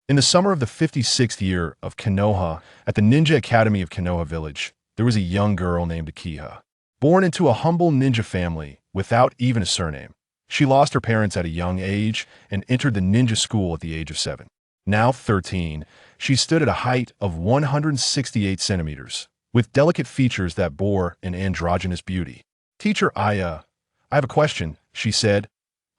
In the summer of the 56th year of Konoha, at the Ninja Academy of Konoha Village, there was a young girl named Akiha. Born into a humble ninja family without even a surname, she lost her parents at a young age and entered the ninja school at the age of 7. Now 13, she stood at a height of 168 centimeters, with delicate features that bore an androgynous beauty. "Teacher Aya, I have a question," she said.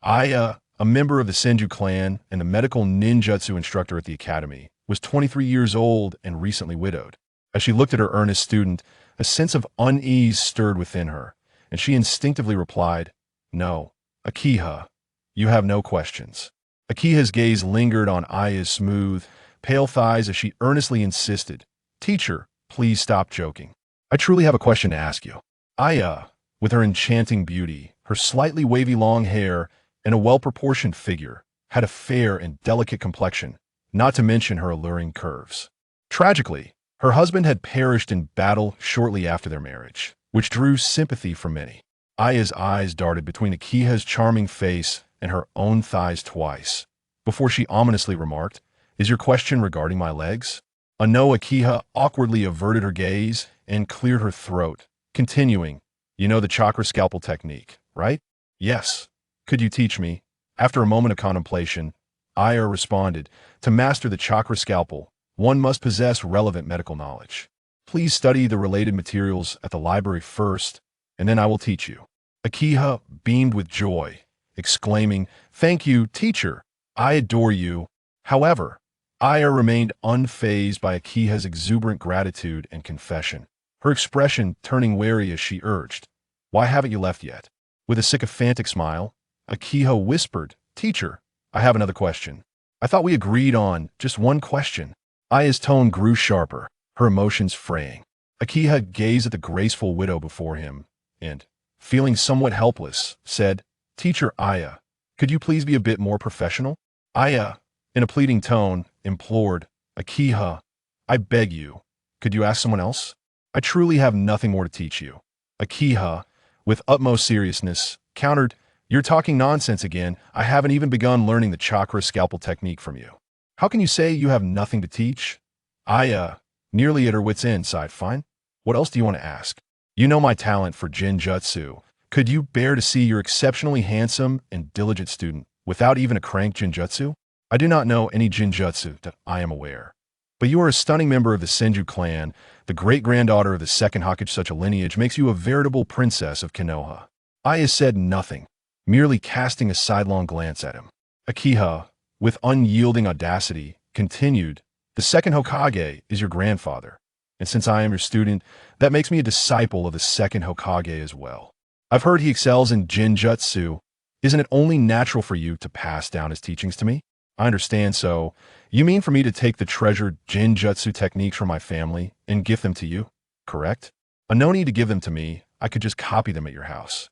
Aya, a member of the Senju clan and a medical ninjutsu instructor at the academy, was 23 years old and recently widowed. As she looked at her earnest student, a sense of unease stirred within her, and she instinctively replied, "No, Akiha, you have no questions." Akiha's gaze lingered on Aya's smooth, pale thighs as she earnestly insisted, "Teacher, please stop joking. I truly have a question to ask you." Aya, with her enchanting beauty, her slightly wavy long hair, and a well-proportioned figure, had a fair and delicate complexion, not to mention her alluring curves. Tragically, her husband had perished in battle shortly after their marriage, which drew sympathy from many. Aya's eyes darted between Akiha's charming face and her own thighs twice, before she ominously remarked, "Is your question regarding my legs?" No, Akiha awkwardly averted her gaze and cleared her throat, continuing, "You know the chakra scalpel technique, right?" "Yes. Could you teach me?" After a moment of contemplation, Aya responded, "To master the chakra scalpel, one must possess relevant medical knowledge. Please study the related materials at the library first, and then I will teach you." Akiha beamed with joy, exclaiming, "Thank you, teacher. I adore you." However, Aya remained unfazed by Akiha's exuberant gratitude and confession, her expression turning wary as she urged, "Why haven't you left yet?" With a sycophantic smile, Akiha whispered, "Teacher, I have another question. I thought we agreed on just one question." Aya's tone grew sharper, her emotions fraying. Akiha gazed at the graceful widow before him and, feeling somewhat helpless, said, "Teacher Aya, could you please be a bit more professional?" Aya, in a pleading tone, implored, "Akiha, I beg you, could you ask someone else? I truly have nothing more to teach you." Akiha, with utmost seriousness, countered, "You're talking nonsense again. I haven't even begun learning the chakra scalpel technique from you. How can you say you have nothing to teach?" Aya, nearly at her wit's end, sighed, "Fine. What else do you want to ask? You know my talent for jinjutsu. Could you bear to see your exceptionally handsome and diligent student without even a crank jinjutsu?" "I do not know any jinjutsu that I am aware. But you are a stunning member of the Senju clan. The great-granddaughter of the second Hokage. Such a lineage makes you a veritable princess of Konoha." Aya said nothing, merely casting a sidelong glance at him. Akiha, with unyielding audacity, continued, "The second Hokage is your grandfather, and since I am your student, that makes me a disciple of the second Hokage as well. I've heard he excels in jinjutsu. Isn't it only natural for you to pass down his teachings to me?" "I understand, so you mean for me to take the treasured jinjutsu techniques from my family and give them to you, correct?" "No need to give them to me. I could just copy them at your house."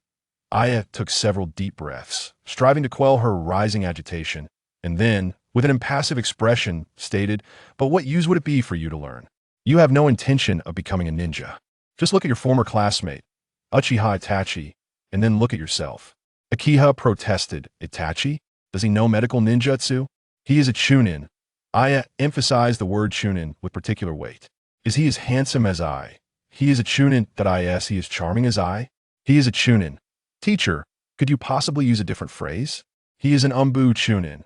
Aya took several deep breaths, striving to quell her rising agitation, and then, with an impassive expression, stated, "But what use would it be for you to learn? You have no intention of becoming a ninja. Just look at your former classmate, Uchiha Itachi, and then look at yourself." Akiha protested, "Itachi? Does he know medical ninjutsu? He is a chunin." Aya emphasized the word chunin with particular weight. "Is he as handsome as I? He is a chunin. That is, he is charming as I? He is a chunin. Teacher, could you possibly use a different phrase? He is an umbu chunin."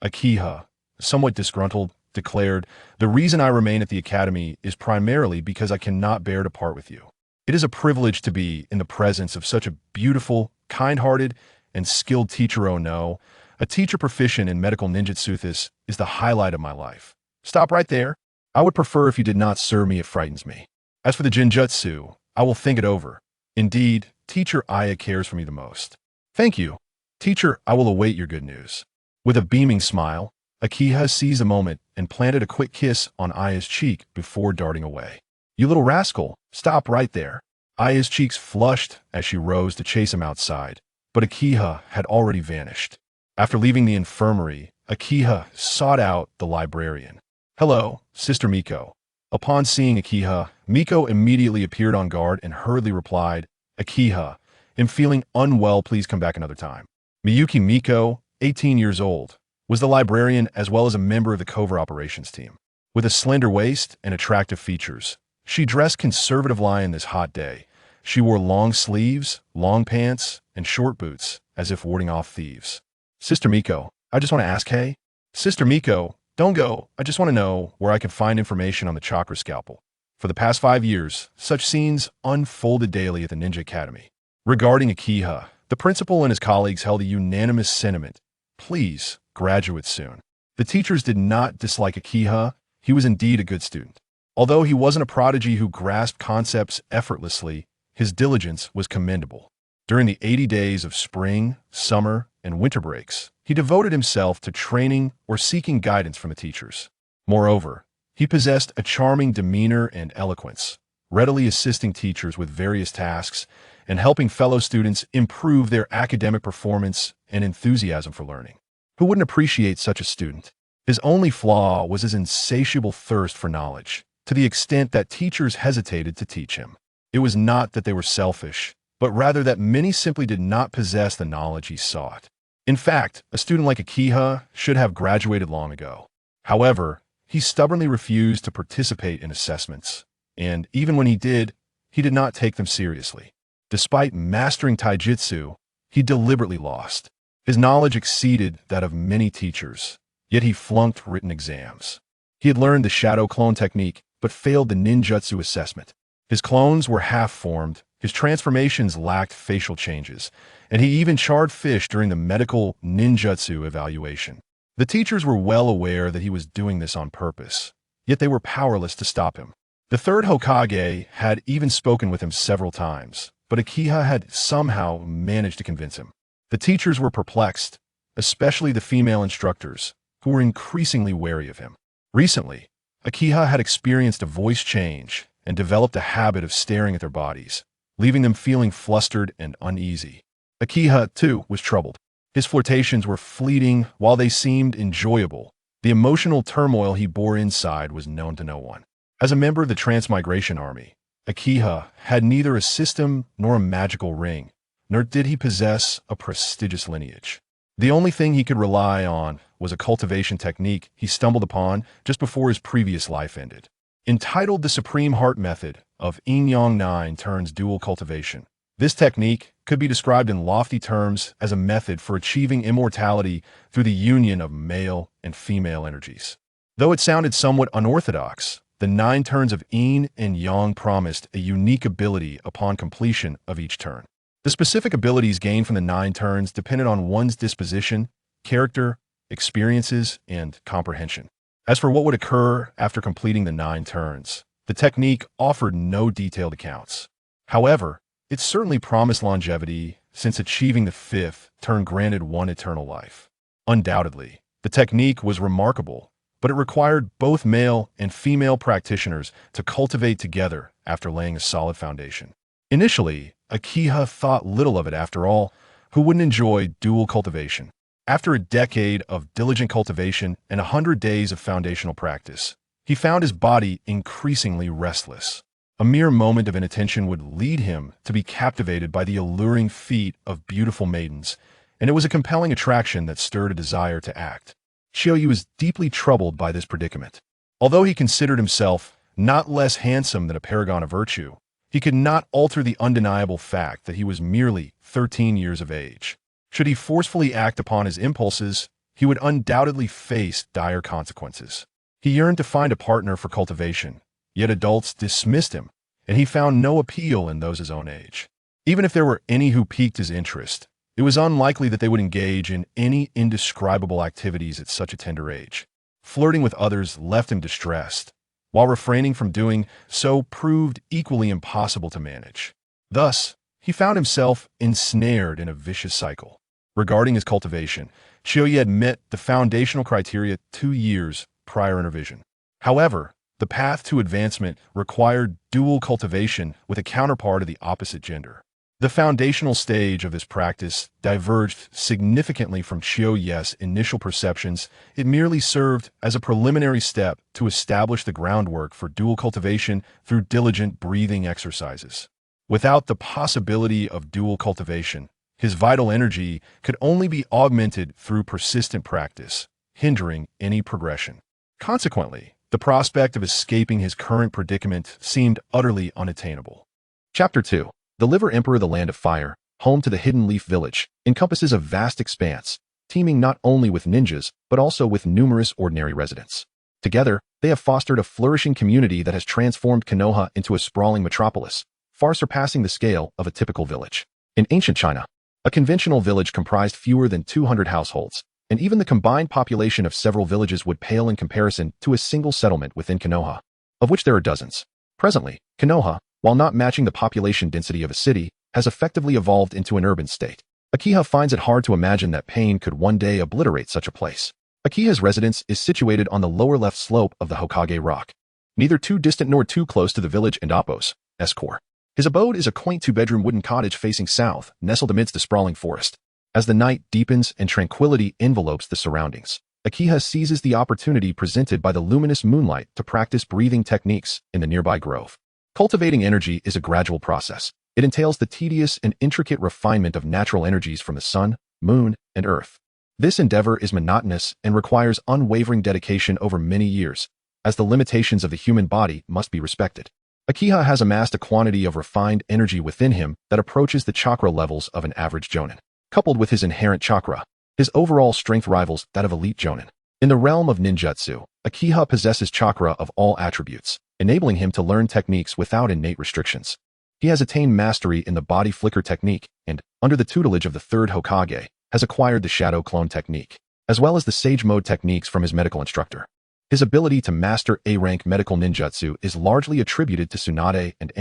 Akiha, somewhat disgruntled, declared, "The reason I remain at the academy is primarily because I cannot bear to part with you. It is a privilege to be in the presence of such a beautiful, kind-hearted, and skilled teacher. Oh no, a teacher proficient in medical ninjutsu is the highlight of my life." "Stop right there. I would prefer if you did not serve me. It frightens me. As for the jinjutsu, I will think it over. Indeed, Teacher Aya cares for me the most." "Thank you. Teacher, I will await your good news." With a beaming smile, Akiha seized a moment and planted a quick kiss on Aya's cheek before darting away. "You little rascal, stop right there." Aya's cheeks flushed as she rose to chase him outside, but Akiha had already vanished. After leaving the infirmary, Akiha sought out the librarian. "Hello, Sister Miko." Upon seeing Akiha, Miko immediately appeared on guard and hurriedly replied, "Akiha, am feeling unwell, please come back another time." Miyuki Miko, 18 years old, was the librarian as well as a member of the covert operations team. With a slender waist and attractive features, she dressed conservative line this hot day. She wore long sleeves, long pants, and short boots, as if warding off thieves. Sister Miko, I just want to ask, hey? Sister Miko, don't go. I just want to know where I can find information on the chakra scalpel. For the past 5 years, such scenes unfolded daily at the Ninja Academy. Regarding Akiha, the principal and his colleagues held a unanimous sentiment. Please, graduate soon. The teachers did not dislike Akiha. He was indeed a good student. Although he wasn't a prodigy who grasped concepts effortlessly, his diligence was commendable. During the 80 days of spring, summer, and winter breaks, he devoted himself to training or seeking guidance from the teachers. Moreover, he possessed a charming demeanor and eloquence, readily assisting teachers with various tasks and helping fellow students improve their academic performance and enthusiasm for learning. Who wouldn't appreciate such a student? His only flaw was his insatiable thirst for knowledge, to the extent that teachers hesitated to teach him. It was not that they were selfish, but rather that many simply did not possess the knowledge he sought. In fact, a student like Akiha should have graduated long ago. However, he stubbornly refused to participate in assessments, and even when he did not take them seriously. Despite mastering taijutsu, he deliberately lost. His knowledge exceeded that of many teachers, yet he flunked written exams. He had learned the shadow clone technique, but failed the ninjutsu assessment. His clones were half-formed, his transformations lacked facial changes, and he even charred fish during the medical ninjutsu evaluation. The teachers were well aware that he was doing this on purpose, yet they were powerless to stop him. The third Hokage had even spoken with him several times, but Akiha had somehow managed to convince him. The teachers were perplexed, especially the female instructors, who were increasingly wary of him. Recently, Akiha had experienced a voice change and developed a habit of staring at their bodies, leaving them feeling flustered and uneasy. Akiha, too, was troubled. His flirtations were fleeting while they seemed enjoyable. The emotional turmoil he bore inside was known to no one. As a member of the Transmigration Army, Akiha had neither a system nor a magical ring, nor did he possess a prestigious lineage. The only thing he could rely on was a cultivation technique he stumbled upon just before his previous life ended. Entitled the Supreme Heart Method of Yin-Yang 9 turns dual cultivation, this technique could be described in lofty terms as a method for achieving immortality through the union of male and female energies. Though it sounded somewhat unorthodox, the 9 turns of Yin and Yang promised a unique ability upon completion of each turn. The specific abilities gained from the 9 turns depended on one's disposition, character, experiences, and comprehension. As for what would occur after completing the 9 turns, the technique offered no detailed accounts. However, it certainly promised longevity, since achieving the 5th turn granted one eternal life. Undoubtedly, the technique was remarkable, but it required both male and female practitioners to cultivate together after laying a solid foundation. Initially, Akiha thought little of it after all. Who wouldn't enjoy dual cultivation? After a decade of diligent cultivation and 100 days of foundational practice, he found his body increasingly restless. A mere moment of inattention would lead him to be captivated by the alluring feet of beautiful maidens, and it was a compelling attraction that stirred a desire to act. Xiaoyu was deeply troubled by this predicament. Although he considered himself not less handsome than a paragon of virtue, he could not alter the undeniable fact that he was merely 13 years of age. Should he forcefully act upon his impulses, he would undoubtedly face dire consequences. He yearned to find a partner for cultivation, yet adults dismissed him, and he found no appeal in those his own age. Even if there were any who piqued his interest, it was unlikely that they would engage in any indescribable activities at such a tender age. Flirting with others left him distressed, while refraining from doing so proved equally impossible to manage. Thus, he found himself ensnared in a vicious cycle. Regarding his cultivation, Xiaoyu had met the foundational criteria 2 years prior in revision. However, the path to advancement required dual cultivation with a counterpart of the opposite gender. The foundational stage of this practice diverged significantly from Xiaoyu's initial perceptions. It merely served as a preliminary step to establish the groundwork for dual cultivation through diligent breathing exercises. Without the possibility of dual cultivation, his vital energy could only be augmented through persistent practice, hindering any progression. Consequently, the prospect of escaping his current predicament seemed utterly unattainable. Chapter 2. The Liver Emperor. The Land of Fire, home to the Hidden Leaf Village, encompasses a vast expanse, teeming not only with ninjas, but also with numerous ordinary residents. Together, they have fostered a flourishing community that has transformed Konoha into a sprawling metropolis, far surpassing the scale of a typical village. In ancient China, a conventional village comprised fewer than 200 households, and even the combined population of several villages would pale in comparison to a single settlement within Konoha, of which there are dozens. Presently, Konoha, while not matching the population density of a city, has effectively evolved into an urban state. Akiha finds it hard to imagine that pain could one day obliterate such a place. Akiha's residence is situated on the lower left slope of the Hokage Rock, neither too distant nor too close to the village and Appo's core. His abode is a quaint two-bedroom wooden cottage facing south, nestled amidst the sprawling forest. As the night deepens and tranquility envelopes the surroundings, Akiha seizes the opportunity presented by the luminous moonlight to practice breathing techniques in the nearby grove. Cultivating energy is a gradual process. It entails the tedious and intricate refinement of natural energies from the sun, moon, and earth. This endeavor is monotonous and requires unwavering dedication over many years, as the limitations of the human body must be respected. Akiha has amassed a quantity of refined energy within him that approaches the chakra levels of an average jonin. Coupled with his inherent chakra, his overall strength rivals that of elite jonin. In the realm of ninjutsu, Akiha possesses chakra of all attributes, enabling him to learn techniques without innate restrictions. He has attained mastery in the body flicker technique and, under the tutelage of the third Hokage, has acquired the shadow clone technique, as well as the sage mode techniques from his medical instructor. His ability to master A-rank medical ninjutsu is largely attributed to Tsunade and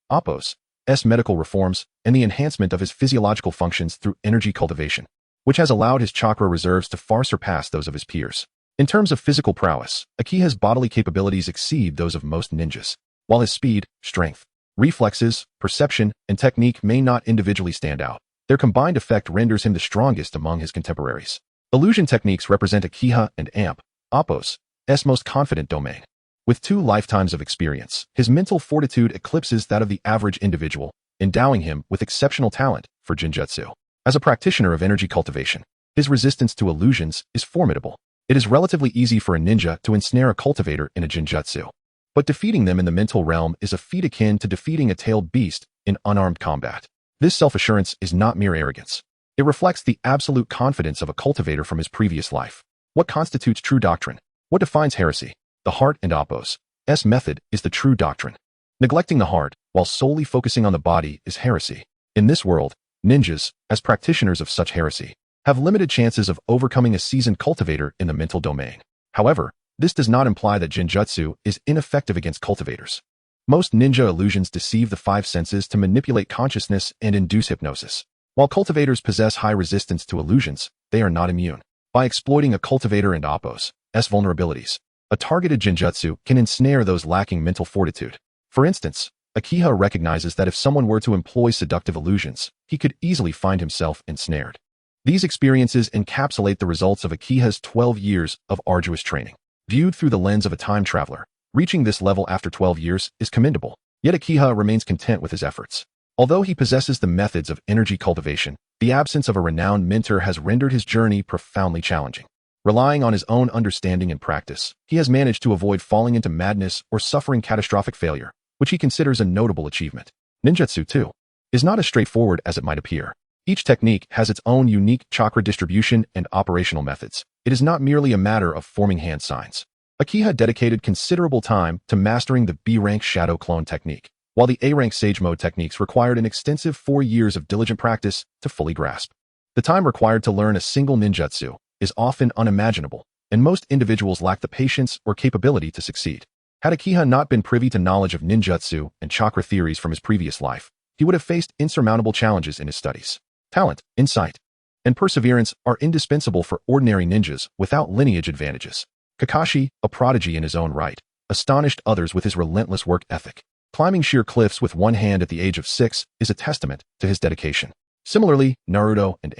Appo's medical reforms and the enhancement of his physiological functions through energy cultivation, which has allowed his chakra reserves to far surpass those of his peers. In terms of physical prowess, Akiha's bodily capabilities exceed those of most ninjas, while his speed, strength, reflexes, perception, and technique may not individually stand out. Their combined effect renders him the strongest among his contemporaries. Illusion techniques represent Akiha and Appo's most confident domain. With 2 lifetimes of experience, his mental fortitude eclipses that of the average individual, endowing him with exceptional talent for jinjutsu. As a practitioner of energy cultivation, his resistance to illusions is formidable. It is relatively easy for a ninja to ensnare a cultivator in a jinjutsu, but defeating them in the mental realm is a feat akin to defeating a tailed beast in unarmed combat. This self-assurance is not mere arrogance. It reflects the absolute confidence of a cultivator from his previous life. What constitutes true doctrine? What defines heresy? The heart and Appo's method is the true doctrine. Neglecting the heart, while solely focusing on the body, is heresy. In this world, ninjas, as practitioners of such heresy, have limited chances of overcoming a seasoned cultivator in the mental domain. However, this does not imply that jinjutsu is ineffective against cultivators. Most ninja illusions deceive the 5 senses to manipulate consciousness and induce hypnosis. While cultivators possess high resistance to illusions, they are not immune. By exploiting a cultivator and Appo's vulnerabilities, a targeted jinjutsu can ensnare those lacking mental fortitude. For instance, Akiha recognizes that if someone were to employ seductive illusions, he could easily find himself ensnared. These experiences encapsulate the results of Akiha's 12 years of arduous training. Viewed through the lens of a time traveler, reaching this level after 12 years is commendable, yet Akiha remains content with his efforts. Although he possesses the methods of energy cultivation, the absence of a renowned mentor has rendered his journey profoundly challenging. Relying on his own understanding and practice, he has managed to avoid falling into madness or suffering catastrophic failure, which he considers a notable achievement. Ninjutsu, too, is not as straightforward as it might appear. Each technique has its own unique chakra distribution and operational methods. It is not merely a matter of forming hand signs. Akiha dedicated considerable time to mastering the B-rank shadow clone technique, while the A-rank sage mode techniques required an extensive 4 years of diligent practice to fully grasp. The time required to learn a single ninjutsu is often unimaginable, and most individuals lack the patience or capability to succeed. Had Akiha not been privy to knowledge of ninjutsu and chakra theories from his previous life, he would have faced insurmountable challenges in his studies. Talent, insight, and perseverance are indispensable for ordinary ninjas without lineage advantages. Kakashi, a prodigy in his own right, astonished others with his relentless work ethic. Climbing sheer cliffs with one hand at the age of 6 is a testament to his dedication. Similarly, Naruto and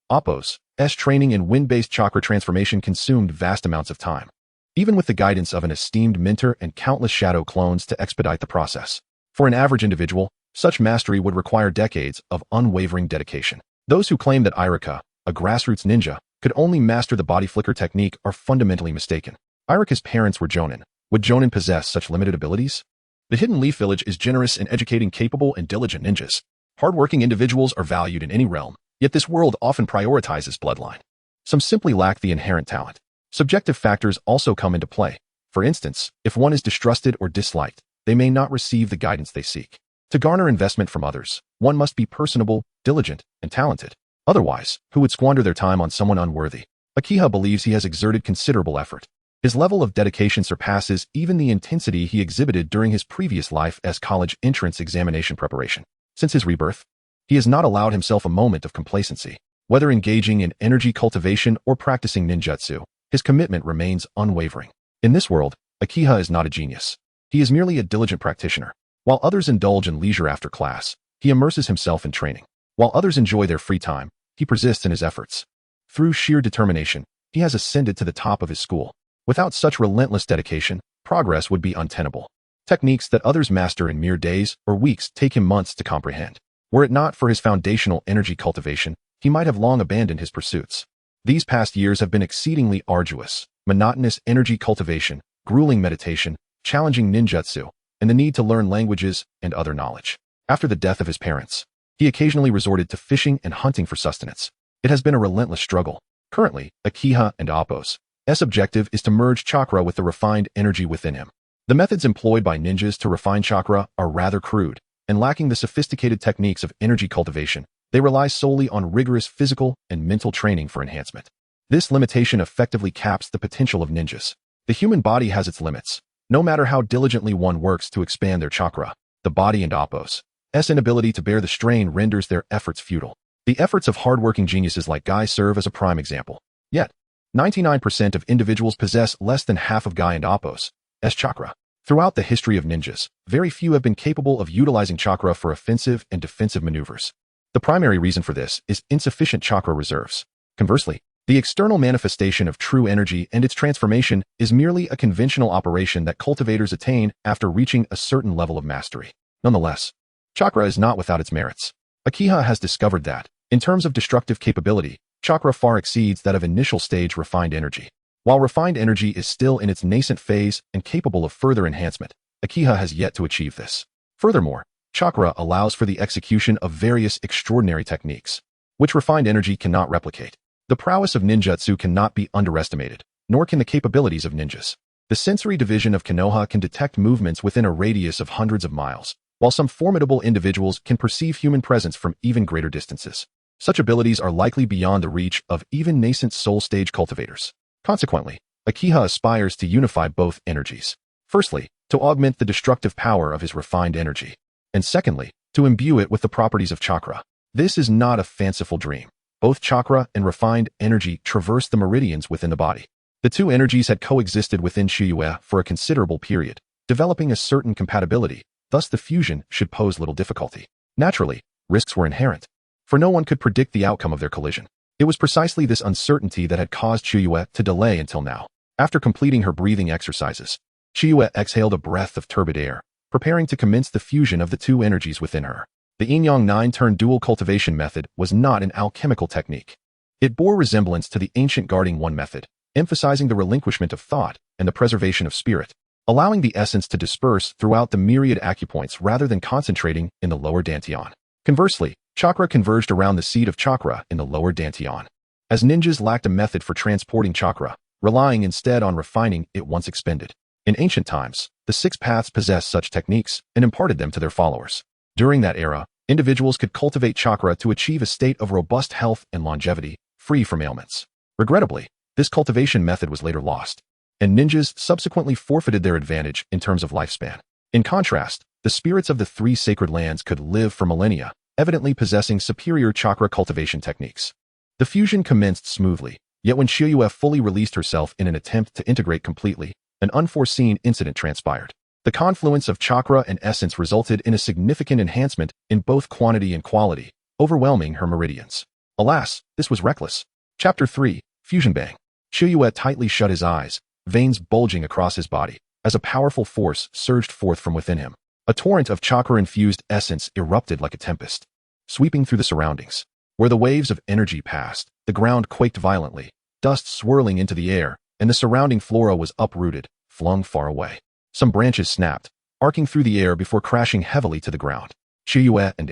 Appo's training in wind-based chakra transformation consumed vast amounts of time, even with the guidance of an esteemed mentor and countless shadow clones to expedite the process. For an average individual, such mastery would require decades of unwavering dedication. Those who claim that Irika, a grassroots ninja, could only master the body flicker technique are fundamentally mistaken. Irika's parents were Jonin. Would Jonin possess such limited abilities? The Hidden Leaf Village is generous in educating capable and diligent ninjas. Hardworking individuals are valued in any realm, yet this world often prioritizes bloodline. Some simply lack the inherent talent. Subjective factors also come into play. For instance, if one is distrusted or disliked, they may not receive the guidance they seek. To garner investment from others, one must be personable, diligent, and talented. Otherwise, who would squander their time on someone unworthy? Akiha believes he has exerted considerable effort. His level of dedication surpasses even the intensity he exhibited during his previous life as college entrance examination preparation. Since his rebirth, he has not allowed himself a moment of complacency. Whether engaging in energy cultivation or practicing ninjutsu, his commitment remains unwavering. In this world, Akiha is not a genius. He is merely a diligent practitioner. While others indulge in leisure after class, he immerses himself in training. While others enjoy their free time, he persists in his efforts. Through sheer determination, he has ascended to the top of his school. Without such relentless dedication, progress would be untenable. Techniques that others master in mere days or weeks take him months to comprehend. Were it not for his foundational energy cultivation, he might have long abandoned his pursuits. These past years have been exceedingly arduous. Monotonous energy cultivation, grueling meditation, challenging ninjutsu, and the need to learn languages and other knowledge. After the death of his parents, he occasionally resorted to fishing and hunting for sustenance. It has been a relentless struggle. Currently, Akiha and Appo's objective is to merge chakra with the refined energy within him. The methods employed by ninjas to refine chakra are rather crude, and lacking the sophisticated techniques of energy cultivation, they rely solely on rigorous physical and mental training for enhancement. This limitation effectively caps the potential of ninjas. The human body has its limits. No matter how diligently one works to expand their chakra, the body and Appo's inability to bear the strain renders their efforts futile. The efforts of hardworking geniuses like Guy serve as a prime example. Yet, 99% of individuals possess less than half of Guy and Appo's chakra. Throughout the history of ninjas, very few have been capable of utilizing chakra for offensive and defensive maneuvers. The primary reason for this is insufficient chakra reserves. Conversely, the external manifestation of true energy and its transformation is merely a conventional operation that cultivators attain after reaching a certain level of mastery. Nonetheless, chakra is not without its merits. Akiha has discovered that, in terms of destructive capability, chakra far exceeds that of initial stage refined energy. While refined energy is still in its nascent phase and capable of further enhancement, Akiha has yet to achieve this. Furthermore, chakra allows for the execution of various extraordinary techniques, which refined energy cannot replicate. The prowess of ninjutsu cannot be underestimated, nor can the capabilities of ninjas. The sensory division of Konoha can detect movements within a radius of hundreds of miles, while some formidable individuals can perceive human presence from even greater distances. Such abilities are likely beyond the reach of even nascent soul stage cultivators. Consequently, Akiha aspires to unify both energies. Firstly, to augment the destructive power of his refined energy, and secondly, to imbue it with the properties of chakra. This is not a fanciful dream. Both chakra and refined energy traverse the meridians within the body. The two energies had coexisted within Shiyue for a considerable period, developing a certain compatibility, thus the fusion should pose little difficulty. Naturally, risks were inherent, for no one could predict the outcome of their collision. It was precisely this uncertainty that had caused Shiyue to delay until now. After completing her breathing exercises, Shiyue exhaled a breath of turbid air, preparing to commence the fusion of the two energies within her. The Yin-Yang 9-turn dual cultivation method was not an alchemical technique. It bore resemblance to the ancient guarding one method, emphasizing the relinquishment of thought and the preservation of spirit, allowing the essence to disperse throughout the myriad acupoints rather than concentrating in the lower dantian. Conversely, chakra converged around the seat of chakra in the lower dantian. As ninjas lacked a method for transporting chakra, relying instead on refining it once expended. In ancient times, the six paths possessed such techniques and imparted them to their followers. During that era, individuals could cultivate chakra to achieve a state of robust health and longevity, free from ailments. Regrettably, this cultivation method was later lost, and ninjas subsequently forfeited their advantage in terms of lifespan. In contrast, the spirits of the three sacred lands could live for millennia, evidently possessing superior chakra cultivation techniques. The fusion commenced smoothly, yet when Shiyue fully released herself in an attempt to integrate completely, an unforeseen incident transpired. The confluence of chakra and essence resulted in a significant enhancement in both quantity and quality, overwhelming her meridians. Alas, this was reckless. Chapter 3, Fusion Bang. Shiyue tightly shut his eyes, veins bulging across his body, as a powerful force surged forth from within him. A torrent of chakra-infused essence erupted like a tempest, sweeping through the surroundings. Where the waves of energy passed, the ground quaked violently, dust swirling into the air, and the surrounding flora was uprooted, flung far away. Some branches snapped, arcing through the air before crashing heavily to the ground. Chiyue and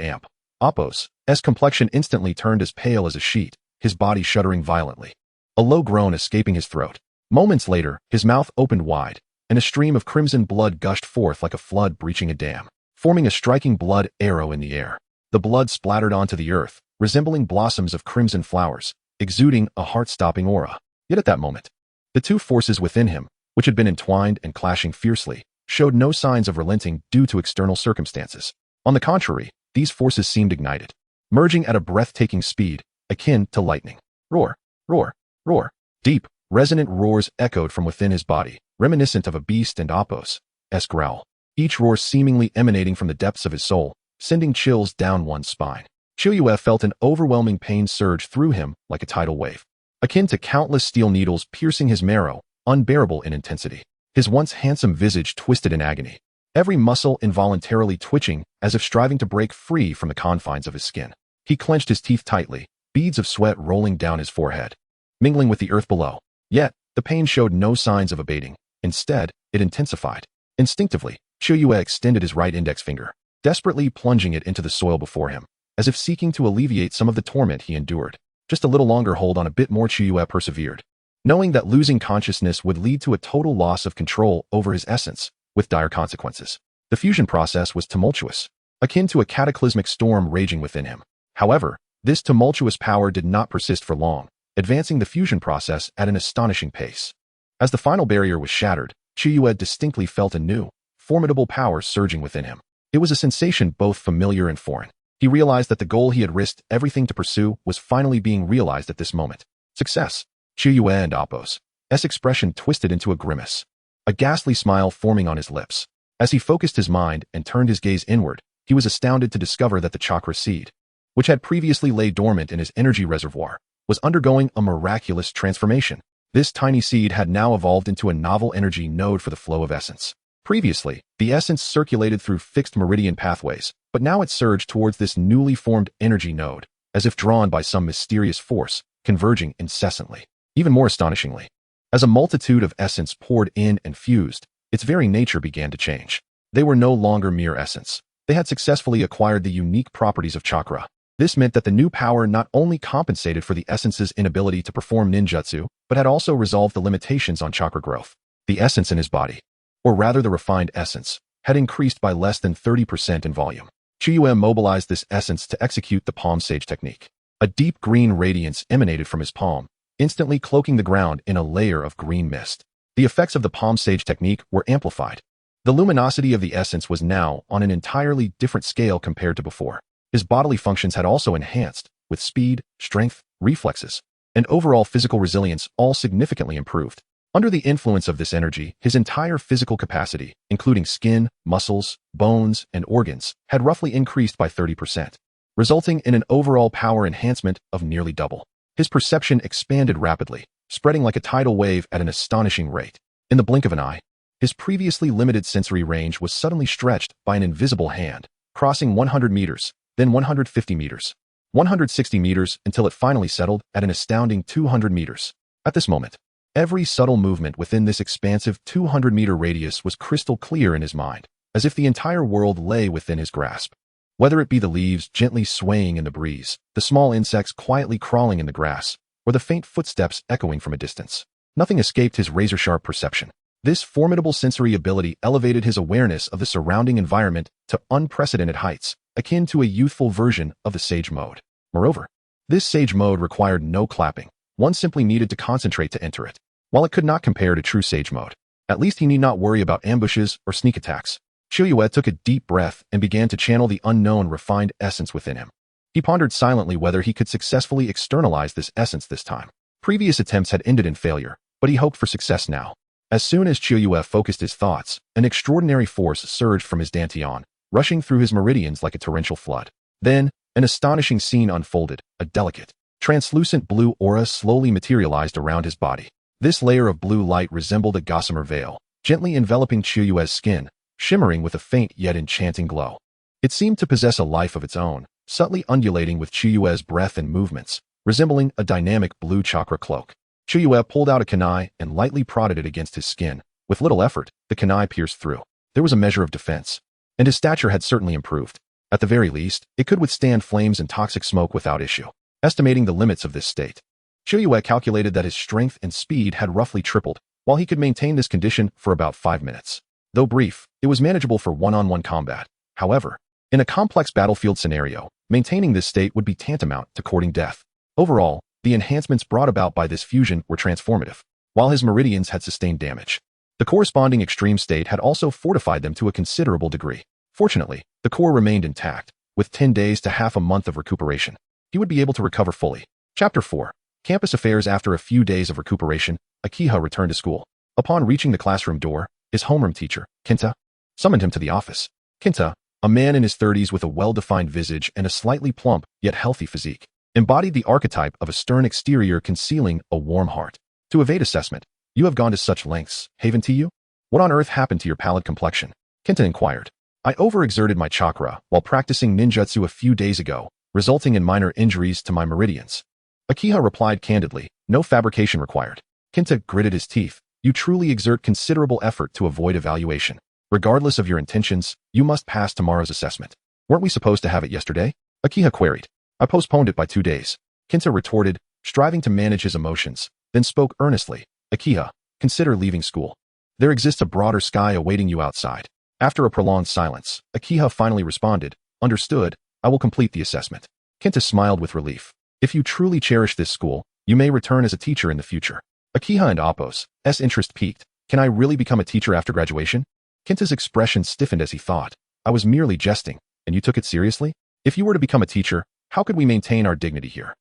Appo's complexion instantly turned as pale as a sheet, his body shuddering violently. A low groan escaping his throat. Moments later, his mouth opened wide, and a stream of crimson blood gushed forth like a flood breaching a dam, forming a striking blood arrow in the air. The blood splattered onto the earth, resembling blossoms of crimson flowers, exuding a heart-stopping aura. Yet at that moment, the two forces within him, which had been entwined and clashing fiercely, showed no signs of relenting due to external circumstances. On the contrary, these forces seemed ignited, merging at a breathtaking speed, akin to lightning. Roar, roar, roar. Deep, resonant roars echoed from within his body, reminiscent of a beast and Appo's growl, each roar seemingly emanating from the depths of his soul, sending chills down one's spine. Chiyue felt an overwhelming pain surge through him like a tidal wave, akin to countless steel needles piercing his marrow, unbearable in intensity. His once handsome visage twisted in agony, every muscle involuntarily twitching as if striving to break free from the confines of his skin. He clenched his teeth tightly, beads of sweat rolling down his forehead, mingling with the earth below. Yet, the pain showed no signs of abating. Instead, it intensified. Instinctively, Chiyue extended his right index finger, desperately plunging it into the soil before him, as if seeking to alleviate some of the torment he endured. Just a little longer hold on, a bit more. Chiyue persevered, knowing that losing consciousness would lead to a total loss of control over his essence, with dire consequences. The fusion process was tumultuous, akin to a cataclysmic storm raging within him. However, this tumultuous power did not persist for long, advancing the fusion process at an astonishing pace. As the final barrier was shattered, Chiyue distinctly felt a new, formidable power surging within him. It was a sensation both familiar and foreign. He realized that the goal he had risked everything to pursue was finally being realized at this moment. Success. Chiyue and Appo's expression twisted into a grimace, a ghastly smile forming on his lips. As he focused his mind and turned his gaze inward, he was astounded to discover that the chakra seed, which had previously laid dormant in his energy reservoir, was undergoing a miraculous transformation. This tiny seed had now evolved into a novel energy node for the flow of essence. Previously, the essence circulated through fixed meridian pathways, but now it surged towards this newly formed energy node, as if drawn by some mysterious force, converging incessantly. Even more astonishingly, as a multitude of essence poured in and fused, its very nature began to change. They were no longer mere essence. They had successfully acquired the unique properties of chakra. This meant that the new power not only compensated for the essence's inability to perform ninjutsu, but had also resolved the limitations on chakra growth. The essence in his body, or rather the refined essence, had increased by less than 30% in volume. Chiyue mobilized this essence to execute the palm sage technique. A deep green radiance emanated from his palm, instantly cloaking the ground in a layer of green mist. The effects of the palm sage technique were amplified. The luminosity of the essence was now on an entirely different scale compared to before. His bodily functions had also enhanced, with speed, strength, reflexes, and overall physical resilience all significantly improved. Under the influence of this energy, his entire physical capacity, including skin, muscles, bones, and organs, had roughly increased by 30%, resulting in an overall power enhancement of nearly double. His perception expanded rapidly, spreading like a tidal wave at an astonishing rate. In the blink of an eye, his previously limited sensory range was suddenly stretched by an invisible hand, crossing 100 meters, then 150 meters, 160 meters until it finally settled at an astounding 200 meters. At this moment, every subtle movement within this expansive 200-meter radius was crystal clear in his mind, as if the entire world lay within his grasp. Whether it be the leaves gently swaying in the breeze, the small insects quietly crawling in the grass, or the faint footsteps echoing from a distance, nothing escaped his razor-sharp perception. This formidable sensory ability elevated his awareness of the surrounding environment to unprecedented heights, akin to a youthful version of the sage mode. Moreover, this sage mode required no clapping. One simply needed to concentrate to enter it. While it could not compare to true sage mode, at least he need not worry about ambushes or sneak attacks. Chiyue took a deep breath and began to channel the unknown refined essence within him. He pondered silently whether he could successfully externalize this essence this time. Previous attempts had ended in failure, but he hoped for success now. As soon as Chiyue focused his thoughts, an extraordinary force surged from his dantian, rushing through his meridians like a torrential flood. Then, an astonishing scene unfolded. A delicate, translucent blue aura slowly materialized around his body. This layer of blue light resembled a gossamer veil, gently enveloping Chiyue's skin, shimmering with a faint yet enchanting glow. It seemed to possess a life of its own, subtly undulating with Chiyue's breath and movements, resembling a dynamic blue chakra cloak. Chuyue pulled out a kunai and lightly prodded it against his skin. With little effort, the kunai pierced through. There was a measure of defense, and his stature had certainly improved. At the very least, it could withstand flames and toxic smoke without issue. Estimating the limits of this state, Chuyue calculated that his strength and speed had roughly tripled, while he could maintain this condition for about 5 minutes. Though brief, it was manageable for one-on-one combat. However, in a complex battlefield scenario, maintaining this state would be tantamount to courting death. Overall, the enhancements brought about by this fusion were transformative, while his meridians had sustained damage. The corresponding extreme state had also fortified them to a considerable degree. Fortunately, the core remained intact, with 10 days to half a month of recuperation. He would be able to recover fully. Chapter 4. Campus Affairs. After a few days of recuperation, Akiha returned to school. Upon reaching the classroom door, his homeroom teacher, Kinta, summoned him to the office. Kinta, a man in his 30s with a well-defined visage and a slightly plump yet healthy physique, embodied the archetype of a stern exterior concealing a warm heart. To evade assessment, you have gone to such lengths, haven't you? What on earth happened to your pallid complexion? Kinta inquired. I overexerted my chakra while practicing ninjutsu a few days ago, resulting in minor injuries to my meridians. Akiha replied candidly, no fabrication required. Kinta gritted his teeth. You truly exert considerable effort to avoid evaluation. Regardless of your intentions, you must pass tomorrow's assessment. Weren't we supposed to have it yesterday? Akiha queried. I postponed it by 2 days. Kinta retorted, striving to manage his emotions, then spoke earnestly. Akiha, consider leaving school. There exists a broader sky awaiting you outside. After a prolonged silence, Akiha finally responded, understood, I will complete the assessment. Kinta smiled with relief. If you truly cherish this school, you may return as a teacher in the future. Akiha and Appo's interest piqued. Can I really become a teacher after graduation? Kinta's expression stiffened as he thought. I was merely jesting, and you took it seriously? If you were to become a teacher, how could we maintain our dignity here?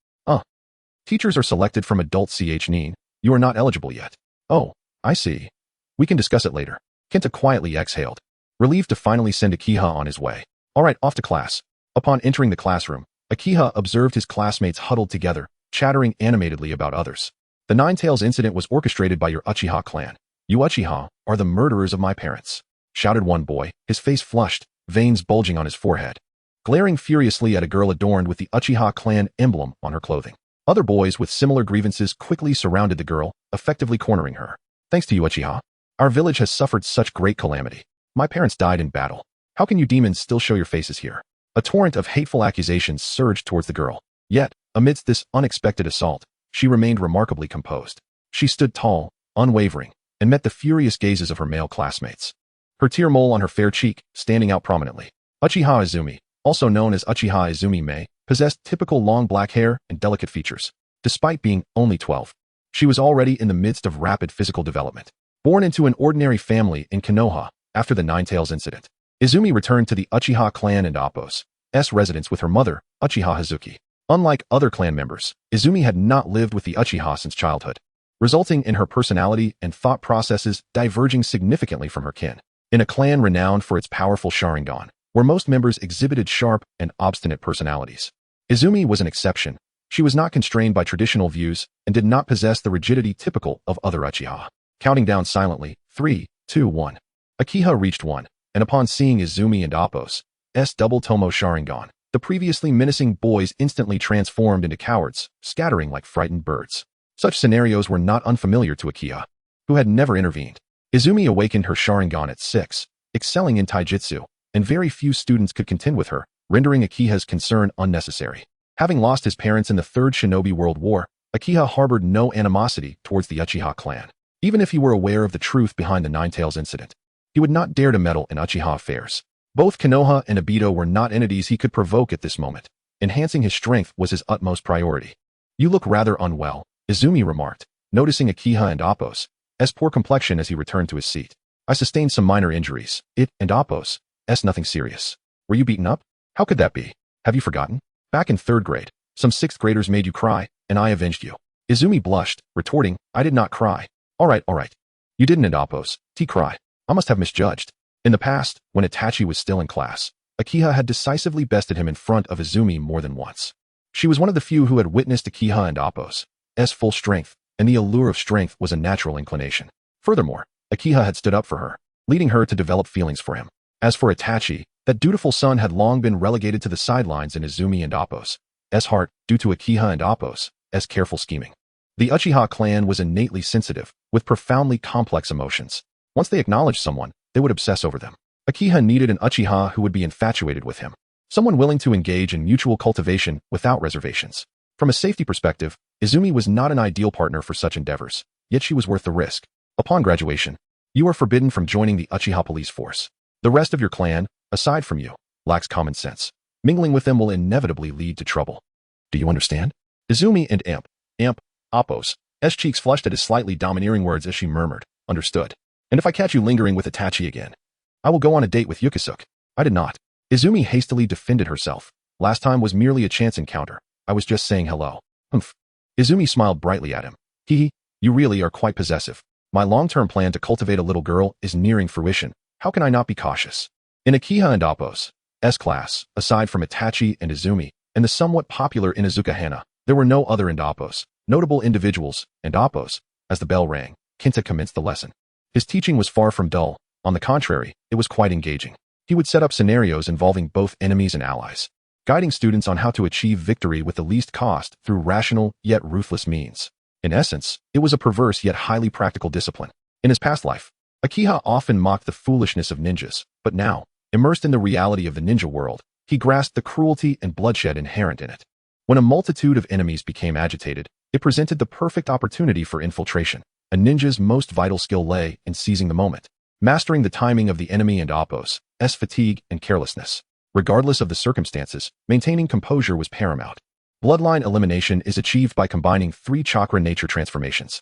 Teachers are selected from adult Xiangling. You are not eligible yet. Oh, I see. We can discuss it later. Kinta quietly exhaled, relieved to finally send Akiha on his way. All right, off to class. Upon entering the classroom, Akiha observed his classmates huddled together, chattering animatedly about others. The Ninetales incident was orchestrated by your Uchiha clan. You Uchiha are the murderers of my parents, shouted one boy, his face flushed, veins bulging on his forehead, glaring furiously at a girl adorned with the Uchiha clan emblem on her clothing. Other boys with similar grievances quickly surrounded the girl, effectively cornering her. Thanks to you Uchiha, our village has suffered such great calamity. My parents died in battle. How can you demons still show your faces here? A torrent of hateful accusations surged towards the girl. Yet, amidst this unexpected assault, she remained remarkably composed. She stood tall, unwavering, and met the furious gazes of her male classmates. Her tear mole on her fair cheek, standing out prominently. Uchiha Izumi, also known as Uchiha Izumi Mei, possessed typical long black hair and delicate features. Despite being only 12, she was already in the midst of rapid physical development. Born into an ordinary family in Konoha after the Ninetales incident, Izumi returned to the Uchiha clan and Appo's residence with her mother, Uchiha Hazuki. Unlike other clan members, Izumi had not lived with the Uchiha since childhood, resulting in her personality and thought processes diverging significantly from her kin. In a clan renowned for its powerful Sharingan, where most members exhibited sharp and obstinate personalities, Izumi was an exception. She was not constrained by traditional views and did not possess the rigidity typical of other Uchiha. Counting down silently, 3, 2, 1. Akiha reached 1, and upon seeing Izumi and Appo's double Tomo Sharingan, the previously menacing boys instantly transformed into cowards, scattering like frightened birds. Such scenarios were not unfamiliar to Akiha, who had never intervened. Izumi awakened her Sharingan at 6, excelling in taijutsu, and very few students could contend with her, rendering Akiha's concern unnecessary. Having lost his parents in the Third Shinobi World War, Akiha harbored no animosity towards the Uchiha clan. Even if he were aware of the truth behind the Ninetales incident, he would not dare to meddle in Uchiha affairs. Both Konoha and Obito were not entities he could provoke at this moment. Enhancing his strength was his utmost priority. You look rather unwell, Izumi remarked, noticing Akiha and Appo's poor complexion as he returned to his seat. I sustained some minor injuries. It and Appo's nothing serious. Were you beaten up? How could that be? Have you forgotten? Back in 3rd grade, some 6th graders made you cry, and I avenged you. Izumi blushed, retorting, I did not cry. All right. You didn't and Appo's cry. I must have misjudged. In the past, when Itachi was still in class, Akiha had decisively bested him in front of Izumi more than once. She was one of the few who had witnessed Akiha and Appo's full strength, and the allure of strength was a natural inclination. Furthermore, Akiha had stood up for her, leading her to develop feelings for him. As for Itachi, that dutiful son had long been relegated to the sidelines in Izumi and Appo's heart due to Akiha and Appo's as careful scheming. The Uchiha clan was innately sensitive, with profoundly complex emotions. Once they acknowledged someone, they would obsess over them. Akiha needed an Uchiha who would be infatuated with him. Someone willing to engage in mutual cultivation without reservations. From a safety perspective, Izumi was not an ideal partner for such endeavors, yet she was worth the risk. Upon graduation, you are forbidden from joining the Uchiha police force. The rest of your clan, aside from you, lacks common sense. Mingling with them will inevitably lead to trouble. Do you understand? Izumi and Appo's cheeks flushed at his slightly domineering words as she murmured, understood. And if I catch you lingering with Itachi again, I will go on a date with Yukisuke. I did not. Izumi hastily defended herself. Last time was merely a chance encounter. I was just saying hello. Humph. Izumi smiled brightly at him. Hee, you really are quite possessive. My long-term plan to cultivate a little girl is nearing fruition. How can I not be cautious? In Akiha and Appo's class, aside from Itachi and Izumi, and the somewhat popular Inuzuka Hana, there were no other Appo's notable individuals, and Appo's. As the bell rang, Kenta commenced the lesson. His teaching was far from dull. On the contrary, it was quite engaging. He would set up scenarios involving both enemies and allies, guiding students on how to achieve victory with the least cost through rational yet ruthless means. In essence, it was a perverse yet highly practical discipline. In his past life, Akiha often mocked the foolishness of ninjas, but now, immersed in the reality of the ninja world, he grasped the cruelty and bloodshed inherent in it. When a multitude of enemies became agitated, it presented the perfect opportunity for infiltration. A ninja's most vital skill lay in seizing the moment, mastering the timing of the enemy and Appo's fatigue and carelessness. Regardless of the circumstances, maintaining composure was paramount. Bloodline elimination is achieved by combining 3 chakra nature transformations.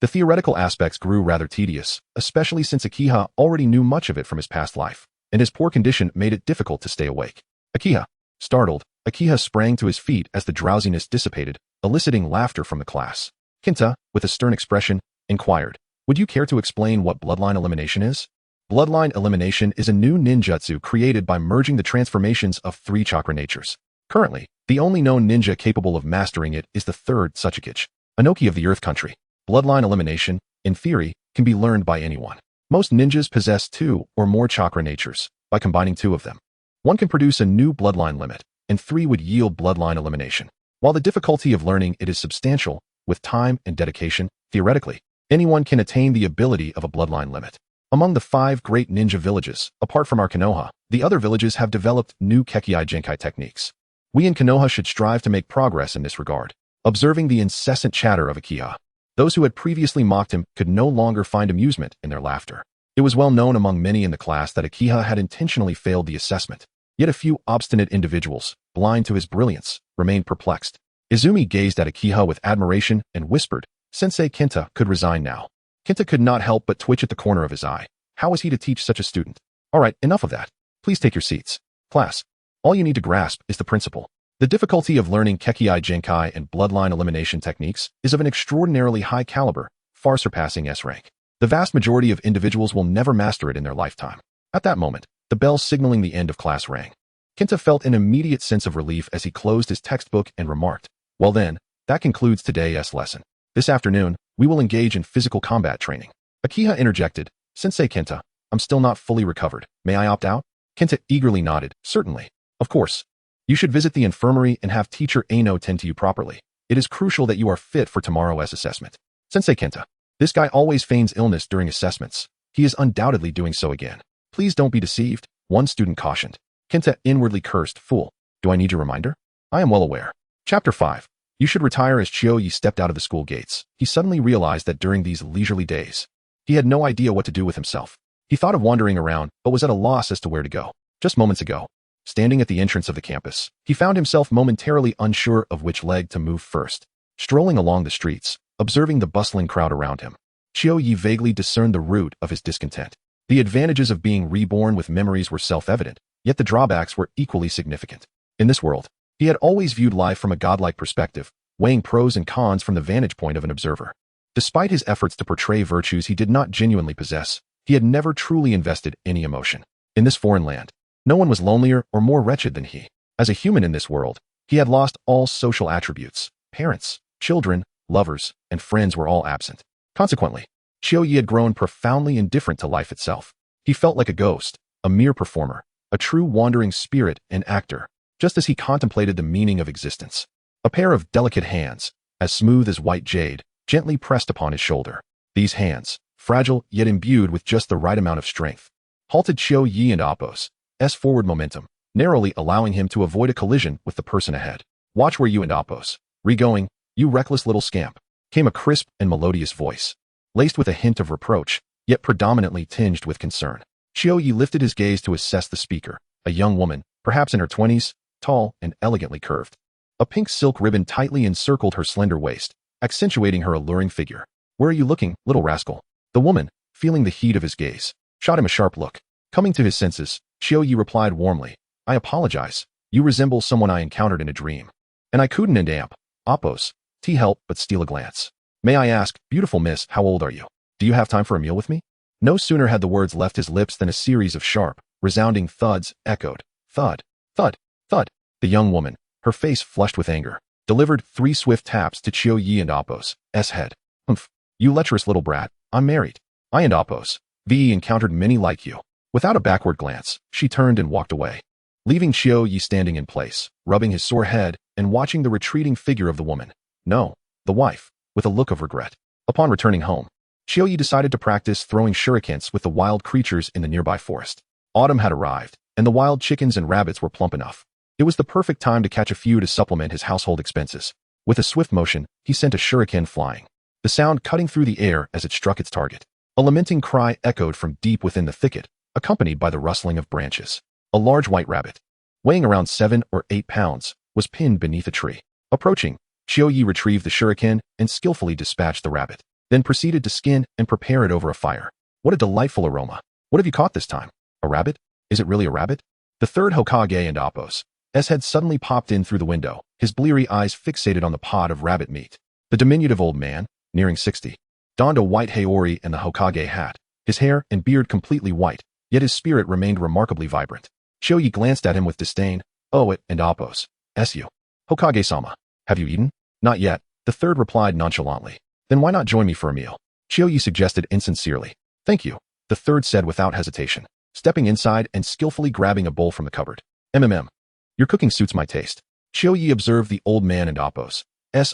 The theoretical aspects grew rather tedious, especially since Akiha already knew much of it from his past life, and his poor condition made it difficult to stay awake. Akiha. Startled, Akiha sprang to his feet as the drowsiness dissipated, eliciting laughter from the class. Kenta, with a stern expression, inquired, would you care to explain what bloodline elimination is? Bloodline elimination is a new ninjutsu created by merging the transformations of 3 chakra natures. Currently, the only known ninja capable of mastering it is the 3rd Tsuchikage, Anoki of the Earth Country. Bloodline elimination, in theory, can be learned by anyone. Most ninjas possess 2 or more chakra natures. By combining 2 of them, one can produce a new bloodline limit, and 3 would yield bloodline elimination. While the difficulty of learning it is substantial, with time and dedication, theoretically, anyone can attain the ability of a bloodline limit. Among the 5 great ninja villages, apart from our Konoha, the other villages have developed new Kekkei Genkai techniques. We in Konoha should strive to make progress in this regard. Observing the incessant chatter of Akiha, those who had previously mocked him could no longer find amusement in their laughter. It was well known among many in the class that Akiha had intentionally failed the assessment. Yet a few obstinate individuals, blind to his brilliance, remained perplexed. Izumi gazed at Akiha with admiration and whispered, Sensei Kenta could resign now. Kenta could not help but twitch at the corner of his eye. How was he to teach such a student? All right, enough of that. Please take your seats. Class, all you need to grasp is the principle. The difficulty of learning Kekkei Genkai and bloodline elimination techniques is of an extraordinarily high caliber, far surpassing S rank. The vast majority of individuals will never master it in their lifetime. At that moment, the bell signaling the end of class rang. Kenta felt an immediate sense of relief as he closed his textbook and remarked, well then, that concludes today's lesson. This afternoon, we will engage in physical combat training. Akiha interjected, Sensei Kenta, I'm still not fully recovered. May I opt out? Kenta eagerly nodded, certainly. Of course. You should visit the infirmary and have teacher Aino tend to you properly. It is crucial that you are fit for tomorrow's assessment. Sensei Kenta, this guy always feigns illness during assessments. He is undoubtedly doing so again. Please don't be deceived, one student cautioned. Kenta inwardly cursed, fool. Do I need your reminder? I am well aware. Chapter 5. You should retire. As Chiyoyi stepped out of the school gates, he suddenly realized that during these leisurely days, he had no idea what to do with himself. He thought of wandering around, but was at a loss as to where to go. Just moments ago, standing at the entrance of the campus, he found himself momentarily unsure of which leg to move first. Strolling along the streets, observing the bustling crowd around him, Chiyoyi vaguely discerned the root of his discontent. The advantages of being reborn with memories were self-evident, yet the drawbacks were equally significant. In this world, he had always viewed life from a godlike perspective, weighing pros and cons from the vantage point of an observer. Despite his efforts to portray virtues he did not genuinely possess, he had never truly invested any emotion. In this foreign land, no one was lonelier or more wretched than he. As a human in this world, he had lost all social attributes. Parents, children, lovers, and friends were all absent. Consequently, Chiyoyi had grown profoundly indifferent to life itself. He felt like a ghost, a mere performer, a true wandering spirit and actor, just as he contemplated the meaning of existence. A pair of delicate hands, as smooth as white jade, gently pressed upon his shoulder. These hands, fragile yet imbued with just the right amount of strength, halted Qiu Yi and Apos' forward momentum, narrowly allowing him to avoid a collision with the person ahead. "Watch where you and Apos. Re-going, you reckless little scamp," came a crisp and melodious voice, laced with a hint of reproach, yet predominantly tinged with concern. Qiu Yi lifted his gaze to assess the speaker, a young woman, perhaps in her 20s, tall and elegantly curved. A pink silk ribbon tightly encircled her slender waist, accentuating her alluring figure. "Where are you looking, little rascal?" The woman, feeling the heat of his gaze, shot him a sharp look. Coming to his senses, Qiu Yi replied warmly, "I apologize. You resemble someone I encountered in a dream. And I couldn't and amp, Apos, help but steal a glance. May I ask, beautiful miss, how old are you? Do you have time for a meal with me?" No sooner had the words left his lips than a series of sharp, resounding thuds echoed. Thud, thud, thud. The young woman, her face flushed with anger, delivered 3 swift taps to Qiu Yi and Apos' head. "Humph, you lecherous little brat, I'm married. I and Apos, V encountered many like you." Without a backward glance, she turned and walked away, leaving Qiu Yi standing in place, rubbing his sore head and watching the retreating figure of the woman. No, the wife, with a look of regret. Upon returning home, Qiu Yi decided to practice throwing shurikens with the wild creatures in the nearby forest. Autumn had arrived, and the wild chickens and rabbits were plump enough. It was the perfect time to catch a few to supplement his household expenses. With a swift motion, he sent a shuriken flying, the sound cutting through the air as it struck its target. A lamenting cry echoed from deep within the thicket, accompanied by the rustling of branches. A large white rabbit, weighing around 7 or 8 pounds, was pinned beneath a tree. Approaching, Qiu Yi retrieved the shuriken and skillfully dispatched the rabbit, then proceeded to skin and prepare it over a fire. What a delightful aroma. "What have you caught this time? A rabbit? Is it really a rabbit?" The third Hokage and Apos' head suddenly popped in through the window, his bleary eyes fixated on the pot of rabbit meat. The diminutive old man, nearing 60, donned a white haori and the Hokage hat, his hair and beard completely white, yet his spirit remained remarkably vibrant. Qiu Yi glanced at him with disdain. "Oh, it and Apos. Su. Hokage-sama, have you eaten?" "Not yet," the third replied nonchalantly. "Then why not join me for a meal?" Qiu Yi suggested insincerely. "Thank you," the third said without hesitation, stepping inside and skillfully grabbing a bowl from the cupboard. Your cooking suits my taste." Qiu Yi observed the old man and Apos'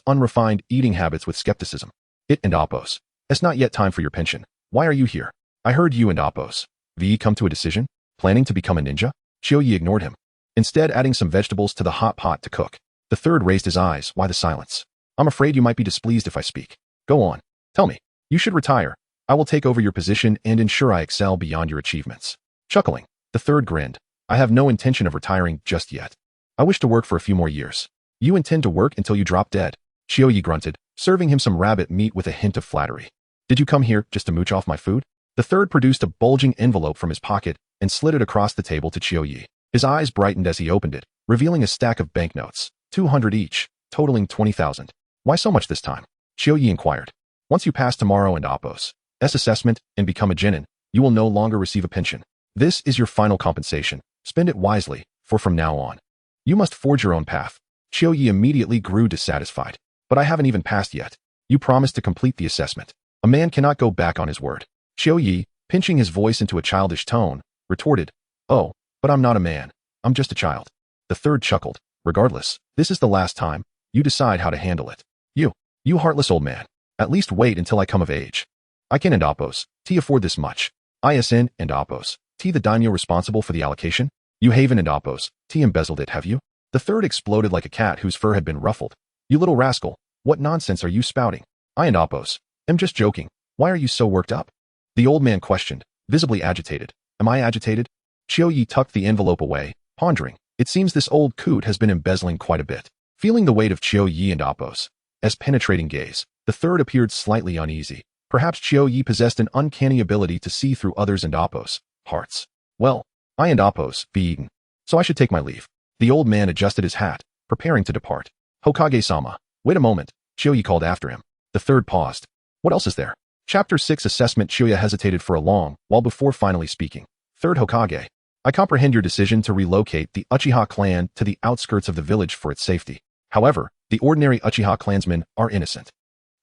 unrefined eating habits with skepticism. "It and Apos. It's not yet time for your pension. Why are you here? I heard you and Apos V come to a decision, planning to become a ninja?" Qiu Yi ignored him, instead adding some vegetables to the hot pot to cook. The third raised his eyes. "Why the silence? I'm afraid you might be displeased if I speak. Go on. Tell me. You should retire. I will take over your position and ensure I excel beyond your achievements." Chuckling, the third grinned. "I have no intention of retiring just yet. I wish to work for a few more years." "You intend to work until you drop dead?" Qiu Yi grunted, serving him some rabbit meat with a hint of flattery. "Did you come here just to mooch off my food?" The third produced a bulging envelope from his pocket and slid it across the table to Qiu Yi. His eyes brightened as he opened it, revealing a stack of banknotes, 200 each, totaling 20,000. "Why so much this time?" Qiu Yi inquired. "Once you pass tomorrow and Apos' assessment and become a genin, you will no longer receive a pension. This is your final compensation. Spend it wisely, for from now on, you must forge your own path." Qiu Yi immediately grew dissatisfied. "But I haven't even passed yet. You promised to complete the assessment. A man cannot go back on his word." Qiu Yi, pinching his voice into a childish tone, retorted, "Oh, but I'm not a man. I'm just a child." The third chuckled. "Regardless, this is the last time. You decide how to handle it. You heartless old man. At least wait until I come of age. I can and Apos afford this much. ISN and Apos the daimyo responsible for the allocation? You Haven and Apos embezzled it, have you?" The third exploded like a cat whose fur had been ruffled. "You little rascal, what nonsense are you spouting? I and Apos am just joking. Why are you so worked up?" The old man questioned, visibly agitated. "Am I agitated?" Qiu Yi tucked the envelope away, pondering. It seems this old coot has been embezzling quite a bit. Feeling the weight of Qiu Yi and Apos' penetrating gaze, the third appeared slightly uneasy. Perhaps Qiu Yi possessed an uncanny ability to see through others and Apos' hearts. "Well, I and Apos be eaten, so I should take my leave." The old man adjusted his hat, preparing to depart. "Hokage-sama, wait a moment," Qiu Yi called after him. The third paused. "What else is there?" Chapter 6 Assessment. Qiu Yi hesitated for a long while before finally speaking. "Third Hokage, I comprehend your decision to relocate the Uchiha clan to the outskirts of the village for its safety. However, the ordinary Uchiha clansmen are innocent.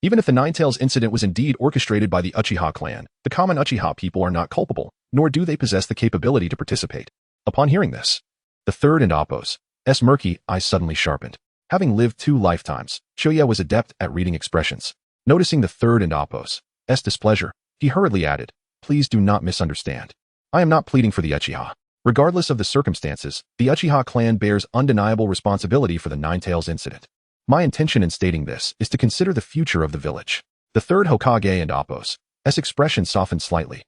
Even if the Ninetales incident was indeed orchestrated by the Uchiha clan, the common Uchiha people are not culpable, nor do they possess the capability to participate." Upon hearing this, the third and Apos' murky eyes suddenly sharpened. Having lived 2 lifetimes, Shoya was adept at reading expressions. Noticing the third and Appo's displeasure, he hurriedly added, "Please do not misunderstand. I am not pleading for the Uchiha. Regardless of the circumstances, the Uchiha clan bears undeniable responsibility for the Ninetales incident. My intention in stating this is to consider the future of the village." The third Hokage and Appo's expression softened slightly.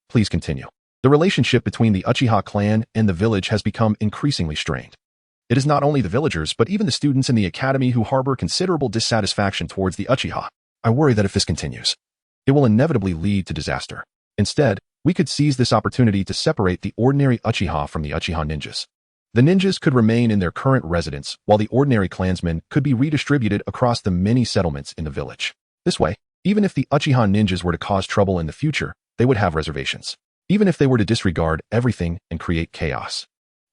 Please continue. The relationship between the Uchiha clan and the village has become increasingly strained. It is not only the villagers but even the students in the academy who harbor considerable dissatisfaction towards the Uchiha. I worry that if this continues, it will inevitably lead to disaster. Instead, we could seize this opportunity to separate the ordinary Uchiha from the Uchiha ninjas. The ninjas could remain in their current residence, while the ordinary clansmen could be redistributed across the many settlements in the village. This way, even if the Uchiha ninjas were to cause trouble in the future, they would have reservations. Even if they were to disregard everything and create chaos,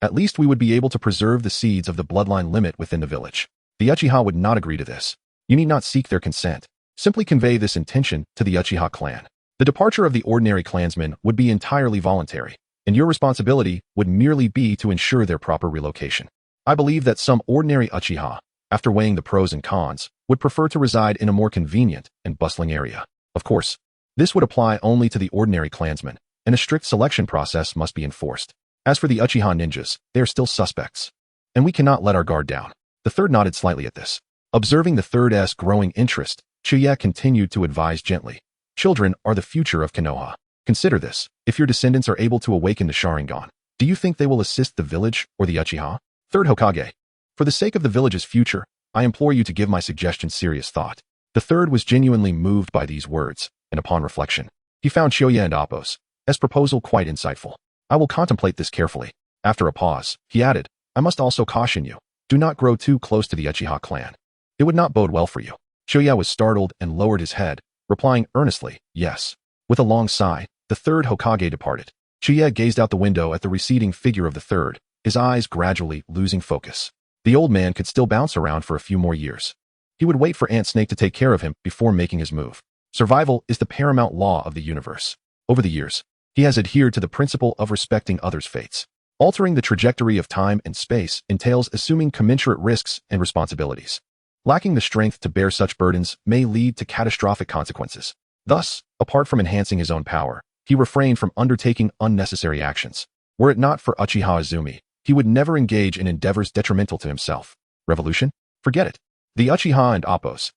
at least we would be able to preserve the seeds of the bloodline limit within the village. The Uchiha would not agree to this. You need not seek their consent. Simply convey this intention to the Uchiha clan. The departure of the ordinary clansmen would be entirely voluntary, and your responsibility would merely be to ensure their proper relocation. I believe that some ordinary Uchiha, after weighing the pros and cons, would prefer to reside in a more convenient and bustling area. Of course, this would apply only to the ordinary clansmen, and a strict selection process must be enforced. As for the Uchiha ninjas, they are still suspects, and we cannot let our guard down. The third nodded slightly at this. Observing the third's growing interest, Chuya continued to advise gently. Children are the future of Konoha. Consider this. If your descendants are able to awaken the Sharingan, do you think they will assist the village or the Uchiha? Third Hokage. For the sake of the village's future, I implore you to give my suggestion serious thought. The third was genuinely moved by these words, and upon reflection, he found Shoya and Appo's proposal quite insightful. I will contemplate this carefully. After a pause, he added, I must also caution you. Do not grow too close to the Uchiha clan. It would not bode well for you. Shoya was startled and lowered his head, replying earnestly, yes. With a long sigh, the third Hokage departed. Chuya gazed out the window at the receding figure of the third, his eyes gradually losing focus. The old man could still bounce around for a few more years. He would wait for Ant Snake to take care of him before making his move. Survival is the paramount law of the universe. Over the years, he has adhered to the principle of respecting others' fates. Altering the trajectory of time and space entails assuming commensurate risks and responsibilities. Lacking the strength to bear such burdens may lead to catastrophic consequences. Thus, apart from enhancing his own power, he refrained from undertaking unnecessary actions. Were it not for Uchiha Izumi, he would never engage in endeavors detrimental to himself. Revolution? Forget it. The Uchiha and Appo's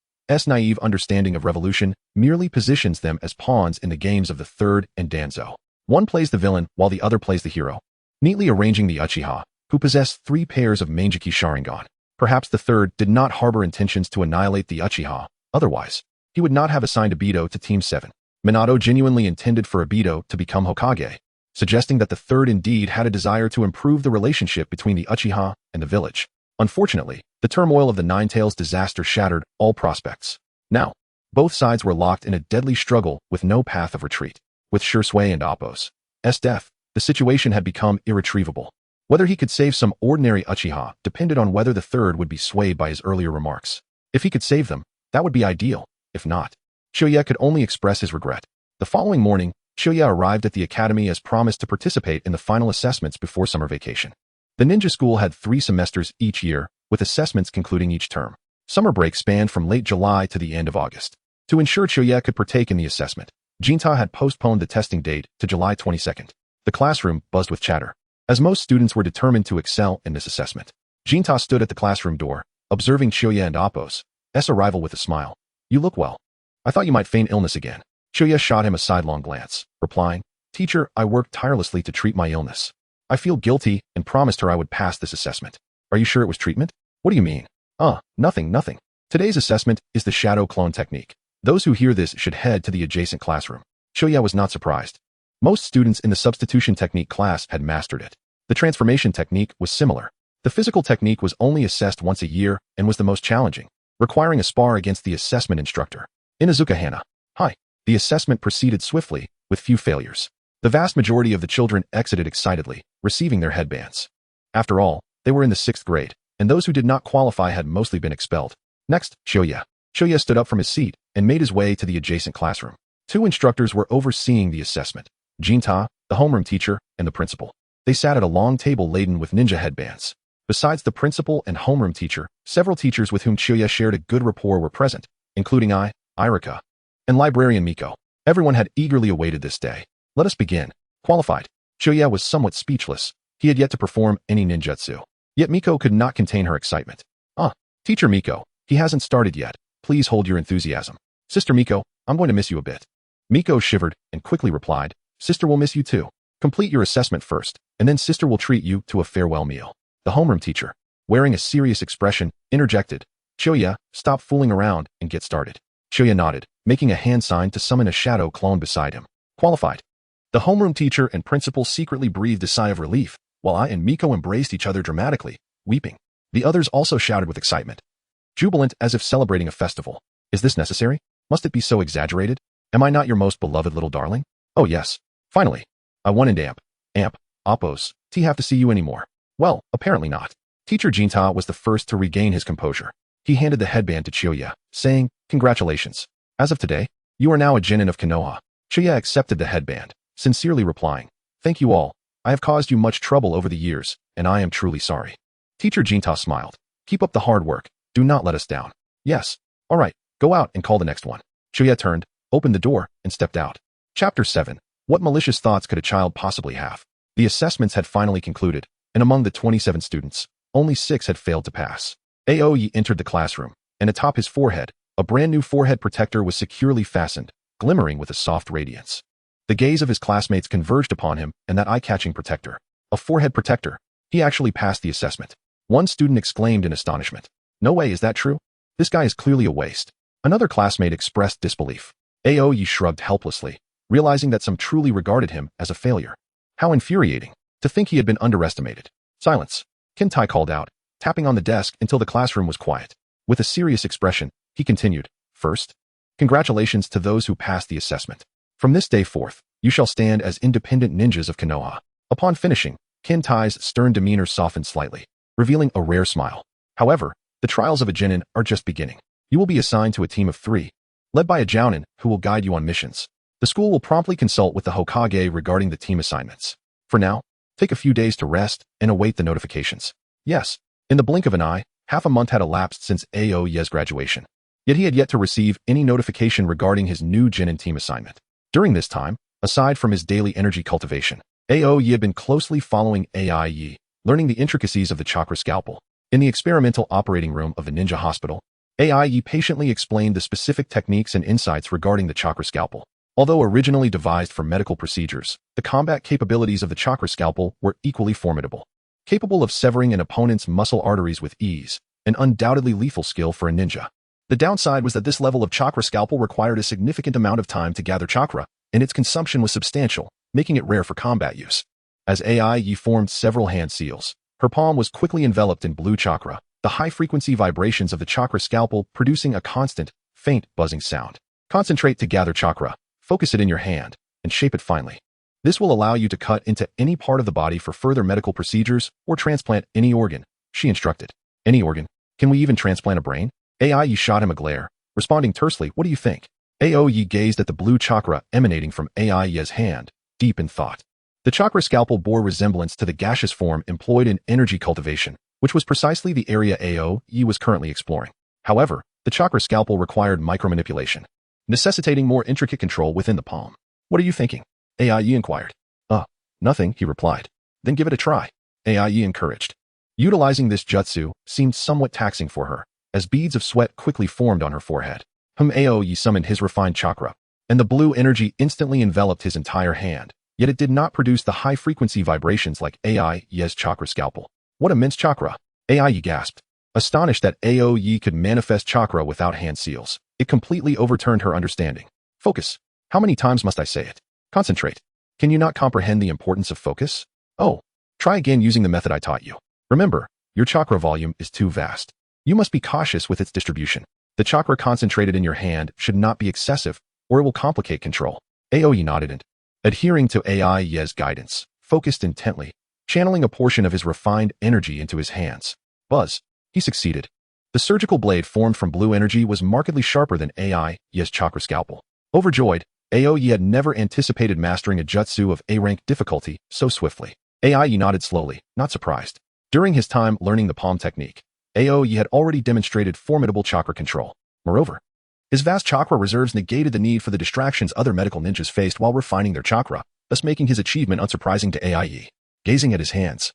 naive understanding of revolution merely positions them as pawns in the games of the third and Danzo. One plays the villain while the other plays the hero, neatly arranging the Uchiha, who possess 3 pairs of Mangeki Sharingan. Perhaps the third did not harbor intentions to annihilate the Uchiha, otherwise, he would not have assigned Obito to Team 7. Minato genuinely intended for Obito to become Hokage, suggesting that the third indeed had a desire to improve the relationship between the Uchiha and the village. Unfortunately, the turmoil of the Ninetales disaster shattered all prospects. Now, both sides were locked in a deadly struggle with no path of retreat. With Shursui and Appo's death, the situation had become irretrievable. Whether he could save some ordinary Uchiha depended on whether the third would be swayed by his earlier remarks. If he could save them, that would be ideal. If not, Shoya could only express his regret. The following morning, Shoya arrived at the academy as promised to participate in the final assessments before summer vacation. The ninja school had 3 semesters each year, with assessments concluding each term. Summer break spanned from late July to the end of August. To ensure Shoya could partake in the assessment, Jinta had postponed the testing date to July 22nd. The classroom buzzed with chatter, as most students were determined to excel in this assessment. Jinta stood at the classroom door, observing Shoya and Appo's arrival with a smile. You look well. I thought you might feign illness again. Shoya shot him a sidelong glance, replying, Teacher, I worked tirelessly to treat my illness. I feel guilty and promised her I would pass this assessment. Are you sure it was treatment? What do you mean? Nothing. Today's assessment is the shadow clone technique. Those who hear this should head to the adjacent classroom. Shoya was not surprised. Most students in the substitution technique class had mastered it. The transformation technique was similar. The physical technique was only assessed once a year and was the most challenging, requiring a spar against the assessment instructor. Inazuka Hana. Hi. The assessment proceeded swiftly, with few failures. The vast majority of the children exited excitedly, receiving their headbands. After all, they were in the 6th grade, and those who did not qualify had mostly been expelled. Next, Shoya. Shoya stood up from his seat and made his way to the adjacent classroom. 2 instructors were overseeing the assessment. Jinta, the homeroom teacher, and the principal. They sat at a long table laden with ninja headbands. Besides the principal and homeroom teacher, several teachers with whom Chuya shared a good rapport were present, including Irika, and librarian Miko. Everyone had eagerly awaited this day. Let us begin. Qualified. Chuya was somewhat speechless. He had yet to perform any ninjutsu. Yet Miko could not contain her excitement. Teacher Miko, he hasn't started yet. Please hold your enthusiasm. Sister Miko, I'm going to miss you a bit. Miko shivered and quickly replied, Sister will miss you too. Complete your assessment first, and then Sister will treat you to a farewell meal. The homeroom teacher, wearing a serious expression, interjected, Chuya, stop fooling around and get started. Chuya nodded, making a hand sign to summon a shadow clone beside him. Qualified. The homeroom teacher and principal secretly breathed a sigh of relief, while I and Miko embraced each other dramatically, weeping. The others also shouted with excitement, jubilant as if celebrating a festival. Is this necessary? Must it be so exaggerated? Am I not your most beloved little darling? Oh yes. Finally. I won in Amp, Oppos, have to see you anymore. Well, apparently not. Teacher Jinta was the first to regain his composure. He handed the headband to Chuya, saying, Congratulations. As of today, you are now a Genin of Konoha. Chuya accepted the headband, sincerely replying, Thank you all. I have caused you much trouble over the years, and I am truly sorry. Teacher Jinta smiled. Keep up the hard work. Do not let us down. Yes. All right, go out and call the next one. Chuya turned, opened the door, and stepped out. Chapter 7. What malicious thoughts could a child possibly have? The assessments had finally concluded, and among the 27 students, only 6 had failed to pass. Aoyi entered the classroom, and atop his forehead, a brand new forehead protector was securely fastened, glimmering with a soft radiance. The gaze of his classmates converged upon him and that eye-catching protector. A forehead protector. He actually passed the assessment. One student exclaimed in astonishment. No way, is that true? This guy is clearly a waste. Another classmate expressed disbelief. Aoyi shrugged helplessly, realizing that some truly regarded him as a failure. How infuriating. To think he had been underestimated. Silence. Kintai called out, tapping on the desk until the classroom was quiet. With a serious expression, he continued, First, congratulations to those who passed the assessment. From this day forth, you shall stand as independent ninjas of Konoha. Upon finishing, Kintai's stern demeanor softened slightly, revealing a rare smile. However, the trials of a Genin are just beginning. You will be assigned to a team of 3, led by a Jounin who will guide you on missions. The school will promptly consult with the Hokage regarding the team assignments. For now, take a few days to rest and await the notifications. Yes, in the blink of an eye, half a month had elapsed since Aoyi's graduation. Yet he had yet to receive any notification regarding his new Genin team assignment. During this time, aside from his daily energy cultivation, Aoyi had been closely following Ai, learning the intricacies of the chakra scalpel. In the experimental operating room of the ninja hospital, Ai patiently explained the specific techniques and insights regarding the chakra scalpel. Although originally devised for medical procedures, the combat capabilities of the chakra scalpel were equally formidable. Capable of severing an opponent's muscle arteries with ease, an undoubtedly lethal skill for a ninja. The downside was that this level of chakra scalpel required a significant amount of time to gather chakra, and its consumption was substantial, making it rare for combat use. As Ai formed several hand seals, her palm was quickly enveloped in blue chakra, the high-frequency vibrations of the chakra scalpel producing a constant, faint buzzing sound. Concentrate to gather chakra, focus it in your hand, and shape it finely. This will allow you to cut into any part of the body for further medical procedures or transplant any organ, she instructed. Any organ? Can we even transplant a brain? Ai shot him a glare, responding tersely, What do you think? Aoyi gazed at the blue chakra emanating from Ai's hand, deep in thought. The chakra scalpel bore resemblance to the gaseous form employed in energy cultivation, which was precisely the area Aoyi was currently exploring. However, the chakra scalpel required micromanipulation, necessitating more intricate control within the palm. What are you thinking? Aoyi inquired. Nothing, he replied. Then give it a try. Aoyi encouraged. Utilizing this jutsu seemed somewhat taxing for her, as beads of sweat quickly formed on her forehead. Aoyi summoned his refined chakra, and the blue energy instantly enveloped his entire hand, yet it did not produce the high-frequency vibrations like Ai's chakra scalpel. What immense chakra! Aoyi gasped. Astonished that Aoyi could manifest chakra without hand seals, it completely overturned her understanding. Focus. How many times must I say it? Concentrate. Can you not comprehend the importance of focus? Oh, try again using the method I taught you. Remember, your chakra volume is too vast. You must be cautious with its distribution. The chakra concentrated in your hand should not be excessive, or it will complicate control. Aoyi nodded and, adhering to Ai's guidance, focused intently, channeling a portion of his refined energy into his hands. Buzz. He succeeded. The surgical blade formed from blue energy was markedly sharper than Ai's chakra scalpel. Overjoyed, Aoyi had never anticipated mastering a jutsu of A-rank difficulty so swiftly. Aoyi nodded slowly, not surprised. During his time learning the palm technique, Aoi had already demonstrated formidable chakra control. Moreover, his vast chakra reserves negated the need for the distractions other medical ninjas faced while refining their chakra, thus making his achievement unsurprising to Aoi. Gazing at his hands,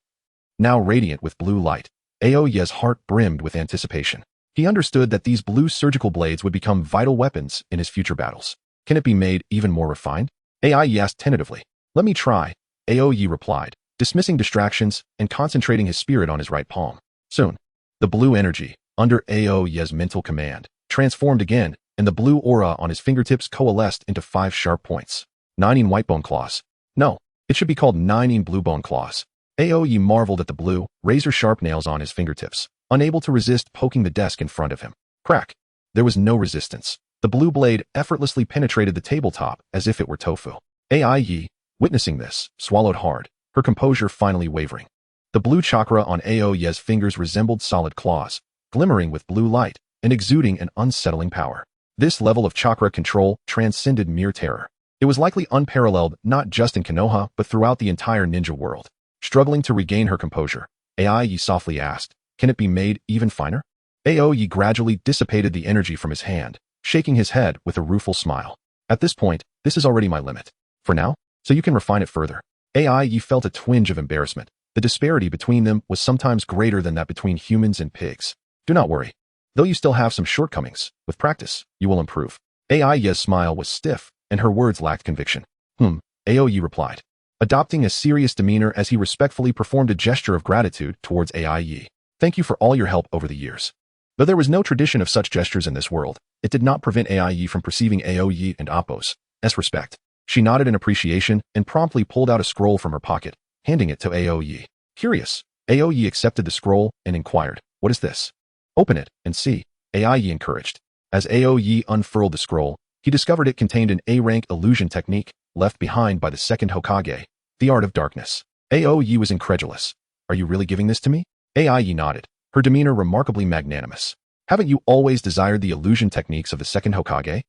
now radiant with blue light, Aoi's heart brimmed with anticipation. He understood that these blue surgical blades would become vital weapons in his future battles. Can it be made even more refined? Aoi asked tentatively. Let me try, Aoi replied, dismissing distractions and concentrating his spirit on his right palm. Soon, the blue energy, under Aoi's mental command, transformed again, and the blue aura on his fingertips coalesced into 5 sharp points. 9 white bone claws. No, it should be called 9 blue bone claws. Aoi marveled at the blue, razor-sharp nails on his fingertips, unable to resist poking the desk in front of him. Crack. There was no resistance. The blue blade effortlessly penetrated the tabletop as if it were tofu. Aoi, witnessing this, swallowed hard, her composure finally wavering. The blue chakra on Aoi's fingers resembled solid claws, glimmering with blue light and exuding an unsettling power. This level of chakra control transcended mere terror. It was likely unparalleled not just in Konoha but throughout the entire ninja world. Struggling to regain her composure, Aoi softly asked, "Can it be made even finer?" Aoi gradually dissipated the energy from his hand, shaking his head with a rueful smile. "At this point, this is already my limit. For now, so you can refine it further." Aoi felt a twinge of embarrassment. The disparity between them was sometimes greater than that between humans and pigs. "Do not worry. Though you still have some shortcomings, with practice, you will improve." Aoi's smile was stiff, and her words lacked conviction. Aoi replied, adopting a serious demeanor as he respectfully performed a gesture of gratitude towards Aoi. "Thank you for all your help over the years." Though there was no tradition of such gestures in this world, it did not prevent Aoi from perceiving Aoi and Appo's respect. She nodded in appreciation and promptly pulled out a scroll from her pocket, handing it to Aoi. Curious, Aoi accepted the scroll and inquired, "What is this?" "Open it and see," Aoi encouraged. As Aoi unfurled the scroll, he discovered it contained an A-rank illusion technique left behind by the second Hokage, the art of darkness. Aoi was incredulous. "Are you really giving this to me?" Aoi nodded, her demeanor remarkably magnanimous. "Haven't you always desired the illusion techniques of the second Hokage?"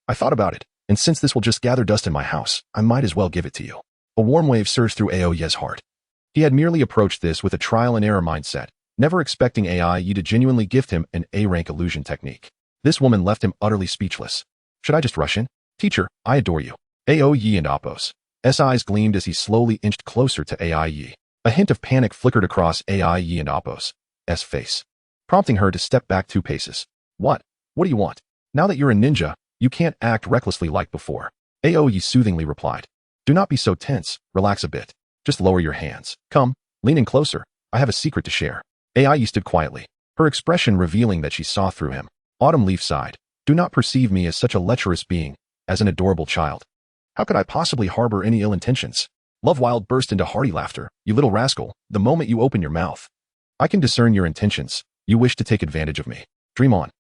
"I thought about it, and since this will just gather dust in my house, I might as well give it to you." A warm wave surged through Aoi's heart. He had merely approached this with a trial-and-error mindset, never expecting Aoi to genuinely gift him an A-rank illusion technique. This woman left him utterly speechless. "Should I just rush in?" "Teacher, I adore you." Aoi and Appo's eyes gleamed as he slowly inched closer to Aoi. A hint of panic flickered across Aoi and Appo's face, prompting her to step back 2 paces. What do you want? Now that you're a ninja, you can't act recklessly like before." Aoi soothingly replied. "Do not be so tense, relax a bit. Just lower your hands. Come, lean in closer, I have a secret to share." Aoi stood quietly, her expression revealing that she saw through him. Autumn Leaf sighed. "Do not perceive me as such a lecherous being, as an adorable child. How could I possibly harbor any ill intentions?" Love Wild burst into hearty laughter. "You little rascal, the moment you open your mouth. I can discern your intentions. You wish to take advantage of me. Dream on.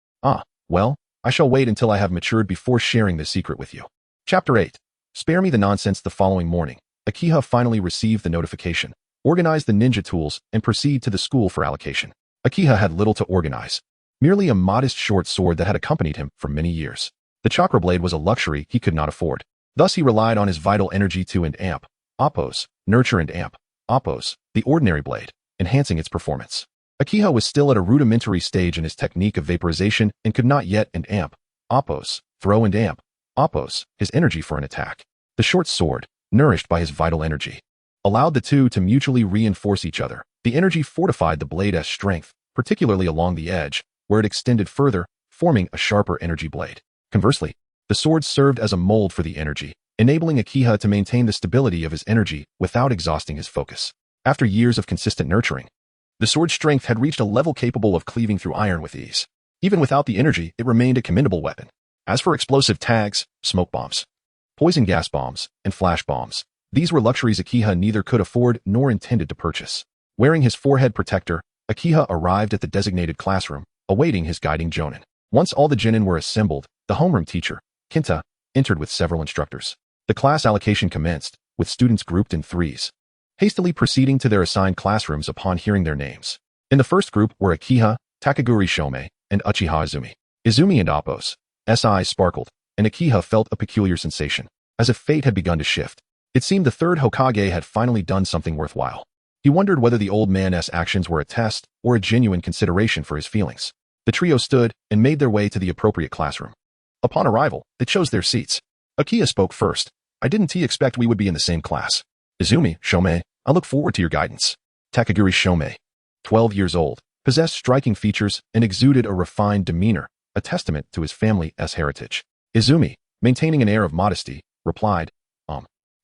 Well, I shall wait until I have matured before sharing this secret with you." Chapter 8. Spare me the nonsense. The following morning, Akiha finally received the notification, organized the ninja tools, and proceed to the school for allocation. Akiha had little to organize. Merely a modest short sword that had accompanied him for many years. The chakra blade was a luxury he could not afford. Thus he relied on his vital energy to and amp Appo's, nurture and amp Appo's, the ordinary blade, enhancing its performance. Akiha was still at a rudimentary stage in his technique of vaporization and could not yet and amp Appo's, throw and amp Appo's, his energy for an attack. The short sword, nourished by his vital energy, allowed the two to mutually reinforce each other. The energy fortified the blade's strength, particularly along the edge, where it extended further, forming a sharper energy blade. Conversely, the sword served as a mold for the energy, enabling Akiha to maintain the stability of his energy without exhausting his focus. After years of consistent nurturing, the sword's strength had reached a level capable of cleaving through iron with ease. Even without the energy, it remained a commendable weapon. As for explosive tags, smoke bombs, poison gas bombs, and flash bombs, these were luxuries Akiha neither could afford nor intended to purchase. Wearing his forehead protector, Akiha arrived at the designated classroom, awaiting his guiding jonin. Once all the genin were assembled, the homeroom teacher, Kinta, entered with several instructors. The class allocation commenced, with students grouped in threes, hastily proceeding to their assigned classrooms upon hearing their names. In the first group were Akiha, Takaguri Shomei, and Uchiha Izumi. Izumi and Appo's eyes sparkled, and Akiha felt a peculiar sensation, as if fate had begun to shift. It seemed the third Hokage had finally done something worthwhile. He wondered whether the old man's actions were a test or a genuine consideration for his feelings. The trio stood and made their way to the appropriate classroom. Upon arrival, they chose their seats. Akiha spoke first. I didn't expect we would be in the same class. Izumi, Shomei, I look forward to your guidance. Takaguri Shomei, 12 years old, possessed striking features and exuded a refined demeanor, a testament to his family's heritage. Izumi, maintaining an air of modesty, replied,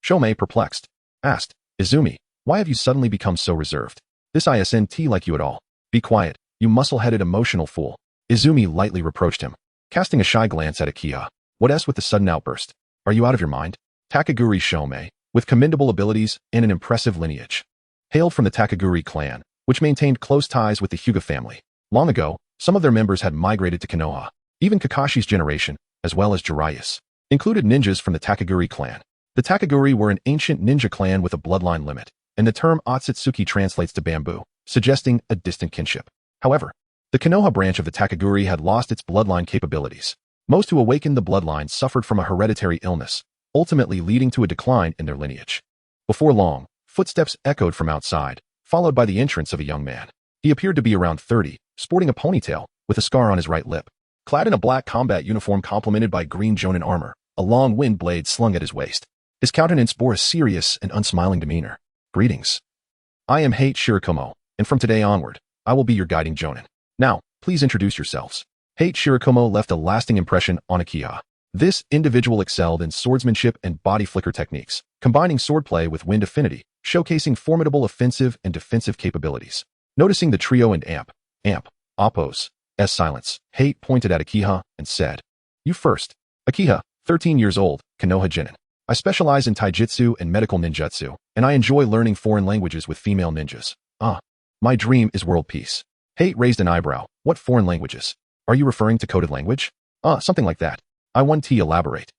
Shomei, perplexed, asked, Izumi, why have you suddenly become so reserved? This isn't like you at all. Be quiet, you muscle-headed emotional fool. Izumi lightly reproached him, casting a shy glance at Akiha. What with the sudden outburst? Are you out of your mind? Takaguri Shomei, with commendable abilities and an impressive lineage, hailed from the Takaguri clan, which maintained close ties with the Hyuga family. Long ago, some of their members had migrated to Konoha. Even Kakashi's generation, as well as Jiraiya's, included ninjas from the Takaguri clan. The Takaguri were an ancient ninja clan with a bloodline limit, and the term Otsutsuki translates to bamboo, suggesting a distant kinship. However, the Konoha branch of the Takaguri had lost its bloodline capabilities. Most who awakened the bloodline suffered from a hereditary illness, ultimately leading to a decline in their lineage. Before long, footsteps echoed from outside, followed by the entrance of a young man. He appeared to be around 30, sporting a ponytail, with a scar on his right lip. Clad in a black combat uniform complemented by green jonin armor, a long wind blade slung at his waist. His countenance bore a serious and unsmiling demeanor. Greetings. I am Hate Shirakumo, and from today onward, I will be your guiding jonin. Now, please introduce yourselves. Hate Shirakumo left a lasting impression on Akiha. This individual excelled in swordsmanship and body flicker techniques, combining swordplay with wind affinity, showcasing formidable offensive and defensive capabilities. Noticing the trio and Appo's silence, Hate pointed at Akiha and said, You first. Akiha, 13 years old, Konoha Genin. I specialize in taijutsu and medical ninjutsu, and I enjoy learning foreign languages with female ninjas. My dream is world peace. Hate raised an eyebrow. What foreign languages? Are you referring to coded language? Something like that. I want to elaborate.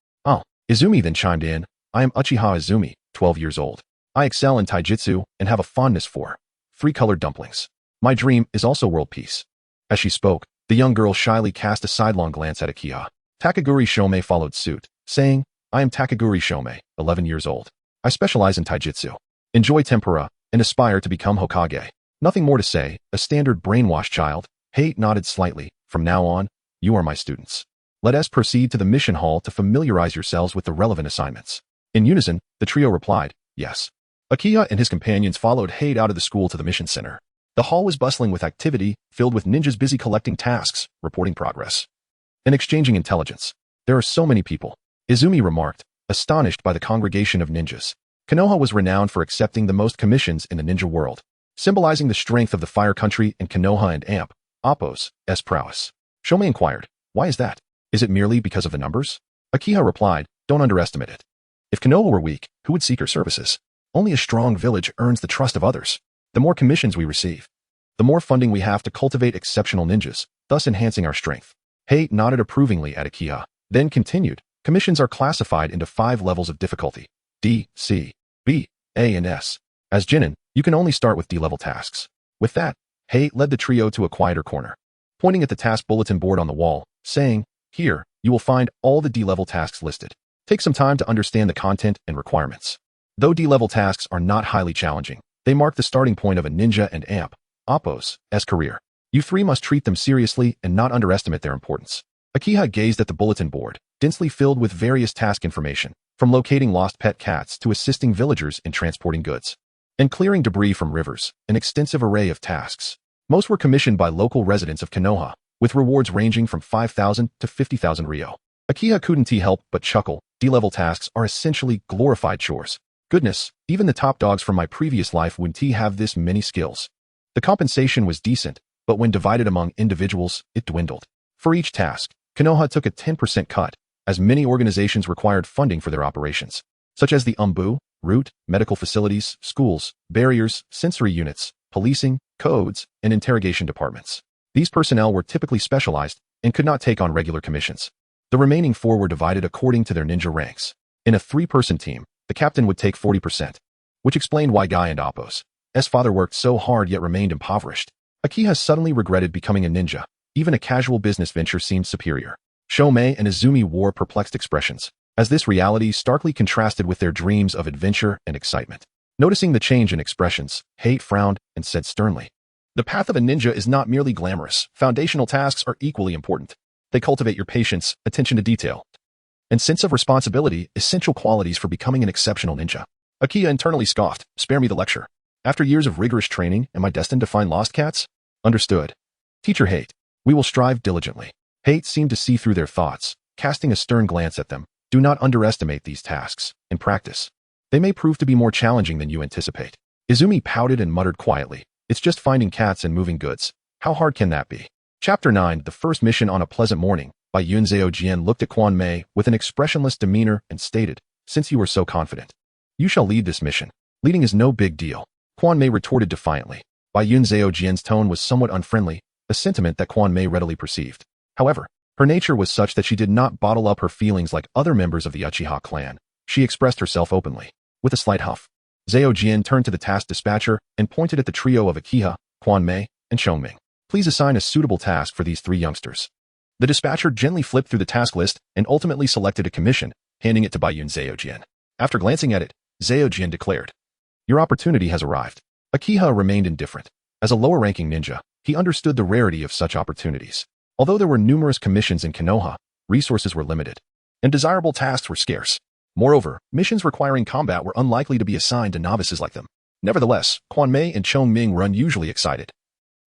Izumi then chimed in. I am Uchiha Izumi, 12 years old. I excel in taijutsu and have a fondness for three-colored dumplings. My dream is also world peace. As she spoke, the young girl shyly cast a sidelong glance at Akiha. Takaguri Shomei followed suit, saying, I am Takaguri Shomei, 11 years old. I specialize in taijutsu, enjoy tempura, and aspire to become Hokage. Nothing more to say, a standard brainwashed child. Hate nodded slightly. From now on, you are my students. Let us proceed to the mission hall to familiarize yourselves with the relevant assignments. In unison, the trio replied, yes. Akiha and his companions followed Hate out of the school to the mission center. The hall was bustling with activity, filled with ninjas busy collecting tasks, reporting progress, and exchanging intelligence. There are so many people, Izumi remarked, astonished by the congregation of ninjas. Konoha was renowned for accepting the most commissions in the ninja world, symbolizing the strength of the Fire Country and Konoha and Appo's prowess. Shomei inquired, why is that? Is it merely because of the numbers? Akiha replied, don't underestimate it. If Konoha were weak, who would seek her services? Only a strong village earns the trust of others. The more commissions we receive, the more funding we have to cultivate exceptional ninjas, thus enhancing our strength. Hate nodded approvingly at Akiha, then continued, commissions are classified into 5 levels of difficulty: D, C, B, A, and S. As Genin, you can only start with D-level tasks. With that, Hate led the trio to a quieter corner, pointing at the task bulletin board on the wall, saying, Here, you will find all the D-level tasks listed. Take some time to understand the content and requirements. Though D-level tasks are not highly challenging, they mark the starting point of a ninja and Appo's career. You 3 must treat them seriously and not underestimate their importance. Akiha gazed at the bulletin board, densely filled with various task information, from locating lost pet cats to assisting villagers in transporting goods and clearing debris from rivers, an extensive array of tasks. Most were commissioned by local residents of Konoha, with rewards ranging from 5,000 to 50,000 ryo. Akiha couldn't help but chuckle. D-level tasks are essentially glorified chores. Goodness, even the top dogs from my previous life wouldn't have this many skills. The compensation was decent, but when divided among individuals, it dwindled. For each task, Konoha took a 10% cut, as many organizations required funding for their operations, such as the route, medical facilities, schools, barriers, sensory units, policing, codes, and interrogation departments. These personnel were typically specialized and could not take on regular commissions. The remaining 4 were divided according to their ninja ranks. In a 3-person team, the captain would take 40%, which explained why Guy and Appo's father worked so hard yet remained impoverished. Akiha suddenly regretted becoming a ninja. Even a casual business venture seemed superior. Shomei and Izumi wore perplexed expressions, as this reality starkly contrasted with their dreams of adventure and excitement. Noticing the change in expressions, Hei frowned and said sternly, "The path of a ninja is not merely glamorous. Foundational tasks are equally important. They cultivate your patience, attention to detail, and sense of responsibility, essential qualities for becoming an exceptional ninja." Akiha internally scoffed, "Spare me the lecture. After years of rigorous training, am I destined to find lost cats?" "Understood. Teacher Hate. We will strive diligently." Hate seemed to see through their thoughts, casting a stern glance at them. "Do not underestimate these tasks. In practice, they may prove to be more challenging than you anticipate." Izumi pouted and muttered quietly, "It's just finding cats and moving goods. How hard can that be?" Chapter 9, The First Mission on a Pleasant Morning, by Yunzeo Jian looked at Quan Mei with an expressionless demeanor and stated, "Since you are so confident, you shall lead this mission. Leading is no big deal." Quan Mei retorted defiantly. By Yunzeo Jian's tone was somewhat unfriendly, a sentiment that Quan Mei readily perceived. However, her nature was such that she did not bottle up her feelings like other members of the Uchiha clan. She expressed herself openly. With a slight huff, Zhao Jian turned to the task dispatcher and pointed at the trio of Akiha, Quan Mei, and Xiangling. "Please assign a suitable task for these three youngsters." The dispatcher gently flipped through the task list and ultimately selected a commission, handing it to Baiyun Zhao Jian. After glancing at it, Zhao Jian declared, "Your opportunity has arrived." Akiha remained indifferent. As a lower-ranking ninja, he understood the rarity of such opportunities. Although there were numerous commissions in Konoha, resources were limited, and desirable tasks were scarce. Moreover, missions requiring combat were unlikely to be assigned to novices like them. Nevertheless, Quan Mei and Xiangling were unusually excited,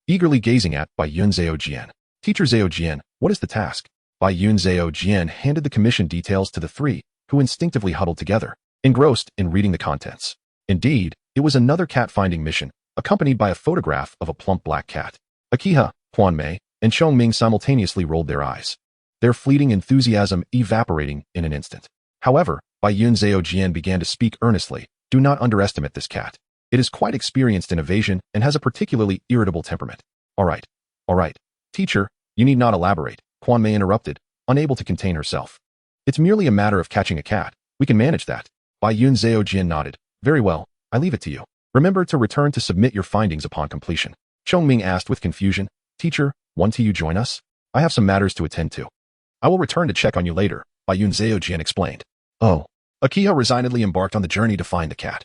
eagerly gazing at Baiyun Zhao Jian. "Teacher Zhao Jian, what is the task?" Baiyun Zhao Jian handed the commission details to the three, who instinctively huddled together, engrossed in reading the contents. Indeed, it was another cat-finding mission, accompanied by a photograph of a plump black cat. Akiha, Quan Mei, and Xiangling simultaneously rolled their eyes, their fleeting enthusiasm evaporating in an instant. However, Baiyun Zhao Jian began to speak earnestly. "Do not underestimate this cat. It is quite experienced in evasion and has a particularly irritable temperament." All right. Teacher, you need not elaborate," Quan Mei interrupted, unable to contain herself. "It's merely a matter of catching a cat. We can manage that." Baiyun Zhao Jian nodded. "Very well, I leave it to you. Remember to return to submit your findings upon completion." Xiangling asked with confusion, "Teacher, won't you join us? I have some matters to attend to." "I will return to check on you later," Baiyun Zhao Jian explained. Oh. Akiha resignedly embarked on the journey to find the cat,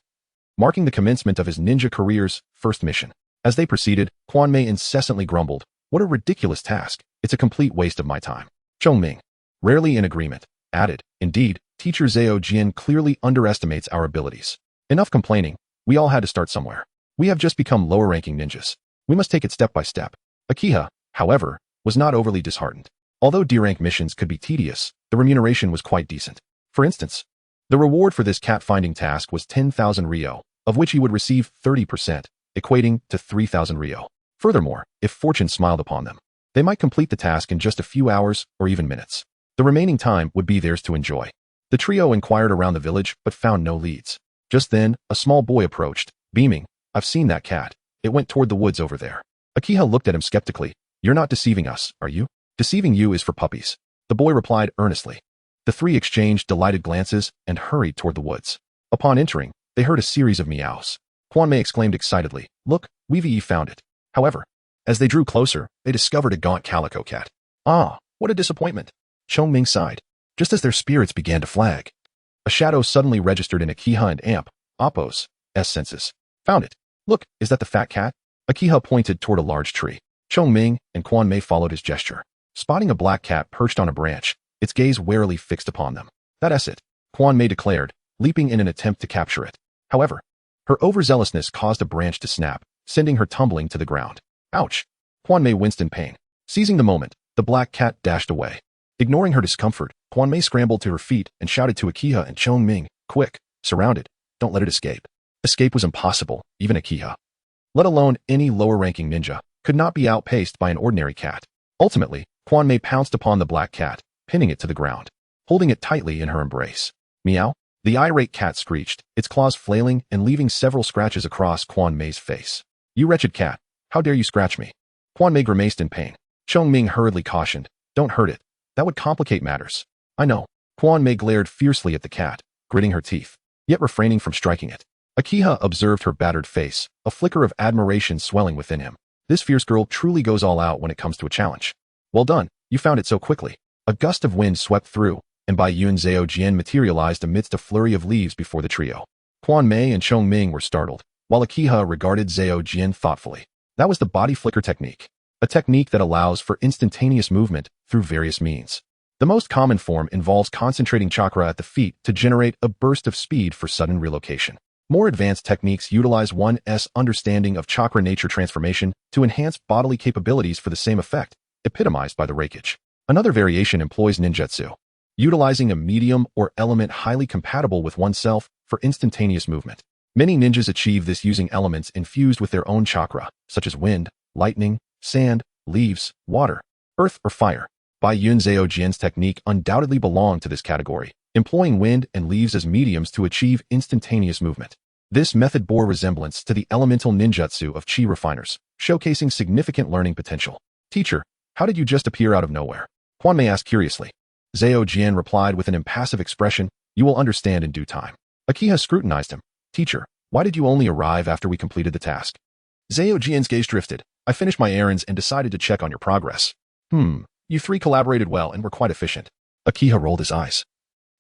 marking the commencement of his ninja career's first mission. As they proceeded, Quan Mei incessantly grumbled, "What a ridiculous task. It's a complete waste of my time." Xiangling, rarely in agreement, added, "Indeed, Teacher Zhao Jian clearly underestimates our abilities. Enough complaining. We all had to start somewhere. We have just become lower-ranking ninjas. We must take it step by step." Akiha, however, was not overly disheartened. Although D-rank missions could be tedious, the remuneration was quite decent. For instance, the reward for this cat-finding task was 10,000 ryo, of which he would receive 30%, equating to 3,000 ryo. Furthermore, if fortune smiled upon them, they might complete the task in just a few hours or even minutes. The remaining time would be theirs to enjoy. The trio inquired around the village but found no leads. Just then, a small boy approached, beaming, "I've seen that cat. It went toward the woods over there." Akiha looked at him skeptically. "You're not deceiving us, are you?" "Deceiving you is for puppies," the boy replied earnestly. The three exchanged delighted glances and hurried toward the woods. Upon entering, they heard a series of meows. Quan Mei exclaimed excitedly, "Look, we've found it." However, as they drew closer, they discovered a gaunt calico cat. "Ah, what a disappointment." Xiangling sighed. Just as their spirits began to flag, a shadow suddenly registered in Akiha and Appo's senses. "Found it. Look, is that the fat cat?" Akiha pointed toward a large tree. Xiangling and Quan Mei followed his gesture. Spotting a black cat perched on a branch, its gaze warily fixed upon them. "That's it," Quan Mei declared, leaping in an attempt to capture it. However, her overzealousness caused a branch to snap, sending her tumbling to the ground. "Ouch!" Quan Mei winced in pain. Seizing the moment, the black cat dashed away. Ignoring her discomfort, Quan Mei scrambled to her feet and shouted to Akiha and Xiangling, "Quick, surround it. Don't let it escape." Escape was impossible. Even Akiha, let alone any lower-ranking ninja, could not be outpaced by an ordinary cat. Ultimately, Quan Mei pounced upon the black cat, pinning it to the ground, holding it tightly in her embrace. "Meow." The irate cat screeched, its claws flailing and leaving several scratches across Quan Mei's face. "You wretched cat, how dare you scratch me?" Quan Mei grimaced in pain. Xiangling hurriedly cautioned, "Don't hurt it. That would complicate matters." "I know." Quan Mei glared fiercely at the cat, gritting her teeth, yet refraining from striking it. Akiha observed her battered face, a flicker of admiration swelling within him. "This fierce girl truly goes all out when it comes to a challenge. Well done, you found it so quickly." A gust of wind swept through, and Baiyun Zhao Jian materialized amidst a flurry of leaves before the trio. Quan Mei and Xiangling were startled, while Akiha regarded Zhao Jian thoughtfully. That was the body flicker technique, a technique that allows for instantaneous movement through various means. The most common form involves concentrating chakra at the feet to generate a burst of speed for sudden relocation. More advanced techniques utilize one's understanding of chakra nature transformation to enhance bodily capabilities for the same effect, epitomized by the Reikage. Another variation employs ninjutsu, utilizing a medium or element highly compatible with oneself for instantaneous movement. Many ninjas achieve this using elements infused with their own chakra, such as wind, lightning, sand, leaves, water, earth, or fire. Bai Yun Zhao Jian's technique undoubtedly belonged to this category, employing wind and leaves as mediums to achieve instantaneous movement. This method bore resemblance to the elemental ninjutsu of chi refiners, showcasing significant learning potential. Teacher, how did you just appear out of nowhere? Quan Mei asked curiously. Zhao Jian replied with an impassive expression, you will understand in due time. Akiha scrutinized him. Teacher, why did you only arrive after we completed the task? Zhao Jian's gaze drifted. I finished my errands and decided to check on your progress. You three collaborated well and were quite efficient. Akiha rolled his eyes.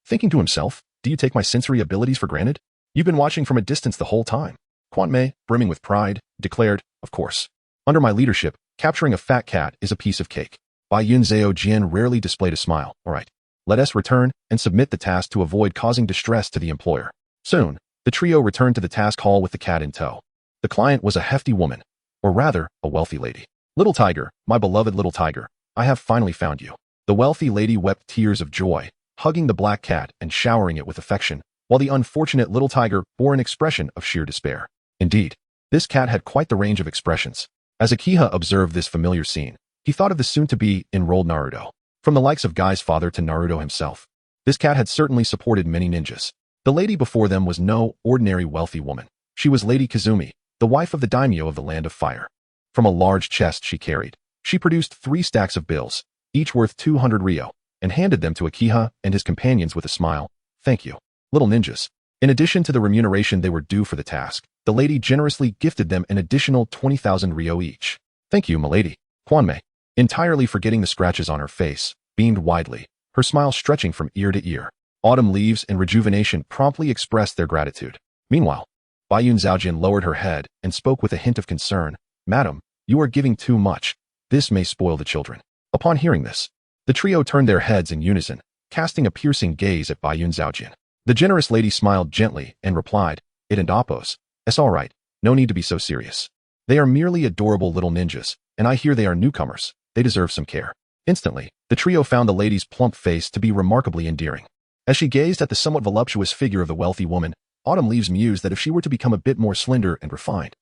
Thinking to himself, do you take my sensory abilities for granted? You've been watching from a distance the whole time. Quan Mei, brimming with pride, declared, of course. Under my leadership, capturing a fat cat is a piece of cake. Bai Yun Zhao Jian rarely displayed a smile. All right, let us return and submit the task to avoid causing distress to the employer. Soon, the trio returned to the task hall with the cat in tow. The client was a hefty woman, or rather, a wealthy lady. Little tiger, my beloved little tiger, I have finally found you. The wealthy lady wept tears of joy, hugging the black cat and showering it with affection, while the unfortunate little tiger bore an expression of sheer despair. Indeed, this cat had quite the range of expressions. As Akiha observed this familiar scene, he thought of the soon-to-be enrolled Naruto. From the likes of Guy's father to Naruto himself, this cat had certainly supported many ninjas. The lady before them was no ordinary wealthy woman. She was Lady Kazumi, the wife of the daimyo of the Land of Fire. From a large chest she produced 3 stacks of bills, each worth 200 ryo, and handed them to Akiha and his companions with a smile. Thank you, little ninjas. In addition to the remuneration they were due for the task, the lady generously gifted them an additional 20,000 ryo each. Thank you, milady. Quan Mei, entirely forgetting the scratches on her face, beamed widely, her smile stretching from ear to ear. Autumn leaves and rejuvenation promptly expressed their gratitude. Meanwhile, Bai Yun Zhaojin lowered her head and spoke with a hint of concern. Madam, you are giving too much. This may spoil the children. Upon hearing this, the trio turned their heads in unison, casting a piercing gaze at Bai Yun Zhaojin. The generous lady smiled gently and replied, It and Oppos. It's all right. No need to be so serious. They are merely adorable little ninjas, and I hear they are newcomers. They deserve some care. Instantly, the trio found the lady's plump face to be remarkably endearing. As she gazed at the somewhat voluptuous figure of the wealthy woman, Autumn Leaves mused that if she were to become a bit more slender and refined,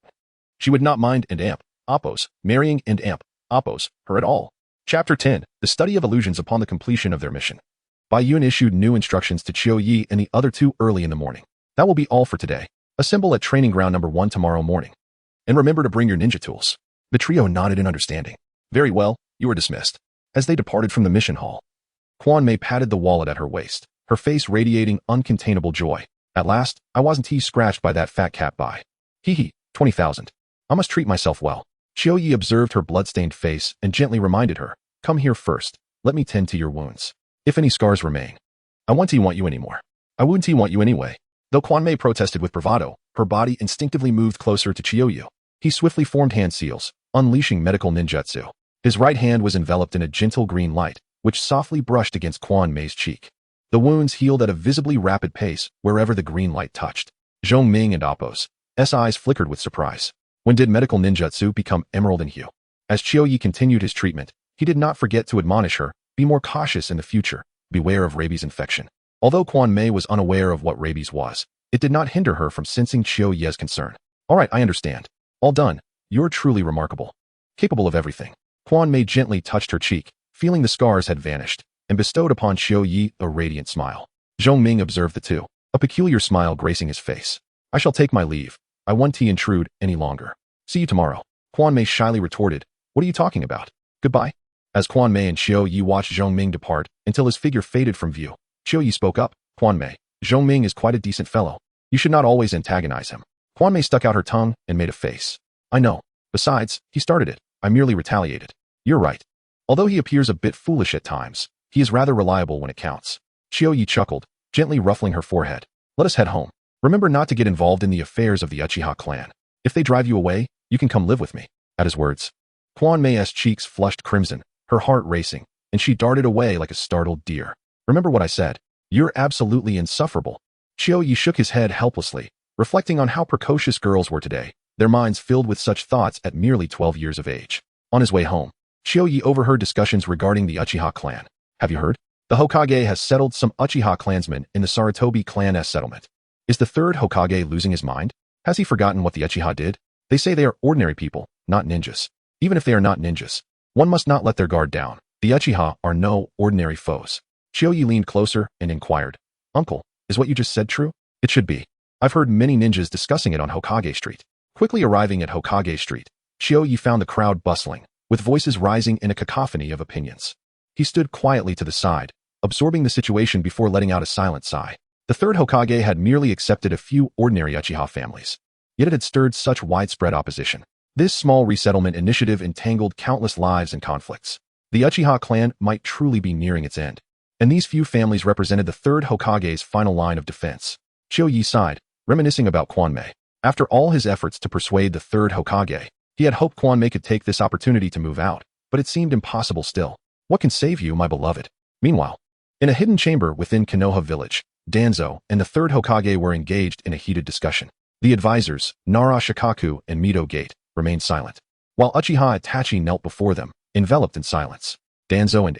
she would not mind and amp, Oppos, marrying and amp, Oppos, her at all. Chapter 10, The Study of Illusions upon the completion of their mission. Bai Yun issued new instructions to Chiu Yi and the other 2 early in the morning. That will be all for today. Assemble at training ground number 1 tomorrow morning. And remember to bring your ninja tools. The trio nodded in understanding. Very well, you are dismissed. As they departed from the mission hall, Quan Mei patted the wallet at her waist, her face radiating uncontainable joy. At last, I wasn't scratched by that fat cat Bai. Hee 20,000. I must treat myself well. Chiu Yi observed her blood-stained face and gently reminded her, come here first, let me tend to your wounds. If any scars remain, I won't want you anymore. I wouldn't want you anyway. Though Quan Mei protested with bravado, her body instinctively moved closer to Chiu Yi. He swiftly formed hand seals, unleashing medical ninjutsu. His right hand was enveloped in a gentle green light, which softly brushed against Quan Mei's cheek. The wounds healed at a visibly rapid pace wherever the green light touched. Xiangling and Oppos' eyes flickered with surprise. When did medical ninjutsu become emerald in hue? As Chiu Yi continued his treatment, he did not forget to admonish her, be more cautious in the future, beware of rabies infection. Although Quan Mei was unaware of what rabies was, it did not hinder her from sensing Chiu Yi's concern. All right, I understand. All done. You're truly remarkable. Capable of everything. Quan Mei gently touched her cheek, feeling the scars had vanished, and bestowed upon Chiu Yi a radiant smile. Xiangling observed the two, a peculiar smile gracing his face. I shall take my leave. I won't intrude any longer. See you tomorrow. Quan Mei shyly retorted, what are you talking about? Goodbye. As Quan Mei and Chiu Yi watched Xiangling depart until his figure faded from view, Chiu Yi spoke up, Quan Mei, Xiangling is quite a decent fellow. You should not always antagonize him. Quan Mei stuck out her tongue and made a face. I know. Besides, he started it. I merely retaliated. You're right. Although he appears a bit foolish at times, he is rather reliable when it counts. Chiu Yi chuckled, gently ruffling her forehead. Let us head home. Remember not to get involved in the affairs of the Uchiha clan. If they drive you away, you can come live with me." At his words, Quan Mei's cheeks flushed crimson, her heart racing, and she darted away like a startled deer. "Remember what I said. You're absolutely insufferable." Xiao Yi shook his head helplessly, reflecting on how precocious girls were today, their minds filled with such thoughts at merely 12 years of age. On his way home, Xiao Yi overheard discussions regarding the Uchiha clan. "Have you heard? The Hokage has settled some Uchiha clansmen in the Sarutobi clan settlement. Is the third Hokage losing his mind? Has he forgotten what the Uchiha did? They say they are ordinary people, not ninjas. Even if they are not ninjas, one must not let their guard down. The Uchiha are no ordinary foes." Xiao Yi leaned closer and inquired, "Uncle, is what you just said true?" "It should be. I've heard many ninjas discussing it on Hokage Street." Quickly arriving at Hokage Street, Xiao Yi found the crowd bustling, with voices rising in a cacophony of opinions. He stood quietly to the side, absorbing the situation before letting out a silent sigh. The third Hokage had merely accepted a few ordinary Uchiha families, yet it had stirred such widespread opposition. This small resettlement initiative entangled countless lives and conflicts. The Uchiha clan might truly be nearing its end, and these few families represented the third Hokage's final line of defense. Xiao Yi sighed, reminiscing about Quan Mei. After all his efforts to persuade the third Hokage, he had hoped Quan Mei could take this opportunity to move out, but it seemed impossible still. "What can save you, my beloved?" Meanwhile, in a hidden chamber within Konoha village, Danzo and the third Hokage were engaged in a heated discussion. The advisors, Nara Shikaku and Mito Gate, remained silent, while Uchiha Itachi knelt before them, enveloped in silence. Danzo and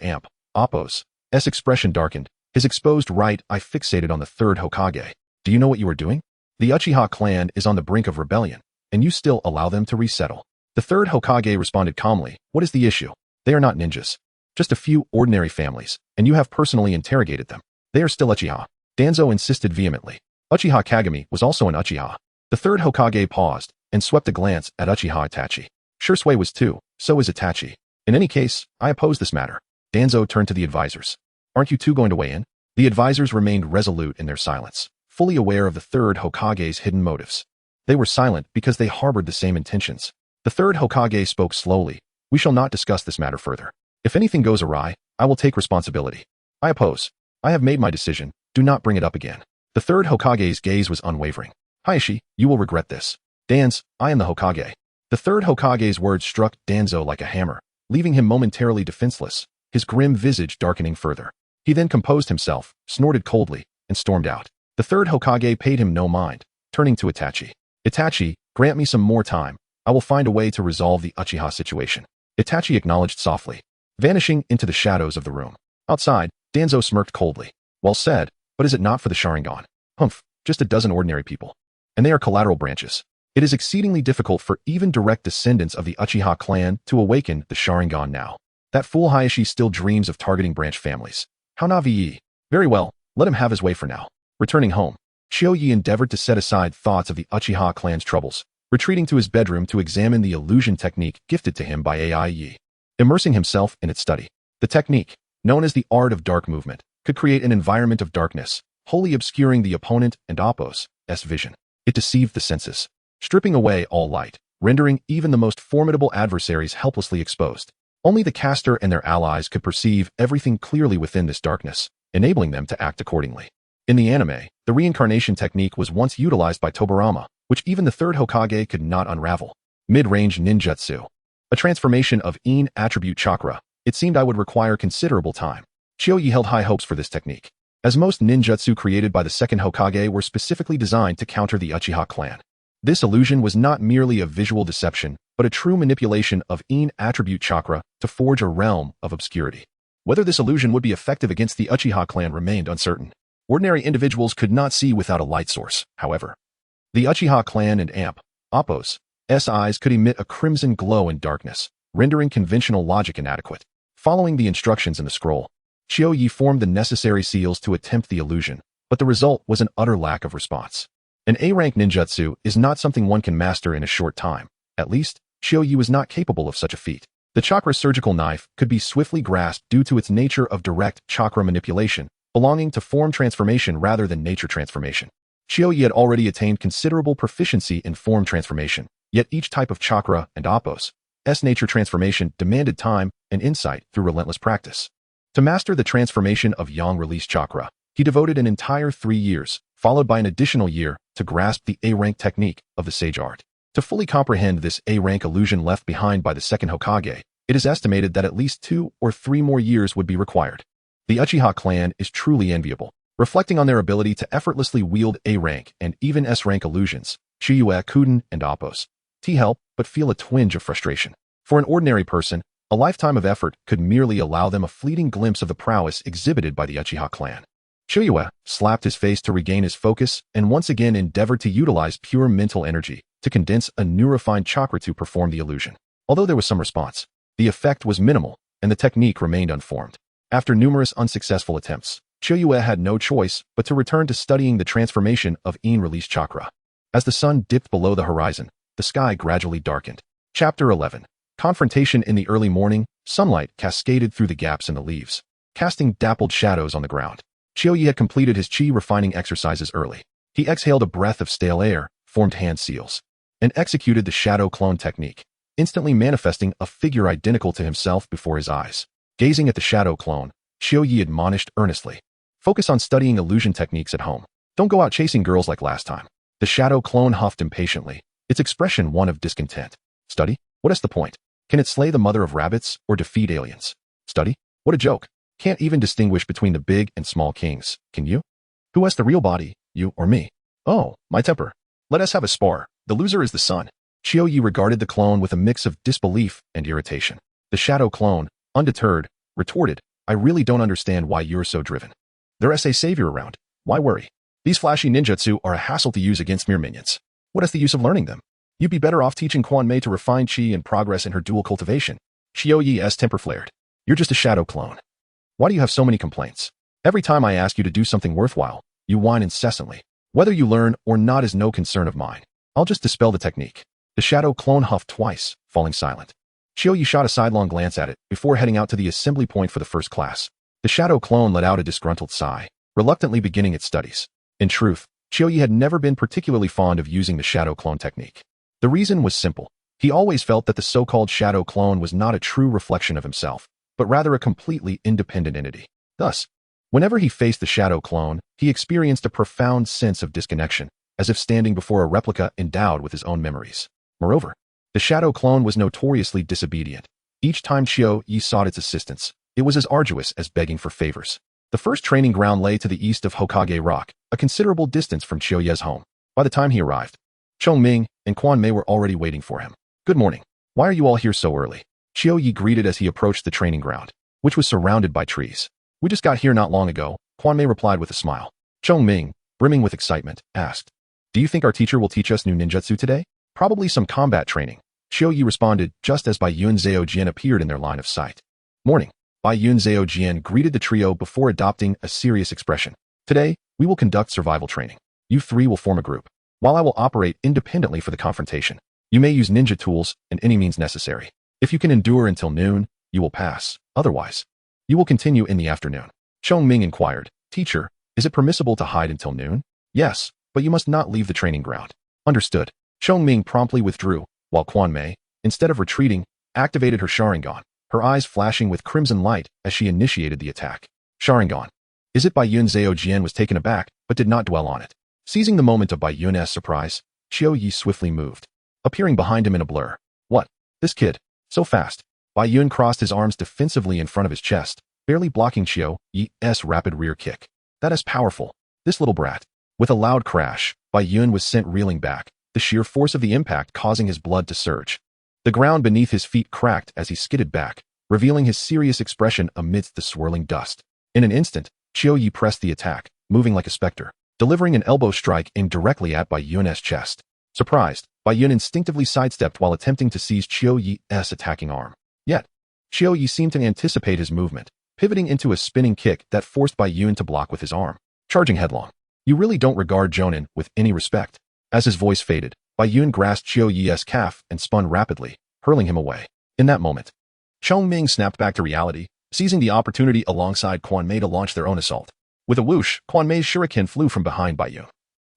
Appo's expression darkened, his exposed right eye fixated on the third Hokage. "Do you know what you are doing? The Uchiha clan is on the brink of rebellion, and you still allow them to resettle." The third Hokage responded calmly, "What is the issue? They are not ninjas. Just a few ordinary families, and you have personally interrogated them. They are still Uchiha." Danzo insisted vehemently. Uchiha Kagami was also an Uchiha. The third Hokage paused and swept a glance at Uchiha Itachi. "Shursui was too, so is Itachi. In any case, I oppose this matter." Danzo turned to the advisors. "Aren't you two going to weigh in?" The advisors remained resolute in their silence, fully aware of the third Hokage's hidden motives. They were silent because they harbored the same intentions. The third Hokage spoke slowly. "We shall not discuss this matter further. If anything goes awry, I will take responsibility. I oppose. I have made my decision. Do not bring it up again." The third Hokage's gaze was unwavering. "Hayashi, you will regret this." "Dans, I am the Hokage." The third Hokage's words struck Danzo like a hammer, leaving him momentarily defenseless, his grim visage darkening further. He then composed himself, snorted coldly, and stormed out. The third Hokage paid him no mind, turning to Itachi. "Itachi, grant me some more time. I will find a way to resolve the Uchiha situation." Itachi acknowledged softly, vanishing into the shadows of the room. Outside, Danzo smirked coldly. "Well said, but is it not for the Sharingan? Humph, just a dozen ordinary people. And they are collateral branches. It is exceedingly difficult for even direct descendants of the Uchiha clan to awaken the Sharingan now. That fool Hayashi still dreams of targeting branch families. How naive. Very well, let him have his way for now." Returning home, Xiao Yi endeavored to set aside thoughts of the Uchiha clan's troubles, retreating to his bedroom to examine the illusion technique gifted to him by AI Yi. Immersing himself in its study, the technique, known as the art of dark movement, could create an environment of darkness, wholly obscuring the opponent and Appo's vision. It deceived the senses, stripping away all light, rendering even the most formidable adversaries helplessly exposed. Only the caster and their allies could perceive everything clearly within this darkness, enabling them to act accordingly. In the anime, the reincarnation technique was once utilized by Tobirama, which even the third Hokage could not unravel. Mid-range ninjutsu. A transformation of Yin attribute chakra. It seemed I would require considerable time. Xiao Yi held high hopes for this technique, as most ninjutsu created by the second Hokage were specifically designed to counter the Uchiha clan. This illusion was not merely a visual deception, but a true manipulation of Yin attribute chakra to forge a realm of obscurity. Whether this illusion would be effective against the Uchiha clan remained uncertain. Ordinary individuals could not see without a light source, however. The Uchiha clan and Appo's eyes could emit a crimson glow in darkness, rendering conventional logic inadequate. Following the instructions in the scroll, Xiao Yi formed the necessary seals to attempt the illusion, but the result was an utter lack of response. An A-rank ninjutsu is not something one can master in a short time. At least, Xiao Yi was not capable of such a feat. The chakra surgical knife could be swiftly grasped due to its nature of direct chakra manipulation, belonging to form transformation rather than nature transformation. Xiao Yi had already attained considerable proficiency in form transformation, yet each type of chakra and Appo's nature transformation demanded time and insight through relentless practice. To master the transformation of Yang release chakra, he devoted an entire 3 years, followed by an additional year, to grasp the A-rank technique of the sage art. To fully comprehend this A-rank illusion left behind by the second Hokage, it is estimated that at least 2 or 3 more years would be required. The Uchiha clan is truly enviable, reflecting on their ability to effortlessly wield A-rank and even S-rank illusions. Shiyue couldn't and Oppos help but feel a twinge of frustration. For an ordinary person, a lifetime of effort could merely allow them a fleeting glimpse of the prowess exhibited by the Uchiha clan. Shiyue slapped his face to regain his focus and once again endeavored to utilize pure mental energy to condense a new refined chakra to perform the illusion. Although there was some response, the effect was minimal and the technique remained unformed. After numerous unsuccessful attempts, Shiyue had no choice but to return to studying the transformation of in-release chakra. As the sun dipped below the horizon, the sky gradually darkened. Chapter 11. Confrontation. In the early morning, sunlight cascaded through the gaps in the leaves, casting dappled shadows on the ground. Shiyue had completed his chi refining exercises early. He exhaled a breath of stale air, formed hand seals, and executed the shadow clone technique, instantly manifesting a figure identical to himself before his eyes. Gazing at the shadow clone, Shiyue admonished earnestly, "Focus on studying illusion techniques at home. Don't go out chasing girls like last time." The shadow clone huffed impatiently, its expression one of discontent. "Study? What is the point? Can it slay the mother of rabbits or defeat aliens? Study? What a joke. Can't even distinguish between the big and small kings, can you? Who has the real body, you or me? Oh, my temper. Let us have a spar. The loser is the sun." Shiyue regarded the clone with a mix of disbelief and irritation. The shadow clone, undeterred, retorted, "I really don't understand why you're so driven. There's a savior around. Why worry? These flashy ninjutsu are a hassle to use against mere minions. What is the use of learning them? You'd be better off teaching Kwanmei to refine chi and progress in her dual cultivation." Shiyue's temper flared. "You're just a shadow clone. Why do you have so many complaints? Every time I ask you to do something worthwhile, you whine incessantly. Whether you learn or not is no concern of mine. I'll just dispel the technique." The shadow clone huffed twice, falling silent. Shiyue shot a sidelong glance at it before heading out to the assembly point for the first class. The shadow clone let out a disgruntled sigh, reluctantly beginning its studies. In truth, Shiyue had never been particularly fond of using the shadow clone technique. The reason was simple. He always felt that the so-called shadow clone was not a true reflection of himself, but rather a completely independent entity. Thus, whenever he faced the shadow clone, he experienced a profound sense of disconnection, as if standing before a replica endowed with his own memories. Moreover, the shadow clone was notoriously disobedient. Each time Shiyue sought its assistance, it was as arduous as begging for favors. The first training ground lay to the east of Hokage Rock, a considerable distance from Shiyue's home. By the time he arrived, Xiangling and Kwanmei were already waiting for him. "Good morning. Why are you all here so early?" Shiyue greeted as he approached the training ground, which was surrounded by trees. "We just got here not long ago," Kwanmei replied with a smile. Xiangling, brimming with excitement, asked, "Do you think our teacher will teach us new ninjutsu today?" "Probably some combat training," Shiyue responded just as Bai Yun Zhao Jian appeared in their line of sight. "Morning." Bai Yun Zhao Jian greeted the trio before adopting a serious expression. "Today, we will conduct survival training. You three will form a group, while I will operate independently for the confrontation. You may use ninja tools and any means necessary. If you can endure until noon, you will pass. Otherwise, you will continue in the afternoon." Xiangling inquired, "Teacher, is it permissible to hide until noon?" "Yes, but you must not leave the training ground." "Understood." Xiangling promptly withdrew, while Kwanmei, instead of retreating, activated her Sharingan, her eyes flashing with crimson light as she initiated the attack. Sharingan. Is it? Bai Yun Zhao Jian was taken aback, but did not dwell on it. Seizing the moment of Bai Yun's surprise, Shiyue swiftly moved, appearing behind him in a blur. "What? This kid? So fast." Bai Yun crossed his arms defensively in front of his chest, barely blocking Shiyue's rapid rear kick. "That is powerful. This little brat." With a loud crash, Bai Yun was sent reeling back, the sheer force of the impact causing his blood to surge. The ground beneath his feet cracked as he skidded back, revealing his serious expression amidst the swirling dust. In an instant, Shiyue pressed the attack, moving like a specter, delivering an elbow strike aimed directly at Bai Yun's chest. Surprised, Bai Yun instinctively sidestepped while attempting to seize Shiyue's attacking arm. Yet, Shiyue seemed to anticipate his movement, pivoting into a spinning kick that forced Bai Yun to block with his arm, charging headlong. "You really don't regard Jonin with any respect." As his voice faded, Bai Yun grasped Shiyue's calf and spun rapidly, hurling him away. In that moment, Xiangling snapped back to reality, seizing the opportunity alongside Kwanmei to launch their own assault. With a whoosh, Kwanmei's shuriken flew from behind Bai Yun,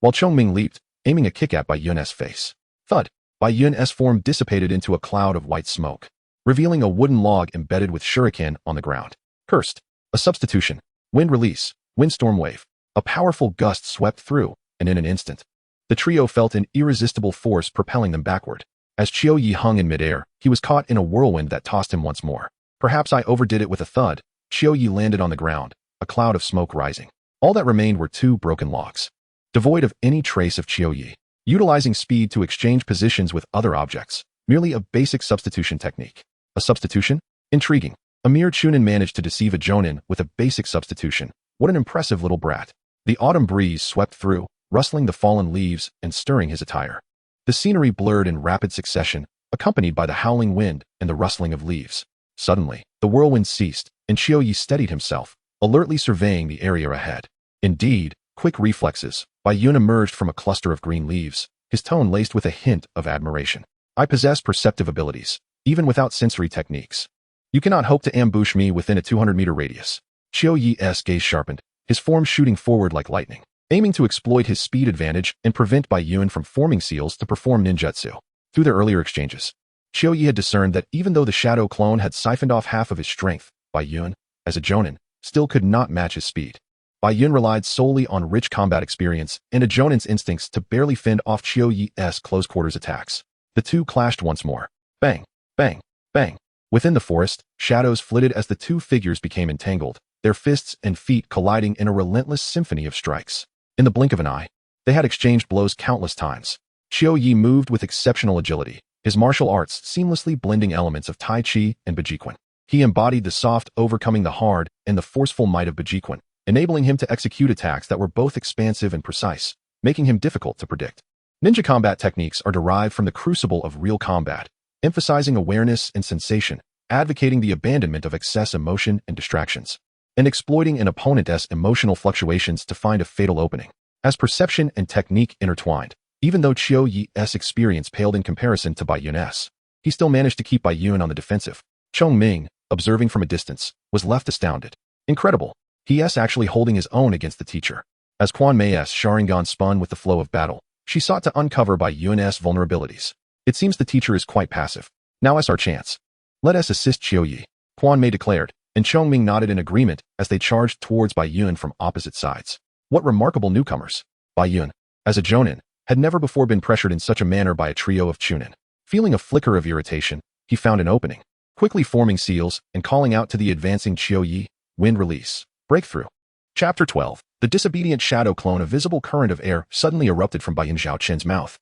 while Xiangling leaped, aiming a kick at Bai Yun's face. Thud! Bai Yun's form dissipated into a cloud of white smoke, revealing a wooden log embedded with shuriken on the ground. Cursed! A substitution. Wind release. Windstorm wave. A powerful gust swept through, and in an instant, The trio felt an irresistible force propelling them backward. As Qiu Yi hung in midair, he was caught in a whirlwind that tossed him once more. Perhaps I overdid it. With a thud, Qiu Yi landed on the ground, a cloud of smoke rising. All that remained were two broken logs, devoid of any trace of Qiu Yi. Utilizing speed to exchange positions with other objects, merely a basic substitution technique. A substitution? Intriguing. A mere chunin managed to deceive a jonin with a basic substitution. What an impressive little brat. The autumn breeze swept through, rustling the fallen leaves and stirring his attire. The scenery blurred in rapid succession, accompanied by the howling wind and the rustling of leaves. Suddenly, the whirlwind ceased, and Qiu Yi steadied himself, alertly surveying the area ahead. Indeed, quick reflexes, Bai Yun emerged from a cluster of green leaves, his tone laced with a hint of admiration. I possess perceptive abilities, even without sensory techniques. You cannot hope to ambush me within a 200-meter radius. Qiu Yi's gaze sharpened, his form shooting forward like lightning, aiming to exploit his speed advantage and prevent Bai Yun from forming seals to perform ninjutsu. Through their earlier exchanges, Qiu Yi had discerned that even though the shadow clone had siphoned off half of his strength, Bai Yun, as a jonin, still could not match his speed. Bai Yun relied solely on rich combat experience and a jonin's instincts to barely fend off Qiu Yi's close-quarters attacks. The two clashed once more. Bang, bang, bang. Within the forest, shadows flitted as the two figures became entangled, their fists and feet colliding in a relentless symphony of strikes. In the blink of an eye, they had exchanged blows countless times. Qiu Yi moved with exceptional agility, his martial arts seamlessly blending elements of Tai Chi and Bajikwan. He embodied the soft overcoming the hard and the forceful might of Bajikwan, enabling him to execute attacks that were both expansive and precise, making him difficult to predict. Ninja combat techniques are derived from the crucible of real combat, emphasizing awareness and sensation, advocating the abandonment of excess emotion and distractions, and exploiting an opponent's emotional fluctuations to find a fatal opening. As perception and technique intertwined, even though Qiu Yi's experience paled in comparison to Bai Yun's, he still managed to keep Bai Yun on the defensive. Xiangling, observing from a distance, was left astounded. Incredible. He's actually holding his own against the teacher. As Quan Mei's Sharingan spun with the flow of battle, she sought to uncover Bai Yun's vulnerabilities. It seems the teacher is quite passive. Now is our chance. Let us assist Qiu Yi, Quan Mei declared, and Xiangling nodded in agreement as they charged towards Bai Yun from opposite sides. What remarkable newcomers. Bai Yun, as a jonin, had never before been pressured in such a manner by a trio of chunin. Feeling a flicker of irritation, he found an opening, quickly forming seals and calling out to the advancing Qiu Yi, wind release, breakthrough. Chapter 12. The disobedient shadow clone. A visible current of air suddenly erupted from Bai Yun Zhaochen's mouth,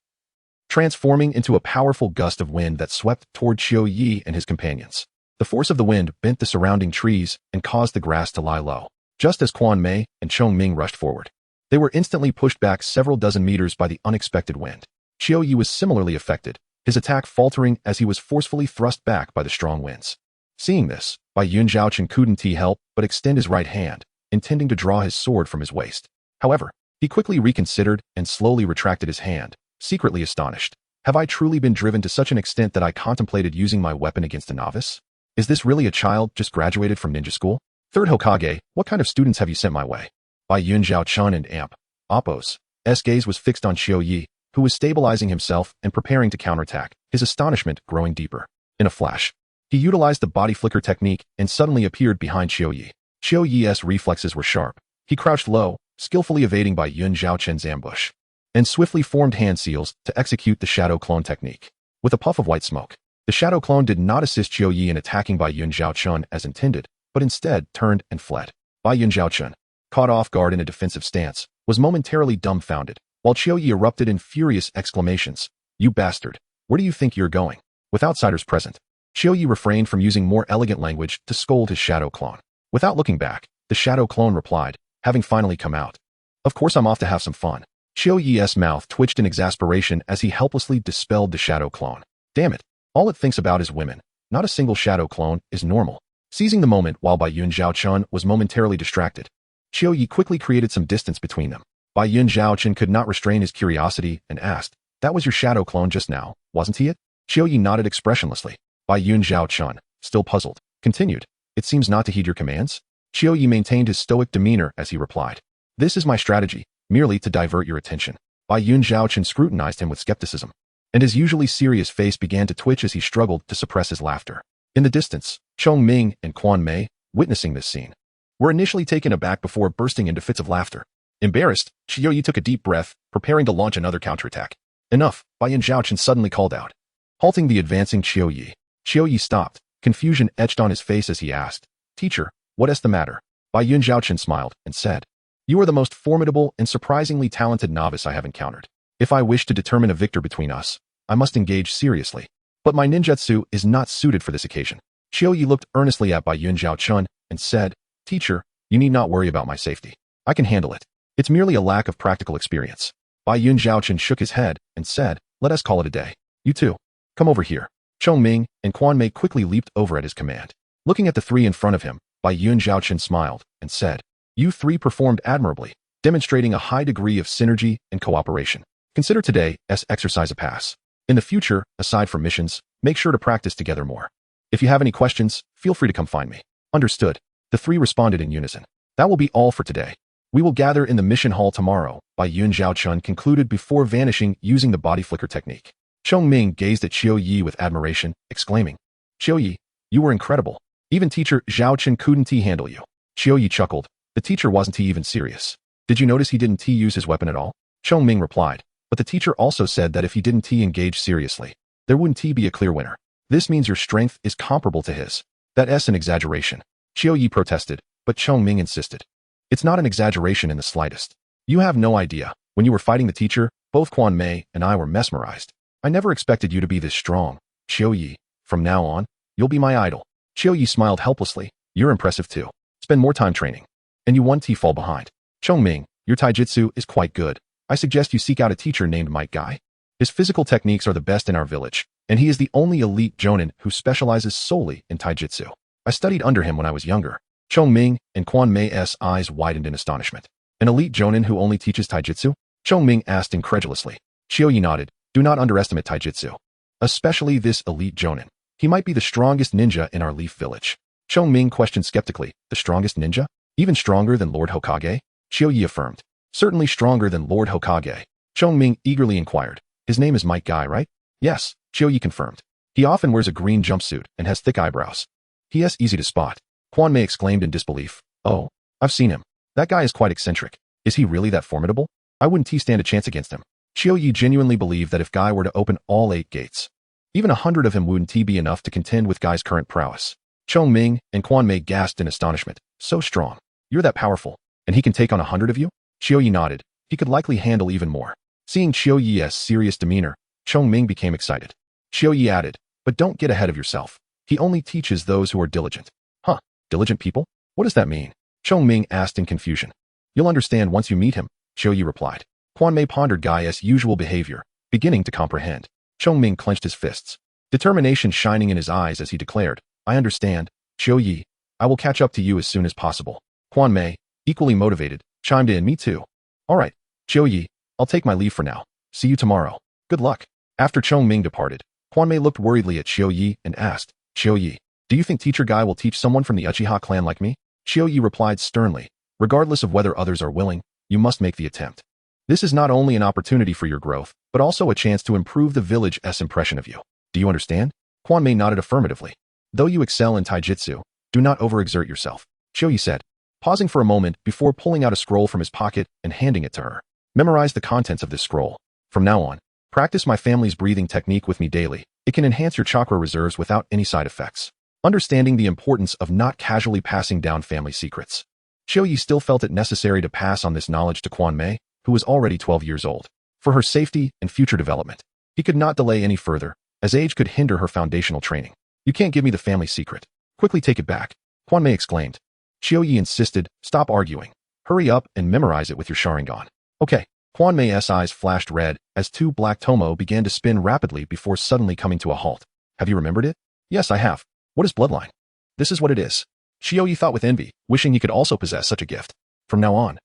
transforming into a powerful gust of wind that swept toward Qiu Yi and his companions. The force of the wind bent the surrounding trees and caused the grass to lie low. Just as Quan Mei and Xiangling rushed forward, they were instantly pushed back several dozen meters by the unexpected wind. Qiu Yi was similarly affected, his attack faltering as he was forcefully thrust back by the strong winds. Seeing this, Bai Yun Zhaochen couldn't help but extend his right hand, intending to draw his sword from his waist. However, he quickly reconsidered and slowly retracted his hand, secretly astonished. Have I truly been driven to such an extent that I contemplated using my weapon against a novice? Is this really a child just graduated from ninja school? Third Hokage, what kind of students have you sent my way? Bai Yun Zhaochen and Appo's gaze was fixed on Qiu Yi, who was stabilizing himself and preparing to counterattack, his astonishment growing deeper. In a flash, he utilized the body flicker technique and suddenly appeared behind Qiu Yi. Qiu Yi's reflexes were sharp. He crouched low, skillfully evading Bai Yun Zhaochen's ambush, and swiftly formed hand seals to execute the shadow clone technique. With a puff of white smoke, the shadow clone did not assist Qiu Yi in attacking Bai Yun Zhaochen as intended, but instead turned and fled. Bai Yun Zhaochen, caught off guard in a defensive stance, was momentarily dumbfounded, while Qiu Yi erupted in furious exclamations. You bastard! Where do you think you're going? With outsiders present, Qiu Yi refrained from using more elegant language to scold his shadow clone. Without looking back, the shadow clone replied, having finally come out. Of course I'm off to have some fun. Qiu Yi's mouth twitched in exasperation as he helplessly dispelled the shadow clone. Damn it, all it thinks about is women. Not a single shadow clone is normal. Seizing the moment while Bai Yun Zhaochen was momentarily distracted, Qiu Yi quickly created some distance between them. Bai Yun Zhaochen could not restrain his curiosity and asked, that was your shadow clone just now, wasn't he it? Qiu Yi nodded expressionlessly. Bai Yun Zhaochen, still puzzled, continued, it seems not to heed your commands? Qiu Yi maintained his stoic demeanor as he replied, this is my strategy, merely to divert your attention. Bai Yun Zhaochen scrutinized him with skepticism, and his usually serious face began to twitch as he struggled to suppress his laughter. In the distance, Xiangling and Quan Mei, witnessing this scene, were initially taken aback before bursting into fits of laughter. Embarrassed, Xiaoyi took a deep breath, preparing to launch another counterattack. Enough, Bai Yun Zhaochen suddenly called out. Halting the advancing Xiaoyi. Xiaoyi stopped. Confusion etched on his face as he asked, "Teacher, what is the matter?" Bai Yun Zhaochen smiled and said, "You are the most formidable and surprisingly talented novice I have encountered. If I wish to determine a victor between us, I must engage seriously. But my ninjutsu is not suited for this occasion." Xiaoyi looked earnestly at Bai Yun Zhaochen and said, "Teacher, you need not worry about my safety. I can handle it. It's merely a lack of practical experience." Bai Yun Zhaochen shook his head and said, "Let us call it a day. You too. Come over here." Xiangling and Quan Mei quickly leaped over at his command. Looking at the three in front of him, Bai Yun Zhaochen smiled and said, "You three performed admirably, demonstrating a high degree of synergy and cooperation. Consider today's exercise a pass. In the future, aside from missions, make sure to practice together more. If you have any questions, feel free to come find me." "Understood." The three responded in unison. "That will be all for today. We will gather in the mission hall tomorrow," Bai Yun Zhaochen concluded before vanishing using the body flicker technique. Xiangling gazed at Xiaoyi with admiration, exclaiming, "Xiaoyi, you were incredible. Even teacher Zhaochen couldn't handle you." Xiaoyi chuckled. The teacher wasn't even serious. "Did you notice he didn't use his weapon at all?" Xiangling replied, "But the teacher also said that if he didn't engage seriously, there wouldn't be a clear winner. This means your strength is comparable to his." "That's an exaggeration." Xiaoyi protested, but Xiangling insisted. "It's not an exaggeration in the slightest. You have no idea. When you were fighting the teacher, both Quan Mei and I were mesmerized. I never expected you to be this strong. Xiaoyi, from now on, you'll be my idol." Xiaoyi smiled helplessly. "You're impressive too. Spend more time training. And you won't fall behind." "Xiangling, your taijutsu is quite good. I suggest you seek out a teacher named Mike Guy. His physical techniques are the best in our village, and he is the only elite jonin who specializes solely in taijutsu. I studied under him when I was younger." Xiangling and Quan Mei's eyes widened in astonishment. "An elite jonin who only teaches taijutsu?" Xiangling asked incredulously. Xiaoyi nodded. "Do not underestimate taijutsu. Especially this elite jonin. He might be the strongest ninja in our Leaf Village." Xiangling questioned skeptically, "The strongest ninja? Even stronger than Lord Hokage?" Xiaoyi affirmed. "Certainly stronger than Lord Hokage." Xiangling eagerly inquired, "His name is Mike Guy, right?" "Yes," Xiaoyi confirmed. "He often wears a green jumpsuit and has thick eyebrows. He is easy to spot." Quan Mei exclaimed in disbelief. "Oh, I've seen him. That guy is quite eccentric. Is he really that formidable? I wouldn't stand a chance against him." Xiaoyi genuinely believed that if Guy were to open all 8 gates, even 100 of him wouldn't be enough to contend with Guy's current prowess. Xiangling and Quan Mei gasped in astonishment. "So strong. You're that powerful. And he can take on 100 of you?" Xiaoyi nodded. "He could likely handle even more." Seeing Xiaoyi's serious demeanor, Xiangling became excited. Xiaoyi added, "But don't get ahead of yourself. He only teaches those who are diligent." "Huh? Diligent people? What does that mean?" Xiangling asked in confusion. "You'll understand once you meet him," Xiaoyi replied. Quan Mei pondered Guy's usual behavior, beginning to comprehend. Xiangling clenched his fists, determination shining in his eyes as he declared, "I understand, Xiaoyi. I will catch up to you as soon as possible." Quan Mei, equally motivated, chimed in, "Me too." "All right, Xiaoyi, I'll take my leave for now. See you tomorrow. Good luck." After Xiangling departed, Quan Mei looked worriedly at Xiaoyi and asked, "Xiaoyi, do you think teacher Guy will teach someone from the Uchiha clan like me?" Xiaoyi replied sternly, "Regardless of whether others are willing, you must make the attempt. This is not only an opportunity for your growth, but also a chance to improve the village's impression of you. Do you understand?" Quan Mei nodded affirmatively. "Though you excel in taijutsu, do not overexert yourself," Xiaoyi said, pausing for a moment before pulling out a scroll from his pocket and handing it to her. "Memorize the contents of this scroll. From now on, practice my family's breathing technique with me daily. It can enhance your chakra reserves without any side effects." Understanding the importance of not casually passing down family secrets, Xiaoyi still felt it necessary to pass on this knowledge to Quan Mei, who was already 12 years old. For her safety and future development, he could not delay any further, as age could hinder her foundational training. "You can't give me the family secret. Quickly take it back," Quan Mei exclaimed. Xiaoyi insisted, "Stop arguing. Hurry up and memorize it with your Sharingan." "Okay." Quan Mei's eyes flashed red as 2 black tomo began to spin rapidly before suddenly coming to a halt. "Have you remembered it?" "Yes, I have." "What is bloodline?" "This is what it is." Xiaoyi thought with envy, wishing he could also possess such a gift. "From now on,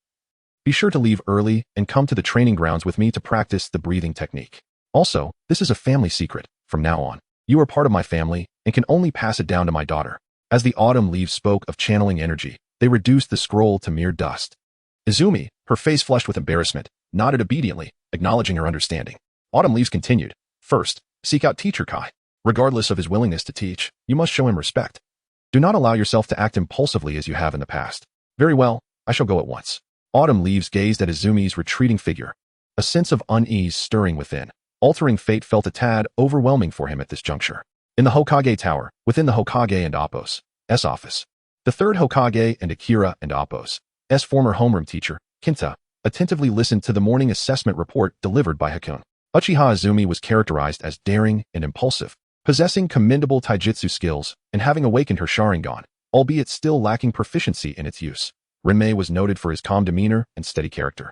be sure to leave early and come to the training grounds with me to practice the breathing technique. Also, this is a family secret. From now on, you are part of my family and can only pass it down to my daughter." As the autumn leaves spoke of channeling energy, they reduced the scroll to mere dust. Izumi, her face flushed with embarrassment, nodded obediently, acknowledging her understanding. Autumn leaves continued. "First, seek out teacher Kai. Regardless of his willingness to teach, you must show him respect. Do not allow yourself to act impulsively as you have in the past." "Very well, I shall go at once." Autumn leaves gazed at Izumi's retreating figure, a sense of unease stirring within. Altering fate felt a tad overwhelming for him at this juncture. In the Hokage Tower, within the Hokage and Appo's office, the third Hokage and Akira and Appo's former homeroom teacher, Kinta, attentively listened to the morning assessment report delivered by Hakun. Uchiha Izumi was characterized as daring and impulsive, possessing commendable taijutsu skills and having awakened her Sharingan, albeit still lacking proficiency in its use. Rinmei was noted for his calm demeanor and steady character,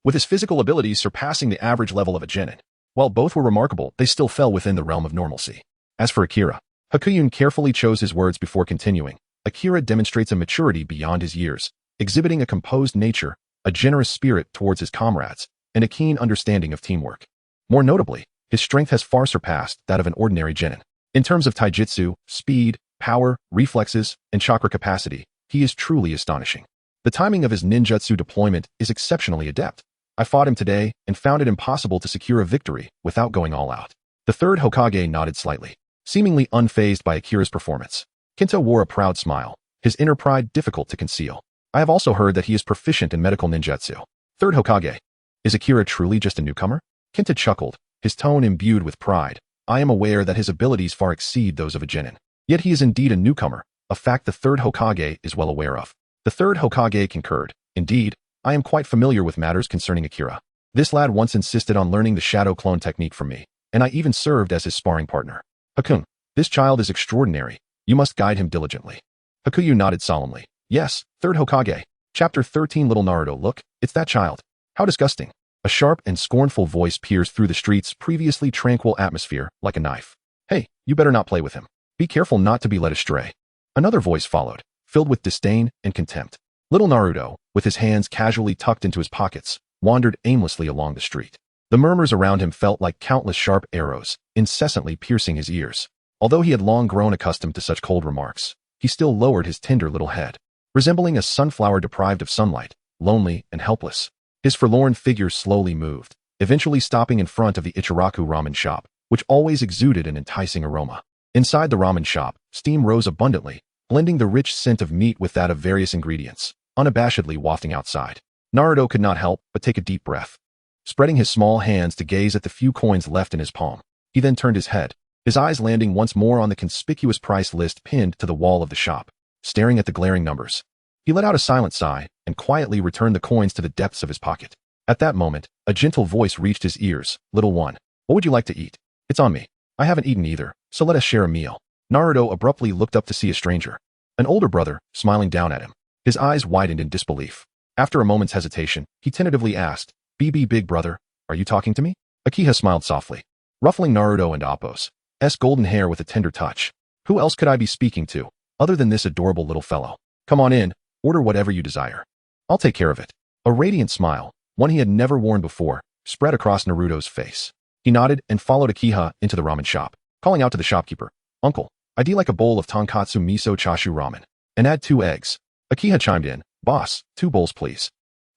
with his physical abilities surpassing the average level of a genin. While both were remarkable, they still fell within the realm of normalcy. As for Akira, Hakuyun carefully chose his words before continuing. Akira demonstrates a maturity beyond his years, exhibiting a composed nature, a generous spirit towards his comrades, and a keen understanding of teamwork. More notably, his strength has far surpassed that of an ordinary genin. In terms of taijutsu, speed, power, reflexes, and chakra capacity, he is truly astonishing. The timing of his ninjutsu deployment is exceptionally adept. I fought him today and found it impossible to secure a victory without going all out. The third Hokage nodded slightly, seemingly unfazed by Akira's performance. Kinta wore a proud smile, his inner pride difficult to conceal. I have also heard that he is proficient in medical ninjutsu. Third Hokage. Is Akira truly just a newcomer? Kinta chuckled, his tone imbued with pride. I am aware that his abilities far exceed those of a genin. Yet he is indeed a newcomer, a fact the third Hokage is well aware of. The third Hokage concurred. Indeed, I am quite familiar with matters concerning Akira. This lad once insisted on learning the shadow clone technique from me, and I even served as his sparring partner. Hakun, this child is extraordinary. You must guide him diligently. Hakuyu nodded solemnly. Yes, third Hokage. Chapter 13. Little Naruto, look, it's that child. How disgusting. A sharp and scornful voice pierced through the street's previously tranquil atmosphere like a knife. Hey, you better not play with him. Be careful not to be led astray. Another voice followed, filled with disdain and contempt. Little Naruto, with his hands casually tucked into his pockets, wandered aimlessly along the street. The murmurs around him felt like countless sharp arrows, incessantly piercing his ears. Although he had long grown accustomed to such cold remarks, he still lowered his tender little head, resembling a sunflower deprived of sunlight, lonely and helpless. His forlorn figure slowly moved, eventually stopping in front of the Ichiraku ramen shop, which always exuded an enticing aroma. Inside the ramen shop, steam rose abundantly, blending the rich scent of meat with that of various ingredients, unabashedly wafting outside. Naruto could not help but take a deep breath, spreading his small hands to gaze at the few coins left in his palm. He then turned his head, his eyes landing once more on the conspicuous price list pinned to the wall of the shop. Staring at the glaring numbers, he let out a silent sigh and quietly returned the coins to the depths of his pocket. At that moment, a gentle voice reached his ears. Little one, what would you like to eat? It's on me. I haven't eaten either, so let us share a meal. Naruto abruptly looked up to see a stranger, an older brother, smiling down at him. His eyes widened in disbelief. After a moment's hesitation, he tentatively asked, BB big brother, are you talking to me? Akiha smiled softly, ruffling Naruto and Appo's golden hair with a tender touch. Who else could I be speaking to, other than this adorable little fellow? Come on in, order whatever you desire. I'll take care of it. A radiant smile, one he had never worn before, spread across Naruto's face. He nodded and followed Akiha into the ramen shop, calling out to the shopkeeper, Uncle, I'd like a bowl of tonkatsu miso chashu ramen, and add 2 eggs. Akiha chimed in, Boss, 2 bowls please.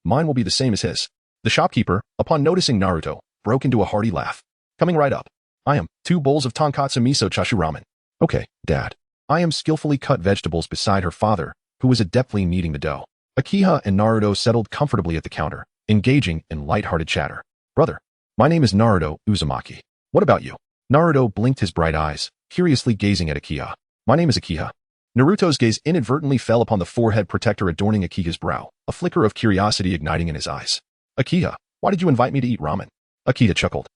Mine will be the same as his. The shopkeeper, upon noticing Naruto, broke into a hearty laugh. Coming right up. I am 2 bowls of tonkatsu miso chashu ramen. Okay, Dad. I am skillfully cut vegetables beside her father, who was adeptly kneading the dough. Akiha and Naruto settled comfortably at the counter, engaging in light-hearted chatter. Brother, my name is Naruto Uzumaki. What about you? Naruto blinked his bright eyes, curiously gazing at Akiha. My name is Akiha. Naruto's gaze inadvertently fell upon the forehead protector adorning Akiha's brow, a flicker of curiosity igniting in his eyes. Akiha, why did you invite me to eat ramen? Akiha chuckled,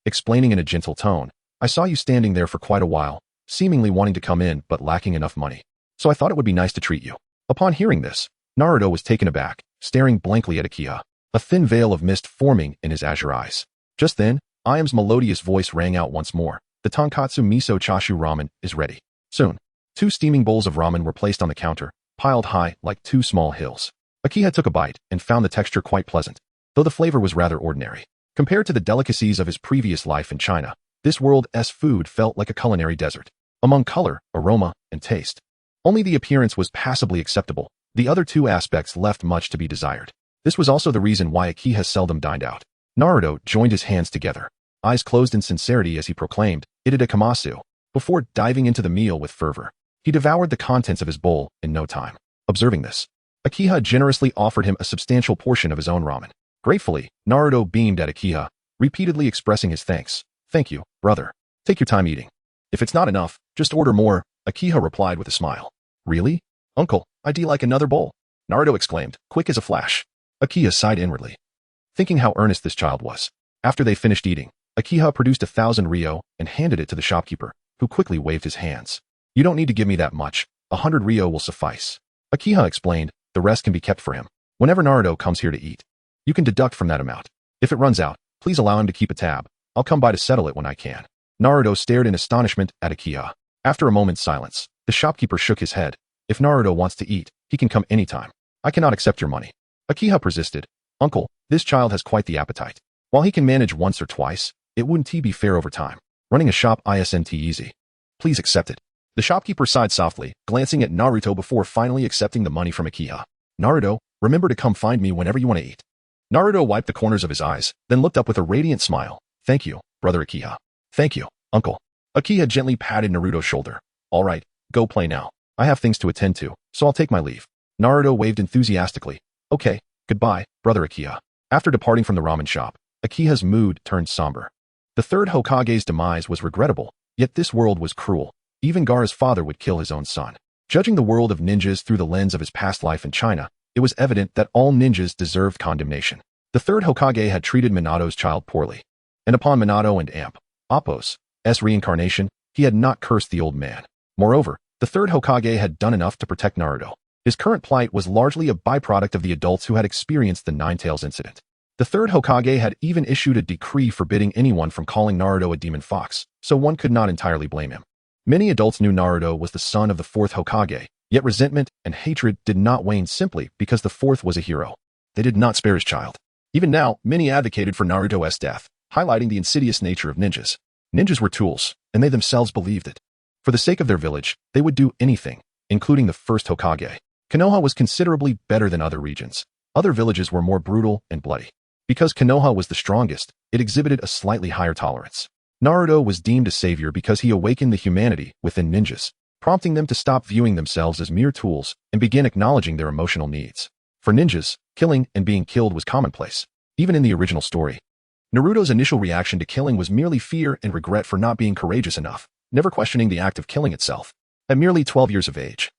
explaining in a gentle tone, I saw you standing there for quite a while, seemingly wanting to come in but lacking enough money. So I thought it would be nice to treat you. Upon hearing this, Naruto was taken aback, staring blankly at Akiha, a thin veil of mist forming in his azure eyes. Just then, Iam's melodious voice rang out once more. The tonkatsu miso chashu ramen is ready. Soon, 2 steaming bowls of ramen were placed on the counter, piled high like 2 small hills. Akiha took a bite and found the texture quite pleasant, though the flavor was rather ordinary. Compared to the delicacies of his previous life in China, this world's food felt like a culinary desert. Among color, aroma, and taste, only the appearance was passably acceptable. The other 2 aspects left much to be desired. This was also the reason why Akiha seldom dined out. Naruto joined his hands together, eyes closed in sincerity as he proclaimed, Itadakamasu, before diving into the meal with fervor. He devoured the contents of his bowl in no time. Observing this, Akiha generously offered him a substantial portion of his own ramen. Gratefully, Naruto beamed at Akiha, repeatedly expressing his thanks. Thank you, brother. Take your time eating. If it's not enough, just order more, Akiha replied with a smile. Really? Uncle, I'd like another bowl, Naruto exclaimed, quick as a flash. Akiha sighed inwardly, thinking how earnest this child was. After they finished eating, Akiha produced 1,000 ryo and handed it to the shopkeeper, who quickly waved his hands. You don't need to give me that much. 100 ryo will suffice. Akiha explained, the rest can be kept for him. Whenever Naruto comes here to eat, you can deduct from that amount. If it runs out, please allow him to keep a tab. I'll come by to settle it when I can. Naruto stared in astonishment at Akiha. After a moment's silence, the shopkeeper shook his head. If Naruto wants to eat, he can come anytime. I cannot accept your money. Akiha persisted. Uncle, this child has quite the appetite. While he can manage once or twice, it wouldn't be fair over time. Running a shop isn't easy. Please accept it. The shopkeeper sighed softly, glancing at Naruto before finally accepting the money from Akiha. Naruto, remember to come find me whenever you want to eat. Naruto wiped the corners of his eyes, then looked up with a radiant smile. Thank you, brother Akiha. Thank you, uncle. Akiha gently patted Naruto's shoulder. All right, go play now. I have things to attend to, so I'll take my leave. Naruto waved enthusiastically. Okay, goodbye, brother Akiha. After departing from the ramen shop, Akiha's mood turned somber. The third Hokage's demise was regrettable, yet this world was cruel. Even Gaara's father would kill his own son. Judging the world of ninjas through the lens of his past life in China, it was evident that all ninjas deserved condemnation. The third Hokage had treated Minato's child poorly. And upon Minato and Appo's reincarnation, he had not cursed the old man. Moreover, the third Hokage had done enough to protect Naruto. His current plight was largely a byproduct of the adults who had experienced the Ninetales incident. The third Hokage had even issued a decree forbidding anyone from calling Naruto a demon fox, so one could not entirely blame him. Many adults knew Naruto was the son of the fourth Hokage, yet resentment and hatred did not wane simply because the fourth was a hero. They did not spare his child. Even now, many advocated for Naruto's death, highlighting the insidious nature of ninjas. Ninjas were tools, and they themselves believed it. For the sake of their village, they would do anything, including the first Hokage. Konoha was considerably better than other regions. Other villages were more brutal and bloody. Because Konoha was the strongest, it exhibited a slightly higher tolerance. Naruto was deemed a savior because he awakened the humanity within ninjas, prompting them to stop viewing themselves as mere tools and begin acknowledging their emotional needs. For ninjas, killing and being killed was commonplace, even in the original story. Naruto's initial reaction to killing was merely fear and regret for not being courageous enough, never questioning the act of killing itself. At merely 12 years of age,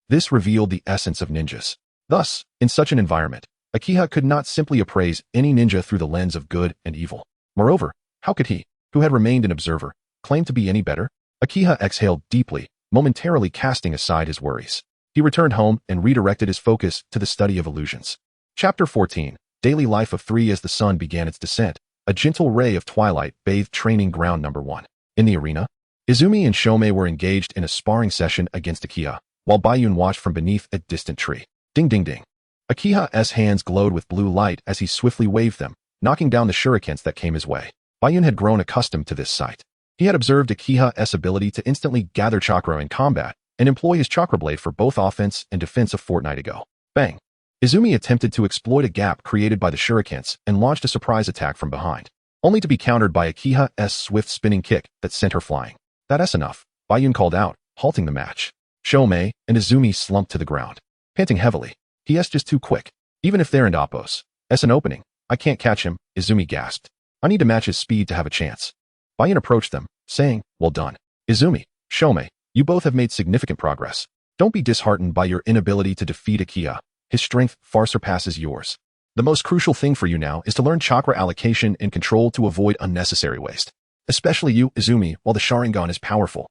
this revealed the essence of ninjas. Thus, in such an environment, Akiha could not simply appraise any ninja through the lens of good and evil. Moreover, how could he, who had remained an observer, claim to be any better? Akiha exhaled deeply, momentarily casting aside his worries. He returned home and redirected his focus to the study of illusions. Chapter 14, Daily Life of 3. As the sun began its descent, a gentle ray of twilight bathed training ground number 1. In the arena, Izumi and Shomei were engaged in a sparring session against Akiha, while Bayun watched from beneath a distant tree. Ding ding ding. Akiha's hands glowed with blue light as he swiftly waved them, knocking down the shurikens that came his way. Bayun had grown accustomed to this sight. He had observed Akiha's ability to instantly gather chakra in combat and employ his chakra blade for both offense and defense a fortnight ago. Bang! Izumi attempted to exploit a gap created by the shurikens and launched a surprise attack from behind, only to be countered by Akiha's swift spinning kick that sent her flying. That's enough, Bayun called out, halting the match. Shomei and Izumi slumped to the ground, panting heavily. He's just too quick. Even if they're in Appo's an opening, I can't catch him, Izumi gasped. I need to match his speed to have a chance. Bayun approached them, saying, well done. Izumi, Shomei, you both have made significant progress. Don't be disheartened by your inability to defeat Akiha. His strength far surpasses yours. The most crucial thing for you now is to learn chakra allocation and control to avoid unnecessary waste. Especially you, Izumi, while the Sharingan is powerful.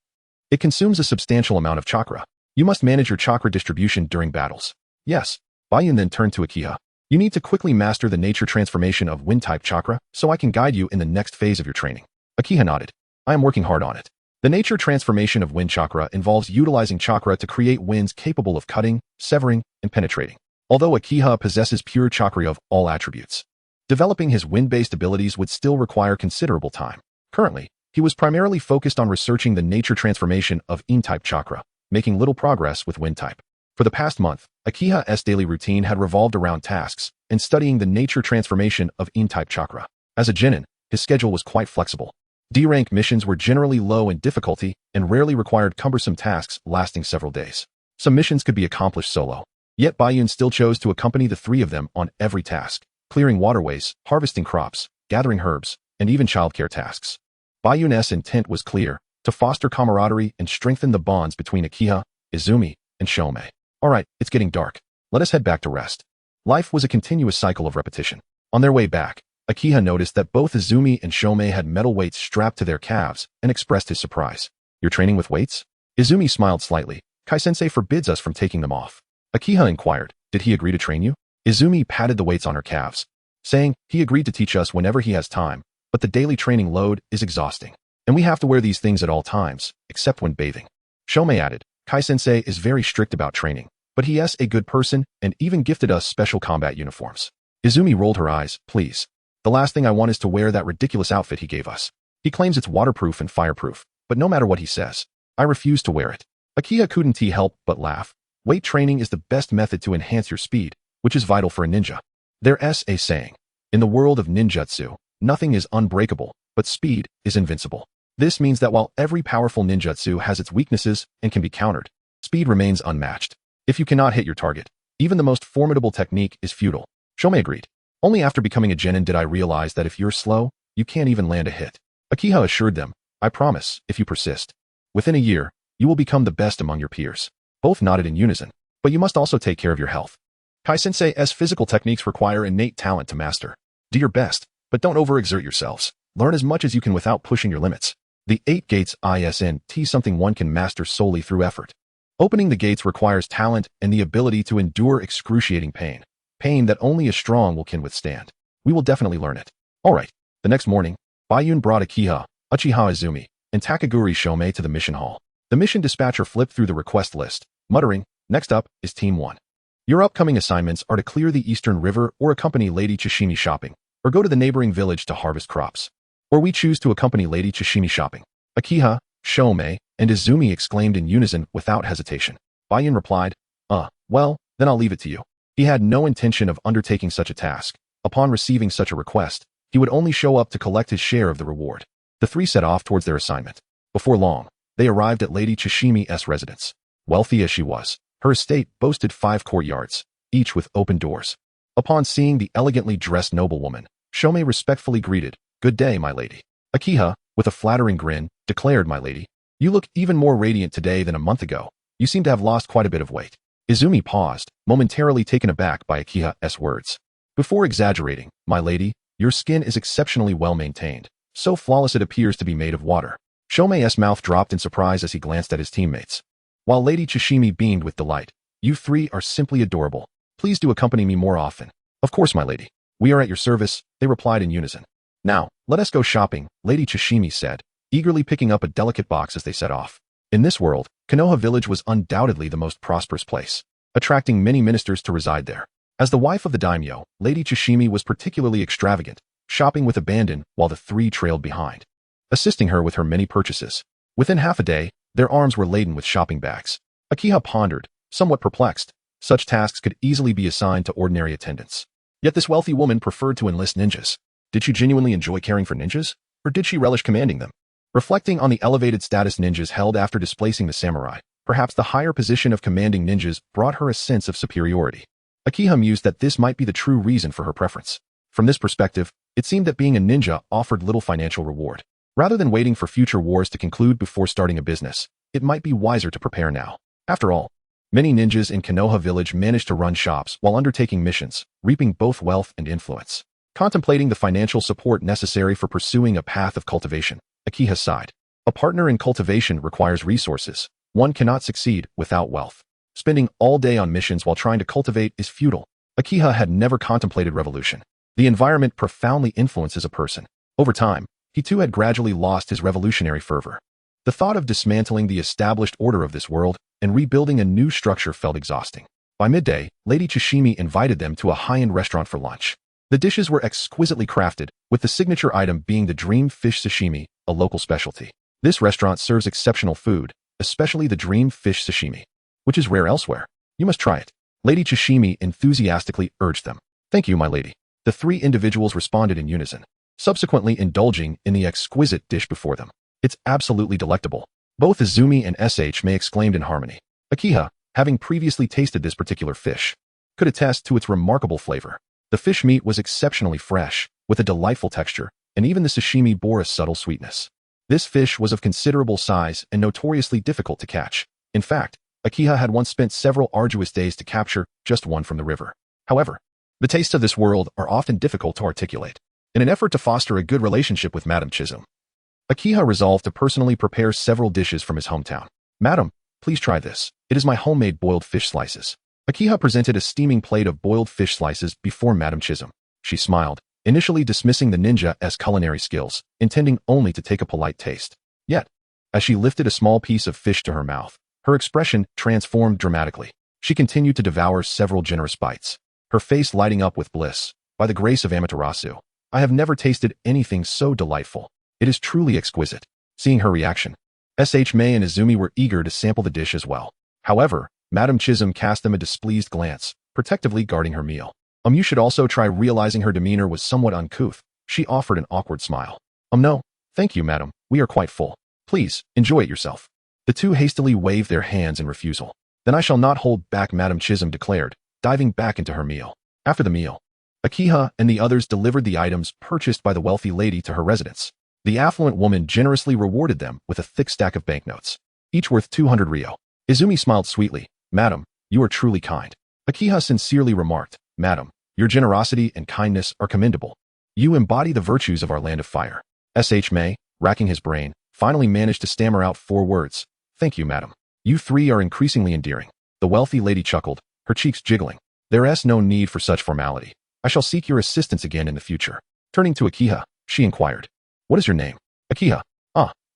It consumes a substantial amount of chakra. You must manage your chakra distribution during battles. Yes. Bayun then turned to Akiha. You need to quickly master the nature transformation of wind-type chakra so I can guide you in the next phase of your training. Akiha nodded. I am working hard on it. The nature transformation of wind chakra involves utilizing chakra to create winds capable of cutting, severing, and penetrating. Although Akiha possesses pure chakra of all attributes, developing his wind-based abilities would still require considerable time. Currently, he was primarily focused on researching the nature transformation of Yin-type chakra, making little progress with wind-type. For the past month, Akiha's daily routine had revolved around tasks and studying the nature transformation of Yin-type chakra. As a genin, his schedule was quite flexible. D-rank missions were generally low in difficulty and rarely required cumbersome tasks lasting several days. Some missions could be accomplished solo, Yet Bayun still chose to accompany the three of them on every task, clearing waterways, harvesting crops, gathering herbs, and even childcare tasks. Bayun's intent was clear, to foster camaraderie and strengthen the bonds between Akiha, Izumi, and Shomei. Alright, it's getting dark. Let us head back to rest. Life was a continuous cycle of repetition. On their way back, Akiha noticed that both Izumi and Shomei had metal weights strapped to their calves and expressed his surprise. You're training with weights? Izumi smiled slightly. Kai-sensei forbids us from taking them off. Akiha inquired, did he agree to train you? Izumi patted the weights on her calves, saying, he agreed to teach us whenever he has time, but the daily training load is exhausting. And we have to wear these things at all times, except when bathing. Shomei added, Kai-sensei is very strict about training, but he is a good person and even gifted us special combat uniforms. Izumi rolled her eyes, please. The last thing I want is to wear that ridiculous outfit he gave us. He claims it's waterproof and fireproof, but no matter what he says, I refuse to wear it. Akiha couldn't help but laugh. Weight training is the best method to enhance your speed, which is vital for a ninja. There's a saying. In the world of ninjutsu, nothing is unbreakable, but speed is invincible. This means that while every powerful ninjutsu has its weaknesses and can be countered, speed remains unmatched. If you cannot hit your target, even the most formidable technique is futile. Shomei agreed. Only after becoming a genin did I realize that if you're slow, you can't even land a hit. Akiha assured them, I promise, if you persist. Within a year, you will become the best among your peers. Both nodded in unison, but you must also take care of your health. Kai-sensei's physical techniques require innate talent to master. Do your best, but don't overexert yourselves. Learn as much as you can without pushing your limits. The 8 gates isn't something one can master solely through effort. Opening the gates requires talent and the ability to endure excruciating pain. Pain that only a strong will can withstand. We will definitely learn it. Alright. The next morning, Bayun brought Akiha, Uchiha Izumi, and Takaguri Shomei to the mission hall. The mission dispatcher flipped through the request list, muttering, next up is Team 1. Your upcoming assignments are to clear the Eastern River or accompany Lady Chishimi shopping, or go to the neighboring village to harvest crops. Or we choose to accompany Lady Chishimi shopping. Akiha, Shomei, and Izumi exclaimed in unison without hesitation. Bayun replied, well, then I'll leave it to you. He had no intention of undertaking such a task. Upon receiving such a request, he would only show up to collect his share of the reward. The three set off towards their assignment. Before long, they arrived at Lady Chishimi's residence. Wealthy as she was, her estate boasted 5 courtyards, each with open doors. Upon seeing the elegantly dressed noblewoman, Shomei respectfully greeted, good day, my lady. Akiha, with a flattering grin, declared, my lady, you look even more radiant today than a month ago. You seem to have lost quite a bit of weight. Izumi paused, momentarily taken aback by Akiha's words. Before exaggerating, my lady, your skin is exceptionally well maintained, so flawless it appears to be made of water. Shomei's mouth dropped in surprise as he glanced at his teammates. While Lady Chishimi beamed with delight, you three are simply adorable. Please do accompany me more often. Of course, my lady. We are at your service, they replied in unison. Now, let us go shopping, Lady Chishimi said, eagerly picking up a delicate box as they set off. In this world, Konoha village was undoubtedly the most prosperous place, attracting many ministers to reside there. As the wife of the daimyo, Lady Chishimi was particularly extravagant, shopping with abandon while the three trailed behind, assisting her with her many purchases. Within half a day, their arms were laden with shopping bags. Akiha pondered, somewhat perplexed. Such tasks could easily be assigned to ordinary attendants. Yet this wealthy woman preferred to enlist ninjas. Did she genuinely enjoy caring for ninjas, or did she relish commanding them? Reflecting on the elevated status ninjas held after displacing the samurai, perhaps the higher position of commanding ninjas brought her a sense of superiority. Akiha mused that this might be the true reason for her preference. From this perspective, it seemed that being a ninja offered little financial reward. Rather than waiting for future wars to conclude before starting a business, it might be wiser to prepare now. After all, many ninjas in Konoha village managed to run shops while undertaking missions, reaping both wealth and influence. Contemplating the financial support necessary for pursuing a path of cultivation, Akiha sighed. A partner in cultivation requires resources. One cannot succeed without wealth. Spending all day on missions while trying to cultivate is futile. Akiha had never contemplated revolution. The environment profoundly influences a person. Over time, he too had gradually lost his revolutionary fervor. The thought of dismantling the established order of this world and rebuilding a new structure felt exhausting. By midday, Lady Chishimi invited them to a high-end restaurant for lunch. The dishes were exquisitely crafted, with the signature item being the dream fish sashimi, a local specialty. This restaurant serves exceptional food, especially the dream fish sashimi, which is rare elsewhere. You must try it. Lady Chishimi enthusiastically urged them. Thank you, my lady. The three individuals responded in unison, subsequently indulging in the exquisite dish before them. It's absolutely delectable. Both Izumi and SH may exclaimed in harmony. Akiha, having previously tasted this particular fish, could attest to its remarkable flavor. The fish meat was exceptionally fresh, with a delightful texture, and even the sashimi bore a subtle sweetness. This fish was of considerable size and notoriously difficult to catch. In fact, Akiha had once spent several arduous days to capture just one from the river. However, the tastes of this world are often difficult to articulate. In an effort to foster a good relationship with Madame Chisholm, Akiha resolved to personally prepare several dishes from his hometown. "Madam, please try this. It is my homemade boiled fish slices." Akiha presented a steaming plate of boiled fish slices before Madame Chisholm. She smiled, initially dismissing the ninja's culinary skills, intending only to take a polite taste. Yet, as she lifted a small piece of fish to her mouth, her expression transformed dramatically. She continued to devour several generous bites, her face lighting up with bliss. "By the grace of Amaterasu, I have never tasted anything so delightful. It is truly exquisite." Seeing her reaction, May and Izumi were eager to sample the dish as well. However, Madame Chisholm cast them a displeased glance, protectively guarding her meal. You should also try." Realizing her demeanor was somewhat uncouth, she offered an awkward smile. No, thank you, madam. We are quite full. Please, enjoy it yourself." The two hastily waved their hands in refusal. "Then I shall not hold back," Madame Chisholm declared, diving back into her meal. After the meal, Akiha and the others delivered the items purchased by the wealthy lady to her residence. The affluent woman generously rewarded them with a thick stack of banknotes, each worth 200 ryo. Izumi smiled sweetly. "Madam, you are truly kind." Akiha sincerely remarked, "Madam, your generosity and kindness are commendable. You embody the virtues of our land of fire." May, racking his brain, finally managed to stammer out 4 words. "Thank you, madam. You three are increasingly endearing." The wealthy lady chuckled, her cheeks jiggling. "There is no need for such formality. I shall seek your assistance again in the future." Turning to Akiha, she inquired, "What is your name?" Akiha.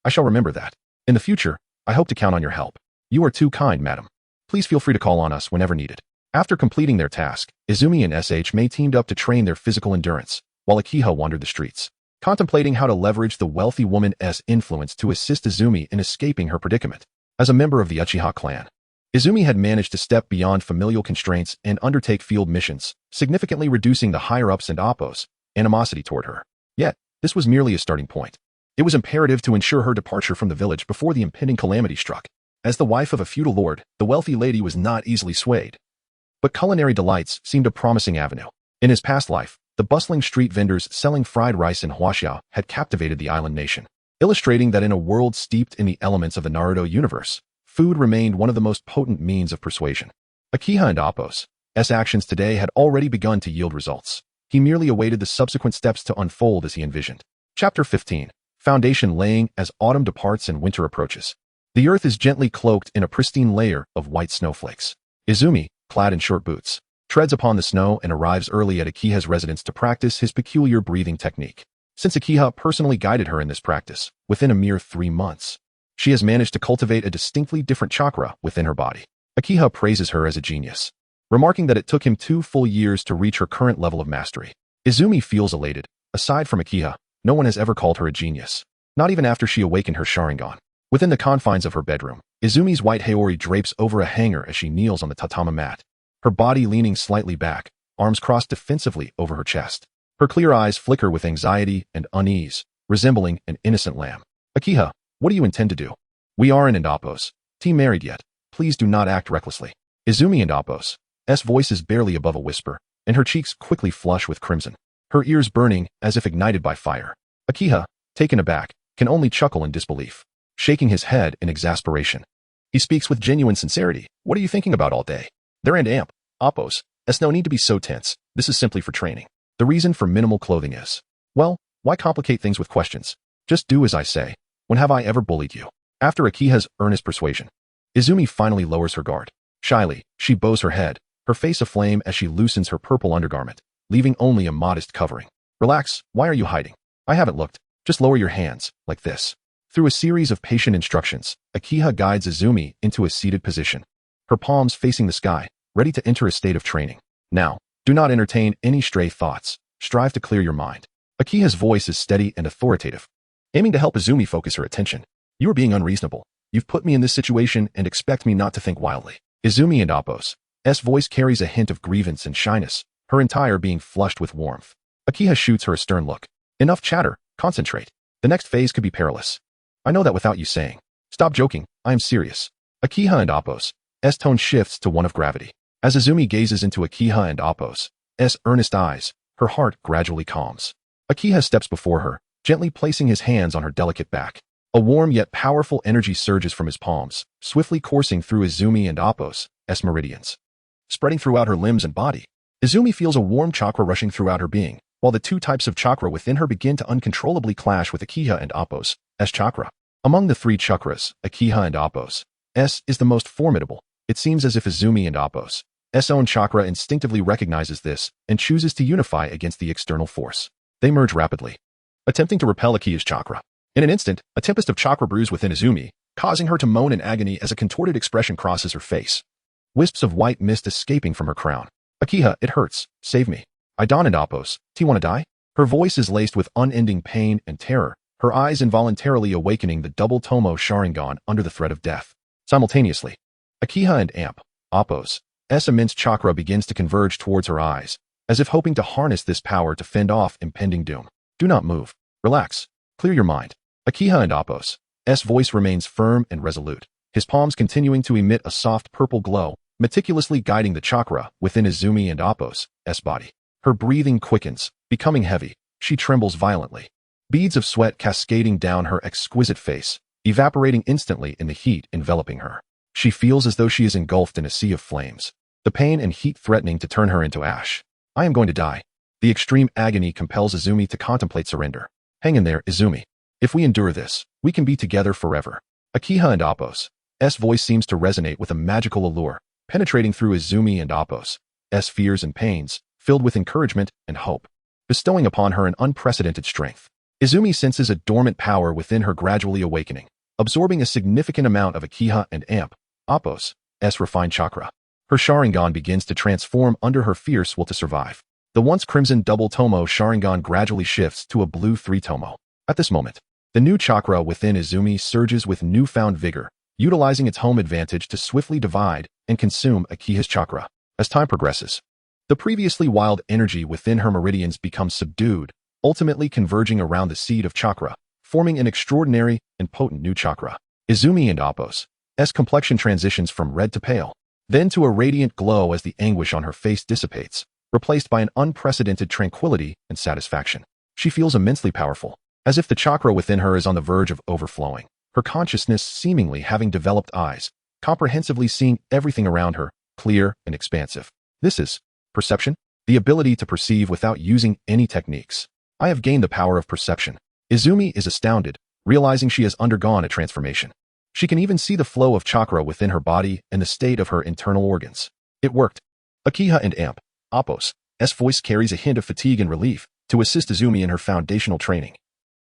I shall remember that. In the future, I hope to count on your help." "You are too kind, madam. Please feel free to call on us whenever needed." After completing their task, Izumi and May teamed up to train their physical endurance, while Akiha wandered the streets, contemplating how to leverage the wealthy woman's influence to assist Izumi in escaping her predicament. As a member of the Uchiha clan, Izumi had managed to step beyond familial constraints and undertake field missions, significantly reducing the higher-ups and Appo's animosity toward her. Yet, this was merely a starting point. It was imperative to ensure her departure from the village before the impending calamity struck. As the wife of a feudal lord, the wealthy lady was not easily swayed. But culinary delights seemed a promising avenue. In his past life, the bustling street vendors selling fried rice in Huaxiao had captivated the island nation, illustrating that in a world steeped in the elements of the Naruto universe, food remained one of the most potent means of persuasion. Akiha and Appo's actions today had already begun to yield results. He merely awaited the subsequent steps to unfold as he envisioned. Chapter 15. Foundation laying. As autumn departs and winter approaches, the earth is gently cloaked in a pristine layer of white snowflakes. Izumi, clad in short boots, treads upon the snow and arrives early at Akiha's residence to practice his peculiar breathing technique. Since Akiha personally guided her in this practice, within a mere 3 months, she has managed to cultivate a distinctly different chakra within her body. Akiha praises her as a genius, remarking that it took him 2 full years to reach her current level of mastery. Izumi feels elated. Aside from Akiha, no one has ever called her a genius, not even after she awakened her Sharingan. Within the confines of her bedroom, Izumi's white haori drapes over a hanger as she kneels on the tatami mat, her body leaning slightly back, arms crossed defensively over her chest. Her clear eyes flicker with anxiety and unease, resembling an innocent lamb. "Akiha, what do you intend to do?" "We aren't in Appo's team married yet. Please do not act recklessly." Izumi and Appo's voice is barely above a whisper, and her cheeks quickly flush with crimson, her ears burning as if ignited by fire. Akiha, taken aback, can only chuckle in disbelief, shaking his head in exasperation. He speaks with genuine sincerity. "What are you thinking about all day?" "There and amp. Appo's. No need to be so tense. This is simply for training. The reason for minimal clothing is, well, why complicate things with questions? Just do as I say. When have I ever bullied you?" After Akiha's earnest persuasion, Izumi finally lowers her guard. Shyly, she bows her head, her face aflame as she loosens her purple undergarment, leaving only a modest covering. "Relax. Why are you hiding?" "I haven't looked. Just lower your hands, like this." Through a series of patient instructions, Akiha guides Izumi into a seated position, her palms facing the sky, ready to enter a state of training. "Now, do not entertain any stray thoughts. Strive to clear your mind." Akiha's voice is steady and authoritative, aiming to help Izumi focus her attention. "You are being unreasonable. You've put me in this situation and expect me not to think wildly." Izumi and Appo's voice carries a hint of grievance and shyness, her entire being flushed with warmth. Akiha shoots her a stern look. "Enough chatter. Concentrate. The next phase could be perilous. I know that without you saying." "Stop joking. I am serious." Akiha and Appo's tone shifts to one of gravity. As Izumi gazes into Akiha and Appo's earnest eyes, her heart gradually calms. Akiha steps before her, gently placing his hands on her delicate back. A warm yet powerful energy surges from his palms, swiftly coursing through Izumi and Appo's meridians, spreading throughout her limbs and body. Izumi feels a warm chakra rushing throughout her being, while the two types of chakra within her begin to uncontrollably clash with Akiha and Appo's chakra. Among the three chakras, Akiha and Appo's is the most formidable. It seems as if Izumi and Appo's own chakra instinctively recognizes this and chooses to unify against the external force. They merge rapidly, attempting to repel Akiha's chakra. In an instant, a tempest of chakra brews within Izumi, causing her to moan in agony as a contorted expression crosses her face. Wisps of white mist escaping from her crown. Akiha, it hurts. Save me. I don and Appo's. Do you want to die? Her voice is laced with unending pain and terror, her eyes involuntarily awakening the double Tomo Sharingan under the threat of death. Simultaneously, Akiha and Appo's immense chakra begins to converge towards her eyes, as if hoping to harness this power to fend off impending doom. Do not move. Relax. Clear your mind. Akiha and Appo's voice remains firm and resolute, his palms continuing to emit a soft purple glow, meticulously guiding the chakra within Izumi and Appo's body. Her breathing quickens, becoming heavy. She trembles violently, beads of sweat cascading down her exquisite face, evaporating instantly in the heat enveloping her. She feels as though she is engulfed in a sea of flames, the pain and heat threatening to turn her into ash. I am going to die. The extreme agony compels Izumi to contemplate surrender. Hang in there, Izumi. If we endure this, we can be together forever. Akiha and Appo's voice seems to resonate with a magical allure, penetrating through Izumi and Appo's fears and pains, filled with encouragement and hope, bestowing upon her an unprecedented strength. Izumi senses a dormant power within her gradually awakening, absorbing a significant amount of Akiha and Appo's refined chakra. Her Sharingan begins to transform under her fierce will to survive. The once crimson double Tomo Sharingan gradually shifts to a blue 3-Tomo. At this moment, the new chakra within Izumi surges with newfound vigor, utilizing its home advantage to swiftly divide and consume Akiha's chakra. As time progresses, the previously wild energy within her meridians becomes subdued, ultimately converging around the seed of chakra, forming an extraordinary and potent new chakra. Izumi and Appo's complexion transitions from red to pale, then to a radiant glow as the anguish on her face dissipates, replaced by an unprecedented tranquility and satisfaction. She feels immensely powerful, as if the chakra within her is on the verge of overflowing, her consciousness seemingly having developed eyes, comprehensively seeing everything around her, clear and expansive. This is perception, the ability to perceive without using any techniques. I have gained the power of perception. Izumi is astounded, realizing she has undergone a transformation. She can even see the flow of chakra within her body and the state of her internal organs. It worked. Akiha and Appo's voice carries a hint of fatigue and relief to assist Izumi in her foundational training.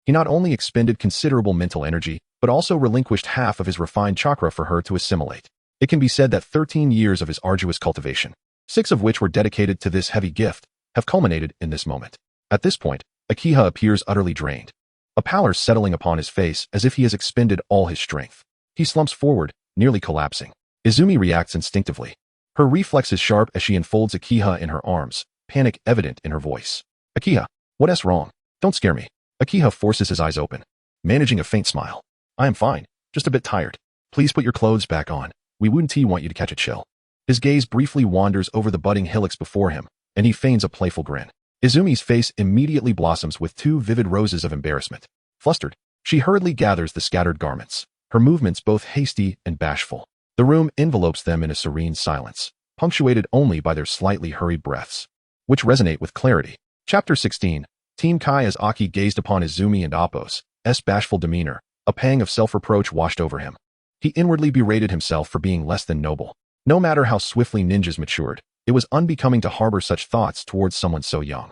He not only expended considerable mental energy, but also relinquished half of his refined chakra for her to assimilate. It can be said that 13 years of his arduous cultivation, 6 of which were dedicated to this heavy gift, have culminated in this moment. At this point, Akiha appears utterly drained, a pallor settling upon his face as if he has expended all his strength. He slumps forward, nearly collapsing. Izumi reacts instinctively. Her reflex is sharp as she enfolds Akiha in her arms, panic evident in her voice. Akiha, what's wrong? Don't scare me. Akiha forces his eyes open, managing a faint smile. I am fine, just a bit tired. Please put your clothes back on. We wouldn't want you to catch a chill. His gaze briefly wanders over the budding hillocks before him, and he feigns a playful grin. Izumi's face immediately blossoms with 2 vivid roses of embarrassment. Flustered, she hurriedly gathers the scattered garments, her movements both hasty and bashful. The room envelopes them in a serene silence, punctuated only by their slightly hurried breaths, which resonate with clarity. Chapter 16. Team Kai. As Aki gazed upon Izumi and Appo's bashful demeanor, a pang of self-reproach washed over him. He inwardly berated himself for being less than noble. No matter how swiftly ninjas matured, it was unbecoming to harbor such thoughts towards someone so young.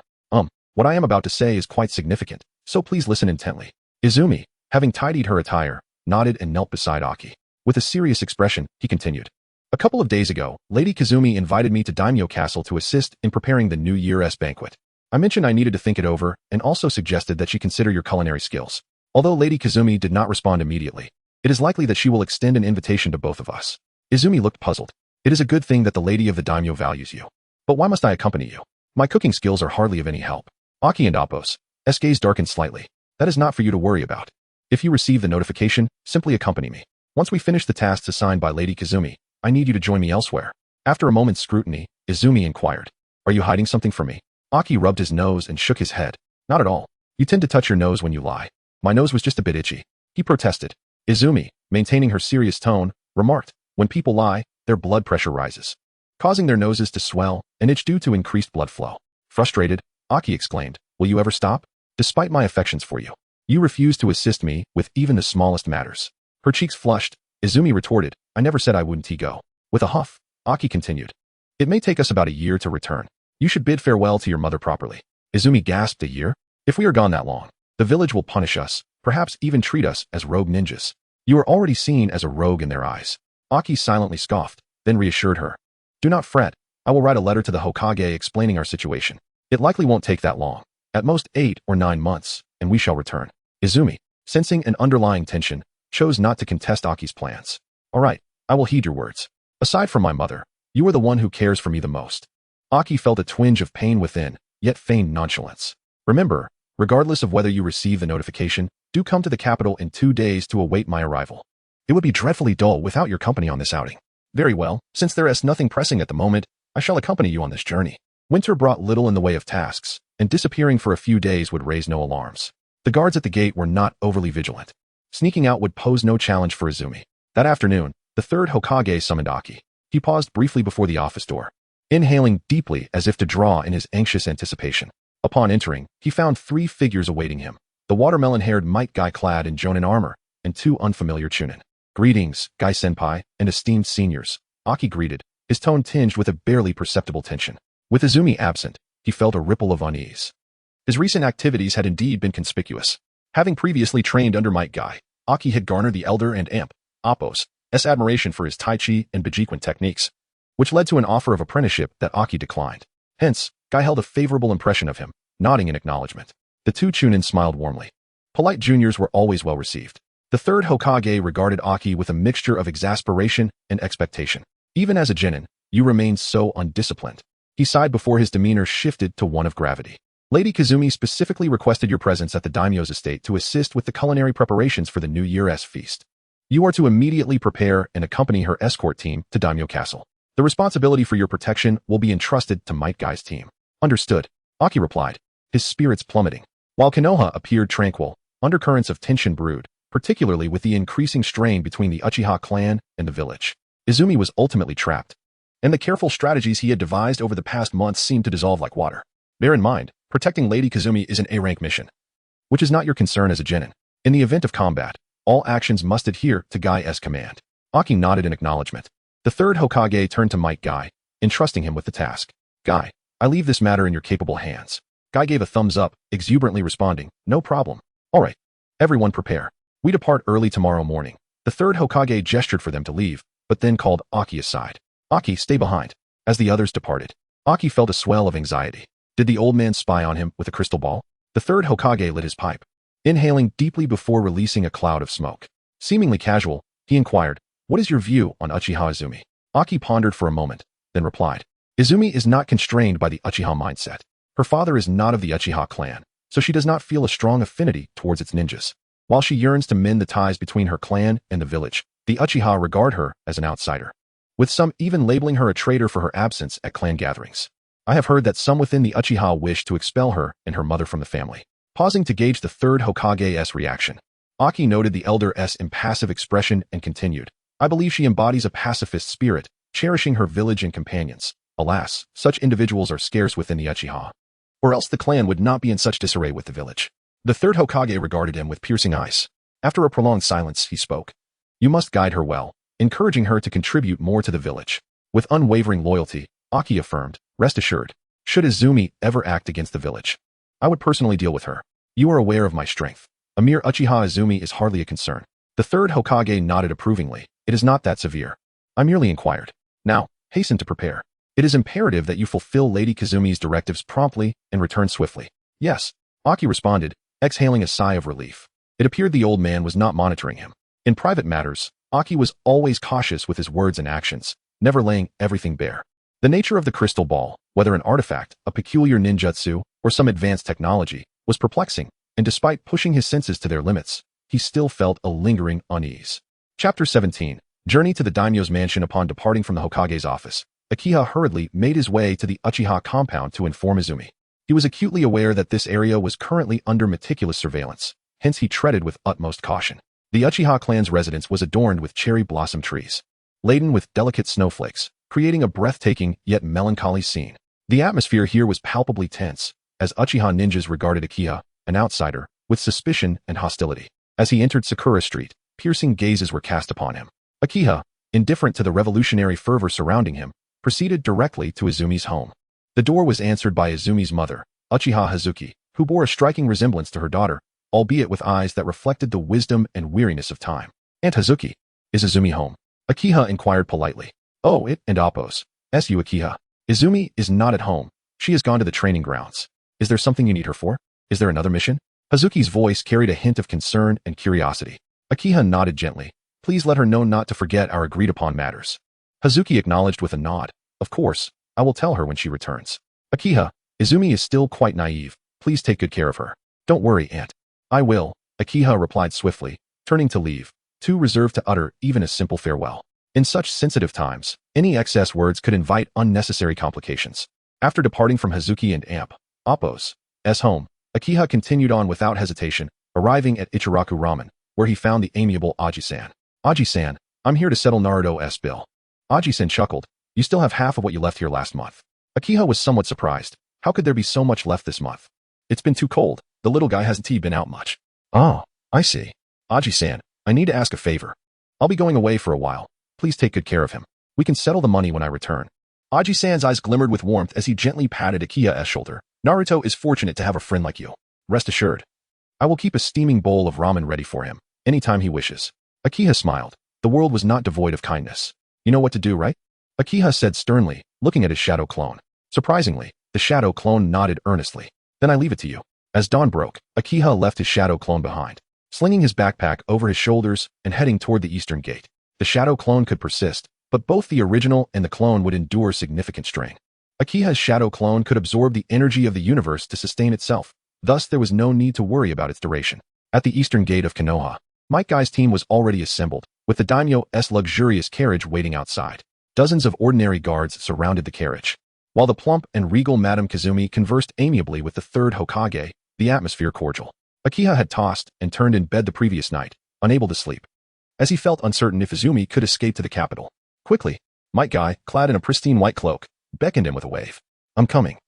What I am about to say is quite significant, so please listen intently. Izumi, having tidied her attire, nodded and knelt beside Aki. With a serious expression, he continued. A couple of days ago, Lady Kazumi invited me to Daimyo Castle to assist in preparing the New Year's banquet. I mentioned I needed to think it over and also suggested that she consider your culinary skills. Although Lady Kazumi did not respond immediately, it is likely that she will extend an invitation to both of us. Izumi looked puzzled. It is a good thing that the Lady of the Daimyo values you. But why must I accompany you? My cooking skills are hardly of any help. Aki and Appo's gaze darkened slightly. That is not for you to worry about. If you receive the notification, simply accompany me. Once we finish the tasks assigned by Lady Kazumi, I need you to join me elsewhere. After a moment's scrutiny, Izumi inquired, are you hiding something from me? Aki rubbed his nose and shook his head. Not at all. You tend to touch your nose when you lie. My nose was just a bit itchy. He protested. Izumi, maintaining her serious tone, remarked, when people lie, their blood pressure rises, causing their noses to swell and itch due to increased blood flow. Frustrated, Aki exclaimed, will you ever stop? Despite my affections for you, you refuse to assist me with even the smallest matters. Her cheeks flushed. Izumi retorted, I never said I wouldn't go. With a huff, Aki continued, it may take us about a year to return. You should bid farewell to your mother properly. Izumi gasped, a year? If we are gone that long, the village will punish us, perhaps even treat us as rogue ninjas. You are already seen as a rogue in their eyes. Aki silently scoffed, then reassured her. Do not fret. I will write a letter to the Hokage explaining our situation. It likely won't take that long. At most 8 or 9 months, and we shall return. Izumi, sensing an underlying tension, chose not to contest Aki's plans. All right, I will heed your words. Aside from my mother, you are the one who cares for me the most. Aki felt a twinge of pain within, yet feigned nonchalance. Remember, regardless of whether you receive the notification, do come to the capital in 2 days to await my arrival. It would be dreadfully dull without your company on this outing. Very well, since there is nothing pressing at the moment, I shall accompany you on this journey. Winter brought little in the way of tasks, and disappearing for a few days would raise no alarms. The guards at the gate were not overly vigilant. Sneaking out would pose no challenge for Izumi. That afternoon, the third Hokage summoned Aki. He paused briefly before the office door, inhaling deeply as if to draw in his anxious anticipation. Upon entering, he found 3 figures awaiting him. The watermelon-haired Might Guy clad in Jonin armor, and 2 unfamiliar chunin. Greetings, Guy-senpai, and esteemed seniors, Aki greeted, his tone tinged with a barely perceptible tension. With Izumi absent, he felt a ripple of unease. His recent activities had indeed been conspicuous. Having previously trained under Might Guy, Aki had garnered the Elder and Amp, Appo's, admiration for his Tai Chi and Bejiquan techniques, which led to an offer of apprenticeship that Aki declined. Hence, Guy held a favorable impression of him, nodding in acknowledgement. The 2 chunin smiled warmly. Polite juniors were always well received. The third Hokage regarded Aki with a mixture of exasperation and expectation. Even as a genin, you remained so undisciplined. He sighed before his demeanor shifted to one of gravity. Lady Kazumi specifically requested your presence at the daimyo's estate to assist with the culinary preparations for the New Year's feast. You are to immediately prepare and accompany her escort team to Daimyo Castle. The responsibility for your protection will be entrusted to Might Guy's team. Understood, Aki replied, his spirits plummeting. While Konoha appeared tranquil, undercurrents of tension brewed, particularly with the increasing strain between the Uchiha clan and the village. Izumi was ultimately trapped, and the careful strategies he had devised over the past months seemed to dissolve like water. Bear in mind, protecting Lady Kazumi is an A-rank mission, which is not your concern as a genin. In the event of combat, all actions must adhere to Guy's command. Aki nodded in acknowledgement. The third Hokage turned to Might Guy, entrusting him with the task. Guy, I leave this matter in your capable hands. Guy gave a thumbs up, exuberantly responding, no problem. All right, everyone prepare. We depart early tomorrow morning. The third Hokage gestured for them to leave, but then called Aki aside. Aki, stay behind. As the others departed, Aki felt a swell of anxiety. Did the old man spy on him with a crystal ball? The third Hokage lit his pipe, inhaling deeply before releasing a cloud of smoke. Seemingly casual, he inquired, what is your view on Uchiha Izumi? Aki pondered for a moment, then replied, Izumi is not constrained by the Uchiha mindset. Her father is not of the Uchiha clan, so she does not feel a strong affinity towards its ninjas. While she yearns to mend the ties between her clan and the village, the Uchiha regard her as an outsider, with some even labeling her a traitor for her absence at clan gatherings. I have heard that some within the Uchiha wish to expel her and her mother from the family. Pausing to gauge the third Hokage's reaction, Aki noted the elder's impassive expression and continued, I believe she embodies a pacifist spirit, cherishing her village and companions. Alas, such individuals are scarce within the Uchiha, or else the clan would not be in such disarray with the village. The third Hokage regarded him with piercing eyes. After a prolonged silence, he spoke. You must guide her well, encouraging her to contribute more to the village. With unwavering loyalty, Aki affirmed, rest assured, should Izumi ever act against the village, I would personally deal with her. You are aware of my strength. A mere Uchiha Izumi is hardly a concern. The third Hokage nodded approvingly. It is not that severe. I merely inquired. Now, hasten to prepare. It is imperative that you fulfill Lady Kazumi's directives promptly and return swiftly. Yes, Aki responded, exhaling a sigh of relief. It appeared the old man was not monitoring him. In private matters, Aki was always cautious with his words and actions, never laying everything bare. The nature of the crystal ball, whether an artifact, a peculiar ninjutsu, or some advanced technology, was perplexing, and despite pushing his senses to their limits, he still felt a lingering unease. Chapter 17. Journey to the daimyo's mansion. Upon departing from the Hokage's office, Akiha hurriedly made his way to the Uchiha compound to inform Izumi. He was acutely aware that this area was currently under meticulous surveillance, hence he treaded with utmost caution. The Uchiha clan's residence was adorned with cherry blossom trees, laden with delicate snowflakes, creating a breathtaking yet melancholy scene. The atmosphere here was palpably tense, as Uchiha ninjas regarded Akiha, an outsider, with suspicion and hostility. As he entered Sakura Street, piercing gazes were cast upon him. Akiha, indifferent to the revolutionary fervor surrounding him, proceeded directly to Izumi's home. The door was answered by Izumi's mother, Uchiha Hazuki, who bore a striking resemblance to her daughter, albeit with eyes that reflected the wisdom and weariness of time. "Aunt Hazuki, is Izumi home?" Akiha inquired politely. "Oh, it and Appos. S.U. Akiha. Izumi is not at home. She has gone to the training grounds. Is there something you need her for? Is there another mission?" Hazuki's voice carried a hint of concern and curiosity. Akiha nodded gently. "Please let her know not to forget our agreed-upon matters." Hazuki acknowledged with a nod. "Of course, I will tell her when she returns." "Akiha, Izumi is still quite naive. Please take good care of her." "Don't worry, Aunt. I will," Akiha replied swiftly, turning to leave, too reserved to utter even a simple farewell. In such sensitive times, any excess words could invite unnecessary complications. After departing from Hazuki and Appos' home, Akiha continued on without hesitation, arriving at Ichiraku Ramen, where he found the amiable Aji-san. "Aji-san, I'm here to settle Naruto's bill." Aji-san chuckled. "You still have half of what you left here last month." Akiha was somewhat surprised. How could there be so much left this month? "It's been too cold. The little guy hasn't been out much." "Oh, I see. Aji-san, I need to ask a favor. I'll be going away for a while. Please take good care of him. We can settle the money when I return." Aji-san's eyes glimmered with warmth as he gently patted Akiha's shoulder. "Naruto is fortunate to have a friend like you. Rest assured. I will keep a steaming bowl of ramen ready for him, anytime he wishes." Akiha smiled. The world was not devoid of kindness. "You know what to do, right?" Akiha said sternly, looking at his shadow clone. Surprisingly, the shadow clone nodded earnestly. "Then I leave it to you." As dawn broke, Akiha left his shadow clone behind, slinging his backpack over his shoulders and heading toward the eastern gate. The shadow clone could persist, but both the original and the clone would endure significant strain. Akiha's shadow clone could absorb the energy of the universe to sustain itself, thus there was no need to worry about its duration. At the eastern gate of Konoha, Might Guy's team was already assembled, with the daimyo's luxurious carriage waiting outside. Dozens of ordinary guards surrounded the carriage. While the plump and regal Madame Kazumi conversed amiably with the third Hokage, the atmosphere cordial. Akiha had tossed and turned in bed the previous night, unable to sleep, as he felt uncertain if Izumi could escape to the capital. Quickly, Might Guy, clad in a pristine white cloak, beckoned him with a wave. "I'm coming."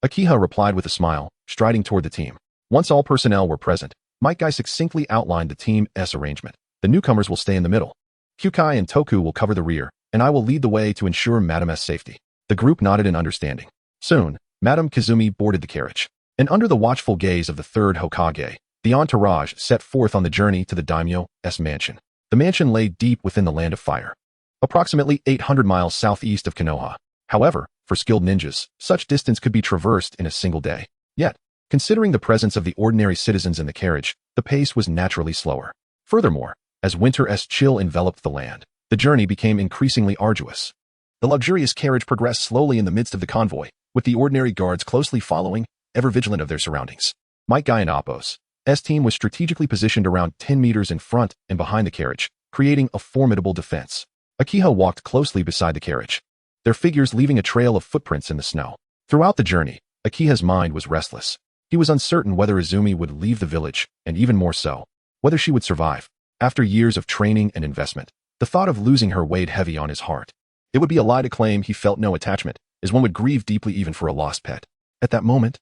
Akiha replied with a smile, striding toward the team. Once all personnel were present, Might Guy succinctly outlined the team's arrangement. "The newcomers will stay in the middle. Kyukai and Toku will cover the rear, and I will lead the way to ensure Madame's safety." The group nodded in understanding. Soon, Madame Kazumi boarded the carriage, and under the watchful gaze of the third Hokage, the entourage set forth on the journey to the daimyo's mansion. The mansion lay deep within the Land of Fire, approximately 800 miles southeast of Konoha. However, for skilled ninjas, such distance could be traversed in a single day. Yet, considering the presence of the ordinary citizens in the carriage, the pace was naturally slower. Furthermore, as winter's chill enveloped the land, the journey became increasingly arduous. The luxurious carriage progressed slowly in the midst of the convoy, with the ordinary guards closely following, ever vigilant of their surroundings. Might Guy and Appos' team was strategically positioned around 10 meters in front and behind the carriage, creating a formidable defense. Akiha walked closely beside the carriage, their figures leaving a trail of footprints in the snow. Throughout the journey, Akiha's mind was restless. He was uncertain whether Izumi would leave the village, and even more so, whether she would survive. After years of training and investment, the thought of losing her weighed heavy on his heart. It would be a lie to claim he felt no attachment, as one would grieve deeply even for a lost pet. At that moment,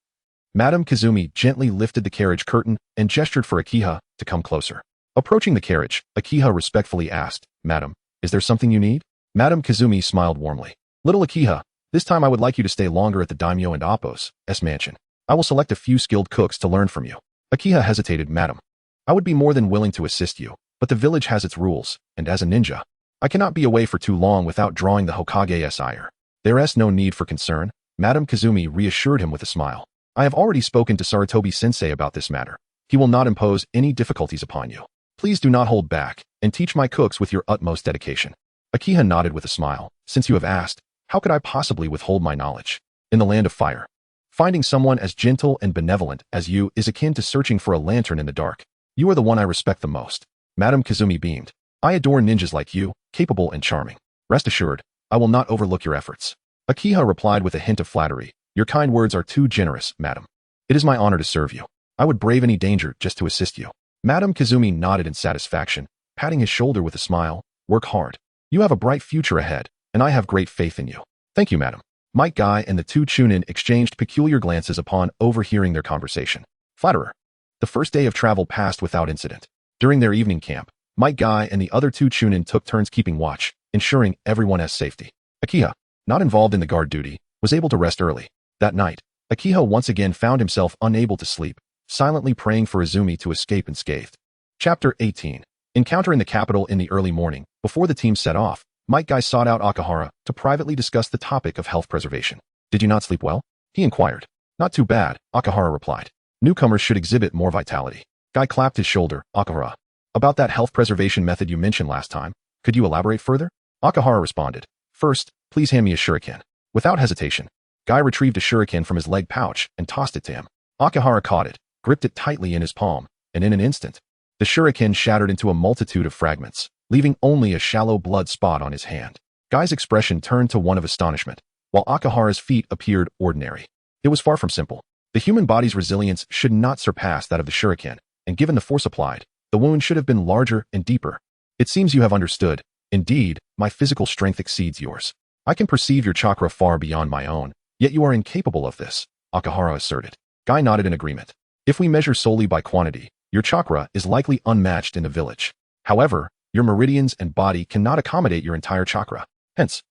Madame Kazumi gently lifted the carriage curtain and gestured for Akiha to come closer. Approaching the carriage, Akiha respectfully asked, "Madam, is there something you need?" Madame Kazumi smiled warmly. "Little Akiha, this time I would like you to stay longer at the daimyo and Appos' mansion. I will select a few skilled cooks to learn from you." Akiha hesitated. "Madam, I would be more than willing to assist you, but the village has its rules, and as a ninja, I cannot be away for too long without drawing the Hokage's ire." "There's no need for concern," Madame Kazumi reassured him with a smile. "I have already spoken to Sarutobi-sensei about this matter. He will not impose any difficulties upon you. Please do not hold back, and teach my cooks with your utmost dedication." Akiha nodded with a smile. "Since you have asked, how could I possibly withhold my knowledge? In the Land of Fire, finding someone as gentle and benevolent as you is akin to searching for a lantern in the dark. You are the one I respect the most." Madame Kazumi beamed. "I adore ninjas like you, capable and charming. Rest assured, I will not overlook your efforts. Akiha replied with a hint of flattery. Your kind words are too generous, madam. It is my honor to serve you. I would brave any danger just to assist you. Madam Kazumi nodded in satisfaction, patting his shoulder with a smile. Work hard. You have a bright future ahead, and I have great faith in you. Thank you, madam. Might Guy and the two chunin exchanged peculiar glances upon overhearing their conversation. Flatterer. The first day of travel passed without incident. During their evening camp, Might Guy and the other two chunin took turns keeping watch, ensuring everyone has safety. Akiha, not involved in the guard duty, was able to rest early. That night, Akiha once again found himself unable to sleep, silently praying for Izumi to escape unscathed. Chapter 18. Encounter in the capital in the early morning. Before the team set off, Might Guy sought out Akahara to privately discuss the topic of health preservation. Did you not sleep well? He inquired. Not too bad, Akahara replied. Newcomers should exhibit more vitality. Guy clapped his shoulder. Akahara. About that health preservation method you mentioned last time, could you elaborate further? Akahara responded. First, please hand me a shuriken. Without hesitation, Guy retrieved a shuriken from his leg pouch and tossed it to him. Akahara caught it, gripped it tightly in his palm, and in an instant, the shuriken shattered into a multitude of fragments, leaving only a shallow blood spot on his hand. Guy's expression turned to one of astonishment, while Akahara's feat appeared ordinary. It was far from simple. The human body's resilience should not surpass that of the shuriken, and given the force applied, the wound should have been larger and deeper. It seems you have understood. Indeed, my physical strength exceeds yours. I can perceive your chakra far beyond my own, yet you are incapable of this, Akahara asserted. Guy nodded in agreement. If we measure solely by quantity, your chakra is likely unmatched in the village. However, your meridians and body cannot accommodate your entire chakra. Hence,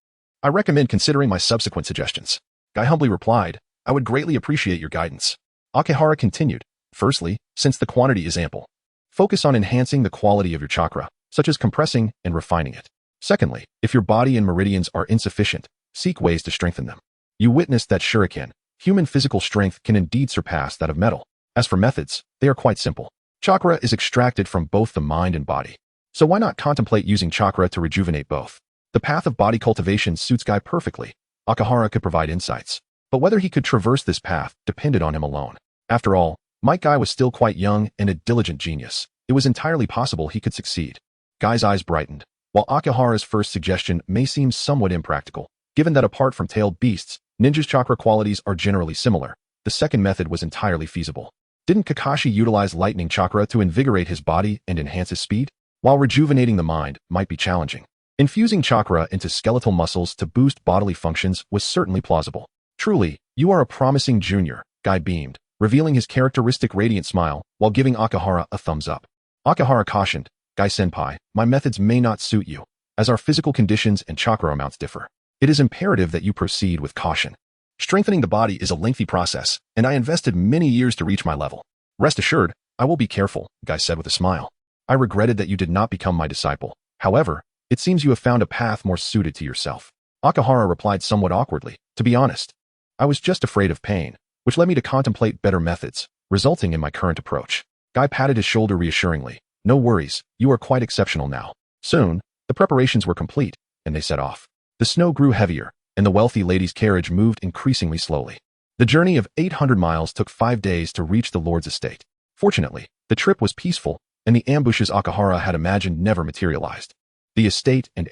I recommend considering my subsequent suggestions. Guy humbly replied, I would greatly appreciate your guidance. Akahara continued. Firstly, since the quantity is ample, focus on enhancing the quality of your chakra, such as compressing and refining it. Secondly, if your body and meridians are insufficient, seek ways to strengthen them. You witnessed that shuriken. Human physical strength can indeed surpass that of metal. As for methods, they are quite simple. Chakra is extracted from both the mind and body. So why not contemplate using chakra to rejuvenate both? The path of body cultivation suits Guy perfectly. Akahara could provide insights, but whether he could traverse this path depended on him alone. After all, Might Guy was still quite young and a diligent genius. It was entirely possible he could succeed. Guy's eyes brightened. While Akahara's first suggestion may seem somewhat impractical, given that apart from tailed beasts, ninjas' chakra qualities are generally similar, the second method was entirely feasible. Didn't Kakashi utilize lightning chakra to invigorate his body and enhance his speed? While rejuvenating the mind might be challenging, infusing chakra into skeletal muscles to boost bodily functions was certainly plausible. Truly, you are a promising junior, Guy beamed, revealing his characteristic radiant smile while giving Akahara a thumbs up. Akahara cautioned, Guy-senpai, my methods may not suit you, as our physical conditions and chakra amounts differ. It is imperative that you proceed with caution. Strengthening the body is a lengthy process, and I invested many years to reach my level. Rest assured, I will be careful, Guy said with a smile. I regretted that you did not become my disciple. However, it seems you have found a path more suited to yourself. Akahara replied somewhat awkwardly. To be honest, I was just afraid of pain, which led me to contemplate better methods, resulting in my current approach. Guy patted his shoulder reassuringly. No worries, you are quite exceptional now. Soon, the preparations were complete, and they set off. The snow grew heavier, and the wealthy lady's carriage moved increasingly slowly. The journey of 800 miles took 5 days to reach the lord's estate. Fortunately, the trip was peaceful, and the ambushes Akahara had imagined never materialized. The estate and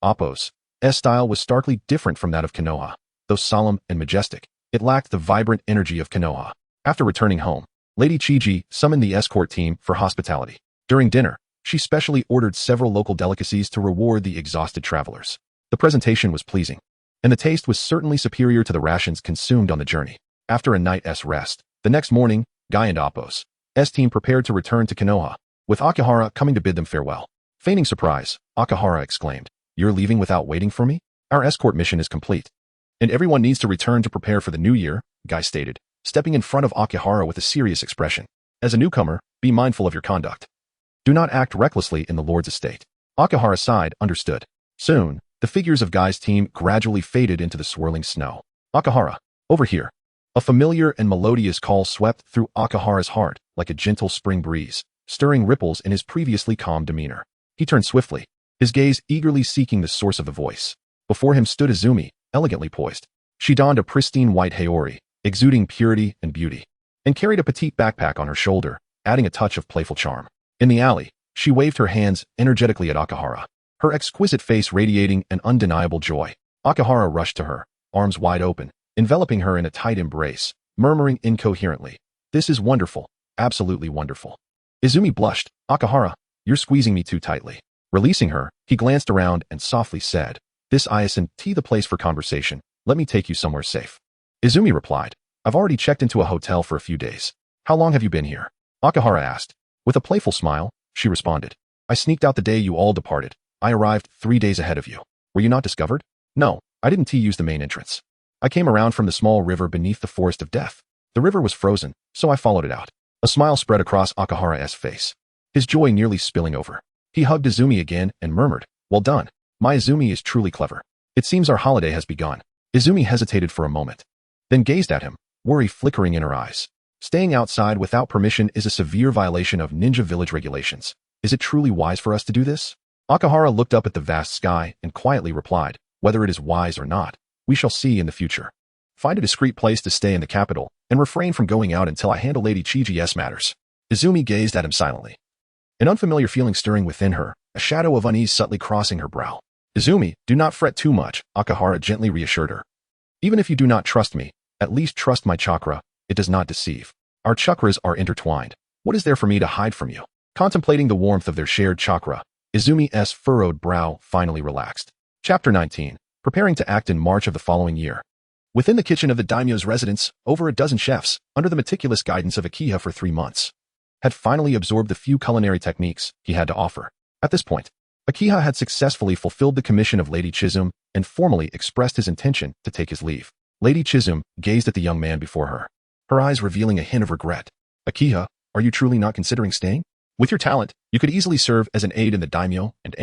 Appo's style was starkly different from that of Konoha. Though solemn and majestic, it lacked the vibrant energy of Konoha. After returning home, Lady Chiji summoned the escort team for hospitality. During dinner, she specially ordered several local delicacies to reward the exhausted travelers. The presentation was pleasing, and the taste was certainly superior to the rations consumed on the journey. After a night's rest, the next morning, Guy and Appo's team prepared to return to Konoha, with Akahara coming to bid them farewell. Feigning surprise, Akahara exclaimed, You're leaving without waiting for me? Our escort mission is complete. And everyone needs to return to prepare for the new year, Guy stated, stepping in front of Akahara with a serious expression. As a newcomer, be mindful of your conduct. Do not act recklessly in the lord's estate. Akahara sighed, understood. Soon, the figures of Guy's team gradually faded into the swirling snow. Akahara, over here. A familiar and melodious call swept through Akahara's heart like a gentle spring breeze, stirring ripples in his previously calm demeanor. He turned swiftly, his gaze eagerly seeking the source of the voice. Before him stood Izumi, elegantly poised. She donned a pristine white haori, exuding purity and beauty, and carried a petite backpack on her shoulder, adding a touch of playful charm. In the alley, she waved her hands energetically at Akahara. her exquisite face radiating an undeniable joy. Akihara rushed to her, arms wide open, enveloping her in a tight embrace, murmuring incoherently, "This is wonderful, absolutely wonderful." Izumi blushed. "Akihara, you're squeezing me too tightly." Releasing her, he glanced around and softly said, "This isn't the place for conversation. Let me take you somewhere safe." Izumi replied, "I've already checked into a hotel for a few days. How long have you been here?" Akihara asked. With a playful smile, she responded, "I sneaked out the day you all departed. I arrived 3 days ahead of you. Were you not discovered?" "No, I didn't use the main entrance. I came around from the small river beneath the forest of death. The river was frozen, so I followed it out." A smile spread across Akihara's face, his joy nearly spilling over. He hugged Izumi again and murmured, "Well done. My Izumi is truly clever. It seems our holiday has begun." Izumi hesitated for a moment, then gazed at him, worry flickering in her eyes. Staying outside without permission is a severe violation of ninja village regulations. Is it truly wise for us to do this? Akihara looked up at the vast sky and quietly replied, "Whether it is wise or not, we shall see in the future. Find a discreet place to stay in the capital and refrain from going out until I handle Lady Chiji's matters." Izumi gazed at him silently, an unfamiliar feeling stirring within her, a shadow of unease subtly crossing her brow. "Izumi, do not fret too much," Akihara gently reassured her. "Even if you do not trust me, at least trust my chakra. It does not deceive. Our chakras are intertwined. What is there for me to hide from you?" Contemplating the warmth of their shared chakra, Izumi's furrowed brow finally relaxed. Chapter 19. Preparing to act in March of the following year. Within the kitchen of the daimyo's residence, over a dozen chefs, under the meticulous guidance of Akiha for 3 months, had finally absorbed the few culinary techniques he had to offer. At this point, Akiha had successfully fulfilled the commission of Lady Chizume and formally expressed his intention to take his leave. Lady Chizume gazed at the young man before her, her eyes revealing a hint of regret. "Akiha, are you truly not considering staying? With your talent, you could easily serve as an aide in the daimyo and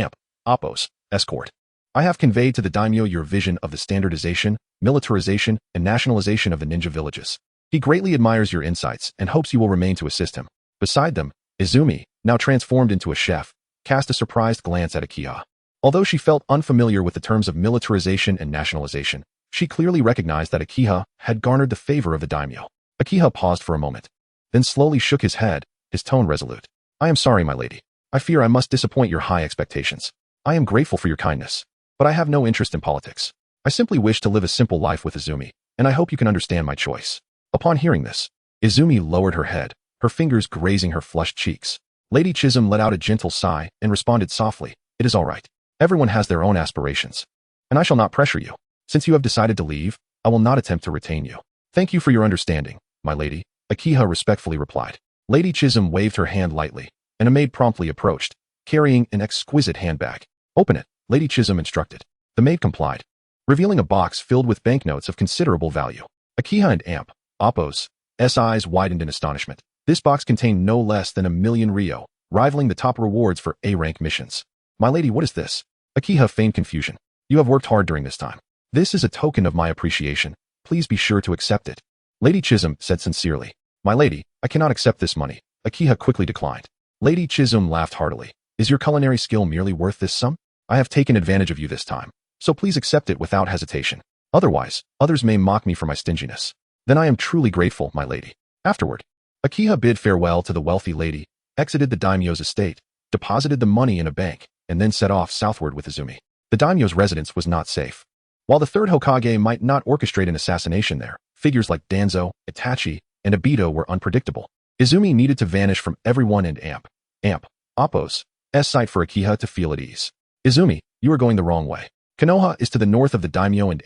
Appo's escort. I have conveyed to the daimyo your vision of the standardization, militarization, and nationalization of the ninja villages. He greatly admires your insights and hopes you will remain to assist him." Beside them, Izumi, now transformed into a chef, cast a surprised glance at Akiha. Although she felt unfamiliar with the terms of militarization and nationalization, she clearly recognized that Akiha had garnered the favor of the daimyo. Akiha paused for a moment, then slowly shook his head, his tone resolute. "I am sorry, my lady. I fear I must disappoint your high expectations. I am grateful for your kindness, but I have no interest in politics. I simply wish to live a simple life with Izumi, and I hope you can understand my choice." Upon hearing this, Izumi lowered her head, her fingers grazing her flushed cheeks. Lady Chizume let out a gentle sigh and responded softly, "It is all right. Everyone has their own aspirations, and I shall not pressure you. Since you have decided to leave, I will not attempt to retain you." "Thank you for your understanding, my lady," Akiha respectfully replied. Lady Chizume waved her hand lightly, and a maid promptly approached, carrying an exquisite handbag. "Open it," Lady Chizume instructed. The maid complied, revealing a box filled with banknotes of considerable value. Akiha and Appo's eyes widened in astonishment. This box contained no less than 1,000,000 ryo, rivaling the top rewards for A-rank missions. "My lady, what is this?" Akiha feigned confusion. "You have worked hard during this time. This is a token of my appreciation. Please be sure to accept it." Lady Chizume said sincerely. "My lady, I cannot accept this money." Akiha quickly declined. Lady Chizume laughed heartily. "Is your culinary skill merely worth this sum? I have taken advantage of you this time, so please accept it without hesitation. Otherwise, others may mock me for my stinginess. Then I am truly grateful, my lady." Afterward, Akiha bid farewell to the wealthy lady, exited the daimyo's estate, deposited the money in a bank, and then set off southward with Izumi. The daimyo's residence was not safe. While the third Hokage might not orchestrate an assassination there, figures like Danzo, Itachi, and Obito were unpredictable. Izumi needed to vanish from everyone and Appo's sight for Akiha to feel at ease. "Izumi, you are going the wrong way. Konoha is to the north of the daimyo and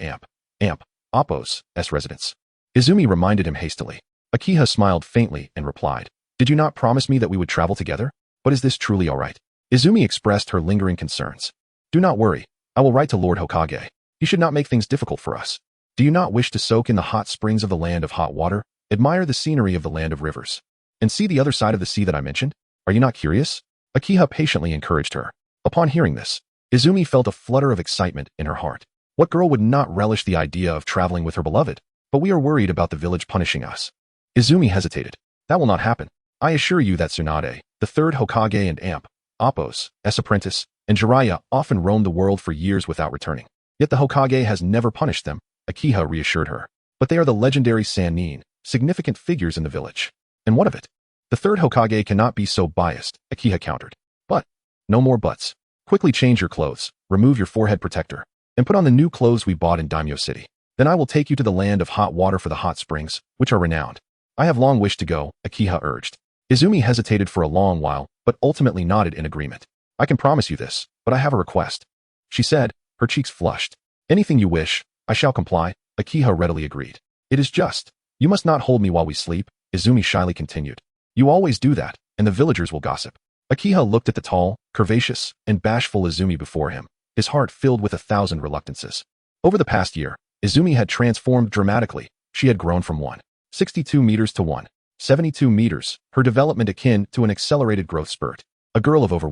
Appo's residence." Izumi reminded him hastily. Akiha smiled faintly and replied, "Did you not promise me that we would travel together? But is this truly all right?" Izumi expressed her lingering concerns. "Do not worry. I will write to Lord Hokage. He should not make things difficult for us. Do you not wish to soak in the hot springs of the land of hot water, admire the scenery of the land of rivers, and see the other side of the sea that I mentioned? Are you not curious?" Akiha patiently encouraged her. Upon hearing this, Izumi felt a flutter of excitement in her heart. What girl would not relish the idea of traveling with her beloved? But we are worried about the village punishing us. Izumi hesitated. "That will not happen. I assure you that Tsunade, the third Hokage and Appo's apprentice, and Jiraiya often roamed the world for years without returning. Yet the Hokage has never punished them," Akiha reassured her. "But they are the legendary Sannin, significant figures in the village. And what of it? The third Hokage cannot be so biased," Akiha countered. "But, no more buts. Quickly change your clothes, remove your forehead protector, and put on the new clothes we bought in Daimyo City. Then I will take you to the land of hot water for the hot springs, which are renowned. I have long wished to go, Akiha urged. Izumi hesitated for a long while, but ultimately nodded in agreement. I can promise you this, but I have a request, she said, her cheeks flushed. Anything you wish, I shall comply, Akiha readily agreed. It is just. You must not hold me while we sleep, Izumi shyly continued. You always do that, and the villagers will gossip. Akiha looked at the tall, curvaceous, and bashful Izumi before him, his heart filled with 1,000 reluctances. Over the past year, Izumi had transformed dramatically. She had grown from 162 meters to 172 meters, her development akin to an accelerated growth spurt. A girl of over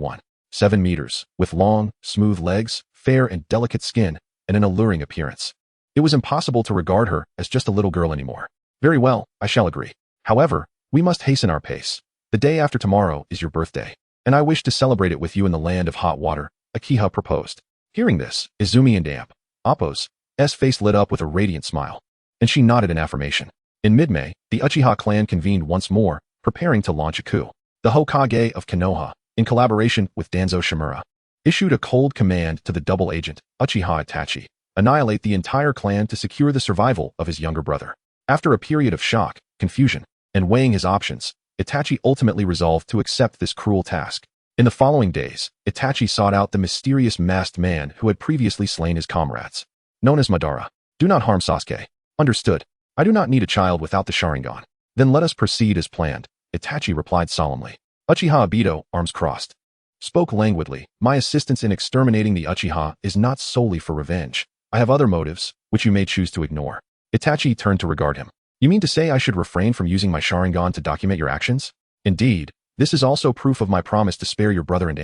17 meters, with long, smooth legs, fair and delicate skin, and an alluring appearance. It was impossible to regard her as just a little girl anymore. Very well, I shall agree. However, we must hasten our pace. The day after tomorrow is your birthday, and I wish to celebrate it with you in the land of hot water, Akiha proposed. Hearing this, Izumi and Appo's face lit up with a radiant smile, and she nodded in affirmation. In mid-May, the Uchiha clan convened once more, preparing to launch a coup. The Hokage of Konoha, in collaboration with Danzo Shimura, issued a cold command to the double agent, Uchiha Itachi, annihilate the entire clan to secure the survival of his younger brother. After a period of shock, confusion, and weighing his options, Itachi ultimately resolved to accept this cruel task. In the following days, Itachi sought out the mysterious masked man who had previously slain his comrades. Known as Madara. Do not harm Sasuke. Understood. I do not need a child without the Sharingan. Then let us proceed as planned, Itachi replied solemnly. Uchiha Obito, arms crossed, spoke languidly. My assistance in exterminating the Uchiha is not solely for revenge. I have other motives, which you may choose to ignore. Itachi turned to regard him. You mean to say I should refrain from using my Sharingan to document your actions? Indeed, this is also proof of my promise to spare your brother and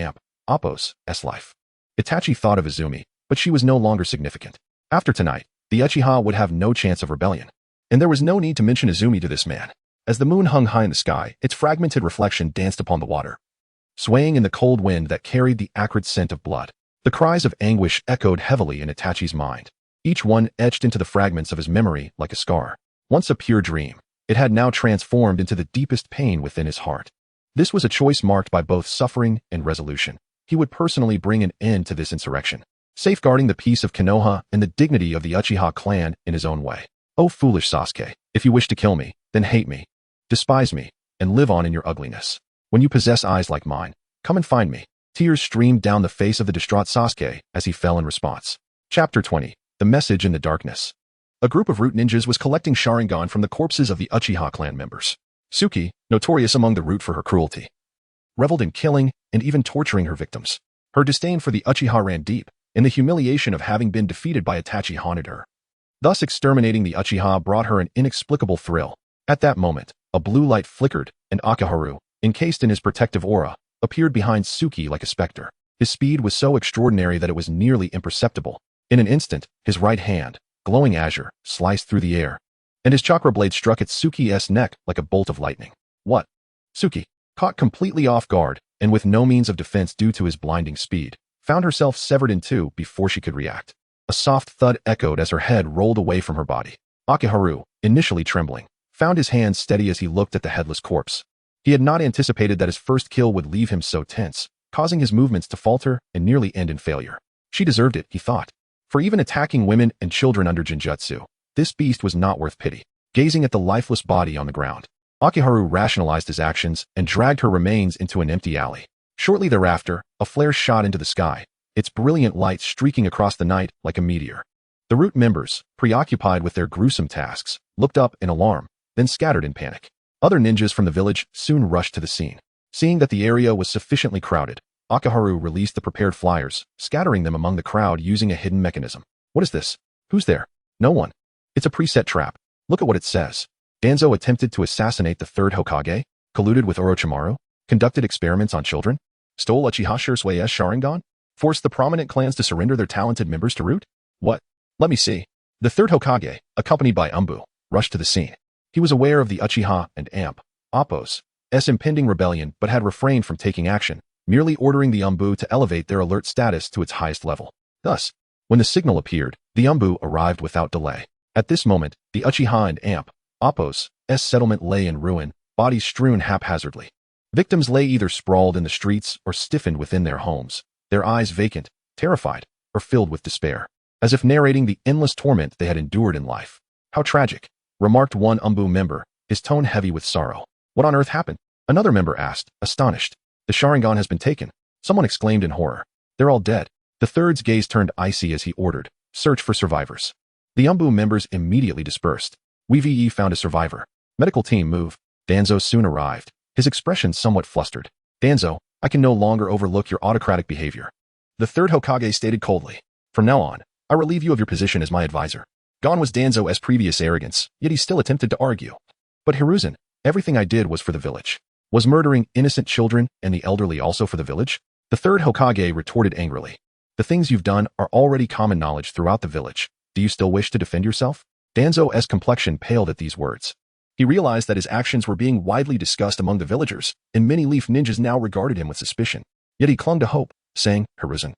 Appo's life. Itachi thought of Izumi, but she was no longer significant. After tonight, the Uchiha would have no chance of rebellion. And there was no need to mention Izumi to this man. As the moon hung high in the sky, its fragmented reflection danced upon the water, swaying in the cold wind that carried the acrid scent of blood. The cries of anguish echoed heavily in Itachi's mind, each one etched into the fragments of his memory like a scar. Once a pure dream, it had now transformed into the deepest pain within his heart. This was a choice marked by both suffering and resolution. He would personally bring an end to this insurrection, safeguarding the peace of Konoha and the dignity of the Uchiha clan in his own way. O foolish Sasuke, if you wish to kill me, then hate me, despise me, and live on in your ugliness. When you possess eyes like mine, come and find me. Tears streamed down the face of the distraught Sasuke as he fell in response. Chapter 20. The Message in the Darkness. A group of root ninjas was collecting Sharingan from the corpses of the Uchiha clan members. Suki, notorious among the root for her cruelty, reveled in killing and even torturing her victims. Her disdain for the Uchiha ran deep, and the humiliation of having been defeated by Itachi haunted her. Thus exterminating the Uchiha brought her an inexplicable thrill. At that moment, a blue light flickered, and Akiharu, encased in his protective aura, appeared behind Suki like a specter. His speed was so extraordinary that it was nearly imperceptible. In an instant, his right hand, glowing azure, sliced through the air, and his chakra blade struck at Suki's neck like a bolt of lightning. What? Suki, caught completely off guard, and with no means of defense due to his blinding speed, found herself severed in two before she could react. A soft thud echoed as her head rolled away from her body. Akiharu, initially trembling, found his hands steady as he looked at the headless corpse. He had not anticipated that his first kill would leave him so tense, causing his movements to falter and nearly end in failure. She deserved it, he thought. For even attacking women and children under Genjutsu, this beast was not worth pity. Gazing at the lifeless body on the ground, Akiharu rationalized his actions and dragged her remains into an empty alley. Shortly thereafter, a flare shot into the sky, its brilliant light streaking across the night like a meteor. The root members, preoccupied with their gruesome tasks, looked up in alarm, then scattered in panic. Other ninjas from the village soon rushed to the scene. Seeing that the area was sufficiently crowded, Akiharu released the prepared flyers, scattering them among the crowd using a hidden mechanism. What is this? Who's there? No one. It's a preset trap. Look at what it says. Danzo attempted to assassinate the third Hokage, colluded with Orochimaru, conducted experiments on children, stole Uchiha Shirsui's Sharingan, forced the prominent clans to surrender their talented members to root? What? Let me see. The third Hokage, accompanied by Umbu, rushed to the scene. He was aware of the Uchiha and Appo's impending rebellion but had refrained from taking action, merely ordering the Umbu to elevate their alert status to its highest level. Thus, when the signal appeared, the Umbu arrived without delay. At this moment, the Uchiha and Appo's settlement lay in ruin, bodies strewn haphazardly. Victims lay either sprawled in the streets or stiffened within their homes, their eyes vacant, terrified, or filled with despair, as if narrating the endless torment they had endured in life. How tragic, remarked one Umbu member, his tone heavy with sorrow. What on earth happened? Another member asked, astonished. The Sharingan has been taken. Someone exclaimed in horror. They're all dead. The third's gaze turned icy as he ordered, search for survivors. The Umbu members immediately dispersed. We found a survivor. Medical team move. Danzo soon arrived, his expression somewhat flustered. Danzo, I can no longer overlook your autocratic behavior. The third Hokage stated coldly. From now on, I relieve you of your position as my advisor. Gone was Danzo's previous arrogance, yet he still attempted to argue. But Hiruzen, everything I did was for the village. Was murdering innocent children and the elderly also for the village? The third Hokage retorted angrily. The things you've done are already common knowledge throughout the village. Do you still wish to defend yourself? Danzo's complexion paled at these words. He realized that his actions were being widely discussed among the villagers, and many leaf ninjas now regarded him with suspicion. Yet he clung to hope, saying, Hiruzen,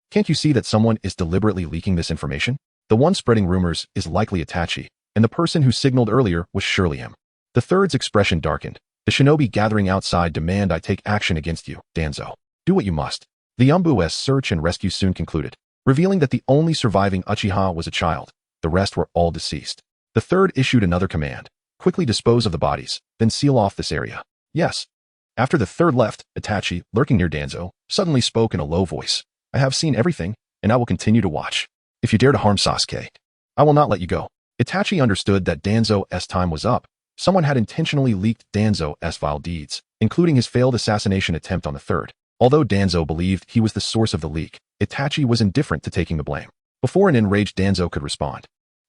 can't you see that someone is deliberately leaking this information? The one spreading rumors is likely Itachi, and the person who signaled earlier was surely him. The third's expression darkened. The shinobi gathering outside demand I take action against you, Danzo. Do what you must. The Umbu's search and rescue soon concluded, revealing that the only surviving Uchiha was a child. The rest were all deceased. The third issued another command. Quickly dispose of the bodies, then seal off this area. Yes. After the third left, Itachi, lurking near Danzo, suddenly spoke in a low voice. I have seen everything, and I will continue to watch. If you dare to harm Sasuke, I will not let you go. Itachi understood that Danzo's time was up. Someone had intentionally leaked Danzo's vile deeds, including his failed assassination attempt on the third. Although Danzo believed he was the source of the leak, Itachi was indifferent to taking the blame. Before an enraged Danzo could respond,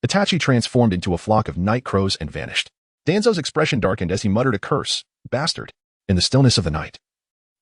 Itachi transformed into a flock of night crows and vanished. Danzo's expression darkened as he muttered a curse, bastard. In the stillness of the night,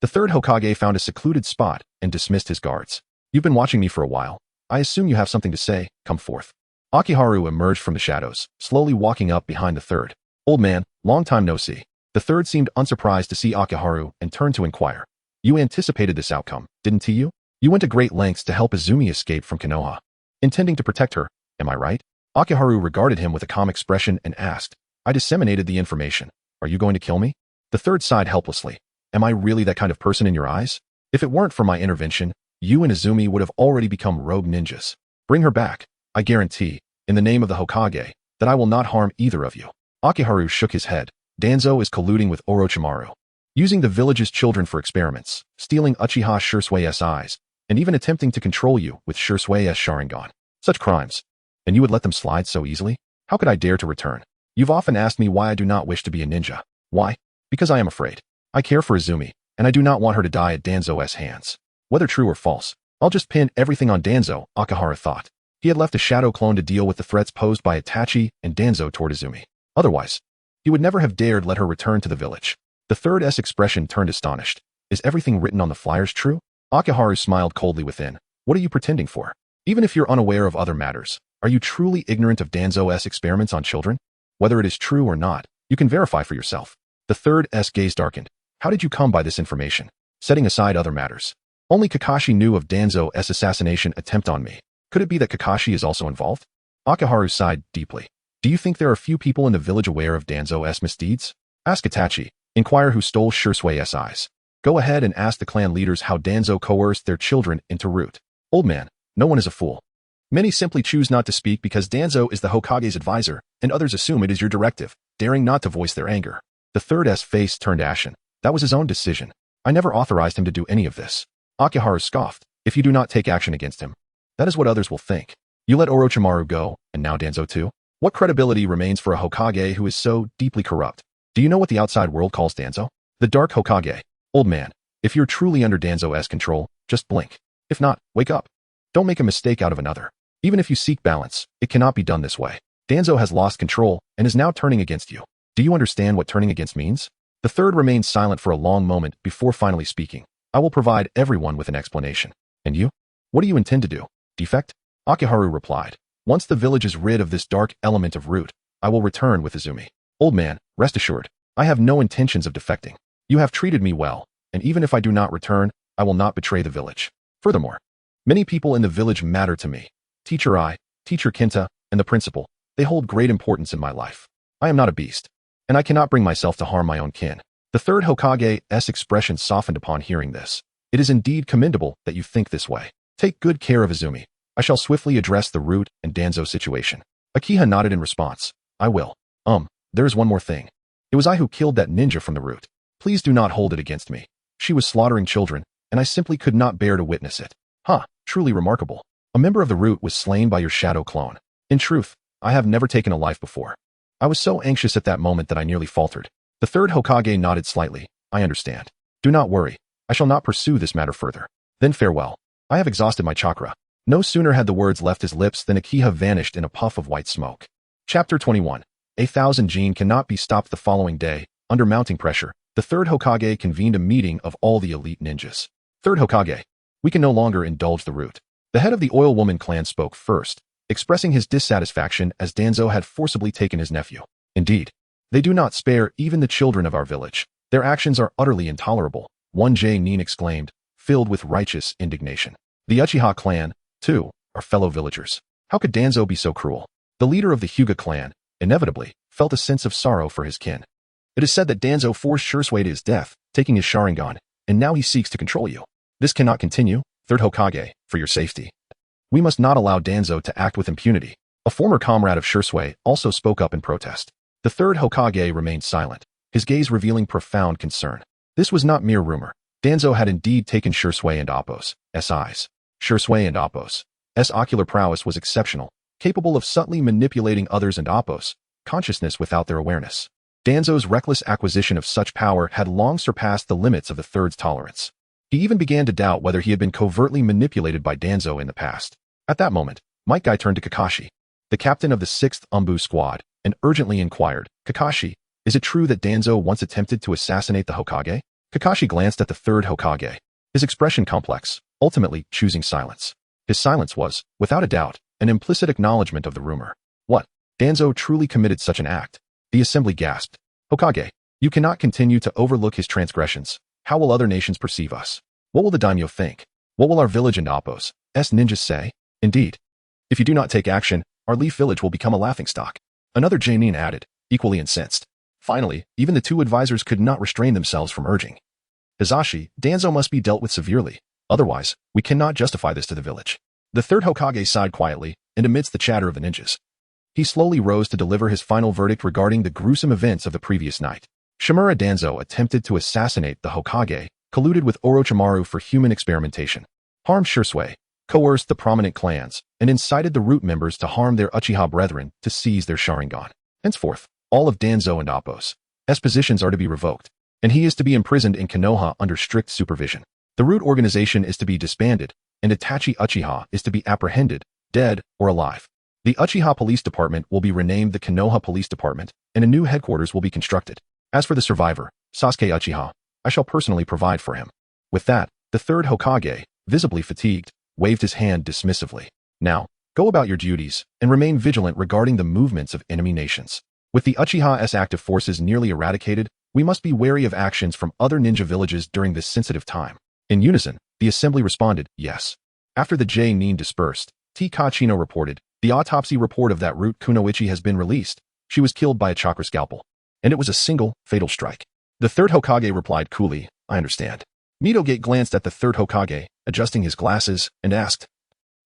the third Hokage found a secluded spot and dismissed his guards. You've been watching me for a while. I assume you have something to say. Come forth. Akiharu emerged from the shadows, slowly walking up behind the third. Old man, long time no see. The third seemed unsurprised to see Akiharu and turned to inquire. You anticipated this outcome, didn't you? You went to great lengths to help Izumi escape from Konoha, intending to protect her, am I right? Akiharu regarded him with a calm expression and asked, I disseminated the information. Are you going to kill me? The third sighed helplessly. Am I really that kind of person in your eyes? If it weren't for my intervention, you and Izumi would have already become rogue ninjas. Bring her back. I guarantee, in the name of the Hokage, that I will not harm either of you. Akiharu shook his head. Danzo is colluding with Orochimaru, using the village's children for experiments, stealing Uchiha Shurisue's eyes, and even attempting to control you with Shurisue's Sharingan. Such crimes. And you would let them slide so easily? How could I dare to return? You've often asked me why I do not wish to be a ninja. Why? Because I am afraid. I care for Izumi, and I do not want her to die at Danzo's hands. Whether true or false, I'll just pin everything on Danzo, Akihara thought. He had left a shadow clone to deal with the threats posed by Itachi and Danzo toward Izumi. Otherwise, he would never have dared let her return to the village. The third's expression turned astonished. Is everything written on the flyers true? Akiharu smiled coldly within. What are you pretending for? Even if you're unaware of other matters, are you truly ignorant of Danzo's experiments on children? Whether it is true or not, you can verify for yourself. The third's gaze darkened. How did you come by this information? Setting aside other matters, only Kakashi knew of Danzo's assassination attempt on me. Could it be that Kakashi is also involved? Akiharu sighed deeply. Do you think there are few people in the village aware of Danzo's misdeeds? Ask Itachi. Inquire who stole Shurisue's eyes. Go ahead and ask the clan leaders how Danzo coerced their children into root. Old man, no one is a fool. Many simply choose not to speak because Danzo is the Hokage's advisor, and others assume it is your directive, daring not to voice their anger. The third's face turned ashen. That was his own decision. I never authorized him to do any of this. Akiharu scoffed. If you do not take action against him, that is what others will think. You let Orochimaru go, and now Danzo too? What credibility remains for a Hokage who is so deeply corrupt? Do you know what the outside world calls Danzo? The Dark Hokage. Old man, if you're truly under Danzo's control, just blink. If not, wake up. Don't make a mistake out of another. Even if you seek balance, it cannot be done this way. Danzo has lost control and is now turning against you. Do you understand what turning against means? The third remained silent for a long moment before finally speaking. I will provide everyone with an explanation. And you? What do you intend to do? Defect? Akiharu replied. Once the village is rid of this dark element of root, I will return with Izumi. Old man, rest assured, I have no intentions of defecting. You have treated me well, and even if I do not return, I will not betray the village. Furthermore, many people in the village matter to me. Teacher Ai, Teacher Kinta, and the principal, they hold great importance in my life. I am not a beast, and I cannot bring myself to harm my own kin. The third Hokage's expression softened upon hearing this. It is indeed commendable that you think this way. Take good care of Izumi. I shall swiftly address the Root and Danzo situation. Akiha nodded in response. I will. There is one more thing. It was I who killed that ninja from the Root. Please do not hold it against me. She was slaughtering children, and I simply could not bear to witness it. Truly remarkable. A member of the Root was slain by your shadow clone. In truth, I have never taken a life before. I was so anxious at that moment that I nearly faltered. The third Hokage nodded slightly. I understand. Do not worry. I shall not pursue this matter further. Then farewell. I have exhausted my chakra. No sooner had the words left his lips than Akiha vanished in a puff of white smoke. Chapter 21. 1,000 Jin cannot be stopped. The following day, under mounting pressure, the third Hokage convened a meeting of all the elite ninjas. Third Hokage, we can no longer indulge the Root. The head of the Oil Woman clan spoke first, expressing his dissatisfaction as Danzo had forcibly taken his nephew. Indeed, they do not spare even the children of our village. Their actions are utterly intolerable, one Nin exclaimed, filled with righteous indignation. The Uchiha clan, too, are fellow villagers. How could Danzo be so cruel? The leader of the Hyuga clan, inevitably, felt a sense of sorrow for his kin. It is said that Danzo forced Shursui to his death, taking his Sharingan, and now he seeks to control you. This cannot continue, third Hokage, for your safety. We must not allow Danzo to act with impunity. A former comrade of Shursui also spoke up in protest. The third Hokage remained silent, his gaze revealing profound concern. This was not mere rumor. Danzo had indeed taken Shursui and Appo's eyes. Shursui and Appo's ocular prowess was exceptional, capable of subtly manipulating others and Appo's consciousness without their awareness. Danzo's reckless acquisition of such power had long surpassed the limits of the third's tolerance. He even began to doubt whether he had been covertly manipulated by Danzo in the past. At that moment, Might Guy turned to Kakashi, the captain of the 6th Umbu squad, and urgently inquired, Kakashi, is it true that Danzo once attempted to assassinate the Hokage? Kakashi glanced at the third Hokage, his expression complex, ultimately choosing silence. His silence was, without a doubt, an implicit acknowledgement of the rumor. What? Danzo truly committed such an act? The assembly gasped. Hokage, you cannot continue to overlook his transgressions. How will other nations perceive us? What will the daimyo think? What will our village and Appo's ninjas say? Indeed, if you do not take action, our Leaf village will become a laughingstock. Another Nin added, equally incensed. Finally, even the two advisors could not restrain themselves from urging. Hizashi, Danzo must be dealt with severely. Otherwise, we cannot justify this to the village. The third Hokage sighed quietly, and amidst the chatter of the ninjas, he slowly rose to deliver his final verdict regarding the gruesome events of the previous night. Shimura Danzo attempted to assassinate the Hokage, colluded with Orochimaru for human experimentation, harmed Shursui, coerced the prominent clans, and incited the Root members to harm their Uchiha brethren to seize their Sharingan. Henceforth, all of Danzo and Appo's positions are to be revoked, and he is to be imprisoned in Konoha under strict supervision. The Root organization is to be disbanded, and Itachi Uchiha is to be apprehended, dead or alive. The Uchiha Police Department will be renamed the Konoha Police Department, and a new headquarters will be constructed. As for the survivor, Sasuke Uchiha, I shall personally provide for him. With that, the third Hokage, visibly fatigued, waved his hand dismissively. Now, go about your duties, and remain vigilant regarding the movements of enemy nations. With the Uchiha's active forces nearly eradicated, we must be wary of actions from other ninja villages during this sensitive time. In unison, the assembly responded, yes. After the Nin dispersed, T. Kachino reported, the autopsy report of that Root Kunoichi has been released. She was killed by a chakra scalpel. And it was a single, fatal strike. The third Hokage replied coolly, I understand. Midogate glanced at the third Hokage, adjusting his glasses, and asked,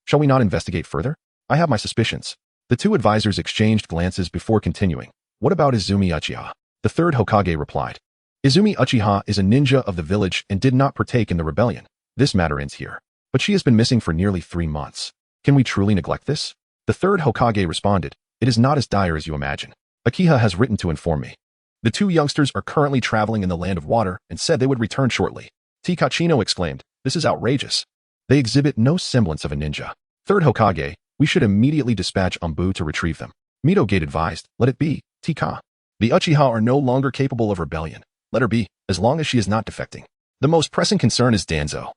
shall we not investigate further? I have my suspicions. The two advisors exchanged glances before continuing. What about Izumi Uchiha? The third Hokage replied. Izumi Uchiha is a ninja of the village and did not partake in the rebellion. This matter ends here. But she has been missing for nearly 3 months. Can we truly neglect this? The third Hokage responded, it is not as dire as you imagine. Akiha has written to inform me. The two youngsters are currently traveling in the land of water and said they would return shortly. T. Kachino exclaimed, this is outrageous. They exhibit no semblance of a ninja. Third Hokage, we should immediately dispatch Umbu to retrieve them. Midogate advised, let it be, T-Ka. The Uchiha are no longer capable of rebellion. Let her be, as long as she is not defecting. The most pressing concern is Danzo.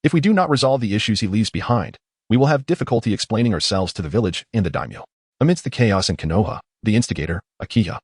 If we do not resolve the issues he leaves behind, we will have difficulty explaining ourselves to the village and the daimyo. Amidst the chaos in Konoha, the instigator, Akiha,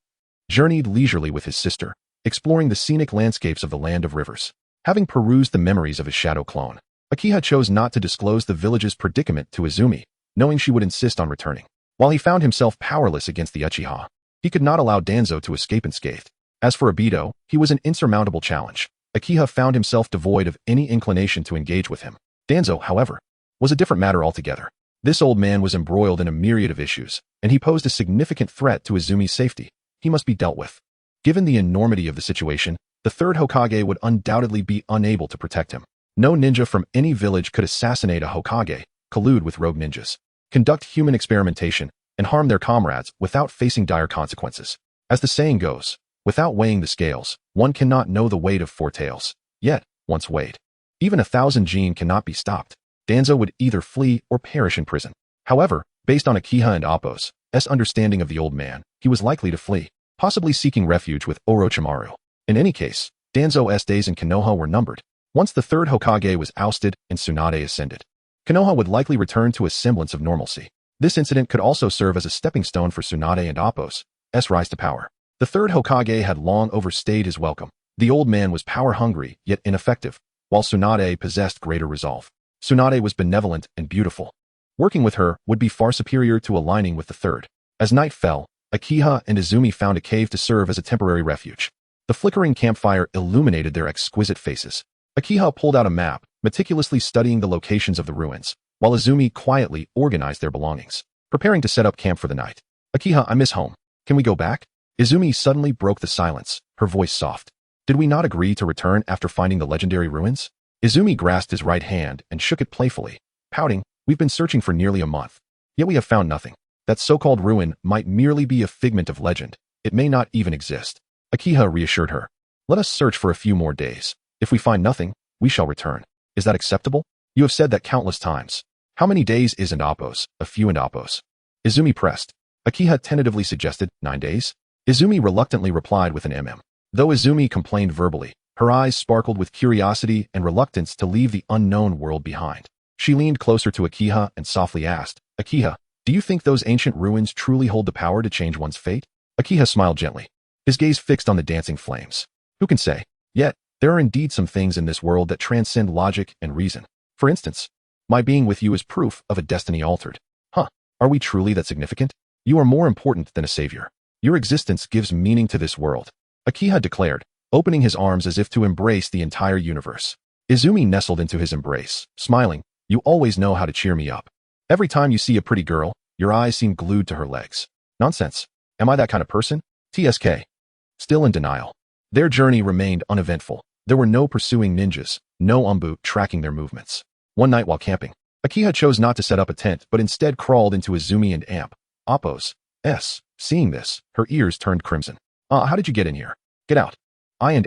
journeyed leisurely with his sister, exploring the scenic landscapes of the Land of Rivers. Having perused the memories of his shadow clone, Akiha chose not to disclose the village's predicament to Izumi, knowing she would insist on returning. While he found himself powerless against the Uchiha, he could not allow Danzo to escape unscathed. As for Obito, he was an insurmountable challenge. Akiha found himself devoid of any inclination to engage with him. Danzo, however, was a different matter altogether. This old man was embroiled in a myriad of issues, and he posed a significant threat to Izumi's safety. He must be dealt with. Given the enormity of the situation, the third Hokage would undoubtedly be unable to protect him. No ninja from any village could assassinate a Hokage, collude with rogue ninjas, conduct human experimentation, and harm their comrades without facing dire consequences. As the saying goes, without weighing the scales, one cannot know the weight of four tails. Yet, once weighed, even 1,000 jin cannot be stopped. Danzo would either flee or perish in prison. However, based on Akiha and Appo's understanding of the old man, he was likely to flee, possibly seeking refuge with Orochimaru. In any case, Danzo's days in Konoha were numbered. Once the third Hokage was ousted and Tsunade ascended, Konoha would likely return to a semblance of normalcy. This incident could also serve as a stepping stone for Tsunade and Appo's rise to power. The third Hokage had long overstayed his welcome. The old man was power-hungry, yet ineffective, while Tsunade possessed greater resolve. Tsunade was benevolent and beautiful. Working with her would be far superior to aligning with the third. As night fell, Akiha and Izumi found a cave to serve as a temporary refuge. The flickering campfire illuminated their exquisite faces. Akiha pulled out a map, meticulously studying the locations of the ruins, while Izumi quietly organized their belongings, preparing to set up camp for the night. Akiha, I miss home. Can we go back? Izumi suddenly broke the silence, her voice soft. Did we not agree to return after finding the legendary ruins? Izumi grasped his right hand and shook it playfully, pouting, we've been searching for nearly a month. Yet we have found nothing. That so-called ruin might merely be a figment of legend. It may not even exist. Akiha reassured her. Let us search for a few more days. If we find nothing, we shall return. Is that acceptable? You have said that countless times. How many days isn't Appo's? A few and Appo's. Izumi pressed. Akiha tentatively suggested 9 days. Izumi reluctantly replied with an Though Izumi complained verbally, her eyes sparkled with curiosity and reluctance to leave the unknown world behind. She leaned closer to Akiha and softly asked, Akiha, do you think those ancient ruins truly hold the power to change one's fate? Akiha smiled gently, his gaze fixed on the dancing flames. Who can say? Yet, there are indeed some things in this world that transcend logic and reason. For instance, my being with you is proof of a destiny altered. Huh, are we truly that significant? You are more important than a savior. Your existence gives meaning to this world. Akiha declared, opening his arms as if to embrace the entire universe. Izumi nestled into his embrace, smiling, you always know how to cheer me up. Every time you see a pretty girl, your eyes seem glued to her legs. Nonsense. Am I that kind of person? TSK. Still in denial. Their journey remained uneventful. There were no pursuing ninjas, no umbu tracking their movements. One night while camping, Akiha chose not to set up a tent but instead crawled into Izumi and Appo's. Seeing this, her ears turned crimson. How did you get in here? Get out. I and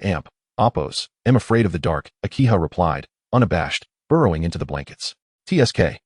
Appo's am afraid of the dark, Akiha replied, unabashed, burrowing into the blankets. TSK.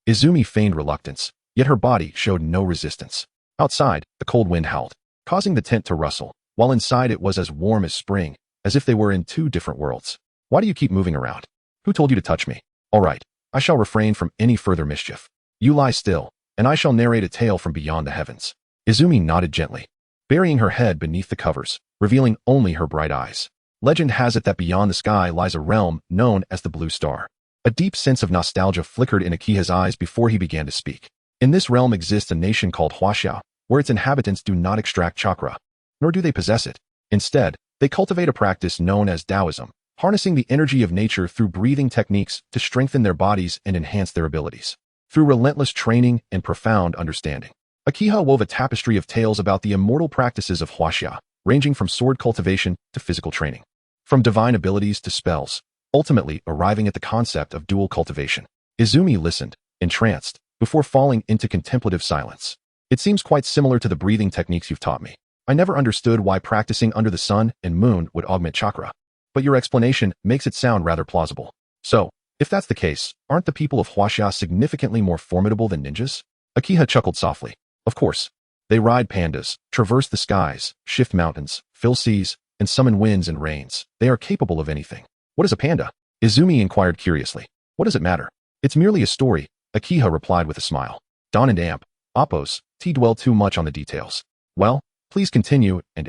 Izumi feigned reluctance, yet her body showed no resistance. Outside, the cold wind howled, causing the tent to rustle, while inside it was as warm as spring, as if they were in two different worlds. Why do you keep moving around? Who told you to touch me? All right, I shall refrain from any further mischief. You lie still, and I shall narrate a tale from beyond the heavens. Izumi nodded gently, burying her head beneath the covers, revealing only her bright eyes. Legend has it that beyond the sky lies a realm known as the Blue Star. A deep sense of nostalgia flickered in Akiha's eyes before he began to speak. In this realm exists a nation called Huaxia, where its inhabitants do not extract chakra, nor do they possess it. Instead, they cultivate a practice known as Taoism, harnessing the energy of nature through breathing techniques to strengthen their bodies and enhance their abilities. Through relentless training and profound understanding, Akiha wove a tapestry of tales about the immortal practices of Huaxia, ranging from sword cultivation to physical training, from divine abilities to spells, ultimately arriving at the concept of dual cultivation. Izumi listened, entranced, before falling into contemplative silence. It seems quite similar to the breathing techniques you've taught me. I never understood why practicing under the sun and moon would augment chakra, but your explanation makes it sound rather plausible. So, if that's the case, aren't the people of Huaxia significantly more formidable than ninjas? Akiha chuckled softly. Of course. They ride pandas, traverse the skies, shift mountains, fill seas, and summon winds and rains. They are capable of anything. What is a panda? Izumi inquired curiously. What does it matter? It's merely a story, Akiha replied with a smile. Don and Appo's dwell too much on the details. Well, please continue, and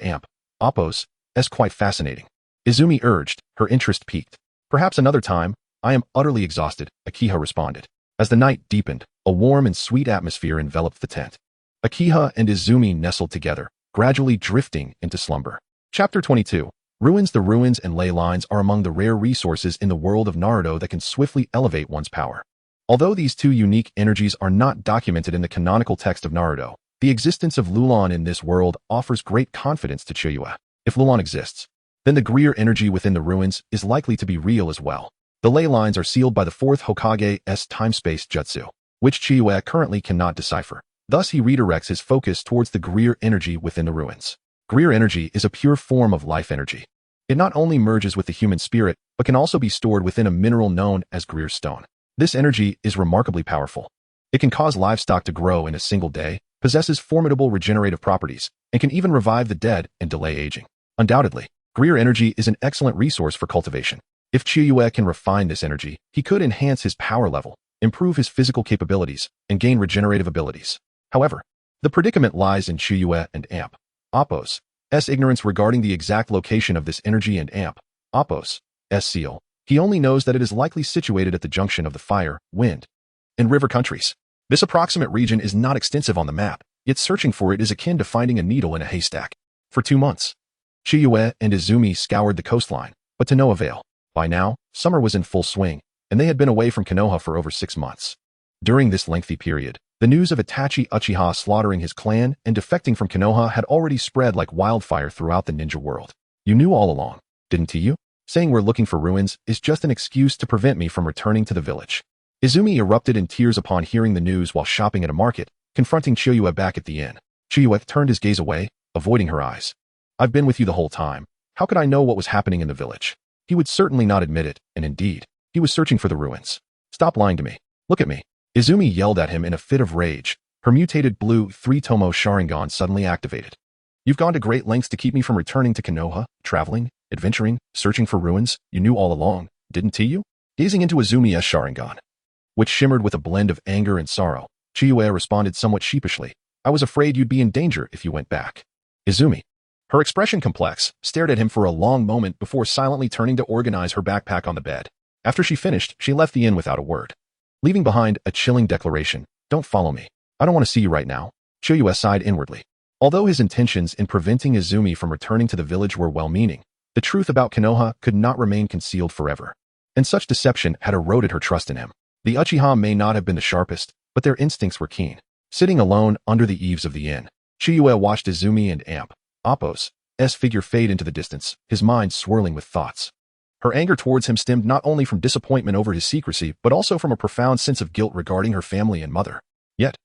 Appo's quite fascinating. Izumi urged, her interest piqued. Perhaps another time. I am utterly exhausted, Akiha responded. As the night deepened, a warm and sweet atmosphere enveloped the tent. Akiha and Izumi nestled together, gradually drifting into slumber. Chapter 22. Ruins. The ruins and ley lines are among the rare resources in the world of Naruto that can swiftly elevate one's power. Although these two unique energies are not documented in the canonical text of Naruto, the existence of Lulon in this world offers great confidence to Chiyue. If Lulon exists, then the Greer energy within the ruins is likely to be real as well. The ley lines are sealed by the fourth Hokage's time-space jutsu, which Chiyue currently cannot decipher. Thus, he redirects his focus towards the Greer energy within the ruins. Greer energy is a pure form of life energy. It not only merges with the human spirit, but can also be stored within a mineral known as Greer stone. This energy is remarkably powerful. It can cause livestock to grow in a single day, possesses formidable regenerative properties, and can even revive the dead and delay aging. Undoubtedly, Greer energy is an excellent resource for cultivation. If Chiyue can refine this energy, he could enhance his power level, improve his physical capabilities, and gain regenerative abilities. However, the predicament lies in Chiyue and Amp Appo's ignorance regarding the exact location of this energy and Amp Appo's seal. He only knows that it is likely situated at the junction of the fire, wind, and river countries. This approximate region is not extensive on the map, yet searching for it is akin to finding a needle in a haystack. For 2 months, Chiyue and Izumi scoured the coastline, but to no avail. By now, summer was in full swing, and they had been away from Konoha for over 6 months. During this lengthy period, the news of Itachi Uchiha slaughtering his clan and defecting from Konoha had already spread like wildfire throughout the ninja world. You knew all along, didn't you? Saying we're looking for ruins is just an excuse to prevent me from returning to the village. Izumi erupted in tears upon hearing the news while shopping at a market, confronting Chiyue back at the inn. Chiyue turned his gaze away, avoiding her eyes. I've been with you the whole time. How could I know what was happening in the village? He would certainly not admit it, and indeed, he was searching for the ruins. Stop lying to me. Look at me. Izumi yelled at him in a fit of rage. Her mutated blue 3-tomo Sharingan suddenly activated. You've gone to great lengths to keep me from returning to Konoha, traveling, adventuring, searching for ruins. You knew all along, didn't you? Gazing into Izumi's Sharingan, which shimmered with a blend of anger and sorrow, Chiyue responded somewhat sheepishly. I was afraid you'd be in danger if you went back. Izumi, her expression complex, stared at him for a long moment before silently turning to organize her backpack on the bed. After she finished, she left the inn without a word, leaving behind a chilling declaration. Don't follow me. I don't want to see you right now. Chiyue sighed inwardly. Although his intentions in preventing Izumi from returning to the village were well-meaning, the truth about Konoha could not remain concealed forever, and such deception had eroded her trust in him. The Uchiha may not have been the sharpest, but their instincts were keen. Sitting alone under the eaves of the inn, Chiyue watched Izumi and Amp Appo's figure fade into the distance, his mind swirling with thoughts. Her anger towards him stemmed not only from disappointment over his secrecy, but also from a profound sense of guilt regarding her family and mother. Yet,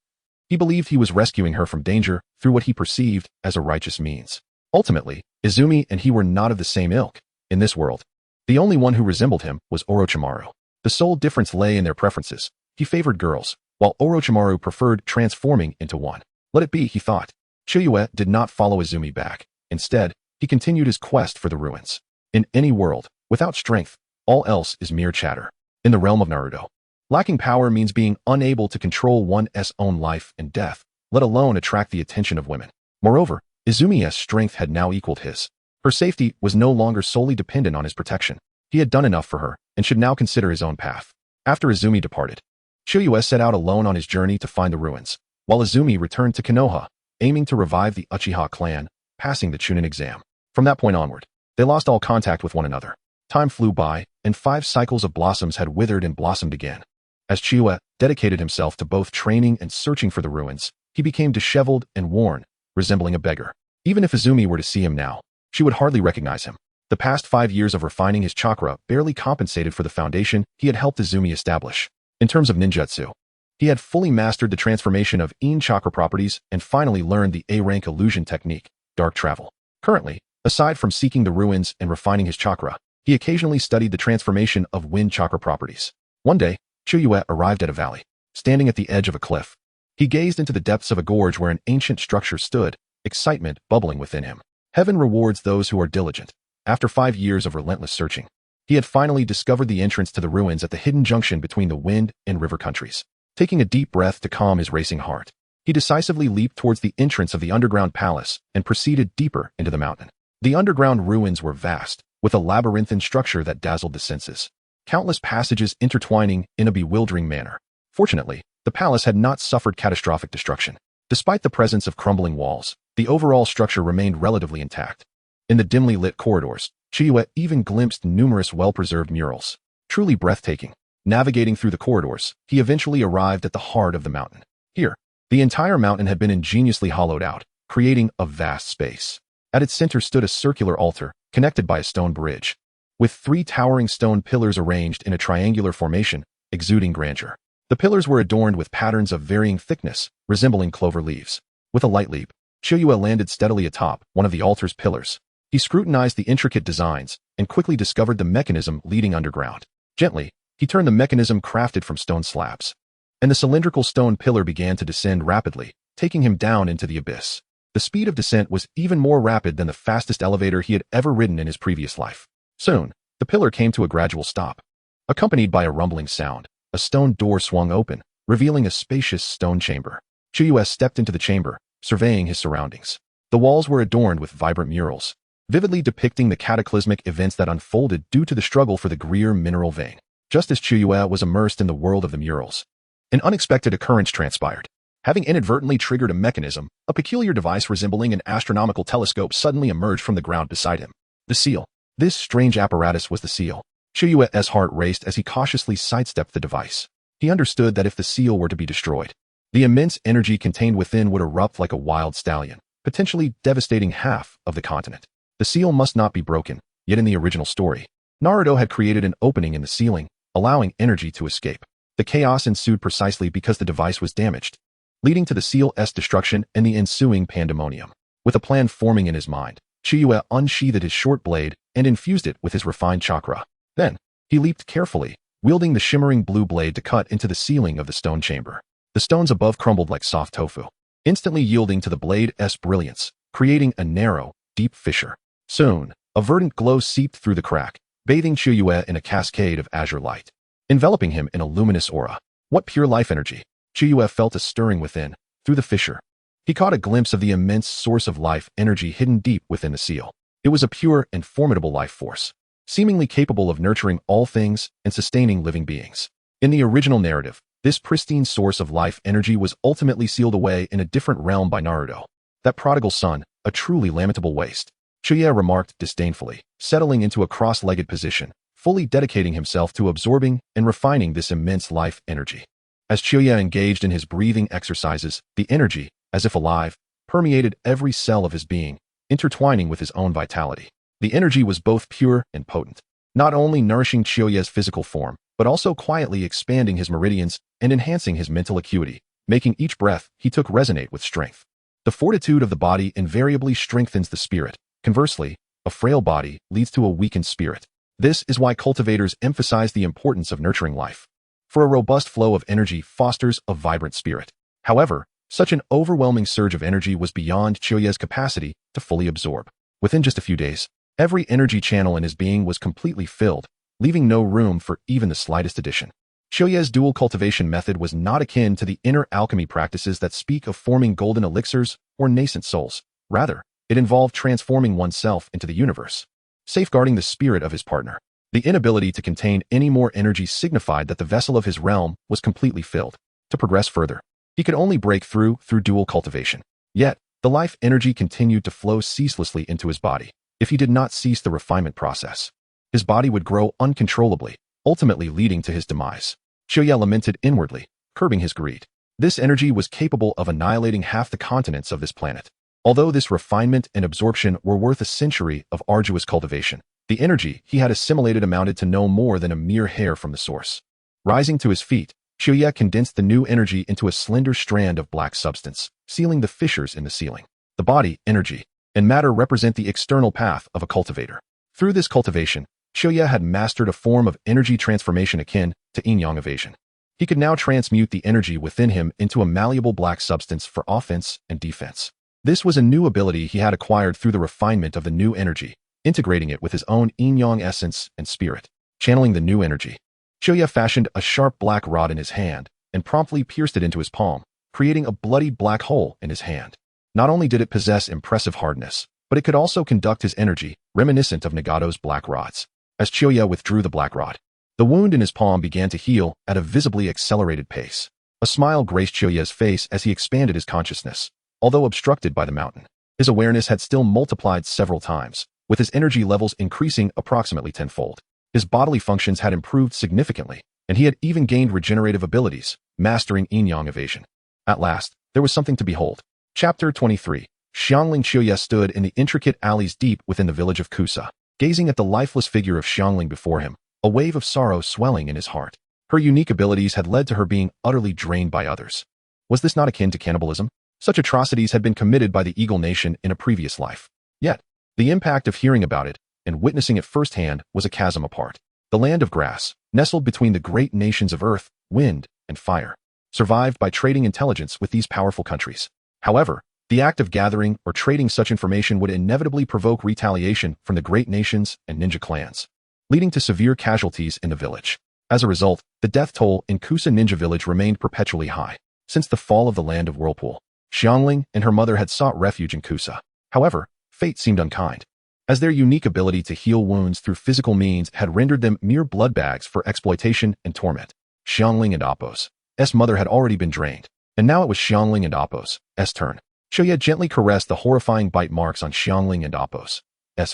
he believed he was rescuing her from danger through what he perceived as a righteous means. Ultimately, Izumi and he were not of the same ilk. In this world, the only one who resembled him was Orochimaru. The sole difference lay in their preferences. He favored girls, while Orochimaru preferred transforming into one. Let it be, he thought. Chiyue did not follow Izumi back. Instead, he continued his quest for the ruins. In any world, without strength, all else is mere chatter. In the realm of Naruto, lacking power means being unable to control one's own life and death, let alone attract the attention of women. Moreover, Izumi's strength had now equaled his. Her safety was no longer solely dependent on his protection. He had done enough for her, and should now consider his own path. After Izumi departed, Chiyue set out alone on his journey to find the ruins, while Izumi returned to Konoha, aiming to revive the Uchiha clan, passing the chunin exam. From that point onward, they lost all contact with one another. Time flew by, and 5 cycles of blossoms had withered and blossomed again. As Chiyue dedicated himself to both training and searching for the ruins, he became disheveled and worn, resembling a beggar. Even if Izumi were to see him now, she would hardly recognize him. The past 5 years of refining his chakra barely compensated for the foundation he had helped Izumi establish. In terms of ninjutsu, he had fully mastered the transformation of Yin chakra properties and finally learned the A-rank illusion technique, dark travel. Currently, aside from seeking the ruins and refining his chakra, he occasionally studied the transformation of wind chakra properties. One day, Chiyue arrived at a valley. Standing at the edge of a cliff, he gazed into the depths of a gorge where an ancient structure stood, excitement bubbling within him. Heaven rewards those who are diligent. After 5 years of relentless searching, he had finally discovered the entrance to the ruins at the hidden junction between the wind and river countries. Taking a deep breath to calm his racing heart, he decisively leaped towards the entrance of the underground palace and proceeded deeper into the mountain. The underground ruins were vast, with a labyrinthine structure that dazzled the senses. Countless passages intertwining in a bewildering manner. Fortunately, the palace had not suffered catastrophic destruction. Despite the presence of crumbling walls, the overall structure remained relatively intact. In the dimly lit corridors, Chiyu even glimpsed numerous well-preserved murals. Truly breathtaking. Navigating through the corridors, he eventually arrived at the heart of the mountain. Here, the entire mountain had been ingeniously hollowed out, creating a vast space. At its center stood a circular altar, connected by a stone bridge, with 3 towering stone pillars arranged in a triangular formation, exuding grandeur. The pillars were adorned with patterns of varying thickness, resembling clover leaves. With a light leap, Chiyu landed steadily atop one of the altar's pillars. He scrutinized the intricate designs and quickly discovered the mechanism leading underground. Gently, he turned the mechanism crafted from stone slabs, and the cylindrical stone pillar began to descend rapidly, taking him down into the abyss. The speed of descent was even more rapid than the fastest elevator he had ever ridden in his previous life. Soon, the pillar came to a gradual stop. Accompanied by a rumbling sound, a stone door swung open, revealing a spacious stone chamber. Chiyu stepped into the chamber, surveying his surroundings. The walls were adorned with vibrant murals, vividly depicting the cataclysmic events that unfolded due to the struggle for the Greer mineral vein. Just as Chiyu was immersed in the world of the murals, an unexpected occurrence transpired. Having inadvertently triggered a mechanism, a peculiar device resembling an astronomical telescope suddenly emerged from the ground beside him. The seal. This strange apparatus was the seal. Chiyu's heart raced as he cautiously sidestepped the device. He understood that if the seal were to be destroyed, the immense energy contained within would erupt like a wild stallion, potentially devastating half of the continent. The seal must not be broken, yet in the original story, Naruto had created an opening in the ceiling, allowing energy to escape. The chaos ensued precisely because the device was damaged, leading to the seal's destruction and the ensuing pandemonium. With a plan forming in his mind, Chiyu unsheathed his short blade and infused it with his refined chakra. Then, he leaped carefully, wielding the shimmering blue blade to cut into the ceiling of the stone chamber. The stones above crumbled like soft tofu, instantly yielding to the blade's brilliance, creating a narrow, deep fissure. Soon, a verdant glow seeped through the crack, bathing Chiyu in a cascade of azure light, enveloping him in a luminous aura. What pure life energy! Chiyu felt a stirring within. Through the fissure, he caught a glimpse of the immense source of life energy hidden deep within the seal. It was a pure and formidable life force, seemingly capable of nurturing all things and sustaining living beings. In the original narrative, this pristine source of life energy was ultimately sealed away in a different realm by Naruto. That prodigal son, a truly lamentable waste, Chiyu remarked disdainfully, settling into a cross-legged position, fully dedicating himself to absorbing and refining this immense life energy. As Chiyu engaged in his breathing exercises, the energy, as if alive, permeated every cell of his being, intertwining with his own vitality. The energy was both pure and potent, not only nourishing Chiyu's physical form, but also quietly expanding his meridians and enhancing his mental acuity, making each breath he took resonate with strength. The fortitude of the body invariably strengthens the spirit. Conversely, a frail body leads to a weakened spirit. This is why cultivators emphasize the importance of nurturing life, for a robust flow of energy fosters a vibrant spirit. However, such an overwhelming surge of energy was beyond Chiyu's capacity to fully absorb. Within just a few days, every energy channel in his being was completely filled, leaving no room for even the slightest addition. Chiyu's dual cultivation method was not akin to the inner alchemy practices that speak of forming golden elixirs or nascent souls. Rather, it involved transforming oneself into the universe, safeguarding the spirit of his partner. The inability to contain any more energy signified that the vessel of his realm was completely filled. To progress further, he could only break through dual cultivation. Yet, the life energy continued to flow ceaselessly into his body. If he did not cease the refinement process, his body would grow uncontrollably, ultimately leading to his demise. Chiyu lamented inwardly, curbing his greed. This energy was capable of annihilating half the continents of this planet. Although this refinement and absorption were worth a century of arduous cultivation, the energy he had assimilated amounted to no more than a mere hair from the source. Rising to his feet, Chiyu condensed the new energy into a slender strand of black substance, sealing the fissures in the ceiling. The body, energy, and matter represent the external path of a cultivator. Through this cultivation, Chiyu had mastered a form of energy transformation akin to yin-yang evasion. He could now transmute the energy within him into a malleable black substance for offense and defense. This was a new ability he had acquired through the refinement of the new energy, integrating it with his own yin-yang essence and spirit. Channeling the new energy, Chiyu fashioned a sharp black rod in his hand and promptly pierced it into his palm, creating a bloodied black hole in his hand. Not only did it possess impressive hardness, but it could also conduct his energy, reminiscent of Nagato's black rods. As Chiyu withdrew the black rod, the wound in his palm began to heal at a visibly accelerated pace. A smile graced Chiyu's face as he expanded his consciousness. Although obstructed by the mountain, his awareness had still multiplied several times, with his energy levels increasing approximately tenfold. His bodily functions had improved significantly, and he had even gained regenerative abilities, mastering yin-yang evasion. At last, there was something to behold. Chapter 23. Xiangling Qiuye stood in the intricate alleys deep within the village of Kusa, gazing at the lifeless figure of Xiangling before him, a wave of sorrow swelling in his heart. Her unique abilities had led to her being utterly drained by others. Was this not akin to cannibalism? Such atrocities had been committed by the Eagle Nation in a previous life. Yet, the impact of hearing about it and witnessing it firsthand was a chasm apart. The land of grass, nestled between the great nations of earth, wind, and fire, survived by trading intelligence with these powerful countries. However, the act of gathering or trading such information would inevitably provoke retaliation from the great nations and ninja clans, leading to severe casualties in the village. As a result, the death toll in Kusa Ninja Village remained perpetually high. Since the fall of the land of Whirlpool, Xiangling and her mother had sought refuge in Kusa. However, fate seemed unkind, as their unique ability to heal wounds through physical means had rendered them mere bloodbags for exploitation and torment. Xiangling and Appo's mother had already been drained, and now it was Xiangling and Appo's turn. Qiuye gently caressed the horrifying bite marks on Xiangling and Appo's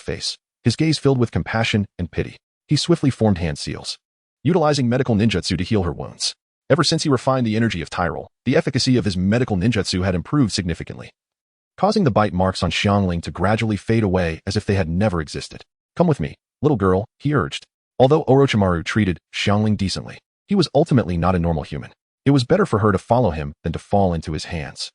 face, his gaze filled with compassion and pity. He swiftly formed hand seals, utilizing medical ninjutsu to heal her wounds. Ever since he refined the energy of Tyrol, the efficacy of his medical ninjutsu had improved significantly, causing the bite marks on Xiangling to gradually fade away as if they had never existed. Come with me, little girl, he urged. Although Orochimaru treated Xiangling decently, he was ultimately not a normal human. It was better for her to follow him than to fall into his hands.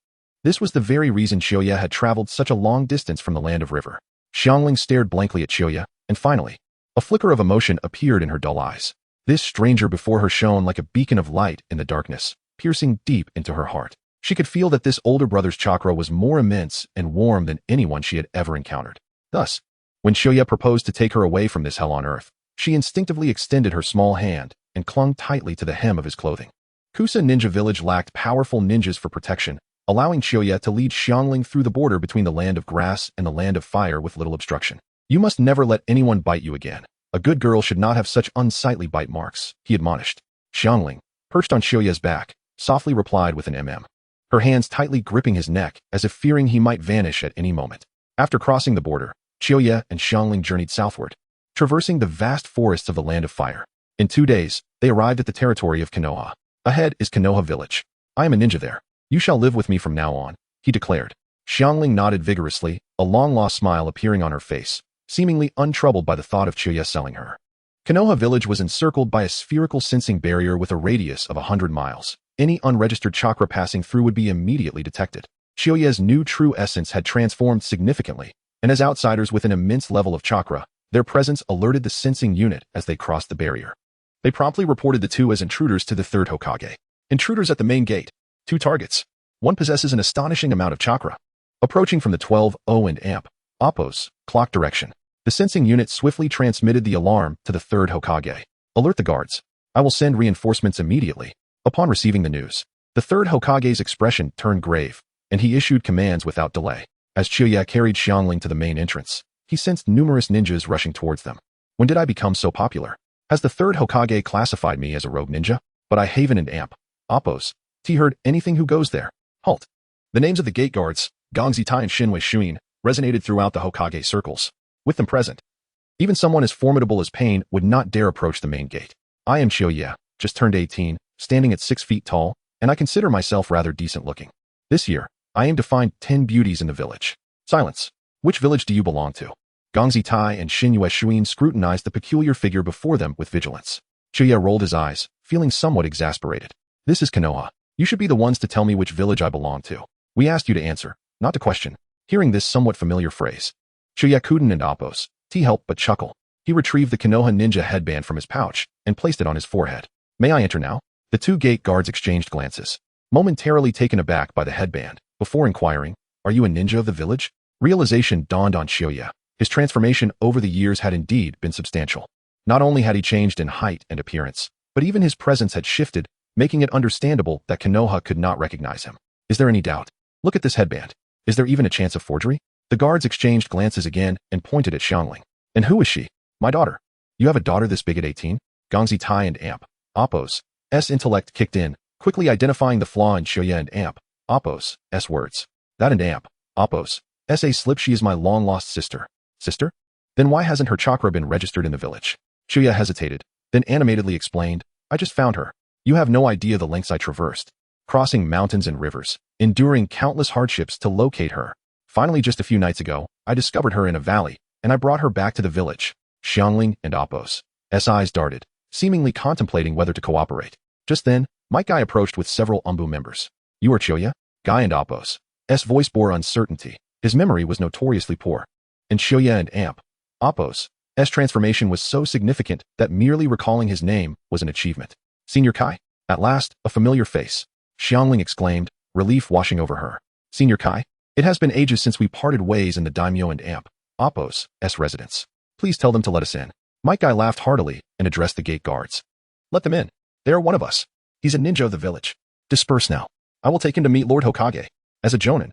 This was the very reason Qiuye had traveled such a long distance from the land of river. Xiangling stared blankly at Qiuye, and finally, a flicker of emotion appeared in her dull eyes. This stranger before her shone like a beacon of light in the darkness, piercing deep into her heart. She could feel that this older brother's chakra was more immense and warm than anyone she had ever encountered. Thus, when Qiuye proposed to take her away from this hell on earth, she instinctively extended her small hand and clung tightly to the hem of his clothing. Kusa Ninja Village lacked powerful ninjas for protection, allowing Qiuye to lead Xiangling through the border between the land of grass and the land of fire with little obstruction. You must never let anyone bite you again. A good girl should not have such unsightly bite marks, he admonished. Xiangling, perched on Qiuye's back, softly replied with an her hands tightly gripping his neck as if fearing he might vanish at any moment. After crossing the border, Qiuye and Xiangling journeyed southward, traversing the vast forests of the land of fire. In 2 days, they arrived at the territory of Konoha. Ahead is Konoha Village. I am a ninja there. You shall live with me from now on, he declared. Xiangling nodded vigorously, a long-lost smile appearing on her face, seemingly untroubled by the thought of Qiuye selling her. Konoha Village was encircled by a spherical sensing barrier with a radius of 100 miles. Any unregistered chakra passing through would be immediately detected. Qiuye's new true essence had transformed significantly, and as outsiders with an immense level of chakra, their presence alerted the sensing unit as they crossed the barrier. They promptly reported the two as intruders to the third Hokage. Intruders at the main gate. 2 targets. One possesses an astonishing amount of chakra. Approaching from the 12-0 and amp, Appo's clock direction, the sensing unit swiftly transmitted the alarm to the third Hokage. Alert the guards. I will send reinforcements immediately. Upon receiving the news, the third Hokage's expression turned grave, and he issued commands without delay. As Qiuye carried Xiangling to the main entrance, he sensed numerous ninjas rushing towards them. When did I become so popular? Has the third Hokage classified me as a rogue ninja? But I Haven and amp, Appo's heard anything who goes there. Halt. The names of the gate guards, Gongzi Tai and Shinwei Shuin, resonated throughout the Hokage circles. With them present, even someone as formidable as Pain would not dare approach the main gate. I am Qiuye, just turned 18, standing at 6 feet tall, and I consider myself rather decent looking. This year, I aim to find 10 beauties in the village. Silence. Which village do you belong to? Gongzi Tai and Shinwei Shuin scrutinized the peculiar figure before them with vigilance. Qiuye rolled his eyes, feeling somewhat exasperated. This is Konoha. You should be the ones to tell me which village I belong to. We asked you to answer, not to question. Hearing this somewhat familiar phrase, Qiuye couldn't and Appo's help but chuckle. He retrieved the Konoha ninja headband from his pouch and placed it on his forehead. May I enter now? The 2 gate guards exchanged glances, momentarily taken aback by the headband, before inquiring, are you a ninja of the village? Realization dawned on Qiuye. His transformation over the years had indeed been substantial. Not only had he changed in height and appearance, but even his presence had shifted, making it understandable that Konoha could not recognize him. Is there any doubt? Look at this headband. Is there even a chance of forgery? The guards exchanged glances again and pointed at Xiangling. And who is she? My daughter. You have a daughter this big at 18? Gongzi Tai and amp, Appo's intellect kicked in, quickly identifying the flaw in Qiuye and amp, Appo's words. That and amp, Appo's slip. She is my long-lost sister. Sister? Then why hasn't her chakra been registered in the village? Xiuya hesitated, then animatedly explained, I just found her. You have no idea the lengths I traversed, crossing mountains and rivers, enduring countless hardships to locate her. Finally, just a few nights ago, I discovered her in a valley, and I brought her back to the village. Xiangling and Appo's eyes darted, seemingly contemplating whether to cooperate. Just then, Might Guy approached with several Umbu members. You are Xiuya? Guy and Appo's voice bore uncertainty. His memory was notoriously poor. And Xiuya and Appo's transformation was so significant that merely recalling his name was an achievement. Senior Kai? At last, a familiar face. Xiangling exclaimed, relief washing over her. Senior Kai? It has been ages since we parted ways in the daimyo and Appo's residence. Please tell them to let us in. Might Guy laughed heartily and addressed the gate guards. Let them in. They are one of us. He's a ninja of the village. Disperse now. I will take him to meet Lord Hokage. As a jonin,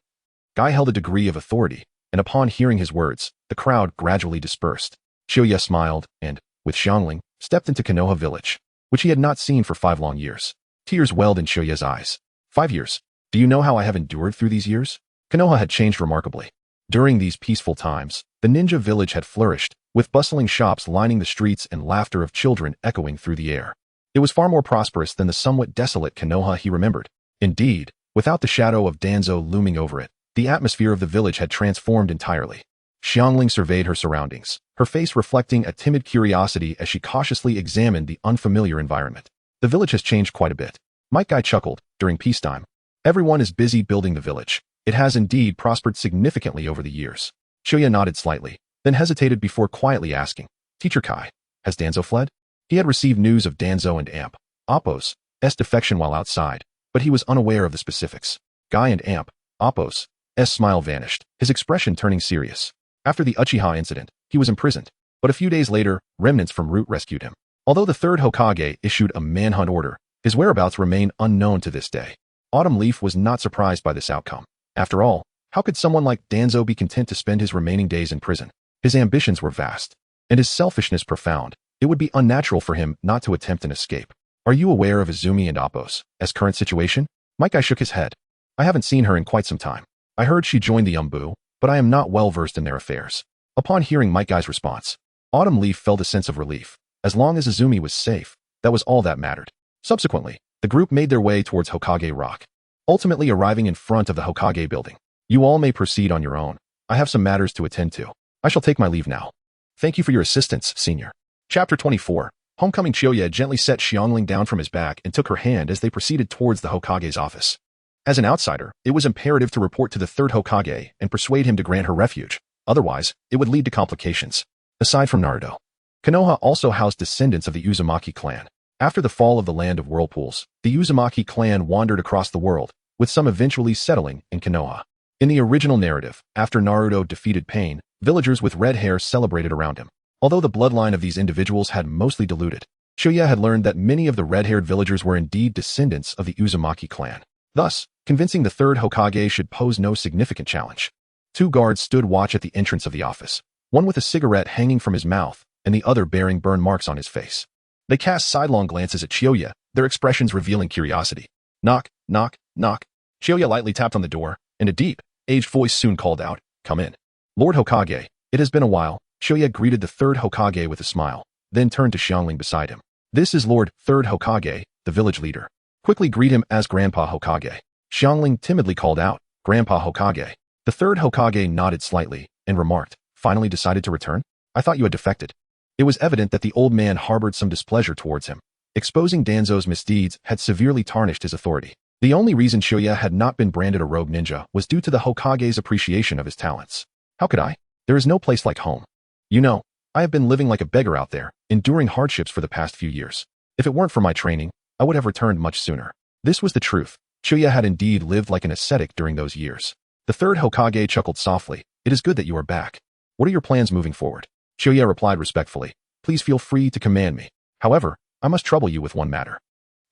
Guy held a degree of authority, and upon hearing his words, the crowd gradually dispersed. Xiuya smiled and, with Xiangling, stepped into Konoha village, which he had not seen for 5 long years. Tears welled in Xiuya's eyes. 5 years. Do you know how I have endured through these years? Konoha had changed remarkably. During these peaceful times, the ninja village had flourished, with bustling shops lining the streets and laughter of children echoing through the air. It was far more prosperous than the somewhat desolate Konoha he remembered. Indeed, without the shadow of Danzo looming over it, the atmosphere of the village had transformed entirely. Xiangling surveyed her surroundings, her face reflecting a timid curiosity as she cautiously examined the unfamiliar environment. The village has changed quite a bit. Might Guy chuckled. During peacetime, everyone is busy building the village. It has indeed prospered significantly over the years. Xiuya nodded slightly, then hesitated before quietly asking, Teacher Kai, has Danzo fled? He had received news of Danzo and Appo's defection while outside, but he was unaware of the specifics. Guy and Appo's smile vanished, his expression turning serious. After the Uchiha incident, he was imprisoned, but a few days later, remnants from Root rescued him. Although the third Hokage issued a manhunt order, his whereabouts remain unknown to this day. Autumn Leaf was not surprised by this outcome. After all, how could someone like Danzo be content to spend his remaining days in prison? His ambitions were vast, and his selfishness profound. It would be unnatural for him not to attempt an escape. Are you aware of Izumi and Appo's current situation? Might Guy shook his head. I haven't seen her in quite some time. I heard she joined the Umbu, but I am not well versed in their affairs. Upon hearing Might Guy's response, Autumn Leaf felt a sense of relief. As long as Izumi was safe, that was all that mattered. Subsequently, the group made their way towards Hokage Rock, ultimately arriving in front of the Hokage building. You all may proceed on your own. I have some matters to attend to. I shall take my leave now. Thank you for your assistance, Senior. Chapter 24. Homecoming. Xiuya gently set Xiangling down from his back and took her hand as they proceeded towards the Hokage's office. As an outsider, it was imperative to report to the third Hokage and persuade him to grant her refuge. Otherwise, it would lead to complications. Aside from Naruto, Konoha also housed descendants of the Uzumaki clan. After the fall of the Land of Whirlpools, the Uzumaki clan wandered across the world, with some eventually settling in Konoha. In the original narrative, after Naruto defeated Pain, villagers with red hair celebrated around him. Although the bloodline of these individuals had mostly diluted, Xiuya had learned that many of the red-haired villagers were indeed descendants of the Uzumaki clan. Thus, convincing the third Hokage should pose no significant challenge. 2 guards stood watch at the entrance of the office, one with a cigarette hanging from his mouth and the other bearing burn marks on his face. They cast sidelong glances at Xiuya, their expressions revealing curiosity. Knock, knock, knock. Xiuya lightly tapped on the door, and a deep, aged voice soon called out, Come in. Lord Hokage, it has been a while. Xiuya greeted the third Hokage with a smile, then turned to Xiangling beside him. This is Lord Third Hokage, the village leader. Quickly greet him as Grandpa Hokage. Xiangling timidly called out, Grandpa Hokage. The third Hokage nodded slightly and remarked, Finally decided to return? I thought you had defected. It was evident that the old man harbored some displeasure towards him. Exposing Danzo's misdeeds had severely tarnished his authority. The only reason Xiuya had not been branded a rogue ninja was due to the Hokage's appreciation of his talents. How could I? There is no place like home. You know, I have been living like a beggar out there, enduring hardships for the past few years. If it weren't for my training, I would have returned much sooner. This was the truth. Xiuya had indeed lived like an ascetic during those years. The third Hokage chuckled softly. It is good that you are back. What are your plans moving forward? Xiuya replied respectfully. Please feel free to command me. However, I must trouble you with one matter.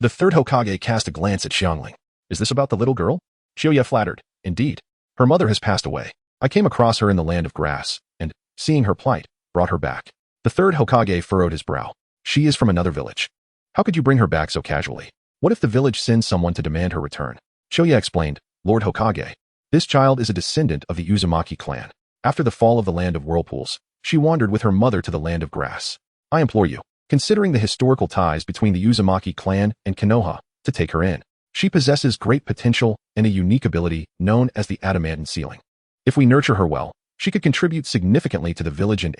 The third Hokage cast a glance at Xiangling. Is this about the little girl? Xiuya flattered. Indeed. Her mother has passed away. I came across her in the land of grass, and, seeing her plight, brought her back. The third Hokage furrowed his brow. She is from another village. How could you bring her back so casually? What if the village sends someone to demand her return? Xiuya explained, Lord Hokage. This child is a descendant of the Uzumaki clan. After the fall of the Land of Whirlpools, She wandered with her mother to the land of grass. I implore you, considering the historical ties between the Uzumaki clan and Konoha, to take her in. She possesses great potential and a unique ability known as the adamantine ceiling. If we nurture her well, she could contribute significantly to the village and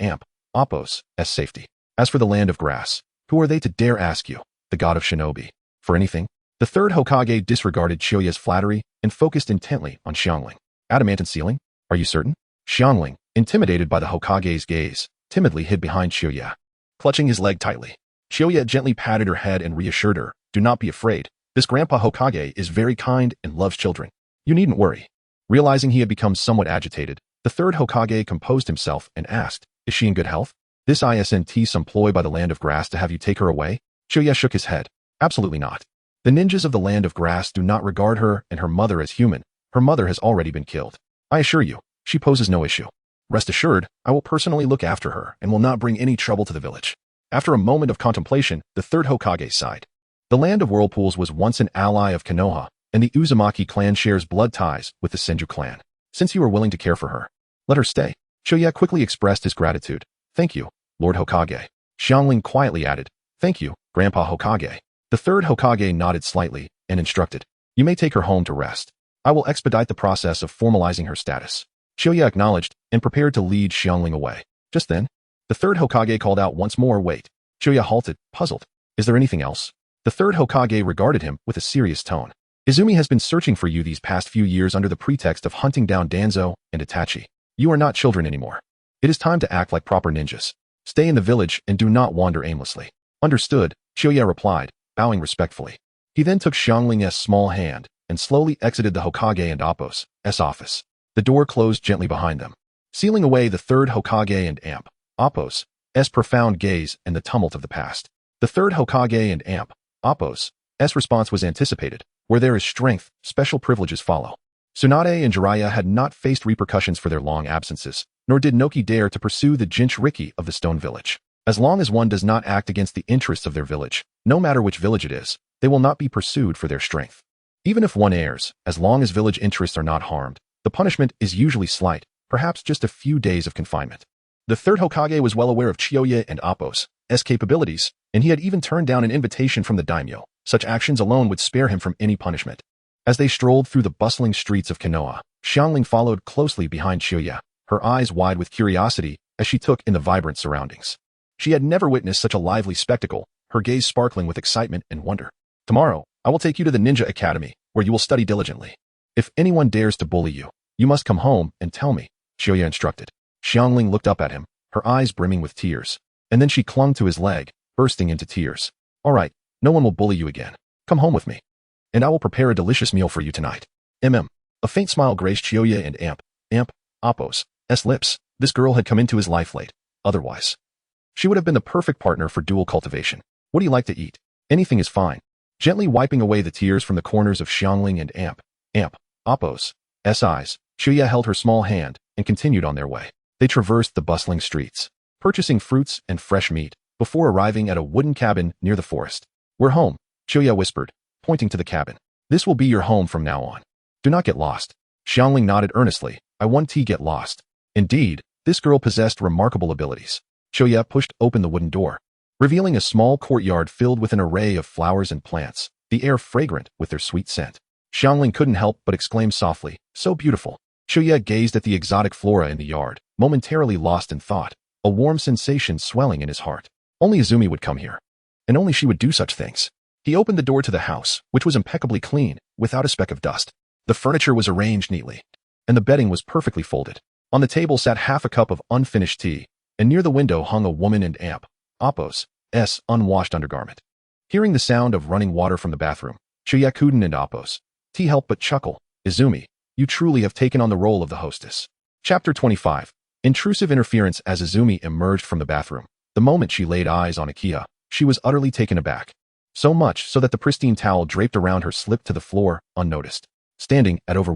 Appo's safety. As for the land of grass, who are they to dare ask you, the god of shinobi, for anything? The third Hokage disregarded Chiyoya's flattery and focused intently on Xiangling. Adamantine ceiling? Are you certain? Xiangling, intimidated by the Hokage's gaze, timidly hid behind Chiyoya, clutching his leg tightly. Chiyoya gently patted her head and reassured her, do not be afraid. This Grandpa Hokage is very kind and loves children. You needn't worry. Realizing he had become somewhat agitated, the third Hokage composed himself and asked, is she in good health? This isn't some ploy by the land of grass to have you take her away? Chiyoya shook his head. Absolutely not. The ninjas of the land of grass do not regard her and her mother as human. Her mother has already been killed. I assure you, she poses no issue. Rest assured, I will personally look after her and will not bring any trouble to the village. After a moment of contemplation, the third Hokage sighed. The land of whirlpools was once an ally of Konoha, and the Uzumaki clan shares blood ties with the Senju clan. Since you are willing to care for her, let her stay. Chiyoya quickly expressed his gratitude. Thank you, Lord Hokage. Xiangling quietly added, thank you, Grandpa Hokage. The third Hokage nodded slightly and instructed, you may take her home to rest. I will expedite the process of formalizing her status. Chiyoya acknowledged and prepared to lead Xiangling away. Just then, the third Hokage called out once more, wait. Chiyoya halted, puzzled. Is there anything else? The third Hokage regarded him with a serious tone. Izumi has been searching for you these past few years under the pretext of hunting down Danzo and Itachi. You are not children anymore. It is time to act like proper ninjas. Stay in the village and do not wander aimlessly. Understood, Chiyoya replied, bowing respectfully. He then took Xiangling's small hand and slowly exited the Hokage and Appo's office. The door closed gently behind them, sealing away the third Hokage and Appo's profound gaze and the tumult of the past. The third Hokage and Appo's response was anticipated. Where there is strength, special privileges follow. Tsunade and Jiraiya had not faced repercussions for their long absences, nor did Noki dare to pursue the Jinchuriki of the Stone Village. As long as one does not act against the interests of their village, no matter which village it is, they will not be pursued for their strength. Even if one errs, as long as village interests are not harmed, the punishment is usually slight, perhaps just a few days of confinement. The third Hokage was well aware of Chiyoya and Appo's capabilities, and he had even turned down an invitation from the daimyo. Such actions alone would spare him from any punishment. As they strolled through the bustling streets of Konoha, Xiangling followed closely behind Chiyoya, her eyes wide with curiosity as she took in the vibrant surroundings. She had never witnessed such a lively spectacle, her gaze sparkling with excitement and wonder. Tomorrow, I will take you to the Ninja Academy, where you will study diligently. If anyone dares to bully you, you must come home and tell me, Chiyoya instructed. Xiangling looked up at him, her eyes brimming with tears, and then she clung to his leg, bursting into tears. All right, no one will bully you again. Come home with me, and I will prepare a delicious meal for you tonight. A faint smile graced Chiyoya and Appo's lips. This girl had come into his life late. Otherwise, she would have been the perfect partner for dual cultivation. What do you like to eat? Anything is fine. Gently wiping away the tears from the corners of Xiangling and Appo's eyes, Chiyoya held her small hand and continued on their way. They traversed the bustling streets, purchasing fruits and fresh meat, before arriving at a wooden cabin near the forest. We're home, Chiyoya whispered, pointing to the cabin. This will be your home from now on. Do not get lost. Xiangling nodded earnestly. I won't get lost. Indeed, this girl possessed remarkable abilities. Chiyoya pushed open the wooden door, revealing a small courtyard filled with an array of flowers and plants, the air fragrant with their sweet scent. Xiangling couldn't help but exclaim softly, so beautiful. Chiyoya gazed at the exotic flora in the yard, momentarily lost in thought, a warm sensation swelling in his heart. Only Izumi would come here, and only she would do such things. He opened the door to the house, which was impeccably clean, without a speck of dust. The furniture was arranged neatly, and the bedding was perfectly folded. On the table sat half a cup of unfinished tea, and near the window hung a woman in Appo's unwashed undergarment. Hearing the sound of running water from the bathroom, Chiyoya and Appo's tea helped but chuckle. Izumi, you truly have taken on the role of the hostess. Chapter 25. Intrusive interference. As Izumi emerged from the bathroom, the moment she laid eyes on Akiha, she was utterly taken aback. So much so that the pristine towel draped around her slipped to the floor, unnoticed. Standing at over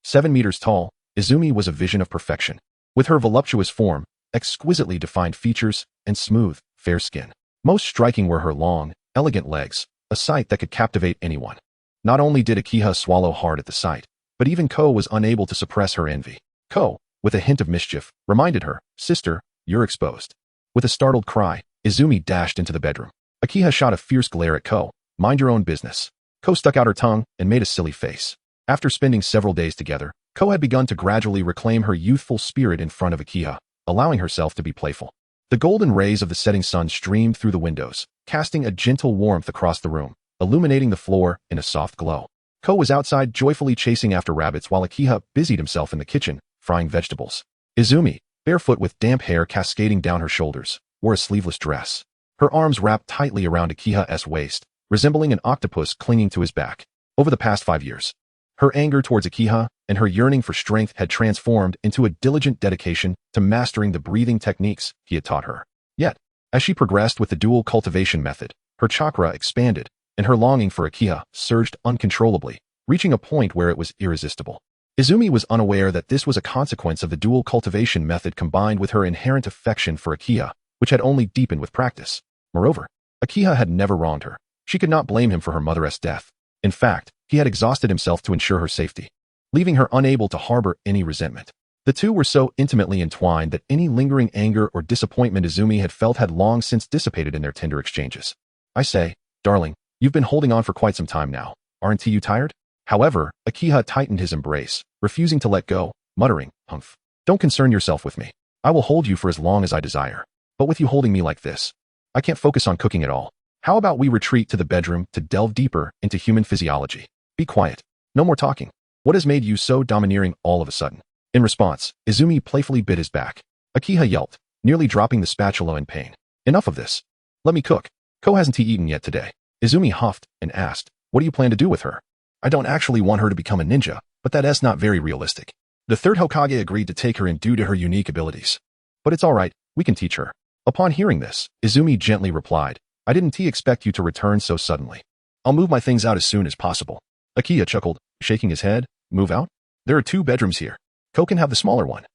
7 meters tall, Izumi was a vision of perfection. With her voluptuous form, exquisitely defined features, and smooth, fair skin. Most striking were her long, elegant legs, a sight that could captivate anyone. Not only did Akiha swallow hard at the sight, but even Ko was unable to suppress her envy. Ko, with a hint of mischief, reminded her, sister, you're exposed." With a startled cry, Izumi dashed into the bedroom. Akiha shot a fierce glare at Ko. "Mind your own business." Ko stuck out her tongue and made a silly face. After spending several days together, Ko had begun to gradually reclaim her youthful spirit in front of Akiha, allowing herself to be playful. The golden rays of the setting sun streamed through the windows, casting a gentle warmth across the room, illuminating the floor in a soft glow. Ko was outside joyfully chasing after rabbits while Akiha busied himself in the kitchen, frying vegetables. Izumi, barefoot with damp hair cascading down her shoulders, wore a sleeveless dress. Her arms wrapped tightly around Akiha's waist, resembling an octopus clinging to his back. Over the past 5 years, her anger towards Akiha and her yearning for strength had transformed into a diligent dedication to mastering the breathing techniques he had taught her. Yet, as she progressed with the dual cultivation method, her chakra expanded, and her longing for Akiha surged uncontrollably, reaching a point where it was irresistible. Izumi was unaware that this was a consequence of the dual cultivation method combined with her inherent affection for Akiha, which had only deepened with practice. Moreover, Akiha had never wronged her. She could not blame him for her mother's death. In fact, he had exhausted himself to ensure her safety, leaving her unable to harbor any resentment. The two were so intimately entwined that any lingering anger or disappointment Izumi had felt had long since dissipated in their tender exchanges. "I say, darling, you've been holding on for quite some time now. Aren't you tired?" However, Akiha tightened his embrace, refusing to let go, muttering, "Humph. Don't concern yourself with me. I will hold you for as long as I desire. But with you holding me like this, I can't focus on cooking at all. How about we retreat to the bedroom to delve deeper into human physiology? Be quiet. No more talking. What has made you so domineering all of a sudden?" In response, Izumi playfully bit his back. Akiha yelped, nearly dropping the spatula in pain. "Enough of this. Let me cook. Ko hasn't he eaten yet today?" Izumi huffed and asked, "What do you plan to do with her?" "I don't actually want her to become a ninja, but that's not very realistic. The third Hokage agreed to take her in due to her unique abilities. But it's all right, we can teach her." Upon hearing this, Izumi gently replied, "I didn't expect you to return so suddenly. I'll move my things out as soon as possible." Akiha chuckled, shaking his head. "Move out? There are 2 bedrooms here. Ko can have the smaller one,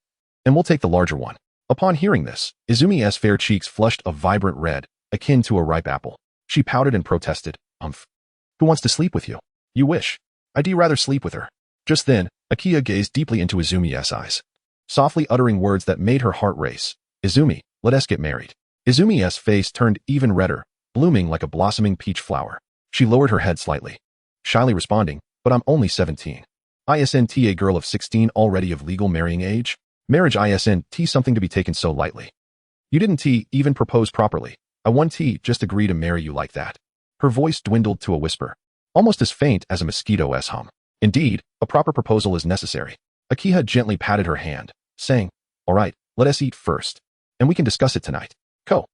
and we'll take the larger one." Upon hearing this, Izumi's fair cheeks flushed a vibrant red, akin to a ripe apple. She pouted and protested, "Umph. Who wants to sleep with you?" "You wish. I'd rather sleep with her." Just then, Akiha gazed deeply into Izumi's eyes, softly uttering words that made her heart race. "Izumi, let us get married." Izumi's face turned even redder, blooming like a blossoming peach flower. She lowered her head slightly, shyly responding, "But I'm only 17. Isn't a girl of 16 already of legal marrying age? Marriage isn't something to be taken so lightly. You didn't even propose properly. I won't just agree to marry you like that." Her voice dwindled to a whisper, almost as faint as a mosquito's hum. "Indeed, a proper proposal is necessary." Akiha gently patted her hand, saying, "All right, let us eat first, and we can discuss it tonight. Ko,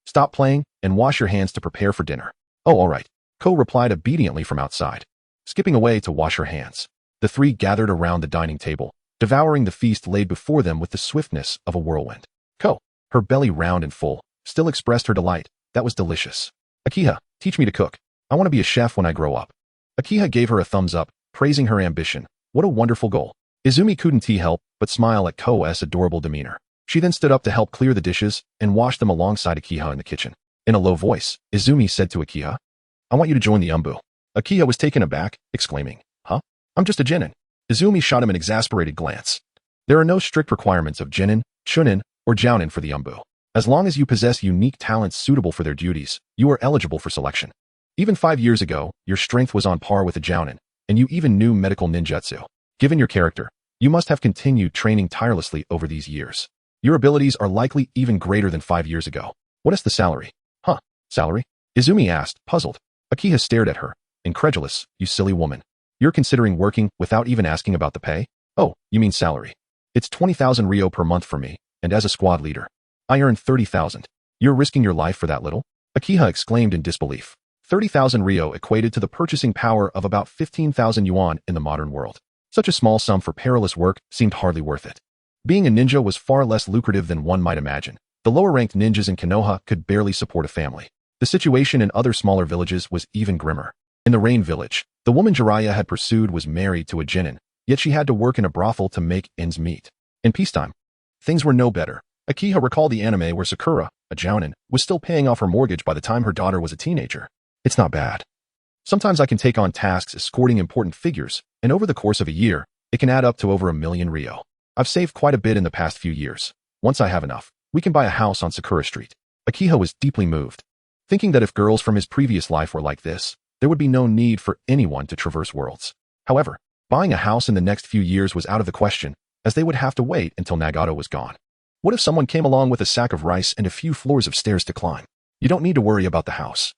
stop playing and wash your hands to prepare for dinner." "Oh, all right," Ko replied obediently from outside, skipping away to wash her hands. The 3 gathered around the dining table, devouring the feast laid before them with the swiftness of a whirlwind. Ko, her belly round and full, still expressed her delight. "That was delicious. Akiha, teach me to cook. I want to be a chef when I grow up." Akiha gave her a thumbs up, praising her ambition. What a wonderful goal. Izumi couldn't help but smile at Ko's adorable demeanor. She then stood up to help clear the dishes and wash them alongside Akiha in the kitchen. In a low voice, Izumi said to Akiha, "I want you to join the umbu." Akiha was taken aback, exclaiming, "Huh? I'm just a genin." Izumi shot him an exasperated glance. There are no strict requirements of genin, chunin, or jounin for the umbu. As long as you possess unique talents suitable for their duties, you are eligible for selection. Even 5 years ago, your strength was on par with a jounin, and you even knew medical ninjutsu. Given your character, you must have continued training tirelessly over these years. Your abilities are likely even greater than 5 years ago. What is the salary? "Huh, salary?" Izumi asked, puzzled. Akiha stared at her, incredulous. "You silly woman. You're considering working without even asking about the pay?" "Oh, you mean salary. It's 20,000 ryo per month for me, and as a squad leader, I earn 30,000. You're risking your life for that little?" Akiha exclaimed in disbelief. 30,000 ryo equated to the purchasing power of about 15,000 yuan in the modern world. Such a small sum for perilous work seemed hardly worth it. Being a ninja was far less lucrative than one might imagine. The lower-ranked ninjas in Konoha could barely support a family. The situation in other smaller villages was even grimmer. In the Rain village, the woman Jiraiya had pursued was married to a genin, yet she had to work in a brothel to make ends meet. In peacetime, things were no better. Akiha recalled the anime where Sakura, a jounin, was still paying off her mortgage by the time her daughter was a teenager. "It's not bad. Sometimes I can take on tasks escorting important figures, and over the course of a year, it can add up to over 1 million ryo. I've saved quite a bit in the past few years. Once I have enough, We can buy a house on Sakura Street. Akiha was deeply moved, thinking that if girls from his previous life were like this, there would be no need for anyone to traverse worlds. However, buying a house in the next few years was out of the question, as they would have to wait until Nagato was gone. What if someone came along with a sack of rice and a few floors of stairs to climb? You don't need to worry about the house.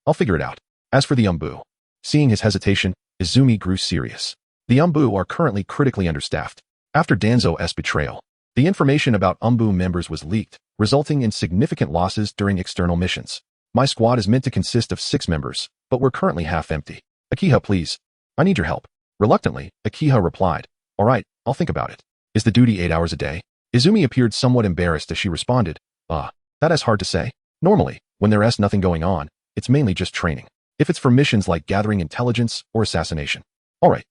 I'll figure it out. As for the Umbu, seeing his hesitation, Izumi grew serious. The Umbu are currently critically understaffed. After Danzo's betrayal, the information about Umbu members was leaked, resulting in significant losses during external missions. My squad is meant to consist of 6 members, but we're currently half empty. Akiha, please. I need your help. Reluctantly, Akiha replied, all right, I'll think about it. Is the duty 8 hours a day? Izumi appeared somewhat embarrassed as she responded, that is hard to say. Normally, when there's nothing going on, it's mainly just training. If it's for missions like gathering intelligence or assassination. All right.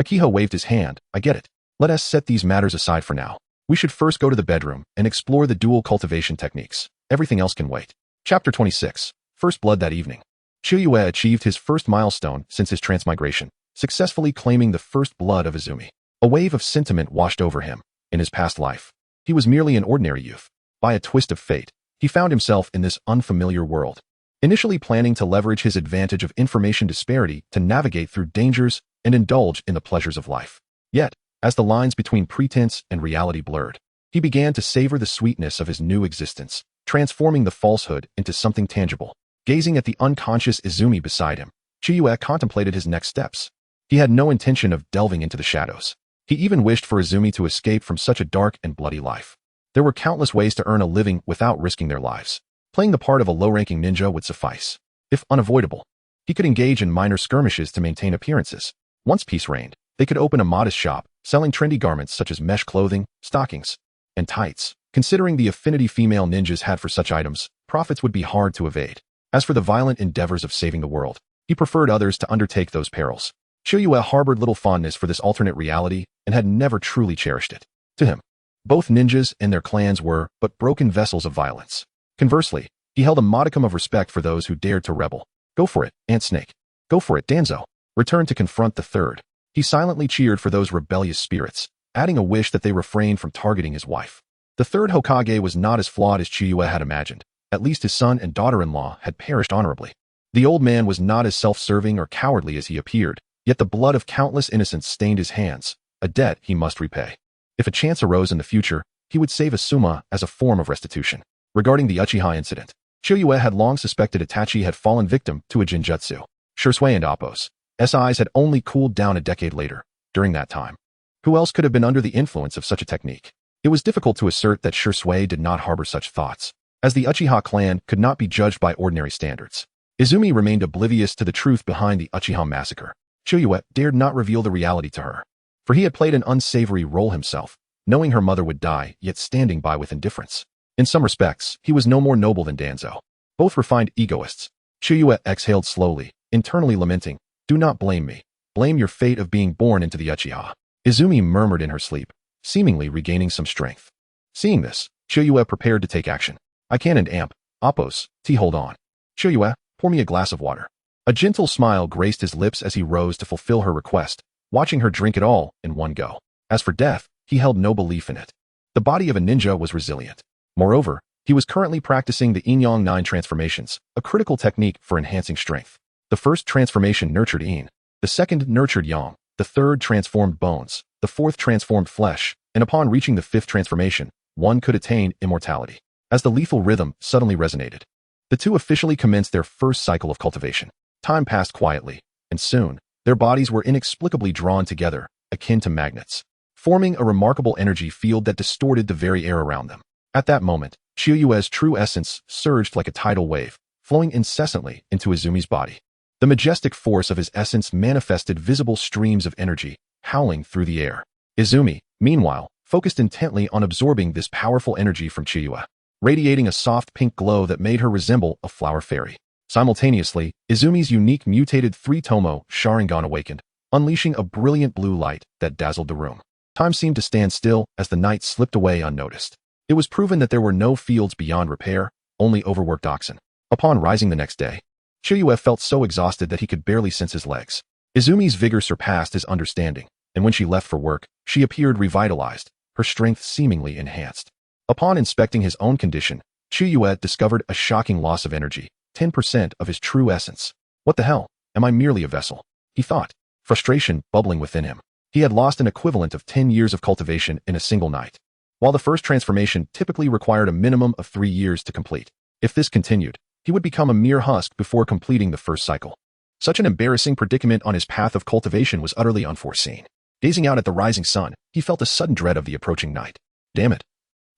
Akiha waved his hand, I get it. Let us set these matters aside for now. We should first go to the bedroom and explore the dual cultivation techniques. Everything else can wait. Chapter 26. First Blood. That evening, Chiyue achieved his first milestone since his transmigration, successfully claiming the first blood of Izumi. A wave of sentiment washed over him. In his past life, he was merely an ordinary youth. By a twist of fate, he found himself in this unfamiliar world. Initially planning to leverage his advantage of information disparity to navigate through dangers and indulge in the pleasures of life. Yet, as the lines between pretense and reality blurred, he began to savor the sweetness of his new existence, transforming the falsehood into something tangible. Gazing at the unconscious Izumi beside him, Chiyue contemplated his next steps. He had no intention of delving into the shadows. He even wished for Izumi to escape from such a dark and bloody life. There were countless ways to earn a living without risking their lives. Playing the part of a low-ranking ninja would suffice. If unavoidable, he could engage in minor skirmishes to maintain appearances. Once peace reigned, they could open a modest shop, selling trendy garments such as mesh clothing, stockings, and tights. Considering the affinity female ninjas had for such items, profits would be hard to evade. As for the violent endeavors of saving the world, he preferred others to undertake those perils. Chiyue harbored little fondness for this alternate reality and had never truly cherished it. To him, both ninjas and their clans were but broken vessels of violence. Conversely, he held a modicum of respect for those who dared to rebel. Go for it, Ant Snake. Go for it, Danzo. Returned to confront the third. He silently cheered for those rebellious spirits, adding a wish that they refrained from targeting his wife. The third Hokage was not as flawed as Chiyue had imagined. At least his son and daughter-in-law had perished honorably. The old man was not as self-serving or cowardly as he appeared, yet the blood of countless innocents stained his hands, a debt he must repay. If a chance arose in the future, he would save Asuma as a form of restitution. Regarding the Uchiha incident, Chiyue had long suspected Itachi had fallen victim to a genjutsu. Shursui and Appo's eyes had only cooled down a decade later. During that time, who else could have been under the influence of such a technique? It was difficult to assert that Shursui did not harbor such thoughts, as the Uchiha clan could not be judged by ordinary standards. Izumi remained oblivious to the truth behind the Uchiha massacre. Chiyue dared not reveal the reality to her, for he had played an unsavory role himself, knowing her mother would die, yet standing by with indifference. In some respects, he was no more noble than Danzo. Both refined egoists. Chiyue exhaled slowly, internally lamenting, do not blame me. Blame your fate of being born into the Uchiha. Izumi murmured in her sleep, seemingly regaining some strength. Seeing this, Chiyue prepared to take action. I can and amp. Appo's, hold on. Chiyue, pour me a glass of water. A gentle smile graced his lips as he rose to fulfill her request, watching her drink it all in one go. As for death, he held no belief in it. The body of a ninja was resilient. Moreover, he was currently practicing the Yin-Yang 9 transformations, a critical technique for enhancing strength. The first transformation nurtured Yin, the second nurtured Yang, the third transformed bones, the fourth transformed flesh, and upon reaching the fifth transformation, one could attain immortality. As the lethal rhythm suddenly resonated, the two officially commenced their first cycle of cultivation. Time passed quietly, and soon, their bodies were inexplicably drawn together, akin to magnets, forming a remarkable energy field that distorted the very air around them. At that moment, Chiyue's true essence surged like a tidal wave, flowing incessantly into Izumi's body. The majestic force of his essence manifested visible streams of energy, howling through the air. Izumi, meanwhile, focused intently on absorbing this powerful energy from Chiyue, radiating a soft pink glow that made her resemble a flower fairy. Simultaneously, Izumi's unique mutated three-tomo Sharingan awakened, unleashing a brilliant blue light that dazzled the room. Time seemed to stand still as the night slipped away unnoticed. It was proven that there were no fields beyond repair, only overworked oxen. Upon rising the next day, Chiyue felt so exhausted that he could barely sense his legs. Izumi's vigor surpassed his understanding, and when she left for work, she appeared revitalized, her strength seemingly enhanced. Upon inspecting his own condition, Chiyue discovered a shocking loss of energy, 10% of his true essence. What the hell? Am I merely a vessel? He thought, frustration bubbling within him. He had lost an equivalent of 10 years of cultivation in a single night. While the first transformation typically required a minimum of 3 years to complete, if this continued, he would become a mere husk before completing the first cycle. Such an embarrassing predicament on his path of cultivation was utterly unforeseen. Gazing out at the rising sun, he felt a sudden dread of the approaching night. Damn it.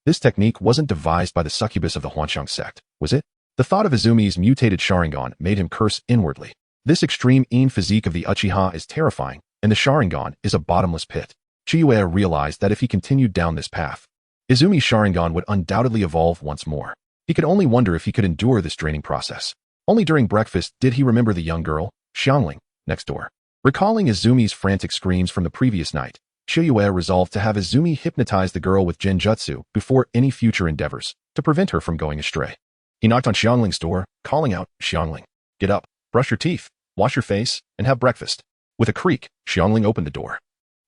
This technique wasn't devised by the succubus of the Huansheng sect, was it? The thought of Izumi's mutated Sharingan made him curse inwardly. This extreme physique of the Uchiha is terrifying, and the Sharingan is a bottomless pit. Chiyue realized that if he continued down this path, Izumi's Sharingan would undoubtedly evolve once more. He could only wonder if he could endure this draining process. Only during breakfast did he remember the young girl, Xiangling, next door. Recalling Izumi's frantic screams from the previous night, Chiyue resolved to have Izumi hypnotize the girl with genjutsu before any future endeavors, to prevent her from going astray. He knocked on Xiangling's door, calling out, "Xiangling, get up, brush your teeth, wash your face, and have breakfast." With a creak, Xiangling opened the door.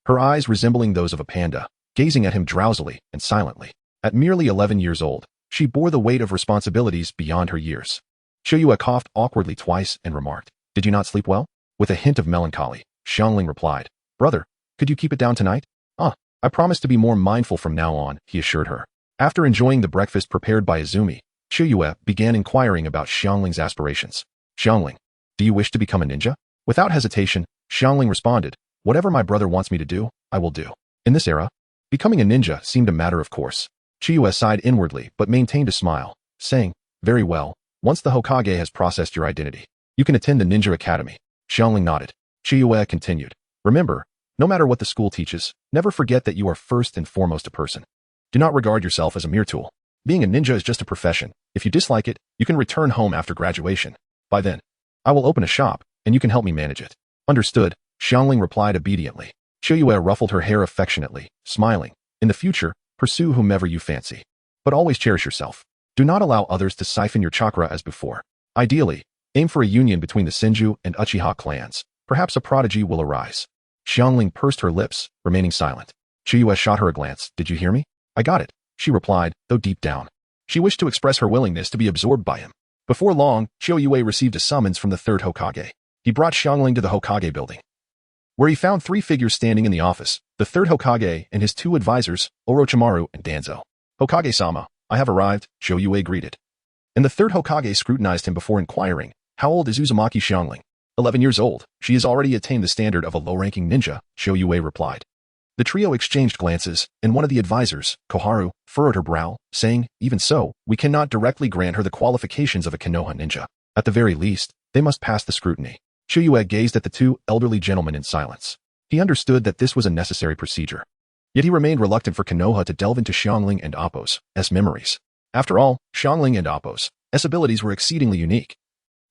Her eyes resembling those of a panda, gazing at him drowsily and silently. At merely 11 years old, she bore the weight of responsibilities beyond her years. Chiyue coughed awkwardly twice and remarked, "Did you not sleep well?" With a hint of melancholy, Xiangling replied, "Brother, could you keep it down tonight?" I promise to be more mindful from now on," he assured her. After enjoying the breakfast prepared by Izumi, Chiyue began inquiring about Xiangling's aspirations. "Xiangling, do you wish to become a ninja?" Without hesitation, Xiangling responded, "Whatever my brother wants me to do, I will do." In this era, becoming a ninja seemed a matter of course. Chiyue sighed inwardly but maintained a smile, saying, "Very well, once the Hokage has processed your identity, you can attend the ninja academy." Xiangling nodded. Chiyue continued, "Remember, no matter what the school teaches, never forget that you are first and foremost a person. Do not regard yourself as a mere tool. Being a ninja is just a profession. If you dislike it, you can return home after graduation. By then, I will open a shop, and you can help me manage it." "Understood," Xiangling replied obediently. Chiyue ruffled her hair affectionately, smiling. "In the future, pursue whomever you fancy. But always cherish yourself. Do not allow others to siphon your chakra as before. Ideally, aim for a union between the Senju and Uchiha clans. Perhaps a prodigy will arise." Xiangling pursed her lips, remaining silent. Chiyue shot her a glance. "Did you hear me?" "I got it," she replied, though deep down, she wished to express her willingness to be absorbed by him. Before long, Chiyue received a summons from the third Hokage. He brought Xiangling to the Hokage building, where he found 3 figures standing in the office, the third Hokage and his 2 advisors, Orochimaru and Danzo. "Hokage-sama, I have arrived," Chiyue greeted. And the third Hokage scrutinized him before inquiring, "How old is Uzumaki Xiangling?" 11 years old. She has already attained the standard of a low-ranking ninja," Chiyue replied. The trio exchanged glances, and one of the advisors, Koharu, furrowed her brow, saying, "Even so, we cannot directly grant her the qualifications of a Konoha ninja. At the very least, they must pass the scrutiny." Chiyue gazed at the 2 elderly gentlemen in silence. He understood that this was a necessary procedure. Yet he remained reluctant for Konoha to delve into Xiangling and Appo's memories. After all, Xiangling and Appo's abilities were exceedingly unique,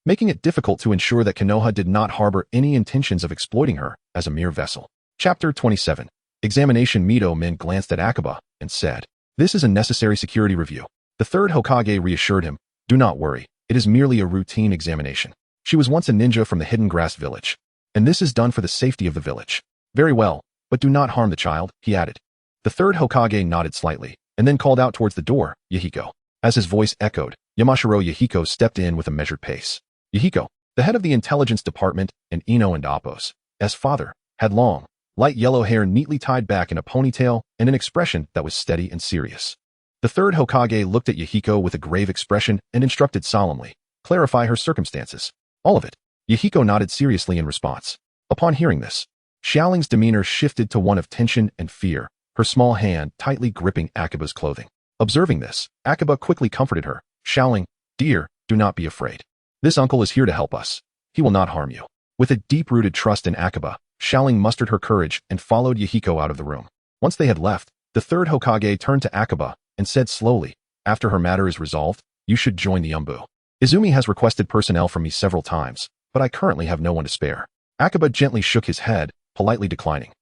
making it difficult to ensure that Konoha did not harbor any intentions of exploiting her as a mere vessel. Chapter 27. Examination. Mito Min glanced at Akaba and said, "This is a necessary security review." The third Hokage reassured him, "Do not worry, it is merely a routine examination. She was once a ninja from the Hidden Grass village, and this is done for the safety of the village." "Very well, but do not harm the child," he added. The third Hokage nodded slightly, and then called out towards the door, "Yahiko." As his voice echoed, Yamashiro Yahiko stepped in with a measured pace. Yahiko, the head of the intelligence department, and Ino and Appo's father, had long, light yellow hair neatly tied back in a ponytail and an expression that was steady and serious. The third Hokage looked at Yahiko with a grave expression and instructed solemnly, "Clarify her circumstances." "All of it." Yahiko nodded seriously in response. Upon hearing this, Xiaoling's demeanor shifted to one of tension and fear, her small hand tightly gripping Akaba's clothing. Observing this, Akaba quickly comforted her. "Xiaoling, dear, do not be afraid. This uncle is here to help us. He will not harm you." With a deep-rooted trust in Akaba, Xiaoling mustered her courage and followed Yahiko out of the room. Once they had left, the third Hokage turned to Akaba and said slowly, "After her matter is resolved, you should join the Umbu. Izumi has requested personnel from me several times, but I currently have no one to spare." Akaba gently shook his head, politely declining.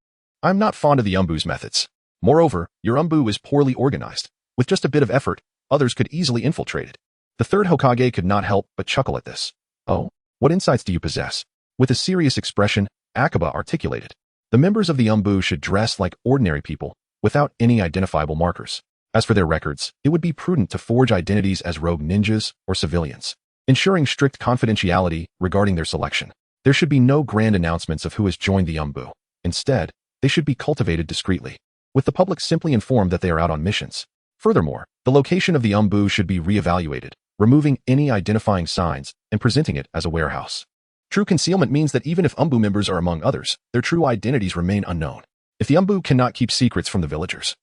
"I'm not fond of the Umbu's methods. Moreover, your Umbu is poorly organized. With just a bit of effort, others could easily infiltrate it." The third Hokage could not help but chuckle at this. "Oh, what insights do you possess?" With a serious expression, Akaba articulated, "The members of the Umbu should dress like ordinary people, without any identifiable markers. As for their records, it would be prudent to forge identities as rogue ninjas or civilians, ensuring strict confidentiality regarding their selection. There should be no grand announcements of who has joined the Umbu. Instead, they should be cultivated discreetly, with the public simply informed that they are out on missions. Furthermore, the location of the Umbu should be re-evaluated, removing any identifying signs and presenting it as a warehouse. True concealment means that even if Umbu members are among others, their true identities remain unknown. If the Umbu cannot keep secrets from the villagers,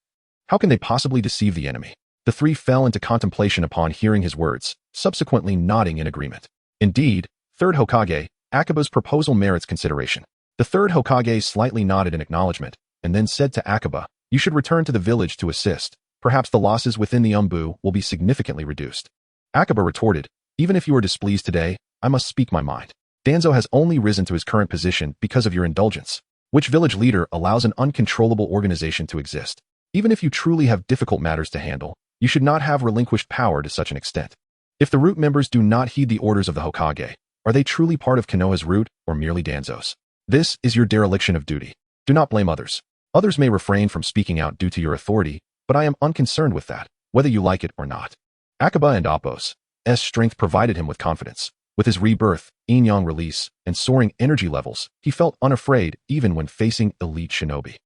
how can they possibly deceive the enemy? The three fell into contemplation upon hearing his words, subsequently nodding in agreement. Indeed, third Hokage, Akaba's proposal merits consideration. The third Hokage slightly nodded in acknowledgement, and then said to Akaba, "You should return to the village to assist. Perhaps the losses within the Umbu will be significantly reduced." Akaba retorted, "Even if you are displeased today, I must speak my mind. Danzo has only risen to his current position because of your indulgence. Which village leader allows an uncontrollable organization to exist? Even if you truly have difficult matters to handle, you should not have relinquished power to such an extent. If the root members do not heed the orders of the Hokage, are they truly part of Konoha's root or merely Danzo's? This is your dereliction of duty. Do not blame others. Others may refrain from speaking out due to your authority, but I am unconcerned with that, whether you like it or not." Akaba and Appo's strength provided him with confidence. With his rebirth, yin-yang release, and soaring energy levels, he felt unafraid even when facing elite shinobi.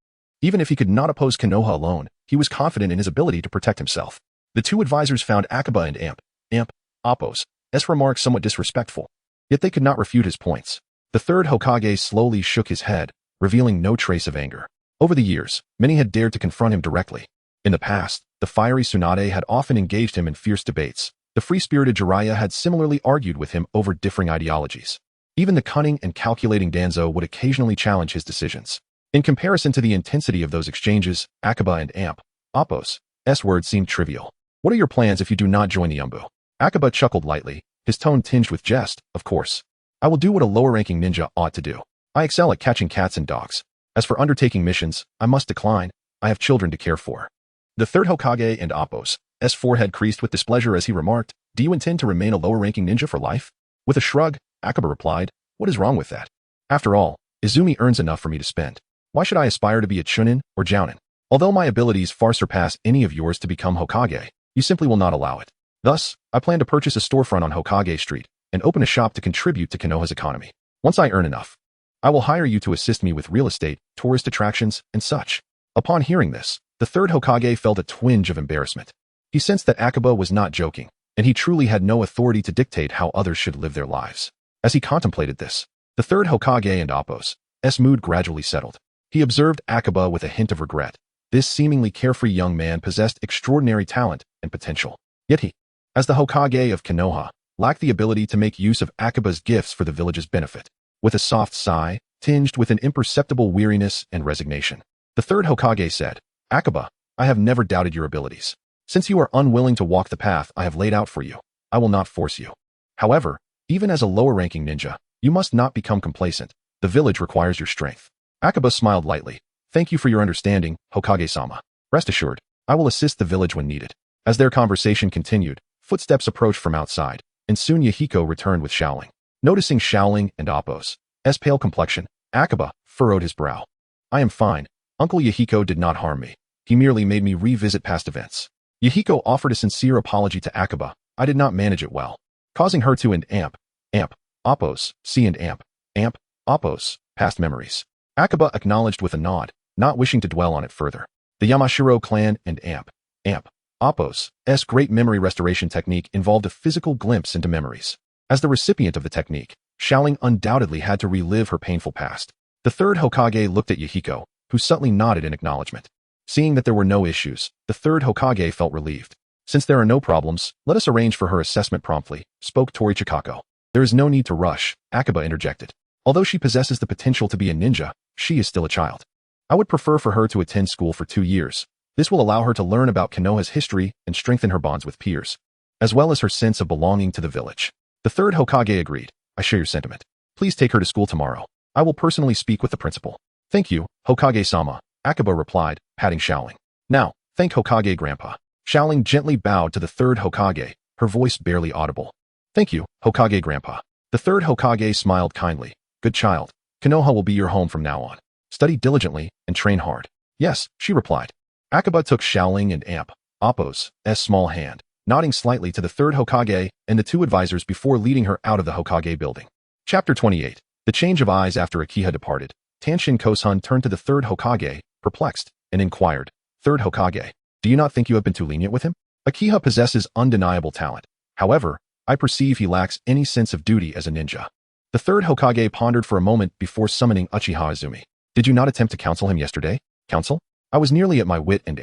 Even if he could not oppose Konoha alone, he was confident in his ability to protect himself. The two advisors found Akaba and Appo's remarks somewhat disrespectful, yet they could not refute his points. The third Hokage slowly shook his head, revealing no trace of anger. Over the years, many had dared to confront him directly. In the past, the fiery Tsunade had often engaged him in fierce debates. The free-spirited Jiraiya had similarly argued with him over differing ideologies. Even the cunning and calculating Danzo would occasionally challenge his decisions. In comparison to the intensity of those exchanges, Akaba and Appo's words seemed trivial. "What are your plans if you do not join the Umbu?" Akaba chuckled lightly, his tone tinged with jest. "Of course. I will do what a lower-ranking ninja ought to do. I excel at catching cats and dogs. As for undertaking missions, I must decline. I have children to care for." The third Hokage and Appo's forehead creased with displeasure as he remarked, "Do you intend to remain a lower-ranking ninja for life?" With a shrug, Akaba replied, "What is wrong with that? After all, Izumi earns enough for me to spend. Why should I aspire to be a chunin or jounin? Although my abilities far surpass any of yours to become Hokage, you simply will not allow it. Thus, I plan to purchase a storefront on Hokage Street and open a shop to contribute to Konoha's economy. Once I earn enough, I will hire you to assist me with real estate, tourist attractions, and such." Upon hearing this, the third Hokage felt a twinge of embarrassment. He sensed that Akaba was not joking, and he truly had no authority to dictate how others should live their lives. As he contemplated this, the third Hokage and Appo's mood gradually settled. He observed Akaba with a hint of regret. This seemingly carefree young man possessed extraordinary talent and potential. Yet he, as the Hokage of Konoha, lacked the ability to make use of Akaba's gifts for the village's benefit. With a soft sigh, tinged with an imperceptible weariness and resignation, the third Hokage said, "Akaba, I have never doubted your abilities. Since you are unwilling to walk the path I have laid out for you, I will not force you. However, even as a lower-ranking ninja, you must not become complacent. The village requires your strength." Akaba smiled lightly. "Thank you for your understanding, Hokage-sama. Rest assured, I will assist the village when needed." As their conversation continued, footsteps approached from outside, and soon Yahiko returned with Xiangling. Noticing Xiangling and Appo's pale complexion, Akaba furrowed his brow. "I am fine. Uncle Yahiko did not harm me. He merely made me revisit past events." Yahiko offered a sincere apology to Akaba. "I did not manage it well," causing her to Appo's Appo's past memories. Akaba acknowledged with a nod, not wishing to dwell on it further. The Yamashiro clan and Appo's great memory restoration technique involved a physical glimpse into memories. As the recipient of the technique, Xiangling undoubtedly had to relive her painful past. The third Hokage looked at Yahiko, who subtly nodded in acknowledgement. Seeing that there were no issues, the third Hokage felt relieved. "Since there are no problems, let us arrange for her assessment promptly," spoke Tori Chikako. "There is no need to rush," Akaba interjected. "Although she possesses the potential to be a ninja, she is still a child. I would prefer for her to attend school for 2 years. This will allow her to learn about Konoha's history and strengthen her bonds with peers, as well as her sense of belonging to the village." The third Hokage agreed. "I share your sentiment. Please take her to school tomorrow. I will personally speak with the principal." "Thank you, Hokage-sama," Akaba replied, patting Xiangling. "Now, thank Hokage Grandpa." Xiangling gently bowed to the third Hokage, her voice barely audible. "Thank you, Hokage Grandpa." The third Hokage smiled kindly. "Good child. Konoha will be your home from now on. Study diligently and train hard." "Yes," she replied. Akaba took Xiangling and Appo's small hand, nodding slightly to the third Hokage and the two advisors before leading her out of the Hokage building. Chapter 28. The change of eyes after Akiha departed. Tanshin Kosun turned to the third Hokage, perplexed, and inquired, "Third Hokage, do you not think you have been too lenient with him? Akiha possesses undeniable talent. However, I perceive he lacks any sense of duty as a ninja." The third Hokage pondered for a moment before summoning Uchiha Izumi. "Did you not attempt to counsel him yesterday? Counsel? I was nearly at my wit and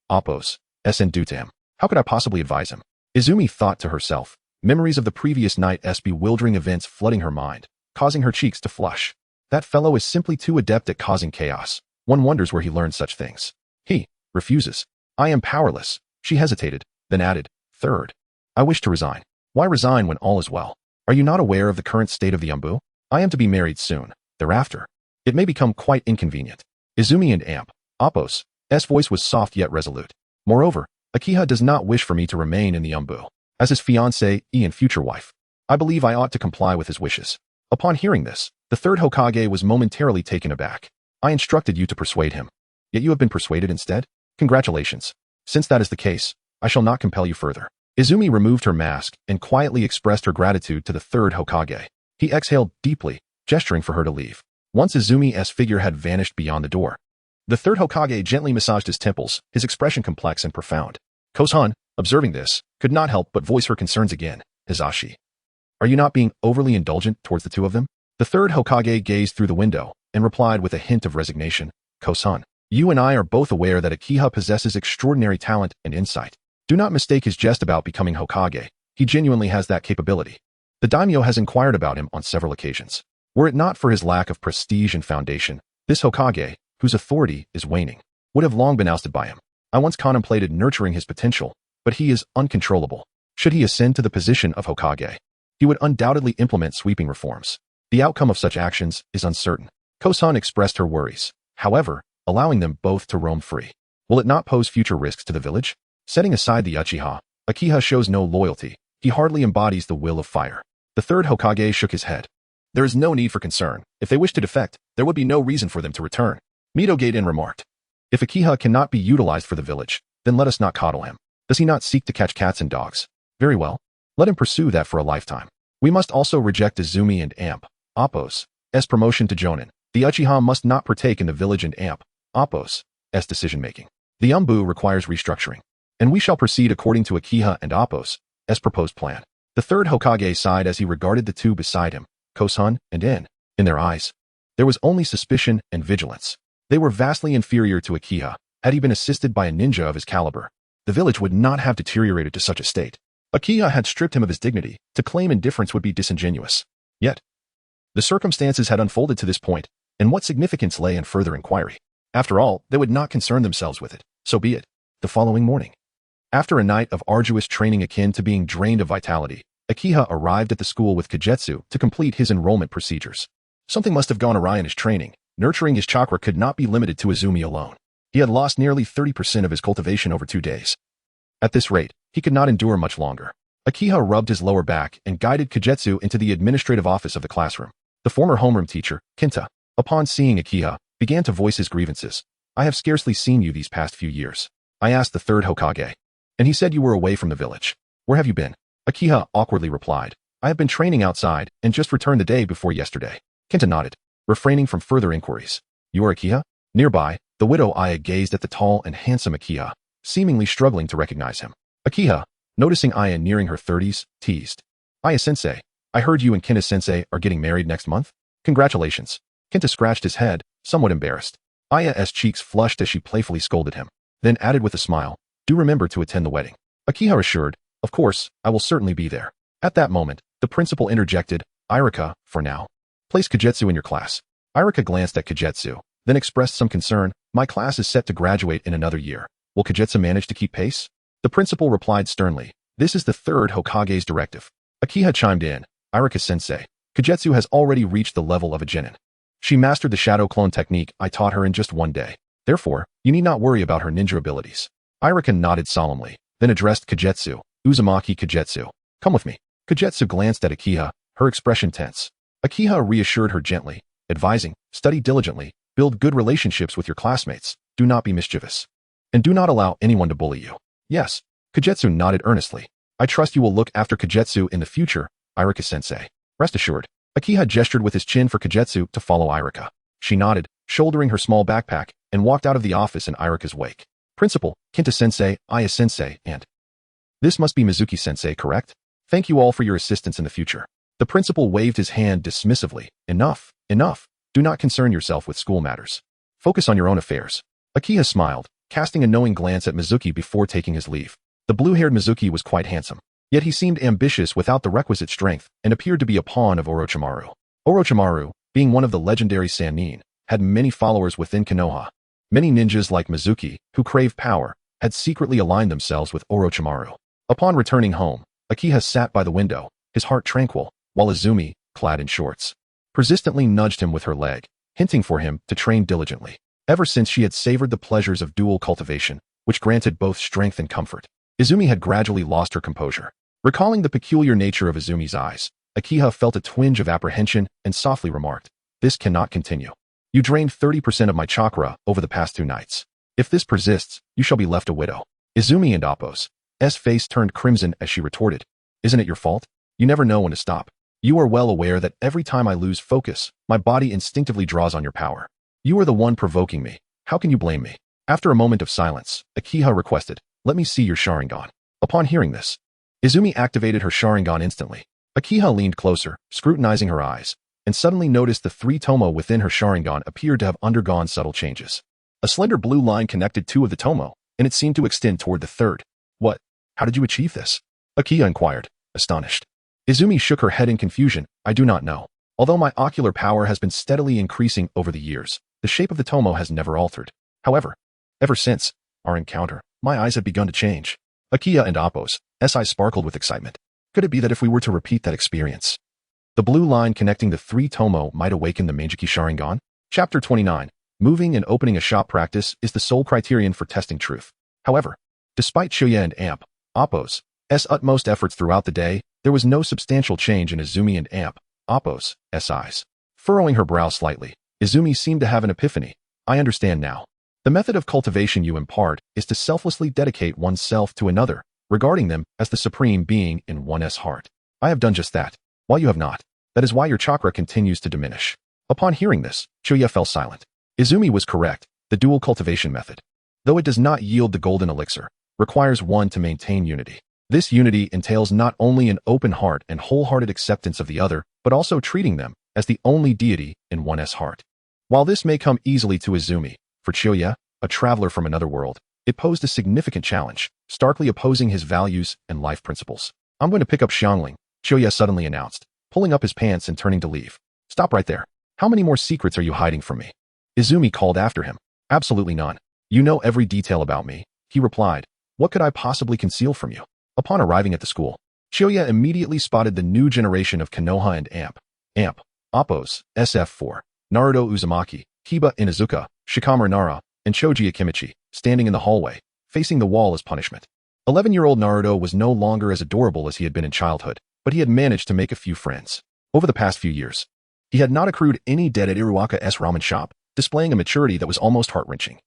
Appo's end due to him. How could I possibly advise him?" Izumi thought to herself, memories of the previous night's bewildering events flooding her mind, causing her cheeks to flush. That fellow is simply too adept at causing chaos. One wonders where he learned such things. He refuses. I am powerless. She hesitated, then added, "Third, I wish to resign." "Why resign when all is well? Are you not aware of the current state of the Yambu? I am to be married soon. Thereafter, it may become quite inconvenient." Izumi and Appo's voice was soft yet resolute. "Moreover, Akiha does not wish for me to remain in the Yambu as his fiancée and future wife. I believe I ought to comply with his wishes." Upon hearing this, the third Hokage was momentarily taken aback. "I instructed you to persuade him. Yet you have been persuaded instead? Congratulations. Since that is the case, I shall not compel you further." Izumi removed her mask and quietly expressed her gratitude to the third Hokage. He exhaled deeply, gesturing for her to leave. Once Izumi's figure had vanished beyond the door, the third Hokage gently massaged his temples, his expression complex and profound. Kosun, observing this, could not help but voice her concerns again. "Hizashi, are you not being overly indulgent towards the two of them?" The third Hokage gazed through the window and replied with a hint of resignation, "Kosun, you and I are both aware that Akiha possesses extraordinary talent and insight. Do not mistake his jest about becoming Hokage. He genuinely has that capability. The daimyo has inquired about him on several occasions. Were it not for his lack of prestige and foundation, this Hokage, whose authority is waning, would have long been ousted by him. I once contemplated nurturing his potential, but he is uncontrollable. Should he ascend to the position of Hokage, he would undoubtedly implement sweeping reforms. The outcome of such actions is uncertain." Kosun expressed her worries, however, allowing them both to roam free. "Will it not pose future risks to the village? Setting aside the Uchiha, Akiha shows no loyalty. He hardly embodies the will of fire." The third Hokage shook his head. "There is no need for concern. If they wish to defect, there would be no reason for them to return." Mito-Gaiden remarked, "If Akiha cannot be utilized for the village, then let us not coddle him. Does he not seek to catch cats and dogs? Very well. Let him pursue that for a lifetime. We must also reject Izumi and Appo's promotion to Jonin. The Uchiha must not partake in the village and Appo's decision-making. The Yambu requires restructuring, and we shall proceed according to Akiha and Appo's proposed plan." The third Hokage sighed as he regarded the two beside him, Kosun and in their eyes, there was only suspicion and vigilance. They were vastly inferior to Akiha. Had he been assisted by a ninja of his caliber, the village would not have deteriorated to such a state. Akiha had stripped him of his dignity. To claim indifference would be disingenuous. Yet, the circumstances had unfolded to this point, and what significance lay in further inquiry? After all, they would not concern themselves with it. So be it. The following morning, after a night of arduous training akin to being drained of vitality, Akiha arrived at the school with Kagetsu to complete his enrollment procedures. Something must have gone awry in his training. Nurturing his chakra could not be limited to Izumi alone. He had lost nearly 30% of his cultivation over 2 days. At this rate, he could not endure much longer. Akiha rubbed his lower back and guided Kagetsu into the administrative office of the classroom. The former homeroom teacher, Kinta, upon seeing Akiha, began to voice his grievances. "I have scarcely seen you these past few years. I asked the third Hokage, and he said you were away from the village. Where have you been?" Akiha awkwardly replied, "I have been training outside and just returned the day before yesterday." Kinta nodded, refraining from further inquiries. "You are Akiha?" Nearby, the widow Aya gazed at the tall and handsome Akiha, seemingly struggling to recognize him. Akiha, noticing Aya nearing her 30s, teased, "Aya-sensei, I heard you and Kinta-sensei are getting married next month? Congratulations." Kinta scratched his head, somewhat embarrassed. Aya's cheeks flushed as she playfully scolded him, then added with a smile, "Do remember to attend the wedding." Akiha assured, "Of course, I will certainly be there." At that moment, the principal interjected, "Irika, for now, place Kagetsu in your class." Irika glanced at Kagetsu, then expressed some concern. "My class is set to graduate in another year. Will Kagetsu manage to keep pace?" The principal replied sternly, "This is the third Hokage's directive." Akiha chimed in, "Irika-sensei, Kagetsu has already reached the level of a genin. She mastered the shadow clone technique I taught her in just 1 day. Therefore, you need not worry about her ninja abilities." Irika nodded solemnly, then addressed Kagetsu, "Uzumaki Kagetsu, come with me." Kagetsu glanced at Akiha, her expression tense. Akiha reassured her gently, advising, "Study diligently, build good relationships with your classmates, do not be mischievous." And do not allow anyone to bully you. Yes. Kagetsu nodded earnestly. I trust you will look after Kagetsu in the future, Irika-sensei. Rest assured. Akiha gestured with his chin for Kagetsu to follow Irika. She nodded, shouldering her small backpack, and walked out of the office in Irika's wake. Principal, Kinta-sensei, Aya-sensei, and... This must be Mizuki-sensei, correct? Thank you all for your assistance in the future. The principal waved his hand dismissively. Enough, enough. Do not concern yourself with school matters. Focus on your own affairs. Akiha smiled, casting a knowing glance at Mizuki before taking his leave. The blue-haired Mizuki was quite handsome. Yet he seemed ambitious without the requisite strength and appeared to be a pawn of Orochimaru. Orochimaru, being one of the legendary Sannin, had many followers within Konoha. Many ninjas like Mizuki, who craved power, had secretly aligned themselves with Orochimaru. Upon returning home, Akiha sat by the window, his heart tranquil, while Izumi, clad in shorts, persistently nudged him with her leg, hinting for him to train diligently. Ever since she had savored the pleasures of dual cultivation, which granted both strength and comfort, Izumi had gradually lost her composure. Recalling the peculiar nature of Izumi's eyes, Akiha felt a twinge of apprehension and softly remarked, "This cannot continue. You drained 30% of my chakra over the past 2 nights. If this persists, you shall be left a widow." Izumi and Appo's face turned crimson as she retorted, "Isn't it your fault? You never know when to stop. You are well aware that every time I lose focus, my body instinctively draws on your power. You are the one provoking me. How can you blame me?" After a moment of silence, Akiha requested, "Let me see your Sharingan." Upon hearing this, Izumi activated her Sharingan instantly. Akiha leaned closer, scrutinizing her eyes, and suddenly noticed the 3 tomo within her Sharingan appeared to have undergone subtle changes. A slender blue line connected 2 of the tomo, and it seemed to extend toward the 3rd. "What? How did you achieve this?" Akiha inquired, astonished. Izumi shook her head in confusion. "I do not know. Although my ocular power has been steadily increasing over the years, the shape of the tomo has never altered. However, ever since our encounter, my eyes have begun to change." Akiha and Appo's eyes sparkled with excitement. Could it be that if we were to repeat that experience, the blue line connecting the 3 tomo might awaken the Meijiki Sharingan? Chapter 29. Moving and opening a shop practice is the sole criterion for testing truth. However, despite Shoya and Appo's utmost efforts throughout the day, there was no substantial change in Izumi and Appo's eyes. Furrowing her brow slightly, Izumi seemed to have an epiphany. "I understand now. The method of cultivation you impart is to selflessly dedicate oneself to another, regarding them as the supreme being in one's heart. I have done just that, while you have not. That is why your chakra continues to diminish." Upon hearing this, Shoya fell silent. Izumi was correct. The dual cultivation method, though it does not yield the golden elixir, requires one to maintain unity. This unity entails not only an open heart and wholehearted acceptance of the other, but also treating them as the only deity in one's heart. While this may come easily to Izumi, for Shoya, a traveler from another world, it posed a significant challenge, starkly opposing his values and life principles. "I'm going to pick up Xiangling," Shoya suddenly announced, pulling up his pants and turning to leave. "Stop right there. How many more secrets are you hiding from me?" Izumi called after him. "Absolutely none. You know every detail about me," he replied. "What could I possibly conceal from you?" Upon arriving at the school, Shoya immediately spotted the new generation of Konoha and Appo's SF4, Naruto Uzumaki, Kiba Inuzuka, Shikamaru Nara, and Choji Akimichi, standing in the hallway, facing the wall as punishment. 11-year-old Naruto was no longer as adorable as he had been in childhood, but he had managed to make a few friends. Over the past few years, he had not accrued any debt at Iruwaka's ramen shop, displaying a maturity that was almost heart-wrenching,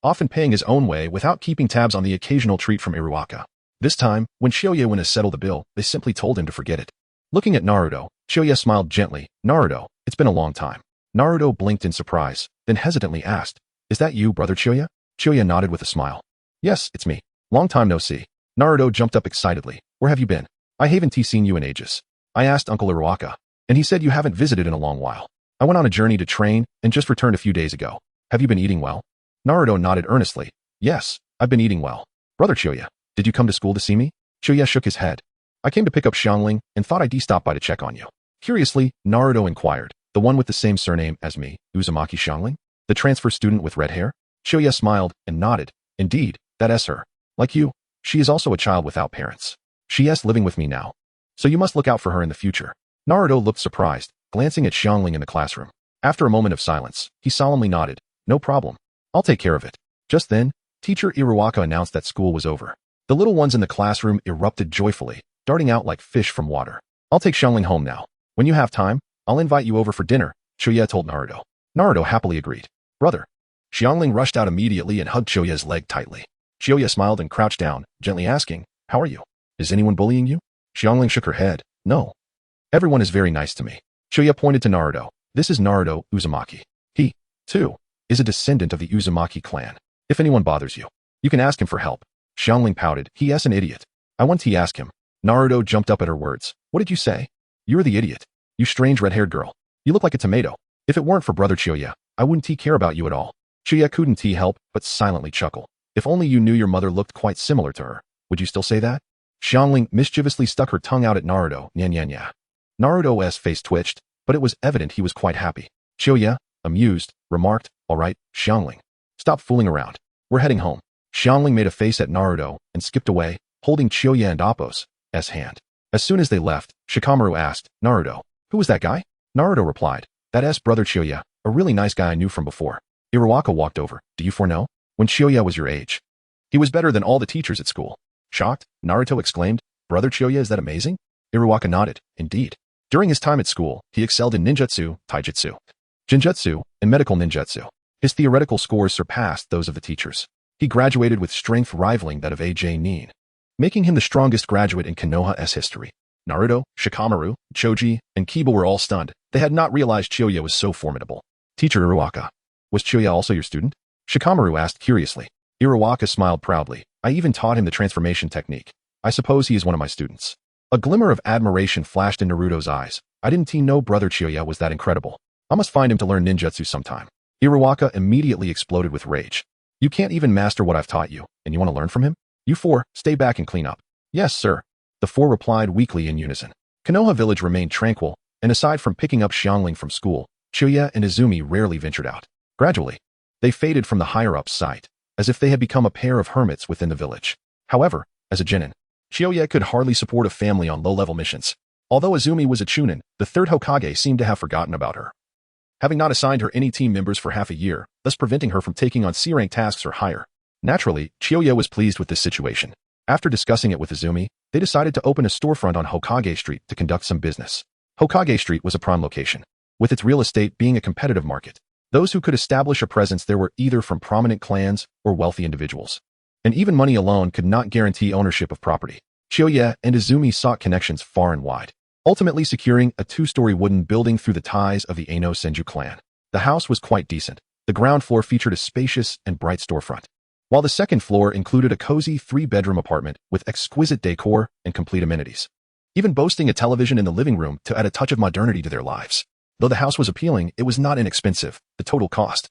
often paying his own way without keeping tabs on the occasional treat from Iruwaka. This time, when Shoya went to settle the bill, they simply told him to forget it. Looking at Naruto, Shoya smiled gently. "Naruto, it's been a long time." Naruto blinked in surprise, then hesitantly asked, "Is that you, brother Shoya?" Shoya nodded with a smile. "Yes, it's me. Long time no see." Naruto jumped up excitedly. "Where have you been? I haven't seen you in ages. I asked Uncle Iruwaka, and he said you haven't visited in a long while. I went on a journey to train and just returned a few days ago. Have you been eating well?" Naruto nodded earnestly. "Yes, I've been eating well." "Brother Shoya, did you come to school to see me?" Shoya shook his head. "I came to pick up Xiangling and thought I'd stop by to check on you." Curiously, Naruto inquired, "The one with the same surname as me, Uzumaki Xiangling? The transfer student with red hair?" Shoya smiled and nodded. "Indeed, that is her. Like you, she is also a child without parents. She is living with me now, so you must look out for her in the future." Naruto looked surprised, glancing at Xiangling in the classroom. After a moment of silence, he solemnly nodded. "No problem. I'll take care of it." Just then, Teacher Iruwaka announced that school was over. The little ones in the classroom erupted joyfully, darting out like fish from water. "I'll take Xiangling home now. When you have time, I'll invite you over for dinner," Shoya told Naruto. Naruto happily agreed. "Brother." Xiangling rushed out immediately and hugged Shoya's leg tightly. Chiyoya smiled and crouched down, gently asking, "How are you? Is anyone bullying you?" Xiangling shook her head. "No. Everyone is very nice to me." Chiyoya pointed to Naruto. "This is Naruto Uzumaki. He, too, is a descendant of the Uzumaki clan. If anyone bothers you, you can ask him for help." Xiangling pouted. "He's an idiot. I want to ask him." Naruto jumped up at her words. "What did you say?" "You're the idiot. You strange red-haired girl. You look like a tomato. If it weren't for brother Chiyoya, I wouldn't care about you at all." Chiyoya couldn't help but silently chuckle. "If only you knew your mother looked quite similar to her. Would you still say that?" Xiangling mischievously stuck her tongue out at Naruto. Nya nya nya. Naruto's face twitched, but it was evident he was quite happy. Chiyoya, amused, remarked, "All right, Xiangling. Stop fooling around. We're heading home." Xiangling made a face at Naruto and skipped away, holding Chiyoya and Appo's hand. As soon as they left, Shikamaru asked, "Naruto, who was that guy?" Naruto replied, "That's brother Chiyoya, a really nice guy I knew from before." Iruwaka walked over. "Do you foreknow? When Chiyoya was your age, he was better than all the teachers at school." Shocked, Naruto exclaimed, "Brother Chiyoya, is that amazing?" Iruwaka nodded. "Indeed. During his time at school, he excelled in ninjutsu, taijutsu, genjutsu, and medical ninjutsu. His theoretical scores surpassed those of the teachers. He graduated with strength rivaling that of A.J. Nin, making him the strongest graduate in Konoha's history." Naruto, Shikamaru, Choji, and Kiba were all stunned. They had not realized Chiyoya was so formidable. "Teacher Iruwaka, was Chiyoya also your student?" Shikamaru asked curiously. Iruwaka smiled proudly. "I even taught him the transformation technique. I suppose he is one of my students." A glimmer of admiration flashed in Naruto's eyes. "I didn't know brother Chiyoya was that incredible. I must find him to learn ninjutsu sometime." Iruwaka immediately exploded with rage. "You can't even master what I've taught you, and you want to learn from him? You four, stay back and clean up." "Yes, sir." The four replied weakly in unison. Konoha village remained tranquil, and aside from picking up Xiangling from school, Chiyoya and Izumi rarely ventured out. Gradually, they faded from the higher-up's sight, as if they had become a pair of hermits within the village. However, as a genin, Chiyoya could hardly support a family on low-level missions. Although Izumi was a chunin, the third Hokage seemed to have forgotten about her, having not assigned her any team members for half a year, thus preventing her from taking on C-rank tasks or higher. Naturally, Chiyoya was pleased with this situation. After discussing it with Izumi, they decided to open a storefront on Hokage Street to conduct some business. Hokage Street was a prime location, with its real estate being a competitive market. Those who could establish a presence there were either from prominent clans or wealthy individuals. And even money alone could not guarantee ownership of property. Chiyoya and Izumi sought connections far and wide, ultimately securing a two-story wooden building through the ties of the Eino Senju clan. The house was quite decent. The ground floor featured a spacious and bright storefront, while the second floor included a cozy three-bedroom apartment with exquisite decor and complete amenities, even boasting a television in the living room to add a touch of modernity to their lives. Though the house was appealing, it was not inexpensive. The total cost,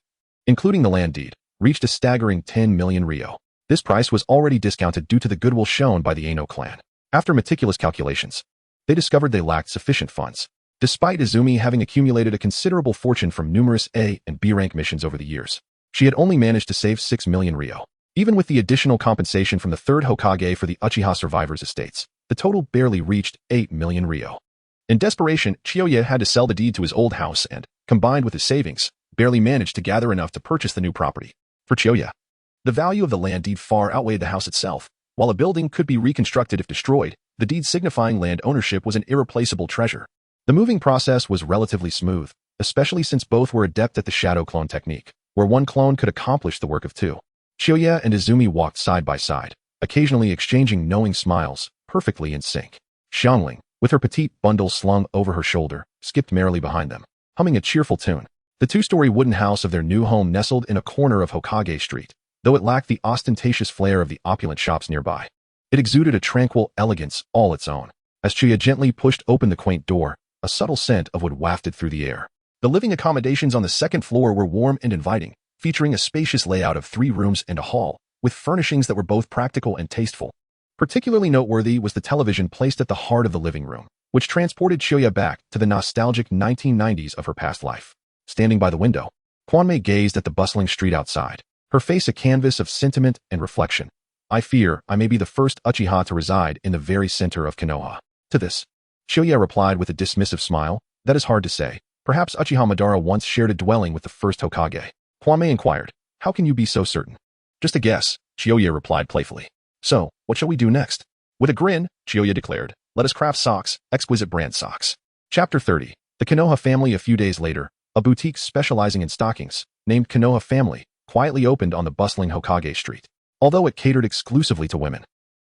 including the land deed, reached a staggering 10 million ryo. This price was already discounted due to the goodwill shown by the Eino clan. After meticulous calculations, they discovered they lacked sufficient funds. Despite Izumi having accumulated a considerable fortune from numerous A and B rank missions over the years, she had only managed to save 6 million ryo. Even with the additional compensation from the third Hokage for the Uchiha survivors' estates, the total barely reached 8 million ryo. In desperation, Chiyoya had to sell the deed to his old house and, combined with his savings, barely managed to gather enough to purchase the new property. For Chiyoya, the value of the land deed far outweighed the house itself. While a building could be reconstructed if destroyed, the deed signifying land ownership was an irreplaceable treasure. The moving process was relatively smooth, especially since both were adept at the shadow clone technique, where one clone could accomplish the work of two. Chiyoya and Izumi walked side by side, occasionally exchanging knowing smiles, perfectly in sync. Xiangling, with her petite bundle slung over her shoulder, skipped merrily behind them, humming a cheerful tune. The two-story wooden house of their new home nestled in a corner of Hokage Street, though it lacked the ostentatious flair of the opulent shops nearby. It exuded a tranquil elegance all its own. As Chiyoya gently pushed open the quaint door, a subtle scent of wood wafted through the air. The living accommodations on the second floor were warm and inviting, featuring a spacious layout of 3 rooms and a hall, with furnishings that were both practical and tasteful. Particularly noteworthy was the television placed at the heart of the living room, which transported Chiyoya back to the nostalgic 1990s of her past life. Standing by the window, Kwanmei gazed at the bustling street outside, her face a canvas of sentiment and reflection. "I fear I may be the first Uchiha to reside in the very center of Konoha." To this, Chiyoya replied with a dismissive smile, "That is hard to say. Perhaps Uchiha Madara once shared a dwelling with the first Hokage." Kwanmei inquired, "How can you be so certain?" "Just a guess," Chiyoya replied playfully. "So, what shall we do next?" With a grin, Chiyoya declared, "Let us craft socks, exquisite brand socks." Chapter 30. The Konoha family. A few days later, a boutique specializing in stockings, named Konoha Family, quietly opened on the bustling Hokage Street. although it catered exclusively to women.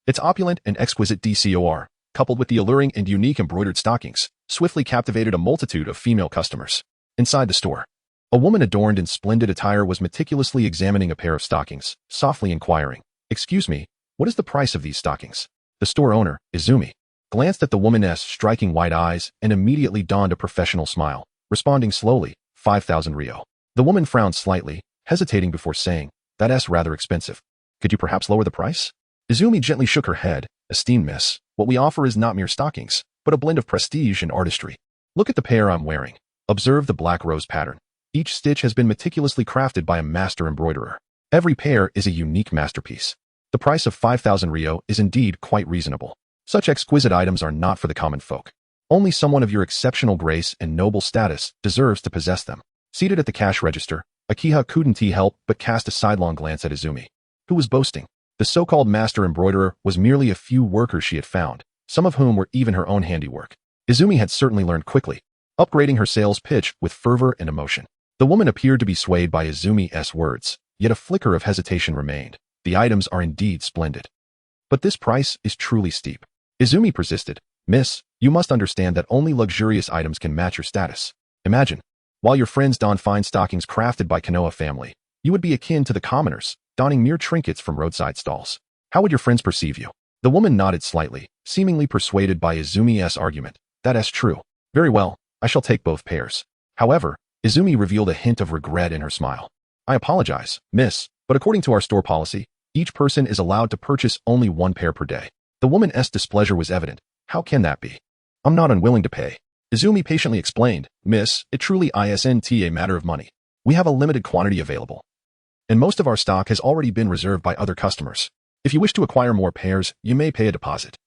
Its opulent and exquisite decor, coupled with the alluring and unique embroidered stockings, swiftly captivated a multitude of female customers. Inside the store, a woman adorned in splendid attire was meticulously examining a pair of stockings, softly inquiring, "Excuse me, what is the price of these stockings?" The store owner, Izumi, glanced at the woman's striking white eyes and immediately donned a professional smile, responding slowly, 5,000 ryo. The woman frowned slightly, hesitating before saying, "That's rather expensive. Could you perhaps lower the price?" Izumi gently shook her head, "Esteemed miss, what we offer is not mere stockings, but a blend of prestige and artistry. Look at the pair I'm wearing. Observe the black rose pattern. Each stitch has been meticulously crafted by a master embroiderer. Every pair is a unique masterpiece. The price of 5,000 ryo is indeed quite reasonable. Such exquisite items are not for the common folk. Only someone of your exceptional grace and noble status deserves to possess them." Seated at the cash register, Akiha couldn't help but cast a sidelong glance at Izumi, who was boasting. The so-called master embroiderer was merely a few workers she had found, some of whom were even her own handiwork. Izumi had certainly learned quickly, upgrading her sales pitch with fervor and emotion. The woman appeared to be swayed by Izumi's words, yet a flicker of hesitation remained. "The items are indeed splendid, but this price is truly steep." Izumi persisted, "Miss, you must understand that only luxurious items can match your status. Imagine, while your friends don fine stockings crafted by Konoha family, you would be akin to the commoners, donning mere trinkets from roadside stalls. How would your friends perceive you?" The woman nodded slightly, seemingly persuaded by Izumi's argument. "That's true. Very well, I shall take both pairs." However, Izumi revealed a hint of regret in her smile. "I apologize, miss, but according to our store policy, each person is allowed to purchase only one pair per day." The woman's displeasure was evident. "How can that be?" "I'm not unwilling to pay." Izumi patiently explained, "Miss, it truly isn't a matter of money. We have a limited quantity available, and most of our stock has already been reserved by other customers. If you wish to acquire more pairs, you may pay a deposit,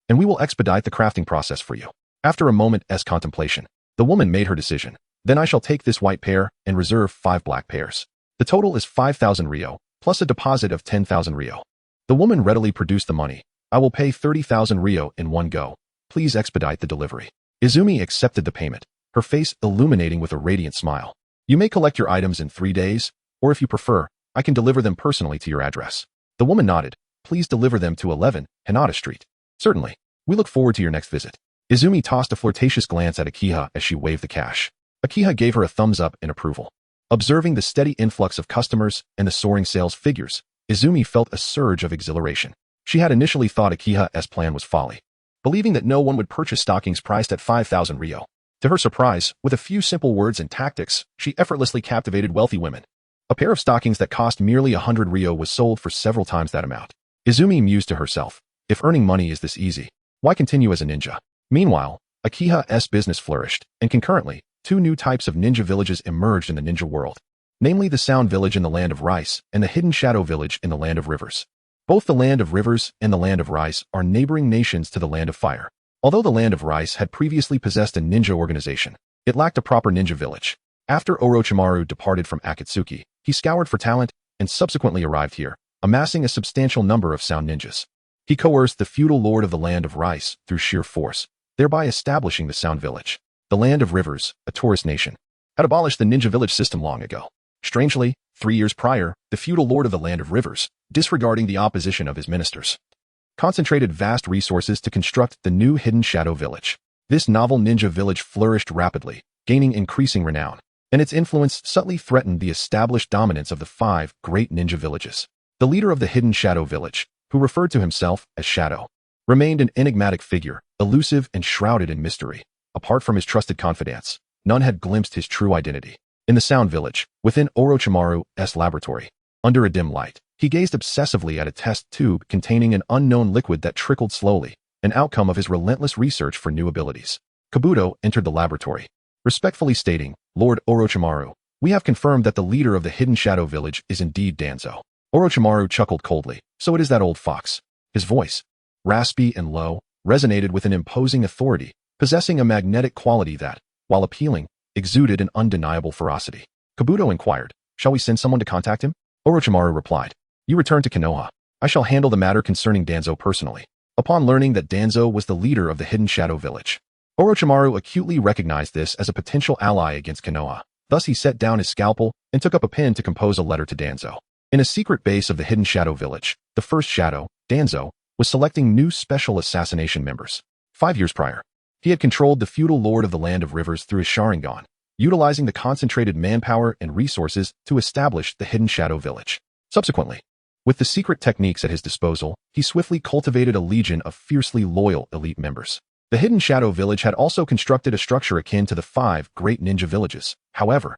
and we will expedite the crafting process for you." After a moment's contemplation, the woman made her decision. "Then I shall take this white pair and reserve 5 black pairs. The total is 5,000 ryo, plus a deposit of 10,000 ryo." The woman readily produced the money. "I will pay 30,000 ryo in one go. Please expedite the delivery." Izumi accepted the payment, her face illuminating with a radiant smile. "You may collect your items in 3 days, or if you prefer, I can deliver them personally to your address." The woman nodded. "Please deliver them to 11 Hinata Street." "Certainly. We look forward to your next visit." Izumi tossed a flirtatious glance at Akiha as she waved the cash. Akiha gave her a thumbs up in approval. Observing the steady influx of customers and the soaring sales figures, Izumi felt a surge of exhilaration. She had initially thought Akiha's plan was folly, believing that no one would purchase stockings priced at 5,000 ryo. To her surprise, with a few simple words and tactics, she effortlessly captivated wealthy women. A pair of stockings that cost merely 100 ryo was sold for several times that amount. Izumi mused to herself, "If earning money is this easy, why continue as a ninja?" Meanwhile, Akiha's business flourished, and concurrently, 2 new types of ninja villages emerged in the ninja world, namely the Sound Village in the Land of Rice and the Hidden Shadow Village in the Land of Rivers. Both the Land of Rivers and the Land of Rice are neighboring nations to the Land of Fire. Although the Land of Rice had previously possessed a ninja organization, it lacked a proper ninja village. After Orochimaru departed from Akatsuki, he scoured for talent and subsequently arrived here, amassing a substantial number of sound ninjas. He coerced the feudal lord of the Land of Rice through sheer force, thereby establishing the Sound Village. The Land of Rivers, a tourist nation, had abolished the ninja village system long ago. Strangely, 3 years prior, the feudal lord of the Land of Rivers, disregarding the opposition of his ministers, concentrated vast resources to construct the new Hidden Shadow Village. This novel ninja village flourished rapidly, gaining increasing renown, and its influence subtly threatened the established dominance of the 5 great ninja villages. The leader of the Hidden Shadow Village, who referred to himself as Shadow, remained an enigmatic figure, elusive and shrouded in mystery. Apart from his trusted confidants, none had glimpsed his true identity. In the Sound Village, within Orochimaru's laboratory, under a dim light, he gazed obsessively at a test tube containing an unknown liquid that trickled slowly, an outcome of his relentless research for new abilities. Kabuto entered the laboratory, respectfully stating, "Lord Orochimaru, we have confirmed that the leader of the Hidden Shadow Village is indeed Danzo." Orochimaru chuckled coldly. "So it is that old fox." His voice, raspy and low, resonated with an imposing authority, possessing a magnetic quality that, while appealing, exuded an undeniable ferocity. Kabuto inquired, "Shall we send someone to contact him?" Orochimaru replied, "You return to Konoha. I shall handle the matter concerning Danzo personally." Upon learning that Danzo was the leader of the Hidden Shadow Village, Orochimaru acutely recognized this as a potential ally against Konoha. Thus he set down his scalpel and took up a pen to compose a letter to Danzo. In a secret base of the hidden shadow village, the first shadow, Danzo, was selecting new special assassination members. 5 years prior, he had controlled the feudal lord of the Land of Rivers through his Sharingan, utilizing the concentrated manpower and resources to establish the hidden shadow village. Subsequently, with the secret techniques at his disposal, he swiftly cultivated a legion of fiercely loyal elite members. The hidden shadow village had also constructed a structure akin to the 5 great ninja villages. However,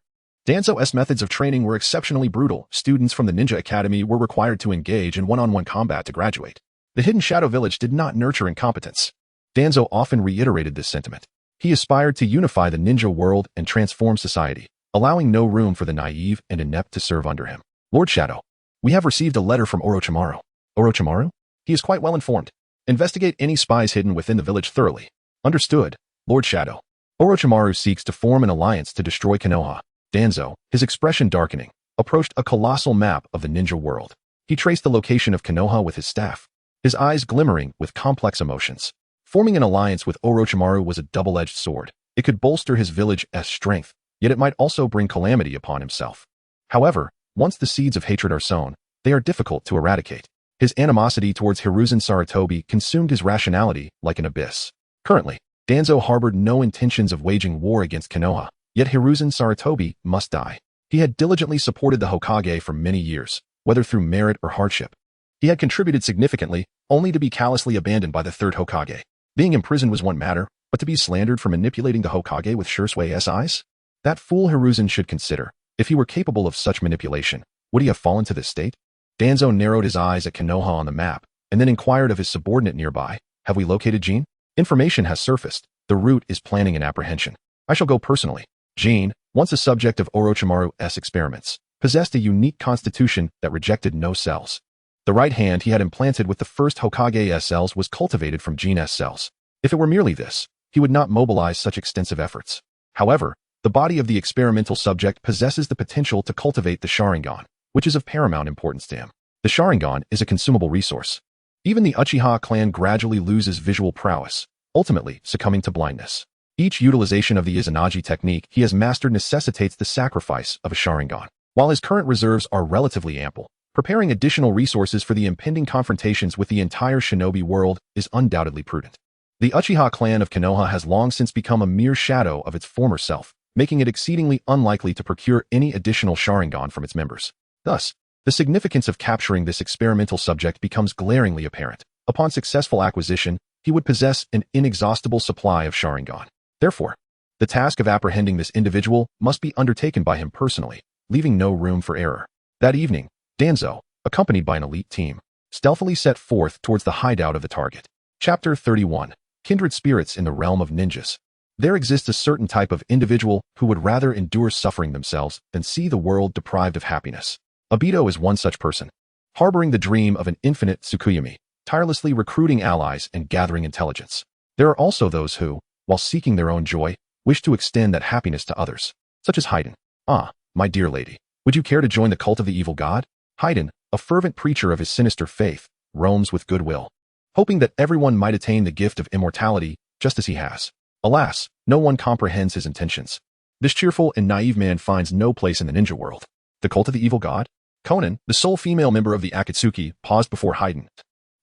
Danzo's methods of training were exceptionally brutal. Students from the Ninja Academy were required to engage in one-on-one combat to graduate. The hidden shadow village did not nurture incompetence. Danzo often reiterated this sentiment. He aspired to unify the ninja world and transform society, allowing no room for the naive and inept to serve under him. Lord Shadow, we have received a letter from Orochimaru. Orochimaru? He is quite well informed. Investigate any spies hidden within the village thoroughly. Understood, Lord Shadow. Orochimaru seeks to form an alliance to destroy Konoha. Danzo, his expression darkening, approached a colossal map of the ninja world. He traced the location of Konoha with his staff, his eyes glimmering with complex emotions. Forming an alliance with Orochimaru was a double-edged sword. It could bolster his village's strength, yet it might also bring calamity upon himself. However, once the seeds of hatred are sown, they are difficult to eradicate. His animosity towards Hiruzen Sarutobi consumed his rationality like an abyss. Currently, Danzo harbored no intentions of waging war against Konoha, yet Hiruzen Sarutobi must die. He had diligently supported the Hokage for many years, whether through merit or hardship. He had contributed significantly, only to be callously abandoned by the third Hokage. Being imprisoned was one matter, but to be slandered for manipulating the Hokage with Shusui's eyes? That fool Hiruzen should consider, if he were capable of such manipulation, would he have fallen to this state? Danzo narrowed his eyes at Konoha on the map, and then inquired of his subordinate nearby, have we located Jean? Information has surfaced. The route is planning an apprehension. I shall go personally. Jean, once a subject of Orochimaru's experiments, possessed a unique constitution that rejected no cells. The right hand he had implanted with the first Hokage's cells was cultivated from Jean's cells. If it were merely this, he would not mobilize such extensive efforts. However, the body of the experimental subject possesses the potential to cultivate the Sharingan, which is of paramount importance to him. The Sharingan is a consumable resource. Even the Uchiha clan gradually loses visual prowess, ultimately succumbing to blindness. Each utilization of the Izanagi technique he has mastered necessitates the sacrifice of a Sharingan. While his current reserves are relatively ample, preparing additional resources for the impending confrontations with the entire shinobi world is undoubtedly prudent. The Uchiha clan of Konoha has long since become a mere shadow of its former self, making it exceedingly unlikely to procure any additional Sharingan from its members. Thus, the significance of capturing this experimental subject becomes glaringly apparent. Upon successful acquisition, he would possess an inexhaustible supply of Sharingan. Therefore, the task of apprehending this individual must be undertaken by him personally, leaving no room for error. That evening, Danzo, accompanied by an elite team, stealthily set forth towards the hideout of the target. Chapter 31. Kindred Spirits in the Realm of Ninjas. There exists a certain type of individual who would rather endure suffering themselves than see the world deprived of happiness. Obito is one such person, harboring the dream of an infinite Tsukuyomi, tirelessly recruiting allies and gathering intelligence. There are also those who, while seeking their own joy, wish to extend that happiness to others, such as Haiden. Ah, my dear lady, would you care to join the cult of the evil god? Haiden, a fervent preacher of his sinister faith, roams with goodwill, hoping that everyone might attain the gift of immortality just as he has. Alas, no one comprehends his intentions. This cheerful and naive man finds no place in the ninja world. The cult of the evil god? Konan, the sole female member of the Akatsuki, paused before Haiden,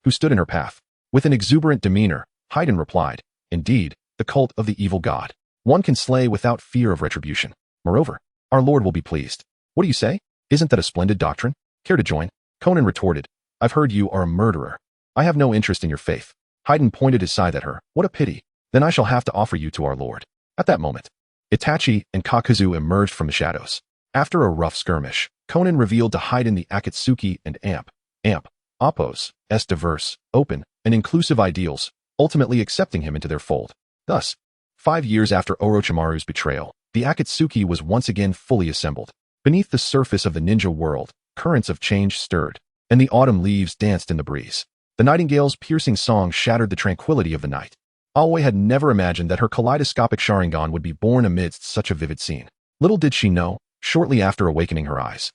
who stood in her path. With an exuberant demeanor, Haiden replied, indeed, the cult of the evil god. One can slay without fear of retribution. Moreover, our lord will be pleased. What do you say? Isn't that a splendid doctrine? Care to join? Konan retorted, I've heard you are a murderer. I have no interest in your faith. Haiden pointed his scythe at her. What a pity. Then I shall have to offer you to our lord. At that moment, Itachi and Kakuzu emerged from the shadows. After a rough skirmish, Konan revealed to Haiden the Akatsuki and Appo's diverse, open, and inclusive ideals, ultimately accepting him into their fold. Thus, 5 years after Orochimaru's betrayal, the Akatsuki was once again fully assembled. Beneath the surface of the ninja world, currents of change stirred, and the autumn leaves danced in the breeze. The nightingale's piercing song shattered the tranquility of the night. Aoi had never imagined that her kaleidoscopic Sharingan would be born amidst such a vivid scene. Little did she know, shortly after awakening her eyes,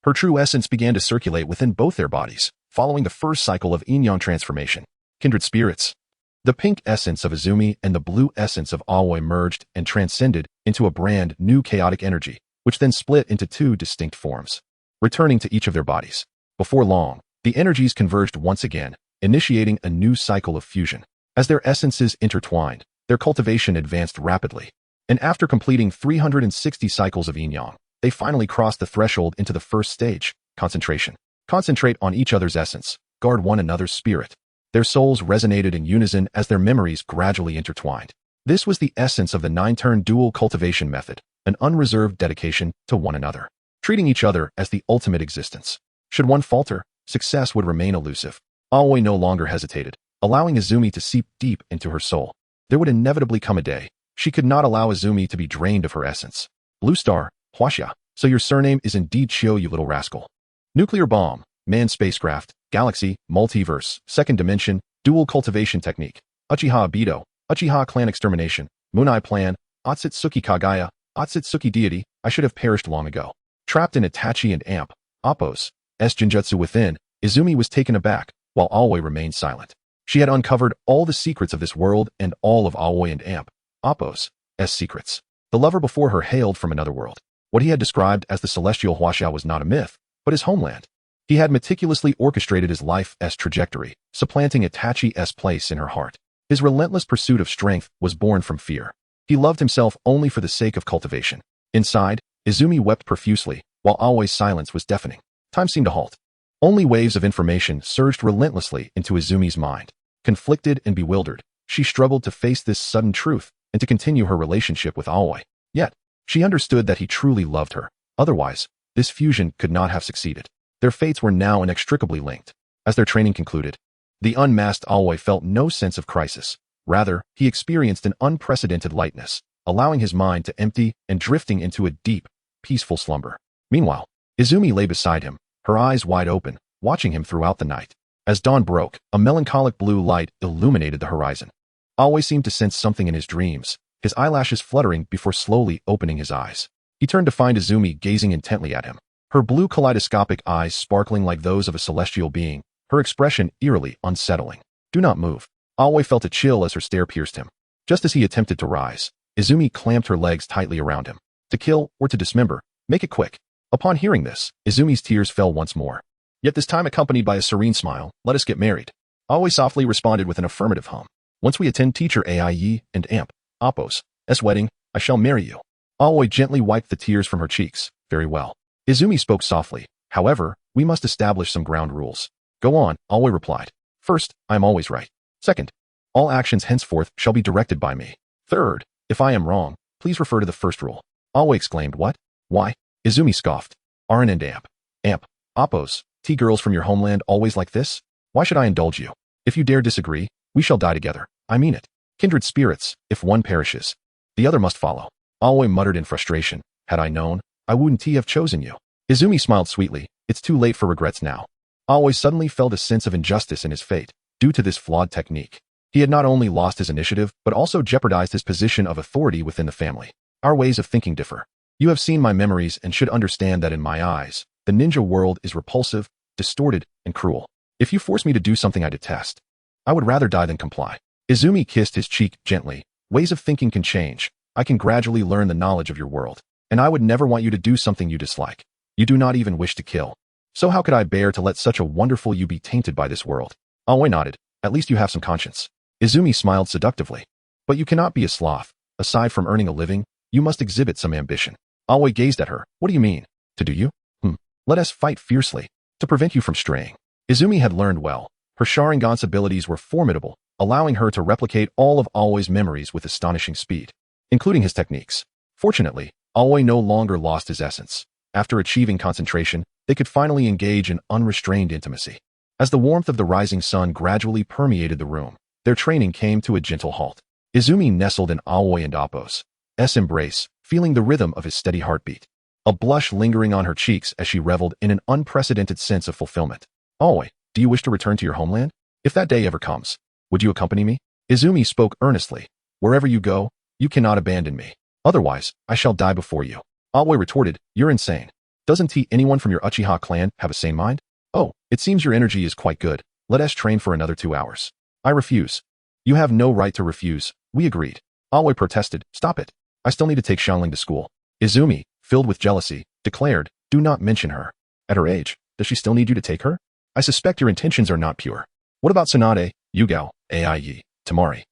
her true essence began to circulate within both their bodies, following the first cycle of yin-yang transformation. Kindred spirits. The pink essence of Izumi and the blue essence of Aoi merged and transcended into a brand new chaotic energy, which then split into 2 distinct forms. returning to each of their bodies. Before long, the energies converged once again, initiating a new cycle of fusion. As their essences intertwined, their cultivation advanced rapidly. And after completing 360 cycles of yin-yang, they finally crossed the threshold into the first stage, concentration. Concentrate on each other's essence, guard one another's spirit. Their souls resonated in unison as their memories gradually intertwined. This was the essence of the 9-turn dual cultivation method, an unreserved dedication to one another, treating each other as the ultimate existence. Should one falter, success would remain elusive. Aoi no longer hesitated, allowing Izumi to seep deep into her soul. There would inevitably come a day. She could not allow Izumi to be drained of her essence. Blue Star, Huaxia, so your surname is indeed Chiyo, you little rascal. Nuclear bomb, manned spacecraft, galaxy, multiverse, second dimension, dual cultivation technique, Uchiha Abido, Uchiha clan extermination, Munai plan, Otsutsuki Kagaya, Otsutsuki deity, I should have perished long ago. Trapped in Itachi and Amp, Appo's Genjutsu within, Izumi was taken aback, while Aoi remained silent. She had uncovered all the secrets of this world and all of Aoi and Amp, Appo's secrets. The lover before her hailed from another world. What he had described as the celestial Huaxia was not a myth, but his homeland. He had meticulously orchestrated his life's trajectory, supplanting Itachi's place in her heart. His relentless pursuit of strength was born from fear. He loved himself only for the sake of cultivation. Inside, Izumi wept profusely, while Aoi's silence was deafening. Time seemed to halt. Only waves of information surged relentlessly into Izumi's mind. Conflicted and bewildered, she struggled to face this sudden truth and to continue her relationship with Aoi. Yet, she understood that he truly loved her. Otherwise, this fusion could not have succeeded. Their fates were now inextricably linked. As their training concluded, the unmasked Aoi felt no sense of crisis. Rather, he experienced an unprecedented lightness, allowing his mind to empty and drifting into a deep, peaceful slumber. Meanwhile, Izumi lay beside him, her eyes wide open, watching him throughout the night. As dawn broke, a melancholic blue light illuminated the horizon. Aoi seemed to sense something in his dreams, his eyelashes fluttering before slowly opening his eyes. He turned to find Izumi gazing intently at him, her blue kaleidoscopic eyes sparkling like those of a celestial being, her expression eerily unsettling. Do not move. Aoi felt a chill as her stare pierced him. Just as he attempted to rise, Izumi clamped her legs tightly around him. To kill or to dismember, make it quick. Upon hearing this, Izumi's tears fell once more. Yet this time accompanied by a serene smile, let us get married. Aoi softly responded with an affirmative hum. Once we attend teacher Aie and Amp, Appo's wedding, I shall marry you. Aoi gently wiped the tears from her cheeks. Very well. Izumi spoke softly. However, we must establish some ground rules. Go on, Aoi replied. First, I am always right. Second, all actions henceforth shall be directed by me. Third, if I am wrong, please refer to the first rule. Aoi exclaimed, what? Why? Izumi scoffed. Arin and Amp, Appo's girls from your homeland always like this? Why should I indulge you? If you dare disagree, we shall die together. I mean it. Kindred spirits, if one perishes, the other must follow. Aoi muttered in frustration. Had I known, I wouldn't have chosen you. Izumi smiled sweetly. It's too late for regrets now. Aoi suddenly felt a sense of injustice in his fate, due to this flawed technique. He had not only lost his initiative, but also jeopardized his position of authority within the family. Our ways of thinking differ. You have seen my memories and should understand that in my eyes, the ninja world is repulsive, distorted, and cruel. If you force me to do something I detest, I would rather die than comply. Izumi kissed his cheek gently. Ways of thinking can change. I can gradually learn the knowledge of your world. And I would never want you to do something you dislike. You do not even wish to kill. So how could I bear to let such a wonderful you be tainted by this world? Aoi nodded. At least you have some conscience. Izumi smiled seductively. But you cannot be a sloth. Aside from earning a living, you must exhibit some ambition. Aoi gazed at her. What do you mean? To do you? Let us fight fiercely. To prevent you from straying. Izumi had learned well. Her Sharingan's abilities were formidable, allowing her to replicate all of Aoi's memories with astonishing speed, including his techniques. Fortunately, Aoi no longer lost his essence. After achieving concentration, they could finally engage in unrestrained intimacy. As the warmth of the rising sun gradually permeated the room, their training came to a gentle halt. Izumi nestled in Aoi and Appo's embrace, feeling the rhythm of his steady heartbeat. A blush lingering on her cheeks as she reveled in an unprecedented sense of fulfillment. Aoi, do you wish to return to your homeland? If that day ever comes, would you accompany me? Izumi spoke earnestly. Wherever you go, you cannot abandon me. Otherwise, I shall die before you. Aoi retorted, you're insane. Doesn't anyone from your Uchiha clan have a sane mind? Oh, it seems your energy is quite good. Let us train for another 2 hours. I refuse. You have no right to refuse. We agreed. Aoi protested, stop it. I still need to take Xiangling to school. Izumi, filled with jealousy, declared, do not mention her. At her age, does she still need you to take her? I suspect your intentions are not pure. What about Tsunade, Yugao, Ai, Tamari?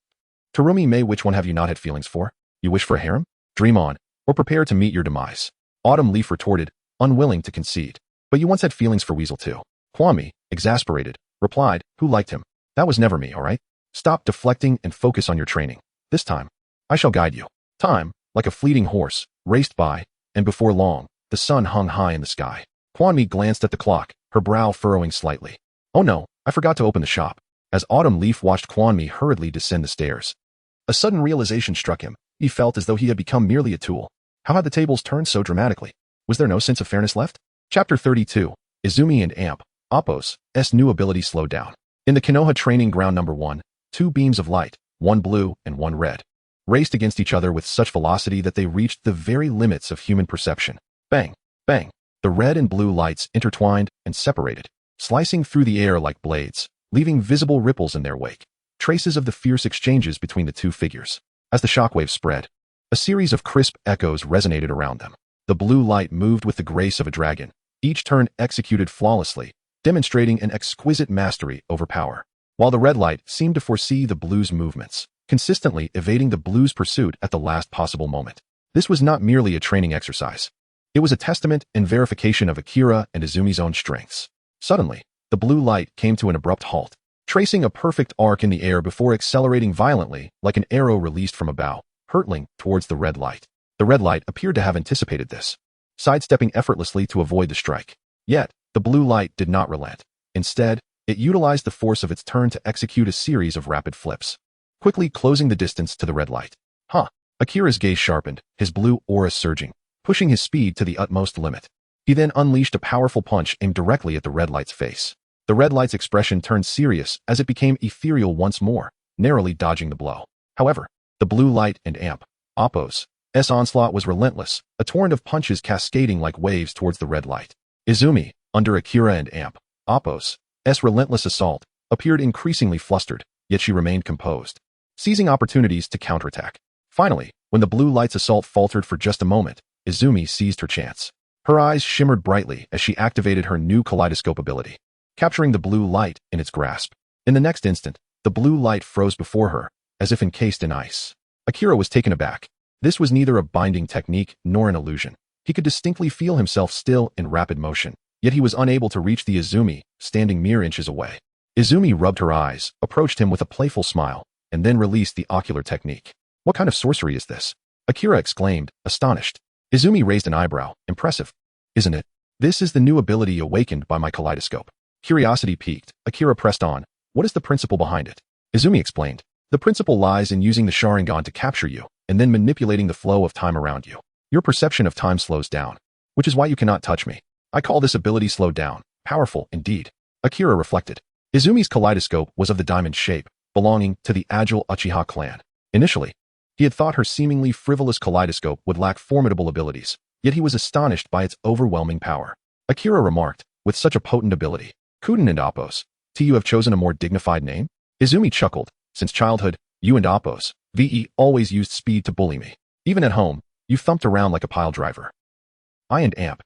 Terumi May, which one have you not had feelings for? You wish for a harem? Dream on, or prepare to meet your demise. Autumn Leaf retorted, unwilling to concede. But you once had feelings for Weasel too. Kwame, exasperated, replied, who liked him? That was never me, alright? Stop deflecting and focus on your training. This time, I shall guide you. Time, like a fleeting horse, raced by, and before long, the sun hung high in the sky. Kwame glanced at the clock, her brow furrowing slightly. Oh no, I forgot to open the shop. As Autumn Leaf watched Kwame hurriedly descend the stairs, a sudden realization struck him. He felt as though he had become merely a tool. How had the tables turned so dramatically? Was there no sense of fairness left? Chapter 32. Izumi and Amp, Appo's new ability slowed down. In the Konoha training ground number 1, two beams of light, one blue and one red, raced against each other with such velocity that they reached the very limits of human perception. Bang, bang. The red and blue lights intertwined and separated, slicing through the air like blades, leaving visible ripples in their wake, traces of the fierce exchanges between the two figures. As the shockwave spread, a series of crisp echoes resonated around them. The blue light moved with the grace of a dragon, each turn executed flawlessly, demonstrating an exquisite mastery over power, while the red light seemed to foresee the blue's movements, consistently evading the blue's pursuit at the last possible moment. This was not merely a training exercise. It was a testament and verification of Akira and Izumi's own strengths. Suddenly, the blue light came to an abrupt halt, tracing a perfect arc in the air before accelerating violently like an arrow released from a bow, hurtling towards the red light. The red light appeared to have anticipated this, sidestepping effortlessly to avoid the strike. Yet, the blue light did not relent. Instead, it utilized the force of its turn to execute a series of rapid flips, quickly closing the distance to the red light. Akira's gaze sharpened, his blue aura surging, pushing his speed to the utmost limit. He then unleashed a powerful punch aimed directly at the red light's face. The red light's expression turned serious as it became ethereal once more, narrowly dodging the blow. However, the blue light and Amp, Appo's onslaught was relentless, a torrent of punches cascading like waves towards the red light. Izumi, under Akira and Amp, Appo's relentless assault, appeared increasingly flustered, yet she remained composed, seizing opportunities to counterattack. Finally, when the blue light's assault faltered for just a moment, Izumi seized her chance. Her eyes shimmered brightly as she activated her new kaleidoscope ability, capturing the blue light in its grasp. In the next instant, the blue light froze before her, as if encased in ice. Akira was taken aback. This was neither a binding technique nor an illusion. He could distinctly feel himself still in rapid motion, yet he was unable to reach the Izumi, standing mere inches away. Izumi rubbed her eyes, approached him with a playful smile, and then released the ocular technique. What kind of sorcery is this? Akira exclaimed, astonished. Izumi raised an eyebrow. Impressive, isn't it? This is the new ability awakened by my kaleidoscope. Curiosity piqued, Akira pressed on. What is the principle behind it? Izumi explained. The principle lies in using the Sharingan to capture you, and then manipulating the flow of time around you. Your perception of time slows down, which is why you cannot touch me. I call this ability slowed down. Powerful, indeed. Akira reflected. Izumi's kaleidoscope was of the diamond shape, belonging to the agile Uchiha clan. Initially, he had thought her seemingly frivolous kaleidoscope would lack formidable abilities, yet he was astonished by its overwhelming power. Akira remarked, with such a potent ability, Kuden and Appo's, you have chosen a more dignified name? Izumi chuckled. Since childhood, you and Appo's, always used speed to bully me. Even at home, you thumped around like a pile driver. I and Amp,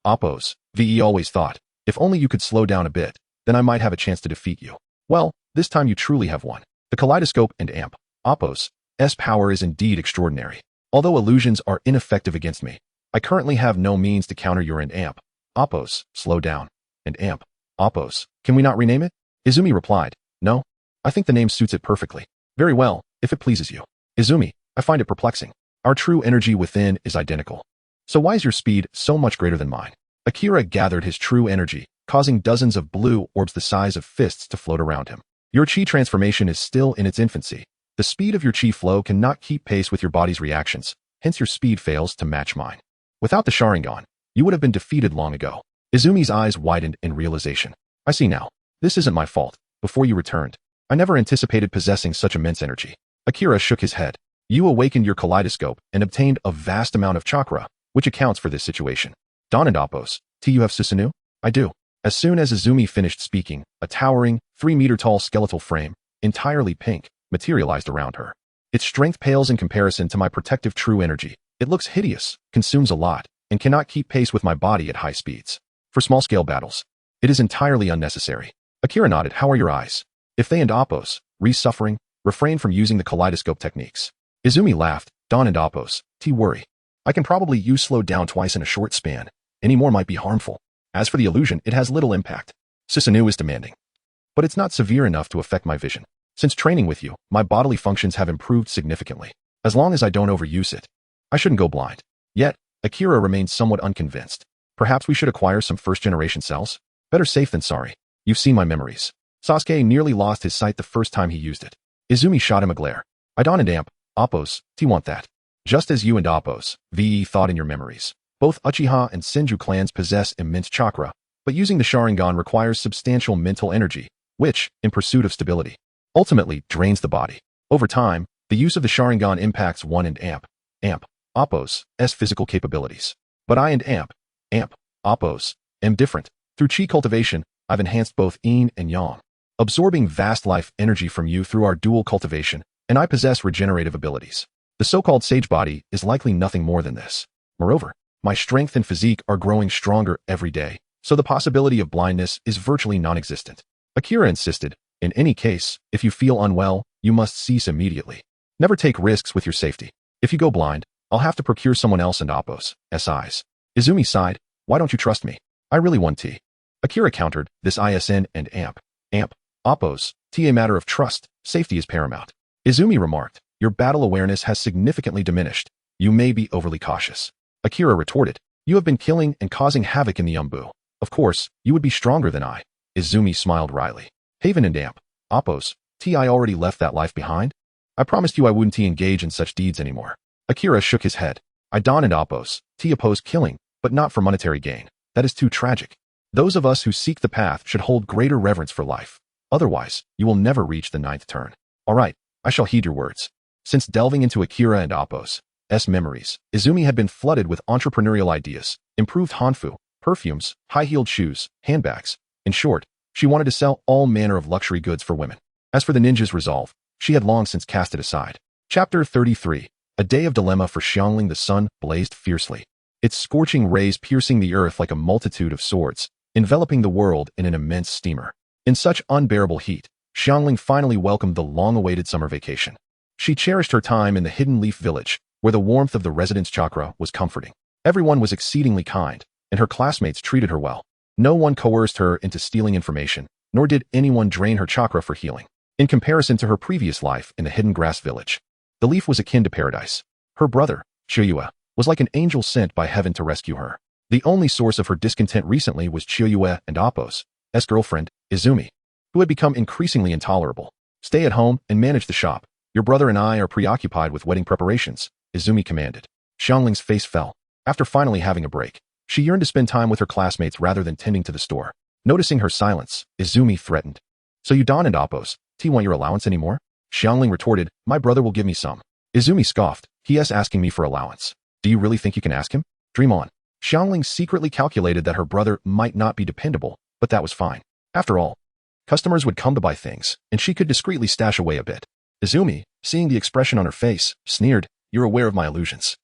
Appo's, always thought, if only you could slow down a bit, then I might have a chance to defeat you. Well, this time you truly have won. The kaleidoscope and Amp, Appo's power is indeed extraordinary. Although illusions are ineffective against me, I currently have no means to counter your and Amp, Appo's, slow down, and Amp, Appo's. Can we not rename it? Izumi replied, no, I think the name suits it perfectly. Very well, if it pleases you. Izumi, I find it perplexing. Our true energy within is identical. So why is your speed so much greater than mine? Akira gathered his true energy, causing dozens of blue orbs the size of fists to float around him. Your chi transformation is still in its infancy. The speed of your chi flow cannot keep pace with your body's reactions, hence your speed fails to match mine. Without the Sharingan, you would have been defeated long ago. Izumi's eyes widened in realization. I see now. This isn't my fault. Before you returned, I never anticipated possessing such immense energy. Akira shook his head. You awakened your kaleidoscope and obtained a vast amount of chakra, which accounts for this situation. Don and Appo's, you have Susanoo? I do. As soon as Izumi finished speaking, a towering, 3-meter-tall skeletal frame, entirely pink, materialized around her. Its strength pales in comparison to my protective true energy. It looks hideous, consumes a lot, and cannot keep pace with my body at high speeds. For small-scale battles, it is entirely unnecessary. Akira nodded. How are your eyes? If they and Appos, suffering, refrain from using the kaleidoscope techniques. Izumi laughed. Don and Appos, worry. I can probably use slow down twice in a short span. Any more might be harmful. As for the illusion, it has little impact. Susanoo is demanding. But it's not severe enough to affect my vision. Since training with you, my bodily functions have improved significantly. As long as I don't overuse it, I shouldn't go blind. Yet, Akira remains somewhat unconvinced. Perhaps we should acquire some first-generation cells? Better safe than sorry. You've seen my memories. Sasuke nearly lost his sight the first time he used it. Izumi shot him a glare. I Don and Appos, want that. Just as you and Appos, thought in your memories. Both Uchiha and Senju clans possess immense chakra, but using the Sharingan requires substantial mental energy, which, in pursuit of stability, ultimately drains the body. Over time, the use of the Sharingan impacts one and Appos' physical capabilities. But I and Appos, am different. Through chi cultivation, I've enhanced both yin and yang, absorbing vast life energy from you through our dual cultivation, and I possess regenerative abilities. The so-called sage body is likely nothing more than this. Moreover, my strength and physique are growing stronger every day, so the possibility of blindness is virtually non-existent. Akira insisted, in any case, if you feel unwell, you must cease immediately. Never take risks with your safety. If you go blind, I'll have to procure someone else and Appos' eyes. Izumi sighed. Why don't you trust me? I really want tea. Akira countered, this ISN and Appos, a matter of trust, safety is paramount. Izumi remarked, your battle awareness has significantly diminished. You may be overly cautious. Akira retorted, you have been killing and causing havoc in the Umbu. Of course, you would be stronger than I. Izumi smiled wryly. Haven and Appos, I already left that life behind? I promised you I wouldn't engage in such deeds anymore. Akira shook his head. I Don and Appos, oppose killing, but not for monetary gain. That is too tragic. Those of us who seek the path should hold greater reverence for life. Otherwise, you will never reach the 9th turn. All right, I shall heed your words. Since delving into Akira and Appos' memories, Izumi had been flooded with entrepreneurial ideas, improved hanfu, perfumes, high-heeled shoes, handbags. In short, she wanted to sell all manner of luxury goods for women. As for the ninja's resolve, she had long since cast it aside. Chapter 33. A day of dilemma for Xiangling. The sun blazed fiercely, its scorching rays piercing the earth like a multitude of swords, enveloping the world in an immense steamer. In such unbearable heat, Xiangling finally welcomed the long-awaited summer vacation. She cherished her time in the Hidden Leaf Village, where the warmth of the resident's chakra was comforting. Everyone was exceedingly kind, and her classmates treated her well. No one coerced her into stealing information, nor did anyone drain her chakra for healing. In comparison to her previous life in the Hidden Grass Village, the leaf was akin to paradise. Her brother, Chiyoue, was like an angel sent by heaven to rescue her. The only source of her discontent recently was Chiyoue and Appos' girlfriend, Izumi, who had become increasingly intolerable. Stay at home and manage the shop. Your brother and I are preoccupied with wedding preparations, Izumi commanded. Xiangling's face fell. After finally having a break, she yearned to spend time with her classmates rather than tending to the store. Noticing her silence, Izumi threatened. So you Don and Appos, want your allowance anymore? Xiangling retorted, my brother will give me some. Izumi scoffed, he is asking me for allowance. Do you really think you can ask him? Dream on. Xiangling secretly calculated that her brother might not be dependable, but that was fine. After all, customers would come to buy things, and she could discreetly stash away a bit. Izumi, seeing the expression on her face, sneered, you're aware of my illusions.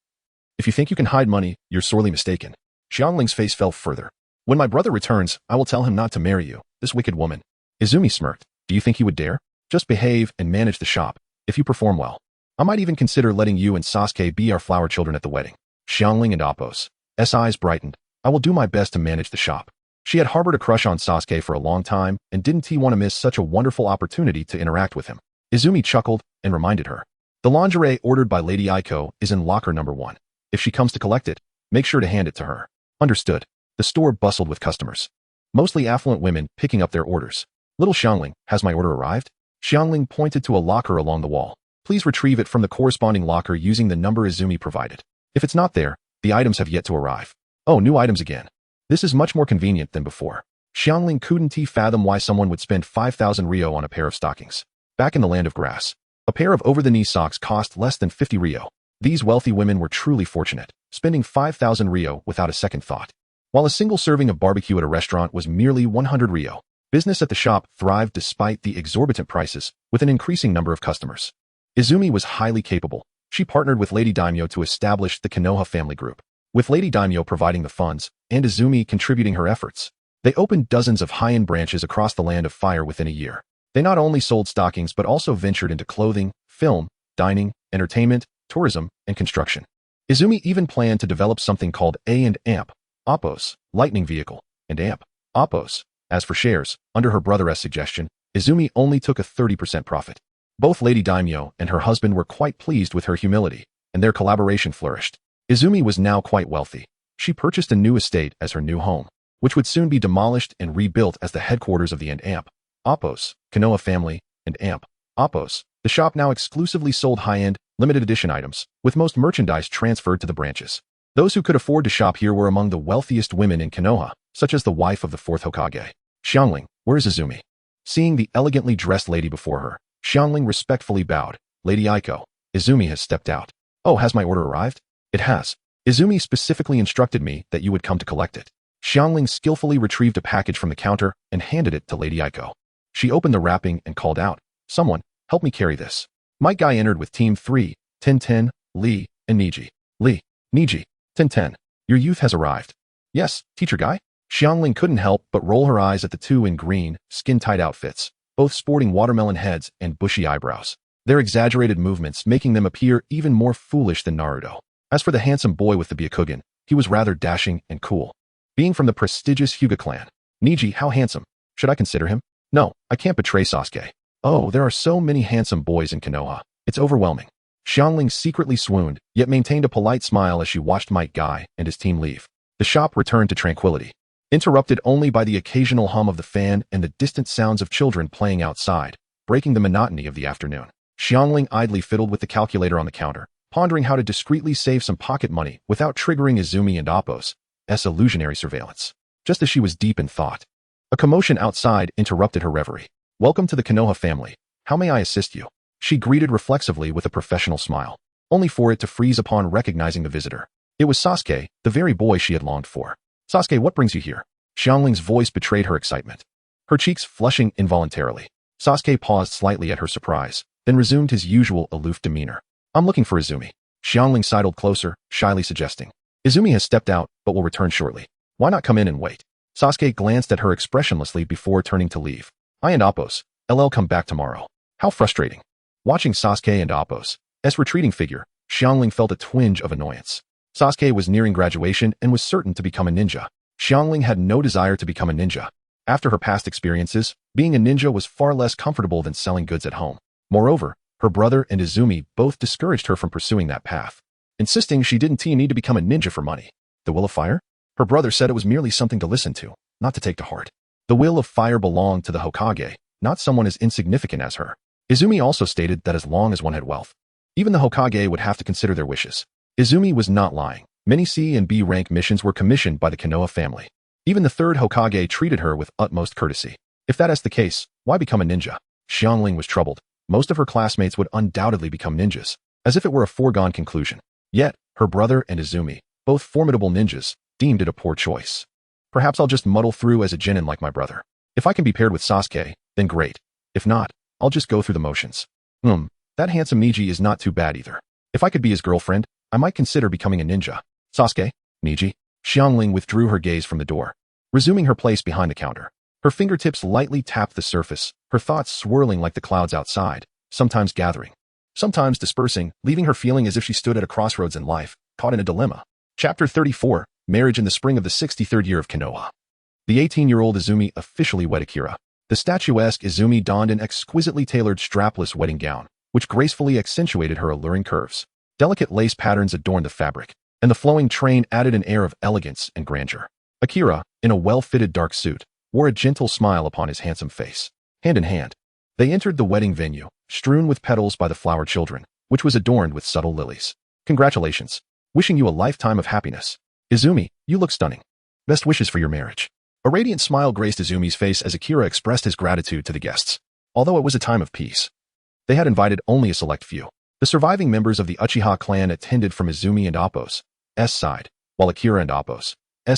If you think you can hide money, you're sorely mistaken. Xiangling's face fell further. When my brother returns, I will tell him not to marry you, this wicked woman. Izumi smirked. Do you think he would dare? Just behave and manage the shop. If you perform well, I might even consider letting you and Sasuke be our flower children at the wedding. Xiangling and Appos' eyes brightened. I will do my best to manage the shop. She had harbored a crush on Sasuke for a long time, and didn't want to miss such a wonderful opportunity to interact with him. Izumi chuckled and reminded her. The lingerie ordered by Lady Aiko is in locker number 1. If she comes to collect it, make sure to hand it to her. Understood. The store bustled with customers, mostly affluent women picking up their orders. Little Xiangling, has my order arrived? Xiangling pointed to a locker along the wall. Please retrieve it from the corresponding locker using the number Izumi provided. If it's not there, the items have yet to arrive. Oh, new items again. This is much more convenient than before. Xiangling couldn't fathom why someone would spend 5,000 ryo on a pair of stockings. Back in the land of grass, a pair of over-the-knee socks cost less than 50 ryo. These wealthy women were truly fortunate, spending 5,000 ryo without a second thought. While a single serving of barbecue at a restaurant was merely 100 ryo, business at the shop thrived despite the exorbitant prices, with an increasing number of customers. Izumi was highly capable. She partnered with Lady Daimyo to establish the Konoha family group. with Lady Daimyo providing the funds and Izumi contributing her efforts. They opened dozens of high-end branches across the Land of Fire within a year. They not only sold stockings but also ventured into clothing, film, dining, entertainment, tourism, and construction. Izumi even planned to develop something called A and AMP, Oppos, lightning vehicle, and AMP, Oppos. As for shares, under her brother's suggestion, Izumi only took a 30% profit. Both Lady Daimyo and her husband were quite pleased with her humility, and their collaboration flourished. Izumi was now quite wealthy. She purchased a new estate as her new home, which would soon be demolished and rebuilt as the headquarters of the AMP, Oppos, Konoha family, and AMP, Oppos. The shop now exclusively sold high-end, limited edition items, with most merchandise transferred to the branches. Those who could afford to shop here were among the wealthiest women in Konoha, such as the wife of the fourth Hokage. Xiangling, where is Izumi? Seeing the elegantly dressed lady before her, Xiangling respectfully bowed. Lady Aiko, Izumi has stepped out. Oh, has my order arrived? It has. Izumi specifically instructed me that you would come to collect it. Xiangling skillfully retrieved a package from the counter and handed it to Lady Aiko. She opened the wrapping and called out, "Someone, help me carry this." My guy entered with Team 3, Ten, Lee, and Niji. Lee, Niji, Ten, your youth has arrived. Yes, teacher guy? Xiangling couldn't help but roll her eyes at the two in green, skin-tight outfits, both sporting watermelon heads and bushy eyebrows, their exaggerated movements making them appear even more foolish than Naruto. As for the handsome boy with the Byakugan, he was rather dashing and cool. Being from the prestigious Hyuga clan, Niji, how handsome. Should I consider him? No, I can't betray Sasuke. Oh, there are so many handsome boys in Konoha. It's overwhelming. Xiangling secretly swooned, yet maintained a polite smile as she watched Might Guy and his team leave. The shop returned to tranquility, interrupted only by the occasional hum of the fan and the distant sounds of children playing outside, breaking the monotony of the afternoon. Xiangling idly fiddled with the calculator on the counter, pondering how to discreetly save some pocket money without triggering Izumi and Oppo's illusionary surveillance. Just as she was deep in thought, a commotion outside interrupted her reverie. Welcome to the Konoha family. How may I assist you? She greeted reflexively with a professional smile, only for it to freeze upon recognizing the visitor. It was Sasuke, the very boy she had longed for. Sasuke, what brings you here? Xiangling's voice betrayed her excitement, her cheeks flushing involuntarily. Sasuke paused slightly at her surprise, then resumed his usual aloof demeanor. I'm looking for Izumi. Xiangling sidled closer, shyly suggesting. Izumi has stepped out, but will return shortly. Why not come in and wait? Sasuke glanced at her expressionlessly before turning to leave. I and Oppos, LL come back tomorrow. How frustrating. Watching Sasuke and Oppos' retreating figure, Xiangling felt a twinge of annoyance. Sasuke was nearing graduation and was certain to become a ninja. Xiangling had no desire to become a ninja. After her past experiences, being a ninja was far less comfortable than selling goods at home. Moreover, her brother and Izumi both discouraged her from pursuing that path, insisting she didn't need to become a ninja for money. The Will of Fire? Her brother said it was merely something to listen to, not to take to heart. The Will of Fire belonged to the Hokage, not someone as insignificant as her. Izumi also stated that as long as one had wealth, even the Hokage would have to consider their wishes. Izumi was not lying. Many C and B rank missions were commissioned by the Konoha family. Even the third Hokage treated her with utmost courtesy. If that is the case, why become a ninja? Xiangling was troubled. Most of her classmates would undoubtedly become ninjas, as if it were a foregone conclusion. Yet, her brother and Izumi, both formidable ninjas, deemed it a poor choice. Perhaps I'll just muddle through as a genin like my brother. If I can be paired with Sasuke, then great. If not, I'll just go through the motions. That handsome Niji is not too bad either. If I could be his girlfriend, I might consider becoming a ninja. Sasuke, Niji. Xiangling withdrew her gaze from the door, resuming her place behind the counter. Her fingertips lightly tapped the surface, her thoughts swirling like the clouds outside, sometimes gathering, sometimes dispersing, leaving her feeling as if she stood at a crossroads in life, caught in a dilemma. Chapter 34, Marriage in the spring of the 63rd year of Konoha. The 18-year-old Izumi officially wed Akira. The statuesque Izumi donned an exquisitely tailored strapless wedding gown, which gracefully accentuated her alluring curves. Delicate lace patterns adorned the fabric, and the flowing train added an air of elegance and grandeur. Akira, in a well-fitted dark suit, wore a gentle smile upon his handsome face. Hand in hand, they entered the wedding venue, strewn with petals by the flower children, which was adorned with subtle lilies. Congratulations. Wishing you a lifetime of happiness. Izumi, you look stunning. Best wishes for your marriage. A radiant smile graced Izumi's face as Akira expressed his gratitude to the guests. Although it was a time of peace, they had invited only a select few. The surviving members of the Uchiha clan attended from Izumi and Oppo's side, while Akira and Oppo's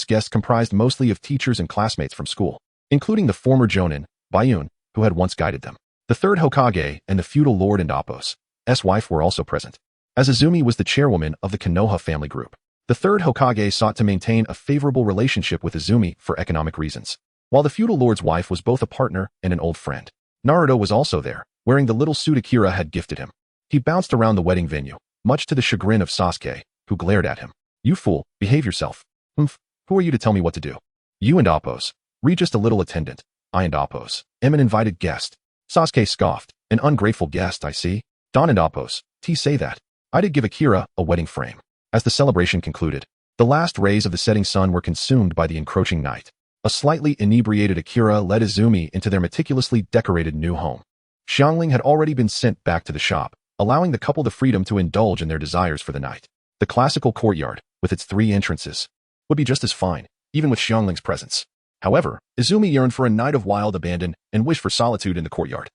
guests comprised mostly of teachers and classmates from school, including the former Jonin, Bayun, who had once guided them. The third Hokage and the feudal lord and Oppo's wife were also present, as Izumi was the chairwoman of the Konoha family group. The third Hokage sought to maintain a favorable relationship with Izumi for economic reasons. While the feudal lord's wife was both a partner and an old friend, Naruto was also there, wearing the little suit Akira had gifted him. He bounced around the wedding venue, much to the chagrin of Sasuke, who glared at him. "You fool, behave yourself." "Humph, who are you to tell me what to do?" "You and Appos. Read just a little attendant." "I and Appos am an invited guest." Sasuke scoffed. "An ungrateful guest, I see." "Don and Appos, say that. I did give Akira a wedding frame." As the celebration concluded, the last rays of the setting sun were consumed by the encroaching night. A slightly inebriated Akira led Izumi into their meticulously decorated new home. Xiangling had already been sent back to the shop, allowing the couple the freedom to indulge in their desires for the night. The classical courtyard, with its 3 entrances, would be just as fine, even with Xiangling's presence. However, Izumi yearned for a night of wild abandon and wished for solitude in the courtyard.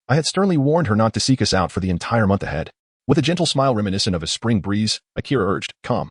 I had sternly warned her not to seek us out for the entire month ahead. With a gentle smile reminiscent of a spring breeze, Akira urged, "Come,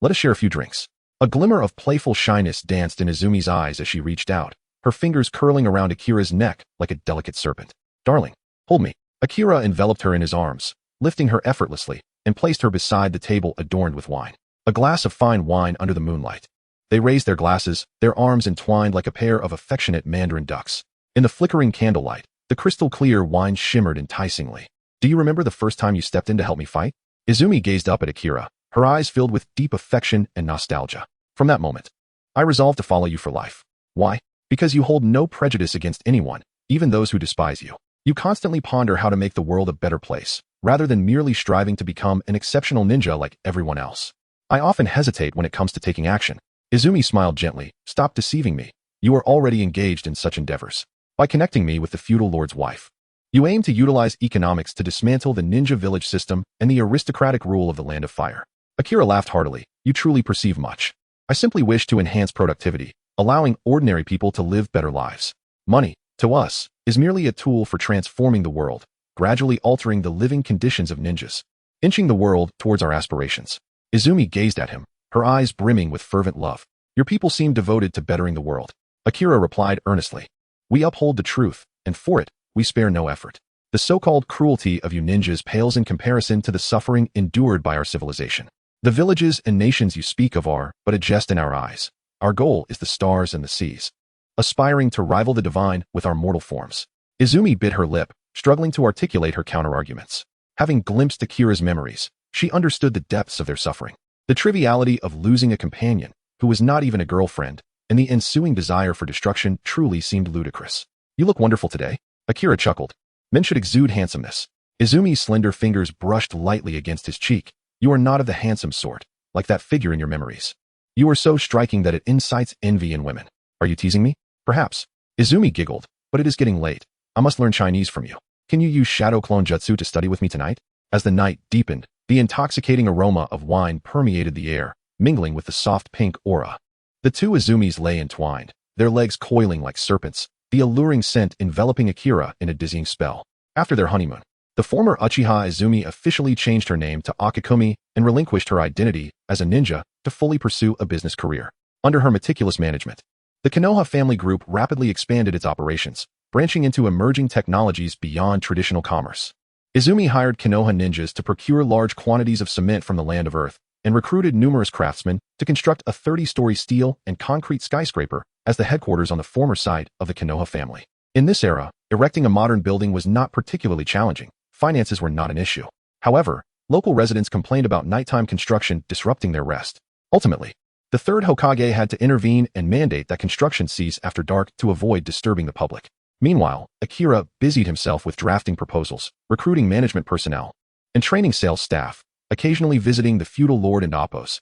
let us share a few drinks." A glimmer of playful shyness danced in Izumi's eyes as she reached out, her fingers curling around Akira's neck like a delicate serpent. "Darling, hold me." Akira enveloped her in his arms, lifting her effortlessly, and placed her beside the table adorned with wine. A glass of fine wine under the moonlight. They raised their glasses, their arms entwined like a pair of affectionate mandarin ducks. In the flickering candlelight, the crystal-clear wine shimmered enticingly. "Do you remember the first time you stepped in to help me fight?" Izumi gazed up at Akira, her eyes filled with deep affection and nostalgia. "From that moment, I resolved to follow you for life." "Why?" "Because you hold no prejudice against anyone, even those who despise you. You constantly ponder how to make the world a better place, rather than merely striving to become an exceptional ninja like everyone else. I often hesitate when it comes to taking action." Izumi smiled gently. "Stop deceiving me. You are already engaged in such endeavors. By connecting me with the feudal lord's wife, you aim to utilize economics to dismantle the ninja village system and the aristocratic rule of the Land of Fire." Akira laughed heartily. "You truly perceive much. I simply wish to enhance productivity, allowing ordinary people to live better lives. Money, to us, is merely a tool for transforming the world, gradually altering the living conditions of ninjas, inching the world towards our aspirations." Izumi gazed at him, her eyes brimming with fervent love. "Your people seem devoted to bettering the world." Akira replied earnestly. "We uphold the truth, and for it, we spare no effort. The so-called cruelty of you ninjas pales in comparison to the suffering endured by our civilization. The villages and nations you speak of are but a jest in our eyes. Our goal is the stars and the seas, aspiring to rival the divine with our mortal forms." Izumi bit her lip, struggling to articulate her counterarguments. Having glimpsed Akira's memories, she understood the depths of their suffering. The triviality of losing a companion, who was not even a girlfriend, and the ensuing desire for destruction truly seemed ludicrous. "You look wonderful today." Akira chuckled. "Men should exude handsomeness." Izumi's slender fingers brushed lightly against his cheek. "You are not of the handsome sort, like that figure in your memories. You are so striking that it incites envy in women." "Are you teasing me?" "Perhaps." Izumi giggled. "But it is getting late. I must learn Chinese from you. Can you use shadow clone jutsu to study with me tonight?" As the night deepened, the intoxicating aroma of wine permeated the air, mingling with the soft pink aura. The two Izumis lay entwined, their legs coiling like serpents, the alluring scent enveloping Akira in a dizzying spell. After their honeymoon, the former Uchiha Izumi officially changed her name to Akakumi and relinquished her identity as a ninja to fully pursue a business career. Under her meticulous management, the Konoha family group rapidly expanded its operations, branching into emerging technologies beyond traditional commerce. Izumi hired Konoha ninjas to procure large quantities of cement from the land of Earth, and recruited numerous craftsmen to construct a 30-story steel and concrete skyscraper as the headquarters on the former site of the Konoha family. In this era, erecting a modern building was not particularly challenging. Finances were not an issue. However, local residents complained about nighttime construction disrupting their rest. Ultimately, the third Hokage had to intervene and mandate that construction cease after dark to avoid disturbing the public. Meanwhile, Akira busied himself with drafting proposals, recruiting management personnel, and training sales staff, occasionally visiting the feudal lord and Appos'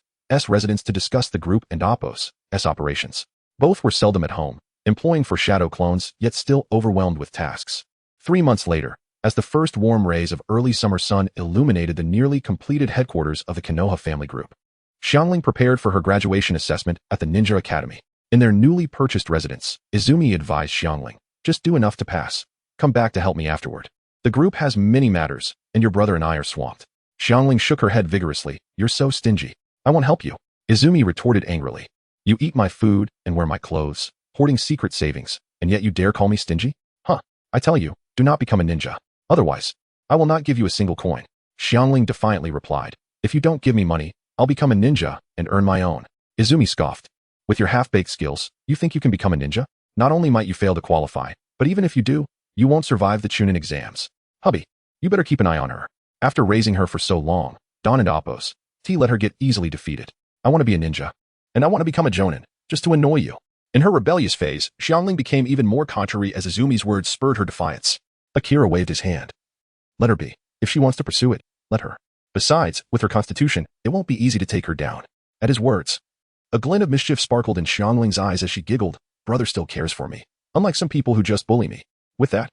residence to discuss the group and Appos' operations. Both were seldom at home, employing for shadow clones, yet still overwhelmed with tasks. 3 months later, as the first warm rays of early summer sun illuminated the nearly completed headquarters of the Konoha family group, Xiangling prepared for her graduation assessment at the Ninja Academy. In their newly purchased residence, Izumi advised Xiangling, "Just do enough to pass. Come back to help me afterward. The group has many matters, and your brother and I are swamped." Xiangling shook her head vigorously. "You're so stingy. I won't help you." Izumi retorted angrily. "You eat my food and wear my clothes, hoarding secret savings, and yet you dare call me stingy? Huh. I tell you, do not become a ninja. Otherwise, I will not give you a single coin." Xiangling defiantly replied, "If you don't give me money, I'll become a ninja and earn my own. Izumi scoffed. With your half-baked skills, you think you can become a ninja? Not only might you fail to qualify, but even if you do, you won't survive the chunin exams. Hubby, you better keep an eye on her. After raising her for so long, Don and Appos, T let her get easily defeated. I want to be a ninja. And I want to become a jonin, just to annoy you. In her rebellious phase, Xiangling became even more contrary as Izumi's words spurred her defiance. Akira waved his hand. Let her be. If she wants to pursue it, let her. Besides, with her constitution, it won't be easy to take her down. At his words, a glint of mischief sparkled in Xiangling's eyes as she giggled. Brother still cares for me, unlike some people who just bully me. With that,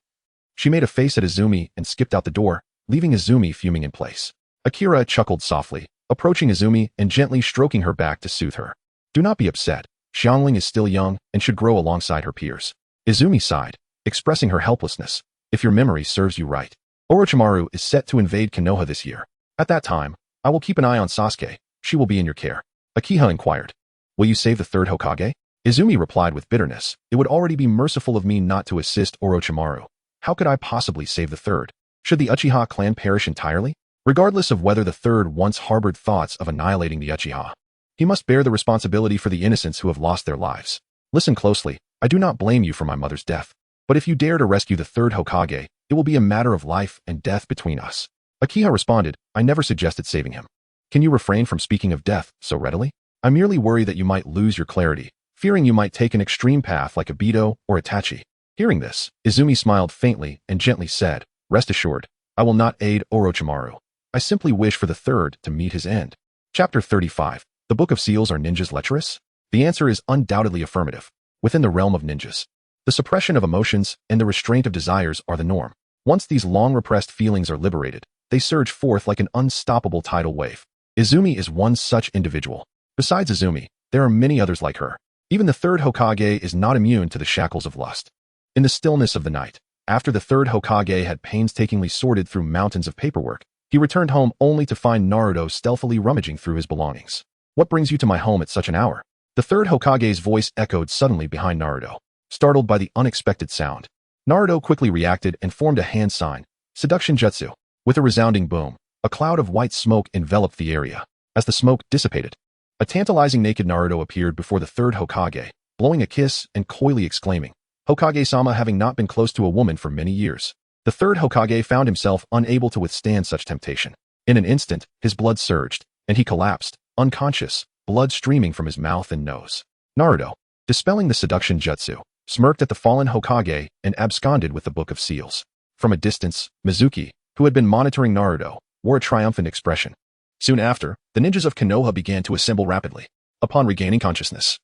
she made a face at Izumi and skipped out the door, leaving Izumi fuming in place. Akira chuckled softly, approaching Izumi and gently stroking her back to soothe her. Do not be upset. Xiangling is still young and should grow alongside her peers. Izumi sighed, expressing her helplessness. If your memory serves you right, Orochimaru is set to invade Konoha this year. At that time, I will keep an eye on Sasuke. She will be in your care. Akiha inquired. Will you save the third Hokage? Izumi replied with bitterness. It would already be merciful of me not to assist Orochimaru. How could I possibly save the third? Should the Uchiha clan perish entirely? Regardless of whether the third once harbored thoughts of annihilating the Uchiha, he must bear the responsibility for the innocents who have lost their lives. Listen closely. I do not blame you for my mother's death. But if you dare to rescue the third Hokage, it will be a matter of life and death between us. Akiha responded, I never suggested saving him. Can you refrain from speaking of death so readily? I merely worry that you might lose your clarity, fearing you might take an extreme path like Obito or Itachi. Hearing this, Izumi smiled faintly and gently said, Rest assured, I will not aid Orochimaru. I simply wish for the third to meet his end. Chapter 35. The Book of Seals Are Ninjas Lecherous? The answer is undoubtedly affirmative. Within the realm of ninjas, the suppression of emotions and the restraint of desires are the norm. Once these long-repressed feelings are liberated, they surge forth like an unstoppable tidal wave. Izumi is one such individual. Besides Izumi, there are many others like her. Even the third Hokage is not immune to the shackles of lust. In the stillness of the night, after the third Hokage had painstakingly sorted through mountains of paperwork, he returned home only to find Naruto stealthily rummaging through his belongings. What brings you to my home at such an hour? The third Hokage's voice echoed suddenly behind Naruto, startled by the unexpected sound. Naruto quickly reacted and formed a hand sign, seduction jutsu. With a resounding boom, a cloud of white smoke enveloped the area. As the smoke dissipated, a tantalizing naked Naruto appeared before the third Hokage, blowing a kiss and coyly exclaiming, Hokage-sama having not been close to a woman for many years. The third Hokage found himself unable to withstand such temptation. In an instant, his blood surged, and he collapsed, unconscious, blood streaming from his mouth and nose. Naruto, dispelling the seduction jutsu, smirked at the fallen Hokage and absconded with the Book of Seals. From a distance, Mizuki, who had been monitoring Naruto, wore a triumphant expression. Soon after, the ninjas of Konoha began to assemble rapidly. Upon regaining consciousness,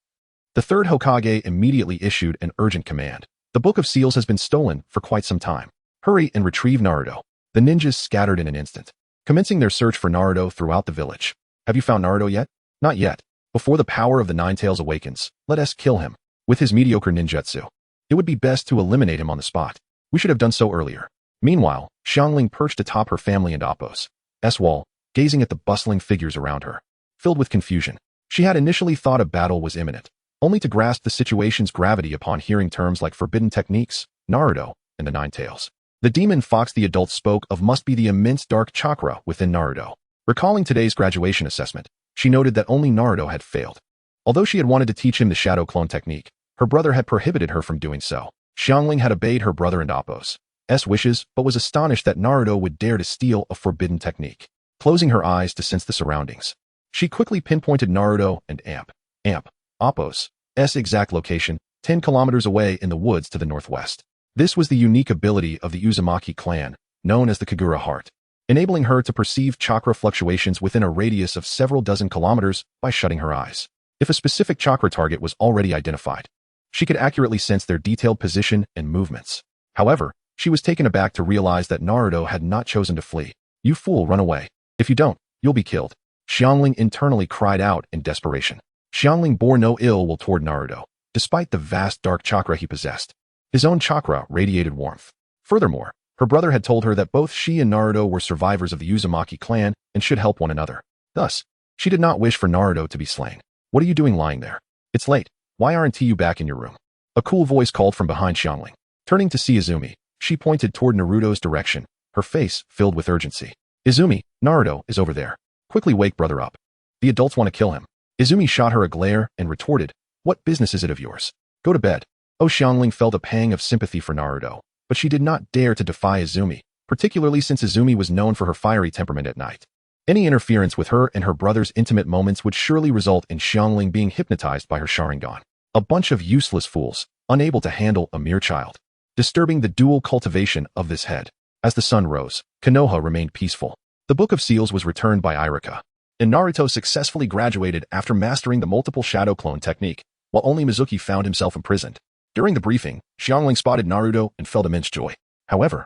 the third Hokage immediately issued an urgent command. The Book of Seals has been stolen for quite some time. Hurry and retrieve Naruto. The ninjas scattered in an instant, commencing their search for Naruto throughout the village. Have you found Naruto yet? Not yet. Before the power of the Nine Tails awakens, let us kill him. With his mediocre ninjutsu, it would be best to eliminate him on the spot. We should have done so earlier. Meanwhile, Xiangling perched atop her family and Appos' wall, gazing at the bustling figures around her. Filled with confusion, she had initially thought a battle was imminent, only to grasp the situation's gravity upon hearing terms like forbidden techniques, Naruto, and the Nine Tails. The demon fox the adult spoke of must be the immense dark chakra within Naruto. Recalling today's graduation assessment, she noted that only Naruto had failed. Although she had wanted to teach him the shadow clone technique, her brother had prohibited her from doing so. Xiangling had obeyed her brother and Appos' wishes, but was astonished that Naruto would dare to steal a forbidden technique. Closing her eyes to sense the surroundings, she quickly pinpointed Naruto and Appos' exact location, 10 kilometers away in the woods to the northwest. This was the unique ability of the Uzumaki clan, known as the Kagura Heart, enabling her to perceive chakra fluctuations within a radius of several dozen kilometers by shutting her eyes. If a specific chakra target was already identified, she could accurately sense their detailed position and movements. However, she was taken aback to realize that Naruto had not chosen to flee. You fool, run away. If you don't, you'll be killed. Xiangling internally cried out in desperation. Xiangling bore no ill will toward Naruto, despite the vast dark chakra he possessed. His own chakra radiated warmth. Furthermore, her brother had told her that both she and Naruto were survivors of the Uzumaki clan and should help one another. Thus, she did not wish for Naruto to be slain. What are you doing lying there? It's late. Why aren't you back in your room? A cool voice called from behind Xiangling. Turning to see Izumi, she pointed toward Naruto's direction, her face filled with urgency. Izumi, Naruto is over there. Quickly wake brother up. The adults want to kill him. Izumi shot her a glare and retorted, "What business is it of yours? Go to bed." Oh, Xiangling felt a pang of sympathy for Naruto, but she did not dare to defy Izumi, particularly since Izumi was known for her fiery temperament at night. Any interference with her and her brother's intimate moments would surely result in Xiangling being hypnotized by her Sharingan. A bunch of useless fools, unable to handle a mere child. Disturbing the dual cultivation of this head. As the sun rose, Konoha remained peaceful. The Book of Seals was returned by Irika, and Naruto successfully graduated after mastering the multiple shadow clone technique, while only Mizuki found himself imprisoned. During the briefing, Xiangling spotted Naruto and felt immense joy. However,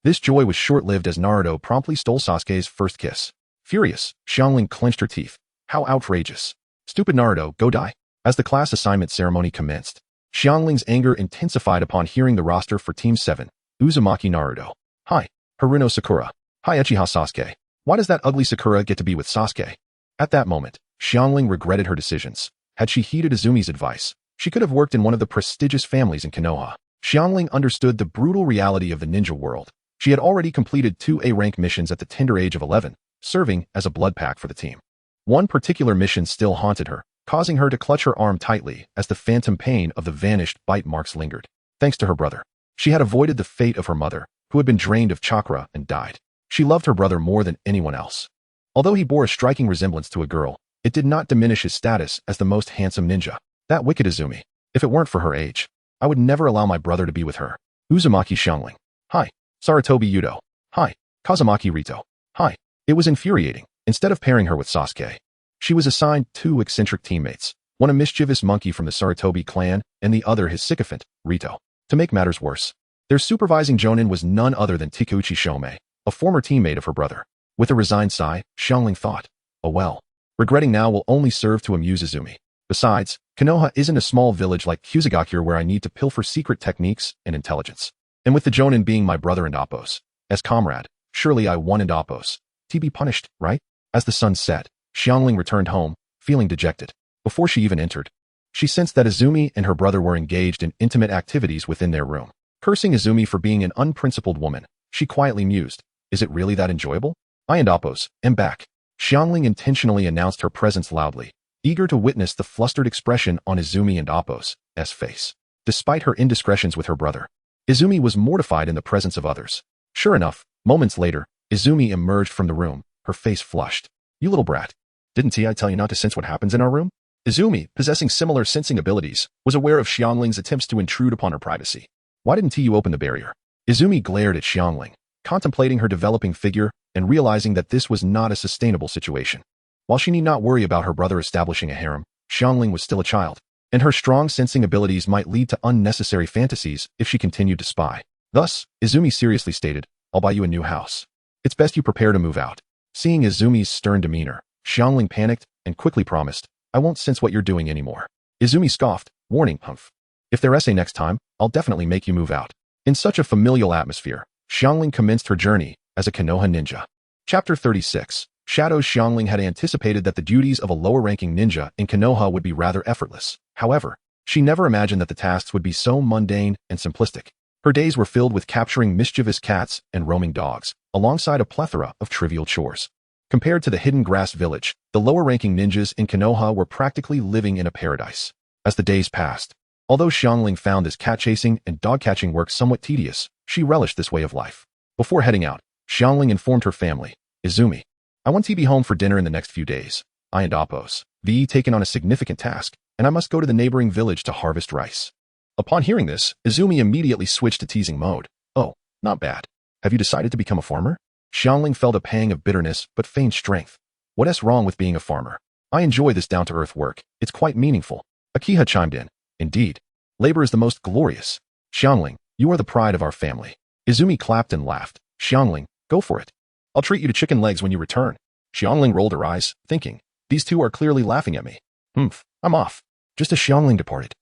this joy was short-lived as Naruto promptly stole Sasuke's first kiss. Furious, Xiangling clenched her teeth. How outrageous. Stupid Naruto, go die. As the class assignment ceremony commenced, Xiangling's anger intensified upon hearing the roster for Team 7, Uzumaki Naruto. Hi, Haruno Sakura. Hi, Uchiha Sasuke. Why does that ugly Sakura get to be with Sasuke? At that moment, Xiangling regretted her decisions. Had she heeded Izumi's advice, she could have worked in one of the prestigious families in Konoha. Xiangling understood the brutal reality of the ninja world. She had already completed 2 A-rank missions at the tender age of 11, serving as a blood pack for the team. One particular mission still haunted her, causing her to clutch her arm tightly as the phantom pain of the vanished bite marks lingered. Thanks to her brother, she had avoided the fate of her mother, who had been drained of chakra and died. She loved her brother more than anyone else. Although he bore a striking resemblance to a girl, it did not diminish his status as the most handsome ninja. That wicked Izumi. If it weren't for her age, I would never allow my brother to be with her. Uzumaki Xiangling. Hi. Sarutobi Yudo. Hi. Kazumaki Rito. Hi. It was infuriating. Instead of pairing her with Sasuke, she was assigned 2 eccentric teammates, one a mischievous monkey from the Sarutobi clan and the other his sycophant, Rito. To make matters worse, their supervising jonin was none other than Takeuchi Shomei, a former teammate of her brother. With a resigned sigh, Xiangling thought, oh well, regretting now will only serve to amuse Izumi. Besides, Konoha isn't a small village like Kusagakure where I need to pilfer secret techniques and intelligence. And with the jonin being my brother and Appos, as comrade, surely I won and Appos. To be punished, right? As the sun set, Xiangling returned home, feeling dejected. Before she even entered, she sensed that Izumi and her brother were engaged in intimate activities within their room. Cursing Izumi for being an unprincipled woman, she quietly mused, is it really that enjoyable? I and Appos am back. Xiangling intentionally announced her presence loudly, eager to witness the flustered expression on Izumi and Appos' face. Despite her indiscretions with her brother, Izumi was mortified in the presence of others. Sure enough, moments later, Izumi emerged from the room, her face flushed. You little brat. Didn't I tell you not to sense what happens in our room? Izumi, possessing similar sensing abilities, was aware of Xiangling's attempts to intrude upon her privacy. Why didn't you open the barrier? Izumi glared at Xiangling, contemplating her developing figure and realizing that this was not a sustainable situation. While she need not worry about her brother establishing a harem, Xiangling was still a child, and her strong sensing abilities might lead to unnecessary fantasies if she continued to spy. Thus, Izumi seriously stated, I'll buy you a new house. It's best you prepare to move out. Seeing Izumi's stern demeanor, Xiangling panicked and quickly promised, I won't sense what you're doing anymore. Izumi scoffed, warning, humph. If they're essay next time, I'll definitely make you move out. In such a familial atmosphere, Xiangling commenced her journey as a Konoha ninja. Chapter 36. Shadows. Xiangling had anticipated that the duties of a lower-ranking ninja in Konoha would be rather effortless. However, she never imagined that the tasks would be so mundane and simplistic. Her days were filled with capturing mischievous cats and roaming dogs, alongside a plethora of trivial chores. Compared to the hidden grass village, the lower-ranking ninjas in Konoha were practically living in a paradise. As the days passed, although Xiangling found this cat-chasing and dog-catching work somewhat tedious, she relished this way of life. Before heading out, Xiangling informed her family, Izumi, I want to be home for dinner in the next few days. I and Appos, V taken on a significant task, and I must go to the neighboring village to harvest rice. Upon hearing this, Izumi immediately switched to teasing mode. Oh, not bad. Have you decided to become a farmer? Xiangling felt a pang of bitterness but feigned strength. What's wrong with being a farmer? I enjoy this down-to-earth work. It's quite meaningful. Akiha chimed in. Indeed. Labor is the most glorious. Xiangling, you are the pride of our family. Izumi clapped and laughed. Xiangling, go for it. I'll treat you to chicken legs when you return. Xiangling rolled her eyes, thinking, these two are clearly laughing at me. I'm off. Just as Xiangling departed,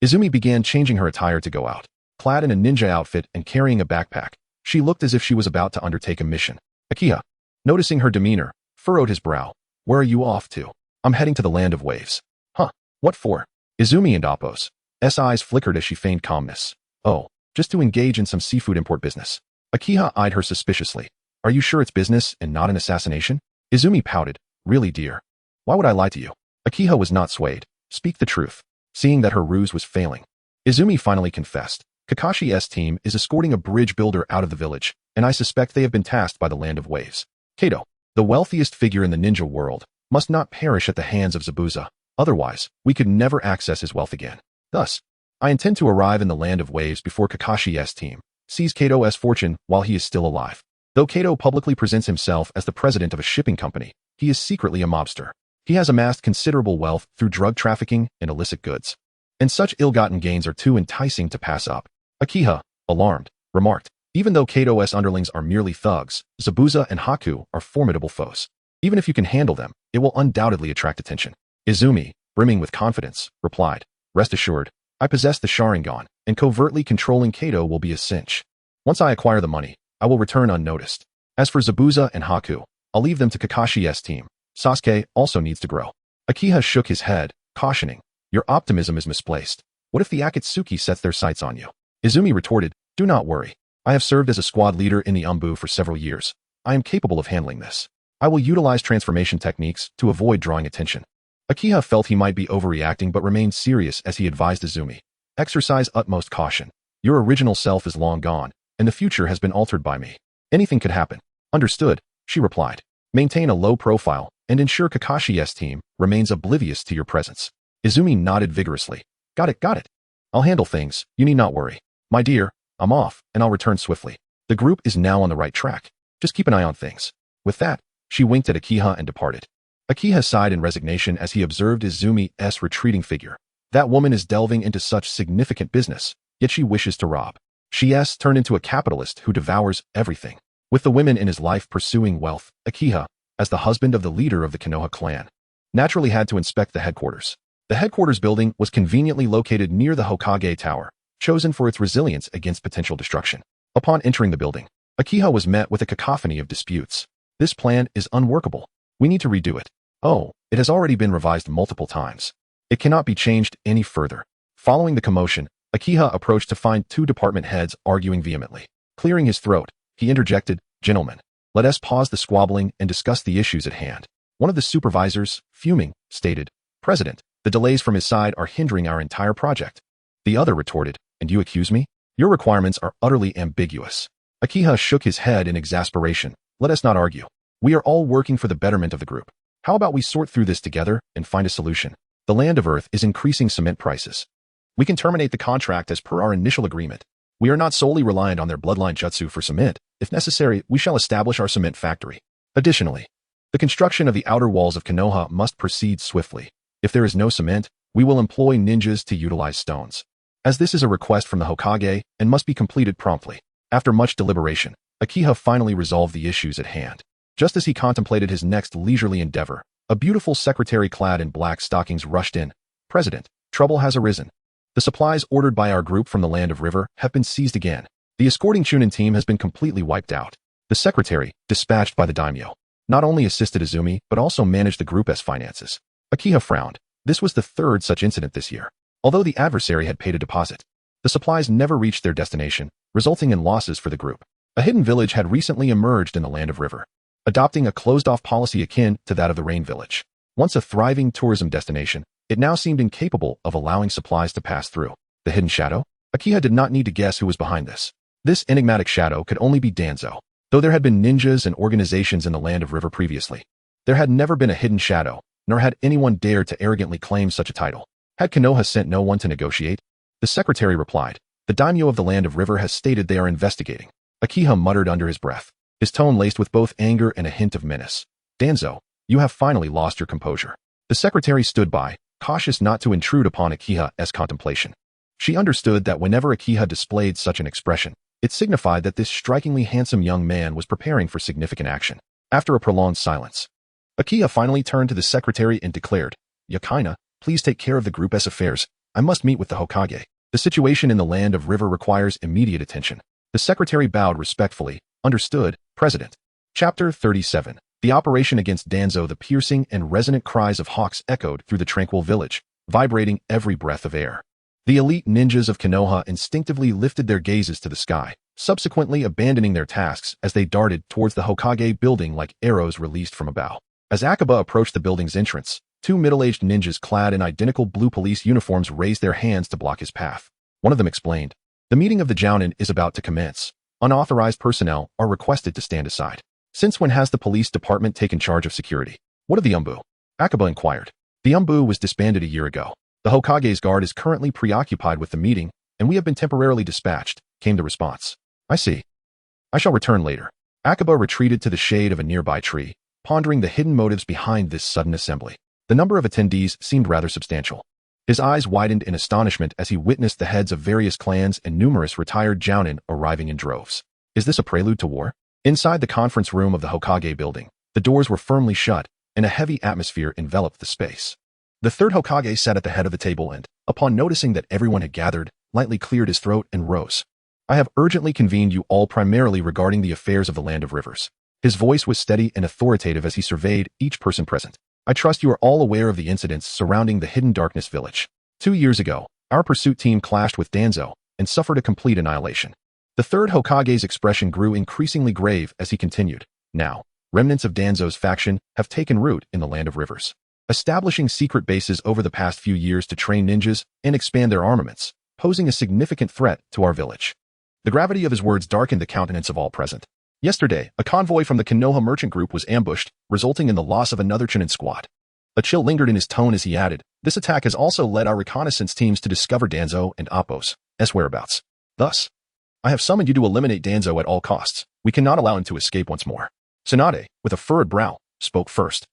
Izumi began changing her attire to go out. Clad in a ninja outfit and carrying a backpack, she looked as if she was about to undertake a mission. Akiha, noticing her demeanor, furrowed his brow. Where are you off to? I'm heading to the land of waves. Huh, what for? Izumi and Appos' eyes flickered as she feigned calmness. Oh, just to engage in some seafood import business. Akiha eyed her suspiciously. Are you sure it's business and not an assassination? Izumi pouted. Really, dear? Why would I lie to you? Akiha was not swayed. Speak the truth. Seeing that her ruse was failing, Izumi finally confessed. Kakashi's team is escorting a bridge builder out of the village, and I suspect they have been tasked by the Land of Waves. Kato, the wealthiest figure in the ninja world, must not perish at the hands of Zabuza. Otherwise, we could never access his wealth again. Thus, I intend to arrive in the Land of Waves before Kakashi's team sees Kato's fortune while he is still alive. Though Kato publicly presents himself as the president of a shipping company, he is secretly a mobster. He has amassed considerable wealth through drug trafficking and illicit goods. And such ill-gotten gains are too enticing to pass up. Akiha, alarmed, remarked, even though Kato's underlings are merely thugs, Zabuza and Haku are formidable foes. Even if you can handle them, it will undoubtedly attract attention. Izumi, brimming with confidence, replied, rest assured, I possess the Sharingan, and covertly controlling Kato will be a cinch. Once I acquire the money, I will return unnoticed. As for Zabuza and Haku, I'll leave them to Kakashi's team. Sasuke also needs to grow. Akiha shook his head, cautioning, your optimism is misplaced. What if the Akatsuki sets their sights on you? Izumi retorted, do not worry. I have served as a squad leader in the Umbu for several years. I am capable of handling this. I will utilize transformation techniques to avoid drawing attention. Akiha felt he might be overreacting but remained serious as he advised Izumi. Exercise utmost caution. Your original self is long gone, and the future has been altered by me. Anything could happen. Understood, she replied. Maintain a low profile and ensure Kakashi's team remains oblivious to your presence. Izumi nodded vigorously. Got it. I'll handle things, you need not worry. My dear, I'm off, and I'll return swiftly. The group is now on the right track. Just keep an eye on things. With that, she winked at Akiha and departed. Akiha sighed in resignation as he observed Izumi's retreating figure. That woman is delving into such significant business, yet she wishes to rob. She's turned into a capitalist who devours everything. With the women in his life pursuing wealth, Akiha, as the husband of the leader of the Konoha clan, naturally had to inspect the headquarters. The headquarters building was conveniently located near the Hokage Tower, chosen for its resilience against potential destruction. Upon entering the building, Akiha was met with a cacophony of disputes. This plan is unworkable. We need to redo it. Oh, it has already been revised multiple times. It cannot be changed any further. Following the commotion, Akiha approached to find two department heads arguing vehemently. Clearing his throat, he interjected, gentlemen, let us pause the squabbling and discuss the issues at hand. One of the supervisors, fuming, stated, President, the delays from his side are hindering our entire project. The other retorted, and you accuse me? Your requirements are utterly ambiguous. Akiha shook his head in exasperation. Let us not argue. We are all working for the betterment of the group. How about we sort through this together and find a solution? The Land of Earth is increasing cement prices. We can terminate the contract as per our initial agreement. We are not solely reliant on their bloodline jutsu for cement. If necessary, we shall establish our cement factory. Additionally, the construction of the outer walls of Konoha must proceed swiftly. If there is no cement, we will employ ninjas to utilize stones. As this is a request from the Hokage and must be completed promptly. After much deliberation, Akiha finally resolved the issues at hand. Just as he contemplated his next leisurely endeavor, a beautiful secretary clad in black stockings rushed in. President, trouble has arisen. The supplies ordered by our group from the Land of River have been seized again. The escorting chunin team has been completely wiped out. The secretary, dispatched by the daimyo, not only assisted Izumi but also managed the group's finances. Akiha frowned. This was the third such incident this year. Although the adversary had paid a deposit, the supplies never reached their destination, resulting in losses for the group. A hidden village had recently emerged in the Land of River, adopting a closed-off policy akin to that of the Rain Village. Once a thriving tourism destination, it now seemed incapable of allowing supplies to pass through. The hidden shadow? Akiha did not need to guess who was behind this. This enigmatic shadow could only be Danzo. Though there had been ninjas and organizations in the Land of River previously, there had never been a hidden shadow, nor had anyone dared to arrogantly claim such a title. Had Konoha sent no one to negotiate? The secretary replied, the daimyo of the Land of River has stated they are investigating. Akiha muttered under his breath, his tone laced with both anger and a hint of menace. Danzo, you have finally lost your composure. The secretary stood by, cautious not to intrude upon Akiha's contemplation. She understood that whenever Akiha displayed such an expression, it signified that this strikingly handsome young man was preparing for significant action. After a prolonged silence, Akiha finally turned to the secretary and declared, Yakina, please take care of the group's affairs. I must meet with the Hokage. The situation in the Land of River requires immediate attention. The secretary bowed respectfully. Understood, President. Chapter 37. The operation against Danzo. The piercing and resonant cries of hawks echoed through the tranquil village, vibrating every breath of air. The elite ninjas of Konoha instinctively lifted their gazes to the sky, subsequently abandoning their tasks as they darted towards the Hokage building like arrows released from a bow. As Akaba approached the building's entrance, two middle-aged ninjas clad in identical blue police uniforms raised their hands to block his path. One of them explained, "The meeting of the Jounin is about to commence. Unauthorized personnel are requested to stand aside." "Since when has the police department taken charge of security? What of the Umbu?" Akaba inquired. "The Umbu was disbanded a year ago. The Hokage's guard is currently preoccupied with the meeting, and we have been temporarily dispatched," came the response. "I see. I shall return later." Akaba retreated to the shade of a nearby tree, pondering the hidden motives behind this sudden assembly. The number of attendees seemed rather substantial. His eyes widened in astonishment as he witnessed the heads of various clans and numerous retired Jounin arriving in droves. Is this a prelude to war? Inside the conference room of the Hokage building, the doors were firmly shut, and a heavy atmosphere enveloped the space. The third Hokage sat at the head of the table and, upon noticing that everyone had gathered, lightly cleared his throat and rose. "I have urgently convened you all primarily regarding the affairs of the Land of Rivers." His voice was steady and authoritative as he surveyed each person present. "I trust you are all aware of the incidents surrounding the Hidden Darkness Village. 2 years ago, our pursuit team clashed with Danzo and suffered a complete annihilation." The third Hokage's expression grew increasingly grave as he continued. "Now, remnants of Danzo's faction have taken root in the Land of Rivers, establishing secret bases over the past few years to train ninjas and expand their armaments, posing a significant threat to our village." The gravity of his words darkened the countenance of all present. Yesterday, a convoy from the Konoha merchant group was ambushed, resulting in the loss of another chunin squad. A chill lingered in his tone as he added, "This attack has also led our reconnaissance teams to discover Danzo's whereabouts. Thus, I have summoned you to eliminate Danzo at all costs. We cannot allow him to escape once more." Tsunade, with a furrowed brow, spoke first.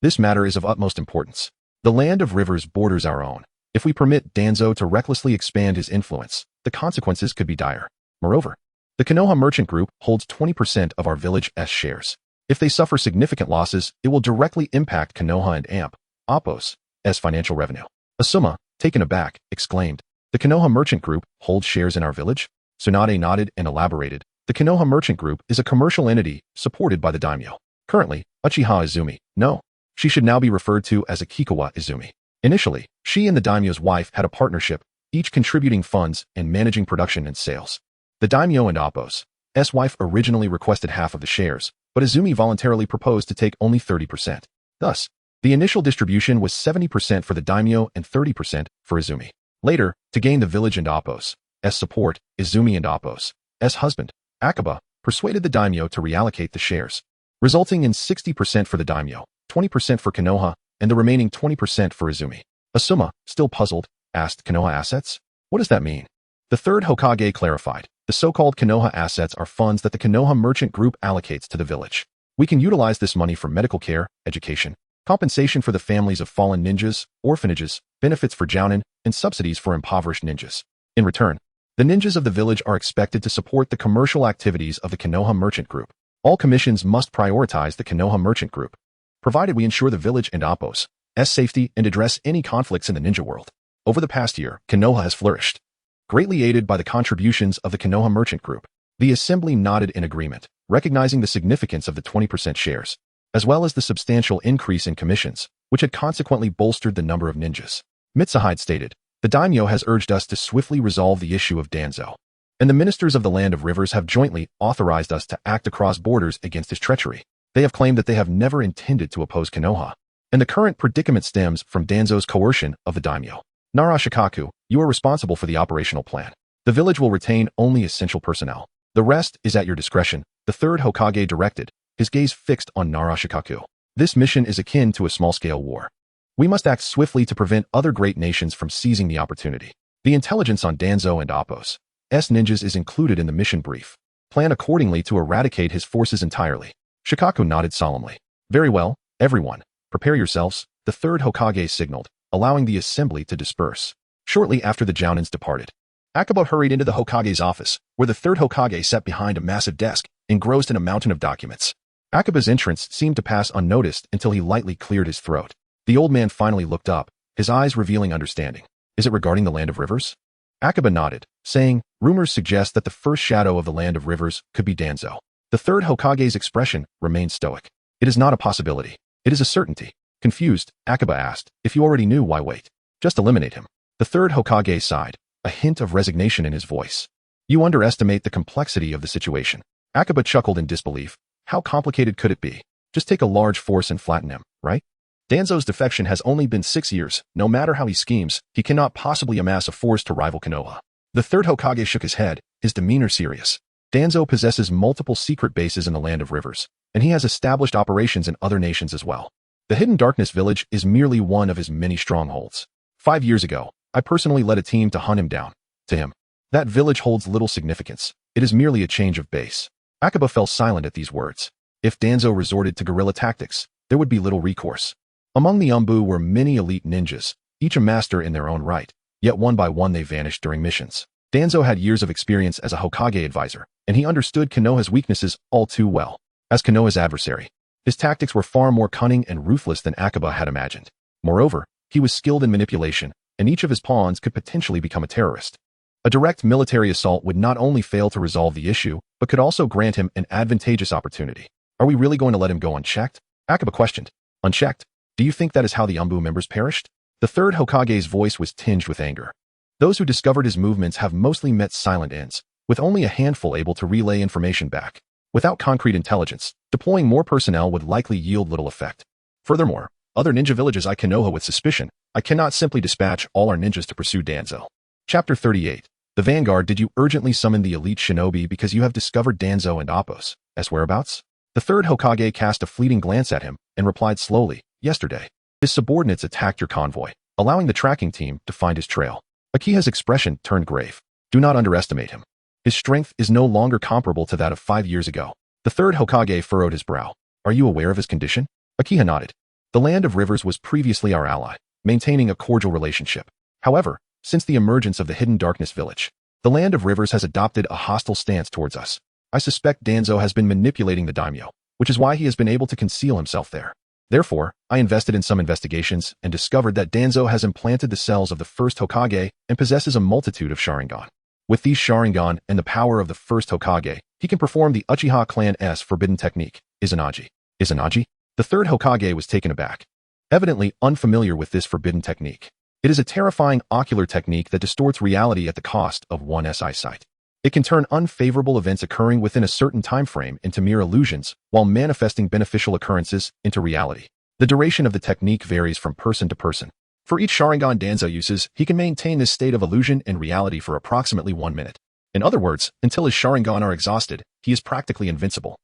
"This matter is of utmost importance. The Land of Rivers borders our own. If we permit Danzo to recklessly expand his influence, the consequences could be dire. Moreover, the Konoha merchant group holds 20% of our village's shares. If they suffer significant losses, it will directly impact Konoha and Appo's financial revenue." Asuma, taken aback, exclaimed, "The Konoha merchant group holds shares in our village?" Tsunade nodded and elaborated. "The Konoha merchant group is a commercial entity supported by the daimyo. Currently, Uchiha Izumi, no, she should now be referred to as Akikawa Izumi. Initially, she and the daimyo's wife had a partnership, each contributing funds and managing production and sales. The daimyo and Appo's wife originally requested half of the shares, but Izumi voluntarily proposed to take only 30%. Thus, the initial distribution was 70% for the daimyo and 30% for Izumi. Later, to gain the village and Appo's support, Izumi and Appo's husband, Akaba, persuaded the daimyo to reallocate the shares, resulting in 60% for the daimyo, 20% for Konoha, and the remaining 20% for Izumi. Asuma, still puzzled, asked, "Konoha assets? What does that mean?" The third Hokage clarified. "The so-called Konoha assets are funds that the Konoha merchant group allocates to the village. We can utilize this money for medical care, education, compensation for the families of fallen ninjas, orphanages, benefits for Jounin, and subsidies for impoverished ninjas. In return, the ninjas of the village are expected to support the commercial activities of the Konoha merchant group. All commissions must prioritize the Konoha merchant group, provided we ensure the village and Appo's safety and address any conflicts in the ninja world." Over the past year, Konoha has flourished, greatly aided by the contributions of the Konoha merchant group. The assembly nodded in agreement, recognizing the significance of the 20% shares, as well as the substantial increase in commissions, which had consequently bolstered the number of ninjas. Mitsuhide stated, "The daimyo has urged us to swiftly resolve the issue of Danzo, and the ministers of the Land of Rivers have jointly authorized us to act across borders against his treachery. They have claimed that they have never intended to oppose Konoha, and the current predicament stems from Danzo's coercion of the daimyo. Narashikaku, you are responsible for the operational plan. The village will retain only essential personnel. The rest is at your discretion," the third Hokage directed, his gaze fixed on Narashikaku. "This mission is akin to a small-scale war. We must act swiftly to prevent other great nations from seizing the opportunity. The intelligence on Danzo and Appo's ninjas is included in the mission brief. Plan accordingly to eradicate his forces entirely." Shikaku nodded solemnly. "Very well, everyone. Prepare yourselves," the third Hokage signaled, allowing the assembly to disperse. Shortly after the Jounins departed, Akaba hurried into the Hokage's office, where the third Hokage sat behind a massive desk, engrossed in a mountain of documents. Akaba's entrance seemed to pass unnoticed until he lightly cleared his throat. The old man finally looked up, his eyes revealing understanding. "Is it regarding the Land of Rivers?" Akaba nodded, saying, "Rumors suggest that the first shadow of the Land of Rivers could be Danzo." The third Hokage's expression remained stoic. "It is not a possibility. It is a certainty." Confused, Akaba asked, "If you already knew, why wait? Just eliminate him." The third Hokage sighed, a hint of resignation in his voice. "You underestimate the complexity of the situation." Akaba chuckled in disbelief. How complicated could it be? Just take a large force and flatten him, right? Danzo's defection has only been 6 years. No matter how he schemes, he cannot possibly amass a force to rival Konoha. The third Hokage shook his head, his demeanor serious. Danzo possesses multiple secret bases in the Land of Rivers, and he has established operations in other nations as well. The Hidden Darkness Village is merely one of his many strongholds. 5 years ago, I personally led a team to hunt him down. To him, that village holds little significance. It is merely a change of base. Akiba fell silent at these words. If Danzo resorted to guerrilla tactics, there would be little recourse. Among the Umbu were many elite ninjas, each a master in their own right, yet one by one they vanished during missions. Danzo had years of experience as a Hokage advisor, and he understood Konoha's weaknesses all too well. As Konoha's adversary, his tactics were far more cunning and ruthless than Akiba had imagined. Moreover, he was skilled in manipulation, and each of his pawns could potentially become a terrorist. A direct military assault would not only fail to resolve the issue, but could also grant him an advantageous opportunity. Are we really going to let him go unchecked? Akiba questioned. Unchecked? Do you think that is how the Umbu members perished? The third Hokage's voice was tinged with anger. Those who discovered his movements have mostly met silent ends, with only a handful able to relay information back. Without concrete intelligence, deploying more personnel would likely yield little effect. Furthermore, other ninja villages eye Konoha with suspicion. I cannot simply dispatch all our ninjas to pursue Danzo. Chapter 38. The Vanguard. Did you urgently summon the elite shinobi because you have discovered Danzo and Appo's whereabouts? The third Hokage cast a fleeting glance at him and replied slowly, yesterday. His subordinates attacked your convoy, allowing the tracking team to find his trail. Akiha's expression turned grave. Do not underestimate him. His strength is no longer comparable to that of 5 years ago. The third Hokage furrowed his brow. Are you aware of his condition? Akiha nodded. The Land of Rivers was previously our ally, maintaining a cordial relationship. However, since the emergence of the Hidden Darkness Village, the Land of Rivers has adopted a hostile stance towards us. I suspect Danzo has been manipulating the daimyo, which is why he has been able to conceal himself there. Therefore, I invested in some investigations and discovered that Danzo has implanted the cells of the first Hokage and possesses a multitude of Sharingan. With these Sharingan and the power of the first Hokage, he can perform the Uchiha clan's forbidden technique, Izanagi. Izanagi? The third Hokage was taken aback, evidently unfamiliar with this forbidden technique. It is a terrifying ocular technique that distorts reality at the cost of one's eyesight. It can turn unfavorable events occurring within a certain time frame into mere illusions, while manifesting beneficial occurrences into reality. The duration of the technique varies from person to person. For each Sharingan Danzo uses, he can maintain this state of illusion and reality for approximately 1 minute. In other words, until his Sharingan are exhausted, he is practically invincible.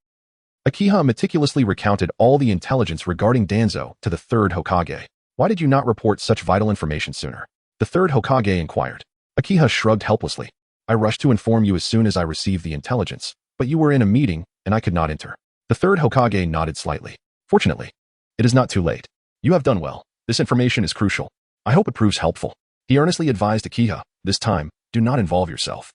Akiha meticulously recounted all the intelligence regarding Danzo to the third Hokage. Why did you not report such vital information sooner? The third Hokage inquired. Akiha shrugged helplessly. I rushed to inform you as soon as I received the intelligence, but you were in a meeting, and I could not enter. The third Hokage nodded slightly. Fortunately, it is not too late. You have done well. This information is crucial. I hope it proves helpful. He earnestly advised Akiha, this time, do not involve yourself.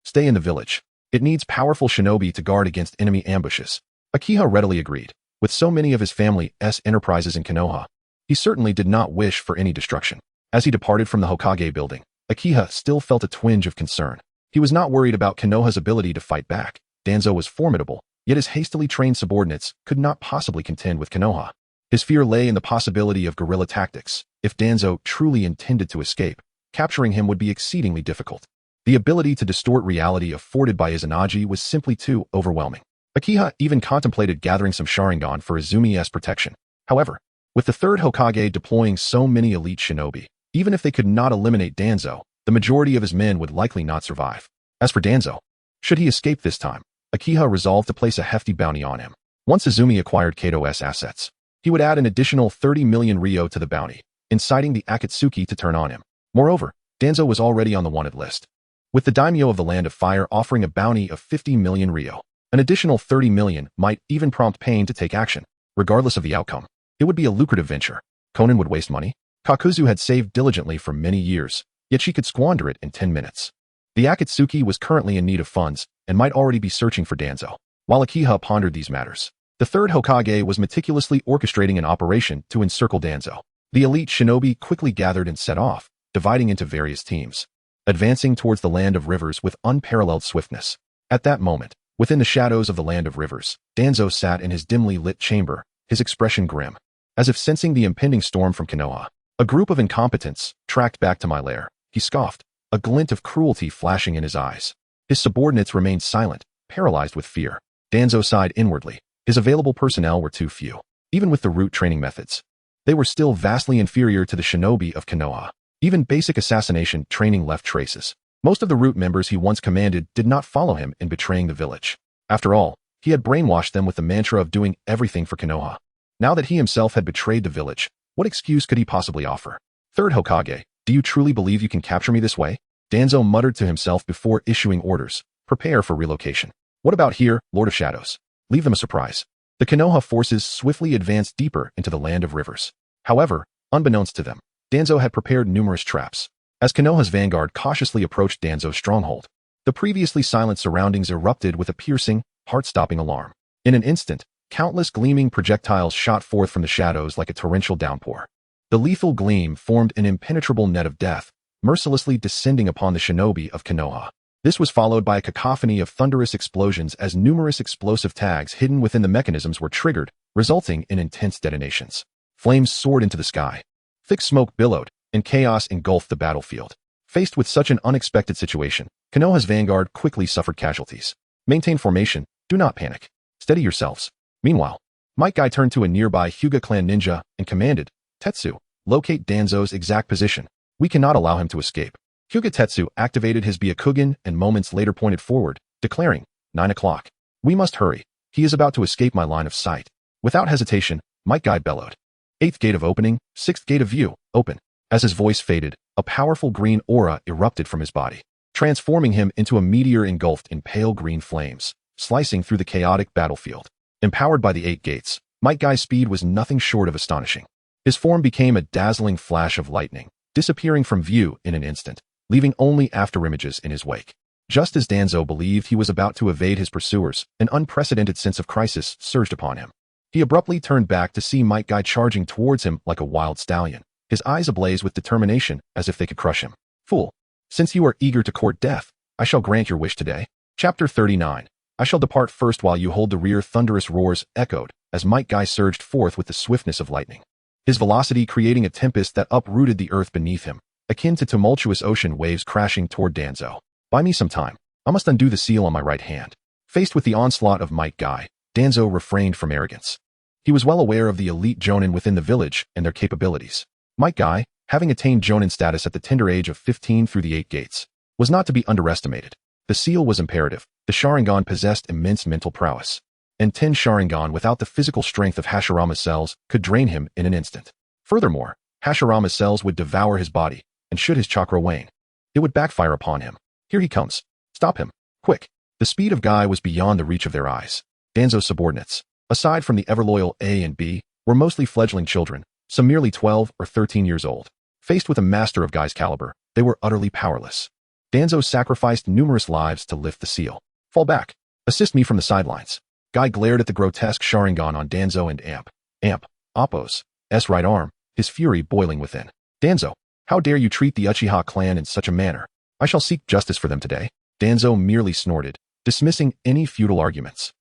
Stay in the village. It needs powerful shinobi to guard against enemy ambushes. Akiha readily agreed. With so many of his family's enterprises in Konoha, he certainly did not wish for any destruction. As he departed from the Hokage building, Akiha still felt a twinge of concern. He was not worried about Konoha's ability to fight back. Danzo was formidable, yet his hastily trained subordinates could not possibly contend with Konoha. His fear lay in the possibility of guerrilla tactics. If Danzo truly intended to escape, capturing him would be exceedingly difficult. The ability to distort reality afforded by Izanagi was simply too overwhelming. Akiha even contemplated gathering some Sharingan for Izumi's protection. However, with the third Hokage deploying so many elite shinobi, even if they could not eliminate Danzo, the majority of his men would likely not survive. As for Danzo, should he escape this time, Akiha resolved to place a hefty bounty on him. Once Izumi acquired Kato's assets, he would add an additional 30 million ryo to the bounty, inciting the Akatsuki to turn on him. Moreover, Danzo was already on the wanted list, with the daimyo of the Land of Fire offering a bounty of 50 million ryo. An additional 30 million might even prompt Pain to take action. Regardless of the outcome, it would be a lucrative venture. Konan would waste money. Kakuzu had saved diligently for many years, yet she could squander it in 10 minutes. The Akatsuki was currently in need of funds and might already be searching for Danzo. While Akiha pondered these matters, the third Hokage was meticulously orchestrating an operation to encircle Danzo. The elite shinobi quickly gathered and set off, dividing into various teams, advancing towards the Land of Rivers with unparalleled swiftness. At that moment, within the shadows of the Land of Rivers, Danzo sat in his dimly lit chamber, his expression grim, as if sensing the impending storm from Konoha. A group of incompetents, tracked back to my lair, he scoffed, a glint of cruelty flashing in his eyes. His subordinates remained silent, paralyzed with fear. Danzo sighed inwardly. His available personnel were too few. Even with the root training methods, they were still vastly inferior to the shinobi of Konoha. Even basic assassination training left traces. Most of the root members he once commanded did not follow him in betraying the village. After all, he had brainwashed them with the mantra of doing everything for Konoha. Now that he himself had betrayed the village, what excuse could he possibly offer? Third Hokage, do you truly believe you can capture me this way? Danzo muttered to himself before issuing orders. Prepare for relocation. What about here, Lord of Shadows? Leave them a surprise. The Konoha forces swiftly advanced deeper into the land of rivers. However, unbeknownst to them, Danzo had prepared numerous traps. As Konoha's vanguard cautiously approached Danzo's stronghold, the previously silent surroundings erupted with a piercing, heart-stopping alarm. In an instant, countless gleaming projectiles shot forth from the shadows like a torrential downpour. The lethal gleam formed an impenetrable net of death, mercilessly descending upon the shinobi of Konoha. This was followed by a cacophony of thunderous explosions as numerous explosive tags hidden within the mechanisms were triggered, resulting in intense detonations. Flames soared into the sky. Thick smoke billowed, and chaos engulfed the battlefield. Faced with such an unexpected situation, Konoha's vanguard quickly suffered casualties. Maintain formation, do not panic. Steady yourselves. Meanwhile, Might Guy turned to a nearby Hyuga clan ninja and commanded, Tetsu, locate Danzo's exact position. We cannot allow him to escape. Hyuga Tetsu activated his Byakugan and moments later pointed forward, declaring, 9 o'clock. We must hurry. He is about to escape my line of sight. Without hesitation, Might Guy bellowed. 8th gate of opening, 6th gate of view, open. As his voice faded, a powerful green aura erupted from his body, transforming him into a meteor engulfed in pale green flames, slicing through the chaotic battlefield. Empowered by the 8 gates, Might Guy's speed was nothing short of astonishing. His form became a dazzling flash of lightning, disappearing from view in an instant, leaving only afterimages in his wake. Just as Danzo believed he was about to evade his pursuers, an unprecedented sense of crisis surged upon him. He abruptly turned back to see Might Guy charging towards him like a wild stallion, his eyes ablaze with determination as if they could crush him. Fool! Since you are eager to court death, I shall grant your wish today. Chapter 39. I shall depart first while you hold the rear. Thunderous roars echoed as Might Guy surged forth with the swiftness of lightning, his velocity creating a tempest that uprooted the earth beneath him, akin to tumultuous ocean waves crashing toward Danzo. Buy me some time. I must undo the seal on my right hand. Faced with the onslaught of Might Guy, Danzo refrained from arrogance. He was well aware of the elite jonin within the village and their capabilities. Might Guy, having attained jonin status at the tender age of 15 through the 8 gates, was not to be underestimated. The seal was imperative. The Sharingan possessed immense mental prowess, and 10 Sharingan without the physical strength of Hashirama's cells could drain him in an instant. Furthermore, Hashirama's cells would devour his body, and should his chakra wane, it would backfire upon him. Here he comes. Stop him. Quick. The speed of Guy was beyond the reach of their eyes. Danzo's subordinates, aside from the ever-loyal A and B, were mostly fledgling children, some merely 12 or 13 years old. Faced with a master of Guy's caliber, they were utterly powerless. Danzo sacrificed numerous lives to lift the seal. Fall back. Assist me from the sidelines. Guy glared at the grotesque Sharingan on Danzo and Appo's right arm, his fury boiling within. Danzo, how dare you treat the Uchiha clan in such a manner? I shall seek justice for them today. Danzo merely snorted, dismissing any futile arguments.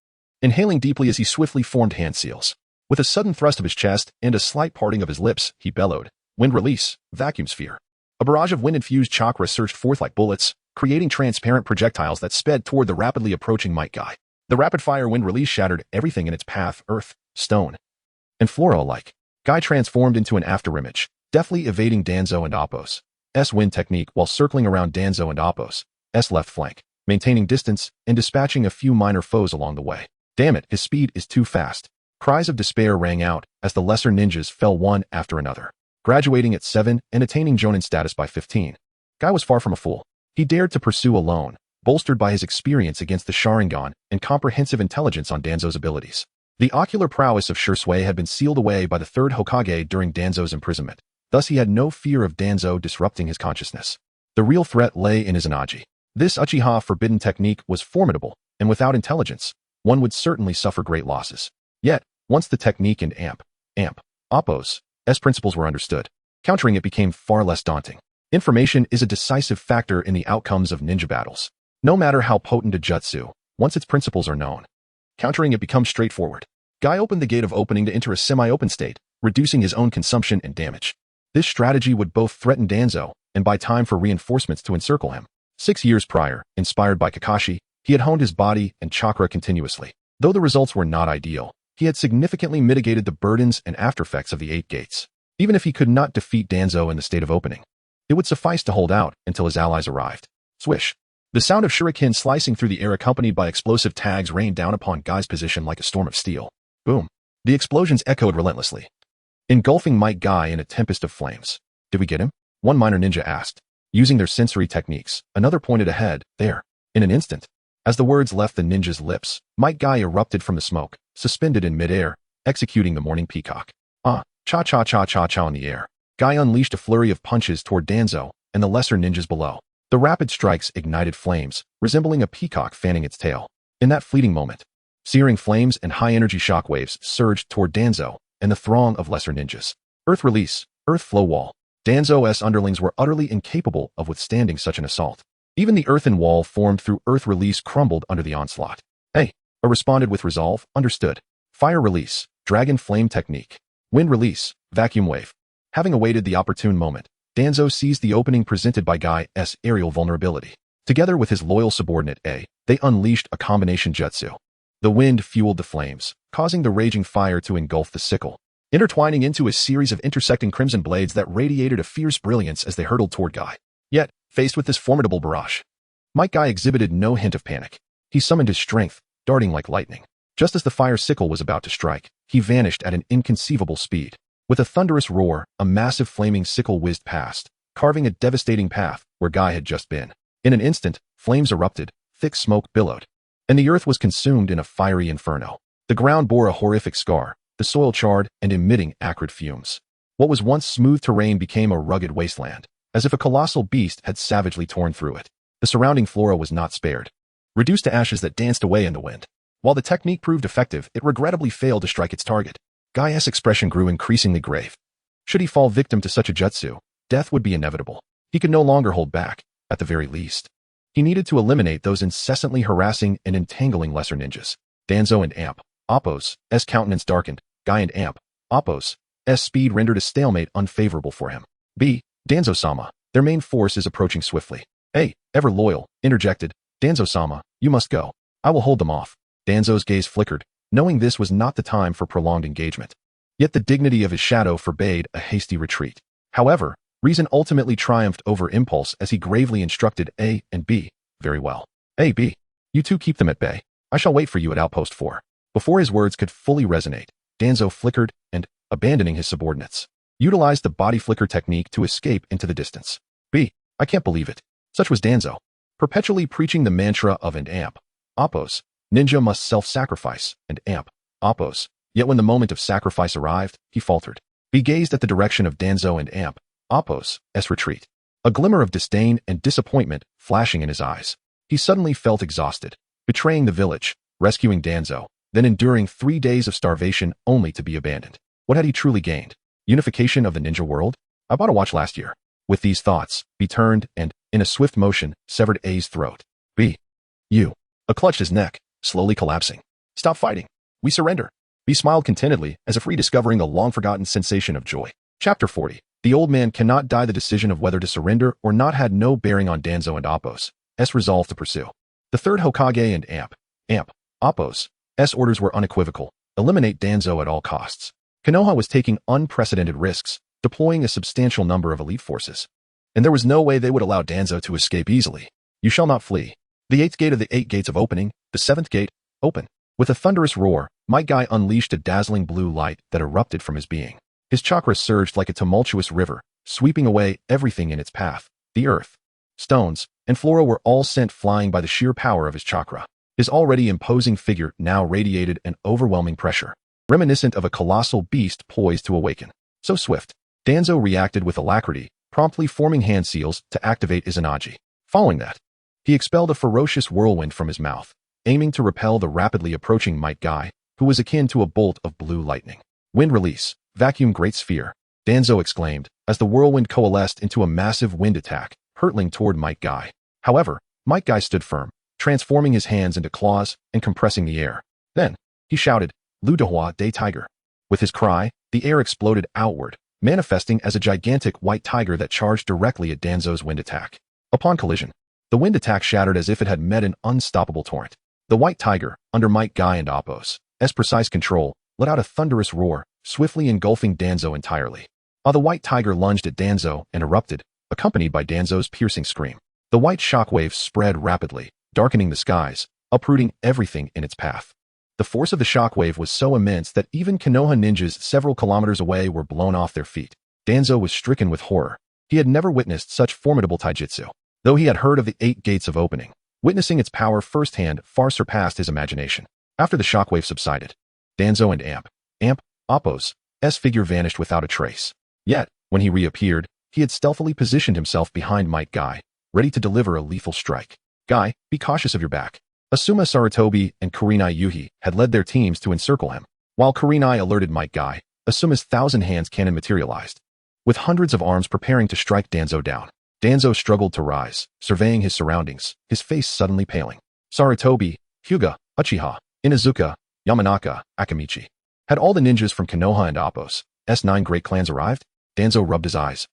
Inhaling deeply as he swiftly formed hand seals. With a sudden thrust of his chest and a slight parting of his lips, he bellowed, Wind release, vacuum sphere. A barrage of wind-infused chakra surged forth like bullets, creating transparent projectiles that sped toward the rapidly approaching Might Guy. The rapid-fire wind release shattered everything in its path, earth, stone, and flora alike. Guy transformed into an afterimage, deftly evading Danzo and Appo's wind technique while circling around Danzo and Appo's left flank, maintaining distance and dispatching a few minor foes along the way. Damn it, his speed is too fast. Cries of despair rang out as the lesser ninjas fell one after another. Graduating at 7 and attaining jonin status by 15. Guy was far from a fool. He dared to pursue alone, bolstered by his experience against the Sharingan and comprehensive intelligence on Danzo's abilities. The ocular prowess of Shursui had been sealed away by the 3rd Hokage during Danzo's imprisonment. Thus he had no fear of Danzo disrupting his consciousness. The real threat lay in Izanagi. This Uchiha forbidden technique was formidable, and without intelligence, one would certainly suffer great losses. Yet, once the technique and Appo's principles were understood, countering it became far less daunting. Information is a decisive factor in the outcomes of ninja battles. No matter how potent a jutsu, once its principles are known, countering it becomes straightforward. Guy opened the gate of opening to enter a semi-open state, reducing his own consumption and damage. This strategy would both threaten Danzo and buy time for reinforcements to encircle him. 6 years prior, inspired by Kakashi, he had honed his body and chakra continuously. Though the results were not ideal, he had significantly mitigated the burdens and aftereffects of the 8 gates. Even if he could not defeat Danzo in the state of opening, it would suffice to hold out until his allies arrived. Swish. The sound of shuriken slicing through the air accompanied by explosive tags rained down upon Guy's position like a storm of steel. Boom. The explosions echoed relentlessly, engulfing Might Guy in a tempest of flames. Did we get him? One minor ninja asked. Using their sensory techniques, another pointed ahead, there. In an instant, as the words left the ninja's lips, Might Guy erupted from the smoke, suspended in midair, executing the morning peacock. Cha-cha-cha-cha-cha in the air. Guy unleashed a flurry of punches toward Danzo and the lesser ninjas below. The rapid strikes ignited flames, resembling a peacock fanning its tail. In that fleeting moment, searing flames and high-energy shockwaves surged toward Danzo and the throng of lesser ninjas. Earth release, earth flow wall. Danzo's underlings were utterly incapable of withstanding such an assault. Even the earthen wall formed through earth release crumbled under the onslaught. Hey, I responded with resolve, understood. Fire release, dragon flame technique. Wind release, vacuum wave. Having awaited the opportune moment, Danzo seized the opening presented by Guy's aerial vulnerability. Together with his loyal subordinate A, they unleashed a combination jutsu. The wind fueled the flames, causing the raging fire to engulf the sickle, intertwining into a series of intersecting crimson blades that radiated a fierce brilliance as they hurtled toward Guy. Yet, faced with this formidable barrage, Might Guy exhibited no hint of panic. He summoned his strength, darting like lightning. Just as the fire sickle was about to strike, he vanished at an inconceivable speed. With a thunderous roar, a massive flaming sickle whizzed past, carving a devastating path where Guy had just been. In an instant, flames erupted, thick smoke billowed, and the earth was consumed in a fiery inferno. The ground bore a horrific scar, the soil charred and emitting acrid fumes. What was once smooth terrain became a rugged wasteland, as if a colossal beast had savagely torn through it. The surrounding flora was not spared, reduced to ashes that danced away in the wind. While the technique proved effective, it regrettably failed to strike its target. Guy's expression grew increasingly grave. Should he fall victim to such a jutsu, death would be inevitable. He could no longer hold back, at the very least. He needed to eliminate those incessantly harassing and entangling lesser ninjas. Danzo and Amp, Oppo's countenance darkened. Guy and Amp, Oppo's speed rendered a stalemate unfavorable for him. B. Danzo-sama, their main force is approaching swiftly. A, ever loyal, interjected. Danzo-sama, you must go. I will hold them off. Danzo's gaze flickered, knowing this was not the time for prolonged engagement. Yet the dignity of his shadow forbade a hasty retreat. However, reason ultimately triumphed over impulse as he gravely instructed A and B. Very well. A, B, you two keep them at bay. I shall wait for you at Outpost 4. Before his words could fully resonate, Danzo flickered and, abandoning his subordinates, utilized the body flicker technique to escape into the distance. B, I can't believe it. Such was Danzo, perpetually preaching the mantra of and Amp, Oppo's ninja must self-sacrifice, and Amp, Oppo's. Yet when the moment of sacrifice arrived, he faltered. He gazed at the direction of Danzo and Amp, Oppo's retreat, a glimmer of disdain and disappointment flashing in his eyes. He suddenly felt exhausted, betraying the village, rescuing Danzo, then enduring 3 days of starvation only to be abandoned. What had he truly gained? Unification of the ninja world? I bought a watch last year. With these thoughts, B turned and, in a swift motion, severed A's throat. B. You. A clutched his neck, slowly collapsing. Stop fighting. We surrender. B smiled contentedly, as if rediscovering a long-forgotten sensation of joy. Chapter 40. The old man cannot die. The decision of whether to surrender or not had no bearing on Danzo and Oppo's resolve to pursue. The third Hokage and Amp, Oppo's orders were unequivocal. Eliminate Danzo at all costs. Konoha was taking unprecedented risks, deploying a substantial number of elite forces. And there was no way they would allow Danzo to escape easily. You shall not flee. The 8th gate of the 8 gates of opening, the 7th gate, open. With a thunderous roar, Might Guy unleashed a dazzling blue light that erupted from his being. His chakra surged like a tumultuous river, sweeping away everything in its path. The earth, stones, and flora were all sent flying by the sheer power of his chakra. His already imposing figure now radiated an overwhelming pressure, reminiscent of a colossal beast poised to awaken. So swift, Danzo reacted with alacrity, promptly forming hand seals to activate Izanagi. Following that, he expelled a ferocious whirlwind from his mouth, aiming to repel the rapidly approaching Might Guy, who was akin to a bolt of blue lightning. Wind release, vacuum great sphere, Danzo exclaimed, as the whirlwind coalesced into a massive wind attack, hurtling toward Might Guy. However, Might Guy stood firm, transforming his hands into claws and compressing the air. Then, he shouted, Lu Dehua de Tiger. With his cry, the air exploded outward, manifesting as a gigantic white tiger that charged directly at Danzo's wind attack. Upon collision, the wind attack shattered as if it had met an unstoppable torrent. The white tiger, under Might Guy and Oppo's precise control, let out a thunderous roar, swiftly engulfing Danzo entirely. The white tiger lunged at Danzo and erupted, accompanied by Danzo's piercing scream. The white shockwaves spread rapidly, darkening the skies, uprooting everything in its path. The force of the shockwave was so immense that even Konoha ninjas several kilometers away were blown off their feet. Danzo was stricken with horror. He had never witnessed such formidable taijutsu. Though he had heard of the 8 gates of opening, witnessing its power firsthand far surpassed his imagination. After the shockwave subsided, Danzo and Appo's figure vanished without a trace. Yet, when he reappeared, he had stealthily positioned himself behind Might Guy, ready to deliver a lethal strike. Guy, be cautious of your back. Asuma Sarutobi and Kurenai Yuhi had led their teams to encircle him. While Kurenai alerted Might Guy, Asuma's 1,000 hands cannon materialized. With hundreds of arms preparing to strike Danzo down, Danzo struggled to rise, surveying his surroundings, his face suddenly paling. Sarutobi, Hyuga, Uchiha, Inazuka, Yamanaka, Akamichi. Had all the ninjas from Konoha and Appo's S9 great clans arrived? Danzo rubbed his eyes.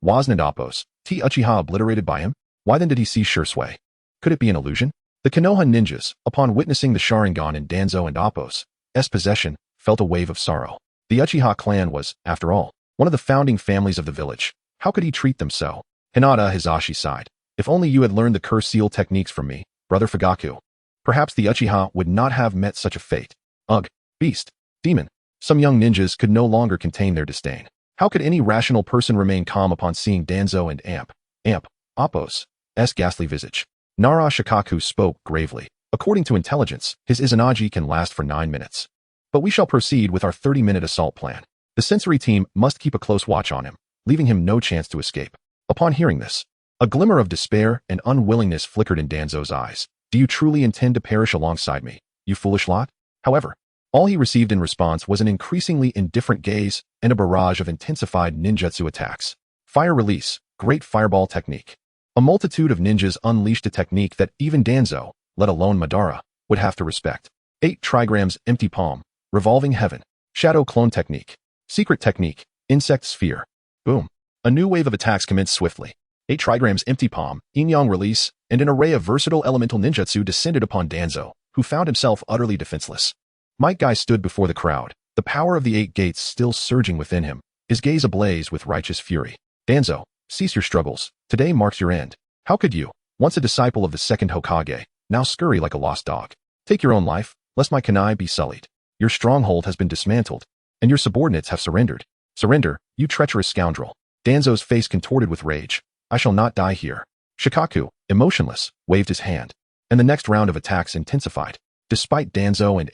Wasn't it Appo's Uchiha obliterated by him? Why then did he see Shursui? Could it be an illusion? The Konoha ninjas, upon witnessing the Sharingan in Danzo and Appo's possession, felt a wave of sorrow. The Uchiha clan was, after all, one of the founding families of the village. How could he treat them so? Hinata Hizashi sighed. If only you had learned the curse seal techniques from me, brother Fugaku. Perhaps the Uchiha would not have met such a fate. Ugh, beast, demon. Some young ninjas could no longer contain their disdain. How could any rational person remain calm upon seeing Danzo and Appo's ghastly visage? Nara Shikaku spoke gravely. According to intelligence, his Izanagi can last for 9 minutes. But we shall proceed with our 30-minute assault plan. The sensory team must keep a close watch on him, leaving him no chance to escape. Upon hearing this, a glimmer of despair and unwillingness flickered in Danzo's eyes. Do you truly intend to perish alongside me, you foolish lot? However, all he received in response was an increasingly indifferent gaze and a barrage of intensified ninjutsu attacks. Fire release, great fireball technique. A multitude of ninjas unleashed a technique that even Danzo, let alone Madara, would have to respect. 8 trigrams empty palm, revolving heaven, shadow clone technique, secret technique, insect sphere. Boom. A new wave of attacks commenced swiftly. 8 trigrams empty palm, yin-yang release, and an array of versatile elemental ninjutsu descended upon Danzo, who found himself utterly defenseless. Might Guy stood before the crowd, the power of the 8 gates still surging within him, his gaze ablaze with righteous fury. Danzo, cease your struggles. Today marks your end. How could you, once a disciple of the second Hokage, now scurry like a lost dog? Take your own life, lest my kunai be sullied. Your stronghold has been dismantled, and your subordinates have surrendered. Surrender, you treacherous scoundrel. Danzo's face contorted with rage. I shall not die here. Shikaku, emotionless, waved his hand, and the next round of attacks intensified. Despite Danzo and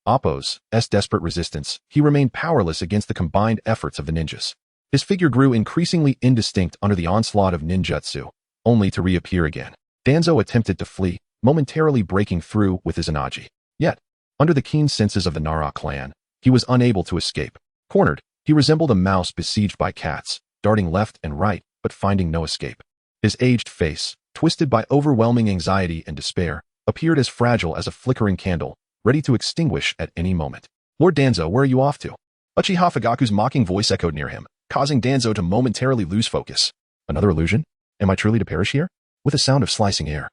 Appo's desperate resistance, he remained powerless against the combined efforts of the ninjas. His figure grew increasingly indistinct under the onslaught of ninjutsu, only to reappear again. Danzo attempted to flee, momentarily breaking through with his Izanagi. Yet, under the keen senses of the Nara clan, he was unable to escape. Cornered, he resembled a mouse besieged by cats, darting left and right, but finding no escape. His aged face, twisted by overwhelming anxiety and despair, appeared as fragile as a flickering candle, ready to extinguish at any moment. Lord Danzo, where are you off to? Uchiha Fugaku's mocking voice echoed near him, causing Danzo to momentarily lose focus. Another illusion? Am I truly to perish here? With a sound of slicing air,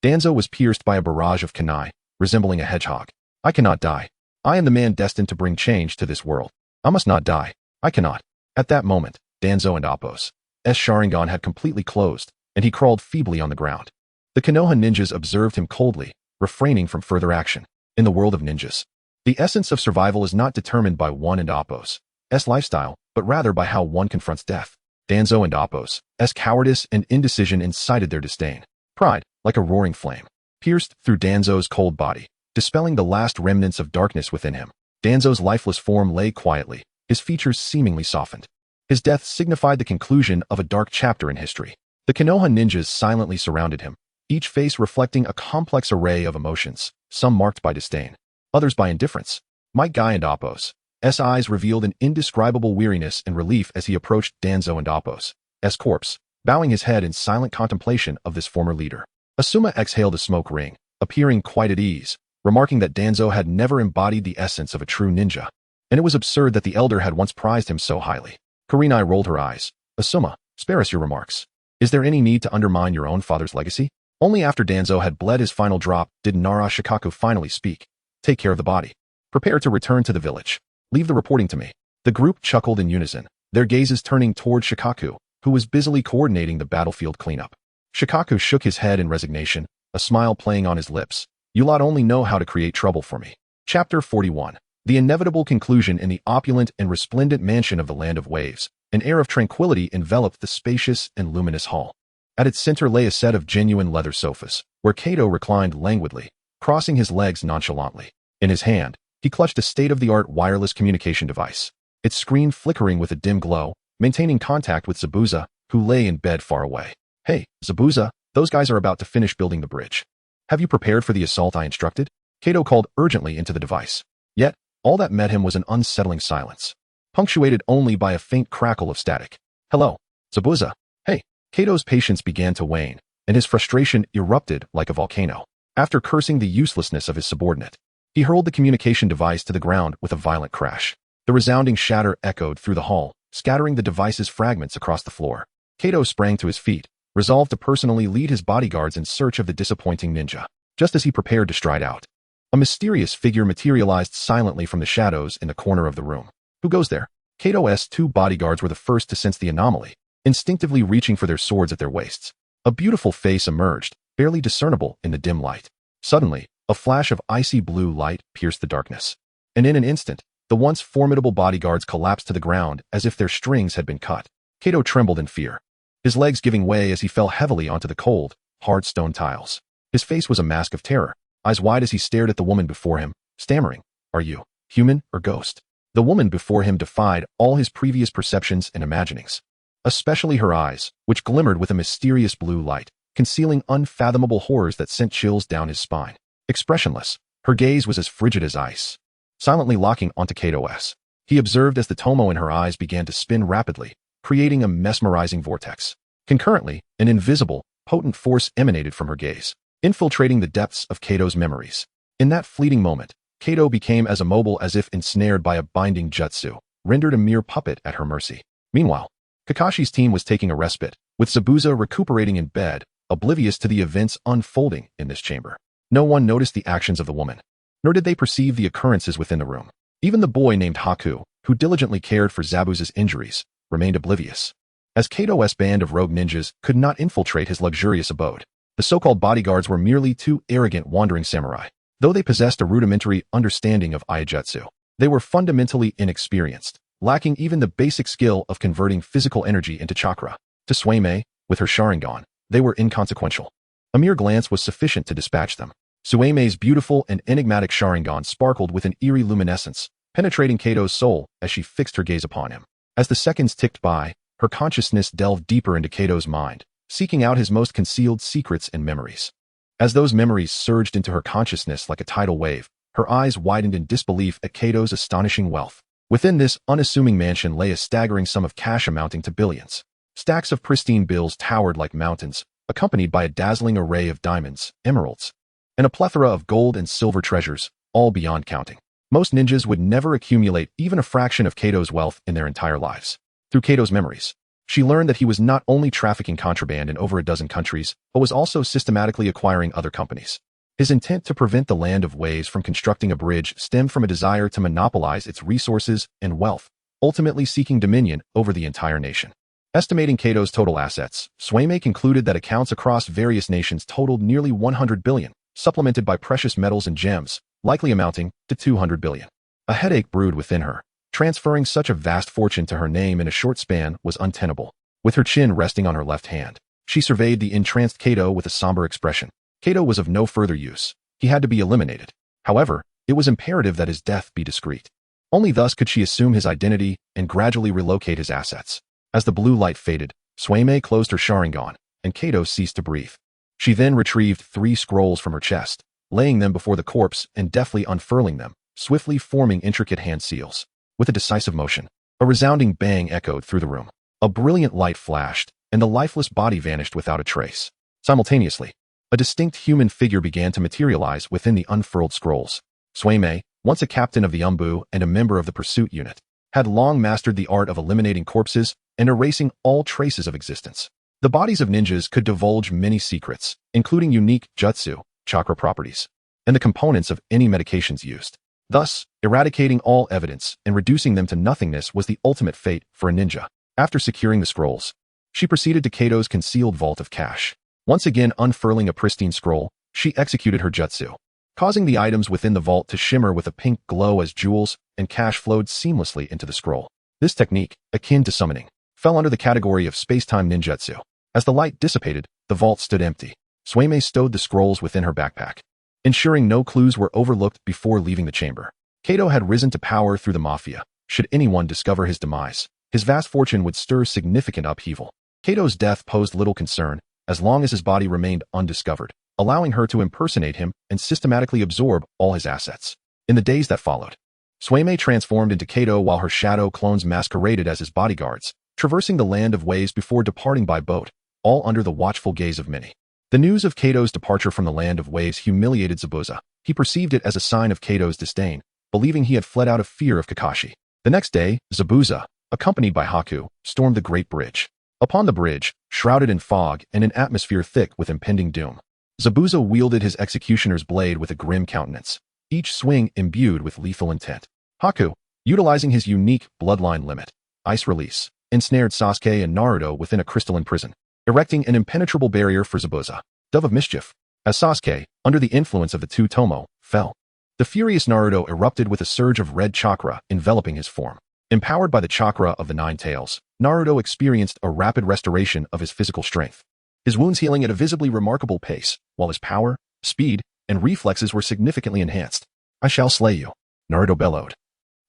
Danzo was pierced by a barrage of kunai, resembling a hedgehog. I cannot die. I am the man destined to bring change to this world. I must not die. I cannot. At that moment, Danzo and Appo's Sharingan had completely closed, and he crawled feebly on the ground. The Konoha ninjas observed him coldly, refraining from further action. In the world of ninjas, the essence of survival is not determined by one and Appo's lifestyle, but rather by how one confronts death. Danzo and Appo's cowardice and indecision incited their disdain. Pride, like a roaring flame, pierced through Danzo's cold body, dispelling the last remnants of darkness within him. Danzo's lifeless form lay quietly, his features seemingly softened. His death signified the conclusion of a dark chapter in history. The Konoha ninjas silently surrounded him, each face reflecting a complex array of emotions, some marked by disdain, others by indifference. Might Guy and Appo's eyes revealed an indescribable weariness and relief as he approached Danzo and Appo's corpse, bowing his head in silent contemplation of this former leader. Asuma exhaled a smoke ring, appearing quite at ease, remarking that Danzo had never embodied the essence of a true ninja, and it was absurd that the elder had once prized him so highly. Kurenai rolled her eyes. Asuma, spare us your remarks. Is there any need to undermine your own father's legacy? Only after Danzo had bled his final drop did Nara Shikaku finally speak. Take care of the body. Prepare to return to the village. Leave the reporting to me. The group chuckled in unison, their gazes turning toward Shikaku, who was busily coordinating the battlefield cleanup. Shikaku shook his head in resignation, a smile playing on his lips. You lot only know how to create trouble for me. Chapter 41. The inevitable conclusion. In the opulent and resplendent mansion of the Land of Waves, an air of tranquility enveloped the spacious and luminous hall. At its center lay a set of genuine leather sofas, where Kato reclined languidly, crossing his legs nonchalantly. In his hand, he clutched a state-of-the-art wireless communication device, its screen flickering with a dim glow, maintaining contact with Zabuza, who lay in bed far away. Hey, Zabuza, those guys are about to finish building the bridge. Have you prepared for the assault I instructed? Kato called urgently into the device. Yet, all that met him was an unsettling silence, punctuated only by a faint crackle of static. Hello, Zabuza. Hey. Kato's patience began to wane, and his frustration erupted like a volcano. After cursing the uselessness of his subordinate, he hurled the communication device to the ground with a violent crash. The resounding shatter echoed through the hall, scattering the device's fragments across the floor. Kato sprang to his feet, resolved to personally lead his bodyguards in search of the disappointing ninja. Just as he prepared to stride out, a mysterious figure materialized silently from the shadows in the corner of the room. Who goes there? Kato's two bodyguards were the first to sense the anomaly, instinctively reaching for their swords at their waists. A beautiful face emerged, barely discernible in the dim light. Suddenly, a flash of icy blue light pierced the darkness, and in an instant, the once formidable bodyguards collapsed to the ground as if their strings had been cut. Kato trembled in fear, his legs giving way as he fell heavily onto the cold, hard stone tiles. His face was a mask of terror, eyes wide as he stared at the woman before him, stammering, "Are you human or ghost?" The woman before him defied all his previous perceptions and imaginings, especially her eyes, which glimmered with a mysterious blue light, concealing unfathomable horrors that sent chills down his spine. Expressionless, her gaze was as frigid as ice, silently locking onto Kato's. He observed as the tomo in her eyes began to spin rapidly, creating a mesmerizing vortex. Concurrently, an invisible, potent force emanated from her gaze, infiltrating the depths of Kato's memories. In that fleeting moment, Kato became as immobile as if ensnared by a binding jutsu, rendered a mere puppet at her mercy. Meanwhile, Kakashi's team was taking a respite, with Zabuza recuperating in bed, oblivious to the events unfolding in this chamber. No one noticed the actions of the woman, nor did they perceive the occurrences within the room. Even the boy named Haku, who diligently cared for Zabuza's injuries, remained oblivious. As Kato's band of rogue ninjas could not infiltrate his luxurious abode, the so-called bodyguards were merely two arrogant wandering samurai. Though they possessed a rudimentary understanding of Iaijutsu, they were fundamentally inexperienced, lacking even the basic skill of converting physical energy into chakra. To Suimei, with her Sharingan, they were inconsequential. A mere glance was sufficient to dispatch them. Suimei's beautiful and enigmatic Sharingan sparkled with an eerie luminescence, penetrating Kato's soul as she fixed her gaze upon him. As the seconds ticked by, her consciousness delved deeper into Kato's mind, seeking out his most concealed secrets and memories. As those memories surged into her consciousness like a tidal wave, her eyes widened in disbelief at Kato's astonishing wealth. Within this unassuming mansion lay a staggering sum of cash amounting to billions. Stacks of pristine bills towered like mountains, accompanied by a dazzling array of diamonds, emeralds, and a plethora of gold and silver treasures, all beyond counting. Most ninjas would never accumulate even a fraction of Kato's wealth in their entire lives. Through Kato's memories, she learned that he was not only trafficking contraband in over a dozen countries, but was also systematically acquiring other companies. His intent to prevent the Land of Waves from constructing a bridge stemmed from a desire to monopolize its resources and wealth, ultimately seeking dominion over the entire nation. Estimating Kato's total assets, Suimei concluded that accounts across various nations totaled nearly 100 billion, supplemented by precious metals and gems, likely amounting to 200 billion. A headache brewed within her. Transferring such a vast fortune to her name in a short span was untenable. With her chin resting on her left hand, she surveyed the entranced Kato with a somber expression. Kato was of no further use. He had to be eliminated. However, it was imperative that his death be discreet. Only thus could she assume his identity and gradually relocate his assets. As the blue light faded, Suimei closed her Sharingan, and Kato ceased to breathe. She then retrieved 3 scrolls from her chest, laying them before the corpse and deftly unfurling them, swiftly forming intricate hand seals. With a decisive motion, a resounding bang echoed through the room. A brilliant light flashed, and the lifeless body vanished without a trace. Simultaneously, a distinct human figure began to materialize within the unfurled scrolls. Suimei, once a captain of the Umbu and a member of the pursuit unit, had long mastered the art of eliminating corpses and erasing all traces of existence. The bodies of ninjas could divulge many secrets, including unique jutsu, chakra properties, and the components of any medications used. Thus, eradicating all evidence and reducing them to nothingness was the ultimate fate for a ninja. After securing the scrolls, she proceeded to Kato's concealed vault of cash. Once again unfurling a pristine scroll, she executed her jutsu, causing the items within the vault to shimmer with a pink glow as jewels and cash flowed seamlessly into the scroll. This technique, akin to summoning, fell under the category of space-time ninjutsu. As the light dissipated, the vault stood empty. Suimei stowed the scrolls within her backpack, ensuring no clues were overlooked before leaving the chamber. Kato had risen to power through the mafia. Should anyone discover his demise, his vast fortune would stir significant upheaval. Kato's death posed little concern, as long as his body remained undiscovered, allowing her to impersonate him and systematically absorb all his assets. In the days that followed, Suimei transformed into Kato while her shadow clones masqueraded as his bodyguards, traversing the land of waves before departing by boat, all under the watchful gaze of many. The news of Kato's departure from the land of waves humiliated Zabuza. He perceived it as a sign of Kato's disdain, believing he had fled out of fear of Kakashi. The next day, Zabuza, accompanied by Haku, stormed the Great Bridge. Upon the bridge, shrouded in fog and an atmosphere thick with impending doom, Zabuza wielded his executioner's blade with a grim countenance, each swing imbued with lethal intent. Haku, utilizing his unique bloodline limit, ice release, ensnared Sasuke and Naruto within a crystalline prison, erecting an impenetrable barrier for Zabuza. Dove of Mischief. As Sasuke, under the influence of the two Tomo, fell, the furious Naruto erupted with a surge of red chakra enveloping his form. Empowered by the chakra of the Nine Tails, Naruto experienced a rapid restoration of his physical strength, his wounds healing at a visibly remarkable pace, while his power, speed, and reflexes were significantly enhanced. I shall slay you, Naruto bellowed.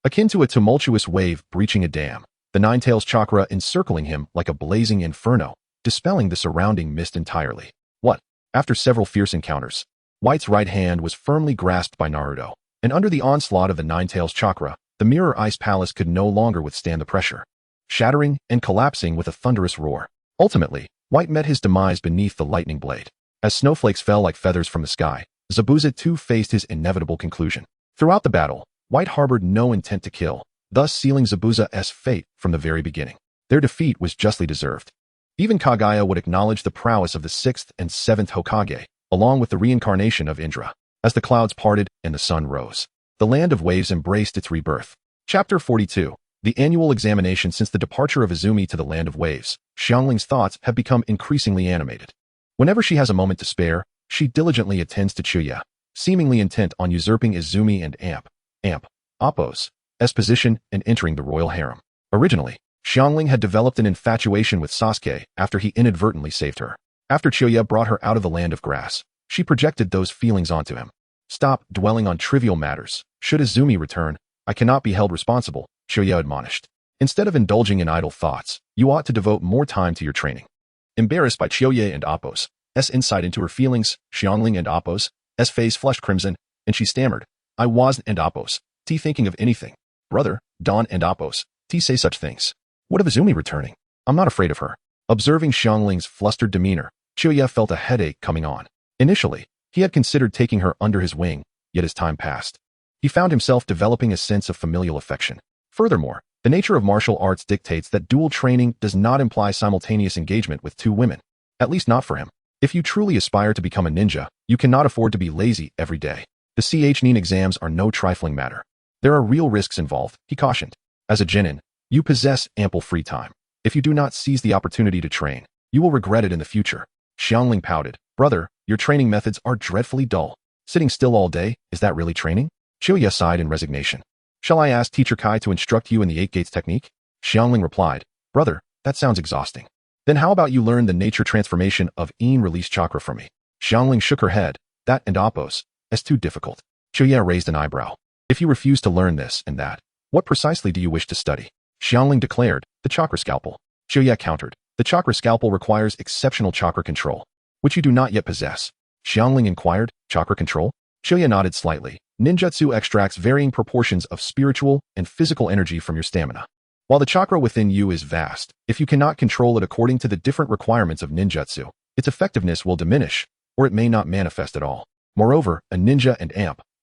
Akin to a tumultuous wave breaching a dam, the Nine Tails chakra encircling him like a blazing inferno, dispelling the surrounding mist entirely. What? After several fierce encounters, White's right hand was firmly grasped by Naruto, and under the onslaught of the Nine Tails chakra, the Mirror Ice Palace could no longer withstand the pressure, shattering and collapsing with a thunderous roar. Ultimately, White met his demise beneath the lightning blade. As snowflakes fell like feathers from the sky, Zabuza too faced his inevitable conclusion. Throughout the battle, White harbored no intent to kill, thus sealing Zabuza's fate from the very beginning. Their defeat was justly deserved. Even Kaguya would acknowledge the prowess of the 6th and 7th Hokage, along with the reincarnation of Indra. As the clouds parted and the sun rose, the land of waves embraced its rebirth. Chapter 42. The annual examination. Since the departure of Izumi to the land of waves, Xiangling's thoughts have become increasingly animated. Whenever she has a moment to spare, she diligently attends to Chuya, seemingly intent on usurping Izumi and Appo's position and entering the royal harem. Originally, Xiangling had developed an infatuation with Sasuke after he inadvertently saved her. After Chuya brought her out of the land of grass, she projected those feelings onto him. Stop dwelling on trivial matters. Should Izumi return, I cannot be held responsible, Chuya admonished. Instead of indulging in idle thoughts, you ought to devote more time to your training. Embarrassed by Chuya and Appo's insight into her feelings, Xiangling and Appo's face flushed crimson, and she stammered, I wasn't and Appo's thinking of anything. Brother, Don and Appo's say such things. What of Izumi returning? I'm not afraid of her. Observing Xiangling's flustered demeanor, Chuya felt a headache coming on. Initially, he had considered taking her under his wing, yet as time passed, he found himself developing a sense of familial affection. Furthermore, the nature of martial arts dictates that dual training does not imply simultaneous engagement with two women. At least not for him. If you truly aspire to become a ninja, you cannot afford to be lazy every day. The chunin exams are no trifling matter. There are real risks involved, he cautioned. As a genin, you possess ample free time. If you do not seize the opportunity to train, you will regret it in the future. Xiangling pouted. Brother, your training methods are dreadfully dull. Sitting still all day, is that really training? Chuya sighed in resignation. Shall I ask Teacher Kai to instruct you in the 8 Gates technique? Xiangling replied. Brother, that sounds exhausting. Then how about you learn the nature transformation of release chakra from me? Xiangling shook her head. That and Appo's too difficult. Chuya raised an eyebrow. If you refuse to learn this and that, what precisely do you wish to study? Xiangling declared, the chakra scalpel. Chuya countered. The chakra scalpel requires exceptional chakra control, which you do not yet possess. Xiangling inquired, chakra control? Chuya nodded slightly. Ninjutsu extracts varying proportions of spiritual and physical energy from your stamina. While the chakra within you is vast, if you cannot control it according to the different requirements of ninjutsu, its effectiveness will diminish, or it may not manifest at all. Moreover, a ninja and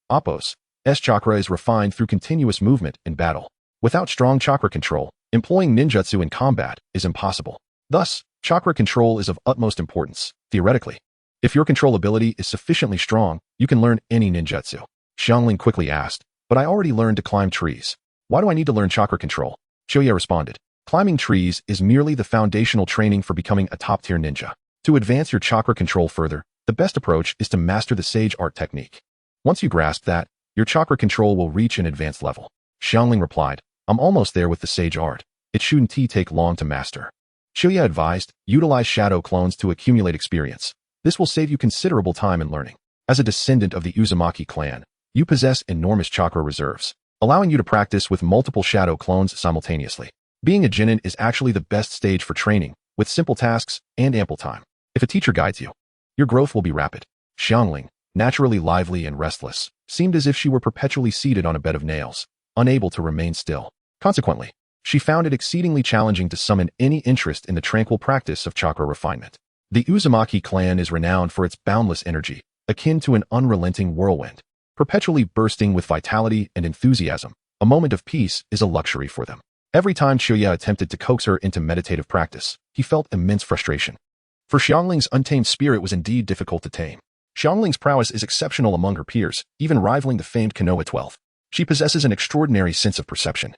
Appo's chakra is refined through continuous movement in battle. Without strong chakra control, employing ninjutsu in combat is impossible. Thus, chakra control is of utmost importance, theoretically. If your control ability is sufficiently strong, you can learn any ninjutsu. Xiangling quickly asked, But I already learned to climb trees. Why do I need to learn chakra control? Xiaoye responded. Climbing trees is merely the foundational training for becoming a top-tier ninja. To advance your chakra control further, the best approach is to master the sage art technique. Once you grasp that, your chakra control will reach an advanced level. Xiangling replied, I'm almost there with the sage art. It shouldn't take long to master. Xiaoye advised, utilize shadow clones to accumulate experience. This will save you considerable time in learning. As a descendant of the Uzumaki clan, you possess enormous chakra reserves, allowing you to practice with multiple shadow clones simultaneously. Being a genin is actually the best stage for training, with simple tasks and ample time. If a teacher guides you, your growth will be rapid. Xiangling, naturally lively and restless, seemed as if she were perpetually seated on a bed of nails, unable to remain still. Consequently, she found it exceedingly challenging to summon any interest in the tranquil practice of chakra refinement. The Uzumaki clan is renowned for its boundless energy, akin to an unrelenting whirlwind, perpetually bursting with vitality and enthusiasm. A moment of peace is a luxury for them. Every time Xiaoye attempted to coax her into meditative practice, he felt immense frustration. For Xiangling's untamed spirit was indeed difficult to tame. Xiangling's prowess is exceptional among her peers, even rivaling the famed Konoha 12. She possesses an extraordinary sense of perception,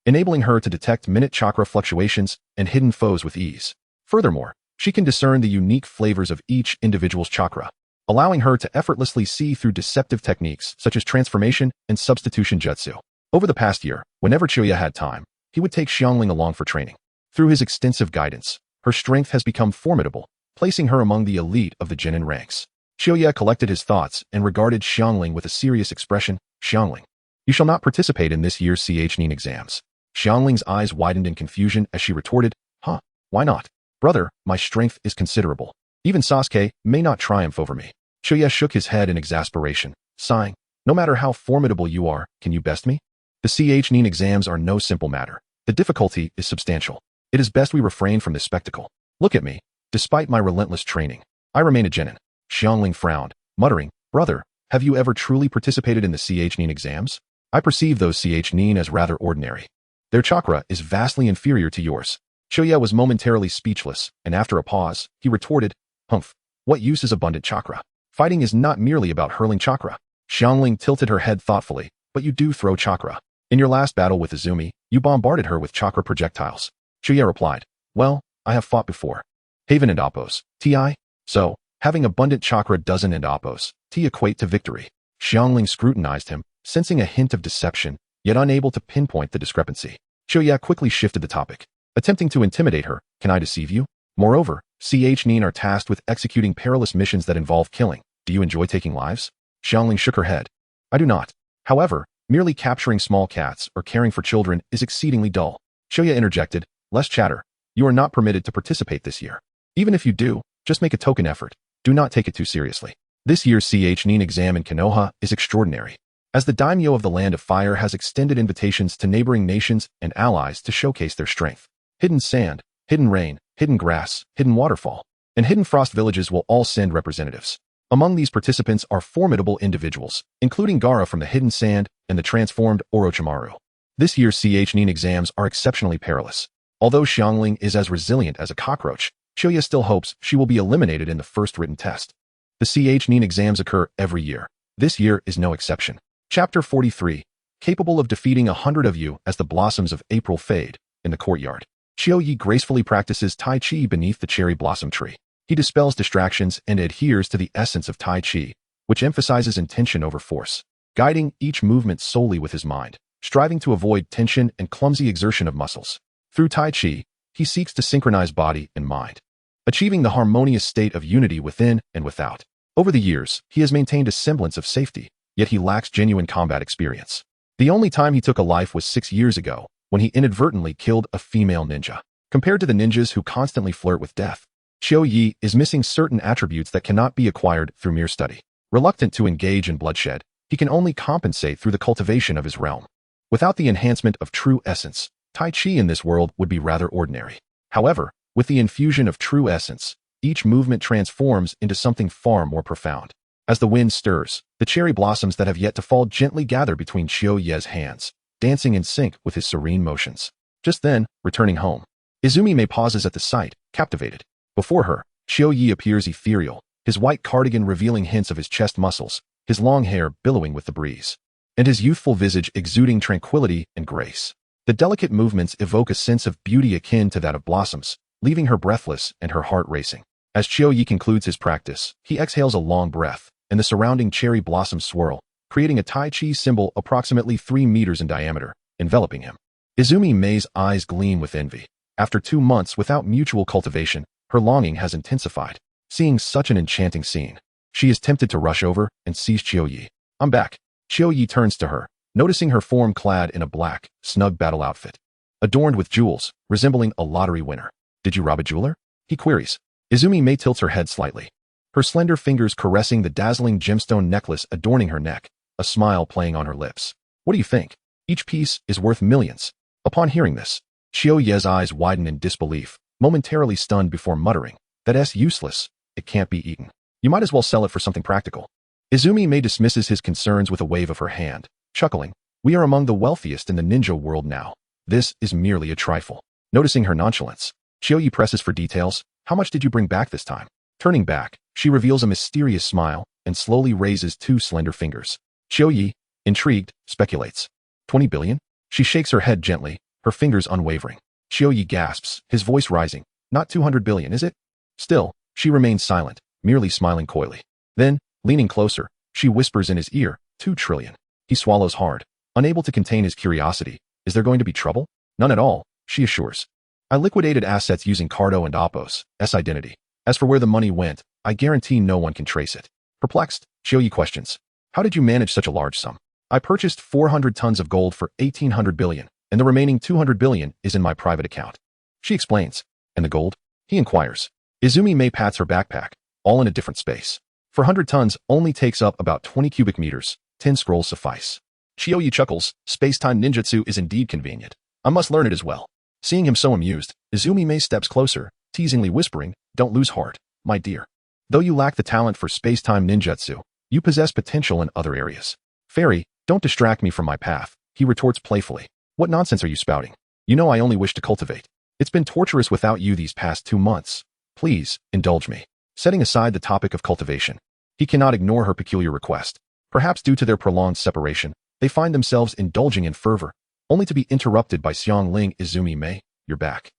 enabling her to detect minute chakra fluctuations and hidden foes with ease. Furthermore, she can discern the unique flavors of each individual's chakra, allowing her to effortlessly see through deceptive techniques such as transformation and substitution jutsu. Over the past year, whenever Xiaoye had time, he would take Xiangling along for training. Through his extensive guidance, her strength has become formidable, placing her among the elite of the genin ranks. Xiaoye collected his thoughts and regarded Xiangling with a serious expression. Xiangling, you shall not participate in this year's Xiangling exams. Xiangling's eyes widened in confusion as she retorted, Huh, why not? Brother, my strength is considerable. Even Sasuke may not triumph over me. Xiaoye shook his head in exasperation, sighing, no matter how formidable you are, can you best me? The Xiangling exams are no simple matter. The difficulty is substantial. It is best we refrain from this spectacle. Look at me. Despite my relentless training, I remain a genin. Xiangling frowned, muttering, Brother, have you ever truly participated in the Xiangling exams? I perceive those Xiangling as rather ordinary. Their chakra is vastly inferior to yours. Xiaoye was momentarily speechless, and after a pause, he retorted, Humph, what use is abundant chakra? Fighting is not merely about hurling chakra. Xiangling tilted her head thoughtfully, but you do throw chakra. In your last battle with Izumi, you bombarded her with chakra projectiles. Xiaoye replied, Well, I have fought before. Haven and Oppos, Ti? So, having abundant chakra doesn't and Oppos, Ti equate to victory. Xiangling scrutinized him, sensing a hint of deception, yet unable to pinpoint the discrepancy. Xiaoye quickly shifted the topic, attempting to intimidate her. Can I deceive you? Moreover, Xiangling are tasked with executing perilous missions that involve killing. Do you enjoy taking lives? Xiangling shook her head. I do not. However, merely capturing small cats or caring for children is exceedingly dull. Xiaoye interjected, Less chatter. You are not permitted to participate this year. Even if you do, just make a token effort. Do not take it too seriously. This year's Xiangling exam in Konoha is extraordinary, as the daimyo of the Land of Fire has extended invitations to neighboring nations and allies to showcase their strength. Hidden sand, hidden rain, hidden grass, hidden waterfall, and hidden frost villages will all send representatives. Among these participants are formidable individuals, including Gaara from the Hidden Sand and the transformed Orochimaru. This year's Xiangling exams are exceptionally perilous. Although Xiangling is as resilient as a cockroach, Xiaoye still hopes she will be eliminated in the first written test. The Xiangling exams occur every year. This year is no exception. Chapter 43. Capable of defeating 100 of you as the blossoms of April fade. In the courtyard, Xiaoye gracefully practices Tai Chi beneath the cherry blossom tree. He dispels distractions and adheres to the essence of Tai Chi, which emphasizes intention over force, guiding each movement solely with his mind, striving to avoid tension and clumsy exertion of muscles. Through Tai Chi, he seeks to synchronize body and mind, achieving the harmonious state of unity within and without. Over the years, he has maintained a semblance of safety, yet he lacks genuine combat experience. The only time he took a life was 6 years ago, when he inadvertently killed a female ninja. Compared to the ninjas who constantly flirt with death, Xiaoye is missing certain attributes that cannot be acquired through mere study. Reluctant to engage in bloodshed, he can only compensate through the cultivation of his realm. Without the enhancement of true essence, Tai Chi in this world would be rather ordinary. However, with the infusion of true essence, each movement transforms into something far more profound. As the wind stirs, the cherry blossoms that have yet to fall gently gather between Xiaoye's hands, dancing in sync with his serene motions. Just then, returning home, Izumi pauses at the sight, captivated. Before her, Xiaoye appears ethereal, his white cardigan revealing hints of his chest muscles, his long hair billowing with the breeze. and his youthful visage exuding tranquility and grace. The delicate movements evoke a sense of beauty akin to that of blossoms, leaving her breathless and her heart racing. As Chiyo-yi concludes his practice, he exhales a long breath, and the surrounding cherry blossoms swirl, creating a Tai Chi symbol approximately 3 meters in diameter, enveloping him. Izumi Mei's eyes gleam with envy. After 2 months without mutual cultivation, her longing has intensified. Seeing such an enchanting scene, she is tempted to rush over and seize Chiyo-yi. I'm back. Chiyo-yi turns to her, noticing her form clad in a black, snug battle outfit, adorned with jewels, resembling a lottery winner. Did you rob a jeweler? He queries. Izumi Mei tilts her head slightly, her slender fingers caressing the dazzling gemstone necklace adorning her neck, a smile playing on her lips. What do you think? Each piece is worth millions. Upon hearing this, Chiyo-yi's eyes widen in disbelief, momentarily stunned before muttering, "That's useless. It can't be eaten. You might as well sell it for something practical." Izumi Mei dismisses his concerns with a wave of her hand, chuckling. We are among the wealthiest in the ninja world now. This is merely a trifle. Noticing her nonchalance, Chiyo-yi presses for details. How much did you bring back this time? Turning back, she reveals a mysterious smile and slowly raises 2 slender fingers. Chiyo-yi, intrigued, speculates. 20 billion? She shakes her head gently, her fingers unwavering. Chiyo-yi gasps, his voice rising. Not 200 billion, is it? Still, she remains silent, merely smiling coyly. Then, leaning closer, she whispers in his ear, 2 trillion. He swallows hard, unable to contain his curiosity. Is there going to be trouble? None at all, she assures. I liquidated assets using Cardo and Appo's identity. As for where the money went, I guarantee no one can trace it. Perplexed, Chiyo-yi questions. How did you manage such a large sum? I purchased 400 tons of gold for 1,800 billion, and the remaining 200 billion is in my private account. She explains. And the gold? He inquires. Izumi Mei pats her backpack, all in a different space. 400 tons only takes up about 20 cubic meters, 10 scrolls suffice. Chiyo-yi chuckles, space-time ninjutsu is indeed convenient. I must learn it as well. Seeing him so amused, Izumi Mei steps closer, teasingly whispering, don't lose heart, my dear. Though you lack the talent for space-time ninjutsu, you possess potential in other areas. Fairy, don't distract me from my path, he retorts playfully. What nonsense are you spouting? You know I only wish to cultivate. It's been torturous without you these past 2 months. Please, indulge me. Setting aside the topic of cultivation, he cannot ignore her peculiar request. Perhaps due to their prolonged separation, they find themselves indulging in fervor, only to be interrupted by Xiangling. Izumi Mei, you're back.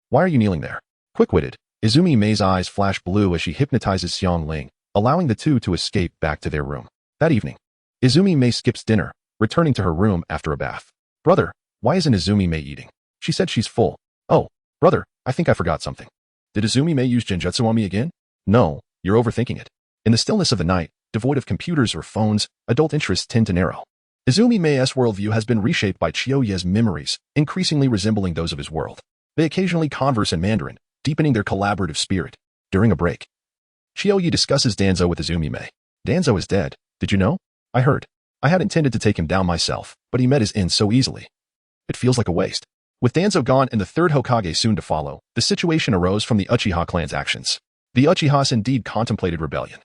Why are you kneeling there? Quick-witted, Izumi Mei's eyes flash blue as she hypnotizes Xiangling, allowing the two to escape back to their room. That evening, Izumi Mei skips dinner, returning to her room after a bath. Brother, why isn't Izumi Mei eating? She said she's full. Oh, brother, I think I forgot something. Did Izumi Mei use genjutsu on me again? No, you're overthinking it. In the stillness of the night, devoid of computers or phones, adult interests tend to narrow. Izumi Mei's worldview has been reshaped by Chiyo-yi's memories, increasingly resembling those of his world. They occasionally converse in Mandarin, deepening their collaborative spirit. During a break, Chiyo-yi discusses Danzo with Izumi Mei. Danzo is dead, did you know? I heard. I had intended to take him down myself, but he met his end so easily. It feels like a waste. With Danzo gone and the third Hokage soon to follow, the situation arose from the Uchiha clan's actions. The Uchihas indeed contemplated rebellion,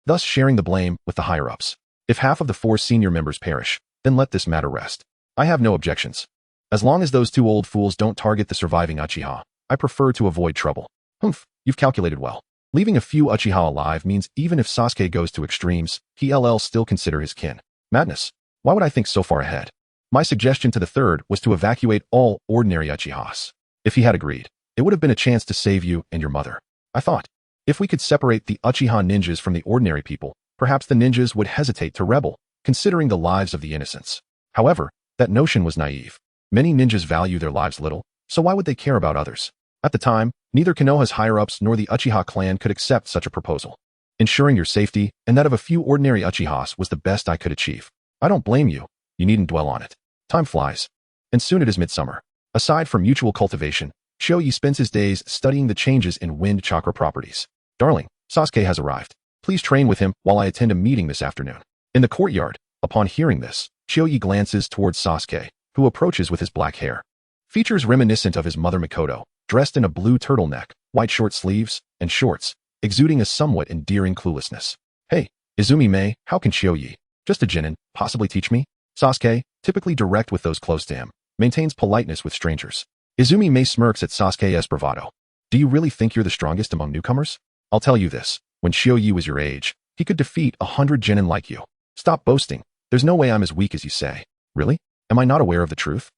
thus sharing the blame with the higher-ups. If half of the 4 senior members perish, then let this matter rest. I have no objections. As long as those 2 old fools don't target the surviving Uchiha, I prefer to avoid trouble. Humph, you've calculated well. Leaving a few Uchiha alive means even if Sasuke goes to extremes, he'll still consider his kin. Madness. Why would I think so far ahead? My suggestion to the third was to evacuate all ordinary Uchihas. If he had agreed, it would have been a chance to save you and your mother. I thought, if we could separate the Uchiha ninjas from the ordinary people, perhaps the ninjas would hesitate to rebel, considering the lives of the innocents. However, that notion was naive. Many ninjas value their lives little, so why would they care about others? At the time, neither Konoha's higher-ups nor the Uchiha clan could accept such a proposal. Ensuring your safety and that of a few ordinary Uchihas was the best I could achieve. I don't blame you. You needn't dwell on it. Time flies. And soon it is midsummer. Aside from mutual cultivation, Chiyo-yi spends his days studying the changes in wind chakra properties. Darling, Sasuke has arrived. Please train with him while I attend a meeting this afternoon. In the courtyard, upon hearing this, Chiyo-yi glances towards Sasuke, who approaches with his black hair. Features reminiscent of his mother Mikoto, dressed in a blue turtleneck, white short sleeves, and shorts, exuding a somewhat endearing cluelessness. Hey, Izumi Mei, how can Chiyo-yi, just a genin, possibly teach me? Sasuke, typically direct with those close to him, maintains politeness with strangers. Izumi Mei smirks at Sasuke's bravado. Do you really think you're the strongest among newcomers? I'll tell you this, when Chiyo-yi was your age, he could defeat 100 genin like you. Stop boasting, There's no way I'm as weak as you say. Really? Am I not aware of the truth?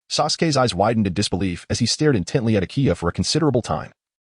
Sasuke's eyes widened in disbelief as he stared intently at Akiya for a considerable time,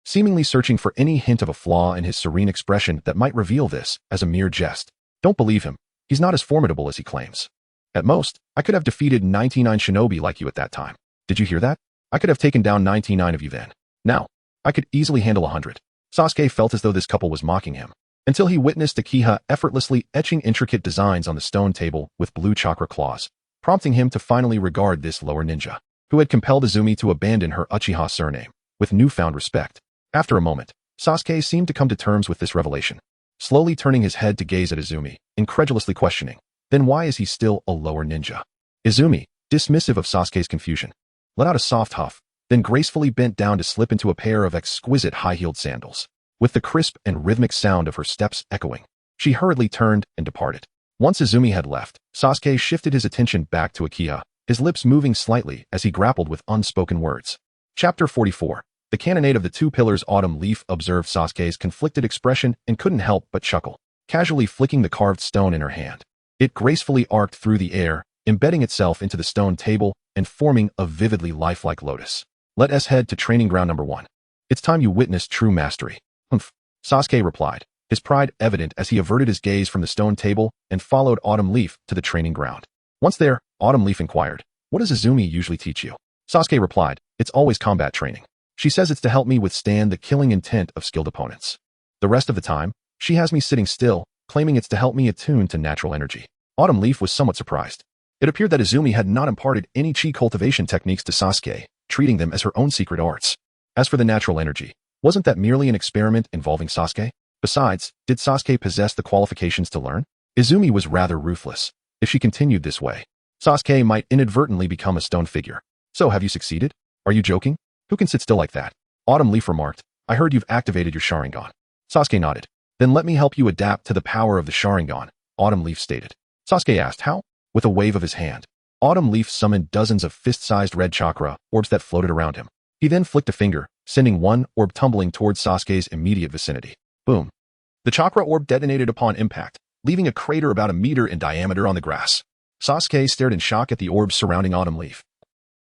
seemingly searching for any hint of a flaw in his serene expression that might reveal this as a mere jest. Don't believe him. He's not as formidable as he claims. At most, I could have defeated 99 shinobi like you at that time. Did you hear that? I could have taken down 99 of you then. Now, I could easily handle 100. Sasuke felt as though this couple was mocking him, until he witnessed Akiha effortlessly etching intricate designs on the stone table with blue chakra claws, prompting him to finally regard this lower ninja, who had compelled Izumi to abandon her Uchiha surname, with newfound respect. After a moment, Sasuke seemed to come to terms with this revelation, slowly turning his head to gaze at Izumi, incredulously questioning, then why is he still a lower ninja? Izumi, dismissive of Sasuke's confusion, let out a soft huff, then gracefully bent down to slip into a pair of exquisite high-heeled sandals. With the crisp and rhythmic sound of her steps echoing, she hurriedly turned and departed. Once Izumi had left, Sasuke shifted his attention back to Akiha, his lips moving slightly as he grappled with unspoken words. Chapter 44. The Cannonade of the Two Pillars. Autumn Leaf observed Sasuke's conflicted expression and couldn't help but chuckle, casually flicking the carved stone in her hand. It gracefully arced through the air, embedding itself into the stone table and forming a vividly lifelike lotus. Let us head to training ground number 1. It's time you witnessed true mastery. Humph. Sasuke replied, his pride evident as he averted his gaze from the stone table and followed Autumn Leaf to the training ground. Once there, Autumn Leaf inquired, what does Izumi usually teach you? Sasuke replied, it's always combat training. She says it's to help me withstand the killing intent of skilled opponents. The rest of the time, she has me sitting still, claiming it's to help me attune to natural energy. Autumn Leaf was somewhat surprised. It appeared that Izumi had not imparted any chi cultivation techniques to Sasuke, treating them as her own secret arts. As for the natural energy, wasn't that merely an experiment involving Sasuke? Besides, did Sasuke possess the qualifications to learn? Izumi was rather ruthless. If she continued this way, Sasuke might inadvertently become a stone figure. So have you succeeded? Are you joking? Who can sit still like that? Autumn Leaf remarked, I heard you've activated your Sharingan. Sasuke nodded. Then let me help you adapt to the power of the Sharingan, Autumn Leaf stated. Sasuke asked, how? With a wave of his hand, Autumn Leaf summoned dozens of fist-sized red chakra orbs that floated around him. He then flicked a finger, sending one orb tumbling towards Sasuke's immediate vicinity. Boom. The chakra orb detonated upon impact, leaving a crater about 1 meter in diameter on the grass. Sasuke stared in shock at the orbs surrounding Autumn Leaf,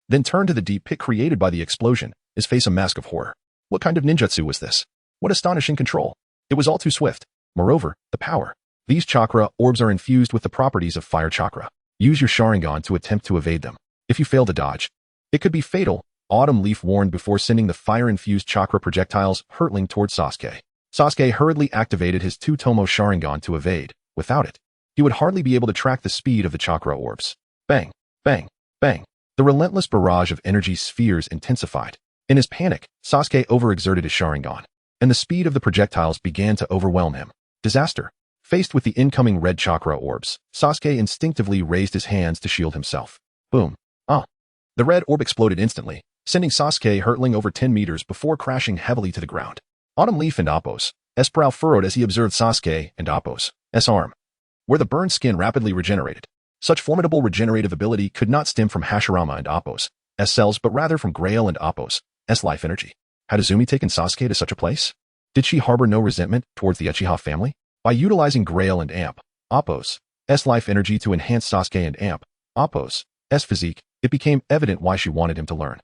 then turned to the deep pit created by the explosion, his face a mask of horror. What kind of ninjutsu was this? What astonishing control! It was all too swift. Moreover, the power. These chakra orbs are infused with the properties of fire chakra. Use your Sharingan to attempt to evade them. If you fail to dodge, it could be fatal, Autumn Leaf warned before sending the fire-infused chakra projectiles hurtling towards Sasuke. Sasuke hurriedly activated his two-tomo Sharingan to evade. Without it, he would hardly be able to track the speed of the chakra orbs. Bang, bang, bang. The relentless barrage of energy spheres intensified. In his panic, Sasuke overexerted his Sharingan, and the speed of the projectiles began to overwhelm him. Disaster. Faced with the incoming red chakra orbs, Sasuke instinctively raised his hands to shield himself. Boom. Ah. The red orb exploded instantly, sending Sasuke hurtling over 10 meters before crashing heavily to the ground. Autumn Leaf and Appo's brow furrowed as he observed Sasuke and Appo's arm, where the burned skin rapidly regenerated. Such formidable regenerative ability could not stem from Hashirama and Appo's cells, but rather from Grail and Appo's life energy. Had Izumi taken Sasuke to such a place? Did she harbor no resentment towards the Uchiha family? By utilizing Grail and Appo's life energy to enhance Sasuke and Appo's physique, it became evident why she wanted him to learn.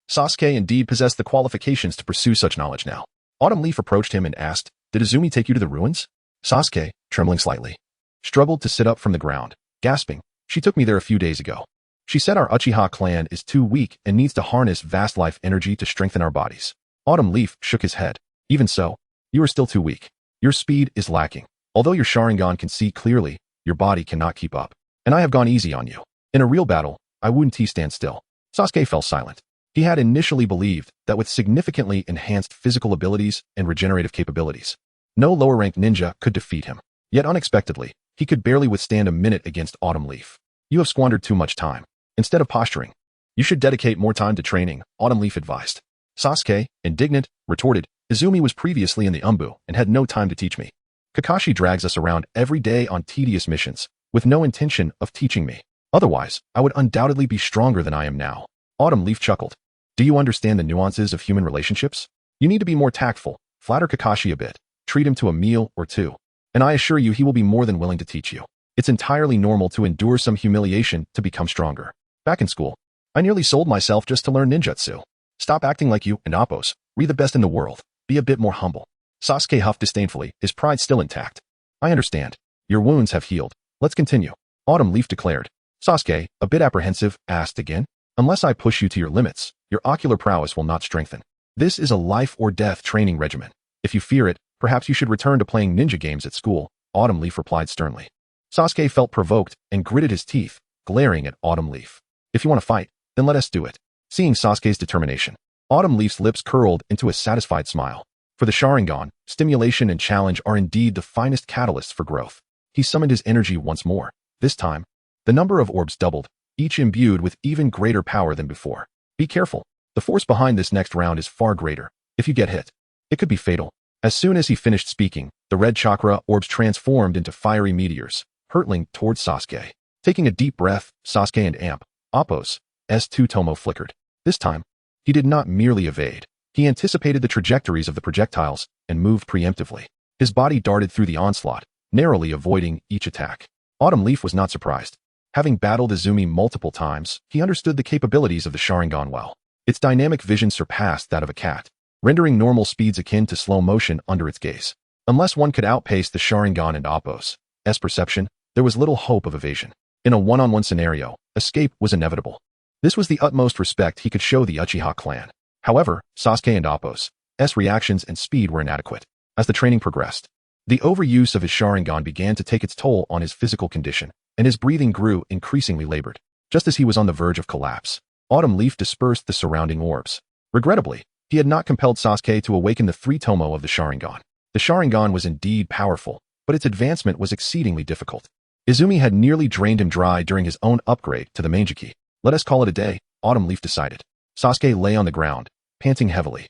Sasuke indeed possessed the qualifications to pursue such knowledge now. Autumn Leaf approached him and asked, did Izumi take you to the ruins? Sasuke, trembling slightly, struggled to sit up from the ground, gasping, she took me there a few days ago. She said our Uchiha clan is too weak and needs to harness vast life energy to strengthen our bodies. Autumn Leaf shook his head. Even so, you are still too weak. Your speed is lacking. Although your Sharingan can see clearly, your body cannot keep up. And I have gone easy on you. In a real battle, I wouldn't stand still. Sasuke fell silent. He had initially believed that with significantly enhanced physical abilities and regenerative capabilities, no lower-ranked ninja could defeat him. Yet unexpectedly, he could barely withstand a minute against Autumn Leaf. You have squandered too much time. Instead of posturing, you should dedicate more time to training, Autumn Leaf advised. Sasuke, indignant, retorted, Izumi was previously in the Umbu and had no time to teach me. Kakashi drags us around every day on tedious missions, with no intention of teaching me. Otherwise, I would undoubtedly be stronger than I am now. Autumn Leaf chuckled. Do you understand the nuances of human relationships? You need to be more tactful, flatter Kakashi a bit, treat him to a meal or two, and I assure you he will be more than willing to teach you. It's entirely normal to endure some humiliation to become stronger. Back in school, I nearly sold myself just to learn ninjutsu. Stop acting like you and Oppos. Be the best in the world. Be a bit more humble. Sasuke huffed disdainfully, his pride still intact. I understand. Your wounds have healed. Let's continue. Autumn Leaf declared. Sasuke, a bit apprehensive, asked again. Unless I push you to your limits, your ocular prowess will not strengthen. This is a life-or-death training regimen. If you fear it, perhaps you should return to playing ninja games at school, Autumn Leaf replied sternly. Sasuke felt provoked and gritted his teeth, glaring at Autumn Leaf. If you want to fight, then let us do it. Seeing Sasuke's determination, Autumn Leaf's lips curled into a satisfied smile. For the Sharingan, stimulation and challenge are indeed the finest catalysts for growth. He summoned his energy once more. This time, the number of orbs doubled, each imbued with even greater power than before. Be careful. The force behind this next round is far greater. If you get hit, it could be fatal. As soon as he finished speaking, the red chakra orbs transformed into fiery meteors, hurtling towards Sasuke. Taking a deep breath, Sasuke and Amp, Oppos, S2 Tomo flickered. This time, he did not merely evade. He anticipated the trajectories of the projectiles and moved preemptively. His body darted through the onslaught, narrowly avoiding each attack. Autumn Leaf was not surprised. Having battled Izumi multiple times, he understood the capabilities of the Sharingan well. Its dynamic vision surpassed that of a cat, rendering normal speeds akin to slow motion under its gaze. Unless one could outpace the Sharingan and Oppos' perception, there was little hope of evasion. In a one-on-one scenario, escape was inevitable. This was the utmost respect he could show the Uchiha clan. However, Sasuke and Oppos' reactions and speed were inadequate. As the training progressed, the overuse of his Sharingan began to take its toll on his physical condition, and his breathing grew increasingly labored. Just as he was on the verge of collapse, Autumn Leaf dispersed the surrounding orbs. Regrettably, he had not compelled Sasuke to awaken the 3 Tomo of the Sharingan. The Sharingan was indeed powerful, but its advancement was exceedingly difficult. Izumi had nearly drained him dry during his own upgrade to the Manjiki. Let us call it a day, Autumn Leaf decided. Sasuke lay on the ground, panting heavily.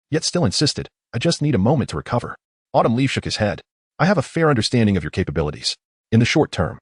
Yet still insisted, I just need a moment to recover. Autumn Leaf shook his head. I have a fair understanding of your capabilities. In the short term,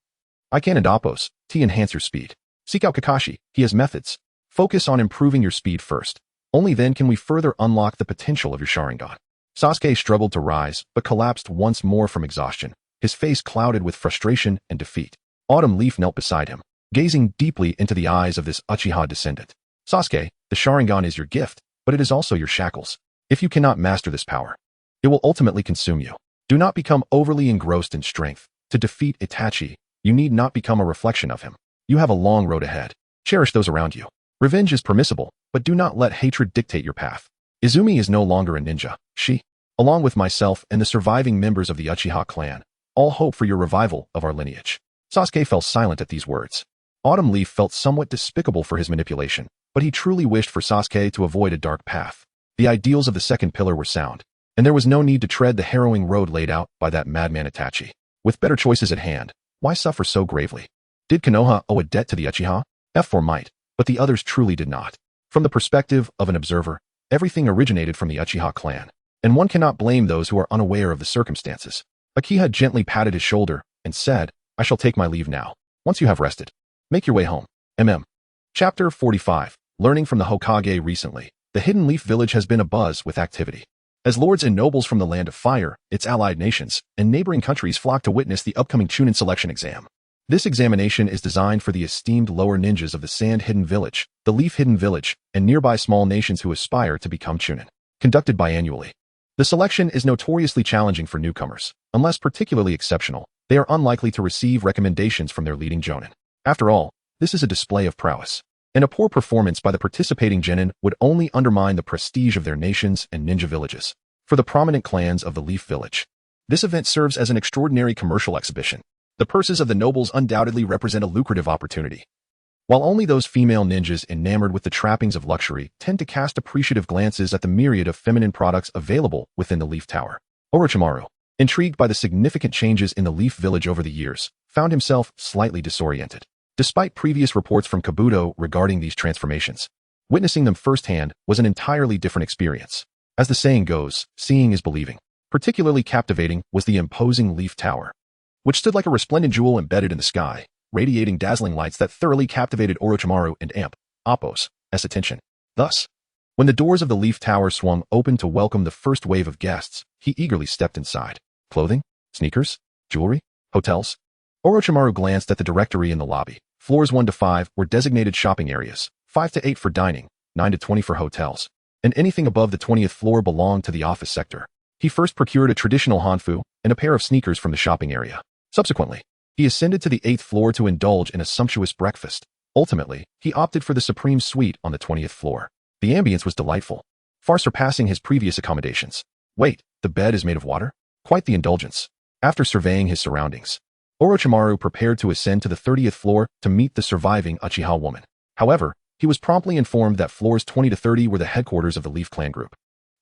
I can and Oppos, enhance your speed. Seek out Kakashi, he has methods. Focus on improving your speed first. Only then can we further unlock the potential of your Sharingan. Sasuke struggled to rise, but collapsed once more from exhaustion, his face clouded with frustration and defeat. Autumn Leaf knelt beside him, gazing deeply into the eyes of this Uchiha descendant. Sasuke, the Sharingan is your gift, but it is also your shackles. If you cannot master this power, it will ultimately consume you. Do not become overly engrossed in strength. To defeat Itachi, you need not become a reflection of him. You have a long road ahead. Cherish those around you. Revenge is permissible, but do not let hatred dictate your path. Izumi is no longer a ninja. She, along with myself and the surviving members of the Uchiha clan, all hope for your revival of our lineage. Sasuke fell silent at these words. Autumn Leaf felt somewhat despicable for his manipulation, but he truly wished for Sasuke to avoid a dark path. The ideals of the second pillar were sound, and there was no need to tread the harrowing road laid out by that madman Itachi. With better choices at hand, why suffer so gravely? Did Konoha owe a debt to the Uchiha? For might, but the others truly did not. From the perspective of an observer, everything originated from the Uchiha clan, and one cannot blame those who are unaware of the circumstances. Uchiha gently patted his shoulder and said, I shall take my leave now. Once you have rested, make your way home. Chapter 45. Learning from the Hokage recently. The Hidden Leaf Village has been abuzz with activity. As lords and nobles from the Land of Fire, its allied nations, and neighboring countries flock to witness the upcoming chunin selection exam. This examination is designed for the esteemed lower ninjas of the Sand Hidden Village, the Leaf Hidden Village, and nearby small nations who aspire to become chunin. Conducted biannually. The selection is notoriously challenging for newcomers. Unless particularly exceptional, they are unlikely to receive recommendations from their leading jonin. After all, this is a display of prowess, and a poor performance by the participating genin would only undermine the prestige of their nations and ninja villages. For the prominent clans of the Leaf Village, this event serves as an extraordinary commercial exhibition. The purses of the nobles undoubtedly represent a lucrative opportunity. While only those female ninjas enamored with the trappings of luxury tend to cast appreciative glances at the myriad of feminine products available within the Leaf Tower. Orochimaru, intrigued by the significant changes in the Leaf Village over the years, found himself slightly disoriented. Despite previous reports from Kabuto regarding these transformations, witnessing them firsthand was an entirely different experience. As the saying goes, seeing is believing. Particularly captivating was the imposing Leaf Tower, which stood like a resplendent jewel embedded in the sky, radiating dazzling lights that thoroughly captivated Orochimaru and Oppos' attention. Thus, when the doors of the Leaf Tower swung open to welcome the first wave of guests, he eagerly stepped inside. Clothing, sneakers, jewelry, hotels. Orochimaru glanced at the directory in the lobby. Floors 1 to 5 were designated shopping areas, 5 to 8 for dining, 9 to 20 for hotels, and anything above the 20th floor belonged to the office sector. He first procured a traditional hanfu and a pair of sneakers from the shopping area. Subsequently, he ascended to the 8th floor to indulge in a sumptuous breakfast. Ultimately, he opted for the supreme suite on the 20th floor. The ambience was delightful, far surpassing his previous accommodations. Wait, the bed is made of water? Quite the indulgence. After surveying his surroundings, Orochimaru prepared to ascend to the 30th floor to meet the surviving Uchiha woman. However, he was promptly informed that floors 20 to 30 were the headquarters of the Leaf Clan group,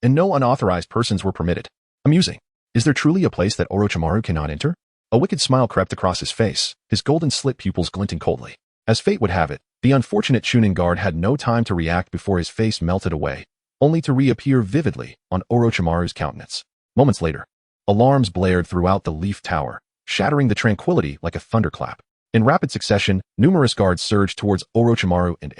and no unauthorized persons were permitted. Amusing. Is there truly a place that Orochimaru cannot enter? A wicked smile crept across his face, his golden slit pupils glinting coldly. As fate would have it, the unfortunate chunin guard had no time to react before his face melted away, only to reappear vividly on Orochimaru's countenance. Moments later, alarms blared throughout the Leaf Tower, shattering the tranquility like a thunderclap. In rapid succession, numerous guards surged towards Orochimaru and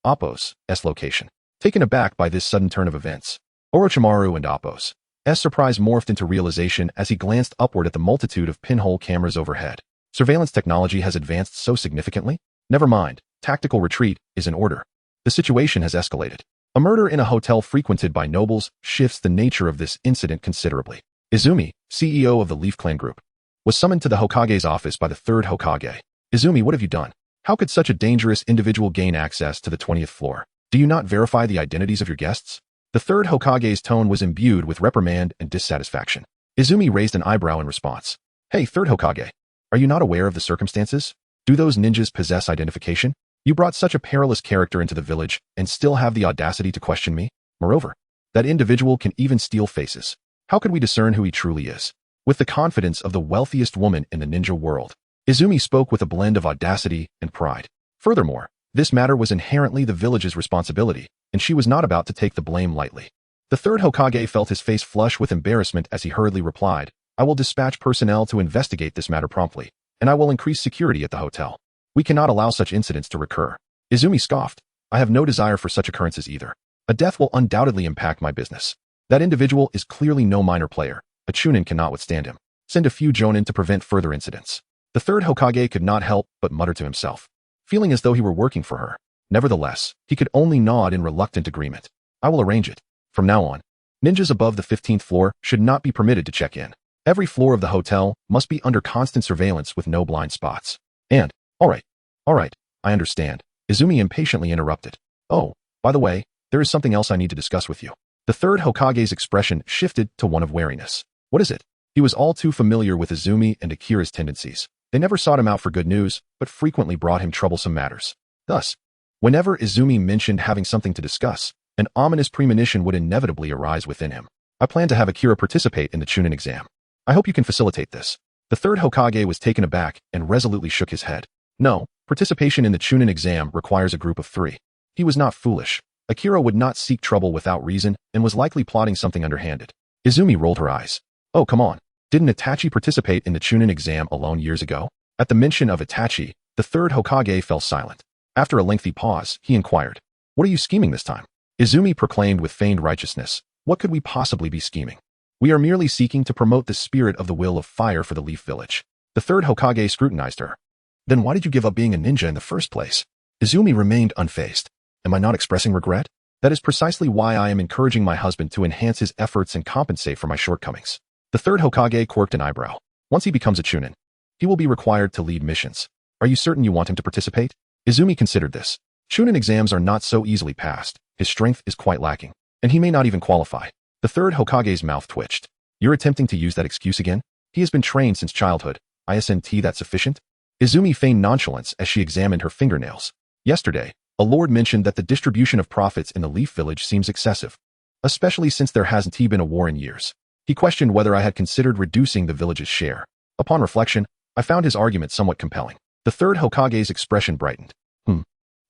Appo's location. Taken aback by this sudden turn of events, Orochimaru and Appo's surprise morphed into realization as he glanced upward at the multitude of pinhole cameras overhead. Surveillance technology has advanced so significantly? Never mind, tactical retreat is in order. The situation has escalated. A murder in a hotel frequented by nobles shifts the nature of this incident considerably. Izumi, CEO of the Leaf Clan Group, was summoned to the Hokage's office by the third Hokage. Izumi, what have you done? How could such a dangerous individual gain access to the 20th floor? Do you not verify the identities of your guests? The third Hokage's tone was imbued with reprimand and dissatisfaction. Izumi raised an eyebrow in response. Hey, third Hokage, are you not aware of the circumstances? Do those ninjas possess identification? You brought such a perilous character into the village and still have the audacity to question me? Moreover, that individual can even steal faces. How could we discern who he truly is? With the confidence of the wealthiest woman in the ninja world, Izumi spoke with a blend of audacity and pride. Furthermore, this matter was inherently the village's responsibility, and she was not about to take the blame lightly. The third Hokage felt his face flush with embarrassment as he hurriedly replied, I will dispatch personnel to investigate this matter promptly, and I will increase security at the hotel. We cannot allow such incidents to recur. Izumi scoffed. I have no desire for such occurrences either. A death will undoubtedly impact my business. That individual is clearly no minor player. A chunin cannot withstand him. Send a few jonin to prevent further incidents. The third Hokage could not help but mutter to himself, feeling as though he were working for her. Nevertheless, he could only nod in reluctant agreement. I will arrange it. From now on, ninjas above the 15th floor should not be permitted to check in. Every floor of the hotel must be under constant surveillance with no blind spots. And, all right, I understand. Izumi impatiently interrupted. Oh, by the way, there is something else I need to discuss with you. The third Hokage's expression shifted to one of wariness. What is it? He was all too familiar with Izumi and Akira's tendencies. They never sought him out for good news, but frequently brought him troublesome matters. Thus, whenever Izumi mentioned having something to discuss, an ominous premonition would inevitably arise within him. I plan to have Akira participate in the chunin exam. I hope you can facilitate this. The third Hokage was taken aback and resolutely shook his head. No, participation in the chunin exam requires a group of 3. He was not foolish. Akira would not seek trouble without reason and was likely plotting something underhanded. Izumi rolled her eyes. Oh, come on. Didn't Itachi participate in the chunin exam alone years ago? At the mention of Itachi, the third Hokage fell silent. After a lengthy pause, he inquired, What are you scheming this time? Izumi proclaimed with feigned righteousness, What could we possibly be scheming? We are merely seeking to promote the spirit of the will of fire for the Leaf Village. The third Hokage scrutinized her. Then why did you give up being a ninja in the first place? Izumi remained unfazed. Am I not expressing regret? That is precisely why I am encouraging my husband to enhance his efforts and compensate for my shortcomings. The third Hokage quirked an eyebrow. Once he becomes a chunin, he will be required to lead missions. Are you certain you want him to participate? Izumi considered this. Chunin exams are not so easily passed. His strength is quite lacking, and he may not even qualify. The third Hokage's mouth twitched. You're attempting to use that excuse again? He has been trained since childhood. Isn't that sufficient? Izumi feigned nonchalance as she examined her fingernails. Yesterday, a lord mentioned that the distribution of profits in the Leaf Village seems excessive, especially since there hasn't been a war in years. He questioned whether I had considered reducing the village's share. Upon reflection, I found his argument somewhat compelling. The third Hokage's expression brightened.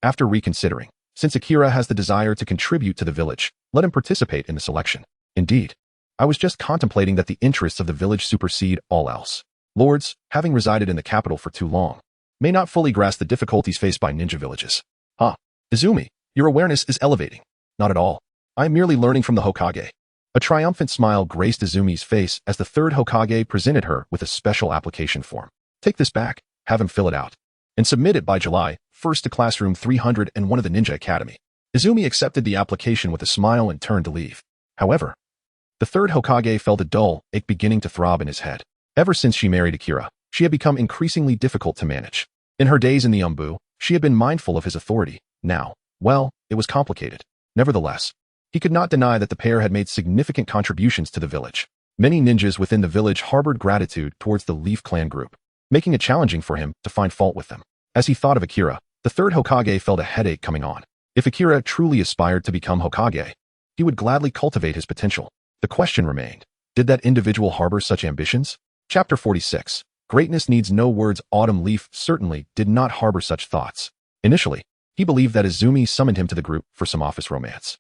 After reconsidering, since Akira has the desire to contribute to the village, let him participate in the selection. Indeed, I was just contemplating that the interests of the village supersede all else. Lords, having resided in the capital for too long, may not fully grasp the difficulties faced by ninja villages. Izumi, your awareness is elevating. Not at all. I am merely learning from the Hokage. A triumphant smile graced Izumi's face as the third Hokage presented her with a special application form. Take this back. have him fill it out, and submit it by July 1st to classroom 301 of the Ninja Academy. Izumi accepted the application with a smile and turned to leave. However, the third Hokage felt a dull ache beginning to throb in his head. Ever since she married Akira, she had become increasingly difficult to manage. In her days in the Umbu, she had been mindful of his authority. Now, well, it was complicated. Nevertheless, he could not deny that the pair had made significant contributions to the village. Many ninjas within the village harbored gratitude towards the Leaf Clan group, making it challenging for him to find fault with them. As he thought of Akira, the third Hokage felt a headache coming on. If Akira truly aspired to become Hokage, he would gladly cultivate his potential. The question remained, did that individual harbor such ambitions? Chapter 46. Greatness needs no words. Autumn Leaf certainly did not harbor such thoughts. Initially, he believed that Izumi summoned him to the group for some office romance.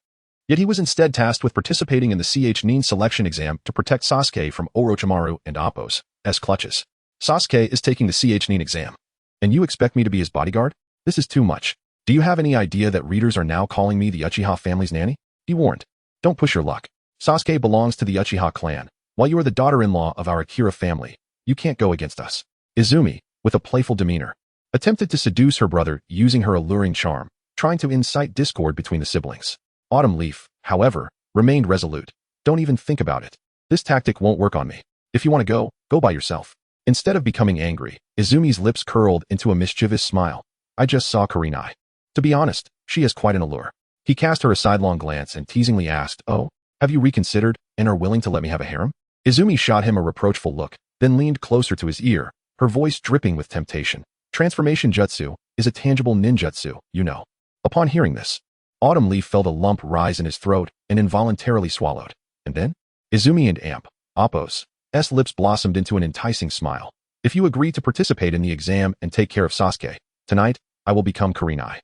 Yet he was instead tasked with participating in the Xiangling selection exam to protect Sasuke from Orochimaru and Appo's clutches. Sasuke is taking the Xiangling exam. And you expect me to be his bodyguard? This is too much. Do you have any idea that readers are now calling me the Uchiha family's nanny? Be warned. Don't push your luck. Sasuke belongs to the Uchiha clan, while you are the daughter-in-law of our Akira family. You can't go against us. Izumi, with a playful demeanor, attempted to seduce her brother using her alluring charm, trying to incite discord between the siblings. Autumn Leaf, however, remained resolute. Don't even think about it. This tactic won't work on me. If you want to go, go by yourself. Instead of becoming angry, Izumi's lips curled into a mischievous smile. I just saw Kurenai. To be honest, she has quite an allure. He cast her a sidelong glance and teasingly asked, oh, have you reconsidered and are willing to let me have a harem? Izumi shot him a reproachful look, then leaned closer to his ear, her voice dripping with temptation. Transformation jutsu is a tangible ninjutsu, you know. Upon hearing this, Autumn Leaf felt a lump rise in his throat and involuntarily swallowed. And then, Izumi and Appo's lips blossomed into an enticing smile. If you agree to participate in the exam and take care of Sasuke, tonight, I will become Kurenai.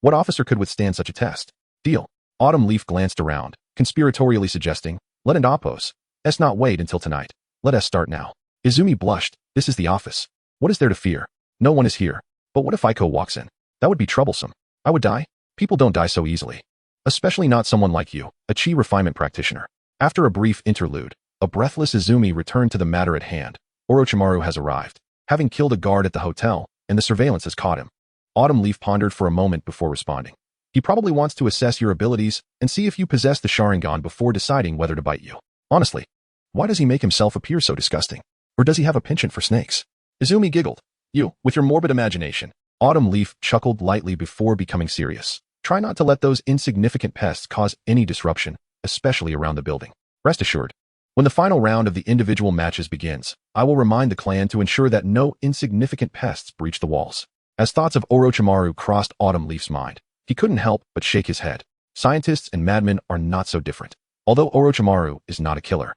What officer could withstand such a test? Deal. Autumn Leaf glanced around, conspiratorially suggesting, let and Appo's not wait until tonight. Let us start now. Izumi blushed. This is the office. What is there to fear? No one is here. But what if Aiko walks in? That would be troublesome. I would die? People don't die so easily. Especially not someone like you, a chi refinement practitioner. After a brief interlude, a breathless Izumi returned to the matter at hand. Orochimaru has arrived, having killed a guard at the hotel, and the surveillance has caught him. Autumn Leaf pondered for a moment before responding. He probably wants to assess your abilities and see if you possess the Sharingan before deciding whether to bite you. Honestly, why does he make himself appear so disgusting? Or does he have a penchant for snakes? Izumi giggled. You, with your morbid imagination. Autumn Leaf chuckled lightly before becoming serious. Try not to let those insignificant pests cause any disruption, especially around the building. Rest assured, when the final round of the individual matches begins, I will remind the clan to ensure that no insignificant pests breach the walls. As thoughts of Orochimaru crossed Autumn Leaf's mind, he couldn't help but shake his head. Scientists and madmen are not so different. Although Orochimaru is not a killer,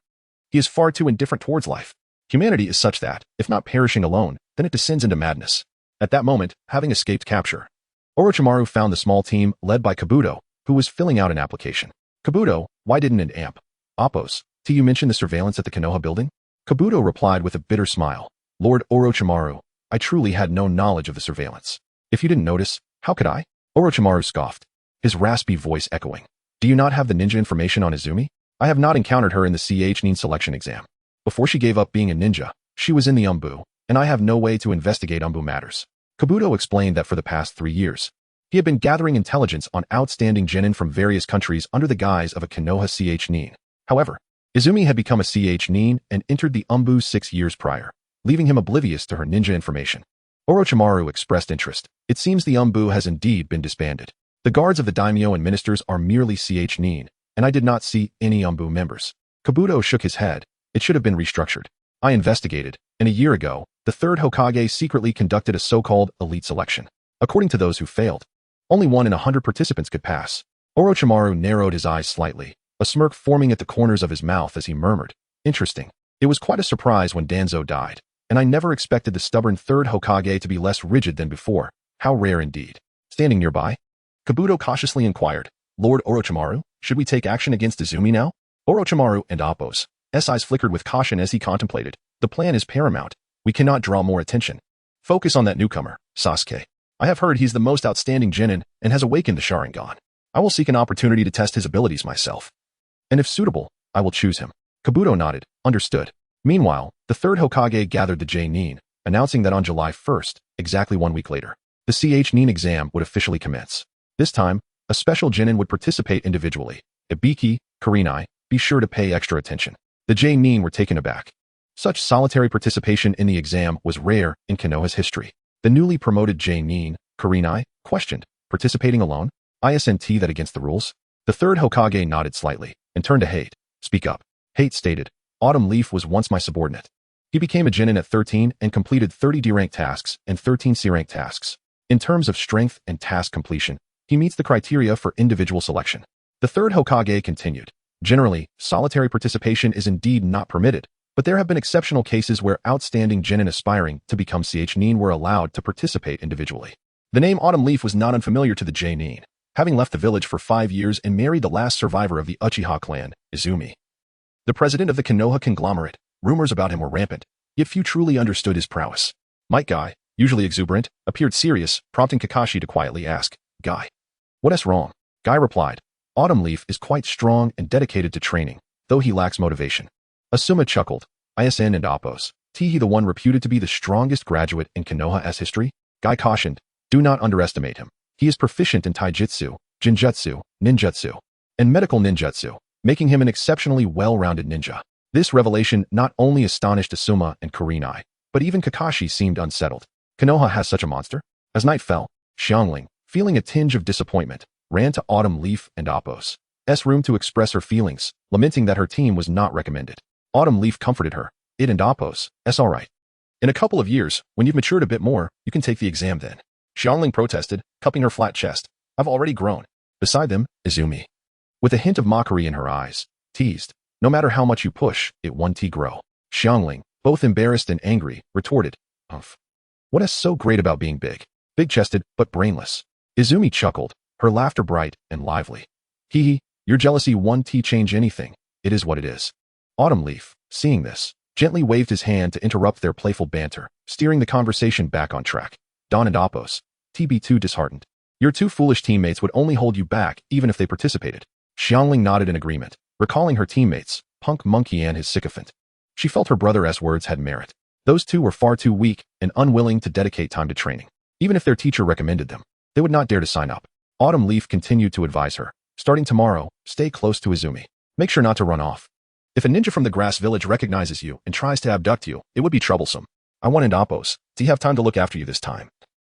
he is far too indifferent towards life. Humanity is such that, if not perishing alone, then it descends into madness. At that moment, having escaped capture, Orochimaru found the small team led by Kabuto, who was filling out an application. Kabuto, why didn't an Appo's you mention the surveillance at the Konoha building? Kabuto replied with a bitter smile. Lord Orochimaru, I truly had no knowledge of the surveillance. If you didn't notice, how could I? Orochimaru scoffed, his raspy voice echoing. Do you not have the ninja information on Izumi? I have not encountered her in the Xiangling selection exam. Before she gave up being a ninja, she was in the Umbu, and I have no way to investigate Umbu matters. Kabuto explained that for the past 3 years, he had been gathering intelligence on outstanding genin from various countries under the guise of a Konoha Xiangling. However, Izumi had become a Xiangling and entered the Umbu 6 years prior, leaving him oblivious to her ninja information. Orochimaru expressed interest. It seems the Umbu has indeed been disbanded. The guards of the daimyo and ministers are merely Xiangling, and I did not see any Umbu members. Kabuto shook his head. It should have been restructured. I investigated, and a year ago, the third Hokage secretly conducted a so-called elite selection. According to those who failed, only 1 in 100 participants could pass. Orochimaru narrowed his eyes slightly, a smirk forming at the corners of his mouth as he murmured, interesting. It was quite a surprise when Danzo died, and I never expected the stubborn third Hokage to be less rigid than before. How rare indeed. Standing nearby, Kabuto cautiously inquired, Lord Orochimaru, should we take action against Izumi now? Orochimaru and Appo's eyes flickered with caution as he contemplated. The plan is paramount. We cannot draw more attention. Focus on that newcomer, Sasuke. I have heard he's the most outstanding genin and has awakened the Sharingan. I will seek an opportunity to test his abilities myself. And if suitable, I will choose him. Kabuto nodded, understood. Meanwhile, the third Hokage gathered the genin, announcing that on July 1st, exactly 1 week later, the Xiangling exam would officially commence. This time, a special Jinin would participate individually. Ibiki, Kurenai, be sure to pay extra attention. The Xiangling were taken aback. Such solitary participation in the exam was rare in Konoha's history. The newly promoted Xiangling, Kurenai, questioned, participating alone? Isn't that against the rules? The third Hokage nodded slightly and turned to Hate. Speak up. Hate stated, Autumn Leaf was once my subordinate. He became a Jinin at 13 and completed 30 D-rank tasks and 13 C-rank tasks. In terms of strength and task completion, he meets the criteria for individual selection. The third Hokage continued. Generally, solitary participation is indeed not permitted, but there have been exceptional cases where outstanding Jinin aspiring to become Xiangling were allowed to participate individually. The name Autumn Leaf was not unfamiliar to the Xiangling, having left the village for 5 years and married the last survivor of the Uchiha clan, Izumi. The president of the Konoha conglomerate, rumors about him were rampant, yet few truly understood his prowess. Might Guy, usually exuberant, appeared serious, prompting Kakashi to quietly ask, Guy, what's wrong? Guy replied, Autumn Leaf is quite strong and dedicated to training, though he lacks motivation. Asuma chuckled, ISN and Appos, he the one reputed to be the strongest graduate in Konoha's history? Guy cautioned, do not underestimate him. He is proficient in taijutsu, jinjutsu, ninjutsu, and medical ninjutsu, making him an exceptionally well-rounded ninja. This revelation not only astonished Asuma and Kurenai, but even Kakashi seemed unsettled. Konoha has such a monster? As night fell, Xiangling, feeling a tinge of disappointment, ran to Autumn Leaf and Appos' room to express her feelings, lamenting that her team was not recommended. Autumn Leaf comforted her, it and Appos, all right. In a couple of years, when you've matured a bit more, you can take the exam then. Xiangling protested, cupping her flat chest. I've already grown. Beside them, Izumi, with a hint of mockery in her eyes, teased, no matter how much you push, it won't grow. Xiangling, both embarrassed and angry, retorted, Umph. What is so great about being big? Big-chested, but brainless. Izumi chuckled, her laughter bright and lively. Hee, your jealousy won't change anything. It is what it is. Autumn Leaf, seeing this, gently waved his hand to interrupt their playful banter, steering the conversation back on track. Don and Appos, be too disheartened. Your two foolish teammates would only hold you back even if they participated. Xiangling nodded in agreement, recalling her teammates, Punk Monkey and his sycophant. She felt her brother's words had merit. Those two were far too weak and unwilling to dedicate time to training. Even if their teacher recommended them, they would not dare to sign up. Autumn Leaf continued to advise her, starting tomorrow, stay close to Izumi. Make sure not to run off. If a ninja from the grass village recognizes you and tries to abduct you, it would be troublesome. I wanted Appos to have time to look after you this time.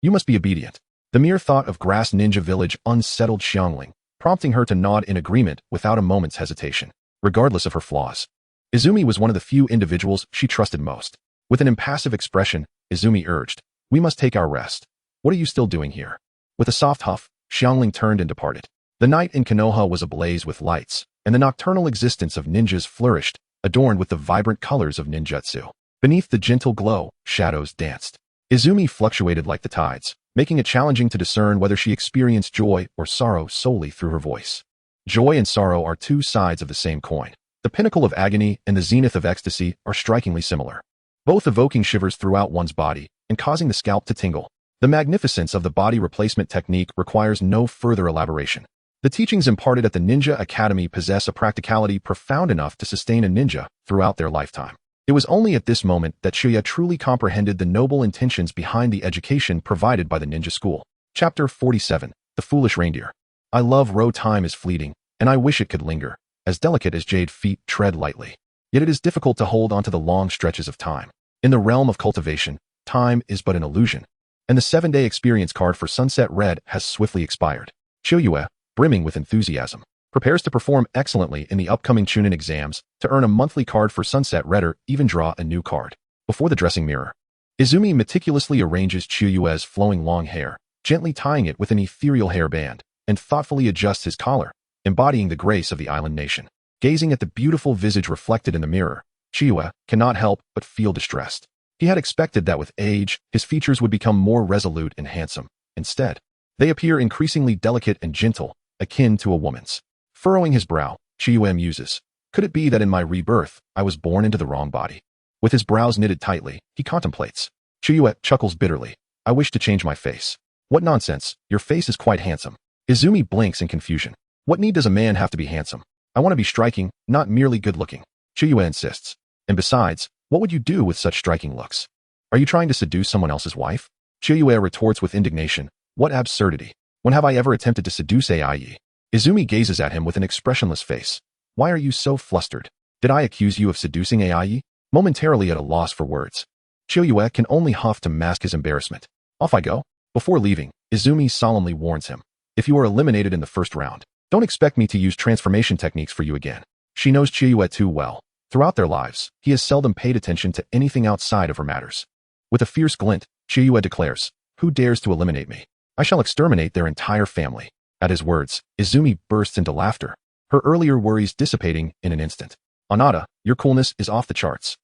You must be obedient. The mere thought of grass ninja village unsettled Xiangling, prompting her to nod in agreement without a moment's hesitation, regardless of her flaws. Izumi was one of the few individuals she trusted most. With an impassive expression, Izumi urged, we must take our rest. What are you still doing here? With a soft huff, Xiangling turned and departed. The night in Konoha was ablaze with lights, and the nocturnal existence of ninjas flourished, adorned with the vibrant colors of ninjutsu. Beneath the gentle glow, shadows danced. Izumi fluctuated like the tides, making it challenging to discern whether she experienced joy or sorrow solely through her voice. Joy and sorrow are two sides of the same coin. The pinnacle of agony and the zenith of ecstasy are strikingly similar, both evoking shivers throughout one's body and causing the scalp to tingle. The magnificence of the body replacement technique requires no further elaboration. The teachings imparted at the Ninja Academy possess a practicality profound enough to sustain a ninja throughout their lifetime. It was only at this moment that Shuya truly comprehended the noble intentions behind the education provided by the ninja school. Chapter 47, The Foolish Reindeer. I love row time is fleeting, and I wish it could linger, as delicate as jade feet tread lightly. Yet it is difficult to hold onto the long stretches of time. In the realm of cultivation, time is but an illusion, and the 7-day experience card for Sunset Red has swiftly expired. Chiyoue, brimming with enthusiasm, prepares to perform excellently in the upcoming chunin exams to earn a monthly card for Sunset Red or even draw a new card. Before the dressing mirror, Izumi meticulously arranges Chiyoue's flowing long hair, gently tying it with an ethereal hairband, and thoughtfully adjusts his collar, embodying the grace of the island nation. Gazing at the beautiful visage reflected in the mirror, Chiyoue cannot help but feel distressed. He had expected that with age, his features would become more resolute and handsome. Instead, they appear increasingly delicate and gentle, akin to a woman's. Furrowing his brow, Chiyoue muses, could it be that in my rebirth, I was born into the wrong body? With his brows knitted tightly, he contemplates. Chiyoue chuckles bitterly. I wish to change my face. What nonsense, your face is quite handsome. Izumi blinks in confusion. What need does a man have to be handsome? I want to be striking, not merely good-looking. Chiyoue insists. And besides, what would you do with such striking looks? Are you trying to seduce someone else's wife? Chiyoue retorts with indignation. What absurdity. When have I ever attempted to seduce Ai? Izumi gazes at him with an expressionless face. Why are you so flustered? Did I accuse you of seducing Ai? Momentarily at a loss for words. Chiyoue can only huff to mask his embarrassment. Off I go. Before leaving, Izumi solemnly warns him. If you are eliminated in the first round, don't expect me to use transformation techniques for you again. She knows Chiyoue too well. Throughout their lives, he has seldom paid attention to anything outside of her matters. With a fierce glint, Chiyoue declares, who dares to eliminate me? I shall exterminate their entire family. At his words, Izumi bursts into laughter, her earlier worries dissipating in an instant. Anata, your coolness is off the charts.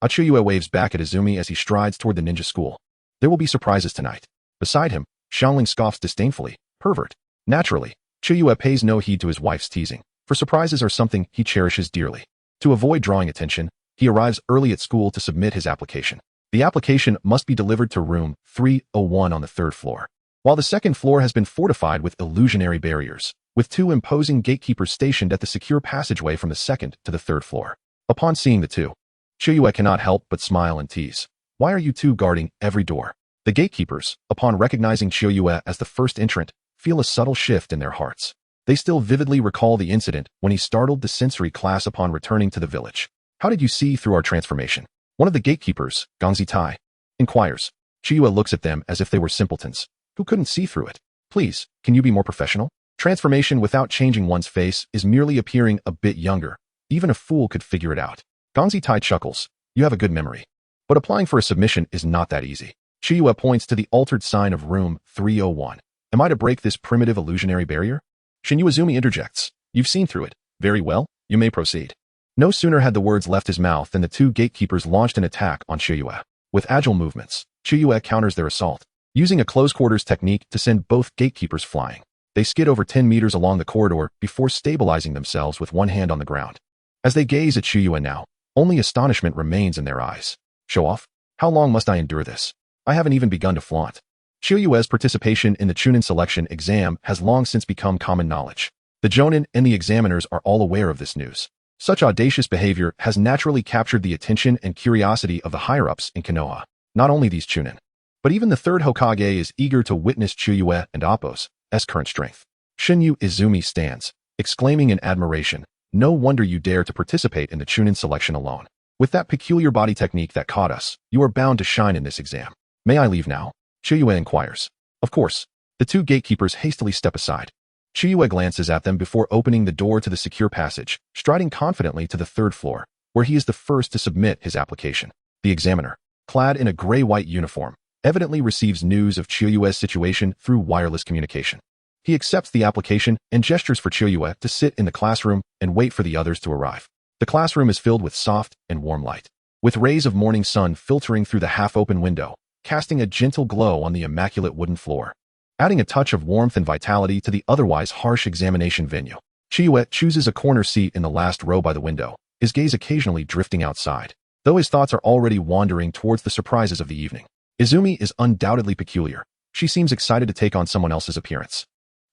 Chiyoue waves back at Izumi as he strides toward the ninja school. There will be surprises tonight. Beside him, Xiangling scoffs disdainfully. Pervert. Naturally, Chiyoue pays no heed to his wife's teasing, for surprises are something he cherishes dearly. To avoid drawing attention, he arrives early at school to submit his application. The application must be delivered to room 301 on the third floor. While the second floor has been fortified with illusionary barriers, with 2 imposing gatekeepers stationed at the secure passageway from the second to the third floor. Upon seeing the 2, Chiyoue cannot help but smile and tease. Why are you 2 guarding every door? The gatekeepers, upon recognizing Chiyoue as the first entrant, feel a subtle shift in their hearts. They still vividly recall the incident when he startled the sensory class upon returning to the village. How did you see through our transformation? One of the gatekeepers, Gongzi Tai, inquires. Chiyoue looks at them as if they were simpletons, who couldn't see through it. Please, can you be more professional? Transformation without changing one's face is merely appearing a bit younger. Even a fool could figure it out. Gongzi Tai chuckles. You have a good memory. But applying for a submission is not that easy. Chiyoue points to the altered sign of room 301. Am I to break this primitive illusionary barrier? Shinyu Izumi interjects. You've seen through it. Very well, you may proceed. No sooner had the words left his mouth than the 2 gatekeepers launched an attack on Chiyoue. With agile movements, Chiyoue counters their assault, using a close quarters technique to send both gatekeepers flying. They skid over 10 meters along the corridor before stabilizing themselves with one hand on the ground. As they gaze at Chiyoue now, only astonishment remains in their eyes. Show off? How long must I endure this? I haven't even begun to flaunt. Chiyoue's participation in the chunin selection exam has long since become common knowledge. The jonin and the examiners are all aware of this news. Such audacious behavior has naturally captured the attention and curiosity of the higher-ups in Konoha. Not only these chunin, but even the third Hokage is eager to witness Chiyoue and Appo's current strength. Shinyu Izumi stands, exclaiming in admiration, no wonder you dare to participate in the chunin selection alone. With that peculiar body technique that caught us, you are bound to shine in this exam. May I leave now? Chiyoue inquires. Of course. The 2 gatekeepers hastily step aside. Chiyoue glances at them before opening the door to the secure passage, striding confidently to the third floor, where he is the first to submit his application. The examiner, clad in a gray-white uniform, evidently receives news of Chiyoue's situation through wireless communication. He accepts the application and gestures for Chiyoue to sit in the classroom and wait for the others to arrive. The classroom is filled with soft and warm light, with rays of morning sun filtering through the half-open window, casting a gentle glow on the immaculate wooden floor, adding a touch of warmth and vitality to the otherwise harsh examination venue. Chiyoue chooses a corner seat in the last row by the window, his gaze occasionally drifting outside, though his thoughts are already wandering towards the surprises of the evening. Izumi is undoubtedly peculiar. She seems excited to take on someone else's appearance.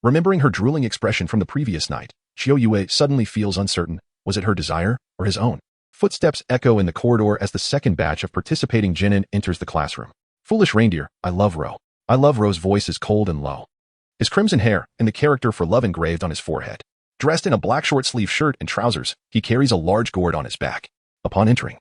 Remembering her drooling expression from the previous night, Chiyoue suddenly feels uncertain. Was it her desire or his own? Footsteps echo in the corridor as the second batch of participating genin enters the classroom. Foolish reindeer, I love Ro. I love Ro's voice is cold and low. His crimson hair and the character for love engraved on his forehead. Dressed in a black short-sleeve shirt and trousers, he carries a large gourd on his back. Upon entering,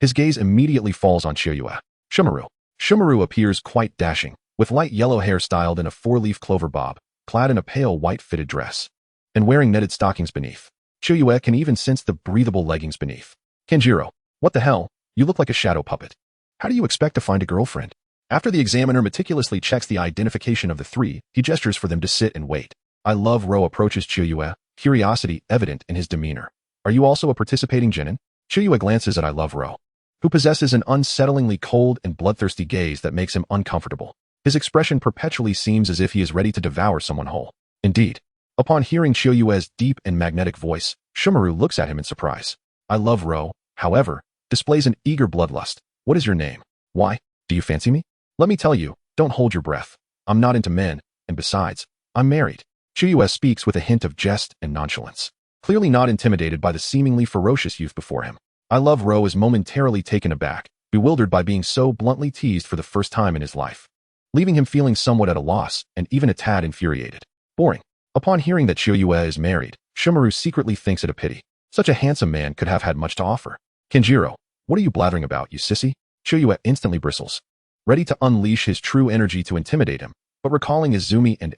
his gaze immediately falls on Chiyoue. Shumaru. Shumaru appears quite dashing, with light yellow hair styled in a 4-leaf clover bob, clad in a pale white fitted dress, and wearing netted stockings beneath. Chiyoue can even sense the breathable leggings beneath. Kenjiro, what the hell? You look like a shadow puppet. How do you expect to find a girlfriend? After the examiner meticulously checks the identification of the 3, he gestures for them to sit and wait. I love Ro approaches Chiyoue, curiosity evident in his demeanor. Are you also a participating genin? Chiyoue glances at I love Ro, who possesses an unsettlingly cold and bloodthirsty gaze that makes him uncomfortable. His expression perpetually seems as if he is ready to devour someone whole. Indeed, upon hearing Chiyoue's deep and magnetic voice, Shumaru looks at him in surprise. I love Ro, however, displays an eager bloodlust. What is your name? Why? Do you fancy me? Let me tell you, don't hold your breath. I'm not into men, and besides, I'm married. Chiyoue speaks with a hint of jest and nonchalance, clearly not intimidated by the seemingly ferocious youth before him. I love Ro is momentarily taken aback, bewildered by being so bluntly teased for the first time in his life, leaving him feeling somewhat at a loss and even a tad infuriated. Boring. Upon hearing that Chiyoue is married, Shumaru secretly thinks it a pity. Such a handsome man could have had much to offer. Kenjiro, what are you blathering about, you sissy? Chiyoue instantly bristles, ready to unleash his true energy to intimidate him, but recalling Izumi and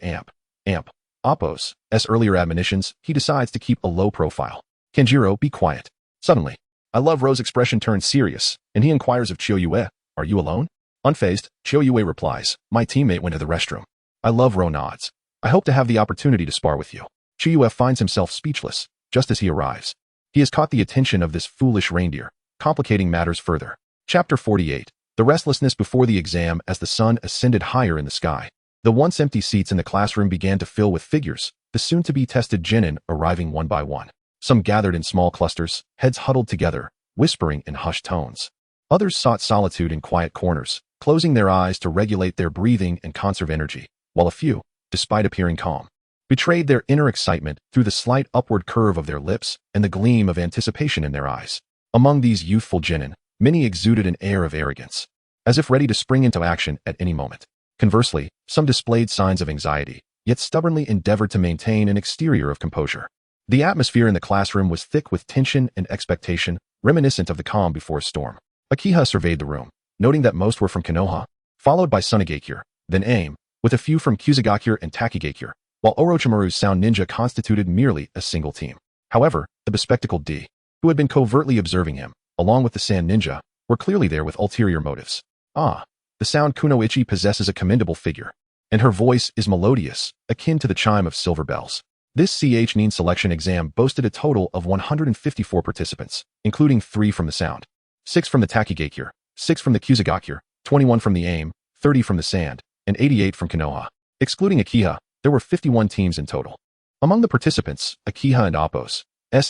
Appo's earlier admonitions, he decides to keep a low profile. Kenjiro, be quiet. Suddenly, I Love Ro's expression turns serious, and he inquires of Chiyoue, are you alone? Unfazed, Chiyoue replies, my teammate went to the restroom. I Love Ro nods. I hope to have the opportunity to spar with you. Chiyoue finds himself speechless, just as he arrives. He has caught the attention of this foolish reindeer, complicating matters further. Chapter 48. The restlessness before the exam as the sun ascended higher in the sky. The once empty seats in the classroom began to fill with figures, the soon-to-be tested genin arriving one by one. Some gathered in small clusters, heads huddled together, whispering in hushed tones. Others sought solitude in quiet corners, closing their eyes to regulate their breathing and conserve energy, while a few, despite appearing calm, betrayed their inner excitement through the slight upward curve of their lips and the gleam of anticipation in their eyes. Among these youthful genin, many exuded an air of arrogance, as if ready to spring into action at any moment. Conversely, some displayed signs of anxiety, yet stubbornly endeavored to maintain an exterior of composure. The atmosphere in the classroom was thick with tension and expectation, reminiscent of the calm before a storm. Akiha surveyed the room, noting that most were from Konoha, followed by Sunagakure, then Aim, with a few from Kusagakure and Takigakure, while Orochimaru's sound ninja constituted merely a single team. However, the bespectacled D, who had been covertly observing him, along with the sand ninja, were clearly there with ulterior motives. Ah, the sound Kunoichi possesses a commendable figure, and her voice is melodious, akin to the chime of silver bells. This nin selection exam boasted a total of 154 participants, including 3 from the sound, 6 from the Takigakure, 6 from the Kusagakure, 21 from the Aim, 30 from the sand, and 88 from Konoha. Excluding Akiha, there were 51 teams in total. Among the participants, Akiha and Appo's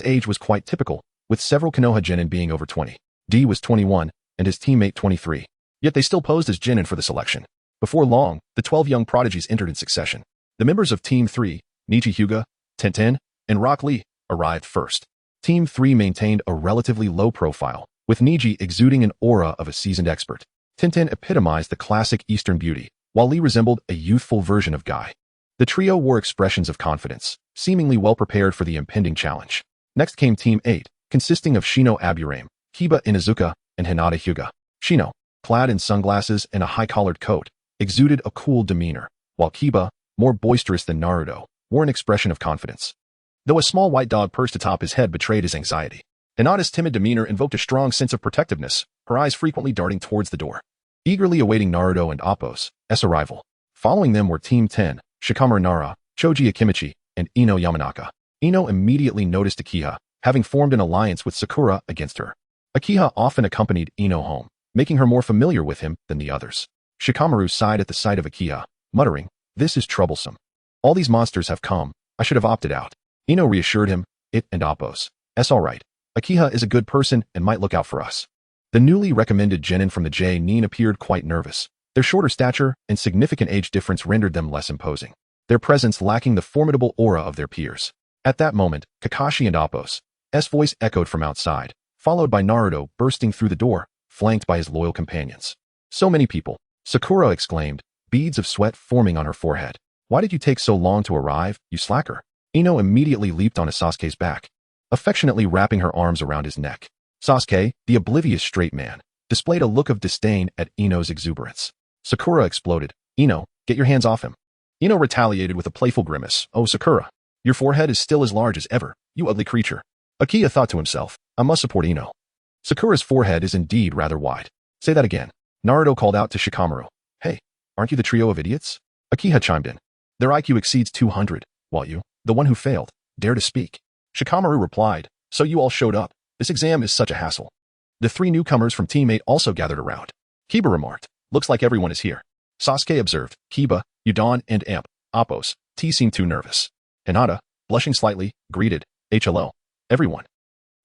age was quite typical, with several Konoha genin being over 20. D was 21, and his teammate 23. Yet they still posed as genin for the selection. Before long, the 12 young prodigies entered in succession. The members of Team 3, Nichi Hyuga, Tenten, and Rock Lee, arrived first. Team 3 maintained a relatively low profile, with Niji exuding an aura of a seasoned expert. Tenten epitomized the classic Eastern beauty, while Lee resembled a youthful version of Guy. The trio wore expressions of confidence, seemingly well prepared for the impending challenge. Next came Team 8, consisting of Shino Aburame, Kiba Inuzuka, and Hinata Hyuga. Shino, clad in sunglasses and a high-collared coat, exuded a cool demeanor, while Kiba, more boisterous than Naruto, wore an expression of confidence, though a small white dog perched atop his head betrayed his anxiety. Hinata's timid demeanor invoked a strong sense of protectiveness, her eyes frequently darting towards the door, eagerly awaiting Naruto and Appo's arrival. Following them were Team 10, Shikamaru Nara, Choji Akimichi, and Ino Yamanaka. Ino immediately noticed Akiha, having formed an alliance with Sakura against her. Akiha often accompanied Ino home, making her more familiar with him than the others. Shikamaru sighed at the sight of Akiha, muttering, this is troublesome. All these monsters have come, I should have opted out. Ino reassured him, it and Appo's all right. Akiha is a good person and might look out for us. The newly recommended genin from the nin appeared quite nervous. Their shorter stature and significant age difference rendered them less imposing, their presence lacking the formidable aura of their peers. At that moment, Kakashi and Appo's voice echoed from outside, followed by Naruto bursting through the door, flanked by his loyal companions. So many people, Sakura exclaimed, beads of sweat forming on her forehead. Why did you take so long to arrive, you slacker? Ino immediately leaped onto Sasuke's back, affectionately wrapping her arms around his neck. Sasuke, the oblivious straight man, displayed a look of disdain at Ino's exuberance. Sakura exploded, Ino, get your hands off him. Ino retaliated with a playful grimace, oh Sakura, your forehead is still as large as ever, you ugly creature. Akiha thought to himself, I must support Ino. Sakura's forehead is indeed rather wide. Say that again. Naruto called out to Shikamaru. Hey, aren't you the trio of idiots? Akiha chimed in. Their IQ exceeds 200, while you, the one who failed, dare to speak. Shikamaru replied, so you all showed up. This exam is such a hassle. The 3 newcomers from Team 8 also gathered around. Kiba remarked, looks like everyone is here. Sasuke observed, Kiba, Udon, and Appo's seemed too nervous. Hinata, blushing slightly, greeted, hello, everyone.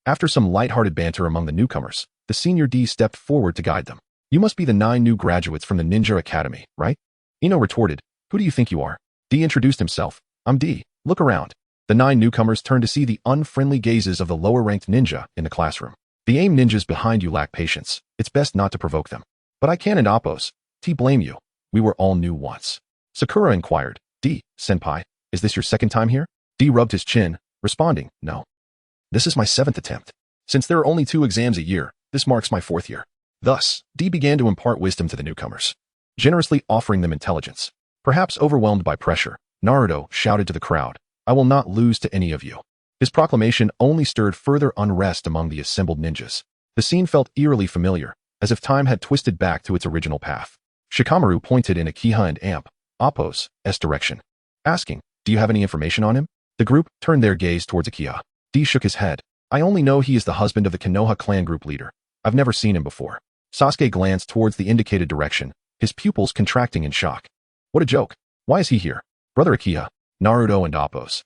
After some light-hearted banter among the newcomers, the senior D stepped forward to guide them. You must be the 9 new graduates from the Ninja Academy, right? Ino retorted, who do you think you are? D introduced himself, I'm D, look around. The 9 newcomers turned to see the unfriendly gazes of the lower-ranked ninja in the classroom. The aim ninjas behind you lack patience. It's best not to provoke them. But I can't and Oppos. Blame you. We were all new once. Sakura inquired. Senpai, is this your second time here? Rubbed his chin, responding, no. This is my 7th attempt. Since there are only 2 exams a year, this marks my 4th year. Thus, began to impart wisdom to the newcomers, generously offering them intelligence. Perhaps overwhelmed by pressure, Naruto shouted to the crowd, I will not lose to any of you. His proclamation only stirred further unrest among the assembled ninjas. The scene felt eerily familiar, as if time had twisted back to its original path. Shikamaru pointed in Akiha and Oppos' direction, asking, do you have any information on him? The group turned their gaze towards Akiha. Shook his head. I only know he is the husband of the Konoha clan group leader. I've never seen him before. Sasuke glanced towards the indicated direction, his pupils contracting in shock. What a joke. Why is he here? Brother Akiha, Naruto and Oppos'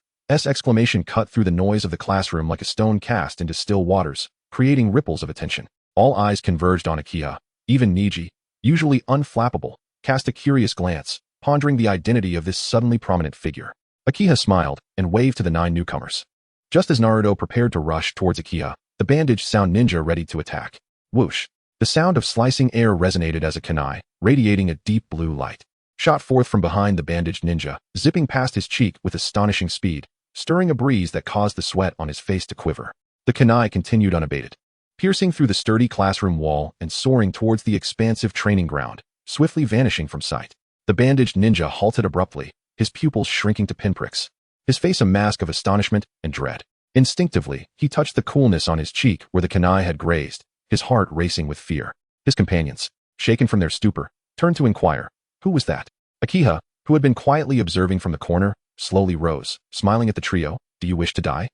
exclamation cut through the noise of the classroom like a stone cast into still waters, creating ripples of attention. All eyes converged on Akiha. Even Neji, usually unflappable, cast a curious glance, pondering the identity of this suddenly prominent figure. Akiha smiled and waved to the 9 newcomers. Just as Naruto prepared to rush towards Akiha, the bandaged sound ninja ready to attack. Whoosh! The sound of slicing air resonated as a kunai, radiating a deep blue light, shot forth from behind the bandaged ninja, zipping past his cheek with astonishing speed, stirring a breeze that caused the sweat on his face to quiver. The kunai continued unabated, piercing through the sturdy classroom wall and soaring towards the expansive training ground, swiftly vanishing from sight. The bandaged ninja halted abruptly, his pupils shrinking to pinpricks, his face a mask of astonishment and dread. Instinctively, he touched the coolness on his cheek where the kunai had grazed, his heart racing with fear. His companions, shaken from their stupor, turned to inquire, who was that? Akiha, who had been quietly observing from the corner, slowly rose, smiling at the trio. Do you wish to die?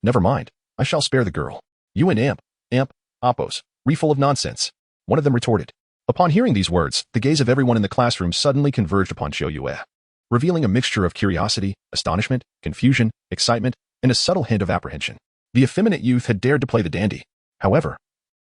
Never mind, I shall spare the girl. You and Oppos, full of nonsense. One of them retorted. Upon hearing these words, the gaze of everyone in the classroom suddenly converged upon Choyue, revealing a mixture of curiosity, astonishment, confusion, excitement, and a subtle hint of apprehension. The effeminate youth had dared to play the dandy. However,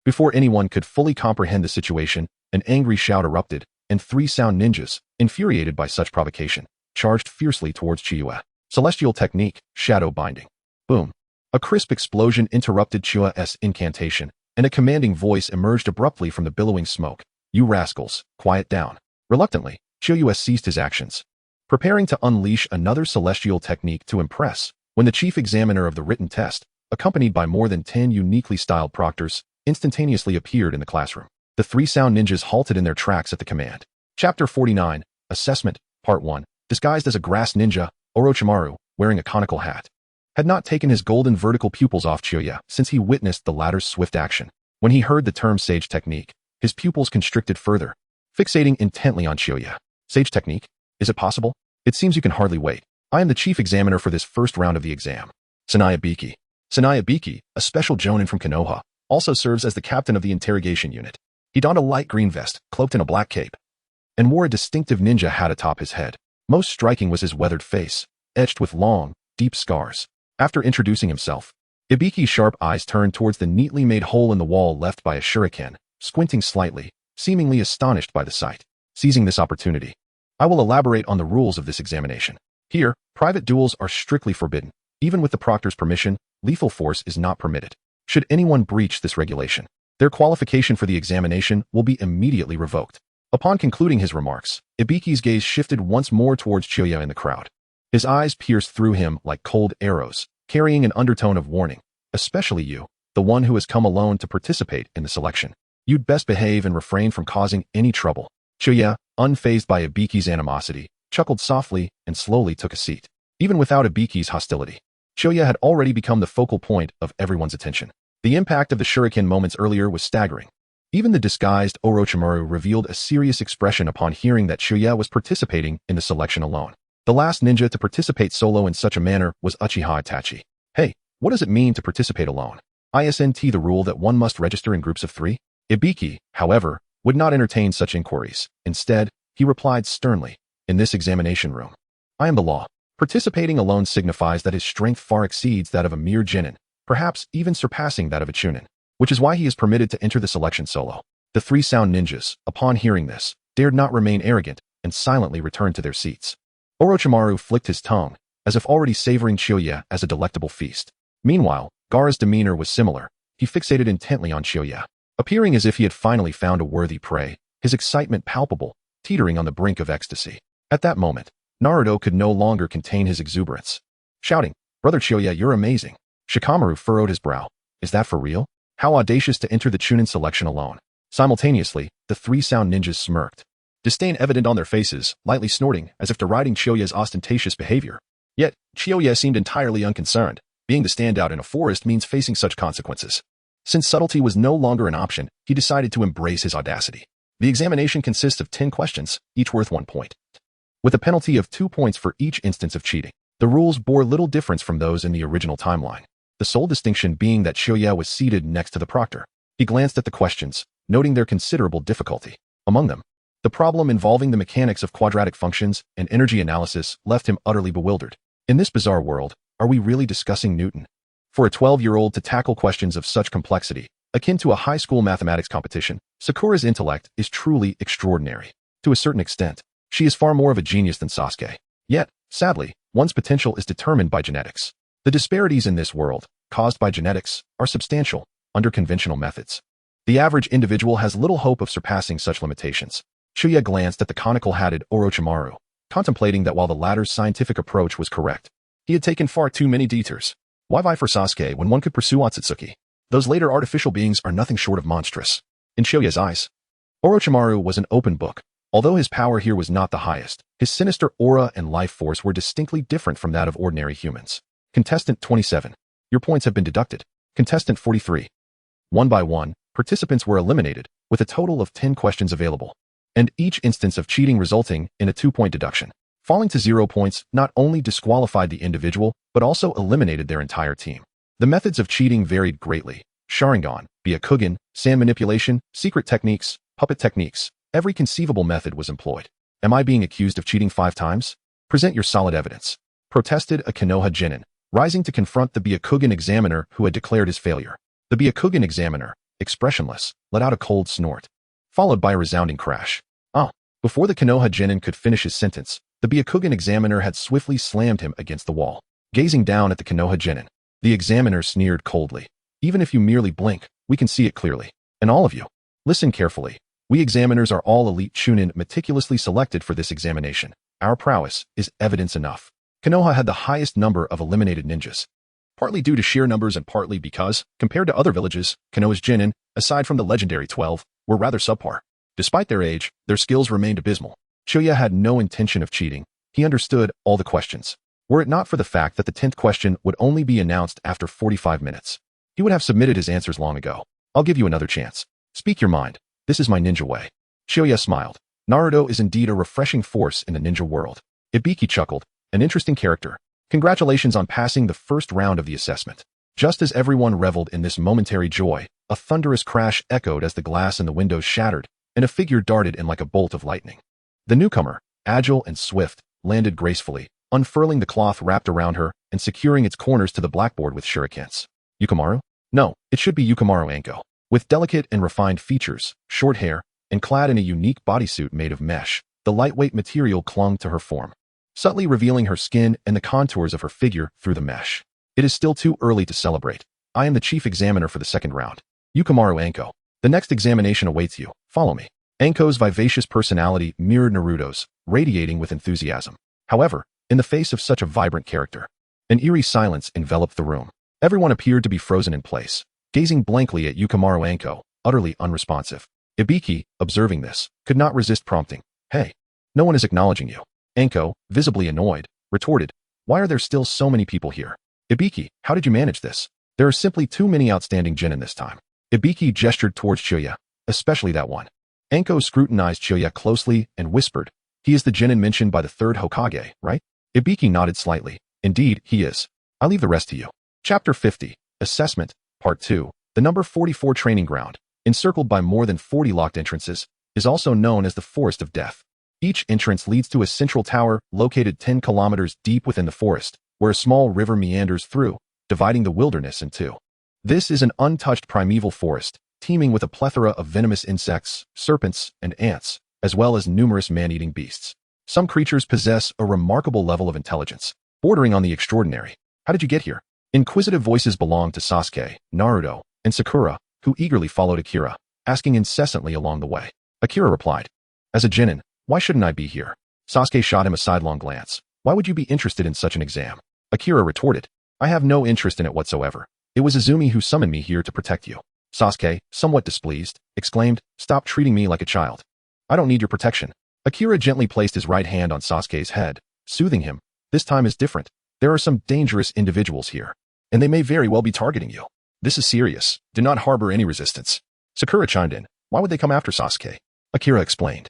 before anyone could fully comprehend the situation, an angry shout erupted, and 3 sound ninjas, infuriated by such provocation, charged fiercely towards Choyue. Celestial technique, shadow binding. Boom. A crisp explosion interrupted Choyue's incantation, and a commanding voice emerged abruptly from the billowing smoke. You rascals, quiet down. Reluctantly, Choyue ceased his actions, preparing to unleash another celestial technique to impress, when the chief examiner of the written test, accompanied by more than 10 uniquely styled proctors, instantaneously appeared in the classroom. The 3 sound ninjas halted in their tracks at the command. Chapter 49, Assessment, Part 1. Disguised as a grass ninja, Orochimaru, wearing a conical hat, had not taken his golden vertical pupils off Choyue since he witnessed the latter's swift action. When he heard the term sage technique, his pupils constricted further, fixating intently on Choyue. Sage technique? Is it possible? It seems you can hardly wait. I am the chief examiner for this first round of the exam. Sanaya Biki. Sanaya Biki, a special jonin from Konoha, also serves as the captain of the interrogation unit. He donned a light green vest, cloaked in a black cape, and wore a distinctive ninja hat atop his head. Most striking was his weathered face, etched with long, deep scars. After introducing himself, Ibiki's sharp eyes turned towards the neatly made hole in the wall left by a shuriken, squinting slightly, seemingly astonished by the sight. Seizing this opportunity, I will elaborate on the rules of this examination. Here, private duels are strictly forbidden. Even with the proctor's permission, lethal force is not permitted. Should anyone breach this regulation, their qualification for the examination will be immediately revoked. Upon concluding his remarks, Ibiki's gaze shifted once more towards Choyue in the crowd. His eyes pierced through him like cold arrows, carrying an undertone of warning. Especially you, the one who has come alone to participate in the selection. You'd best behave and refrain from causing any trouble. Choyue, unfazed by Ibiki's animosity, chuckled softly and slowly took a seat. Even without Ibiki's hostility, Choyue had already become the focal point of everyone's attention. The impact of the shuriken moments earlier was staggering. Even the disguised Orochimaru revealed a serious expression upon hearing that Choyue was participating in the selection alone. The last ninja to participate solo in such a manner was Uchiha Itachi. Hey, what does it mean to participate alone? Isn't the rule that one must register in groups of 3? Ibiki, however, would not entertain such inquiries. Instead, he replied sternly, in this examination room, I am the law. Participating alone signifies that his strength far exceeds that of a mere genin, perhaps even surpassing that of a chunin, which is why he is permitted to enter the selection solo. The 3 sound ninjas, upon hearing this, dared not remain arrogant and silently returned to their seats. Orochimaru flicked his tongue, as if already savoring Choyue as a delectable feast. Meanwhile, Gaara's demeanor was similar. he fixated intently on Xiaoya, appearing as if he had finally found a worthy prey, his excitement palpable, teetering on the brink of ecstasy. At that moment, Naruto could no longer contain his exuberance. Shouting, "Brother Xiaoya, you're amazing." Shikamaru furrowed his brow. Is that for real? How audacious to enter the chunin selection alone. Simultaneously, the three sound ninjas smirked, disdain evident on their faces, lightly snorting as if deriding Xiaoya's ostentatious behavior. Yet, Xiaoya seemed entirely unconcerned. Being the standout in a forest means facing such consequences. Since subtlety was no longer an option, he decided to embrace his audacity. The examination consists of 10 questions, each worth 1 point, with a penalty of 2 points for each instance of cheating. The rules bore little difference from those in the original timeline, the sole distinction being that Xiaoya was seated next to the proctor. He glanced at the questions, noting their considerable difficulty. Among them, the problem involving the mechanics of quadratic functions and energy analysis left him utterly bewildered. In this bizarre world, are we really discussing Newton? For a 12-year-old to tackle questions of such complexity, akin to a high school mathematics competition, Sakura's intellect is truly extraordinary. To a certain extent, she is far more of a genius than Sasuke. Yet, sadly, one's potential is determined by genetics. The disparities in this world, caused by genetics, are substantial, under conventional methods. The average individual has little hope of surpassing such limitations. Shuya glanced at the conical-hatted Orochimaru, contemplating that while the latter's scientific approach was correct, he had taken far too many detours. Why vie for Sasuke when one could pursue Otsutsuki? Those later artificial beings are nothing short of monstrous. In Shoya's eyes, Orochimaru was an open book. Although his power here was not the highest, his sinister aura and life force were distinctly different from that of ordinary humans. Contestant 27. Your points have been deducted. Contestant 43. One by one, participants were eliminated, with a total of 10 questions available, and each instance of cheating resulting in a 2-point deduction. Falling to 0 points not only disqualified the individual, but also eliminated their entire team. The methods of cheating varied greatly. Sharingan, Byakugan, sand manipulation, secret techniques, puppet techniques. Every conceivable method was employed. Am I being accused of cheating 5 times? Present your solid evidence. Protested a Konoha genin, rising to confront the Byakugan examiner who had declared his failure. The Byakugan examiner, expressionless, let out a cold snort, followed by a resounding crash. Before the Konoha genin could finish his sentence, the Byakugan examiner had swiftly slammed him against the wall. Gazing down at the Konoha genin, the examiner sneered coldly. Even if you merely blink, we can see it clearly. And all of you, listen carefully. We examiners are all elite chunin meticulously selected for this examination. Our prowess is evidence enough. Konoha had the highest number of eliminated ninjas, partly due to sheer numbers and partly because, compared to other villages, Konoha's genin, aside from the legendary 12, were rather subpar. Despite their age, their skills remained abysmal. Chuya had no intention of cheating. He understood all the questions. Were it not for the fact that the 10th question would only be announced after 45 minutes, he would have submitted his answers long ago. I'll give you another chance. Speak your mind. This is my ninja way. Xiaoya smiled. Naruto is indeed a refreshing force in the ninja world. Ibiki chuckled. An interesting character. Congratulations on passing the first round of the assessment. Just as everyone reveled in this momentary joy, a thunderous crash echoed as the glass in the windows shattered, and a figure darted in like a bolt of lightning. The newcomer, agile and swift, landed gracefully, unfurling the cloth wrapped around her and securing its corners to the blackboard with shurikens. Yukimaru? No, it should be Yukimaru Anko. With delicate and refined features, short hair, and clad in a unique bodysuit made of mesh, the lightweight material clung to her form, subtly revealing her skin and the contours of her figure through the mesh. It is still too early to celebrate. I am the chief examiner for the second round. Yukimaru Anko. The next examination awaits you. Follow me. Anko's vivacious personality mirrored Naruto's, radiating with enthusiasm. However, in the face of such a vibrant character, an eerie silence enveloped the room. Everyone appeared to be frozen in place, gazing blankly at Yukimaru Anko, utterly unresponsive. Ibiki, observing this, could not resist prompting. Hey, no one is acknowledging you. Anko, visibly annoyed, retorted, why are there still so many people here? Ibiki, how did you manage this? There are simply too many outstanding genin this time. Ibiki gestured towards Chuya, especially that one. Anko scrutinized Chuya closely and whispered, he is the genin mentioned by the 3rd Hokage, right? Ibiki nodded slightly. Indeed, he is. I leave the rest to you. Chapter 50, Assessment, Part 2, the number 44 training ground, encircled by more than 40 locked entrances, is also known as the Forest of Death. Each entrance leads to a central tower located 10 kilometers deep within the forest, where a small river meanders through, dividing the wilderness in two. This is an untouched primeval forest, teeming with a plethora of venomous insects, serpents, and ants, as well as numerous man-eating beasts. Some creatures possess a remarkable level of intelligence, bordering on the extraordinary. How did you get here? Inquisitive voices belong to Sasuke, Naruto, and Sakura, who eagerly followed Akira, asking incessantly along the way. Akira replied, "As a genin, why shouldn't I be here?" Sasuke shot him a sidelong glance. "Why would you be interested in such an exam?" Akira retorted, "I have no interest in it whatsoever. It was Izumi who summoned me here to protect you." Sasuke, somewhat displeased, exclaimed, "Stop treating me like a child. I don't need your protection." Akira gently placed his right hand on Sasuke's head, soothing him. "This time is different. There are some dangerous individuals here, and they may very well be targeting you. This is serious. Do not harbor any resistance." Sakura chimed in. "Why would they come after Sasuke?" Akira explained.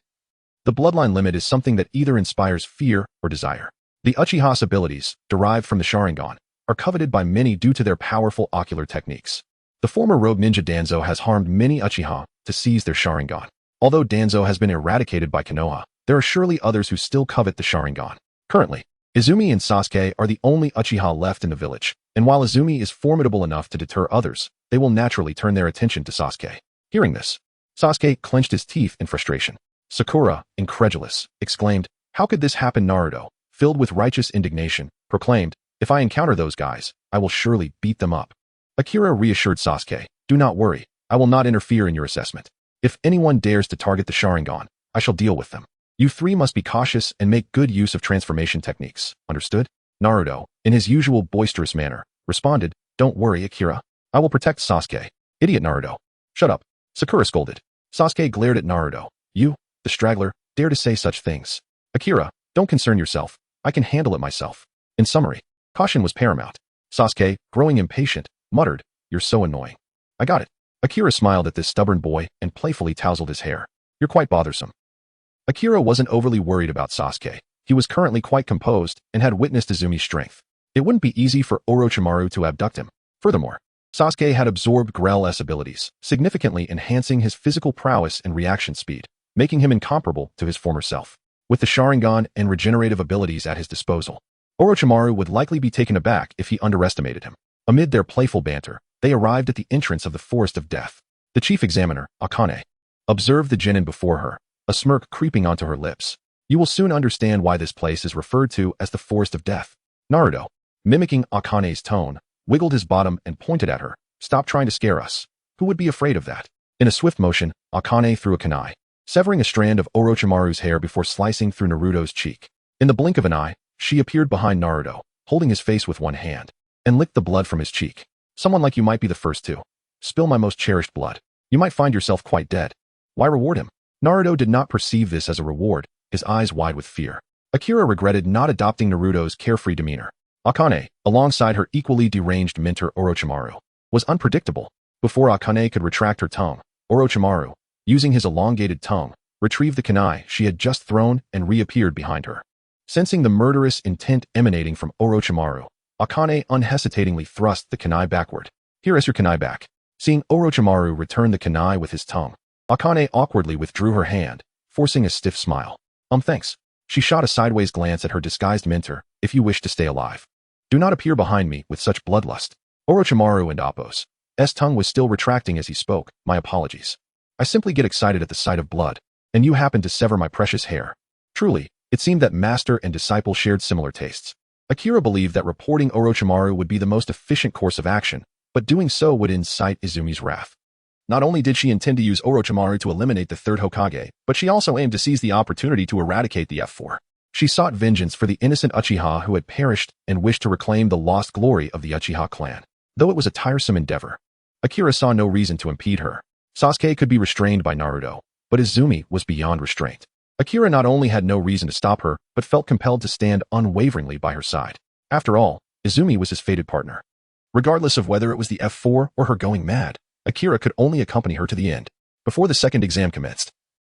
"The bloodline limit is something that either inspires fear or desire. The Uchiha's abilities, derived from the Sharingan, are coveted by many due to their powerful ocular techniques. The former rogue ninja Danzo has harmed many Uchiha to seize their Sharingan. Although Danzo has been eradicated by Konoha, there are surely others who still covet the Sharingan. Currently, Izumi and Sasuke are the only Uchiha left in the village, and while Izumi is formidable enough to deter others, they will naturally turn their attention to Sasuke." Hearing this, Sasuke clenched his teeth in frustration. Sakura, incredulous, exclaimed, "How could this happen?" Naruto, filled with righteous indignation, proclaimed, "If I encounter those guys, I will surely beat them up." Akira reassured Sasuke, "Do not worry, I will not interfere in your assessment. If anyone dares to target the Sharingan, I shall deal with them. You three must be cautious and make good use of transformation techniques, understood?" Naruto, in his usual boisterous manner, responded, "Don't worry, Akira. I will protect Sasuke." "Idiot Naruto." "Shut up," Sakura scolded. Sasuke glared at Naruto. "You, the straggler, dare to say such things." "Akira, don't concern yourself. I can handle it myself." In summary, caution was paramount. Sasuke, growing impatient, muttered, "You're so annoying." "I got it." Akira smiled at this stubborn boy and playfully tousled his hair. "You're quite bothersome." Akira wasn't overly worried about Sasuke. He was currently quite composed and had witnessed Izumi's strength. It wouldn't be easy for Orochimaru to abduct him. Furthermore, Sasuke had absorbed Grell's abilities, significantly enhancing his physical prowess and reaction speed, making him incomparable to his former self. With the Sharingan and regenerative abilities at his disposal, Orochimaru would likely be taken aback if he underestimated him. Amid their playful banter, they arrived at the entrance of the Forest of Death. The chief examiner, Akane, observed the genin before her, a smirk creeping onto her lips. "You will soon understand why this place is referred to as the Forest of Death." Naruto, mimicking Akane's tone, wiggled his bottom and pointed at her. "Stop trying to scare us. Who would be afraid of that?" In a swift motion, Akane threw a kunai, severing a strand of Orochimaru's hair before slicing through Naruto's cheek. In the blink of an eye, she appeared behind Naruto, holding his face with one hand, and licked the blood from his cheek. "Someone like you might be the first to spill my most cherished blood. You might find yourself quite dead. Why reward him?" Naruto did not perceive this as a reward, his eyes wide with fear. Akira regretted not adopting Naruto's carefree demeanor. Akane, alongside her equally deranged mentor Orochimaru, was unpredictable. Before Akane could retract her tongue, Orochimaru, using his elongated tongue, retrieved the kunai she had just thrown and reappeared behind her. Sensing the murderous intent emanating from Orochimaru, Akane unhesitatingly thrust the kunai backward. "Here is your kunai back." Seeing Orochimaru return the kunai with his tongue, Akane awkwardly withdrew her hand, forcing a stiff smile. Thanks." She shot a sideways glance at her disguised mentor. "If you wish to stay alive, do not appear behind me with such bloodlust." Orochimaru and Appo's tongue was still retracting as he spoke. "My apologies. I simply get excited at the sight of blood, and you happen to sever my precious hair." Truly, it seemed that master and disciple shared similar tastes. Akira believed that reporting Orochimaru would be the most efficient course of action, but doing so would incite Izumi's wrath. Not only did she intend to use Orochimaru to eliminate the third Hokage, but she also aimed to seize the opportunity to eradicate the F4. She sought vengeance for the innocent Uchiha who had perished and wished to reclaim the lost glory of the Uchiha clan. Though it was a tiresome endeavor, Akira saw no reason to impede her. Sasuke could be restrained by Naruto, but Izumi was beyond restraint. Akira not only had no reason to stop her, but felt compelled to stand unwaveringly by her side. After all, Izumi was his fated partner. Regardless of whether it was the F4 or her going mad, Akira could only accompany her to the end. Before the second exam commenced,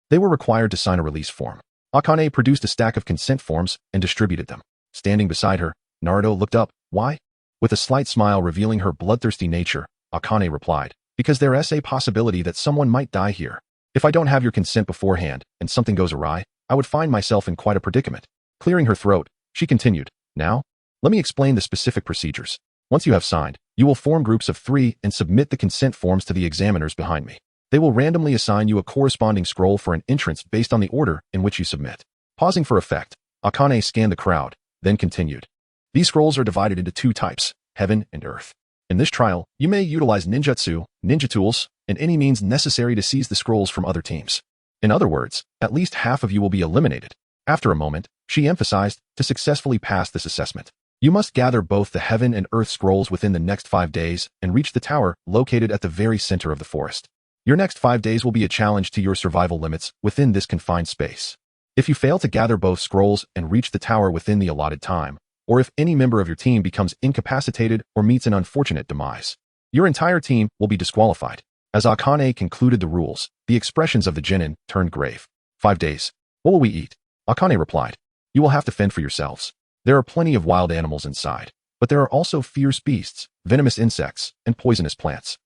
they were required to sign a release form. Akane produced a stack of consent forms and distributed them. Standing beside her, Naruto looked up. "Why?" With a slight smile revealing her bloodthirsty nature, Akane replied, "Because there is a possibility that someone might die here. If I don't have your consent beforehand and something goes awry, I would find myself in quite a predicament." Clearing her throat, she continued, "Now, let me explain the specific procedures. Once you have signed, you will form groups of 3 and submit the consent forms to the examiners behind me. They will randomly assign you a corresponding scroll for an entrance based on the order in which you submit." Pausing for effect, Akane scanned the crowd, then continued. "These scrolls are divided into 2 types, heaven and earth. In this trial, you may utilize ninjutsu, ninja tools, and any means necessary to seize the scrolls from other teams. In other words, at least half of you will be eliminated. After a moment, she emphasized, to successfully pass this assessment, you must gather both the heaven and earth scrolls within the next 5 days and reach the tower located at the very center of the forest. Your next 5 days will be a challenge to your survival limits within this confined space. If you fail to gather both scrolls and reach the tower within the allotted time, or if any member of your team becomes incapacitated or meets an unfortunate demise, your entire team will be disqualified. As Akane concluded the rules, the expressions of the genin turned grave. 5 days. What will we eat? Akane replied. You will have to fend for yourselves. There are plenty of wild animals inside, but there are also fierce beasts, venomous insects, and poisonous plants.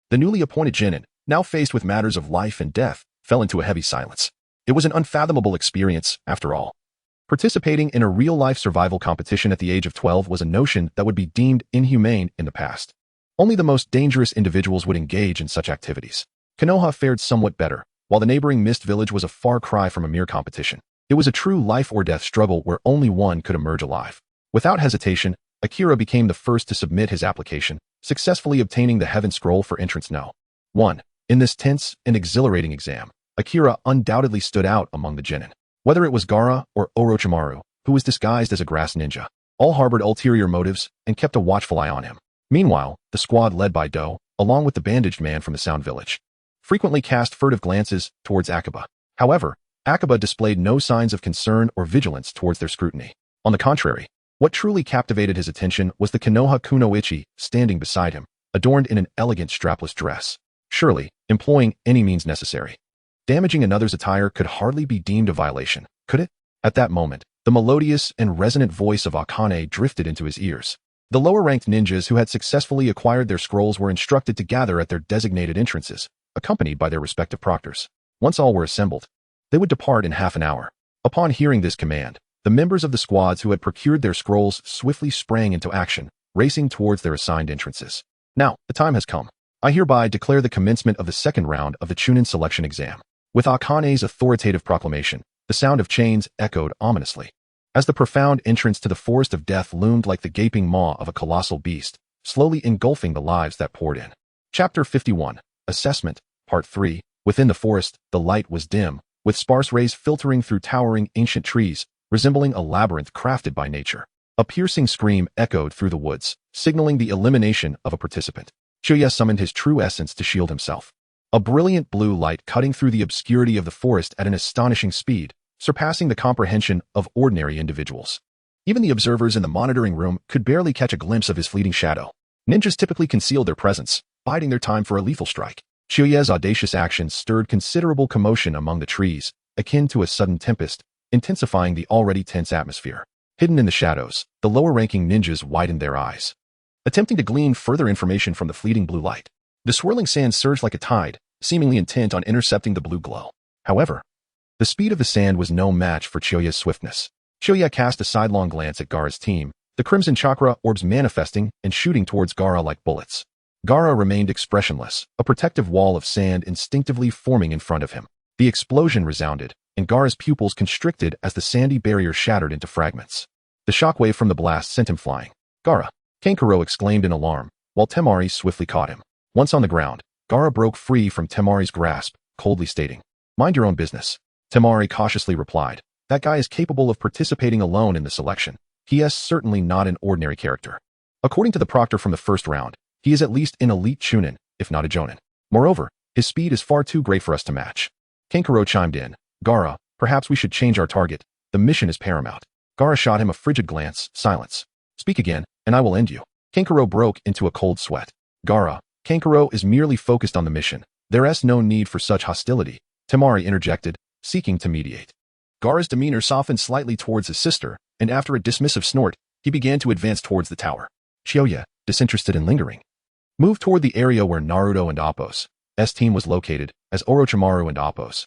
The newly appointed genin, now faced with matters of life and death, fell into a heavy silence. It was an unfathomable experience, after all. Participating in a real-life survival competition at the age of 12 was a notion that would be deemed inhumane in the past. Only the most dangerous individuals would engage in such activities. Konoha fared somewhat better, while the neighboring Mist Village was a far cry from a mere competition. It was a true life-or-death struggle where only one could emerge alive. Without hesitation, Akira became the first to submit his application, successfully obtaining the Heaven Scroll for entrance No. 1. In this tense and exhilarating exam, Akira undoubtedly stood out among the genin. Whether it was Gaara or Orochimaru, who was disguised as a grass ninja, all harbored ulterior motives and kept a watchful eye on him. Meanwhile, the squad led by Do, along with the bandaged man from the Sound Village, frequently cast furtive glances towards Akiba. However, Akiba displayed no signs of concern or vigilance towards their scrutiny. On the contrary, what truly captivated his attention was the Konoha Kunoichi standing beside him, adorned in an elegant strapless dress, surely employing any means necessary. Damaging another's attire could hardly be deemed a violation, could it? At that moment, the melodious and resonant voice of Akane drifted into his ears. The lower-ranked ninjas who had successfully acquired their scrolls were instructed to gather at their designated entrances, accompanied by their respective proctors. Once all were assembled, they would depart in half an hour. Upon hearing this command, the members of the squads who had procured their scrolls swiftly sprang into action, racing towards their assigned entrances. Now, the time has come. I hereby declare the commencement of the second round of the chunin selection exam. With Akane's authoritative proclamation, the sound of chains echoed ominously. As the profound entrance to the forest of death loomed like the gaping maw of a colossal beast, slowly engulfing the lives that poured in. Chapter 51, Assessment, Part 3. Within the forest, the light was dim, with sparse rays filtering through towering ancient trees, resembling a labyrinth crafted by nature. A piercing scream echoed through the woods, signaling the elimination of a participant. Chuya summoned his true essence to shield himself. A brilliant blue light cutting through the obscurity of the forest at an astonishing speed, surpassing the comprehension of ordinary individuals. Even the observers in the monitoring room could barely catch a glimpse of his fleeting shadow. Ninjas typically concealed their presence, biding their time for a lethal strike. Chuya's audacious actions stirred considerable commotion among the trees, akin to a sudden tempest, intensifying the already tense atmosphere. Hidden in the shadows, the lower-ranking ninjas widened their eyes, attempting to glean further information from the fleeting blue light. The swirling sand surged like a tide, seemingly intent on intercepting the blue glow. However, the speed of the sand was no match for Chuya's swiftness. Chuya cast a sidelong glance at Gaara's team, the crimson chakra orbs manifesting and shooting towards Gaara like bullets. Gaara remained expressionless, a protective wall of sand instinctively forming in front of him. The explosion resounded, and Gaara's pupils constricted as the sandy barrier shattered into fragments. The shockwave from the blast sent him flying. Gaara! Kankuro exclaimed in alarm, while Temari swiftly caught him. Once on the ground, Gaara broke free from Temari's grasp, coldly stating, "Mind your own business." Temari cautiously replied, "That guy is capable of participating alone in the selection. He is certainly not an ordinary character. According to the proctor from the first round, he is at least an elite chunin, if not a jonin. Moreover, his speed is far too great for us to match." Kankuro chimed in, "Gaara, perhaps we should change our target. The mission is paramount." Gaara shot him a frigid glance. Silence. "Speak again, and I will end you." Kankuro broke into a cold sweat. "Gaara, Kankuro is merely focused on the mission. There is no need for such hostility," Temari interjected, seeking to mediate. Gaara's demeanor softened slightly towards his sister, and after a dismissive snort, he began to advance towards the tower. Chuya, disinterested and lingering, moved toward the area where Naruto and Appo's team was located, as Orochimaru and Appo's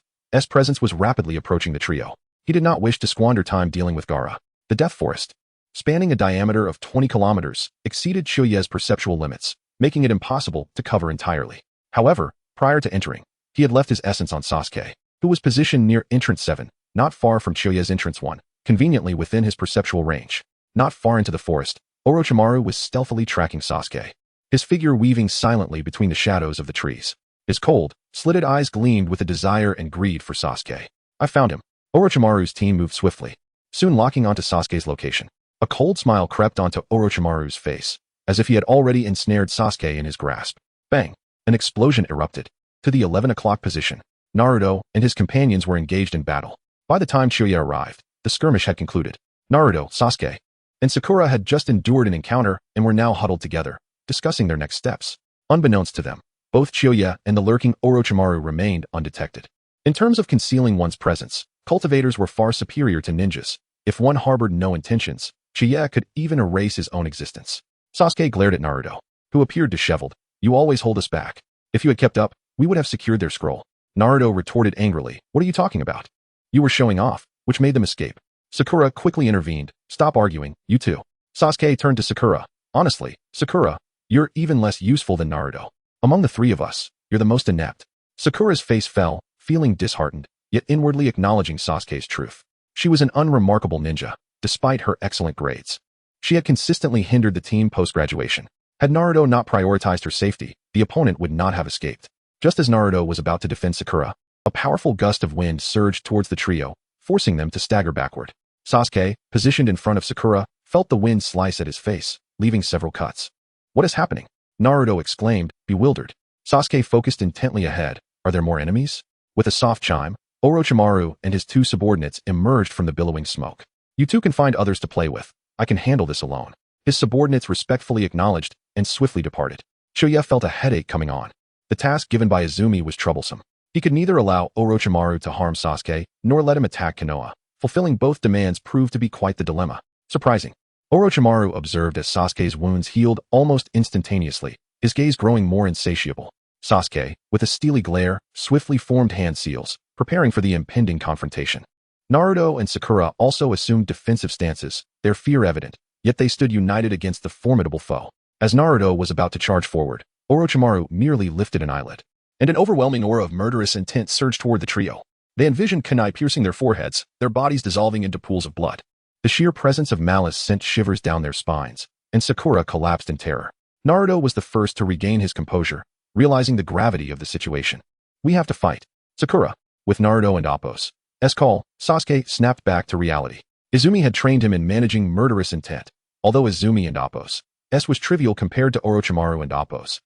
presence was rapidly approaching the trio. He did not wish to squander time dealing with Gaara. The Death Forest, spanning a diameter of 20 kilometers, exceeded Chuya's perceptual limits, making it impossible to cover entirely. However, prior to entering, he had left his essence on Sasuke, who was positioned near entrance 7, not far from Chuya's entrance 1, conveniently within his perceptual range. Not far into the forest, Orochimaru was stealthily tracking Sasuke. his figure weaving silently between the shadows of the trees. His cold, slitted eyes gleamed with a desire and greed for Sasuke. I found him. Orochimaru's team moved swiftly, soon locking onto Sasuke's location. A cold smile crept onto Orochimaru's face, as if he had already ensnared Sasuke in his grasp. Bang! An explosion erupted. To the 11 o'clock position, Naruto and his companions were engaged in battle. By the time Chuya arrived, the skirmish had concluded. Naruto, Sasuke, and Sakura had just endured an encounter and were now huddled together, discussing their next steps. Unbeknownst to them, both Chuya and the lurking Orochimaru remained undetected. In terms of concealing one's presence, cultivators were far superior to ninjas. If one harbored no intentions, Chuya could even erase his own existence. Sasuke glared at Naruto, who appeared disheveled. You always hold us back. If you had kept up, we would have secured their scroll. Naruto retorted angrily. What are you talking about? You were showing off, which made them escape. Sakura quickly intervened. Stop arguing, you two. Sasuke turned to Sakura. Honestly, Sakura, you're even less useful than Naruto. Among the three of us, you're the most inept. Sakura's face fell, feeling disheartened, yet inwardly acknowledging Sasuke's truth. She was an unremarkable ninja, despite her excellent grades. She had consistently hindered the team post-graduation. Had Naruto not prioritized her safety, the opponent would not have escaped. Just as Naruto was about to defend Sakura, a powerful gust of wind surged towards the trio, forcing them to stagger backward. Sasuke, positioned in front of Sakura, felt the wind slice at his face, leaving several cuts. What is happening? Naruto exclaimed, bewildered. Sasuke focused intently ahead. Are there more enemies? With a soft chime, Orochimaru and his two subordinates emerged from the billowing smoke. You two can find others to play with. I can handle this alone. His subordinates respectfully acknowledged and swiftly departed. Chuya felt a headache coming on. The task given by Izumi was troublesome. He could neither allow Orochimaru to harm Sasuke, nor let him attack Konoha. Fulfilling both demands proved to be quite the dilemma. Surprising. Orochimaru observed as Sasuke's wounds healed almost instantaneously, his gaze growing more insatiable. Sasuke, with a steely glare, swiftly formed hand seals, preparing for the impending confrontation. Naruto and Sakura also assumed defensive stances, their fear evident, yet they stood united against the formidable foe. As Naruto was about to charge forward, Orochimaru merely lifted an eyelid, and an overwhelming aura of murderous intent surged toward the trio. They envisioned kunai piercing their foreheads, their bodies dissolving into pools of blood. The sheer presence of malice sent shivers down their spines, and Sakura collapsed in terror. Naruto was the first to regain his composure, realizing the gravity of the situation. We have to fight. Sakura, with Naruto and Appo's call, Sasuke snapped back to reality. Izumi had trained him in managing murderous intent, although Izumi and Appo's was trivial compared to Orochimaru and Appo's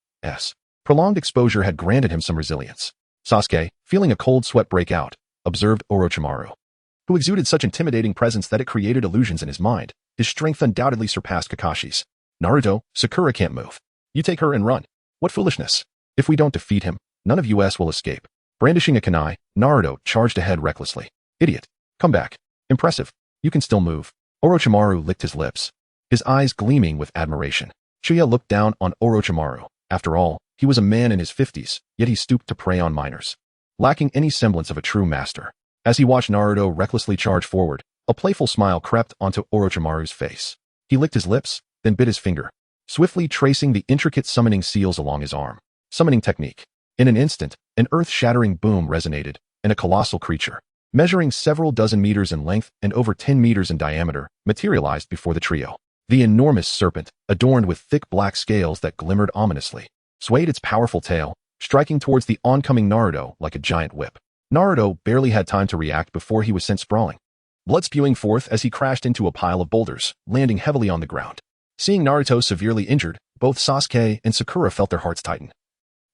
prolonged exposure had granted him some resilience. Sasuke, feeling a cold sweat break out, observed Orochimaru, who exuded such intimidating presence that it created illusions in his mind. His strength undoubtedly surpassed Kakashi's. Naruto, Sakura can't move. You take her and run. What foolishness. If we don't defeat him, none of us will escape. Brandishing a kunai, Naruto charged ahead recklessly. Idiot. Come back. Impressive. You can still move. Orochimaru licked his lips, his eyes gleaming with admiration. Chuya looked down on Orochimaru. After all, he was a man in his 50s, yet he stooped to prey on minors, lacking any semblance of a true master. As he watched Naruto recklessly charge forward, a playful smile crept onto Orochimaru's face. He licked his lips, then bit his finger, swiftly tracing the intricate summoning seals along his arm. Summoning technique. In an instant, an earth-shattering boom resonated, and a colossal creature, measuring several dozen meters in length and over 10 meters in diameter, materialized before the trio. The enormous serpent, adorned with thick black scales that glimmered ominously, swayed its powerful tail, striking towards the oncoming Naruto like a giant whip. Naruto barely had time to react before he was sent sprawling, blood spewing forth as he crashed into a pile of boulders, landing heavily on the ground. Seeing Naruto severely injured, both Sasuke and Sakura felt their hearts tighten.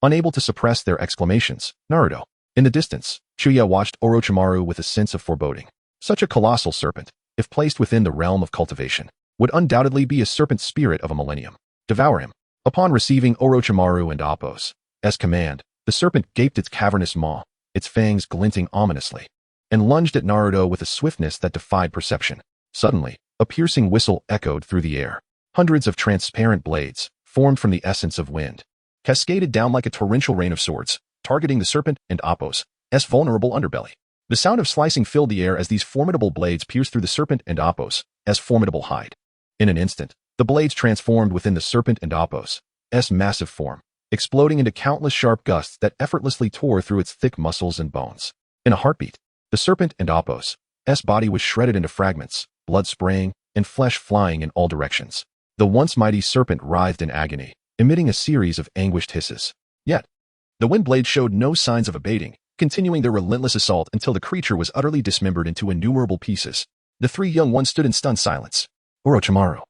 Unable to suppress their exclamations, Naruto. In the distance, Chuya watched Orochimaru with a sense of foreboding. Such a colossal serpent, if placed within the realm of cultivation, would undoubtedly be a serpent spirit of a millennium. Devour him. Upon receiving Orochimaru and Appo's command, the serpent gaped its cavernous maw, its fangs glinting ominously, and lunged at Naruto with a swiftness that defied perception. Suddenly, a piercing whistle echoed through the air. Hundreds of transparent blades, formed from the essence of wind, cascaded down like a torrential rain of swords, targeting the serpent and Appo's vulnerable underbelly. The sound of slicing filled the air as these formidable blades pierced through the serpent and Appo's formidable hide. In an instant, the blades transformed within the serpent and Appo's massive form, exploding into countless sharp gusts that effortlessly tore through its thick muscles and bones. In a heartbeat, the serpent and Appo's body was shredded into fragments, blood spraying, and flesh flying in all directions. The once mighty serpent writhed in agony, emitting a series of anguished hisses. Yet, the wind blades showed no signs of abating, continuing their relentless assault until the creature was utterly dismembered into innumerable pieces. The three young ones stood in stunned silence. Orochimaru,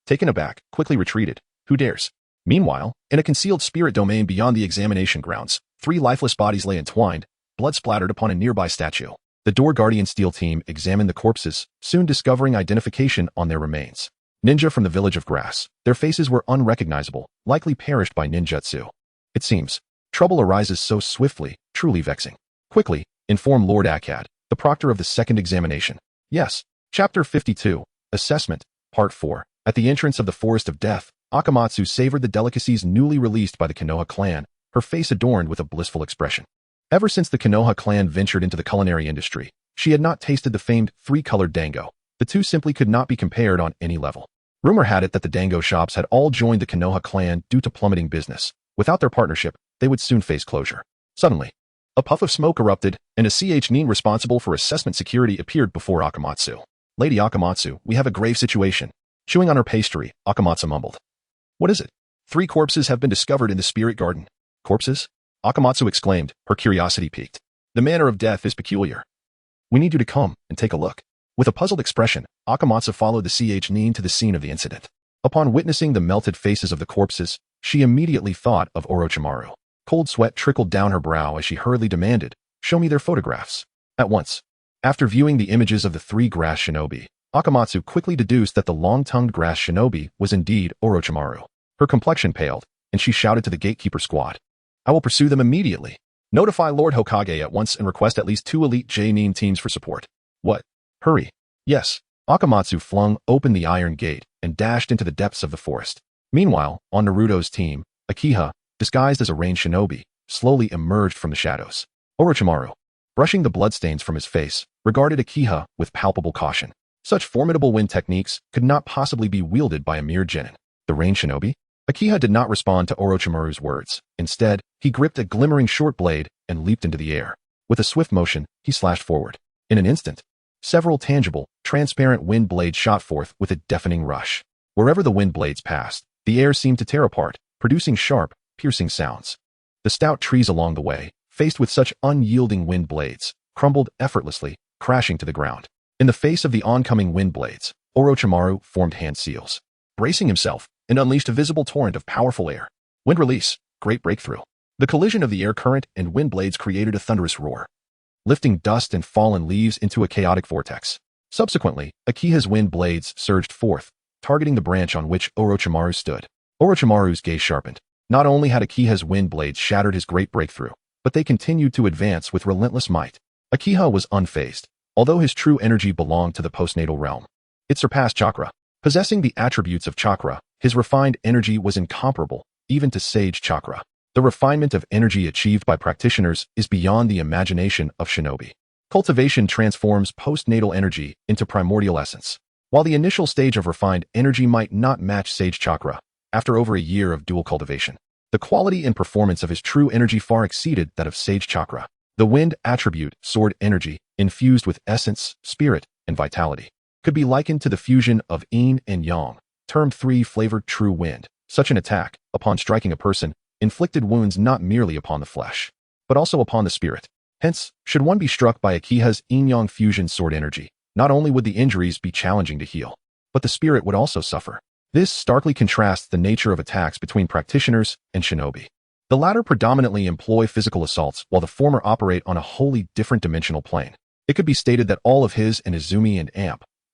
taken aback, quickly retreated. Who dares? Meanwhile, in a concealed spirit domain beyond the examination grounds, three lifeless bodies lay entwined, blood splattered upon a nearby statue. The Door Guardian Steel team examined the corpses, soon discovering identification on their remains. Ninja from the village of Grass. Their faces were unrecognizable, likely perished by ninjutsu. It seems, trouble arises so swiftly, truly vexing. Quickly, inform Lord Akkad, the proctor of the second examination. Yes. Chapter 52, Assessment, Part 4. At the entrance of the Forest of Death, Akamatsu savored the delicacies newly released by the Konoha clan, her face adorned with a blissful expression. Ever since the Konoha clan ventured into the culinary industry, she had not tasted the famed three-colored dango. The two simply could not be compared on any level. Rumor had it that the dango shops had all joined the Konoha clan due to plummeting business. Without their partnership, they would soon face closure. Suddenly, a puff of smoke erupted, and a Xiangling responsible for assessment security appeared before Akamatsu. Lady Akamatsu, we have a grave situation. Chewing on her pastry, Akamatsu mumbled. What is it? 3 corpses have been discovered in the spirit garden. Corpses? Akamatsu exclaimed, her curiosity piqued. The manner of death is peculiar. We need you to come and take a look. With a puzzled expression, Akamatsu followed the Xiangling to the scene of the incident. Upon witnessing the melted faces of the corpses, she immediately thought of Orochimaru. Cold sweat trickled down her brow as she hurriedly demanded, show me their photographs. At once. After viewing the images of the 3 grass shinobi, Akamatsu quickly deduced that the long-tongued grass shinobi was indeed Orochimaru. Her complexion paled, and she shouted to the gatekeeper squad. I will pursue them immediately. Notify Lord Hokage at once and request at least 2 elite J-Nin teams for support. What? Hurry. Yes. Akamatsu flung open the iron gate and dashed into the depths of the forest. Meanwhile, on Naruto's team, Akiha, disguised as a rain shinobi, slowly emerged from the shadows. Orochimaru, brushing the bloodstains from his face, regarded Akiha with palpable caution. Such formidable wind techniques could not possibly be wielded by a mere genin. The rain shinobi? Akiha did not respond to Orochimaru's words. Instead, he gripped a glimmering short blade and leaped into the air. With a swift motion, he slashed forward. In an instant, several tangible, transparent wind blades shot forth with a deafening rush. Wherever the wind blades passed, the air seemed to tear apart, producing sharp, piercing sounds. The stout trees along the way, faced with such unyielding wind blades, crumbled effortlessly, crashing to the ground. In the face of the oncoming wind blades, Orochimaru formed hand seals. Bracing himself, and unleashed a visible torrent of powerful air. Wind release, great breakthrough. The collision of the air current and wind blades created a thunderous roar, lifting dust and fallen leaves into a chaotic vortex. Subsequently, Akiha's wind blades surged forth, targeting the branch on which Orochimaru stood. Orochimaru's gaze sharpened. Not only had Akiha's wind blades shattered his great breakthrough, but they continued to advance with relentless might. Akiha was unfazed, although his true energy belonged to the postnatal realm. It surpassed chakra. Possessing the attributes of chakra, his refined energy was incomparable, even to sage chakra. The refinement of energy achieved by practitioners is beyond the imagination of shinobi. Cultivation transforms postnatal energy into primordial essence. While the initial stage of refined energy might not match sage chakra, after over a year of dual cultivation, the quality and performance of his true energy far exceeded that of sage chakra. The wind attribute, sword energy, infused with essence, spirit, and vitality, could be likened to the fusion of yin and yang, termed 3-flavored true wind. Such an attack, upon striking a person, inflicted wounds not merely upon the flesh, but also upon the spirit. Hence, should one be struck by Akiha's yin-yang fusion sword energy, not only would the injuries be challenging to heal, but the spirit would also suffer. This starkly contrasts the nature of attacks between practitioners and shinobi. The latter predominantly employ physical assaults, while the former operate on a wholly different dimensional plane. It could be stated that all of his and Izumi and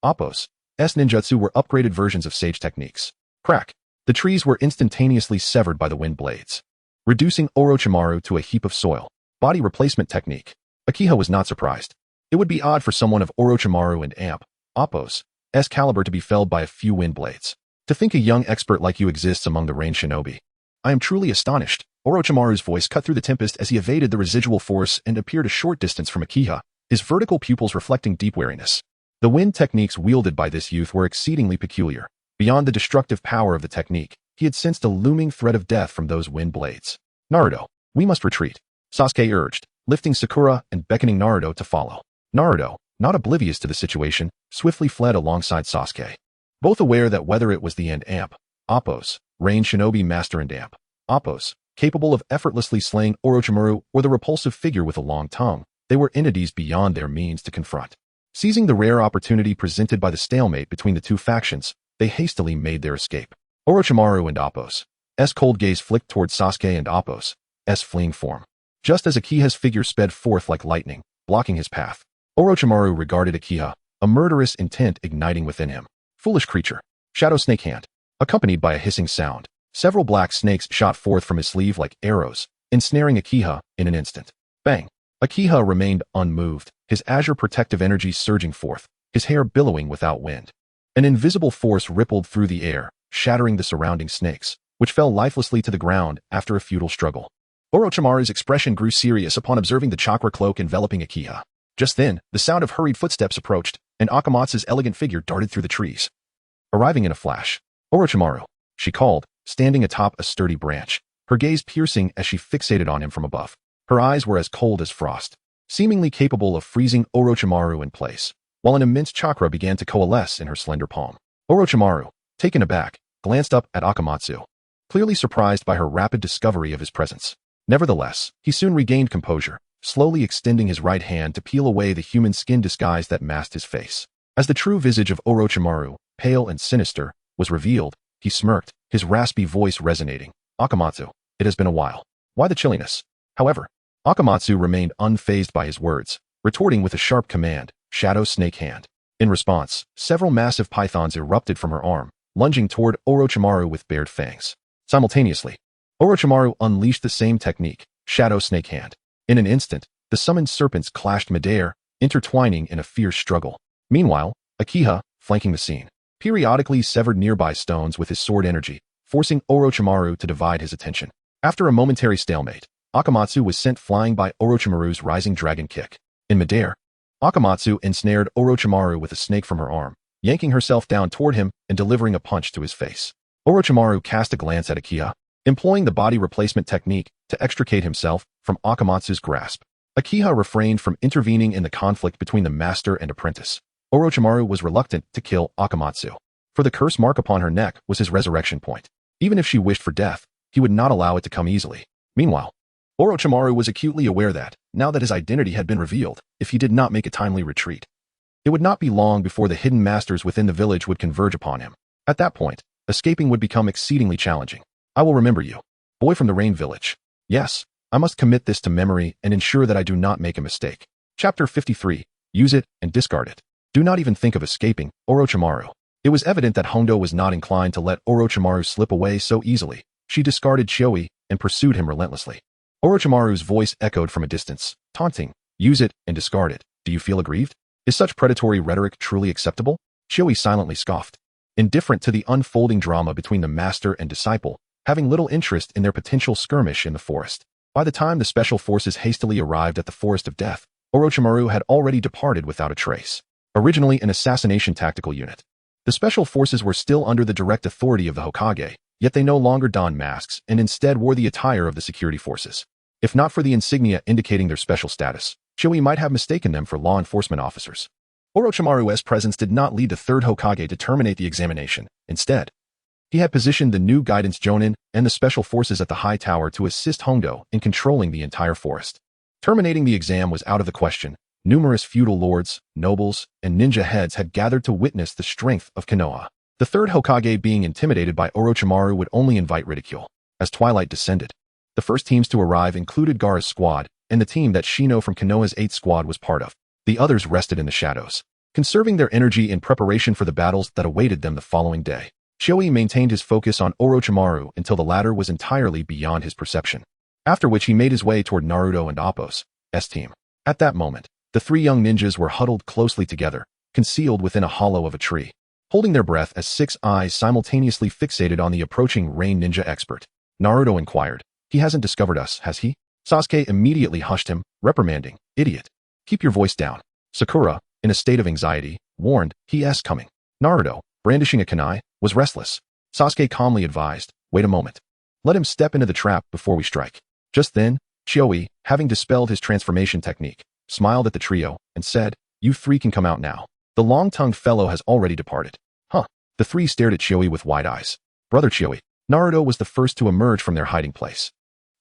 Appo's ninjutsu were upgraded versions of sage techniques. Crack. The trees were instantaneously severed by the wind blades, reducing Orochimaru to a heap of soil. Body replacement technique. Akiha was not surprised. It would be odd for someone of Orochimaru and Appo's caliber to be felled by a few wind blades. To think a young expert like you exists among the rain shinobi. I am truly astonished. Orochimaru's voice cut through the tempest as he evaded the residual force and appeared a short distance from Akiha, his vertical pupils reflecting deep wariness. The wind techniques wielded by this youth were exceedingly peculiar. Beyond the destructive power of the technique, he had sensed a looming threat of death from those wind blades. Naruto, we must retreat, Sasuke urged, lifting Sakura and beckoning Naruto to follow. Naruto, not oblivious to the situation, swiftly fled alongside Sasuke. Both aware that whether it was the Appo's Rain Shinobi Master and Damp. Oppos, capable of effortlessly slaying Orochimaru or the repulsive figure with a long tongue, they were entities beyond their means to confront. Seizing the rare opportunity presented by the stalemate between the two factions, they hastily made their escape. Orochimaru and Oppos. Cold gaze flicked toward Sasuke and Oppos' fleeing form. Just as Akiha's figure sped forth like lightning, blocking his path, Orochimaru regarded Akiha, a murderous intent igniting within him. Foolish creature. Shadow Snake Hand. Accompanied by a hissing sound, several black snakes shot forth from his sleeve like arrows, ensnaring Akiha in an instant. Bang! Akiha remained unmoved, his azure protective energy surging forth, his hair billowing without wind. An invisible force rippled through the air, shattering the surrounding snakes, which fell lifelessly to the ground after a futile struggle. Orochimaru's expression grew serious upon observing the chakra cloak enveloping Akiha. Just then, the sound of hurried footsteps approached, and Akamatsu's elegant figure darted through the trees. Arriving in a flash, Orochimaru, she called, standing atop a sturdy branch, her gaze piercing as she fixated on him from above. Her eyes were as cold as frost, seemingly capable of freezing Orochimaru in place, while an immense chakra began to coalesce in her slender palm. Orochimaru, taken aback, glanced up at Akamatsu, clearly surprised by her rapid discovery of his presence. Nevertheless, he soon regained composure, slowly extending his right hand to peel away the human skin disguise that masked his face. As the true visage of Orochimaru, pale and sinister, was revealed, he smirked, his raspy voice resonating. Akamatsu, it has been a while. Why the chilliness? However, Akamatsu remained unfazed by his words, retorting with a sharp command, Shadow Snake Hand. In response, several massive pythons erupted from her arm, lunging toward Orochimaru with bared fangs. Simultaneously, Orochimaru unleashed the same technique, Shadow Snake Hand. In an instant, the summoned serpents clashed midair, intertwining in a fierce struggle. Meanwhile, Akiha, flanking the scene, periodically severed nearby stones with his sword energy, forcing Orochimaru to divide his attention. After a momentary stalemate, Akamatsu was sent flying by Orochimaru's rising dragon kick. In midair, Akamatsu ensnared Orochimaru with a snake from her arm, yanking herself down toward him and delivering a punch to his face. Orochimaru cast a glance at Akiha, employing the body replacement technique to extricate himself from Akamatsu's grasp. Akiha refrained from intervening in the conflict between the master and apprentice. Orochimaru was reluctant to kill Akamatsu, for the curse mark upon her neck was his resurrection point. Even if she wished for death, he would not allow it to come easily. Meanwhile, Orochimaru was acutely aware that, now that his identity had been revealed, if he did not make a timely retreat, it would not be long before the hidden masters within the village would converge upon him. At that point, escaping would become exceedingly challenging. I will remember you, boy from the Rain Village. Yes, I must commit this to memory and ensure that I do not make a mistake. Chapter 53. Use it and discard it. Do not even think of escaping, Orochimaru. It was evident that Hondo was not inclined to let Orochimaru slip away so easily. She discarded Choi and pursued him relentlessly. Orochimaru's voice echoed from a distance, taunting, use it and discard it. Do you feel aggrieved? Is such predatory rhetoric truly acceptable? Choi silently scoffed, indifferent to the unfolding drama between the master and disciple, having little interest in their potential skirmish in the forest. By the time the special forces hastily arrived at the Forest of Death, Orochimaru had already departed without a trace. Originally an assassination tactical unit, the special forces were still under the direct authority of the Hokage, yet they no longer donned masks and instead wore the attire of the security forces. If not for the insignia indicating their special status, Choi might have mistaken them for law enforcement officers. Orochimaru's presence did not lead the third Hokage to terminate the examination. Instead, he had positioned the new guidance Jonin and the special forces at the high tower to assist Hondo in controlling the entire forest. Terminating the exam was out of the question. Numerous feudal lords, nobles, and ninja heads had gathered to witness the strength of Konoha. The third Hokage being intimidated by Orochimaru would only invite ridicule. As twilight descended, the first teams to arrive included Gaara's squad and the team that Shino from Konoha's 8th squad was part of. The others rested in the shadows, conserving their energy in preparation for the battles that awaited them the following day. Choi maintained his focus on Orochimaru until the latter was entirely beyond his perception, after which he made his way toward Naruto and Appo's team. At that moment, the three young ninjas were huddled closely together, concealed within a hollow of a tree, holding their breath as 6 eyes simultaneously fixated on the approaching Rain Ninja expert. Naruto inquired, he hasn't discovered us, has he? Sasuke immediately hushed him, reprimanding, idiot. Keep your voice down. Sakura, in a state of anxiety, warned, he's coming. Naruto, brandishing a kunai, was restless. Sasuke calmly advised, wait a moment. Let him step into the trap before we strike. Just then, Choi, having dispelled his transformation technique, smiled at the trio and said, you three can come out now. The long-tongued fellow has already departed. Huh. The three stared at Choi with wide eyes. Brother Choi, Naruto was the first to emerge from their hiding place.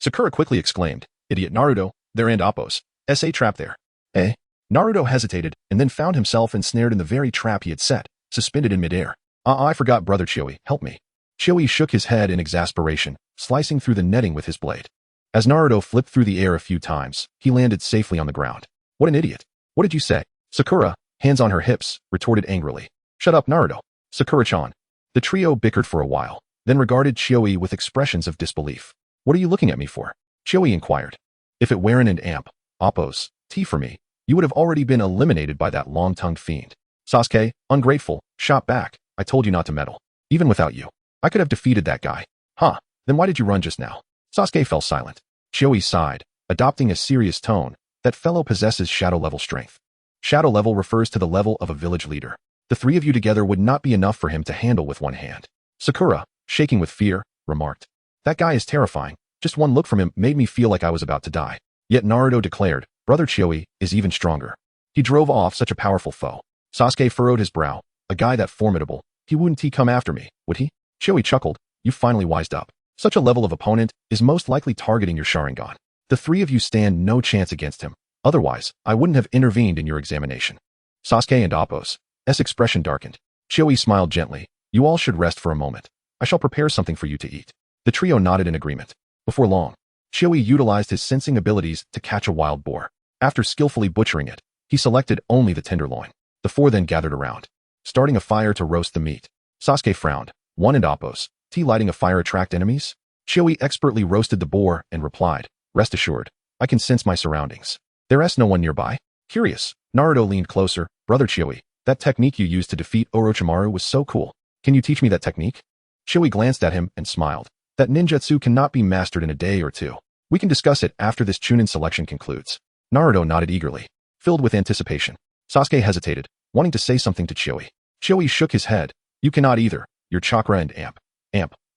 Sakura quickly exclaimed, "Idiot Naruto, there and Appos. S.A. trap there." Eh? Naruto hesitated and then found himself ensnared in the very trap he had set, suspended in midair. I forgot, brother Chioi, help me." Chioi shook his head in exasperation, slicing through the netting with his blade. As Naruto flipped through the air a few times, he landed safely on the ground. "What an idiot. What did you say?" Sakura, hands on her hips, retorted angrily. "Shut up, Naruto." "Sakura-chan." The trio bickered for a while, then regarded Chioi with expressions of disbelief. "What are you looking at me for?" Chioi inquired. "If it weren't an amp, Appos, tea for me, you would have already been eliminated by that long-tongued fiend." Sasuke, ungrateful, shot back. "I told you not to meddle. Even without you, I could have defeated that guy." "Huh, then why did you run just now?" Sasuke fell silent. Chioi sighed, adopting a serious tone. "That fellow possesses shadow-level strength. Shadow level refers to the level of a village leader. The three of you together would not be enough for him to handle with one hand." Sakura, shaking with fear, remarked. "That guy is terrifying. Just one look from him made me feel like I was about to die." Yet Naruto declared, "Brother Chioi is even stronger. He drove off such a powerful foe." Sasuke furrowed his brow. "A guy that formidable, he wouldn't he come after me, would he?" Chioi chuckled. "You finally wised up. Such a level of opponent is most likely targeting your Sharingan. The three of you stand no chance against him. Otherwise, I wouldn't have intervened in your examination." Sasuke and Appos' expression darkened. Chioi smiled gently. "You all should rest for a moment. I shall prepare something for you to eat." The trio nodded in agreement. Before long, Chioi utilized his sensing abilities to catch a wild boar. After skillfully butchering it, he selected only the tenderloin. The four then gathered around, starting a fire to roast the meat. Sasuke frowned. "One and Appos, tea lighting a fire attract enemies?" Chioi expertly roasted the boar and replied, "Rest assured, I can sense my surroundings. There's no one nearby." Curious, Naruto leaned closer. "Brother Chioi, that technique you used to defeat Orochimaru was so cool. Can you teach me that technique?" Chioi glanced at him and smiled. "That ninjutsu cannot be mastered in a day or two. We can discuss it after this chunin selection concludes." Naruto nodded eagerly, filled with anticipation. Sasuke hesitated, wanting to say something to Chioi. Chioi shook his head. "You cannot either. Your chakra and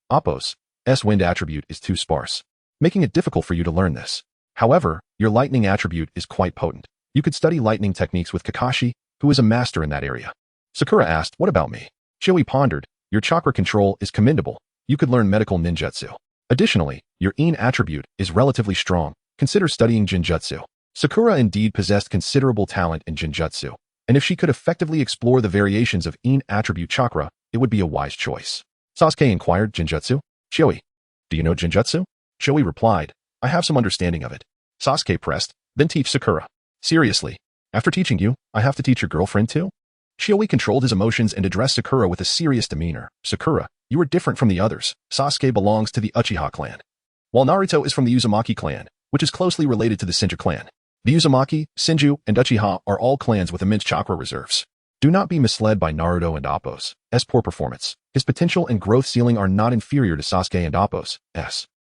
Appos' wind attribute is too sparse, making it difficult for you to learn this. However, your lightning attribute is quite potent. You could study lightning techniques with Kakashi, who is a master in that area." Sakura asked, "What about me?" Chioi pondered. "Your chakra control is commendable. You could learn medical ninjutsu. Additionally, your Yin attribute is relatively strong. Consider studying Jinjutsu." Sakura indeed possessed considerable talent in Jinjutsu, and if she could effectively explore the variations of Yin attribute chakra, it would be a wise choice. Sasuke inquired, "Jinjutsu? Chioi, do you know Jinjutsu?" Chioi replied, "I have some understanding of it." Sasuke pressed, "Then teach Sakura." "Seriously? After teaching you, I have to teach your girlfriend too?" Chioi controlled his emotions and addressed Sakura with a serious demeanor. "Sakura, you are different from the others. Sasuke belongs to the Uchiha clan, while Naruto is from the Uzumaki clan, which is closely related to the Senju clan. The Uzumaki, Senju, and Uchiha are all clans with immense chakra reserves. Do not be misled by Naruto and Appos' poor performance. His potential and growth ceiling are not inferior to Sasuke and Appos'.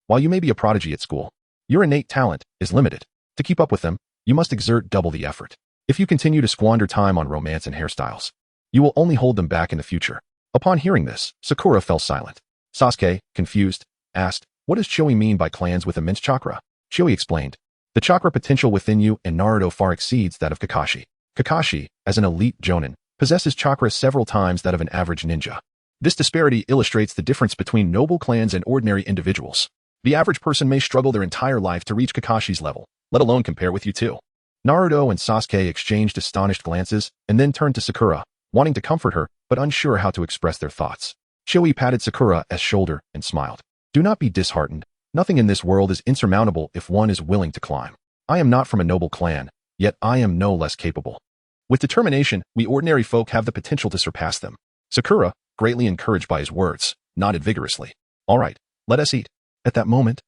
While you may be a prodigy at school, your innate talent is limited. To keep up with them, you must exert double the effort. If you continue to squander time on romance and hairstyles, you will only hold them back in the future." Upon hearing this, Sakura fell silent. Sasuke, confused, asked, "What does Chioi mean by clans with immense chakra?" Chioi explained, "The chakra potential within you and Naruto far exceeds that of Kakashi. Kakashi, as an elite jonin, possesses chakra several times that of an average ninja. This disparity illustrates the difference between noble clans and ordinary individuals. The average person may struggle their entire life to reach Kakashi's level, let alone compare with you two." Naruto and Sasuke exchanged astonished glances and then turned to Sakura, wanting to comfort her but unsure how to express their thoughts. Chioi patted Sakura's shoulder and smiled. "Do not be disheartened. Nothing in this world is insurmountable if one is willing to climb. I am not from a noble clan, yet I am no less capable. With determination, we ordinary folk have the potential to surpass them." Sakura, greatly encouraged by his words, nodded vigorously. "All right, let us eat." At that moment,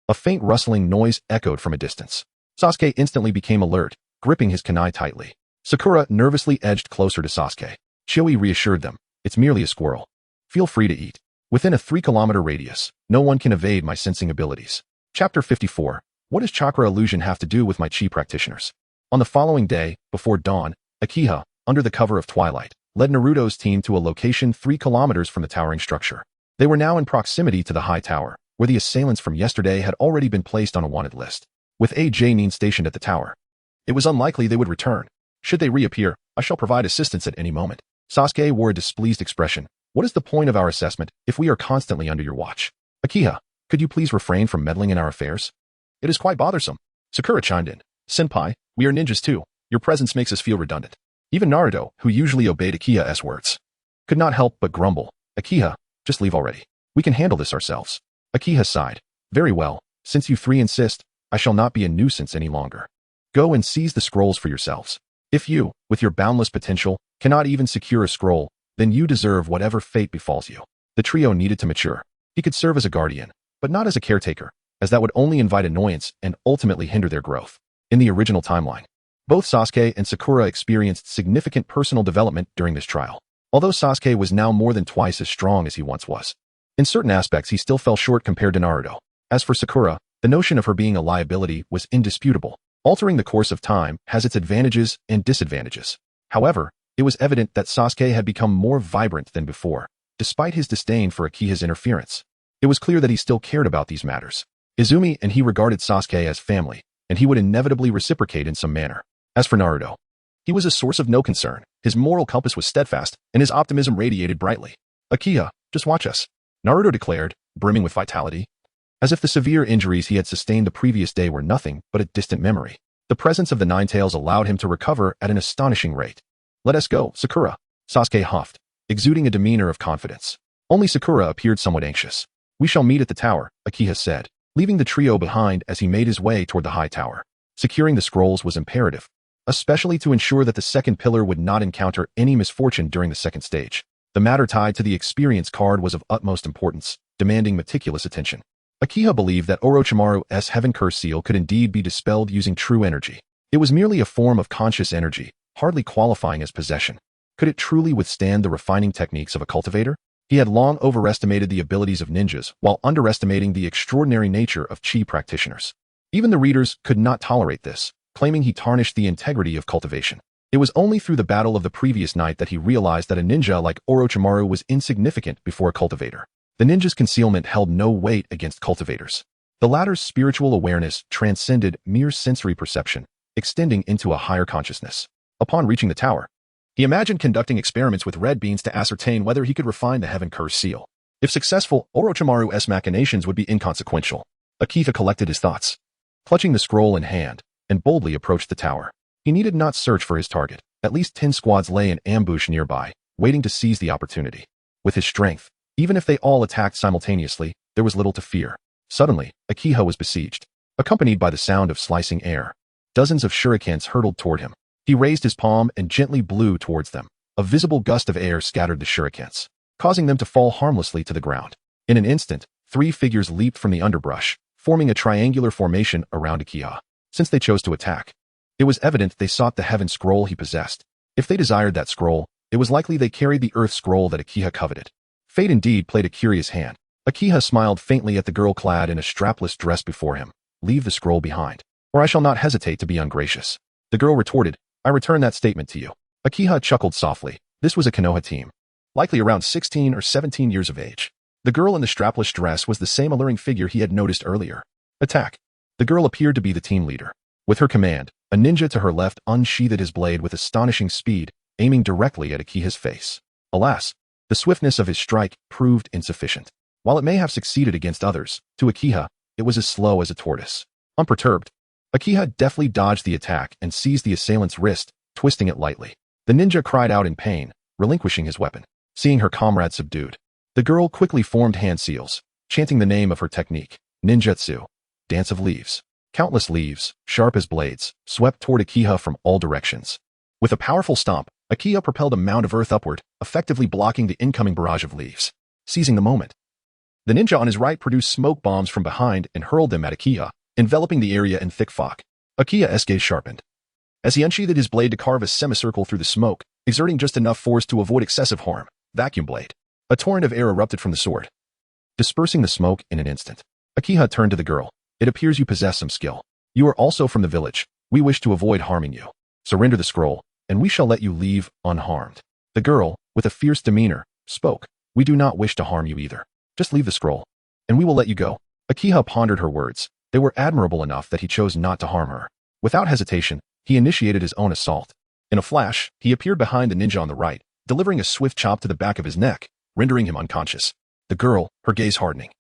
a faint rustling noise echoed from a distance. Sasuke instantly became alert, gripping his kunai tightly. Sakura nervously edged closer to Sasuke. Chioi reassured them, "It's merely a squirrel. Feel free to eat. Within a 3-kilometer radius, no one can evade my sensing abilities." Chapter 54. What does chakra illusion have to do with my chi practitioners? On the following day, before dawn, Akiha, under the cover of twilight, led Naruto's team to a location 3 kilometers from the towering structure. They were now in proximity to the high tower, where the assailants from yesterday had already been placed on a wanted list. With A.J. Nin stationed at the tower, it was unlikely they would return. Should they reappear, I shall provide assistance at any moment. Sasuke wore a displeased expression. "What is the point of our assessment if we are constantly under your watch?" Akiha, could you please refrain from meddling in our affairs? It is quite bothersome. Sakura chimed in. Senpai, we are ninjas too. Your presence makes us feel redundant. Even Naruto, who usually obeyed Akiha's words, could not help but grumble. Akiha, just leave already. We can handle this ourselves. Akiha sighed. Very well, since you three insist, I shall not be a nuisance any longer. Go and seize the scrolls for yourselves. If you, with your boundless potential, cannot even secure a scroll, then you deserve whatever fate befalls you. The trio needed to mature. He could serve as a guardian, but not as a caretaker, as that would only invite annoyance and ultimately hinder their growth. In the original timeline, both Sasuke and Sakura experienced significant personal development during this trial. Although Sasuke was now more than twice as strong as he once was, in certain aspects he still fell short compared to Naruto. As for Sakura, the notion of her being a liability was indisputable. Altering the course of time has its advantages and disadvantages. However, it was evident that Sasuke had become more vibrant than before, despite his disdain for Akiha's interference. It was clear that he still cared about these matters. Izumi and he regarded Sasuke as family, and he would inevitably reciprocate in some manner. As for Naruto, he was a source of no concern. His moral compass was steadfast, and his optimism radiated brightly. Akiha, just watch us, Naruto declared, brimming with vitality. As if the severe injuries he had sustained the previous day were nothing but a distant memory. The presence of the Nine Tails allowed him to recover at an astonishing rate. Let us go, Sakura, Sasuke huffed, exuding a demeanor of confidence. Only Sakura appeared somewhat anxious. We shall meet at the tower, Akiha said, leaving the trio behind as he made his way toward the high tower. Securing the scrolls was imperative, especially to ensure that the second pillar would not encounter any misfortune during the second stage. The matter tied to the experience card was of utmost importance, demanding meticulous attention. Akiha believed that Orochimaru's Heaven Curse seal could indeed be dispelled using true energy. It was merely a form of conscious energy, hardly qualifying as possession. Could it truly withstand the refining techniques of a cultivator? He had long overestimated the abilities of ninjas while underestimating the extraordinary nature of chi practitioners. Even the readers could not tolerate this, claiming he tarnished the integrity of cultivation. It was only through the battle of the previous night that he realized that a ninja like Orochimaru was insignificant before a cultivator. The ninja's concealment held no weight against cultivators. The latter's spiritual awareness transcended mere sensory perception, extending into a higher consciousness. Upon reaching the tower, he imagined conducting experiments with red beans to ascertain whether he could refine the Heaven Curse seal. If successful, Orochimaru's machinations would be inconsequential. Akiha collected his thoughts, clutching the scroll in hand, and boldly approached the tower. He needed not search for his target. At least 10 squads lay in ambush nearby, waiting to seize the opportunity. With his strength, even if they all attacked simultaneously, there was little to fear. Suddenly, Akiha was besieged. Accompanied by the sound of slicing air, dozens of shurikens hurtled toward him. He raised his palm and gently blew towards them. A visible gust of air scattered the shurikens, causing them to fall harmlessly to the ground. In an instant, 3 figures leaped from the underbrush, forming a triangular formation around Akiha. Since they chose to attack, it was evident they sought the heaven scroll he possessed. If they desired that scroll, it was likely they carried the earth scroll that Akiha coveted. Fate indeed played a curious hand. Akiha smiled faintly at the girl clad in a strapless dress before him. Leave the scroll behind, or I shall not hesitate to be ungracious. The girl retorted, I return that statement to you. Akiha chuckled softly. This was a Konoha team, likely around 16 or 17 years of age. The girl in the strapless dress was the same alluring figure he had noticed earlier. Attack. The girl appeared to be the team leader. With her command, a ninja to her left unsheathed his blade with astonishing speed, aiming directly at Akiha's face. Alas, the swiftness of his strike proved insufficient. While it may have succeeded against others, to Akiha, it was as slow as a tortoise. Unperturbed, Akiha deftly dodged the attack and seized the assailant's wrist, twisting it lightly. The ninja cried out in pain, relinquishing his weapon. Seeing her comrade subdued, the girl quickly formed hand seals, chanting the name of her technique, ninjutsu, dance of leaves. Countless leaves, sharp as blades, swept toward Akiha from all directions. With a powerful stomp, Akiha propelled a mound of earth upward, effectively blocking the incoming barrage of leaves. Seizing the moment, the ninja on his right produced smoke bombs from behind and hurled them at Akiha, enveloping the area in thick fog. Akiha's gaze sharpened, as he unsheathed his blade to carve a semicircle through the smoke, exerting just enough force to avoid excessive harm. Vacuum blade. A torrent of air erupted from the sword, dispersing the smoke in an instant. Akiha turned to the girl. It appears you possess some skill. You are also from the village. We wish to avoid harming you. Surrender the scroll, and we shall let you leave unharmed. The girl, with a fierce demeanor, spoke. We do not wish to harm you either. Just leave the scroll, and we will let you go. Akiha pondered her words. They were admirable enough that he chose not to harm her. Without hesitation, he initiated his own assault. In a flash, he appeared behind the ninja on the right, delivering a swift chop to the back of his neck, rendering him unconscious. The girl, her gaze hardening,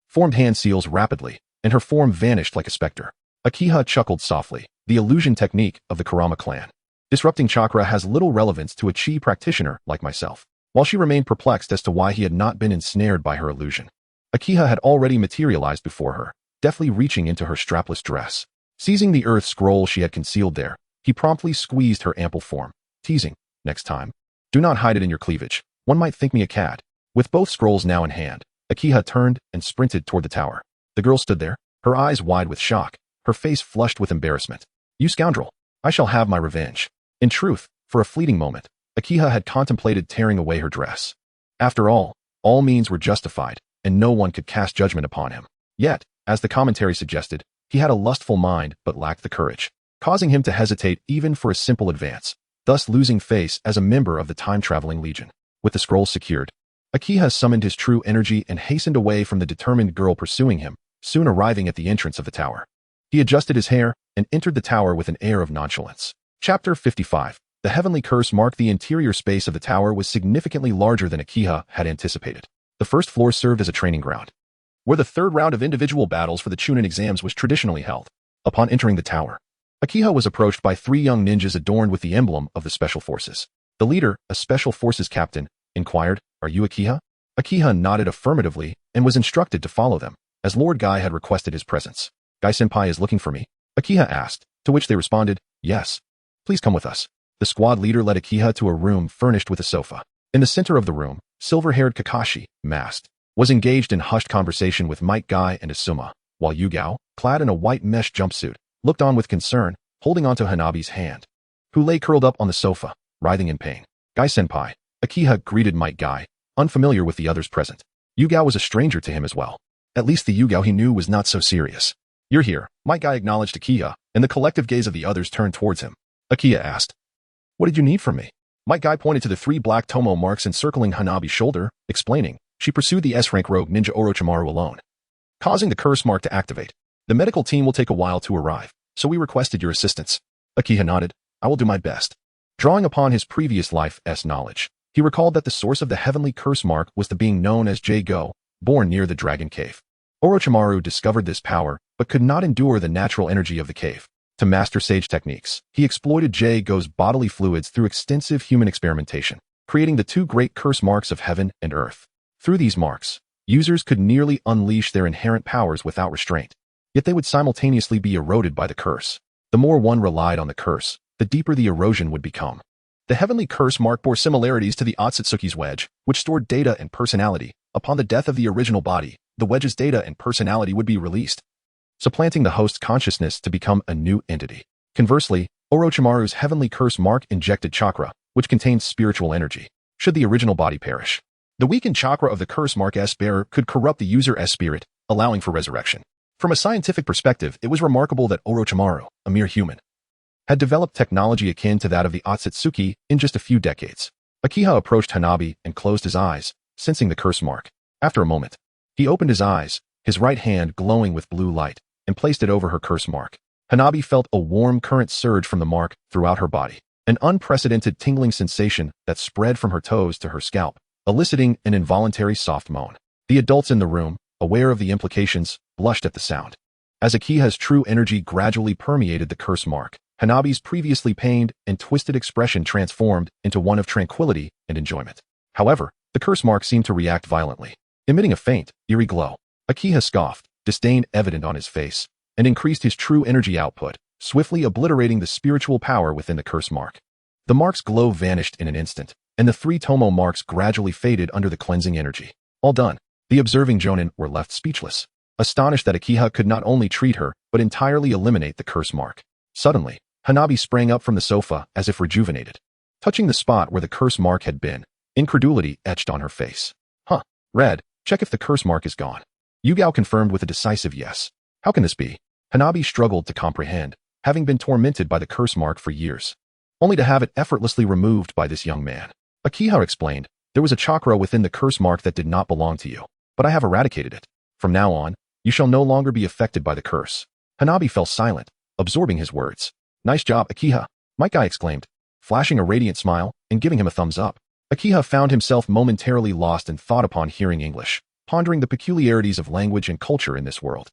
formed hand seals rapidly, and her form vanished like a specter. Akiha chuckled softly, the illusion technique of the Kurama clan. Disrupting chakra has little relevance to a chi practitioner like myself. While she remained perplexed as to why he had not been ensnared by her illusion, Akiha had already materialized before her, deftly reaching into her strapless dress. Seizing the earth scroll she had concealed there, he promptly squeezed her ample form, teasing, "Next time, do not hide it in your cleavage. One might think me a cad." With both scrolls now in hand, Akiha turned and sprinted toward the tower. The girl stood there, her eyes wide with shock, her face flushed with embarrassment. "You scoundrel! I shall have my revenge." In truth, for a fleeting moment, Akiha had contemplated tearing away her dress. After all means were justified, and no one could cast judgment upon him. Yet, as the commentary suggested, he had a lustful mind but lacked the courage, causing him to hesitate even for a simple advance, thus losing face as a member of the time-traveling legion. With the scrolls secured, Akiha summoned his true energy and hastened away from the determined girl pursuing him, soon arriving at the entrance of the tower. He adjusted his hair and entered the tower with an air of nonchalance. Chapter 55. The heavenly curse marked. The interior space of the tower was significantly larger than Akiha had anticipated. The first floor served as a training ground, where the third round of individual battles for the chunin exams was traditionally held. Upon entering the tower, Akiha was approached by 3 young ninjas adorned with the emblem of the Special Forces. The leader, a Special Forces captain, inquired, "Are you Akiha?" Akiha nodded affirmatively and was instructed to follow them, as Lord Guy had requested his presence. "Guy-senpai is looking for me?" Akiha asked, to which they responded, "Yes. Please come with us." The squad leader led Akiha to a room furnished with a sofa. In the center of the room, silver-haired Kakashi, masked, was engaged in hushed conversation with Might Guy and Asuma, while Yugao, clad in a white mesh jumpsuit, looked on with concern, holding onto Hanabi's hand, who lay curled up on the sofa, writhing in pain. "Guy-senpai," Akiha greeted Might Guy, unfamiliar with the others present. Yugao was a stranger to him as well. At least the Yugao he knew was not so serious. "You're here," Might Guy acknowledged Akiha, and the collective gaze of the others turned towards him. Akiha asked, "What did you need from me?" Might Guy pointed to the 3 black tomo marks encircling Hanabi's shoulder, explaining, "She pursued the S-rank rogue ninja Orochimaru alone, causing the curse mark to activate. The medical team will take a while to arrive, so we requested your assistance." Akiha nodded, "I will do my best." Drawing upon his previous life's knowledge, he recalled that the source of the heavenly curse mark was the being known as Jago, born near the Dragon Cave. Orochimaru discovered this power, but could not endure the natural energy of the cave. To master sage techniques, he exploited Jago's bodily fluids through extensive human experimentation, creating the 2 great curse marks of heaven and earth. Through these marks, users could nearly unleash their inherent powers without restraint, yet they would simultaneously be eroded by the curse. The more one relied on the curse, the deeper the erosion would become. The heavenly curse mark bore similarities to the Otsutsuki's wedge, which stored data and personality. Upon the death of the original body, the wedge's data and personality would be released, supplanting the host's consciousness to become a new entity. Conversely, Orochimaru's heavenly curse mark injected chakra, which contains spiritual energy. Should the original body perish, the weakened chakra of the curse mark's bearer could corrupt the user's spirit, allowing for resurrection. From a scientific perspective, it was remarkable that Orochimaru, a mere human, had developed technology akin to that of the Otsutsuki in just a few decades. Akiha approached Hanabi and closed his eyes, sensing the curse mark. After a moment, he opened his eyes, his right hand glowing with blue light, and placed it over her curse mark. Hanabi felt a warm current surge from the mark throughout her body, an unprecedented tingling sensation that spread from her toes to her scalp, eliciting an involuntary soft moan. The adults in the room, aware of the implications, blushed at the sound. As Akiha's true energy gradually permeated the curse mark, Hanabi's previously pained and twisted expression transformed into one of tranquility and enjoyment. However, the curse mark seemed to react violently, emitting a faint, eerie glow. Akiha scoffed, disdain evident on his face, and increased his true energy output, swiftly obliterating the spiritual power within the curse mark. The mark's glow vanished in an instant, and the 3 tomo marks gradually faded under the cleansing energy. All done, the observing jonin were left speechless, astonished that Akiha could not only treat her, but entirely eliminate the curse mark. Suddenly, Hanabi sprang up from the sofa as if rejuvenated. Touching the spot where the curse mark had been, incredulity etched on her face. "Huh, Red, check if the curse mark is gone." Yugao confirmed with a decisive yes. "How can this be?" Hanabi struggled to comprehend, having been tormented by the curse mark for years, only to have it effortlessly removed by this young man. Akiha explained, "There was a chakra within the curse mark that did not belong to you, but I have eradicated it. From now on, you shall no longer be affected by the curse." Hanabi fell silent, absorbing his words. "Nice job, Akiha," Might Guy exclaimed, flashing a radiant smile and giving him a thumbs up. Akiha found himself momentarily lost in thought upon hearing English. pondering the peculiarities of language and culture in this world.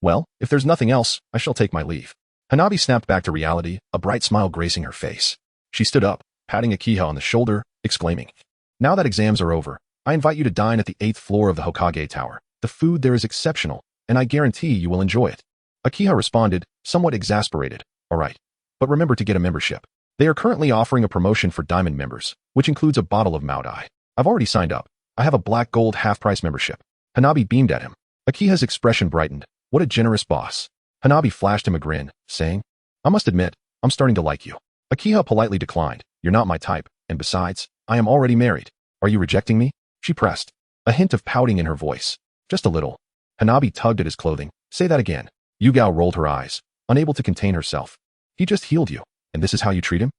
Well, if there's nothing else, I shall take my leave. Hanabi snapped back to reality, a bright smile gracing her face. She stood up, patting Akiha on the shoulder, exclaiming, "Now that exams are over, I invite you to dine at the 8th floor of the Hokage Tower. The food there is exceptional, and I guarantee you will enjoy it." Akiha responded, somewhat exasperated, "All right. But remember to get a membership. They are currently offering a promotion for diamond members, which includes a bottle of Maodai. I've already signed up. I have a black gold half-price membership." Hanabi beamed at him. Akiha's expression brightened. What a generous boss. Hanabi flashed him a grin, saying, "I must admit, I'm starting to like you." Akiha politely declined. "You're not my type, and besides, I am already married. Are you rejecting me?" She pressed, a hint of pouting in her voice. "Just a little." Hanabi tugged at his clothing. "Say that again." Yugao rolled her eyes, unable to contain herself. "He just healed you, and this is how you treat him?"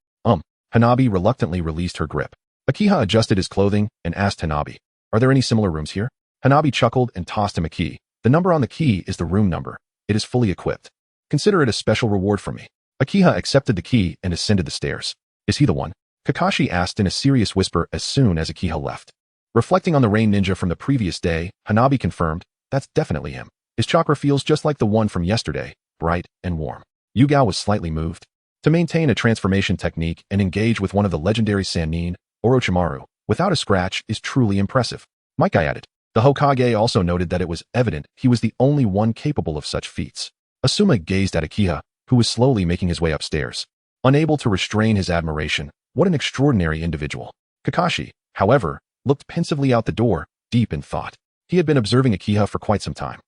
Hanabi reluctantly released her grip. Akiha adjusted his clothing and asked Hanabi, "Are there any similar rooms here?" Hanabi chuckled and tossed him a key. "The number on the key is the room number. It is fully equipped. Consider it a special reward from me." Akiha accepted the key and ascended the stairs. "Is he the one?" Kakashi asked in a serious whisper as soon as Akiha left. Reflecting on the rain ninja from the previous day, Hanabi confirmed, "That's definitely him. His chakra feels just like the one from yesterday, bright and warm." Yugao was slightly moved. To maintain a transformation technique and engage with one of the legendary Sannin, Orochimaru, without a scratch is truly impressive. Maikai added. The Hokage also noted that it was evident he was the only one capable of such feats. Asuma gazed at Akiha, who was slowly making his way upstairs. Unable to restrain his admiration, what an extraordinary individual. Kakashi, however, looked pensively out the door, deep in thought. He had been observing Akiha for quite some time.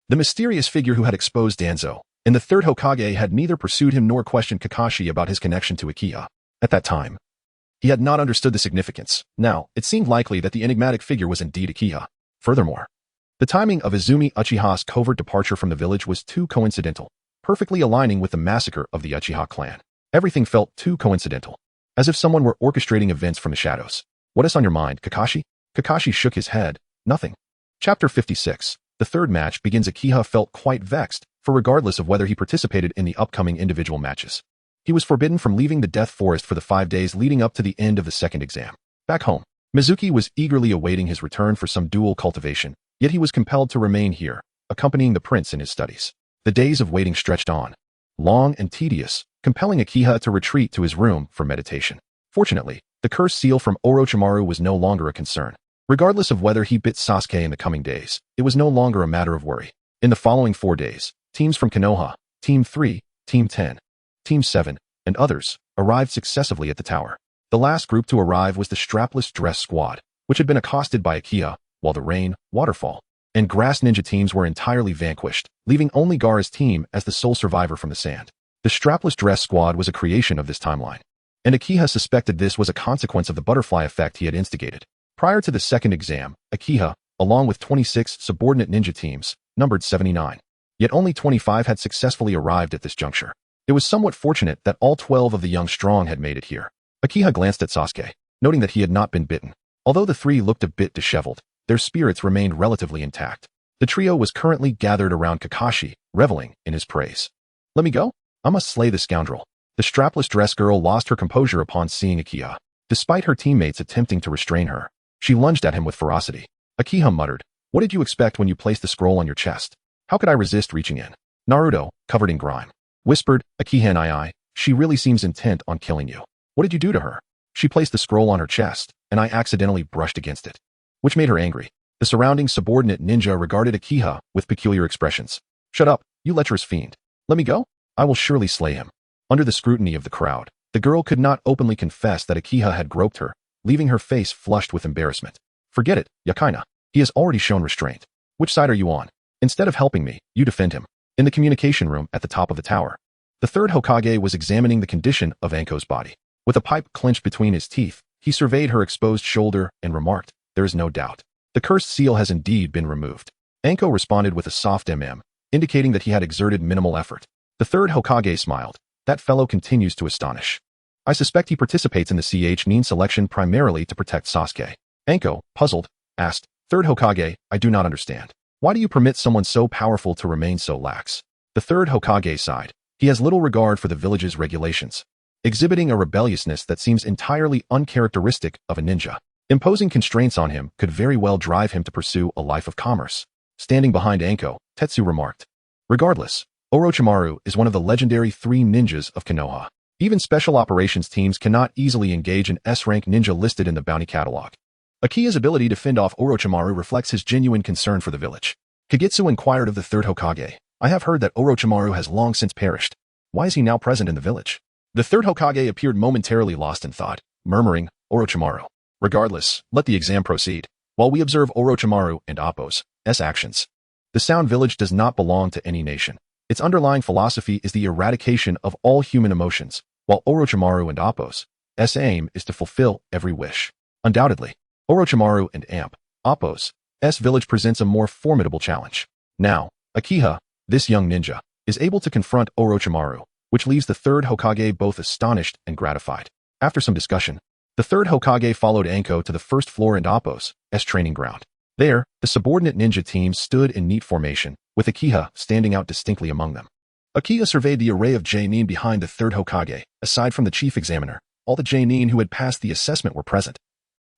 The mysterious figure who had exposed Danzo, and the third Hokage had neither pursued him nor questioned Kakashi about his connection to Akiha. At that time, he had not understood the significance. Now, it seemed likely that the enigmatic figure was indeed Akiha. Furthermore, the timing of Izumi Uchiha's covert departure from the village was too coincidental, perfectly aligning with the massacre of the Uchiha clan. Everything felt too coincidental, as if someone were orchestrating events from the shadows. "What is on your mind, Kakashi?" Kakashi shook his head. "Nothing." Chapter 56. The third match begins. Akiha felt quite vexed, for regardless of whether he participated in the upcoming individual matches, he was forbidden from leaving the Death Forest for the 5 days leading up to the end of the second exam. Back home, Mizuki was eagerly awaiting his return for some dual cultivation, yet he was compelled to remain here, accompanying the prince in his studies. The days of waiting stretched on, long and tedious, compelling Akiha to retreat to his room for meditation. Fortunately, the cursed seal from Orochimaru was no longer a concern. Regardless of whether he bit Sasuke in the coming days, it was no longer a matter of worry. In the following 4 days, teams from Konoha, Team 3, Team 10, Team 7, and others arrived successively at the tower. The last group to arrive was the strapless dress squad, which had been accosted by Akiha, while the rain, waterfall, and grass ninja teams were entirely vanquished, leaving only Gaara's team as the sole survivor from the sand. The strapless dress squad was a creation of this timeline, and Akiha suspected this was a consequence of the butterfly effect he had instigated. Prior to the second exam, Akiha, along with 26 subordinate ninja teams, numbered 79. Yet only 25 had successfully arrived at this juncture. It was somewhat fortunate that all 12 of the young strong had made it here. Akiha glanced at Sasuke, noting that he had not been bitten. Although the three looked a bit disheveled, their spirits remained relatively intact. The trio was currently gathered around Kakashi, reveling in his praise. "Let me go? I must slay this scoundrel." The strapless dress girl lost her composure upon seeing Akiha. Despite her teammates attempting to restrain her, she lunged at him with ferocity. Akiha muttered, "What did you expect when you placed the scroll on your chest? How could I resist reaching in?" Naruto, covered in grime, whispered, "Akiha, she really seems intent on killing you. What did you do to her?" "She placed the scroll on her chest, and I accidentally brushed against it," which made her angry. The surrounding subordinate ninja regarded Akiha with peculiar expressions. "Shut up, you lecherous fiend. Let me go? I will surely slay him." Under the scrutiny of the crowd, the girl could not openly confess that Akiha had groped her, leaving her face flushed with embarrassment. "Forget it, Yakaina. He has already shown restraint. Which side are you on? Instead of helping me, you defend him." In the communication room at the top of the tower, the third Hokage was examining the condition of Anko's body. With a pipe clenched between his teeth, he surveyed her exposed shoulder and remarked, "There is no doubt. The cursed seal has indeed been removed." Anko responded with a soft indicating that he had exerted minimal effort. The third Hokage smiled. "That fellow continues to astonish. I suspect he participates in the Nin selection primarily to protect Sasuke." Anko, puzzled, asked, "Third Hokage, I do not understand. Why do you permit someone so powerful to remain so lax?" The third Hokage sighed. He has little regard for the village's regulations, exhibiting a rebelliousness that seems entirely uncharacteristic of a ninja. Imposing constraints on him could very well drive him to pursue a life of commerce. Standing behind Anko, Tetsu remarked. Regardless, Orochimaru is one of the legendary 3 ninjas of Konoha. Even special operations teams cannot easily engage an S-rank ninja listed in the bounty catalog. Akiha's ability to fend off Orochimaru reflects his genuine concern for the village. Kagetsu inquired of the 3rd Hokage. I have heard that Orochimaru has long since perished. Why is he now present in the village? The 3rd Hokage appeared momentarily lost in thought, murmuring, Orochimaru. Regardless, let the exam proceed, while we observe Orochimaru and Appo's actions. The Sound Village does not belong to any nation. Its underlying philosophy is the eradication of all human emotions, while Orochimaru and Appo's aim is to fulfill every wish. Undoubtedly, Orochimaru and Appo's village presents a more formidable challenge. Now, Akiha, this young ninja, is able to confront Orochimaru, which leaves the 3rd Hokage both astonished and gratified. After some discussion, the 3rd Hokage followed Anko to the 1st floor and Appo's training ground. There, the subordinate ninja teams stood in neat formation, with Akiha standing out distinctly among them. Akiha surveyed the array of Genin behind the 3rd Hokage. Aside from the chief examiner, all the Genin who had passed the assessment were present,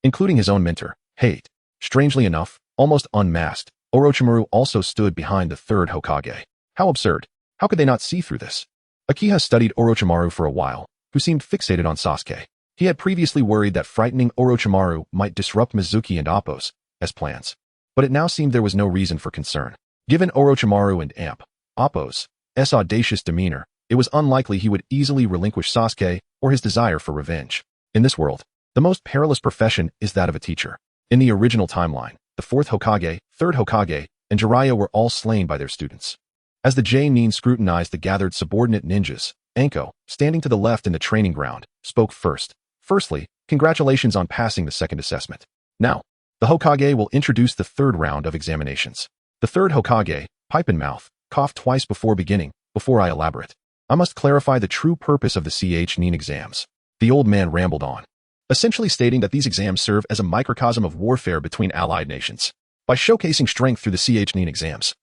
including his own mentor, Hate. Strangely enough, almost unmasked, Orochimaru also stood behind the 3rd Hokage. How absurd. How could they not see through this? Akiha studied Orochimaru for a while, who seemed fixated on Sasuke. He had previously worried that frightening Orochimaru might disrupt Mizuki and Appo's plans, but it now seemed there was no reason for concern. Given Orochimaru and Appo's audacious demeanor, it was unlikely he would easily relinquish Sasuke or his desire for revenge. In this world, the most perilous profession is that of a teacher. In the original timeline, the 4th Hokage, 3rd Hokage, and Jiraiya were all slain by their students. As the Genin scrutinized the gathered subordinate ninjas, Anko, standing to the left in the training ground, spoke first. Firstly, congratulations on passing the 2nd assessment. Now, the Hokage will introduce the 3rd round of examinations. The 3rd Hokage, pipe in mouth, coughed twice before beginning. Before I elaborate, I must clarify the true purpose of the Chunin exams. The old man rambled on, essentially stating that these exams serve as a microcosm of warfare between allied nations. By showcasing strength through the Chunin exams,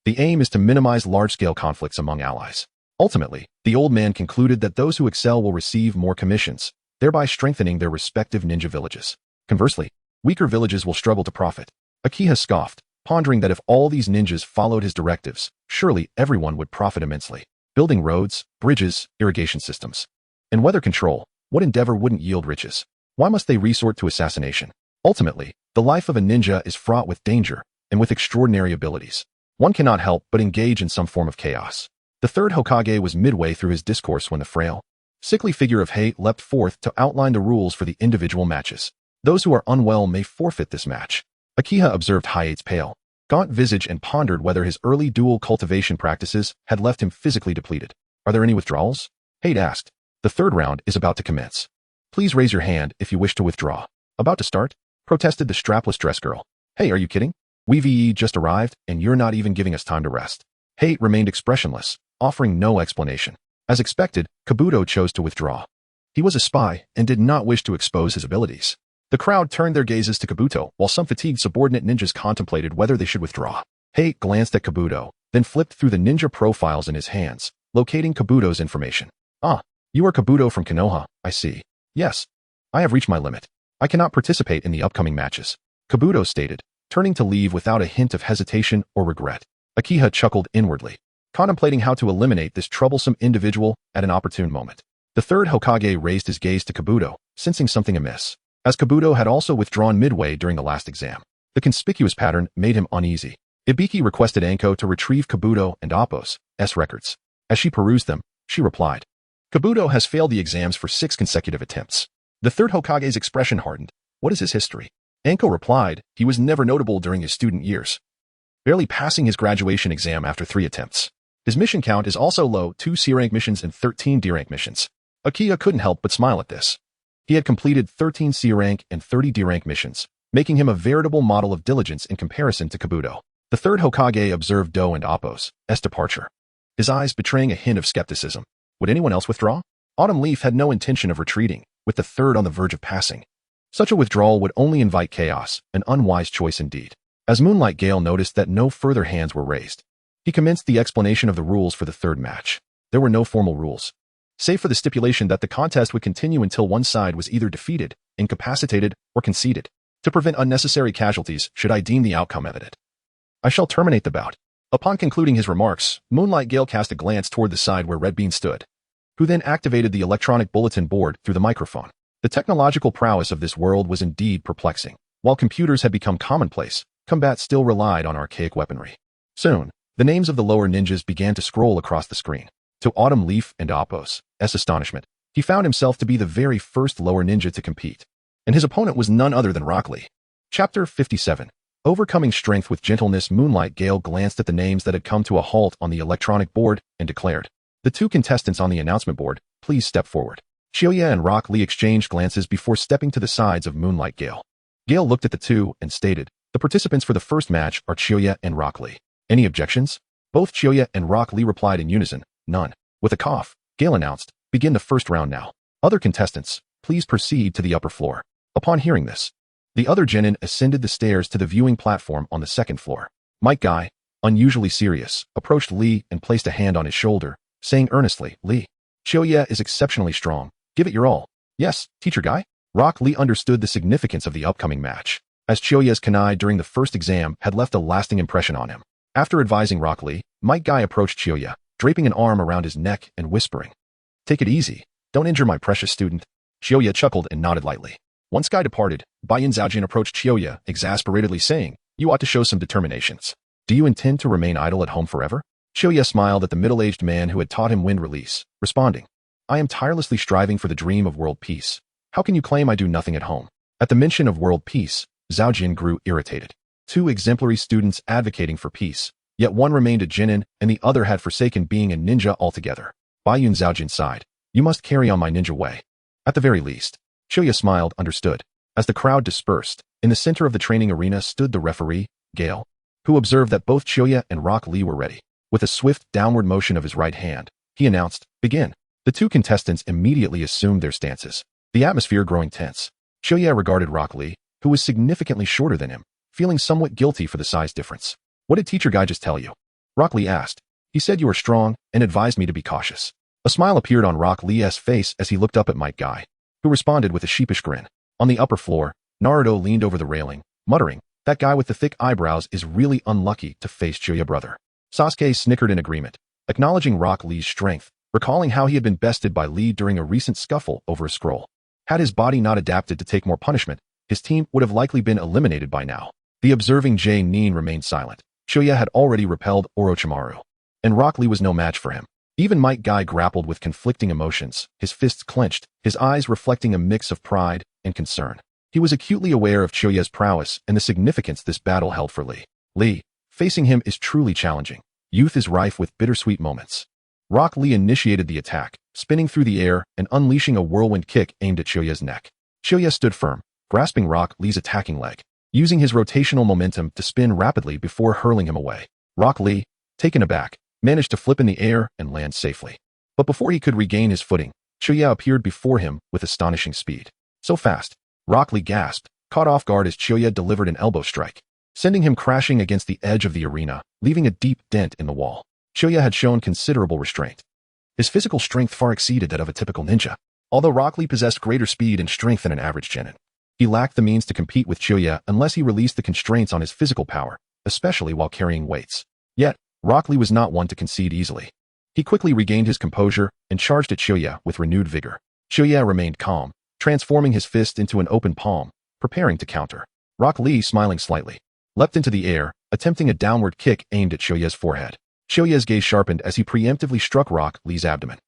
the aim is to minimize large-scale conflicts among allies. Ultimately, the old man concluded that those who excel will receive more commissions, thereby strengthening their respective ninja villages. Conversely, weaker villages will struggle to profit. Akiha scoffed, pondering that if all these ninjas followed his directives, surely everyone would profit immensely. Building roads, bridges, irrigation systems, and weather control, what endeavor wouldn't yield riches? Why must they resort to assassination? Ultimately, the life of a ninja is fraught with danger and with extraordinary abilities. One cannot help but engage in some form of chaos. The 3rd Hokage was midway through his discourse when the frail, sickly figure of Hate leapt forth to outline the rules for the individual matches. Those who are unwell may forfeit this match. Akiha observed Hate's pale, gaunt visage and pondered whether his early dual cultivation practices had left him physically depleted. Are there any withdrawals? Hate asked. The 3rd round is about to commence. Please raise your hand if you wish to withdraw. About to start? Protested the strapless dress girl. Hey, are you kidding? We just arrived, and you're not even giving us time to rest. Hate remained expressionless, offering no explanation. As expected, Kabuto chose to withdraw. He was a spy and did not wish to expose his abilities. The crowd turned their gazes to Kabuto, while some fatigued subordinate ninjas contemplated whether they should withdraw. Hate glanced at Kabuto, then flipped through the ninja profiles in his hands, locating Kabuto's information. Ah, you are Kabuto from Konoha, I see. Yes. I have reached my limit. I cannot participate in the upcoming matches, Kabuto stated, turning to leave without a hint of hesitation or regret. Akiha chuckled inwardly, contemplating how to eliminate this troublesome individual at an opportune moment. The 3rd Hokage raised his gaze to Kabuto, sensing something amiss, as Kabuto had also withdrawn midway during the last exam. The conspicuous pattern made him uneasy. Ibiki requested Anko to retrieve Kabuto and Appo's records. As she perused them, she replied, Kabuto has failed the exams for 6 consecutive attempts. The 3rd Hokage's expression hardened. What is his history? Anko replied, he was never notable during his student years, barely passing his graduation exam after 3 attempts. His mission count is also low, 2 C-rank missions and 13 D-rank missions. Akiha couldn't help but smile at this. He had completed 13 C-rank and 30 D-rank missions, making him a veritable model of diligence in comparison to Kabuto. The 3rd Hokage observed Do and Appo's departure, his eyes betraying a hint of skepticism. Would anyone else withdraw? Autumn Leaf had no intention of retreating, with the 3rd on the verge of passing. Such a withdrawal would only invite chaos, an unwise choice indeed. As Moonlight Gale noticed that no further hands were raised, he commenced the explanation of the rules for the 3rd match. There were no formal rules, save for the stipulation that the contest would continue until one side was either defeated, incapacitated, or conceded. To prevent unnecessary casualties, should I deem the outcome evident, I shall terminate the bout. Upon concluding his remarks, Moonlight Gale cast a glance toward the side where Red Bean stood, who then activated the electronic bulletin board through the microphone. The technological prowess of this world was indeed perplexing. While computers had become commonplace, combat still relied on archaic weaponry. Soon, the names of the lower ninjas began to scroll across the screen. To Autumn Leaf and Apos' astonishment, he found himself to be the very first lower ninja to compete, and his opponent was none other than Rock Lee. Chapter 57. Overcoming strength with gentleness. Moonlight Gale glanced at the names that had come to a halt on the electronic board and declared, "The two contestants on the announcement board, please step forward." Chiyoya and Rock Lee exchanged glances before stepping to the sides of Moonlight Gale. Gale looked at the two and stated, "The participants for the first match are Chiyoya and Rock Lee. Any objections?" Both Chiyoya and Rock Lee replied in unison, "None." With a cough, Gale announced, "Begin the first round now. Other contestants, please proceed to the upper floor." Upon hearing this, the other genin ascended the stairs to the viewing platform on the second floor. Mike Guy, unusually serious, approached Lee and placed a hand on his shoulder, saying earnestly, "Lee, Chiyoya is exceptionally strong. Give it your all." "Yes, Teacher Guy." Rock Lee understood the significance of the upcoming match, as Chiyoya's kunai during the first exam had left a lasting impression on him. After advising Rock Lee, Mike Guy approached Chiyoya, draping an arm around his neck and whispering, "Take it easy. Don't injure my precious student." Chiyoya chuckled and nodded lightly. Once Guy departed, Bayan Zhaojin approached Chiyoya, exasperatedly saying, "You ought to show some determinations. Do you intend to remain idle at home forever?" Chiyoya smiled at the middle-aged man who had taught him wind release, responding, "I am tirelessly striving for the dream of world peace. How can you claim I do nothing at home?" At the mention of world peace, Zhaojin grew irritated. Two exemplary students advocating for peace, yet one remained a genin and the other had forsaken being a ninja altogether. Bayan Zhaojin sighed, "You must carry on my ninja way. At the very least." Chiyoya smiled, understood. As the crowd dispersed, in the center of the training arena stood the referee, Gale, who observed that both Chiyoya and Rock Lee were ready. With a swift downward motion of his right hand, he announced, "Begin." The two contestants immediately assumed their stances, the atmosphere growing tense. Chiyoya regarded Rock Lee, who was significantly shorter than him, feeling somewhat guilty for the size difference. "What did Teacher Guy just tell you?" Rock Lee asked. "He said you are strong and advised me to be cautious." A smile appeared on Rock Lee's face as he looked up at Mike Guy, who responded with a sheepish grin. On the upper floor, Naruto leaned over the railing, muttering, "That guy with the thick eyebrows is really unlucky to face Chiyoya brother." Sasuke snickered in agreement, acknowledging Rock Lee's strength, recalling how he had been bested by Lee during a recent scuffle over a scroll. Had his body not adapted to take more punishment, his team would have likely been eliminated by now. The observing Nin remained silent. Chiyoya had already repelled Orochimaru, and Rock Lee was no match for him. Even Mike Guy grappled with conflicting emotions, his fists clenched, his eyes reflecting a mix of pride and concern. He was acutely aware of Chiyoya's prowess and the significance this battle held for Lee. Lee, facing him is truly challenging. Youth is rife with bittersweet moments. Rock Lee initiated the attack, spinning through the air and unleashing a whirlwind kick aimed at Chiyoya's neck. Chiyoya stood firm, grasping Rock Lee's attacking leg, using his rotational momentum to spin rapidly before hurling him away. Rock Lee, taken aback, managed to flip in the air and land safely. But before he could regain his footing, Chiyoya appeared before him with astonishing speed. So fast, Rock Lee gasped, caught off guard as Chiyoya delivered an elbow strike, sending him crashing against the edge of the arena, leaving a deep dent in the wall. Chiyoya had shown considerable restraint. His physical strength far exceeded that of a typical ninja. Although Rock Lee possessed greater speed and strength than an average genin, he lacked the means to compete with Chiyoya unless he released the constraints on his physical power, especially while carrying weights. Yet, Rock Lee was not one to concede easily. He quickly regained his composure and charged at Chiyoya with renewed vigor. Chiyoya remained calm, transforming his fist into an open palm, preparing to counter. Rock Lee, smiling slightly, leapt into the air, attempting a downward kick aimed at Chiyoya's forehead. Chiyoya's gaze sharpened as he preemptively struck Rock Lee's abdomen.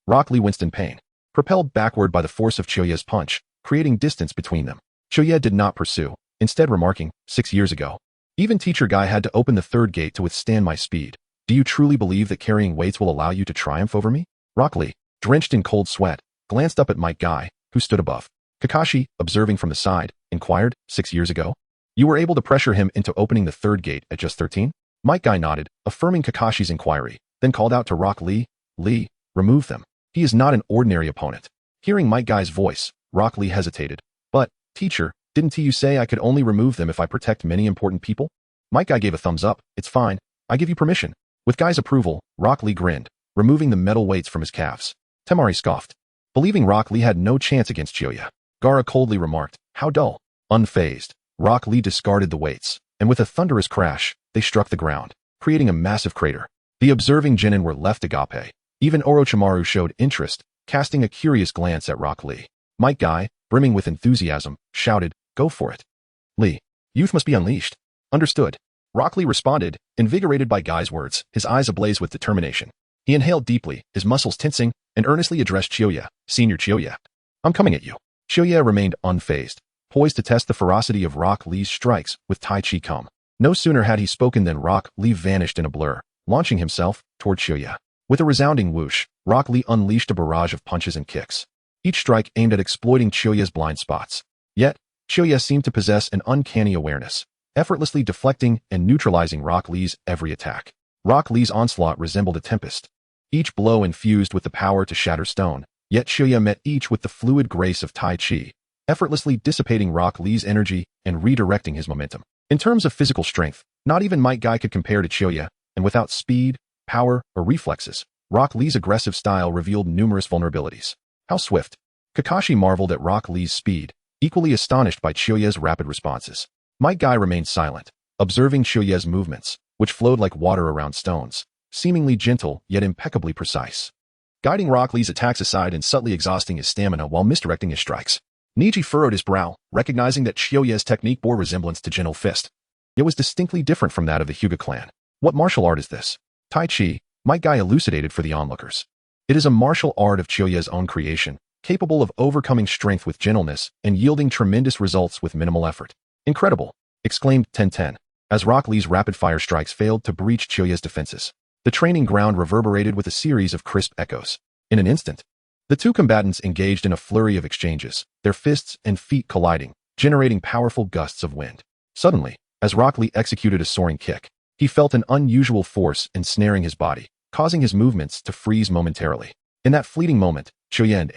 Rock Lee winced in pain, propelled backward by the force of Chiyoya's punch, creating distance between them. Chiyoya did not pursue, instead remarking, 6 years ago, even Teacher Guy had to open the third gate to withstand my speed. Do you truly believe that carrying weights will allow you to triumph over me? Rock Lee, drenched in cold sweat, glanced up at Mike Guy, who stood above. Kakashi, observing from the side, inquired, 6 years ago? You were able to pressure him into opening the third gate at just 13? Mike Guy nodded, affirming Kakashi's inquiry, then called out to Rock Lee, "Lee, remove them. He is not an ordinary opponent." Hearing Mike Guy's voice, Rock Lee hesitated. "But, teacher, didn't you say I could only remove them if I protect many important people?" Mike Guy gave a thumbs up. "It's fine. I give you permission." With Guy's approval, Rock Lee grinned, removing the metal weights from his calves. Temari scoffed. Believing Rock Lee had no chance against Chiyoya, Gaara coldly remarked, "How dull." Unfazed, Rock Lee discarded the weights, and with a thunderous crash, they struck the ground, creating a massive crater. The observing genin were left agape. Even Orochimaru showed interest, casting a curious glance at Rock Lee. Might Guy, brimming with enthusiasm, shouted, "Go for it. Lee, youth must be unleashed." Understood. Rock Lee responded, invigorated by Guy's words, his eyes ablaze with determination. He inhaled deeply, his muscles tensing, and earnestly addressed Chiyoya, "Senior Chiyoya. I'm coming at you." Chiyoya remained unfazed, poised to test the ferocity of Rock Lee's strikes with Tai Chi calm. No sooner had he spoken than Rock Lee vanished in a blur, launching himself toward Chiyoya. With a resounding whoosh, Rock Lee unleashed a barrage of punches and kicks, each strike aimed at exploiting Chiyoya's blind spots. Yet, Chiyoya seemed to possess an uncanny awareness, effortlessly deflecting and neutralizing Rock Lee's every attack. Rock Lee's onslaught resembled a tempest, each blow infused with the power to shatter stone, yet Chiyoya met each with the fluid grace of Tai Chi, effortlessly dissipating Rock Lee's energy and redirecting his momentum. In terms of physical strength, not even Might Guy could compare to Chiyoya, and without speed, power, or reflexes, Rock Lee's aggressive style revealed numerous vulnerabilities. How swift! Kakashi marveled at Rock Lee's speed, equally astonished by Chiyoya's rapid responses. Might Guy remained silent, observing Chiyoya's movements, which flowed like water around stones, seemingly gentle yet impeccably precise. Guiding Rock Lee's attacks aside and subtly exhausting his stamina while misdirecting his strikes. Niji furrowed his brow, recognizing that Chiyoya's technique bore resemblance to gentle fist. It was distinctly different from that of the Hyuga clan. What martial art is this? Tai Chi, Might Guy elucidated for the onlookers. It is a martial art of Chiyoya's own creation, capable of overcoming strength with gentleness and yielding tremendous results with minimal effort. Incredible! Exclaimed Tenten, as Rock Lee's rapid-fire strikes failed to breach Chiyoya's defenses. The training ground reverberated with a series of crisp echoes. In an instant, the two combatants engaged in a flurry of exchanges, their fists and feet colliding, generating powerful gusts of wind. Suddenly, as Rock Lee executed a soaring kick, he felt an unusual force ensnaring his body, causing his movements to freeze momentarily. In that fleeting moment, Chiyoya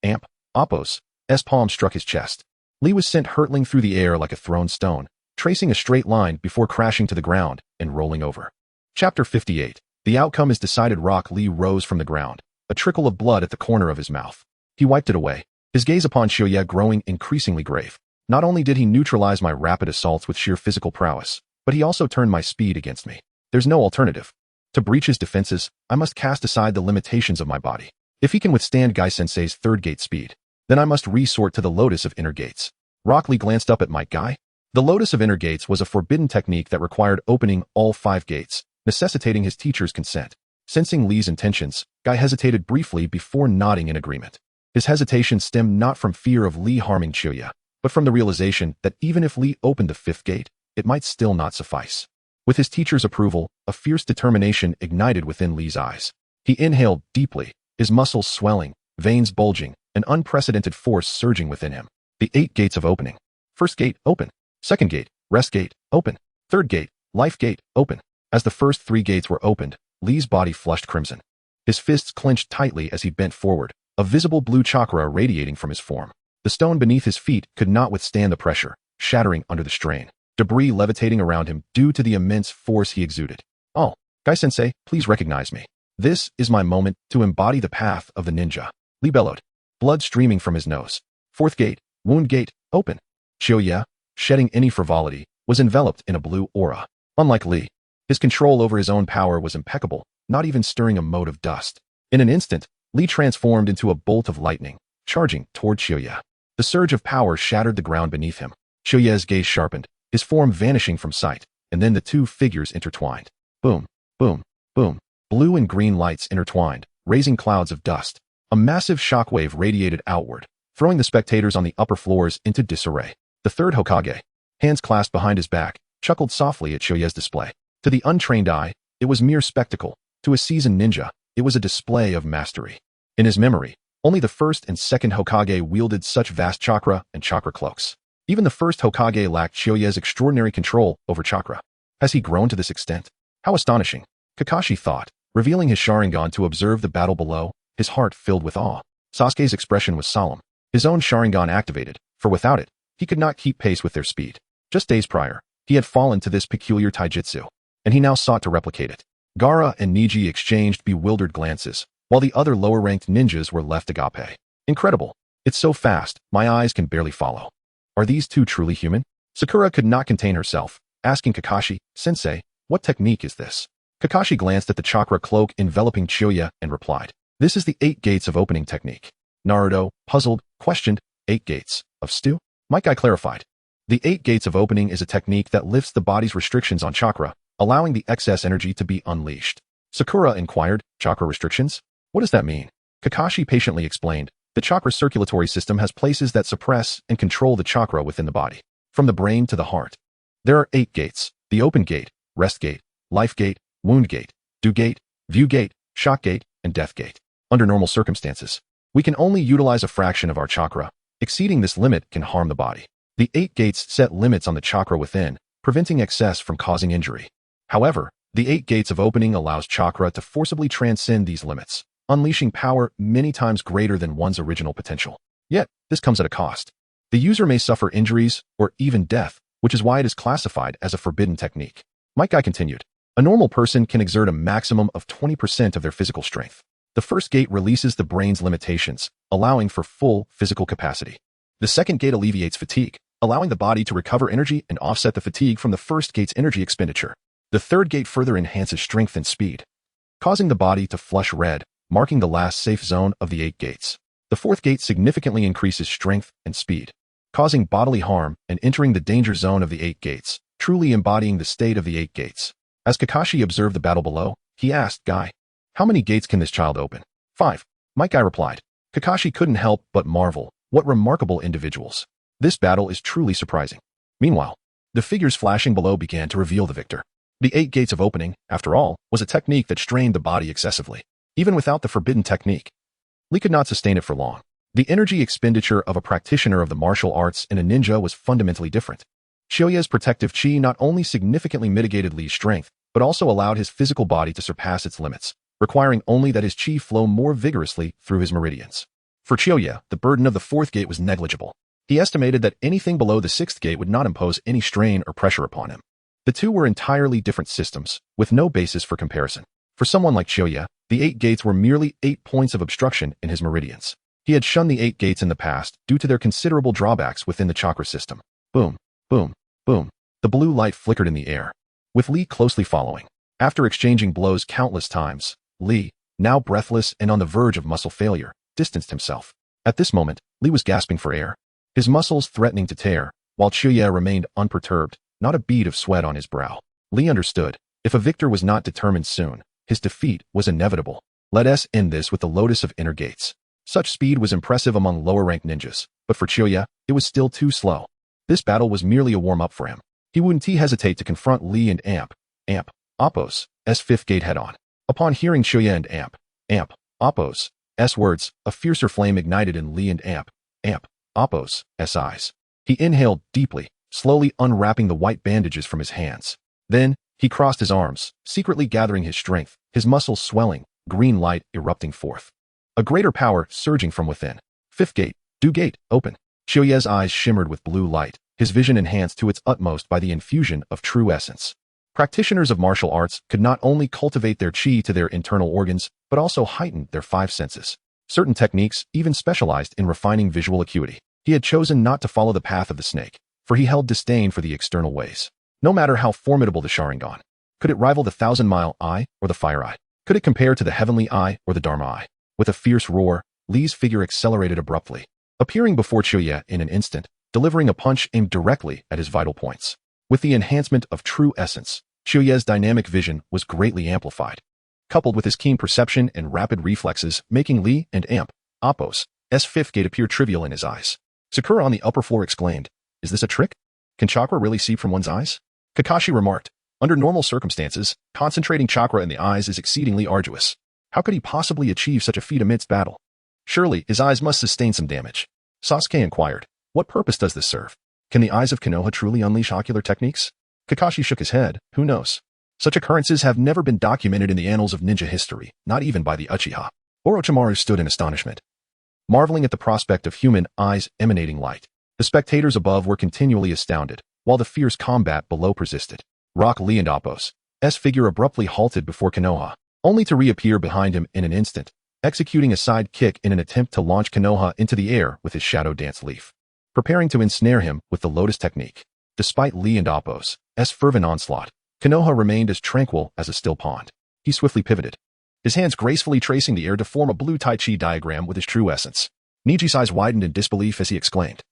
and Appo's palm struck his chest. Lee was sent hurtling through the air like a thrown stone, tracing a straight line before crashing to the ground and rolling over. Chapter 58. The outcome is decided. Rock Lee rose from the ground, a trickle of blood at the corner of his mouth. He wiped it away, his gaze upon Chiyoya growing increasingly grave. Not only did he neutralize my rapid assaults with sheer physical prowess, but he also turned my speed against me. There's no alternative. To breach his defenses, I must cast aside the limitations of my body. If he can withstand Guy-sensei's third gate speed, then I must resort to the Lotus of Inner Gates. Rock Lee glanced up at Might Guy. The Lotus of Inner Gates was a forbidden technique that required opening all 5 gates, necessitating his teacher's consent. Sensing Lee's intentions, Guy hesitated briefly before nodding in agreement. His hesitation stemmed not from fear of Lee harming Chiyoya, but from the realization that even if Lee opened the 5th gate, it might still not suffice. With his teacher's approval, a fierce determination ignited within Lee's eyes. He inhaled deeply, his muscles swelling, veins bulging, an unprecedented force surging within him. The 8 gates of opening. 1st gate, open. 2nd gate, rest gate, open. 3rd gate, life gate, open. As the first 3 gates were opened, Lee's body flushed crimson. His fists clenched tightly as he bent forward, a visible blue chakra radiating from his form. The stone beneath his feet could not withstand the pressure, shattering under the strain. Debris levitating around him due to the immense force he exuded. "Oh, Guy-sensei, please recognize me. This is my moment to embody the path of the ninja." Lee bellowed, blood streaming from his nose. 4th gate, wound gate, open. Chiyoya, shedding any frivolity, was enveloped in a blue aura. Unlike Lee, his control over his own power was impeccable, not even stirring a mote of dust. In an instant, Lee transformed into a bolt of lightning, charging toward Chiyoya. The surge of power shattered the ground beneath him. Chiyoya's gaze sharpened, his form vanishing from sight, and then the two figures intertwined. Boom, boom, boom. Blue and green lights intertwined, raising clouds of dust. A massive shockwave radiated outward, throwing the spectators on the upper floors into disarray. The 3rd Hokage, hands clasped behind his back, chuckled softly at Chiyoya's display. To the untrained eye, it was mere spectacle. To a seasoned ninja, it was a display of mastery. In his memory, only the 1st and 2nd Hokage wielded such vast chakra and chakra cloaks. Even the 1st Hokage lacked Chiyoya's extraordinary control over chakra. Has he grown to this extent? How astonishing, Kakashi thought, revealing his Sharingan to observe the battle below, his heart filled with awe. Sasuke's expression was solemn. His own Sharingan activated, for without it, he could not keep pace with their speed. Just days prior, he had fallen to this peculiar taijutsu, and he now sought to replicate it. Gaara and Niji exchanged bewildered glances, while the other lower-ranked ninjas were left agape. Incredible. It's so fast, my eyes can barely follow. Are these two truly human? Sakura could not contain herself, asking Kakashi, "Sensei, what technique is this?" Kakashi glanced at the chakra cloak enveloping Chiyoya and replied, "This is the 8 gates of opening technique." Naruto, puzzled, questioned, 8 gates of stew? Might I clarified. The 8 gates of opening is a technique that lifts the body's restrictions on chakra, allowing the excess energy to be unleashed. Sakura inquired, "Chakra restrictions? What does that mean?" Kakashi patiently explained, "The chakra circulatory system has places that suppress and control the chakra within the body, from the brain to the heart. There are 8 gates: the open gate, rest gate, life gate, wound gate, do gate, view gate, shock gate, and death gate. Under normal circumstances, we can only utilize a fraction of our chakra. Exceeding this limit can harm the body. The 8 gates set limits on the chakra within, preventing excess from causing injury. However, the 8 gates of opening allows chakra to forcibly transcend these limits, unleashing power many times greater than one's original potential. Yet, this comes at a cost. The user may suffer injuries or even death, which is why it is classified as a forbidden technique." Might Guy continued, "A normal person can exert a maximum of 20% of their physical strength. The first gate releases the brain's limitations, allowing for full physical capacity. The second gate alleviates fatigue, allowing the body to recover energy and offset the fatigue from the first gate's energy expenditure. The third gate further enhances strength and speed, causing the body to flush red, marking the last safe zone of the 8 gates. The fourth gate significantly increases strength and speed, causing bodily harm and entering the danger zone of the 8 gates, truly embodying the state of the 8 gates." As Kakashi observed the battle below, he asked Guy, "How many gates can this child open?" 5. Might Guy replied. Kakashi couldn't help but marvel, what remarkable individuals. This battle is truly surprising. Meanwhile, the figures flashing below began to reveal the victor. The 8 gates of opening, after all, was a technique that strained the body excessively. Even without the forbidden technique, Lee could not sustain it for long. The energy expenditure of a practitioner of the martial arts and a ninja was fundamentally different. Chiyoya's protective chi not only significantly mitigated Lee's strength, but also allowed his physical body to surpass its limits, requiring only that his chi flow more vigorously through his meridians. For Chiyoya, the burden of the 4th gate was negligible. He estimated that anything below the 6th gate would not impose any strain or pressure upon him. The two were entirely different systems, with no basis for comparison. For someone like Chiyoya, the 8 gates were merely 8 points of obstruction in his meridians. He had shunned the 8 gates in the past due to their considerable drawbacks within the chakra system. Boom, boom, boom. The blue light flickered in the air, with Lee closely following. After exchanging blows countless times, Lee, now breathless and on the verge of muscle failure, distanced himself. At this moment, Lee was gasping for air, his muscles threatening to tear, while Chiyoya remained unperturbed, not a bead of sweat on his brow. Lee understood, if a victor was not determined soon, his defeat was inevitable. Let us end this with the Lotus of Inner Gates. Such speed was impressive among lower-ranked ninjas, but for Chiyoya, it was still too slow. This battle was merely a warm-up for him. He wouldn't hesitate to confront Lee and Appo's 5th gate head-on. Upon hearing Chiyoya and Appo's words, a fiercer flame ignited in Lee and Appo's eyes. He inhaled deeply, slowly unwrapping the white bandages from his hands. Then, he crossed his arms, secretly gathering his strength, his muscles swelling, green light erupting forth. A greater power surging from within. 5th gate, do gate, open. Chiyoya's eyes shimmered with blue light, his vision enhanced to its utmost by the infusion of true essence. Practitioners of martial arts could not only cultivate their chi to their internal organs, but also heighten their 5 senses. Certain techniques even specialized in refining visual acuity. He had chosen not to follow the path of the snake, for he held disdain for the external ways. No matter how formidable the Sharingan, could it rival the 1,000-mile eye or the fire eye? Could it compare to the heavenly eye or the Dharma eye? With a fierce roar, Lee's figure accelerated abruptly, appearing before Chiyoya in an instant, delivering a punch aimed directly at his vital points. With the enhancement of true essence, Chiyoya's dynamic vision was greatly amplified, coupled with his keen perception and rapid reflexes, making Lee and Appo's 5th gate appear trivial in his eyes. Sakura on the upper floor exclaimed, "Is this a trick? Can chakra really seep from one's eyes?" Kakashi remarked, "Under normal circumstances, concentrating chakra in the eyes is exceedingly arduous. How could he possibly achieve such a feat amidst battle? Surely, his eyes must sustain some damage." Sasuke inquired, "What purpose does this serve? Can the eyes of Konoha truly unleash ocular techniques?" Kakashi shook his head, "Who knows? Such occurrences have never been documented in the annals of ninja history, not even by the Uchiha." Orochimaru stood in astonishment, marveling at the prospect of human eyes emanating light. The spectators above were continually astounded, while the fierce combat below persisted. Rock Lee and Appo's figure abruptly halted before Konoha, only to reappear behind him in an instant, executing a side kick in an attempt to launch Konoha into the air with his shadow dance leaf. preparing to ensnare him with the lotus technique. Despite Lee and Appo's fervent onslaught, Konoha remained as tranquil as a still pond. He swiftly pivoted, his hands gracefully tracing the air to form a blue Tai Chi diagram with his true essence. Niji's eyes widened in disbelief as he exclaimed,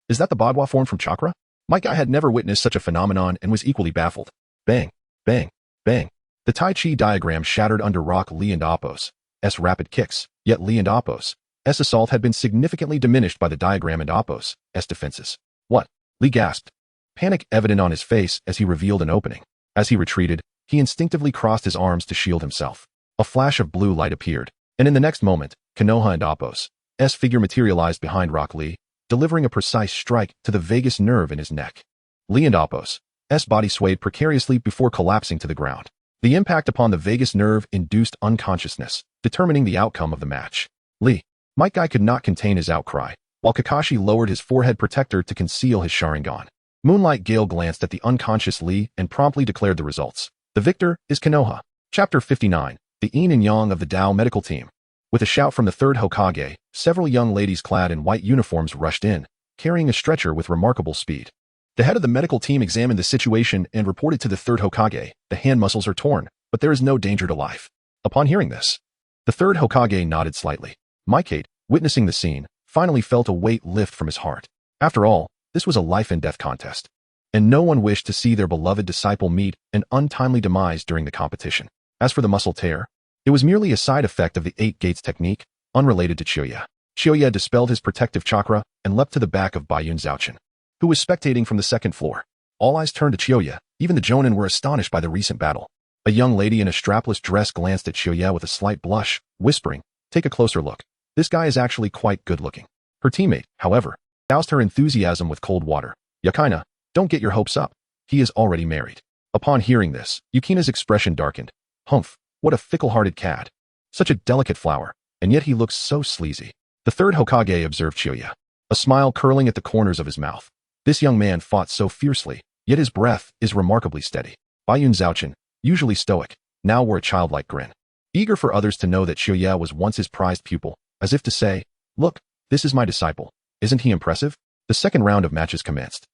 "Is that the Bagua form from chakra?" My guy had never witnessed such a phenomenon and was equally baffled. Bang, bang, bang. The Tai Chi diagram shattered under Rock Lee and Appo's rapid kicks, yet Lee and Appo's assault had been significantly diminished by the diagram and Appo's defenses. What? Lee gasped, panic evident on his face as he revealed an opening. As he retreated, he instinctively crossed his arms to shield himself. A flash of blue light appeared, and in the next moment, Konoha and Appo's figure materialized behind Rock Lee, delivering a precise strike to the vagus nerve in his neck. Lee and Appo's body swayed precariously before collapsing to the ground. The impact upon the vagus nerve induced unconsciousness, determining the outcome of the match. Lee, my guy could not contain his outcry, while Kakashi lowered his forehead protector to conceal his Sharingan. Moonlight Gale glanced at the unconscious Lee and promptly declared the results. The victor is Konoha. Chapter 59, The Yin and Yang of the Tao Medical Team. With a shout from the third Hokage, several young ladies clad in white uniforms rushed in, carrying a stretcher with remarkable speed. The head of the medical team examined the situation and reported to the third Hokage, "The hand muscles are torn, but there is no danger to life." Upon hearing this, the third Hokage nodded slightly. Mikate, witnessing the scene, finally felt a weight lift from his heart. After all, this was a life-and-death contest, and no one wished to see their beloved disciple meet an untimely demise during the competition. As for the muscle tear, it was merely a side effect of the 8 Gates technique, unrelated to Chiyoya. Chiyoya dispelled his protective chakra and leapt to the back of Bayun Zhaochen, who was spectating from the second floor. All eyes turned to Chiyoya. Even the Jonin were astonished by the recent battle. A young lady in a strapless dress glanced at Chiyoya with a slight blush, whispering, "Take a closer look. This guy is actually quite good-looking." Her teammate, however, doused her enthusiasm with cold water. "Yukina, don't get your hopes up. He is already married." Upon hearing this, Yukina's expression darkened. "Humph, what a fickle-hearted cad. Such a delicate flower, and yet he looks so sleazy." The third Hokage observed Chiyoya, a smile curling at the corners of his mouth. This young man fought so fiercely, yet his breath is remarkably steady. Bayun Zhaochen, usually stoic, now wore a childlike grin, eager for others to know that Chiyoya was once his prized pupil, as if to say, "Look, this is my disciple. Isn't he impressive?" The second round of matches commenced.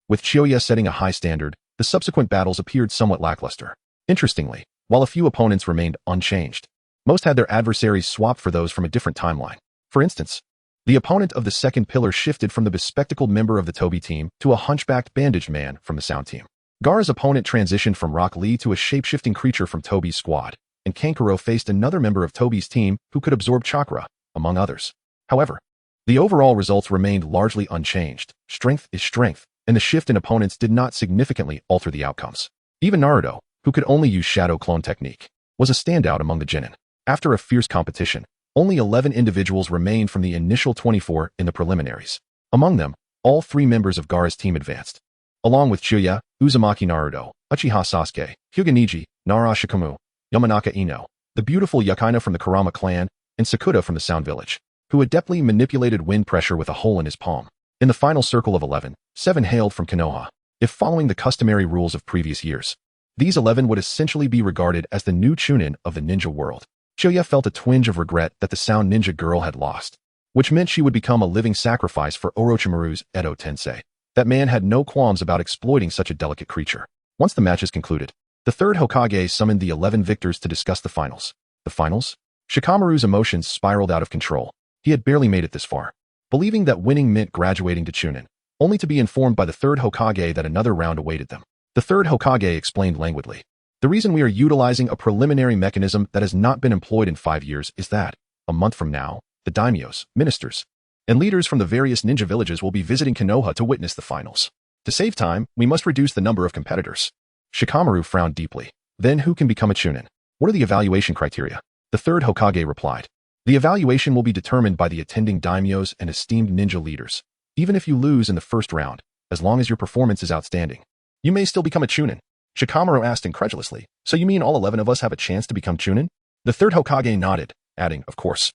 With Chiyoya setting a high standard, the subsequent battles appeared somewhat lackluster. Interestingly, while a few opponents remained unchanged, most had their adversaries swapped for those from a different timeline. For instance, the opponent of the second pillar shifted from the bespectacled member of the Toby team to a hunchbacked bandaged man from the Sound team. Gaara's opponent transitioned from Rock Lee to a shape-shifting creature from Toby's squad, and Kankuro faced another member of Toby's team who could absorb chakra, among others. However, the overall results remained largely unchanged. Strength is strength, and the shift in opponents did not significantly alter the outcomes. Even Naruto, who could only use shadow clone technique, was a standout among the genin. After a fierce competition, only 11 individuals remained from the initial 24 in the preliminaries. Among them, all 3 members of Gaara's team advanced, along with Chiyoya, Uzumaki Naruto, Uchiha Sasuke, Hyuga Neji, Nara Shikamu, Yamanaka Ino, the beautiful Yukina from the Kurama clan, and Sakuta from the Sound Village, who adeptly manipulated wind pressure with a hole in his palm. In the final circle of 11, 7 hailed from Konoha. If following the customary rules of previous years, these 11 would essentially be regarded as the new chunin of the ninja world. Chiyoya felt a twinge of regret that the Sound Ninja girl had lost, which meant she would become a living sacrifice for Orochimaru's Edo Tensei. That man had no qualms about exploiting such a delicate creature. Once the matches concluded, the third Hokage summoned the 11 victors to discuss the finals. The finals? Shikamaru's emotions spiraled out of control. He had barely made it this far, believing that winning meant graduating to chunin, only to be informed by the third Hokage that another round awaited them. The third Hokage explained languidly, "The reason we are utilizing a preliminary mechanism that has not been employed in 5 years is that, a month from now, the daimyos, ministers, and leaders from the various ninja villages will be visiting Konoha to witness the finals. To save time, we must reduce the number of competitors." Shikamaru frowned deeply. "Then who can become a chunin? What are the evaluation criteria?" The third Hokage replied, "The evaluation will be determined by the attending daimyos and esteemed ninja leaders. Even if you lose in the first round, as long as your performance is outstanding, you may still become a chunin." Shikamaru asked incredulously, "So you mean all 11 of us have a chance to become chunin?" The third Hokage nodded, adding, "Of course.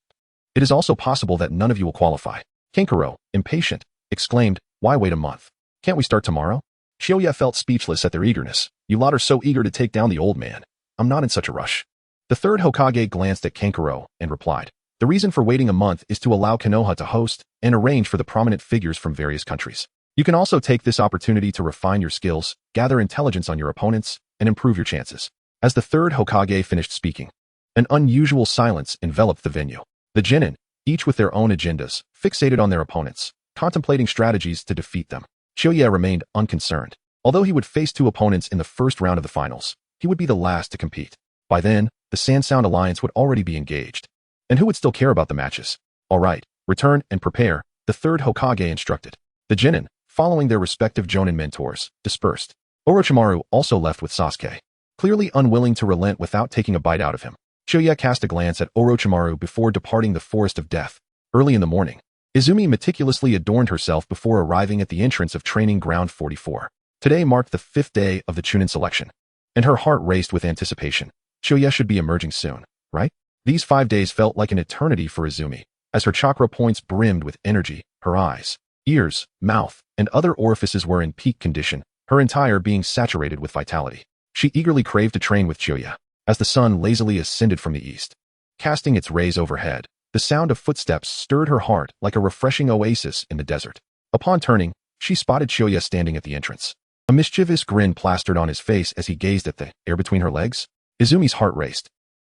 It is also possible that none of you will qualify." Kankuro, impatient, exclaimed, "Why wait a month? Can't we start tomorrow?" Chiyoya felt speechless at their eagerness. "You lot are so eager to take down the old man. I'm not in such a rush." The third Hokage glanced at Kankuro and replied, The reason for waiting a month is to allow Konoha to host and arrange for the prominent figures from various countries. You can also take this opportunity to refine your skills, gather intelligence on your opponents, and improve your chances. As the third Hokage finished speaking, an unusual silence enveloped the venue. The Chunin, each with their own agendas, fixated on their opponents, contemplating strategies to defeat them. Shoya remained unconcerned. Although he would face two opponents in the first round of the finals, he would be the last to compete. By then, the Sand-Sound Alliance would already be engaged. And who would still care about the matches? All right, return and prepare, the third Hokage instructed. The Chunin, following their respective Jonin mentors, dispersed. Orochimaru also left with Sasuke, clearly unwilling to relent without taking a bite out of him. Shoya cast a glance at Orochimaru before departing the Forest of Death. Early in the morning, Izumi meticulously adorned herself before arriving at the entrance of Training Ground 44. Today marked the 5th day of the Chunin selection, and her heart raced with anticipation. Shoya should be emerging soon, right? These 5 days felt like an eternity for Izumi, as her chakra points brimmed with energy. Her eyes, ears, mouth, and other orifices were in peak condition, her entire being saturated with vitality. She eagerly craved to train with Shoya, as the sun lazily ascended from the east. Casting its rays overhead, the sound of footsteps stirred her heart like a refreshing oasis in the desert. Upon turning, she spotted Shoya standing at the entrance. A mischievous grin plastered on his face as he gazed at the air between her legs. Izumi's heart raced.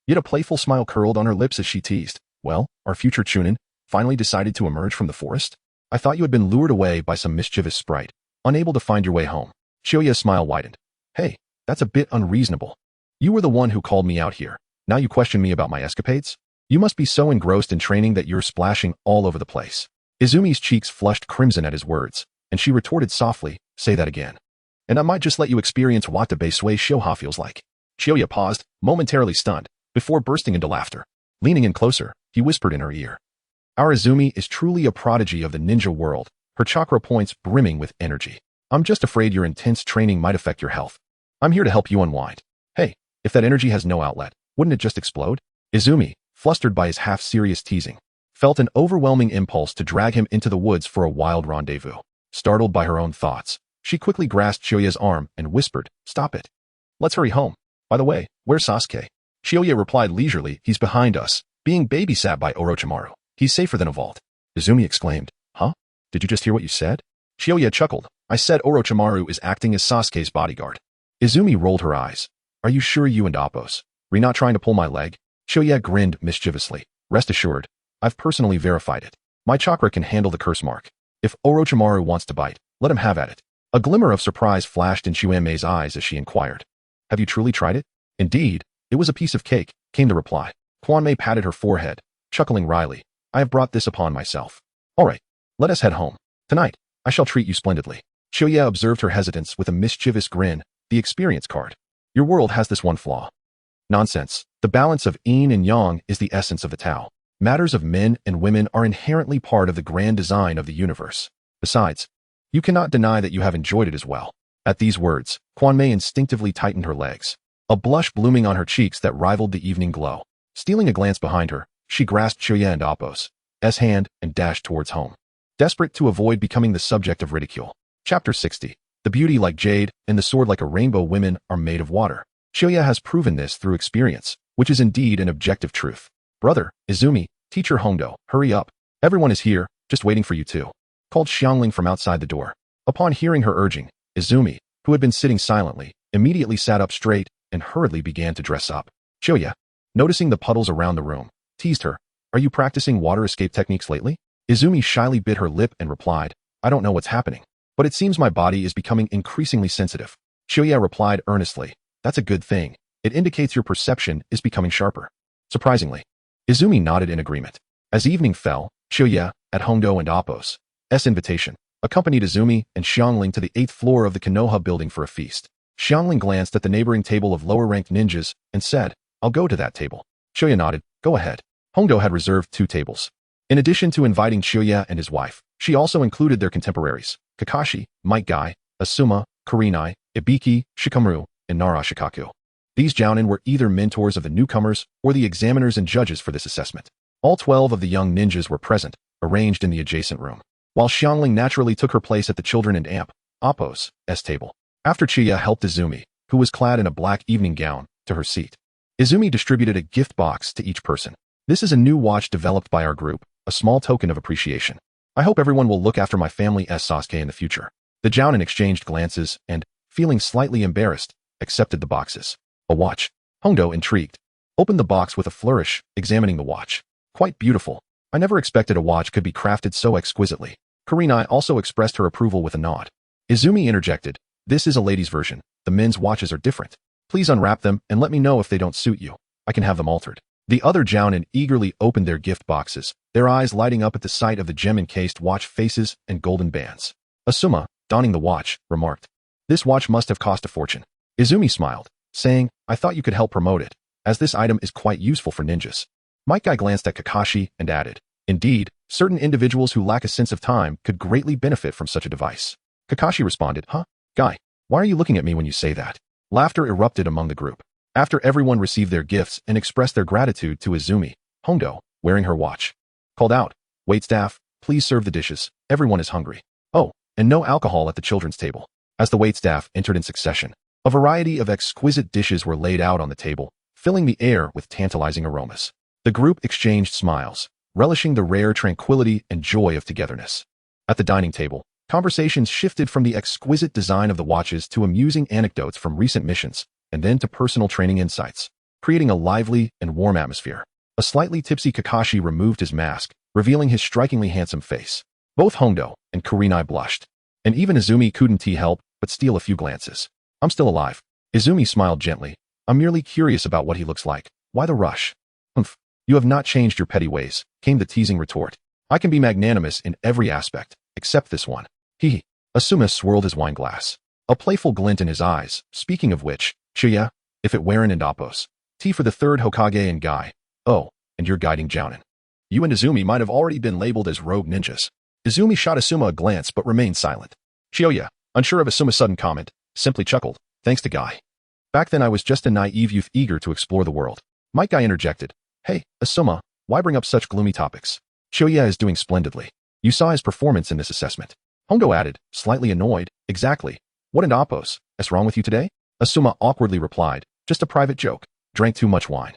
Yet a playful smile curled on her lips as she teased. Well, our future Chunin finally decided to emerge from the forest? I thought you had been lured away by some mischievous sprite, unable to find your way home. Shoya's smile widened. Hey, that's a bit unreasonable. You were the one who called me out here. Now you question me about my escapades? You must be so engrossed in training that you're splashing all over the place. Izumi's cheeks flushed crimson at his words, and she retorted softly, say that again. And I might just let you experience what the Beisui Shoha feels like. Shoya paused, momentarily stunned, before bursting into laughter. Leaning in closer, he whispered in her ear. Our Izumi is truly a prodigy of the ninja world, her chakra points brimming with energy. I'm just afraid your intense training might affect your health. I'm here to help you unwind. Hey, if that energy has no outlet, wouldn't it just explode? Izumi, flustered by his half-serious teasing, felt an overwhelming impulse to drag him into the woods for a wild rendezvous. Startled by her own thoughts, she quickly grasped Shoya's arm and whispered, Stop it. Let's hurry home. By the way, where's Sasuke? Shoya replied leisurely, He's behind us, being babysat by Orochimaru. He's safer than a vault. Izumi exclaimed, Huh? Did you just hear what you said? Shoya chuckled. I said Orochimaru is acting as Sasuke's bodyguard. Izumi rolled her eyes. Are you sure you and Appos? Were you not trying to pull my leg? Shoya grinned mischievously. Rest assured, I've personally verified it. My chakra can handle the curse mark. If Orochimaru wants to bite, let him have at it. A glimmer of surprise flashed in Shuenmei's eyes as she inquired. Have you truly tried it? Indeed, it was a piece of cake, came the reply. Kwanmei patted her forehead, chuckling wryly. I have brought this upon myself. All right, let us head home. Tonight, I shall treat you splendidly. Shoya observed her hesitance with a mischievous grin. The experience card. Your world has this one flaw. Nonsense. The balance of yin and yang is the essence of the Tao. Matters of men and women are inherently part of the grand design of the universe. Besides, you cannot deny that you have enjoyed it as well. At these words, Kwanmei instinctively tightened her legs, a blush blooming on her cheeks that rivaled the evening glow. Stealing a glance behind her, she grasped Shoya and Appos' hand and dashed towards home, desperate to avoid becoming the subject of ridicule. Chapter 60. The beauty like jade and the sword like a rainbow women are made of water. Shoya has proven this through experience, which is indeed an objective truth. Brother, Izumi, teacher Hondo, hurry up. Everyone is here, just waiting for you too. Called Xiangling from outside the door. Upon hearing her urging, Izumi, who had been sitting silently, immediately sat up straight and hurriedly began to dress up. Shoya, noticing the puddles around the room, teased her. Are you practicing water escape techniques lately? Izumi shyly bit her lip and replied, I don't know what's happening, but it seems my body is becoming increasingly sensitive. Shoya replied earnestly, That's a good thing. It indicates your perception is becoming sharper. Surprisingly, Izumi nodded in agreement. As evening fell, Shoya, at Hondo and Appos' invitation, accompanied Izumi and Xiangling to the 8th floor of the Konoha building for a feast. Xiangling glanced at the neighboring table of lower-ranked ninjas and said, I'll go to that table. Shoya nodded, Go ahead. Hondo had reserved 2 tables. In addition to inviting Shoya and his wife, she also included their contemporaries, Kakashi, Might Guy, Asuma, Kurenai, Ibiki, Shikamaru, and Nara Shikaku. These jounin were either mentors of the newcomers or the examiners and judges for this assessment. All 12 of the young ninjas were present, arranged in the adjacent room, while Xiangling naturally took her place at the children and Appos' table. After Chiya helped Izumi, who was clad in a black evening gown, to her seat. Izumi distributed a gift box to each person. This is a new watch developed by our group, a small token of appreciation. I hope everyone will look after my family as Sasuke in the future. The Jounin exchanged glances and, feeling slightly embarrassed, accepted the boxes. A watch. Hondo, intrigued, opened the box with a flourish, examining the watch. Quite beautiful. I never expected a watch could be crafted so exquisitely. Kurenai also expressed her approval with a nod. Izumi interjected, "This is a lady's version. The men's watches are different. Please unwrap them and let me know if they don't suit you. I can have them altered." The other Jounin eagerly opened their gift boxes, their eyes lighting up at the sight of the gem-encased watch faces and golden bands. Asuma, donning the watch, remarked, "This watch must have cost a fortune." Izumi smiled, saying, "I thought you could help promote it, as this item is quite useful for ninjas." Might Guy glanced at Kakashi and added, "Indeed, certain individuals who lack a sense of time could greatly benefit from such a device." Kakashi responded, "Huh? Guy, why are you looking at me when you say that?" Laughter erupted among the group. After everyone received their gifts and expressed their gratitude to Izumi, Hondo, wearing her watch, called out, "Waitstaff, please serve the dishes. Everyone is hungry. Oh, and no alcohol at the children's table." As the waitstaff entered in succession, a variety of exquisite dishes were laid out on the table, filling the air with tantalizing aromas. The group exchanged smiles, relishing the rare tranquility and joy of togetherness. At the dining table, conversations shifted from the exquisite design of the watches to amusing anecdotes from recent missions, and then to personal training insights, creating a lively and warm atmosphere. A slightly tipsy Kakashi removed his mask, revealing his strikingly handsome face. Both Hondo and Kurenai blushed, and even Izumi couldn't help but steal a few glances. "I'm still alive." Izumi smiled gently. "I'm merely curious about what he looks like. Why the rush?" "Humph, you have not changed your petty ways," came the teasing retort. "I can be magnanimous in every aspect, except this one." He. Asuma swirled his wine glass, a playful glint in his eyes. "Speaking of which, Chuya, if it weren't and Appos, tea for the third Hokage and Guy. Oh, and you're guiding Jounin. You and Izumi might have already been labeled as rogue ninjas." Izumi shot Asuma a glance but remained silent. Chuya, unsure of Asuma's sudden comment, simply chuckled, "Thanks to Guy. Back then I was just a naive youth eager to explore the world." Might Guy interjected, "Hey, Asuma, why bring up such gloomy topics? Chuya is doing splendidly. You saw his performance in this assessment." Hondo added, slightly annoyed, "Exactly. What in Appos? Is wrong with you today?" Asuma awkwardly replied, "Just a private joke. Drank too much wine."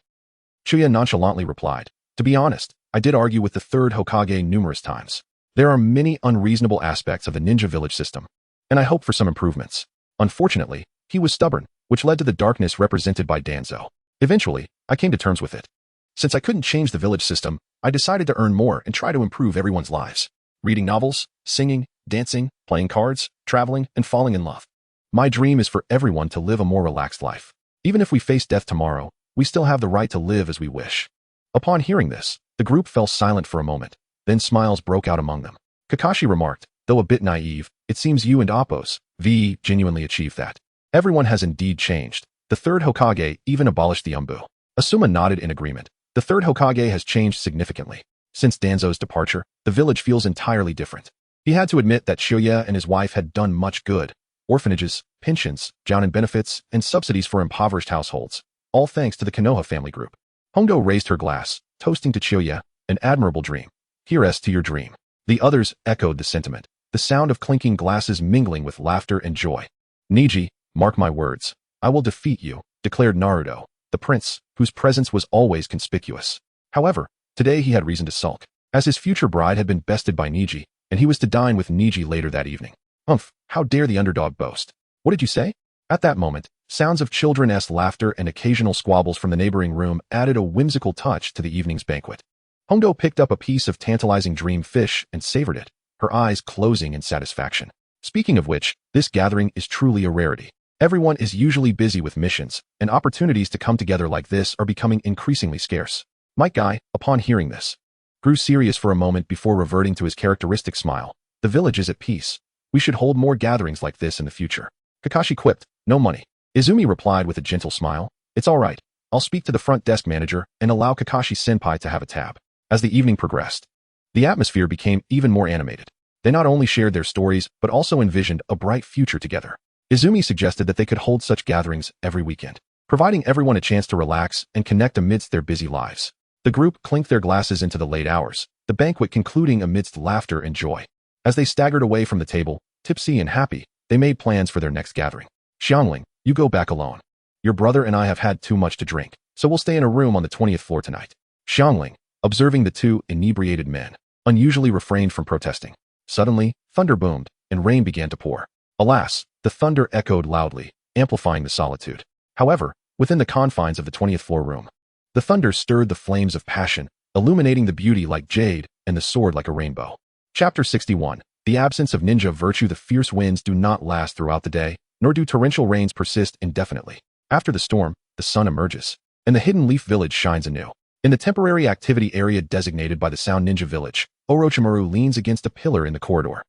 Chuya nonchalantly replied, "To be honest, I did argue with the third Hokage numerous times. There are many unreasonable aspects of the ninja village system, and I hope for some improvements. Unfortunately, he was stubborn, which led to the darkness represented by Danzo. Eventually, I came to terms with it. Since I couldn't change the village system, I decided to earn more and try to improve everyone's lives. Reading novels, singing, dancing, playing cards, traveling, and falling in love. My dream is for everyone to live a more relaxed life. Even if we face death tomorrow, we still have the right to live as we wish." Upon hearing this, the group fell silent for a moment, then smiles broke out among them. Kakashi remarked, though a bit naive, "It seems you and Appos, V, genuinely achieved that. Everyone has indeed changed. The third Hokage even abolished the Umbu." Asuma nodded in agreement. The third Hokage has changed significantly. Since Danzo's departure, the village feels entirely different. He had to admit that Shoya and his wife had done much good. Orphanages, pensions, Jounin benefits, and subsidies for impoverished households, all thanks to the Konoha family group. Hondo raised her glass, toasting to Chuya, "An admirable dream. Here's to your dream." The others echoed the sentiment, the sound of clinking glasses mingling with laughter and joy. "Niji, mark my words. I will defeat you," declared Naruto, the prince, whose presence was always conspicuous. However, today he had reason to sulk, as his future bride had been bested by Niji, and he was to dine with Niji later that evening. "Humph, how dare the underdog boast? What did you say?" At that moment, sounds of children-esque laughter and occasional squabbles from the neighboring room added a whimsical touch to the evening's banquet. Hondo picked up a piece of tantalizing dream fish and savored it, her eyes closing in satisfaction. Speaking of which, this gathering is truly a rarity. Everyone is usually busy with missions, and opportunities to come together like this are becoming increasingly scarce. Might Guy, upon hearing this, grew serious for a moment before reverting to his characteristic smile. "The village is at peace. We should hold more gatherings like this in the future." Kakashi quipped, "No money." Izumi replied with a gentle smile, "It's all right. I'll speak to the front desk manager and allow Kakashi-senpai to have a tab." As the evening progressed, the atmosphere became even more animated. They not only shared their stories, but also envisioned a bright future together. Izumi suggested that they could hold such gatherings every weekend, providing everyone a chance to relax and connect amidst their busy lives. The group clinked their glasses into the late hours, the banquet concluding amidst laughter and joy. As they staggered away from the table, tipsy and happy, they made plans for their next gathering. "Xiangling, you go back alone. Your brother and I have had too much to drink, so we'll stay in a room on the 20th floor tonight. Xiangling, observing the two inebriated men, unusually refrained from protesting. Suddenly, thunder boomed, and rain began to pour. Alas, the thunder echoed loudly, amplifying the solitude. However, within the confines of the 20th floor room, the thunder stirred the flames of passion, illuminating the beauty like jade and the sword like a rainbow. Chapter 61. The absence of ninja virtue. The fierce winds do not last throughout the day, nor do torrential rains persist indefinitely. After the storm, the sun emerges, and the hidden leaf village shines anew. In the temporary activity area designated by the Sound Ninja Village, Orochimaru leans against a pillar in the corridor,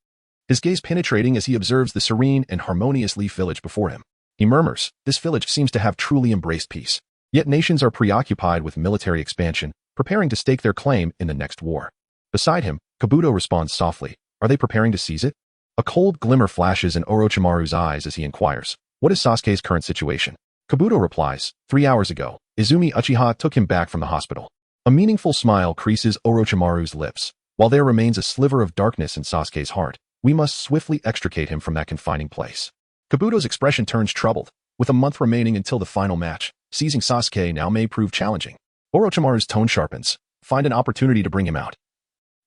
his gaze penetrating as he observes the serene and harmonious leaf village before him. He murmurs, "This village seems to have truly embraced peace. Yet nations are preoccupied with military expansion, preparing to stake their claim in the next war." Beside him, Kabuto responds softly, "Are they preparing to seize it?" A cold glimmer flashes in Orochimaru's eyes as he inquires, "What is Sasuke's current situation?" Kabuto replies, 3 hours ago, Izumi Uchiha took him back from the hospital." A meaningful smile creases Orochimaru's lips. While there remains a sliver of darkness in Sasuke's heart, we must swiftly extricate him from that confining place. Kabuto's expression turns troubled. With a month remaining until the final match, seizing Sasuke now may prove challenging. Orochimaru's tone sharpens. "Find an opportunity to bring him out.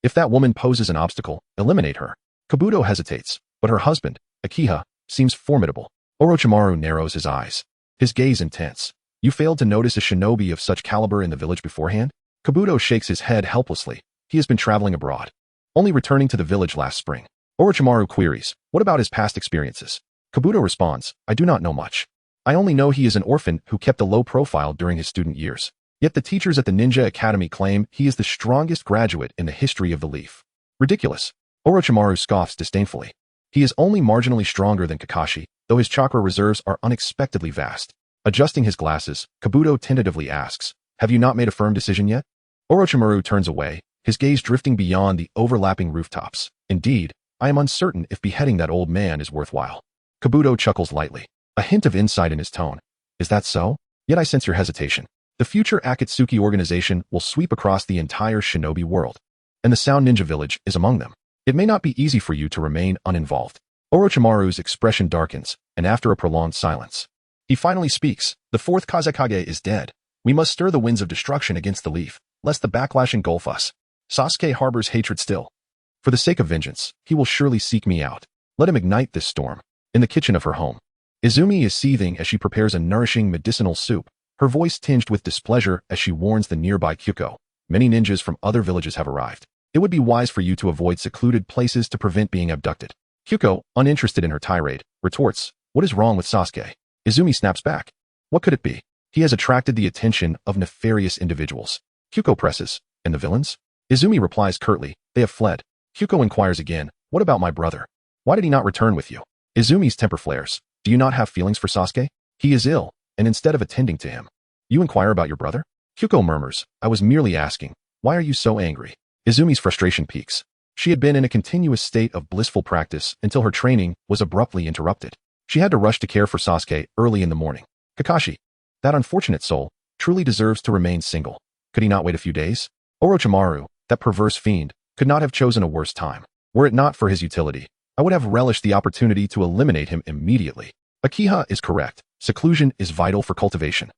If that woman poses an obstacle, eliminate her." Kabuto hesitates, but her husband, Akiha, seems formidable. Orochimaru narrows his eyes, his gaze intense. "You failed to notice a shinobi of such caliber in the village beforehand?" Kabuto shakes his head helplessly. He has been traveling abroad, only returning to the village last spring. Orochimaru queries, "What about his past experiences?" Kabuto responds, "I do not know much. I only know he is an orphan who kept a low profile during his student years. Yet the teachers at the Ninja Academy claim he is the strongest graduate in the history of the Leaf." "Ridiculous." Orochimaru scoffs disdainfully. "He is only marginally stronger than Kakashi, though his chakra reserves are unexpectedly vast." Adjusting his glasses, Kabuto tentatively asks, "Have you not made a firm decision yet?" Orochimaru turns away, his gaze drifting beyond the overlapping rooftops. "Indeed, I am uncertain if beheading that old man is worthwhile." Kabuto chuckles lightly, a hint of insight in his tone. "Is that so? Yet I sense your hesitation. The future Akatsuki organization will sweep across the entire shinobi world, and the Sound Ninja Village is among them. It may not be easy for you to remain uninvolved." Orochimaru's expression darkens, and after a prolonged silence, he finally speaks, "The fourth Kazekage is dead. We must stir the winds of destruction against the Leaf, lest the backlash engulf us. Sasuke harbors hatred still. For the sake of vengeance, he will surely seek me out. Let him ignite this storm." In the kitchen of her home, Izumi is seething as she prepares a nourishing medicinal soup, her voice tinged with displeasure as she warns the nearby Kyuko. "Many ninjas from other villages have arrived. It would be wise for you to avoid secluded places to prevent being abducted." Kyuko, uninterested in her tirade, retorts, "What is wrong with Sasuke?" Izumi snaps back. "What could it be? He has attracted the attention of nefarious individuals." Kyuko presses, "And the villains?" Izumi replies curtly, "They have fled." Kyuko inquires again, "What about my brother? Why did he not return with you?" Izumi's temper flares. "Do you not have feelings for Sasuke? He is ill, and instead of attending to him, you inquire about your brother?" Kyuko murmurs, "I was merely asking. Why are you so angry?" Izumi's frustration peaks. She had been in a continuous state of blissful practice until her training was abruptly interrupted. She had to rush to care for Sasuke early in the morning. Kakashi, that unfortunate soul, truly deserves to remain single. Could he not wait a few days? Orochimaru, that perverse fiend, could not have chosen a worse time. Were it not for his utility, I would have relished the opportunity to eliminate him immediately. Akiha is correct. Seclusion is vital for cultivation.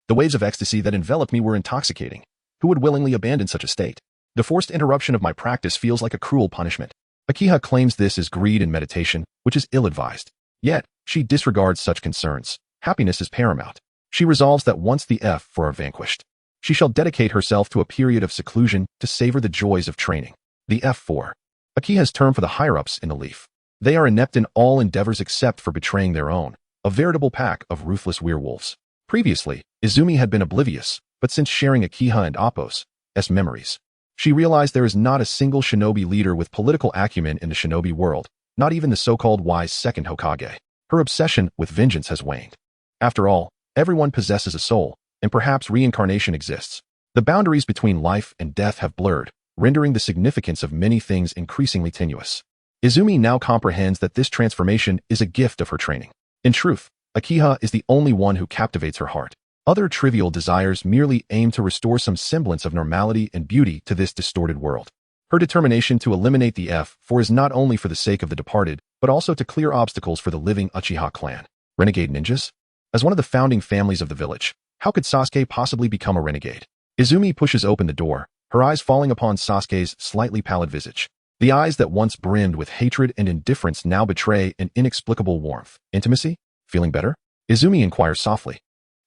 The waves of ecstasy that enveloped me were intoxicating. Who would willingly abandon such a state? The forced interruption of my practice feels like a cruel punishment. Akiha claims this is greed in meditation, which is ill-advised. Yet, she disregards such concerns. Happiness is paramount. She resolves that once the F4 are vanquished, she shall dedicate herself to a period of seclusion to savor the joys of training. The F4. Akiha's term for the higher-ups in the Leaf. They are inept in all endeavors except for betraying their own, a veritable pack of ruthless werewolves. Previously, Izumi had been oblivious, but since sharing Akiha and Appo's memories, she realized there is not a single shinobi leader with political acumen in the shinobi world, not even the so-called wise second Hokage. Her obsession with vengeance has waned. After all, everyone possesses a soul, and perhaps reincarnation exists. The boundaries between life and death have blurred, rendering the significance of many things increasingly tenuous. Izumi now comprehends that this transformation is a gift of her training. In truth, Akiha is the only one who captivates her heart. Other trivial desires merely aim to restore some semblance of normality and beauty to this distorted world. Her determination to eliminate the F4 is not only for the sake of the departed, but also to clear obstacles for the living Uchiha clan. Renegade ninjas? As one of the founding families of the village, how could Sasuke possibly become a renegade? Izumi pushes open the door, her eyes falling upon Sasuke's slightly pallid visage. The eyes that once brimmed with hatred and indifference now betray an inexplicable warmth. Intimacy? Feeling better? Izumi inquires softly,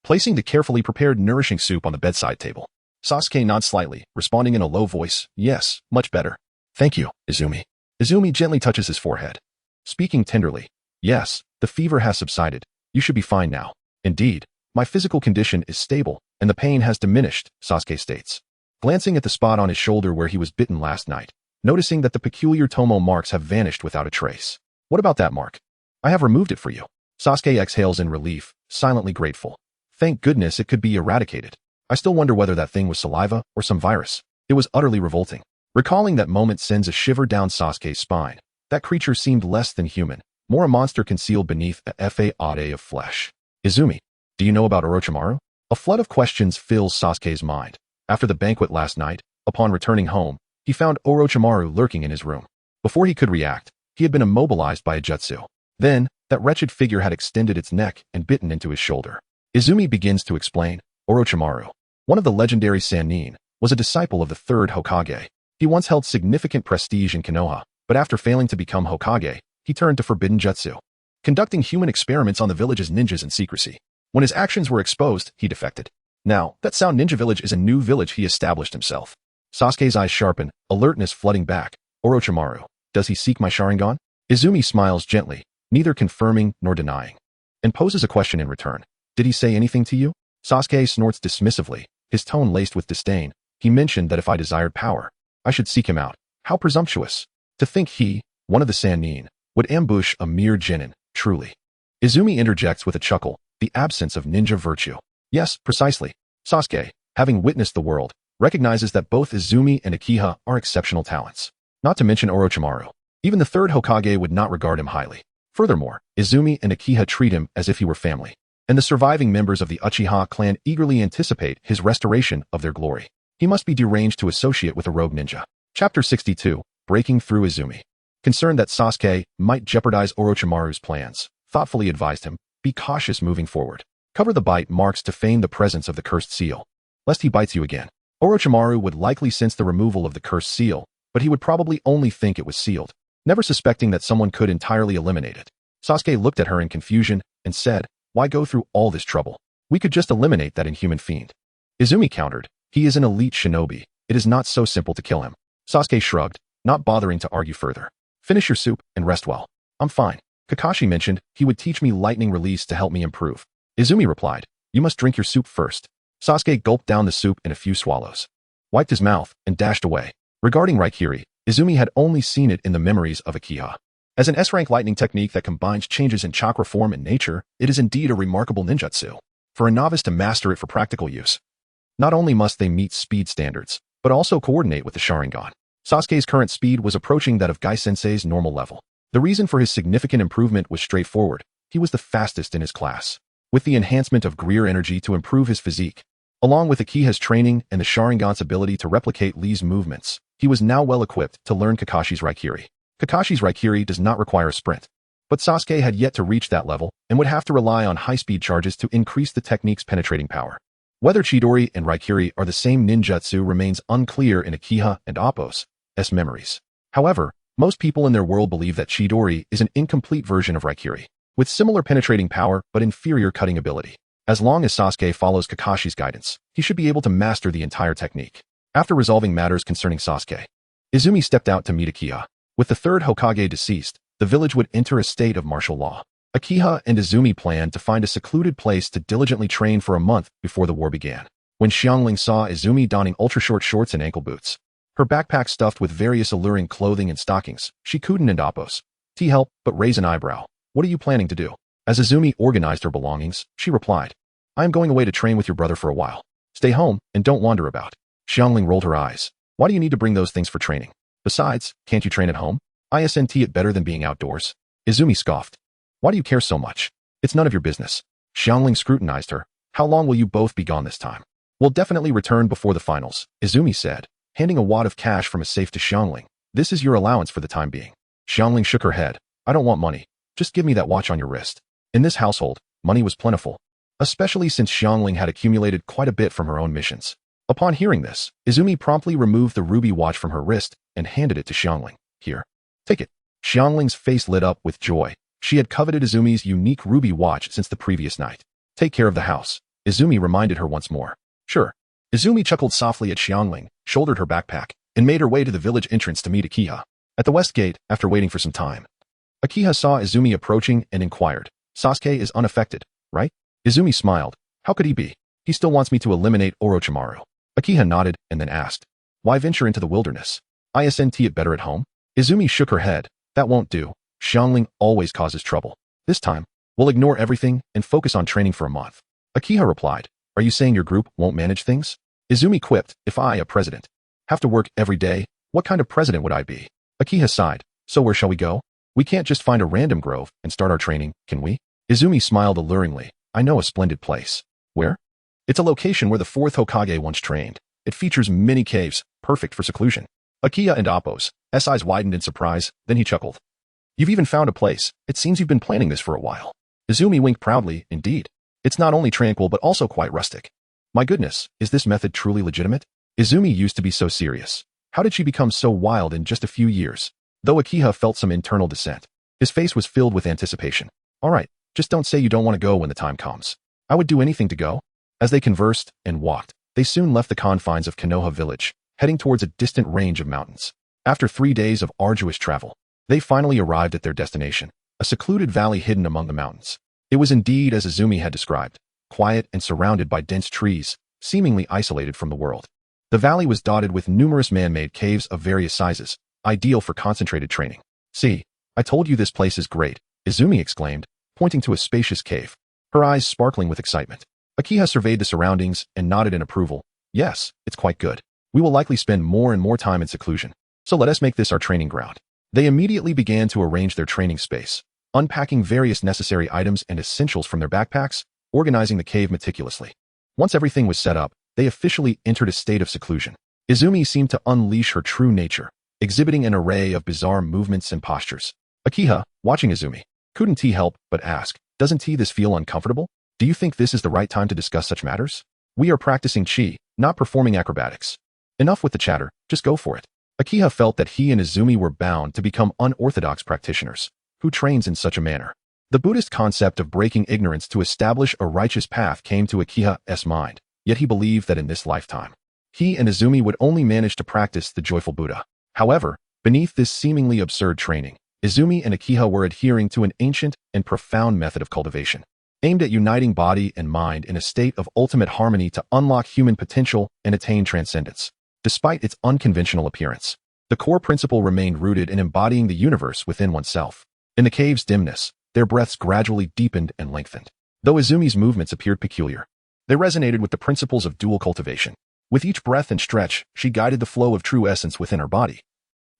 placing the carefully prepared nourishing soup on the bedside table. Sasuke nods slightly, responding in a low voice, yes, much better. Thank you, Izumi. Izumi gently touches his forehead, speaking tenderly. Yes, the fever has subsided. You should be fine now. Indeed, my physical condition is stable, and the pain has diminished, Sasuke states, glancing at the spot on his shoulder where he was bitten last night, noticing that the peculiar tomo marks have vanished without a trace. What about that mark? I have removed it for you. Sasuke exhales in relief, silently grateful. Thank goodness it could be eradicated. I still wonder whether that thing was saliva or some virus. It was utterly revolting. Recalling that moment sends a shiver down Sasuke's spine. That creature seemed less than human, more a monster concealed beneath a facade of flesh. Izumi, do you know about Orochimaru? A flood of questions fills Sasuke's mind. After the banquet last night, upon returning home, he found Orochimaru lurking in his room. Before he could react, he had been immobilized by a jutsu. Then, that wretched figure had extended its neck and bitten into his shoulder. Izumi begins to explain. Orochimaru, one of the legendary Sannin, was a disciple of the third Hokage. He once held significant prestige in Konoha, but after failing to become Hokage, he turned to forbidden jutsu, conducting human experiments on the village's ninjas in secrecy. When his actions were exposed, he defected. Now, that Sound Ninja Village is a new village he established himself. Sasuke's eyes sharpen, alertness flooding back. Orochimaru, does he seek my Sharingan? Izumi smiles gently, neither confirming nor denying, and poses a question in return. Did he say anything to you? Sasuke snorts dismissively, his tone laced with disdain. He mentioned that if I desired power, I should seek him out. How presumptuous. To think he, one of the Sannin, would ambush a mere genin, truly. Izumi interjects with a chuckle, the absence of ninja virtue. Yes, precisely. Sasuke, having witnessed the world, recognizes that both Izumi and Uchiha are exceptional talents. Not to mention Orochimaru. Even the third Hokage would not regard him highly. Furthermore, Izumi and Uchiha treat him as if he were family, and the surviving members of the Uchiha clan eagerly anticipate his restoration of their glory. He must be deranged to associate with a rogue ninja. Chapter 62, Breaking Through Izumi. Concerned that Sasuke might jeopardize Orochimaru's plans, thoughtfully advised him, be cautious moving forward. Cover the bite marks to feign the presence of the cursed seal, lest he bites you again. Orochimaru would likely sense the removal of the cursed seal, but he would probably only think it was sealed, never suspecting that someone could entirely eliminate it. Sasuke looked at her in confusion and said, why go through all this trouble? We could just eliminate that inhuman fiend. Izumi countered, he is an elite shinobi. It is not so simple to kill him. Sasuke shrugged, not bothering to argue further. Finish your soup and rest well. I'm fine. Kakashi mentioned he would teach me lightning release to help me improve. Izumi replied, you must drink your soup first. Sasuke gulped down the soup in a few swallows, wiped his mouth, and dashed away. Regarding Raikiri, Izumi had only seen it in the memories of Uchiha. As an S-rank lightning technique that combines changes in chakra form and nature, it is indeed a remarkable ninjutsu. For a novice to master it for practical use, not only must they meet speed standards, but also coordinate with the Sharingan. Sasuke's current speed was approaching that of Gai-sensei's normal level. The reason for his significant improvement was straightforward. He was the fastest in his class. With the enhancement of Greer energy to improve his physique, along with Uchiha's training and the Sharingan's ability to replicate Lee's movements, he was now well equipped to learn Kakashi's Raikiri. Kakashi's Raikiri does not require a sprint, but Sasuke had yet to reach that level and would have to rely on high-speed charges to increase the technique's penetrating power. Whether Chidori and Raikiri are the same ninjutsu remains unclear in Uchiha and Appo's memories. However, most people in their world believe that Chidori is an incomplete version of Raikiri, with similar penetrating power but inferior cutting ability. As long as Sasuke follows Kakashi's guidance, he should be able to master the entire technique. After resolving matters concerning Sasuke, Izumi stepped out to meet Uchiha. With the third Hokage deceased, the village would enter a state of martial law. Uchiha and Izumi planned to find a secluded place to diligently train for a month before the war began. When Xiangling saw Izumi donning ultra-short shorts and ankle boots, her backpack stuffed with various alluring clothing and stockings, she couldn't and Appo's help but raise an eyebrow. What are you planning to do? As Izumi organized her belongings, she replied, I am going away to train with your brother for a while. Stay home and don't wander about. Xiangling rolled her eyes. Why do you need to bring those things for training? Besides, can't you train at home? Isn't it better than being outdoors? Izumi scoffed. Why do you care so much? It's none of your business. Xiangling scrutinized her. How long will you both be gone this time? We'll definitely return before the finals, Izumi said, handing a wad of cash from a safe to Xiangling. This is your allowance for the time being. Xiangling shook her head. I don't want money. Just give me that watch on your wrist. In this household, money was plentiful, especially since Xiangling had accumulated quite a bit from her own missions. Upon hearing this, Izumi promptly removed the ruby watch from her wrist and handed it to Xiangling. Here, take it. Xiangling's face lit up with joy. She had coveted Izumi's unique ruby watch since the previous night. Take care of the house, Izumi reminded her once more. Sure. Izumi chuckled softly at Xiangling, shouldered her backpack, and made her way to the village entrance to meet Akiha. At the west gate, after waiting for some time, Akiha saw Izumi approaching and inquired, Sasuke is unaffected, right? Izumi smiled. How could he be? He still wants me to eliminate Orochimaru. Akiha nodded and then asked, why venture into the wilderness? Isn't it better at home? Izumi shook her head. That won't do. Xiangling always causes trouble. This time, we'll ignore everything and focus on training for a month. Akiha replied, are you saying your group won't manage things? Izumi quipped, if I, a president, have to work every day, what kind of president would I be? Akiha sighed, so where shall we go? We can't just find a random grove and start our training, can we? Izumi smiled alluringly. I know a splendid place. Where? It's a location where the 4th Hokage once trained. It features many caves, perfect for seclusion. Akiha and Appo's eyes widened in surprise, then he chuckled. You've even found a place. It seems you've been planning this for a while. Izumi winked proudly, indeed. It's not only tranquil but also quite rustic. My goodness, is this method truly legitimate? Izumi used to be so serious. How did she become so wild in just a few years? Though Akiha felt some internal dissent, his face was filled with anticipation. All right, just don't say you don't want to go when the time comes. I would do anything to go. As they conversed and walked, they soon left the confines of Konoha village, heading towards a distant range of mountains. After 3 days of arduous travel, they finally arrived at their destination, a secluded valley hidden among the mountains. It was indeed as Izumi had described, quiet and surrounded by dense trees, seemingly isolated from the world. The valley was dotted with numerous man-made caves of various sizes, ideal for concentrated training. See, I told you this place is great, Izumi exclaimed, pointing to a spacious cave, her eyes sparkling with excitement. Akiha surveyed the surroundings and nodded in approval. Yes, it's quite good. We will likely spend more and more time in seclusion, so let us make this our training ground. They immediately began to arrange their training space, unpacking various necessary items and essentials from their backpacks, organizing the cave meticulously. Once everything was set up, they officially entered a state of seclusion. Izumi seemed to unleash her true nature, exhibiting an array of bizarre movements and postures. Akiha, watching Izumi, couldn't help but ask, doesn't this feel uncomfortable? Do you think this is the right time to discuss such matters? We are practicing chi, not performing acrobatics. Enough with the chatter, just go for it. Akiha felt that he and Izumi were bound to become unorthodox practitioners. Who trains in such a manner? The Buddhist concept of breaking ignorance to establish a righteous path came to Akiha's mind, yet he believed that in this lifetime, he and Izumi would only manage to practice the joyful Buddha. However, beneath this seemingly absurd training, Izumi and Akiha were adhering to an ancient and profound method of cultivation, aimed at uniting body and mind in a state of ultimate harmony to unlock human potential and attain transcendence. Despite its unconventional appearance, the core principle remained rooted in embodying the universe within oneself. In the cave's dimness, their breaths gradually deepened and lengthened. Though Izumi's movements appeared peculiar, they resonated with the principles of dual cultivation. With each breath and stretch, she guided the flow of true essence within her body,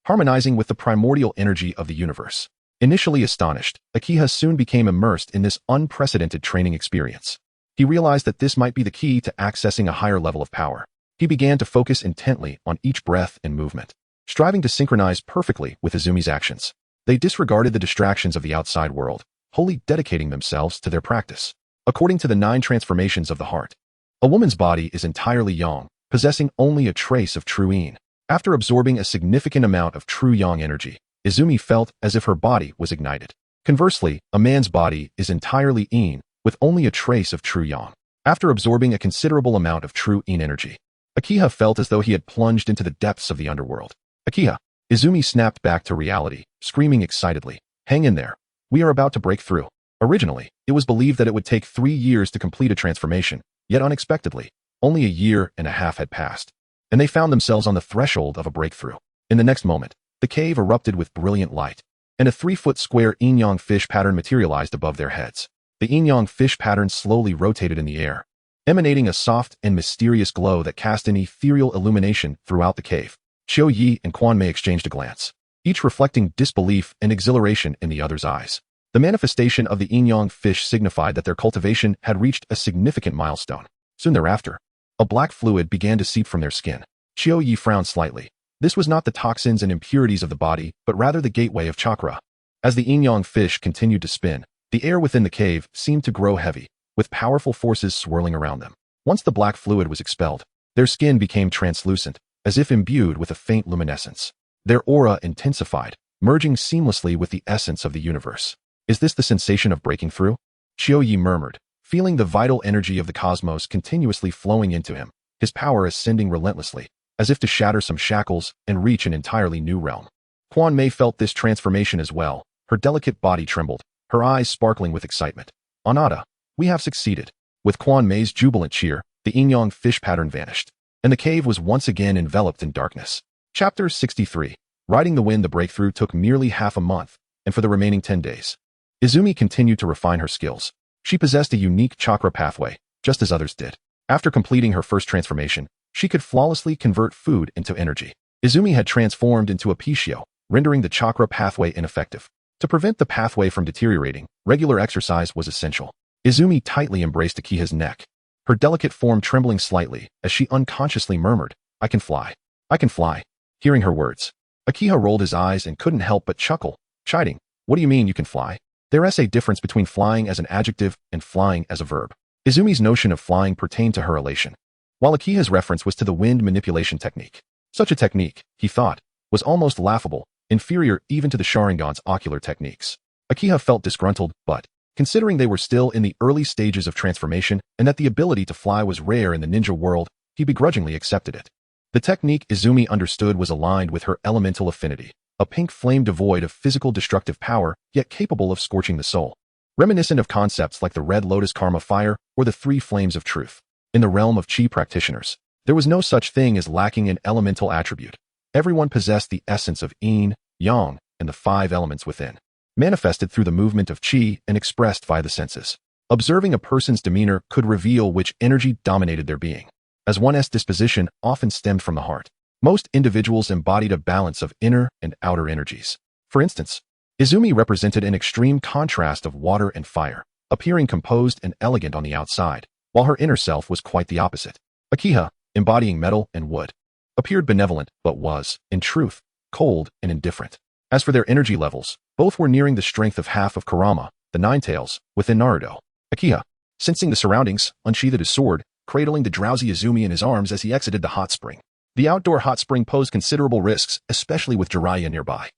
harmonizing with the primordial energy of the universe. Initially astonished, Akiha soon became immersed in this unprecedented training experience. He realized that this might be the key to accessing a higher level of power. He began to focus intently on each breath and movement, striving to synchronize perfectly with Izumi's actions. They disregarded the distractions of the outside world, wholly dedicating themselves to their practice. According to the 9 transformations of the heart, a woman's body is entirely yang, possessing only a trace of true yin. After absorbing a significant amount of true yang energy, Izumi felt as if her body was ignited. Conversely, a man's body is entirely yin, with only a trace of true yang. After absorbing a considerable amount of true yin energy, Akiha felt as though he had plunged into the depths of the underworld. Akiha, Izumi snapped back to reality, screaming excitedly, hang in there. We are about to break through. Originally, it was believed that it would take 3 years to complete a transformation, yet unexpectedly, only 1.5 years had passed, and they found themselves on the threshold of a breakthrough. In the next moment, the cave erupted with brilliant light, and a 3-foot square yin-yang fish pattern materialized above their heads. The yin-yang fish pattern slowly rotated in the air, emanating a soft and mysterious glow that cast an ethereal illumination throughout the cave. Qiu Yi and Quan Mei exchanged a glance, each reflecting disbelief and exhilaration in the other's eyes. The manifestation of the yin-yang fish signified that their cultivation had reached a significant milestone. Soon thereafter, a black fluid began to seep from their skin. Qiu Yi frowned slightly. This was not the toxins and impurities of the body, but rather the gateway of chakra. As the yin-yang fish continued to spin, the air within the cave seemed to grow heavy, with powerful forces swirling around them. Once the black fluid was expelled, Their skin became translucent, as if imbued with a faint luminescence. Their aura intensified, merging seamlessly with the essence of the universe. Is this the sensation of breaking through? Xiaoyi murmured, feeling the vital energy of the cosmos continuously flowing into him, his power ascending relentlessly, as if to shatter some shackles and reach an entirely new realm. Quan Mei felt this transformation as well. Her delicate body trembled, her eyes sparkling with excitement. Anada, we have succeeded. With Quan Mei's jubilant cheer, the yin-yang fish pattern vanished, and the cave was once again enveloped in darkness. Chapter 63. Riding the wind. The breakthrough took merely half a month, and for the remaining 10 days, Izumi continued to refine her skills. She possessed a unique chakra pathway, just as others did. After completing her first transformation, she could flawlessly convert food into energy. Izumi had transformed into a Pishio, rendering the chakra pathway ineffective. To prevent the pathway from deteriorating, regular exercise was essential. Izumi tightly embraced Akiha's neck, her delicate form trembling slightly as she unconsciously murmured, "I can fly. I can fly." Hearing her words, Akiha rolled his eyes and couldn't help but chuckle, chiding, "What do you mean you can fly?" There is a difference between flying as an adjective and flying as a verb. Izumi's notion of flying pertained to her elation, while Akiha's reference was to the wind manipulation technique. Such a technique, he thought, was almost laughable, inferior even to the Sharingan's ocular techniques. Akiha felt disgruntled, but, considering they were still in the early stages of transformation and that the ability to fly was rare in the ninja world, he begrudgingly accepted it. The technique Izumi understood was aligned with her elemental affinity, a pink flame devoid of physical destructive power, yet capable of scorching the soul. Reminiscent of concepts like the red lotus karma fire or the three flames of truth. In the realm of chi practitioners, there was no such thing as lacking an elemental attribute. Everyone possessed the essence of yin, yang, and the 5 elements within, manifested through the movement of chi and expressed via the senses. Observing a person's demeanor could reveal which energy dominated their being, as one's disposition often stemmed from the heart. Most individuals embodied a balance of inner and outer energies. For instance, Izumi represented an extreme contrast of water and fire, appearing composed and elegant on the outside, while her inner self was quite the opposite. Akiha, embodying metal and wood, appeared benevolent but was, in truth, cold and indifferent. As for their energy levels, both were nearing the strength of half of Kurama, the Nine Tails, within Naruto. Akiha, sensing the surroundings, unsheathed his sword, cradling the drowsy Izumi in his arms as he exited the hot spring. The outdoor hot spring posed considerable risks, especially with Jiraiya nearby.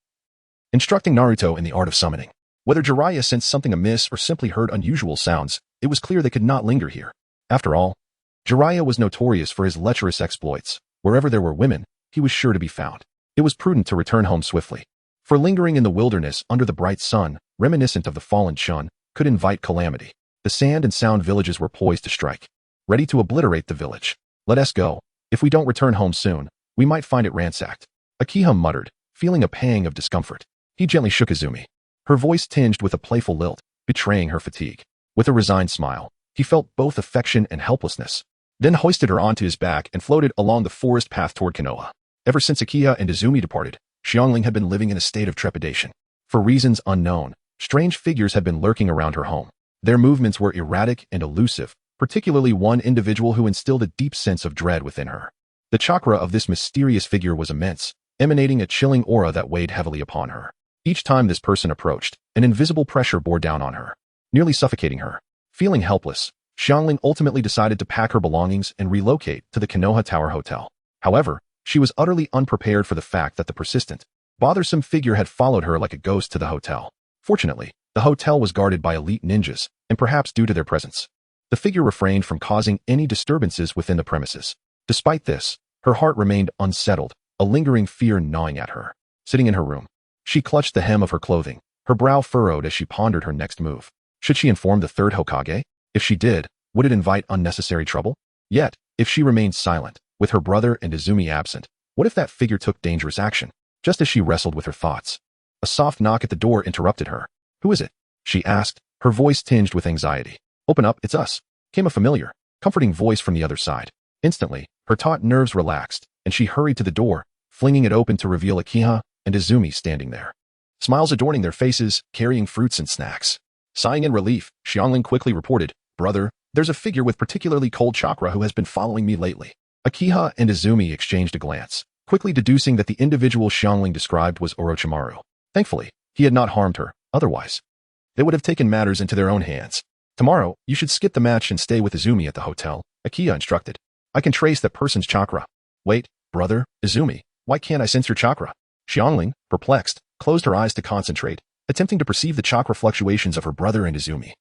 Instructing Naruto in the art of summoning. Whether Jiraiya sensed something amiss or simply heard unusual sounds, it was clear they could not linger here. After all, Jiraiya was notorious for his lecherous exploits. Wherever there were women, he was sure to be found. It was prudent to return home swiftly. For lingering in the wilderness under the bright sun, reminiscent of the fallen Chun, could invite calamity. The sand and sound villages were poised to strike, ready to obliterate the village. "Let us go. If we don't return home soon, we might find it ransacked." Akiha muttered, feeling a pang of discomfort. He gently shook Izumi, her voice tinged with a playful lilt, betraying her fatigue. With a resigned smile, he felt both affection and helplessness, then hoisted her onto his back and floated along the forest path toward Konoha. Ever since Akiha and Izumi departed, Xiangling had been living in a state of trepidation. For reasons unknown, strange figures had been lurking around her home. Their movements were erratic and elusive, particularly one individual who instilled a deep sense of dread within her. The chakra of this mysterious figure was immense, emanating a chilling aura that weighed heavily upon her. Each time this person approached, an invisible pressure bore down on her, nearly suffocating her. Feeling helpless, Xiangling ultimately decided to pack her belongings and relocate to the Konoha Tower Hotel. However, she was utterly unprepared for the fact that the persistent, bothersome figure had followed her like a ghost to the hotel. Fortunately, the hotel was guarded by elite ninjas, and perhaps due to their presence, the figure refrained from causing any disturbances within the premises. Despite this, her heart remained unsettled, a lingering fear gnawing at her. Sitting in her room, she clutched the hem of her clothing, her brow furrowed as she pondered her next move. Should she inform the third Hokage? If she did, would it invite unnecessary trouble? Yet, if she remained silent, with her brother and Izumi absent, what if that figure took dangerous action? Just as she wrestled with her thoughts, a soft knock at the door interrupted her. "Who is it?" she asked, her voice tinged with anxiety. "Open up, it's us," came a familiar, comforting voice from the other side. Instantly, her taut nerves relaxed, and she hurried to the door, flinging it open to reveal Akiha and Izumi standing there, smiles adorning their faces, carrying fruits and snacks. Sighing in relief, Xiangling quickly reported, "Brother, there's a figure with particularly cold chakra who has been following me lately." Akiha and Izumi exchanged a glance, quickly deducing that the individual Xiangling described was Orochimaru. Thankfully, he had not harmed her, otherwise they would have taken matters into their own hands. "Tomorrow, you should skip the match and stay with Izumi at the hotel," Akiha instructed. I can trace that person's chakra. Wait, brother, Izumi, why can't I sense your chakra? Xiangling, perplexed, closed her eyes to concentrate, attempting to perceive the chakra fluctuations of her brother and Izumi.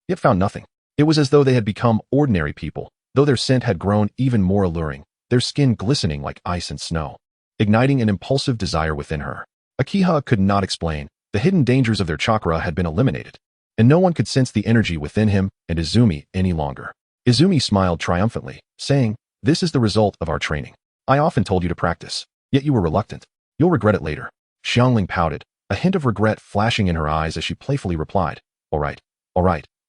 Yet found nothing. It was as though they had become ordinary people, though their scent had grown even more alluring, their skin glistening like ice and snow, igniting an impulsive desire within her. Akiha could not explain. The hidden dangers of their chakra had been eliminated, and no one could sense the energy within him and Izumi any longer. Izumi smiled triumphantly, saying, "This is the result of our training. I often told you to practice, yet you were reluctant. You'll regret it later." Xiangling pouted, a hint of regret flashing in her eyes as she playfully replied, all right,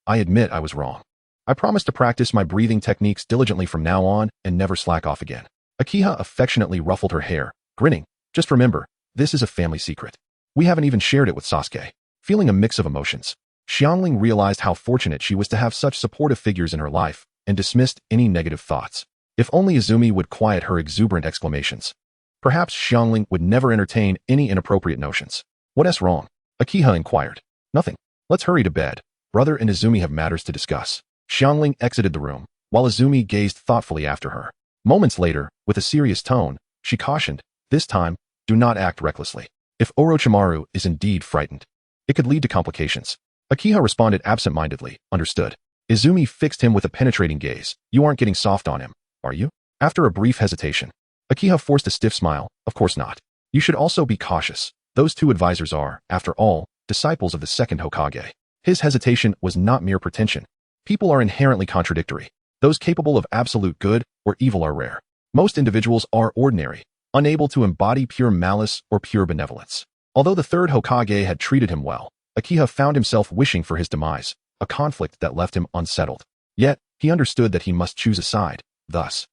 I admit I was wrong. I promise to practice my breathing techniques diligently from now on and never slack off again." Akiha affectionately ruffled her hair, grinning, "Just remember, this is a family secret. We haven't even shared it with Sasuke." Feeling a mix of emotions, Xiangling realized how fortunate she was to have such supportive figures in her life and dismissed any negative thoughts. If only Izumi would quiet her exuberant exclamations. Perhaps Xiangling would never entertain any inappropriate notions. "What's wrong?" Akiha inquired. "Nothing. Let's hurry to bed. Brother and Izumi have matters to discuss." Xiangling exited the room, while Izumi gazed thoughtfully after her. Moments later, with a serious tone, she cautioned, "This time, do not act recklessly. If Orochimaru is indeed frightened, it could lead to complications." Akiha responded absent-mindedly, "Understood." Izumi fixed him with a penetrating gaze. "You aren't getting soft on him, are you?" After a brief hesitation, Akiha forced a stiff smile. "Of course not. You should also be cautious. Those two advisors are, after all, disciples of the second Hokage." His hesitation was not mere pretension. People are inherently contradictory. Those capable of absolute good or evil are rare. Most individuals are ordinary, unable to embody pure malice or pure benevolence. Although the third Hokage had treated him well, Akiha found himself wishing for his demise, a conflict that left him unsettled. Yet, he understood that he must choose a side. Thus,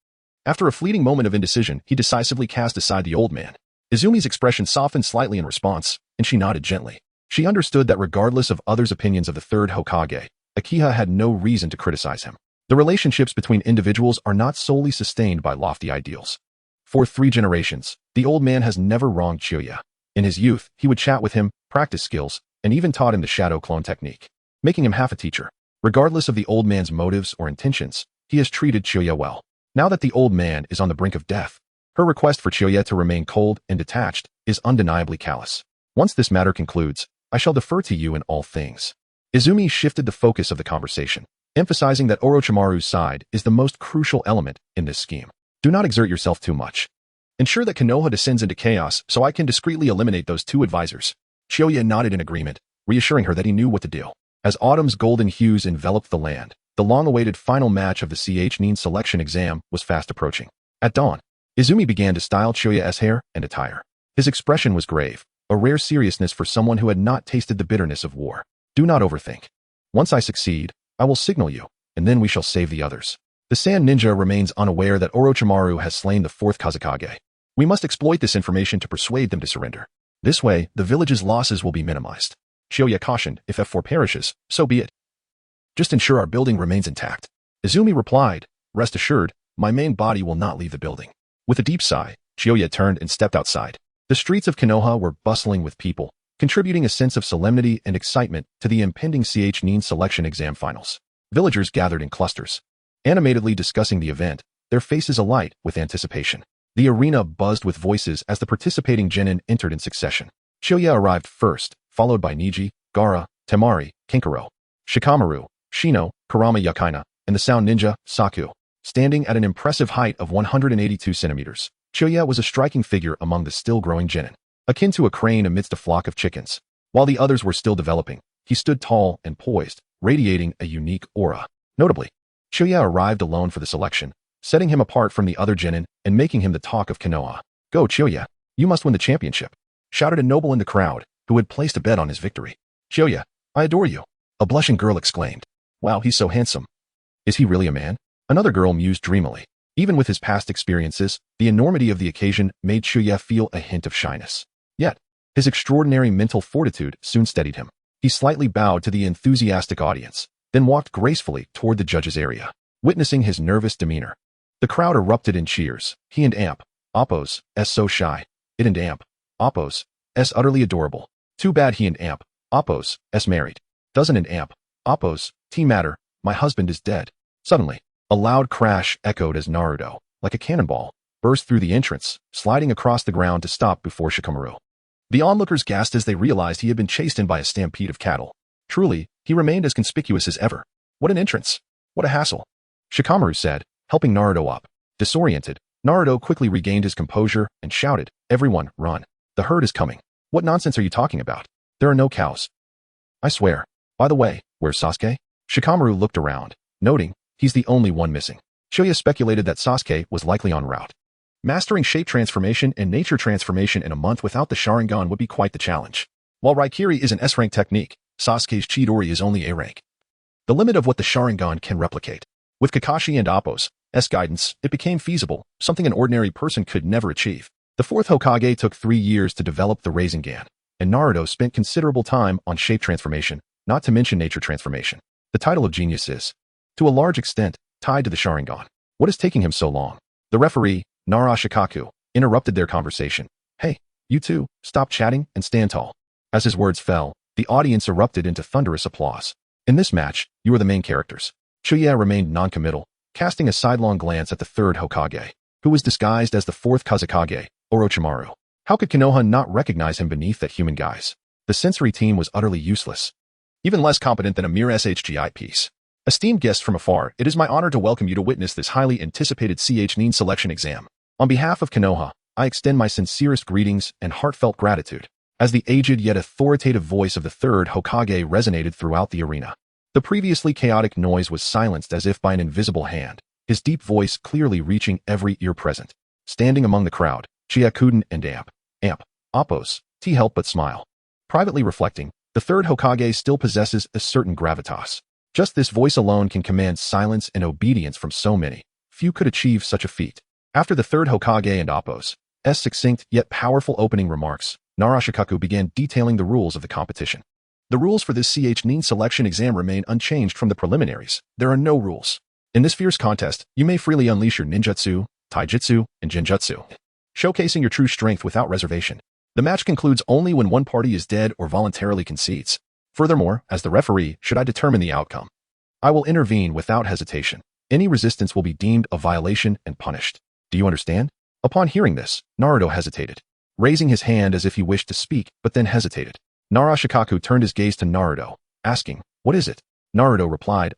after a fleeting moment of indecision, he decisively cast aside the old man. Izumi's expression softened slightly in response, and she nodded gently. She understood that regardless of others' opinions of the third Hokage, Akiha had no reason to criticize him. The relationships between individuals are not solely sustained by lofty ideals. For 3 generations, the old man has never wronged Chuya. In his youth, he would chat with him, practice skills, and even taught him the shadow clone technique, making him half a teacher. Regardless of the old man's motives or intentions, he has treated Chuya well. Now that the old man is on the brink of death, her request for Chuya to remain cold and detached is undeniably callous. "Once this matter concludes, I shall defer to you in all things." Izumi shifted the focus of the conversation, emphasizing that Orochimaru's side is the most crucial element in this scheme. "Do not exert yourself too much. Ensure that Konoha descends into chaos so I can discreetly eliminate those 2 advisors." Chuya nodded in agreement, reassuring her that he knew what to do. As autumn's golden hues enveloped the land, the long-awaited final match of the Xiangling selection exam was fast approaching. At dawn, Izumi began to style Chuya's hair and attire. His expression was grave, a rare seriousness for someone who had not tasted the bitterness of war. "Do not overthink. Once I succeed, I will signal you, and then we shall save the others." The Sand Ninja remains unaware that Orochimaru has slain the 4th Kazekage. We must exploit this information to persuade them to surrender. This way, the village's losses will be minimized. Chuya cautioned, "If F4 perishes, so be it. Just ensure our building remains intact." Izumi replied, "Rest assured, my main body will not leave the building." With a deep sigh, Chuya turned and stepped outside. The streets of Konoha were bustling with people, contributing a sense of solemnity and excitement to the impending Xiangling selection exam finals. Villagers gathered in clusters, animatedly discussing the event, their faces alight with anticipation. The arena buzzed with voices as the participating genin entered in succession. Chuya arrived first, followed by Niji, Gaara, Temari, Kinkaro, Shikamaru, Shino, Kurama Yakaina, and the Sound Ninja, Saku. Standing at an impressive height of 182 centimeters, Chuya was a striking figure among the still-growing genin, akin to a crane amidst a flock of chickens. While the others were still developing, he stood tall and poised, radiating a unique aura. Notably, Chuya arrived alone for the selection, setting him apart from the other genin and making him the talk of Konoha. "Go, Chuya! You must win the championship!" shouted a noble in the crowd, who had placed a bet on his victory. "Chuya, I adore you!" a blushing girl exclaimed. "Wow, he's so handsome. Is he really a man?" Another girl mused dreamily. Even with his past experiences, the enormity of the occasion made Chuya feel a hint of shyness. Yet, his extraordinary mental fortitude soon steadied him. He slightly bowed to the enthusiastic audience, then walked gracefully toward the judge's area. Witnessing his nervous demeanor, the crowd erupted in cheers. "He and Amp, Oppos, S so shy. It and Amp, Oppos, S utterly adorable. Too bad he and Amp, Oppos, S married. Doesn't and Amp, Oppos, T matter, my husband is dead." Suddenly, A loud crash echoed as Naruto, like a cannonball, burst through the entrance, sliding across the ground to stop before Shikamaru. The onlookers gasped as they realized he had been chased in by a stampede of cattle. Truly, he remained as conspicuous as ever. What an entrance! What a hassle! Shikamaru said, helping Naruto up. Disoriented, Naruto quickly regained his composure and shouted, "Everyone, run! The herd is coming! What nonsense are you talking about? There are no cows. I swear. By the way, where's Sasuke?" Shikamaru looked around, noting, he's the only one missing. Shoya speculated that Sasuke was likely en route. Mastering shape transformation and nature transformation in a month without the Sharingan would be quite the challenge. While Raikiri is an S-rank technique, Sasuke's Chidori is only A rank. The limit of what the Sharingan can replicate. With Kakashi and Appo's guidance, it became feasible, something an ordinary person could never achieve. The fourth Hokage took 3 years to develop the Rasengan, and Naruto spent considerable time on shape transformation, not to mention nature transformation. The title of genius is, to a large extent, tied to the Sharingan. What is taking him so long? The referee, Nara Shikaku, interrupted their conversation. "Hey, you two, stop chatting and stand tall." As his words fell, the audience erupted into thunderous applause. In this match, you are the main characters. Chuya remained non-committal, casting a sidelong glance at the third Hokage, who was disguised as the fourth Kazekage, Orochimaru. How could Konoha not recognize him beneath that human guise? The sensory team was utterly useless. Even less competent than a mere SHGI piece. Esteemed guests from afar, it is my honor to welcome you to witness this highly anticipated Xiangling selection exam. On behalf of Konoha, I extend my sincerest greetings and heartfelt gratitude. As the aged yet authoritative voice of the third Hokage resonated throughout the arena. The previously chaotic noise was silenced as if by an invisible hand, his deep voice clearly reaching every ear present. Standing among the crowd, Chiakuden and Appos, helped but smile. Privately reflecting, the third Hokage still possesses a certain gravitas. Just this voice alone can command silence and obedience from so many. Few could achieve such a feat. After the third Hokage and Appos' succinct yet powerful opening remarks, Nara Shikaku began detailing the rules of the competition. The rules for this Xiangling selection exam remain unchanged from the preliminaries. There are no rules. In this fierce contest, you may freely unleash your ninjutsu, taijutsu, and genjutsu, showcasing your true strength without reservation. The match concludes only when one party is dead or voluntarily concedes. Furthermore, as the referee, should I determine the outcome, I will intervene without hesitation. Any resistance will be deemed a violation and punished. Do you understand? Upon hearing this, Naruto hesitated, raising his hand as if he wished to speak, but then hesitated. Nara Shikaku turned his gaze to Naruto, asking, "What is it?" Naruto replied,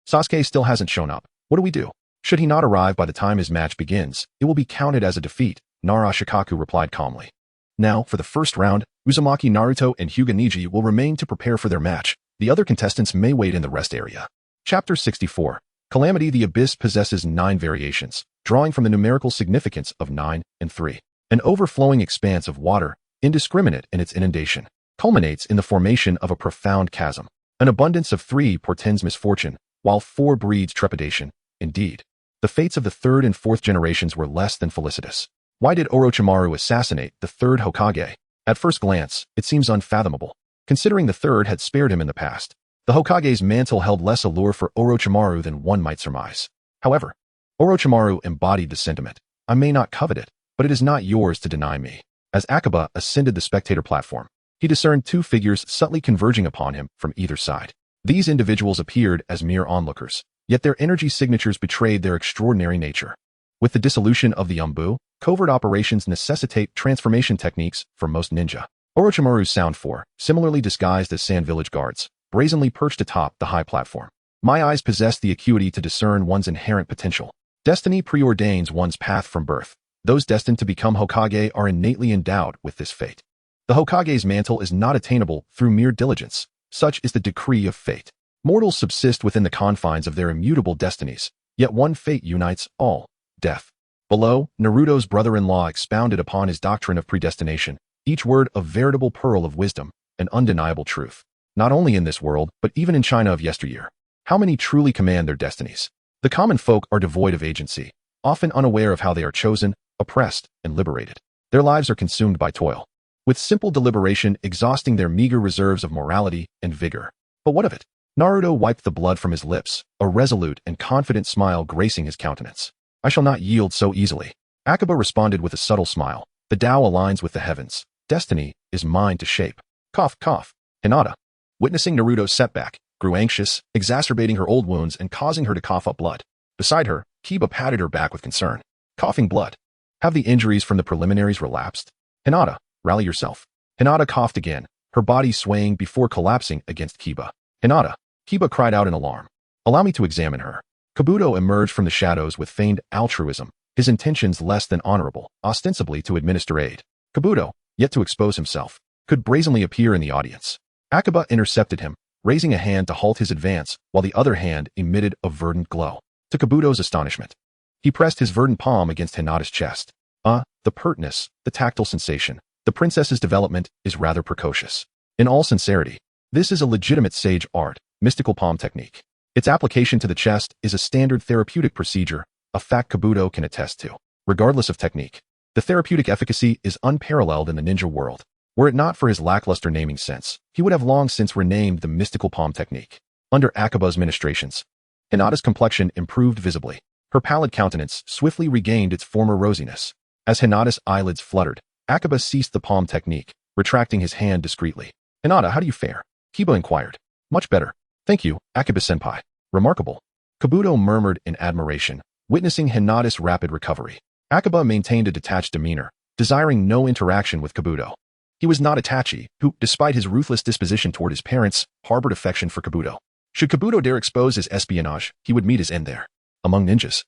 Sasuke still hasn't shown up. What do we do? Should he not arrive by the time his match begins, it will be counted as a defeat, Nara Shikaku replied calmly. Now, for the first round, Uzumaki Naruto and Hyuga Neji will remain to prepare for their match. The other contestants may wait in the rest area. Chapter 64. Calamity. The Abyss possesses 9 variations, drawing from the numerical significance of 9 and 3. An overflowing expanse of water, indiscriminate in its inundation, culminates in the formation of a profound chasm. An abundance of 3 portends misfortune, while 4 breeds trepidation. Indeed, the fates of the 3rd and 4th generations were less than felicitous. Why did Orochimaru assassinate the 3rd Hokage? At first glance, it seems unfathomable, considering the 3rd had spared him in the past. The Hokage's mantle held less allure for Orochimaru than one might surmise. However, Orochimaru embodied the sentiment. I may not covet it, but it is not yours to deny me. As Akiba ascended the spectator platform, he discerned 2 figures subtly converging upon him from either side. These individuals appeared as mere onlookers, yet their energy signatures betrayed their extraordinary nature. With the dissolution of the Umbu, covert operations necessitate transformation techniques for most ninja. Orochimaru's Sound 4, similarly disguised as Sand Village guards, brazenly perched atop the high platform. My eyes possess the acuity to discern one's inherent potential. Destiny preordains one's path from birth. Those destined to become Hokage are innately endowed with this fate. The Hokage's mantle is not attainable through mere diligence. Such is the decree of fate. Mortals subsist within the confines of their immutable destinies, yet one fate unites all: death. Below, Naruto's brother-in-law expounded upon his doctrine of predestination, each word a veritable pearl of wisdom, an undeniable truth. Not only in this world, but even in China of yesteryear. How many truly command their destinies? The common folk are devoid of agency, often unaware of how they are chosen, oppressed, and liberated. Their lives are consumed by toil, with simple deliberation exhausting their meager reserves of morality and vigor. But what of it? Naruto wiped the blood from his lips, a resolute and confident smile gracing his countenance. I shall not yield so easily. Akiba responded with a subtle smile. The Tao aligns with the heavens. Destiny is mine to shape. Cough, cough. Hinata, witnessing Naruto's setback, grew anxious, exacerbating her old wounds and causing her to cough up blood. Beside her, Kiba patted her back with concern. Coughing blood. Have the injuries from the preliminaries relapsed? Hinata, rally yourself. Hinata coughed again, her body swaying before collapsing against Kiba. Hinata. Kiba cried out in alarm. Allow me to examine her. Kabuto emerged from the shadows with feigned altruism, his intentions less than honorable, ostensibly to administer aid. Kabuto, yet to expose himself, could brazenly appear in the audience. Akiba intercepted him, raising a hand to halt his advance, while the other hand emitted a verdant glow. To Kabuto's astonishment, he pressed his verdant palm against Hinata's chest. The pertness, the tactile sensation, the princess's development is rather precocious. In all sincerity, this is a legitimate sage art, mystical palm technique. Its application to the chest is a standard therapeutic procedure, a fact Kabuto can attest to. Regardless of technique, the therapeutic efficacy is unparalleled in the ninja world. Were it not for his lackluster naming sense, he would have long since renamed the mystical palm technique. Under Akiba's ministrations, Hinata's complexion improved visibly. Her pallid countenance swiftly regained its former rosiness. As Hinata's eyelids fluttered, Akiba ceased the palm technique, retracting his hand discreetly. Hinata, how do you fare? Kiba inquired. Much better. Thank you, Akiba-senpai. Remarkable. Kabuto murmured in admiration, witnessing Hinata's rapid recovery. Akiba maintained a detached demeanor, desiring no interaction with Kabuto. He was not Itachi, who, despite his ruthless disposition toward his parents, harbored affection for Kabuto. Should Kabuto dare expose his espionage, he would meet his end there. Among ninjas,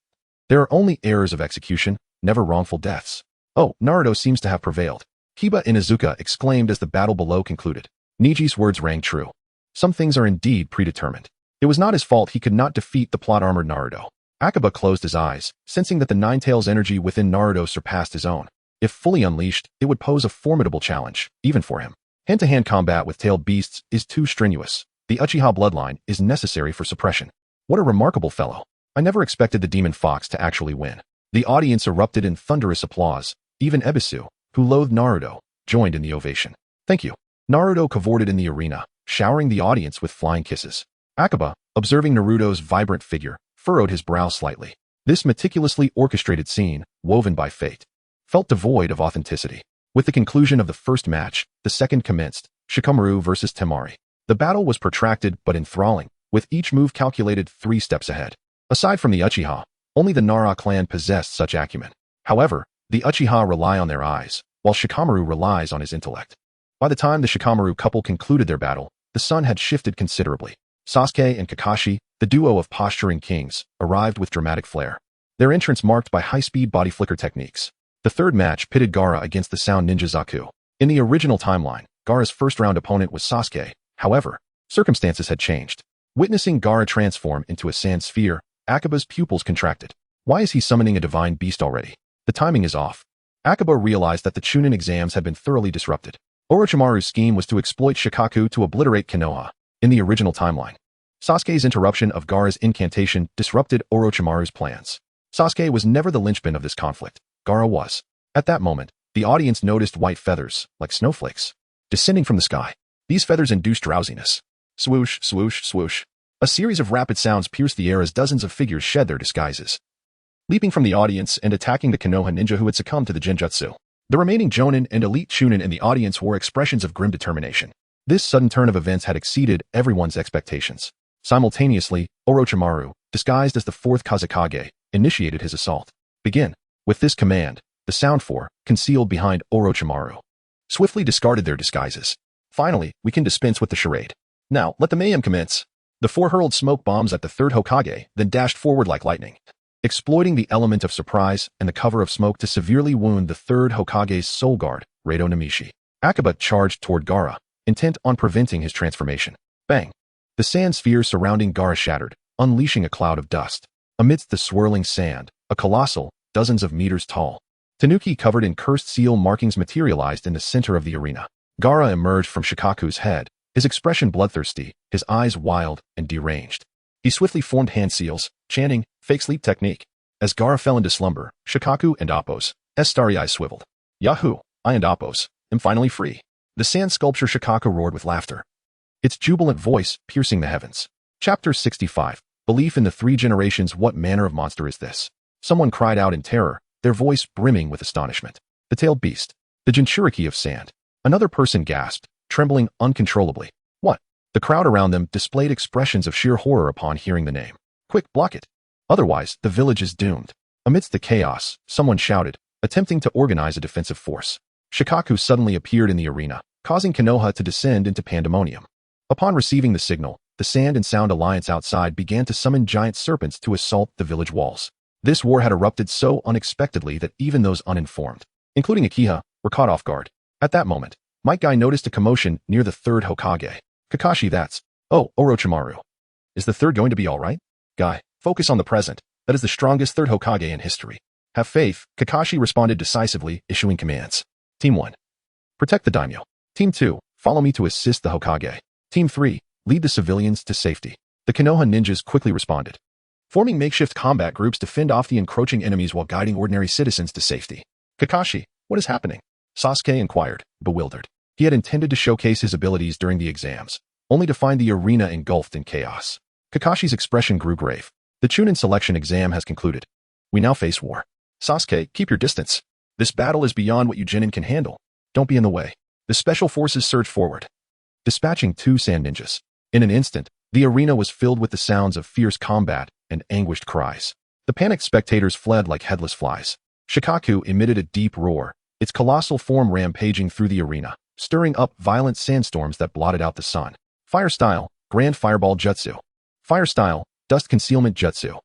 there are only errors of execution, never wrongful deaths. Oh, Naruto seems to have prevailed. Kiba Inuzuka exclaimed as the battle below concluded. Niji's words rang true. Some things are indeed predetermined. It was not his fault he could not defeat the plot-armored Naruto. Akiba closed his eyes, sensing that the Nine-Tails energy within Naruto surpassed his own. If fully unleashed, it would pose a formidable challenge, even for him. Hand-to-hand combat with tailed beasts is too strenuous. The Uchiha bloodline is necessary for suppression. What a remarkable fellow. I never expected the demon fox to actually win. The audience erupted in thunderous applause. Even Ebisu, who loathed Naruto, joined in the ovation. Thank you. Naruto cavorted in the arena, showering the audience with flying kisses. Akiba, observing Naruto's vibrant figure, furrowed his brow slightly. This meticulously orchestrated scene, woven by fate, felt devoid of authenticity. With the conclusion of the first match, the second commenced, Shikamaru versus Temari. The battle was protracted but enthralling, with each move calculated 3 steps ahead. Aside from the Uchiha, only the Nara clan possessed such acumen. However, the Uchiha rely on their eyes, while Shikamaru relies on his intellect. By the time the Shikamaru couple concluded their battle, the sun had shifted considerably. Sasuke and Kakashi, the duo of posturing kings, arrived with dramatic flair. Their entrance marked by high-speed body flicker techniques. The third match pitted Gaara against the sound ninja Zaku. In the original timeline, Gaara's first-round opponent was Sasuke. However, circumstances had changed. Witnessing Gaara transform into a sand sphere, Akiba's pupils contracted. Why is he summoning a divine beast already? The timing is off. Akiba realized that the chunin exams had been thoroughly disrupted. Orochimaru's scheme was to exploit Shikaku to obliterate Konoha. In the original timeline, Sasuke's interruption of Gaara's incantation disrupted Orochimaru's plans. Sasuke was never the linchpin of this conflict. Gaara was. At that moment, the audience noticed white feathers, like snowflakes, descending from the sky. These feathers induced drowsiness. Swoosh, swoosh, swoosh. A series of rapid sounds pierced the air as dozens of figures shed their disguises, leaping from the audience and attacking the Konoha ninja who had succumbed to the genjutsu. The remaining jonin and elite chunin in the audience wore expressions of grim determination. This sudden turn of events had exceeded everyone's expectations. Simultaneously, Orochimaru, disguised as the 4th Kazekage, initiated his assault. Begin. With this command, the Sound Four, concealed behind Orochimaru, swiftly discarded their disguises. Finally, we can dispense with the charade. Now, let the mayhem commence. The 4 hurled smoke bombs at the 3rd Hokage, then dashed forward like lightning, exploiting the element of surprise and the cover of smoke to severely wound the 3rd Hokage's soul guard, Reito Namishi. Akiba charged toward Gaara, intent on preventing his transformation. Bang! The sand sphere surrounding Gaara shattered, unleashing a cloud of dust. Amidst the swirling sand, a colossal, dozens of meters tall tanuki covered in cursed seal markings materialized in the center of the arena. Gaara emerged from Shikaku's head, his expression bloodthirsty, his eyes wild and deranged. He swiftly formed hand seals, chanting, fake sleep technique. As Gaara fell into slumber, Shikaku and Appo's starry eyes swiveled. Yahoo! I and Appo's am finally free. The sand sculpture Shikaku roared with laughter, its jubilant voice piercing the heavens. Chapter 65. Belief in the 3 generations. What manner of monster is this? Someone cried out in terror, their voice brimming with astonishment. The tailed beast. The Jinchuriki of sand. Another person gasped, trembling uncontrollably. What? The crowd around them displayed expressions of sheer horror upon hearing the name. Quick, block it. Otherwise, the village is doomed. Amidst the chaos, someone shouted, attempting to organize a defensive force. Shikaku suddenly appeared in the arena, causing Konoha to descend into pandemonium. Upon receiving the signal, the Sand and Sound Alliance outside began to summon giant serpents to assault the village walls. This war had erupted so unexpectedly that even those uninformed, including Akiha, were caught off guard. At that moment, Might Guy noticed a commotion near the third Hokage. Kakashi, that's... Oh, Orochimaru. Is the third going to be alright? Guy, focus on the present. That is the strongest third Hokage in history. Have faith, Kakashi responded decisively, issuing commands. Team 1. Protect the daimyo. Team 2. Follow me to assist the Hokage. Team 3. Lead the civilians to safety. The Konoha ninjas quickly responded, forming makeshift combat groups to fend off the encroaching enemies while guiding ordinary citizens to safety. Kakashi, what is happening? Sasuke inquired, bewildered. He had intended to showcase his abilities during the exams, only to find the arena engulfed in chaos. Kakashi's expression grew grave. The chunin selection exam has concluded. We now face war. Sasuke, keep your distance. This battle is beyond what you Genin can handle. Don't be in the way. The special forces surged forward, dispatching 2 sand ninjas. In an instant, the arena was filled with the sounds of fierce combat and anguished cries. The panicked spectators fled like headless flies. Shikaku emitted a deep roar, its colossal form rampaging through the arena, stirring up violent sandstorms that blotted out the sun. Fire style, Grand Fireball Jutsu. Fire style, Dust Concealment Jutsu.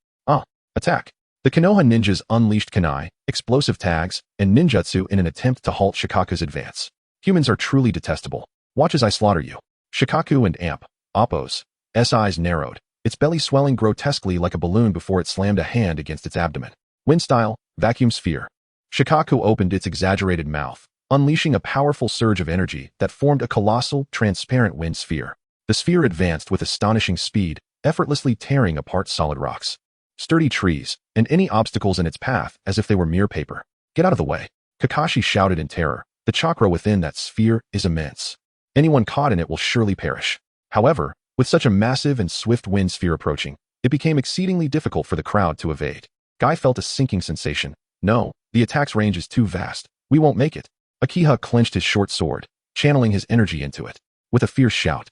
Attack. The Konoha ninjas unleashed kunai, explosive tags, and ninjutsu in an attempt to halt Shikaku's advance. Humans are truly detestable. Watch as I slaughter you. Shikaku and Appo's eyes narrowed, its belly swelling grotesquely like a balloon before it slammed a hand against its abdomen. Wind style, Vacuum Sphere. Shikaku opened its exaggerated mouth, unleashing a powerful surge of energy that formed a colossal, transparent wind sphere. The sphere advanced with astonishing speed, effortlessly tearing apart solid rocks, sturdy trees, and any obstacles in its path as if they were mere paper. Get out of the way. Kakashi shouted in terror. The chakra within that sphere is immense. Anyone caught in it will surely perish. However, with such a massive and swift wind sphere approaching, it became exceedingly difficult for the crowd to evade. Guy felt a sinking sensation. No, the attack's range is too vast. We won't make it. Akiha clenched his short sword, channeling his energy into it. With a fierce shout,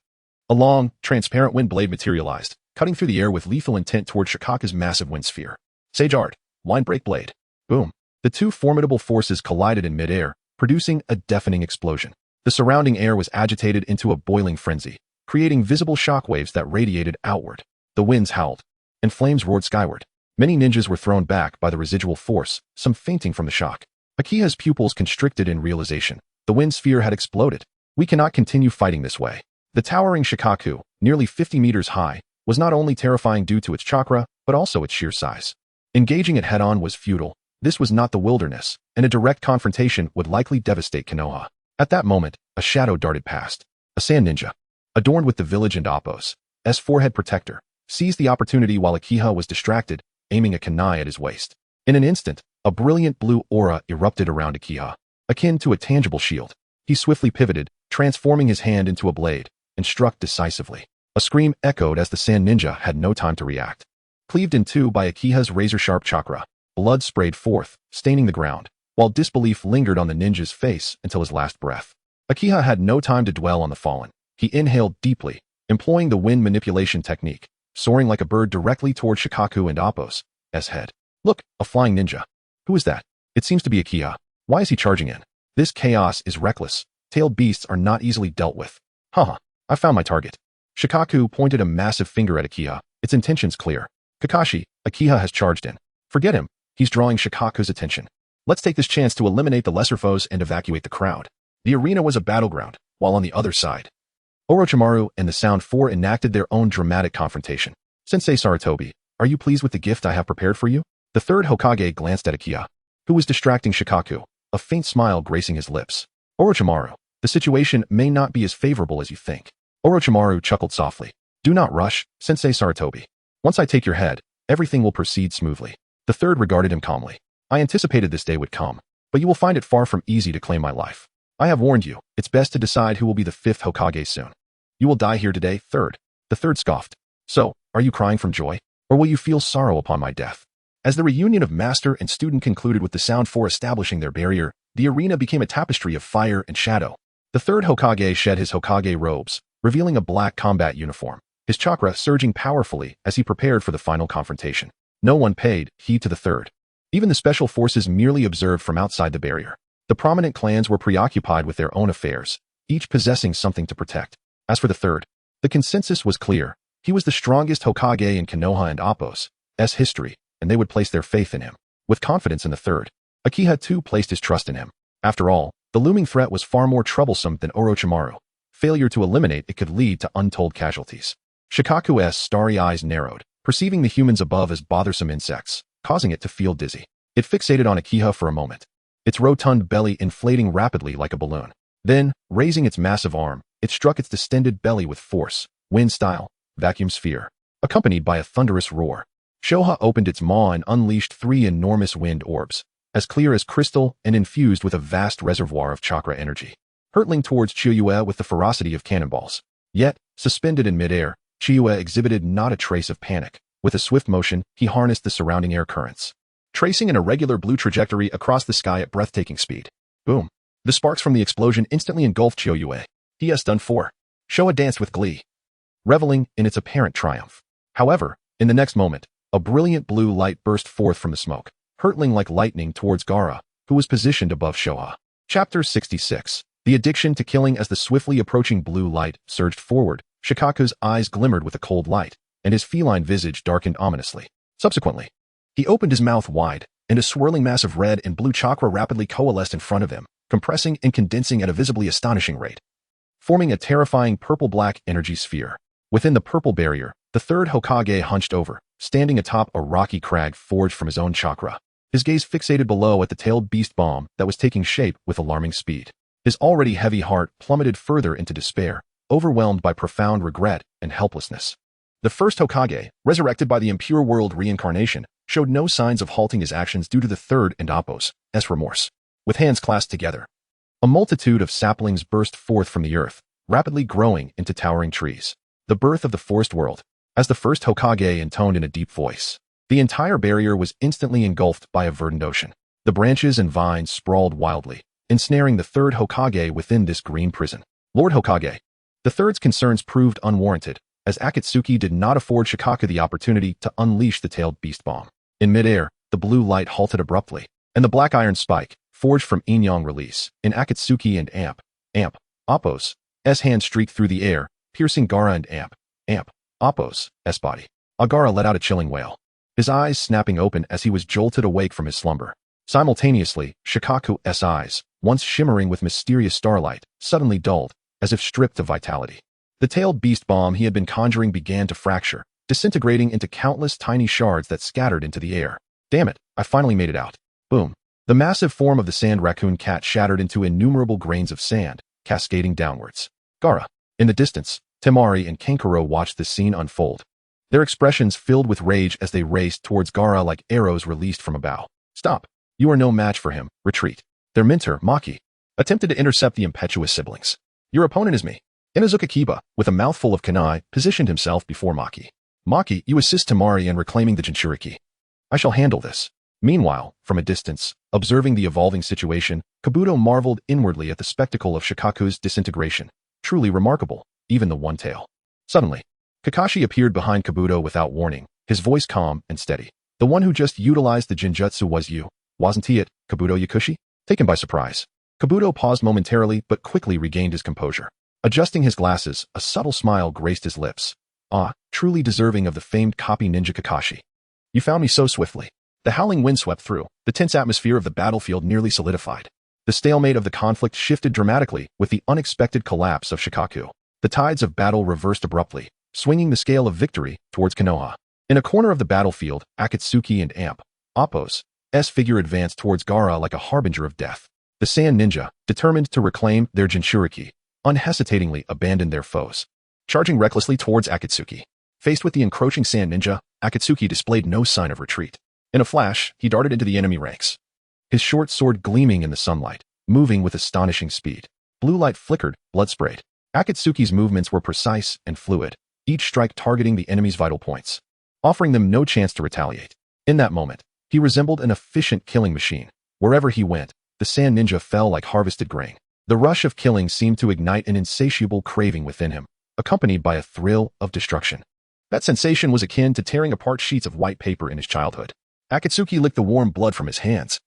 a long, transparent wind blade materialized, cutting through the air with lethal intent toward Shikaku's massive wind sphere. Sage Art, Windbreak Blade. Boom. The 2 formidable forces collided in midair, producing a deafening explosion. The surrounding air was agitated into a boiling frenzy, creating visible shockwaves that radiated outward. The winds howled, and flames roared skyward. Many ninjas were thrown back by the residual force, some fainting from the shock. Akiha's pupils constricted in realization. The wind sphere had exploded. We cannot continue fighting this way. The towering Shikaku, nearly 50 meters high, was not only terrifying due to its chakra, but also its sheer size. Engaging it head-on was futile. This was not the wilderness, and a direct confrontation would likely devastate Konoha. At that moment, a shadow darted past. A sand ninja, adorned with the village and Appo's forehead protector, seized the opportunity while Akiha was distracted, aiming a kunai at his waist. In an instant, a brilliant blue aura erupted around Akiha, akin to a tangible shield. He swiftly pivoted, transforming his hand into a blade, and struck decisively. A scream echoed as the sand ninja had no time to react. Cleaved in 2 by Akiha's razor-sharp chakra, blood sprayed forth, staining the ground, while disbelief lingered on the ninja's face until his last breath. Akiha had no time to dwell on the fallen. He inhaled deeply, employing the wind manipulation technique, soaring like a bird directly toward Shikaku and Appo's head. Look, a flying ninja. Who is that? It seems to be Akiha. Why is he charging in? This chaos is reckless. Tailed beasts are not easily dealt with. I found my target. Shikaku pointed a massive finger at Akiha, its intentions clear. Kakashi, Akiha has charged in. Forget him. He's drawing Shikaku's attention. Let's take this chance to eliminate the lesser foes and evacuate the crowd. The arena was a battleground, while on the other side, Orochimaru and the Sound Four enacted their own dramatic confrontation. Sensei Sarutobi, are you pleased with the gift I have prepared for you? The third Hokage glanced at Akiha, who was distracting Shikaku, a faint smile gracing his lips. Orochimaru, the situation may not be as favorable as you think. Orochimaru chuckled softly. Do not rush, Sensei Sarutobi. Once I take your head, everything will proceed smoothly. The third regarded him calmly. I anticipated this day would come, but you will find it far from easy to claim my life. I have warned you, it's best to decide who will be the fifth Hokage soon. You will die here today, third. The third scoffed. So, are you crying from joy? Or will you feel sorrow upon my death? As the reunion of master and student concluded with the Sound Four establishing their barrier, the arena became a tapestry of fire and shadow. The third Hokage shed his Hokage robes, revealing a black combat uniform, his chakra surging powerfully as he prepared for the final confrontation. No one paid heed to the third. Even the special forces merely observed from outside the barrier. The prominent clans were preoccupied with their own affairs, each possessing something to protect. As for the third, the consensus was clear. He was the strongest Hokage in Konoha and Apple's history, and they would place their faith in him. With confidence in the third, Akiha too placed his trust in him. After all, the looming threat was far more troublesome than Orochimaru. Failure to eliminate it could lead to untold casualties. Shikaku's starry eyes narrowed, perceiving the humans above as bothersome insects, causing it to feel dizzy. It fixated on Akiha for a moment, its rotund belly inflating rapidly like a balloon. Then, raising its massive arm, it struck its distended belly with force, wind-style, vacuum sphere, accompanied by a thunderous roar. Shoha opened its maw and unleashed 3 enormous wind orbs, as clear as crystal and infused with a vast reservoir of chakra energy, hurtling towards Chiyue with the ferocity of cannonballs. Yet, suspended in midair, Chiyue exhibited not a trace of panic. With a swift motion, he harnessed the surrounding air currents, tracing an irregular blue trajectory across the sky at breathtaking speed. Boom! The sparks from the explosion instantly engulfed Chiyue. He has done for. Showa danced with glee, reveling in its apparent triumph. However, in the next moment, a brilliant blue light burst forth from the smoke, hurtling like lightning towards Gaara, who was positioned above Shoha. Chapter 66. The addiction to killing. As the swiftly approaching blue light surged forward, Shikaku's eyes glimmered with a cold light, and his feline visage darkened ominously. Subsequently, he opened his mouth wide, and a swirling mass of red and blue chakra rapidly coalesced in front of him, compressing and condensing at a visibly astonishing rate, forming a terrifying purple-black energy sphere. Within the purple barrier, the third Hokage hunched over, standing atop a rocky crag forged from his own chakra, his gaze fixated below at the tailed beast bomb that was taking shape with alarming speed. His already heavy heart plummeted further into despair, overwhelmed by profound regret and helplessness. The first Hokage, resurrected by the impure world reincarnation, showed no signs of halting his actions due to the third and Appo's remorse. With hands clasped together, a multitude of saplings burst forth from the earth, rapidly growing into towering trees. The birth of the forest world. As the first Hokage intoned in a deep voice, the entire barrier was instantly engulfed by a verdant ocean. The branches and vines sprawled wildly, ensnaring the third Hokage within this green prison. Lord Hokage. The third's concerns proved unwarranted, as Akatsuki did not afford Shikaku the opportunity to unleash the tailed beast bomb. In midair, the blue light halted abruptly, and the black iron spike, forged from Yin-Yang release, in Akatsuki and Appo's hand streaked through the air, piercing Gaara and Appo's body. Gaara let out a chilling wail, his eyes snapping open as he was jolted awake from his slumber. Simultaneously, Shikaku's eyes, once shimmering with mysterious starlight, suddenly dulled, as if stripped of vitality. The tailed beast bomb he had been conjuring began to fracture, disintegrating into countless tiny shards that scattered into the air. Damn it, I finally made it out. Boom. The massive form of the sand raccoon cat shattered into innumerable grains of sand, cascading downwards. Gaara. In the distance, Temari and Kankuro watched the scene unfold, their expressions filled with rage as they raced towards Gaara like arrows released from a bow. Stop. You are no match for him. Retreat. Their mentor, Maki, attempted to intercept the impetuous siblings. Your opponent is me. Inazuka Kiba, with a mouthful of kunai, positioned himself before Maki. Maki, you assist Temari in reclaiming the Jinchuriki. I shall handle this. Meanwhile, from a distance, observing the evolving situation, Kabuto marveled inwardly at the spectacle of Shikaku's disintegration. Truly remarkable, even the one tail. Suddenly, Kakashi appeared behind Kabuto without warning, his voice calm and steady. The one who just utilized the Jinjutsu was you, wasn't he it, Kabuto Yakushi? Taken by surprise, Kabuto paused momentarily but quickly regained his composure. Adjusting his glasses, a subtle smile graced his lips. Ah, truly deserving of the famed copy ninja Kakashi. You found me so swiftly. The howling wind swept through, the tense atmosphere of the battlefield nearly solidified. The stalemate of the conflict shifted dramatically with the unexpected collapse of Shikaku. The tides of battle reversed abruptly, swinging the scale of victory towards Konoha. In a corner of the battlefield, Akatsuki and Appo's figure advanced towards Gaara like a harbinger of death. The Sand Ninja, determined to reclaim their Jinchuriki, unhesitatingly abandoned their foes, charging recklessly towards Akatsuki. Faced with the encroaching Sand Ninja, Akatsuki displayed no sign of retreat. In a flash, he darted into the enemy ranks, his short sword gleaming in the sunlight, moving with astonishing speed. Blue light flickered, blood sprayed. Akatsuki's movements were precise and fluid, each strike targeting the enemy's vital points, offering them no chance to retaliate. In that moment, he resembled an efficient killing machine. Wherever he went, the Sand Ninja fell like harvested grain. The rush of killing seemed to ignite an insatiable craving within him, accompanied by a thrill of destruction. That sensation was akin to tearing apart sheets of white paper in his childhood. Akatsuki licked the warm blood from his hands,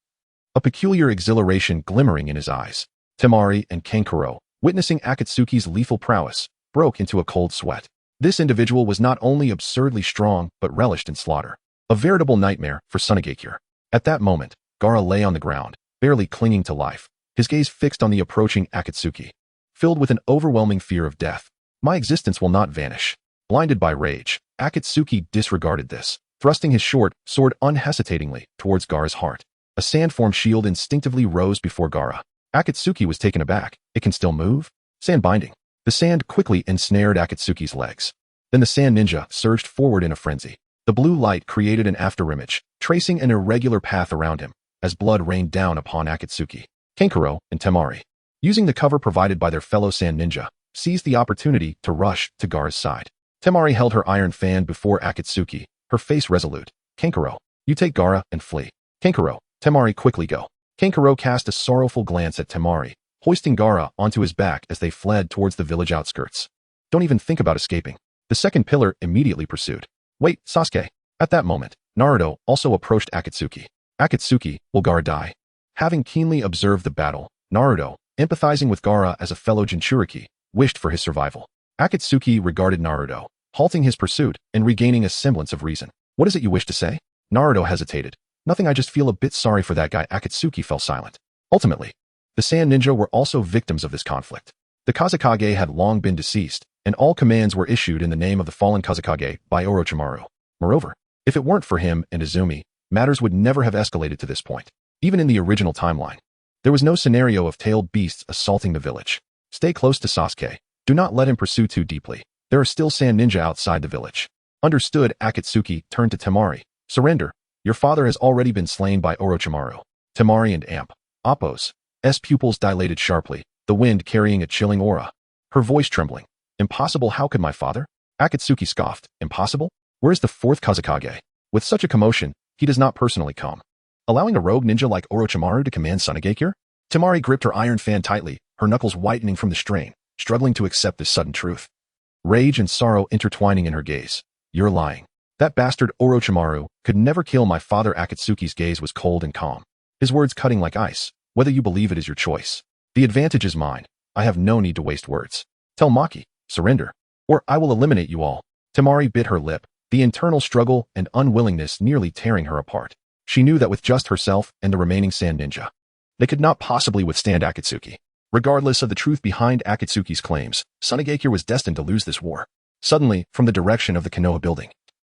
a peculiar exhilaration glimmering in his eyes. Temari and Kankuro, witnessing Akatsuki's lethal prowess, broke into a cold sweat. This individual was not only absurdly strong, but relished in slaughter. A veritable nightmare for Sunagakure. At that moment, Gaara lay on the ground, barely clinging to life, his gaze fixed on the approaching Akatsuki. Filled with an overwhelming fear of death, my existence will not vanish. Blinded by rage, Akatsuki disregarded this, thrusting his short sword unhesitatingly towards Gaara's heart. A sand-formed shield instinctively rose before Gaara. Akatsuki was taken aback. It can still move? Sand binding. The sand quickly ensnared Akatsuki's legs. Then the sand ninja surged forward in a frenzy. The blue light created an afterimage, tracing an irregular path around him, as blood rained down upon Akatsuki. Kankuro and Temari, using the cover provided by their fellow sand ninja, seized the opportunity to rush to Gaara's side. Temari held her iron fan before Akatsuki, her face resolute. Kankuro, you take Gaara and flee. Kankuro, Temari quickly go. Kankuro cast a sorrowful glance at Temari, hoisting Gaara onto his back as they fled towards the village outskirts. Don't even think about escaping. The second pillar immediately pursued. Wait, Sasuke. At that moment, Naruto also approached Akatsuki. Akatsuki, will Gaara die? Having keenly observed the battle, Naruto, empathizing with Gaara as a fellow Jinchuriki, wished for his survival. Akatsuki regarded Naruto, halting his pursuit and regaining a semblance of reason. What is it you wish to say? Naruto hesitated. Nothing, I just feel a bit sorry for that guy. Akatsuki fell silent. Ultimately, the Sand Ninja were also victims of this conflict. The Kazekage had long been deceased, and all commands were issued in the name of the fallen Kazekage by Orochimaru. Moreover, if it weren't for him and Izumi, matters would never have escalated to this point. Even in the original timeline, there was no scenario of tailed beasts assaulting the village. Stay close to Sasuke. Do not let him pursue too deeply. There are still Sand Ninja outside the village. Understood. Akatsuki turned to Temari. Surrender. Your father has already been slain by Orochimaru. Temari and Appo's pupils dilated sharply, the wind carrying a chilling aura. Her voice trembling. Impossible, how could my father? Akatsuki scoffed. Impossible? Where is the fourth Kazekage? With such a commotion, he does not personally come. Allowing a rogue ninja like Orochimaru to command Sunagakure? Temari gripped her iron fan tightly, her knuckles whitening from the strain, struggling to accept this sudden truth. Rage and sorrow intertwining in her gaze. You're lying. That bastard Orochimaru could never kill my father. Akatsuki's gaze was cold and calm, his words cutting like ice. Whether you believe it is your choice. The advantage is mine. I have no need to waste words. Tell Maki, surrender, or I will eliminate you all. Temari bit her lip, the internal struggle and unwillingness nearly tearing her apart. She knew that with just herself and the remaining Sand Ninja, they could not possibly withstand Akatsuki. Regardless of the truth behind Akatsuki's claims, Sunagakure was destined to lose this war. Suddenly, from the direction of the Konoha building,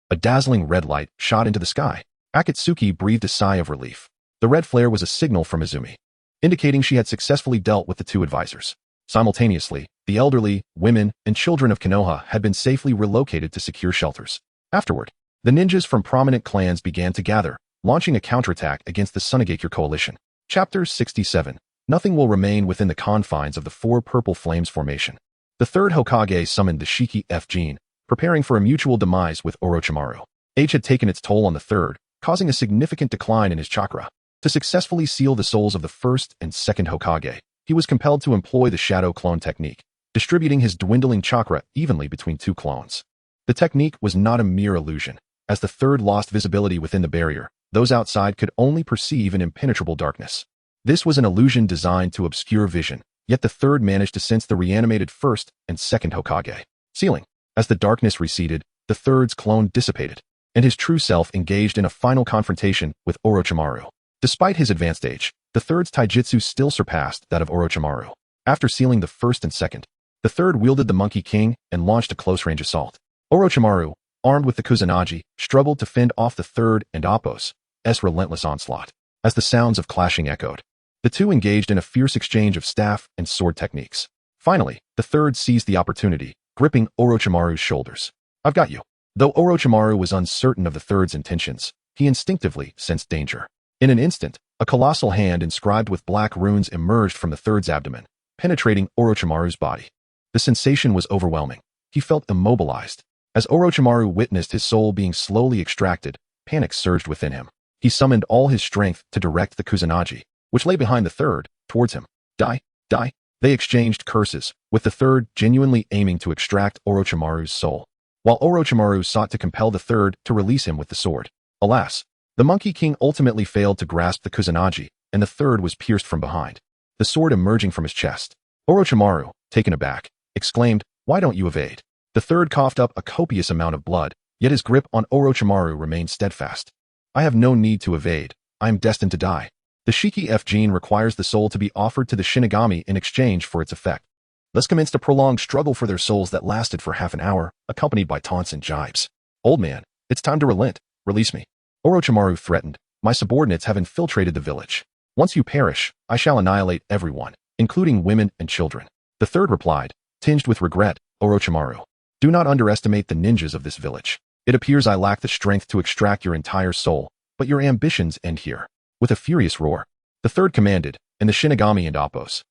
a dazzling red light shot into the sky. Akatsuki breathed a sigh of relief. The red flare was a signal from Izumi, indicating she had successfully dealt with the two advisors. Simultaneously, the elderly, women, and children of Konoha had been safely relocated to secure shelters. Afterward, the ninjas from prominent clans began to gather, launching a counterattack against the Sunagakure coalition. Chapter 67. Nothing will remain within the confines of the Four Purple Flames formation. The third Hokage summoned the Shiki F gene, preparing for a mutual demise with Orochimaru. Age had taken its toll on the third, causing a significant decline in his chakra. To successfully seal the souls of the first and second Hokage, he was compelled to employ the shadow clone technique, distributing his dwindling chakra evenly between two clones. The technique was not a mere illusion. As the third lost visibility within the barrier, those outside could only perceive an impenetrable darkness. This was an illusion designed to obscure vision, yet the third managed to sense the reanimated first and second Hokage. Sealing. As the darkness receded, the third's clone dissipated, and his true self engaged in a final confrontation with Orochimaru. Despite his advanced age, the third's taijutsu still surpassed that of Orochimaru. After sealing the first and second, the third wielded the Monkey King and launched a close-range assault. Orochimaru, armed with the Kusanagi, struggled to fend off the third and Appo's relentless onslaught. As the sounds of clashing echoed, the two engaged in a fierce exchange of staff and sword techniques. Finally, the third seized the opportunity, gripping Orochimaru's shoulders. I've got you. Though Orochimaru was uncertain of the third's intentions, he instinctively sensed danger. In an instant, a colossal hand inscribed with black runes emerged from the third's abdomen, penetrating Orochimaru's body. The sensation was overwhelming. He felt immobilized. As Orochimaru witnessed his soul being slowly extracted, panic surged within him. He summoned all his strength to direct the Kusanagi, which lay behind the third, towards him. Die, die. They exchanged curses, with the third genuinely aiming to extract Orochimaru's soul. while Orochimaru sought to compel the third to release him with the sword. Alas, the Monkey King ultimately failed to grasp the Kusanagi, and the third was pierced from behind, the sword emerging from his chest. Orochimaru, taken aback, exclaimed, "Why don't you evade?" The third coughed up a copious amount of blood, yet his grip on Orochimaru remained steadfast. "I have no need to evade. I am destined to die. The Shiki F gene requires the soul to be offered to the Shinigami in exchange for its effect." Thus commenced a prolonged struggle for their souls that lasted for half an hour, accompanied by taunts and jibes. "Old man, it's time to relent. Release me." Orochimaru threatened. "My subordinates have infiltrated the village. Once you perish, I shall annihilate everyone, including women and children." The third replied, tinged with regret, "Orochimaru, do not underestimate the ninjas of this village. It appears I lack the strength to extract your entire soul, but your ambitions end here." With a furious roar, the third commanded, and the Shinigami and Appo's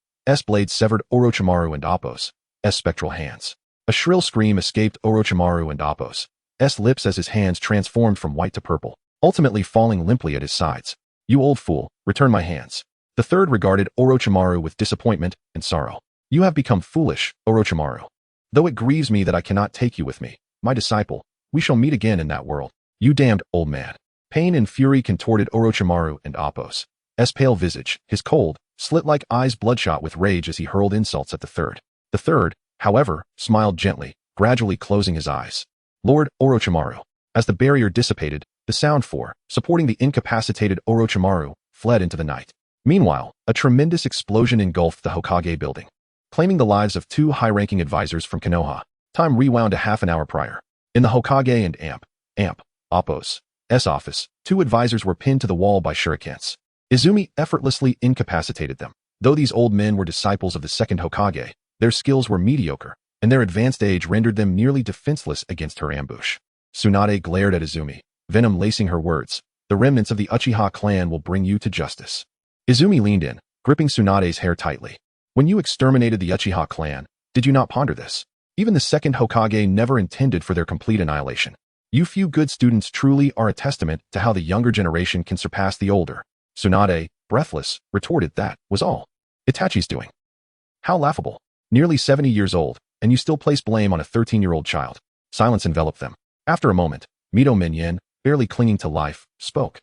blade severed Orochimaru and Appo's spectral hands. A shrill scream escaped Orochimaru and Appo's lips as his hands transformed from white to purple, ultimately falling limply at his sides. "You old fool, return my hands." The third regarded Orochimaru with disappointment and sorrow. "You have become foolish, Orochimaru. Though it grieves me that I cannot take you with me, my disciple, we shall meet again in that world. You damned old man." Pain and fury contorted Orochimaru and Appo's pale visage, his cold, slit-like eyes bloodshot with rage as he hurled insults at the third. The third, however, smiled gently, gradually closing his eyes. "Lord Orochimaru." As the barrier dissipated, the sound for supporting the incapacitated Orochimaru fled into the night. Meanwhile, a tremendous explosion engulfed the Hokage building, claiming the lives of two high-ranking advisors from Konoha. Time rewound a half an hour prior. In the Hokage and Appo's office, two advisors were pinned to the wall by shurikens. Izumi effortlessly incapacitated them. Though these old men were disciples of the second Hokage, their skills were mediocre, and their advanced age rendered them nearly defenseless against her ambush. Tsunade glared at Izumi, venom lacing her words. "The remnants of the Uchiha clan will bring you to justice." Izumi leaned in, gripping Tsunade's hair tightly. "When you exterminated the Uchiha clan, did you not ponder this? Even the second Hokage never intended for their complete annihilation. You few good students truly are a testament to how the younger generation can surpass the older." Tsunade, breathless, retorted that was all Itachi's doing. How laughable. Nearly 70 years old, and you still place blame on a 13-year-old child. Silence enveloped them. After a moment, Mito Minyin, barely clinging to life, spoke.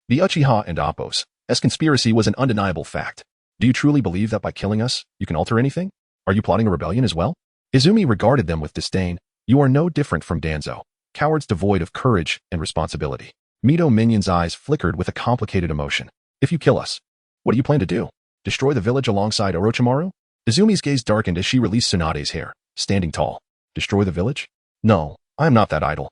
"The Uchiha and Appo's conspiracy was an undeniable fact. Do you truly believe that by killing us, you can alter anything? Are you plotting a rebellion as well?" Izumi regarded them with disdain. "You are no different from Danzo, cowards devoid of courage and responsibility." Mito Minyin's eyes flickered with a complicated emotion. "If you kill us, what do you plan to do? Destroy the village alongside Orochimaru?" Izumi's gaze darkened as she released Tsunade's hair, standing tall. "Destroy the village? No, I am not that idle."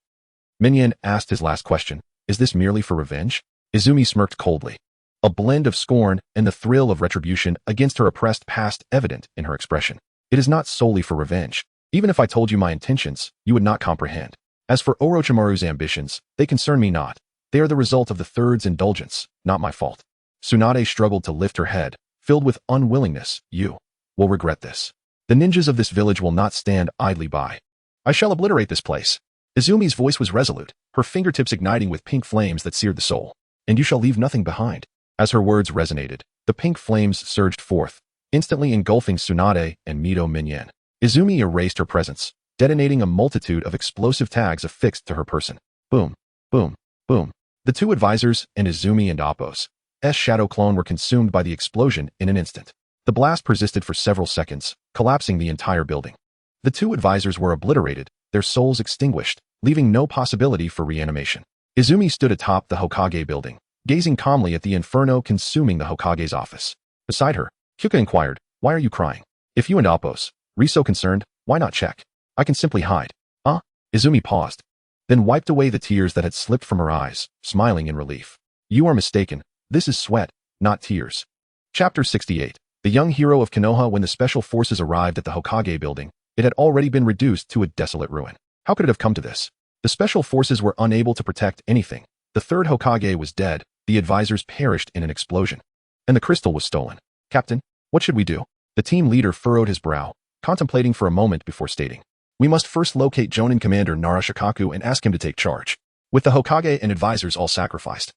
Minyin asked his last question. "Is this merely for revenge?" Izumi smirked coldly. A blend of scorn and the thrill of retribution against her oppressed past evident in her expression. "It is not solely for revenge. Even if I told you my intentions, you would not comprehend. As for Orochimaru's ambitions, they concern me not. They are the result of the third's indulgence, not my fault." Tsunade struggled to lift her head, filled with unwillingness. "You will regret this. The ninjas of this village will not stand idly by. I shall obliterate this place." Izumi's voice was resolute, her fingertips igniting with pink flames that seared the soul. "And you shall leave nothing behind." As her words resonated, the pink flames surged forth, instantly engulfing Tsunade and Mito Minyin. Izumi erased her presence, detonating a multitude of explosive tags affixed to her person. Boom, boom, boom. The two advisors and Izumi and Appo's shadow clone were consumed by the explosion in an instant. The blast persisted for several seconds, collapsing the entire building. The two advisors were obliterated, their souls extinguished, leaving no possibility for reanimation. Izumi stood atop the Hokage building, gazing calmly at the inferno consuming the Hokage's office. Beside her, Kyuka inquired, "Why are you crying? If you and Appo's so concerned, why not check? I can simply hide." Izumi paused, then wiped away the tears that had slipped from her eyes, smiling in relief. "You are mistaken. This is sweat, not tears." Chapter 68. The young hero of Konoha. When the special forces arrived at the Hokage building, it had already been reduced to a desolate ruin. How could it have come to this? The special forces were unable to protect anything. The third Hokage was dead, the advisors perished in an explosion, and the crystal was stolen. "Captain, what should we do?" The team leader furrowed his brow, contemplating for a moment before stating, "We must first locate Jonin Commander Narashikaku and ask him to take charge. With the Hokage and advisors all sacrificed,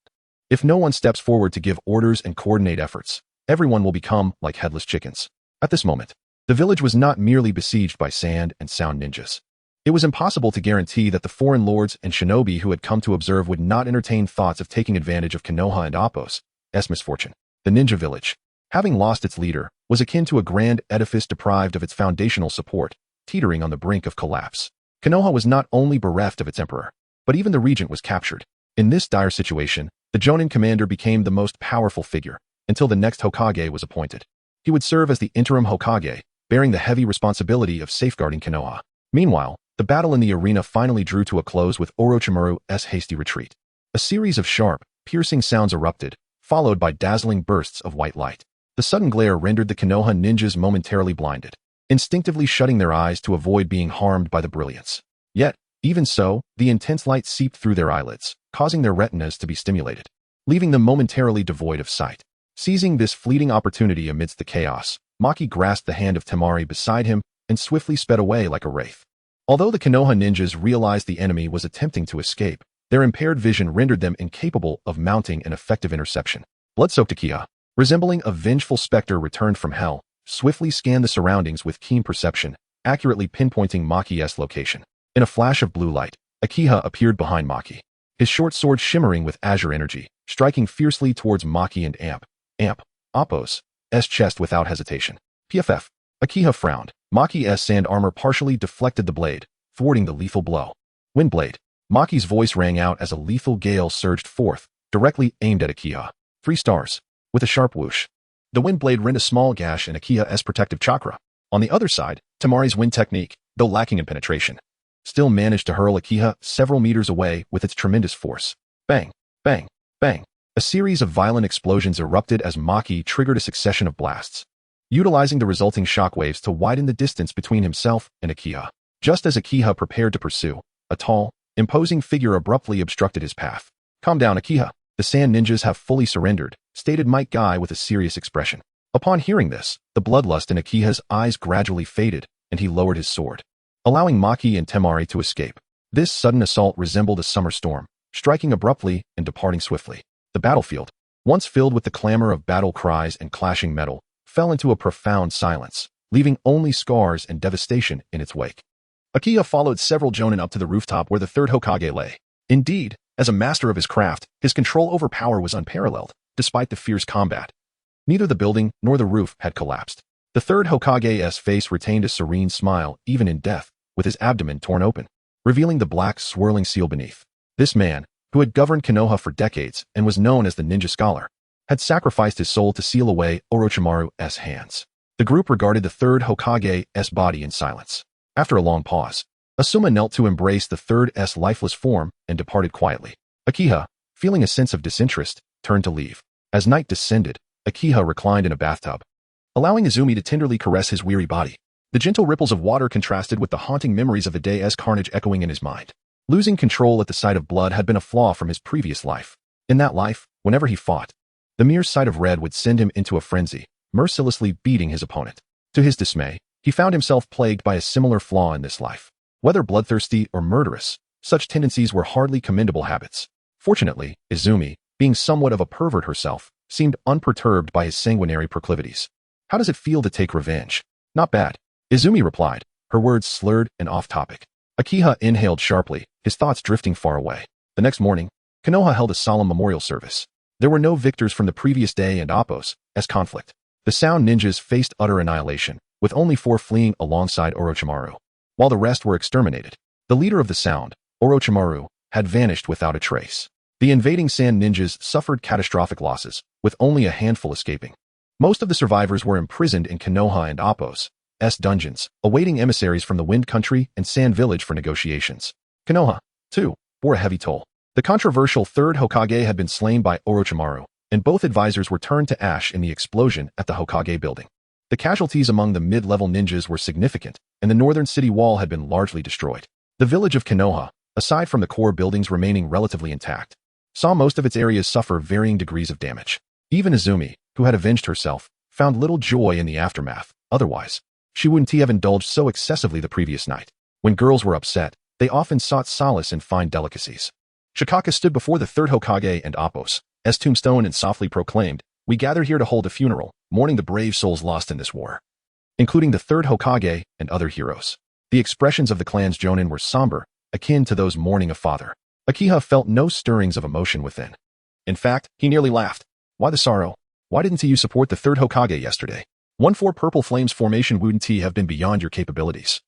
if no one steps forward to give orders and coordinate efforts, everyone will become like headless chickens." At this moment, the village was not merely besieged by sand and sound ninjas. It was impossible to guarantee that the foreign lords and shinobi who had come to observe would not entertain thoughts of taking advantage of Konoha and Appo's misfortune. The ninja village, having lost its leader, was akin to a grand edifice deprived of its foundational support, teetering on the brink of collapse. Konoha was not only bereft of its emperor, but even the regent was captured. In this dire situation, the Jonin commander became the most powerful figure, until the next Hokage was appointed. He would serve as the interim Hokage, bearing the heavy responsibility of safeguarding Konoha. Meanwhile, the battle in the arena finally drew to a close with Orochimaru's hasty retreat. A series of sharp, piercing sounds erupted, followed by dazzling bursts of white light. The sudden glare rendered the Konoha ninjas momentarily blinded, instinctively shutting their eyes to avoid being harmed by the brilliance. Yet, even so, the intense light seeped through their eyelids, causing their retinas to be stimulated, leaving them momentarily devoid of sight. Seizing this fleeting opportunity amidst the chaos, Maki grasped the hand of Temari beside him and swiftly sped away like a wraith. Although the Konoha ninjas realized the enemy was attempting to escape, their impaired vision rendered them incapable of mounting an effective interception. Blood-soaked Akiha, resembling a vengeful specter returned from hell, swiftly scanned the surroundings with keen perception, accurately pinpointing Maki's location. In a flash of blue light, Akiha appeared behind Maki, his short sword shimmering with azure energy, striking fiercely towards Maki and Appo's chest without hesitation. PFF. Akiha frowned. Maki's sand armor partially deflected the blade, thwarting the lethal blow. Windblade. Maki's voice rang out as a lethal gale surged forth, directly aimed at Akiha. 3 stars. With a sharp whoosh, the windblade rent a small gash in Akiha's protective chakra. On the other side, Temari's wind technique, though lacking in penetration, still managed to hurl Akiha several meters away with its tremendous force. Bang, bang, bang. A series of violent explosions erupted as Maki triggered a succession of blasts, utilizing the resulting shockwaves to widen the distance between himself and Akiha. Just as Akiha prepared to pursue, a tall, imposing figure abruptly obstructed his path. Calm down, Akiha. The sand ninjas have fully surrendered, stated Mike Guy with a serious expression. Upon hearing this, the bloodlust in Akiha's eyes gradually faded, and he lowered his sword, allowing Maki and Temari to escape. This sudden assault resembled a summer storm, striking abruptly and departing swiftly. The battlefield, once filled with the clamor of battle cries and clashing metal, fell into a profound silence, leaving only scars and devastation in its wake. Akiha followed several Jonin up to the rooftop where the third Hokage lay. Indeed, as a master of his craft, his control over power was unparalleled, despite the fierce combat. Neither the building nor the roof had collapsed. The third Hokage's face retained a serene smile even in death, with his abdomen torn open, revealing the black swirling seal beneath. This man, who had governed Konoha for decades and was known as the ninja scholar, had sacrificed his soul to seal away Orochimaru's hands. The group regarded the third Hokage's body in silence. After a long pause, Asuma knelt to embrace the third's lifeless form and departed quietly. Akiha, feeling a sense of disinterest, turned to leave. As night descended, Akiha reclined in a bathtub, allowing Izumi to tenderly caress his weary body. The gentle ripples of water contrasted with the haunting memories of the day's carnage echoing in his mind. Losing control at the sight of blood had been a flaw from his previous life. In that life, whenever he fought, the mere sight of red would send him into a frenzy, mercilessly beating his opponent. To his dismay, he found himself plagued by a similar flaw in this life. Whether bloodthirsty or murderous, such tendencies were hardly commendable habits. Fortunately, Izumi, being somewhat of a pervert herself, seemed unperturbed by his sanguinary proclivities. How does it feel to take revenge? Not bad, Izumi replied, her words slurred and off-topic. Akiha inhaled sharply, his thoughts drifting far away. The next morning, Konoha held a solemn memorial service. There were no victors from the previous day and Appo's conflict. The Sound ninjas faced utter annihilation, with only 4 fleeing alongside Orochimaru, while the rest were exterminated. The leader of the Sound, Orochimaru, had vanished without a trace. The invading Sand ninjas suffered catastrophic losses, with only a handful escaping. Most of the survivors were imprisoned in Konoha and Appo's dungeons, awaiting emissaries from the Wind Country and Sand Village for negotiations. Konoha, too, bore a heavy toll. The controversial third Hokage had been slain by Orochimaru, and both advisors were turned to ash in the explosion at the Hokage building. The casualties among the mid-level ninjas were significant, and the northern city wall had been largely destroyed. The village of Konoha, aside from the core buildings remaining relatively intact, saw most of its areas suffer varying degrees of damage. Even Izumi, who had avenged herself, found little joy in the aftermath. Otherwise, she wouldn't have indulged so excessively the previous night. When girls were upset, they often sought solace in fine delicacies. Shikaka stood before the third Hokage and Appo's tombstone and softly proclaimed, "We gather here to hold a funeral, mourning the brave souls lost in this war, including the third Hokage and other heroes. The expressions of the clan's jonin were somber, akin to those mourning a father. Akiha felt no stirrings of emotion within. In fact, he nearly laughed. Why the sorrow? Why didn't you support the third Hokage yesterday? 1-4 Purple Flames formation wouldn't have been beyond your capabilities.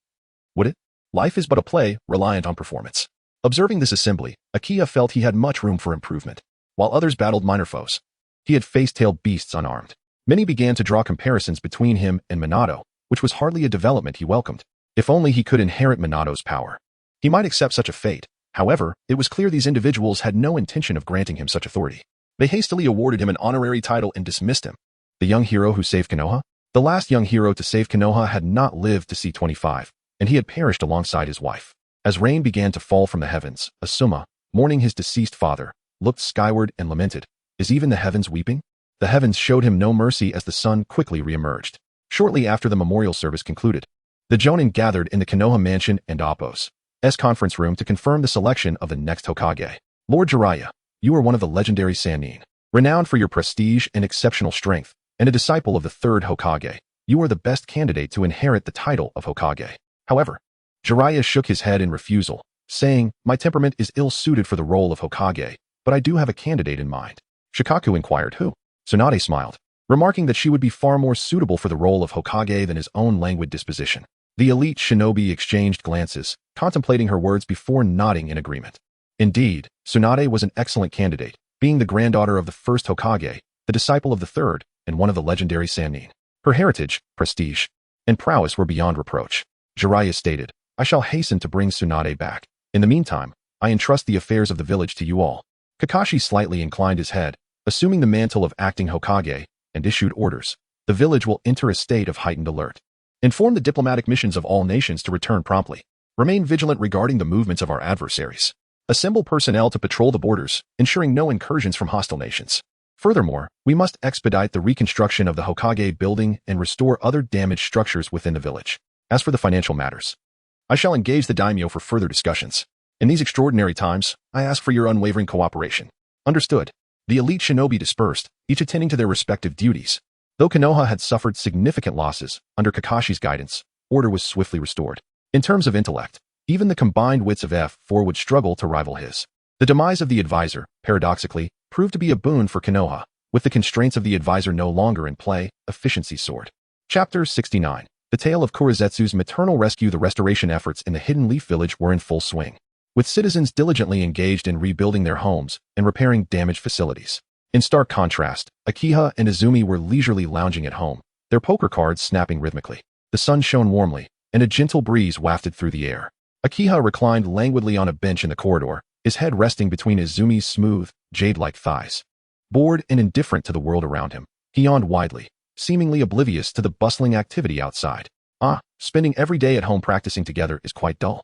Would it? Life is but a play, reliant on performance. Observing this assembly, Akiha felt he had much room for improvement. While others battled minor foes, he had faced tailed beasts unarmed. Many began to draw comparisons between him and Minato, which was hardly a development he welcomed. If only he could inherit Minato's power. He might accept such a fate. However, it was clear these individuals had no intention of granting him such authority. They hastily awarded him an honorary title and dismissed him. The young hero who saved Konoha? The last young hero to save Konoha had not lived to see 25, and he had perished alongside his wife. As rain began to fall from the heavens, Asuma, mourning his deceased father, looked skyward and lamented. Is even the heavens weeping? The heavens showed him no mercy as the sun quickly reemerged. Shortly after the memorial service concluded, the Jonin gathered in the Konoha mansion and Appo's conference room to confirm the selection of the next Hokage. Lord Jiraiya, you are one of the legendary Sannin, renowned for your prestige and exceptional strength, and a disciple of the third Hokage. You are the best candidate to inherit the title of Hokage. However, Jiraiya shook his head in refusal, saying, my temperament is ill-suited for the role of Hokage, but I do have a candidate in mind. Shikaku inquired who. Tsunade smiled, remarking that she would be far more suitable for the role of Hokage than his own languid disposition. The elite shinobi exchanged glances, contemplating her words before nodding in agreement. Indeed, Tsunade was an excellent candidate, being the granddaughter of the first Hokage, the disciple of the third, and one of the legendary Sannin. Her heritage, prestige, and prowess were beyond reproach. Jiraiya stated, I shall hasten to bring Tsunade back. In the meantime, I entrust the affairs of the village to you all. Kakashi slightly inclined his head, assuming the mantle of acting Hokage, and issued orders. The village will enter a state of heightened alert. Inform the diplomatic missions of all nations to return promptly. Remain vigilant regarding the movements of our adversaries. Assemble personnel to patrol the borders, ensuring no incursions from hostile nations. Furthermore, we must expedite the reconstruction of the Hokage building and restore other damaged structures within the village. As for the financial matters, I shall engage the daimyo for further discussions. In these extraordinary times, I ask for your unwavering cooperation. Understood. The elite shinobi dispersed, each attending to their respective duties. Though Konoha had suffered significant losses, under Kakashi's guidance, order was swiftly restored. In terms of intellect, even the combined wits of F4 would struggle to rival his. The demise of the advisor, paradoxically, proved to be a boon for Konoha. With the constraints of the advisor no longer in play, efficiency soared. Chapter 69. The tale of Kurizetsu's maternal rescue. The restoration efforts in the Hidden Leaf Village were in full swing, with citizens diligently engaged in rebuilding their homes and repairing damaged facilities. In stark contrast, Akiha and Izumi were leisurely lounging at home, their poker cards snapping rhythmically. The sun shone warmly, and a gentle breeze wafted through the air. Akiha reclined languidly on a bench in the corridor, his head resting between Izumi's smooth, jade-like thighs. Bored and indifferent to the world around him, he yawned widely, seemingly oblivious to the bustling activity outside. Spending every day at home practicing together is quite dull.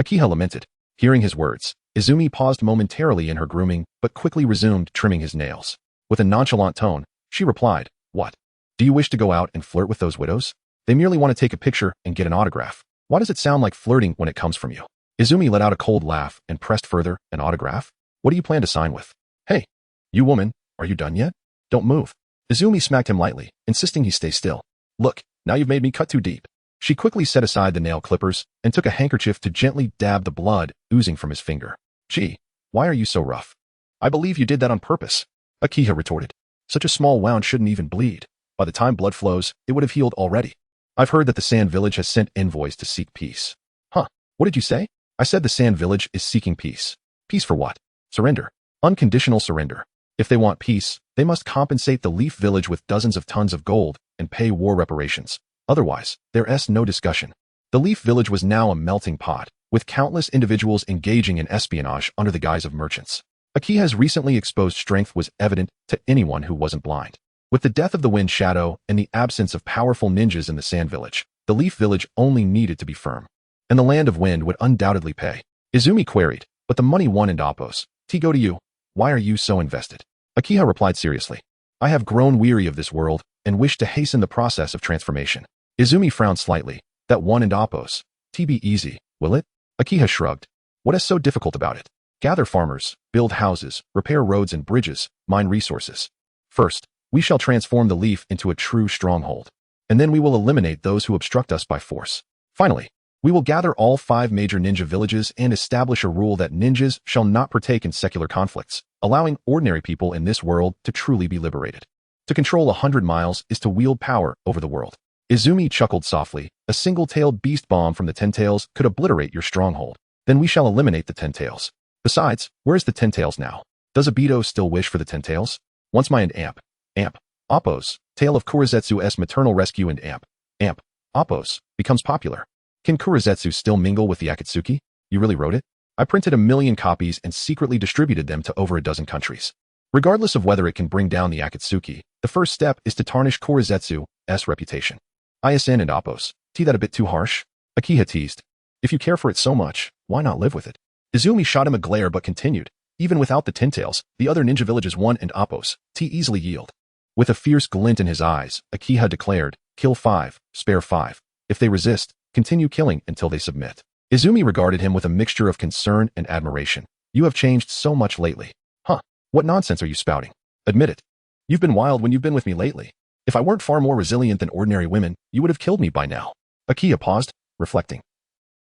Akiha lamented. Hearing his words, Izumi paused momentarily in her grooming, but quickly resumed trimming his nails. With a nonchalant tone, she replied, What? Do you wish to go out and flirt with those widows? They merely want to take a picture and get an autograph. Why does it sound like flirting when it comes from you? Izumi let out a cold laugh and pressed further, an autograph? What do you plan to sign with? Hey, you woman, are you done yet? Don't move. Izumi smacked him lightly, insisting he stay still. Look, now you've made me cut too deep. She quickly set aside the nail clippers and took a handkerchief to gently dab the blood oozing from his finger. Gee, why are you so rough? I believe you did that on purpose, Akiha retorted. Such a small wound shouldn't even bleed. By the time blood flows, it would have healed already. I've heard that the Sand Village has sent envoys to seek peace. Huh, what did you say? I said the Sand Village is seeking peace. Peace for what? Surrender. Unconditional surrender. If they want peace, they must compensate the Leaf Village with dozens of tons of gold and pay war reparations. Otherwise, there's no discussion. The Leaf Village was now a melting pot, with countless individuals engaging in espionage under the guise of merchants. Akiha's recently exposed strength was evident to anyone who wasn't blind. With the death of the Wind Shadow and the absence of powerful ninjas in the Sand Village, the Leaf Village only needed to be firm. And the Land of Wind would undoubtedly pay. Izumi queried, but the money won in Appo's. Go to you. Why are you so invested? Akiha replied seriously. I have grown weary of this world and wish to hasten the process of transformation. Izumi frowned slightly. That one in Appo's. Be easy, will it? Akiha shrugged. What is so difficult about it? Gather farmers, build houses, repair roads and bridges, mine resources. First, we shall transform the Leaf into a true stronghold. And then we will eliminate those who obstruct us by force. Finally, We will gather all 5 major ninja villages and establish a rule that ninjas shall not partake in secular conflicts, allowing ordinary people in this world to truly be liberated. To control 100 miles is to wield power over the world. Izumi chuckled softly. A single-tailed beast bomb from the Ten Tails could obliterate your stronghold. Then we shall eliminate the Ten Tails. Besides, where's the Ten Tails now? Does Obito still wish for the Ten Tails? Once my and Amp, Oppo's, Tale of Kurizetsu's maternal rescue and Amp, Oppo's, becomes popular. Can Kurizetsu still mingle with the Akatsuki? You really wrote it? I printed 1 million copies and secretly distributed them to over a dozen countries. Regardless of whether it can bring down the Akatsuki, the first step is to tarnish Kurizetsu's reputation. ISN and Oppo's. That a bit too harsh? Akiha teased. If you care for it so much, why not live with it? Izumi shot him a glare but continued. Even without the Ten Tails, the other ninja villages 1 and Oppo's easily yield. With a fierce glint in his eyes, Akiha declared, kill 5, spare 5. If they resist, continue killing until they submit. Izumi regarded him with a mixture of concern and admiration. You have changed so much lately. Huh, what nonsense are you spouting? Admit it. You've been wild when you've been with me lately. If I weren't far more resilient than ordinary women, you would have killed me by now. Akiha paused, reflecting.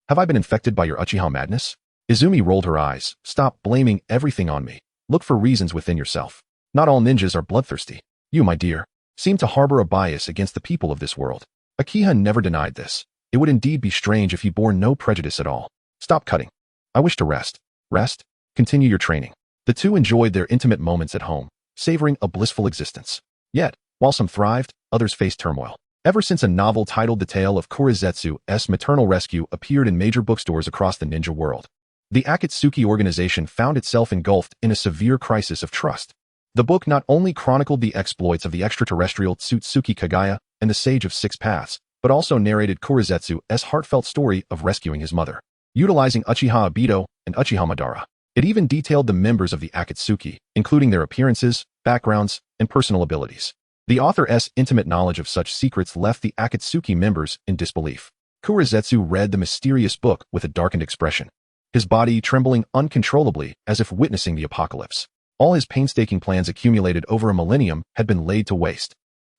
Have I been infected by your Uchiha madness? Izumi rolled her eyes. Stop blaming everything on me. Look for reasons within yourself. Not all ninjas are bloodthirsty. You, my dear, seem to harbor a bias against the people of this world. Akiha never denied this. It would indeed be strange if he bore no prejudice at all. Stop cutting. I wish to rest. Rest? Continue your training. The two enjoyed their intimate moments at home, savoring a blissful existence. Yet, while some thrived, others faced turmoil. Ever since a novel titled The Tale of Kurizetsu's Maternal Rescue appeared in major bookstores across the ninja world, the Akatsuki organization found itself engulfed in a severe crisis of trust. The book not only chronicled the exploits of the extraterrestrial Tsutsuki Kagaya and the Sage of Six Paths, but also narrated Kurizetsu's heartfelt story of rescuing his mother, utilizing Uchiha Obito and Uchiha Madara. It even detailed the members of the Akatsuki, including their appearances, backgrounds, and personal abilities. The author's intimate knowledge of such secrets left the Akatsuki members in disbelief. Kurizetsu read the mysterious book with a darkened expression, his body trembling uncontrollably as if witnessing the apocalypse. All his painstaking plans accumulated over a millennium had been laid to waste.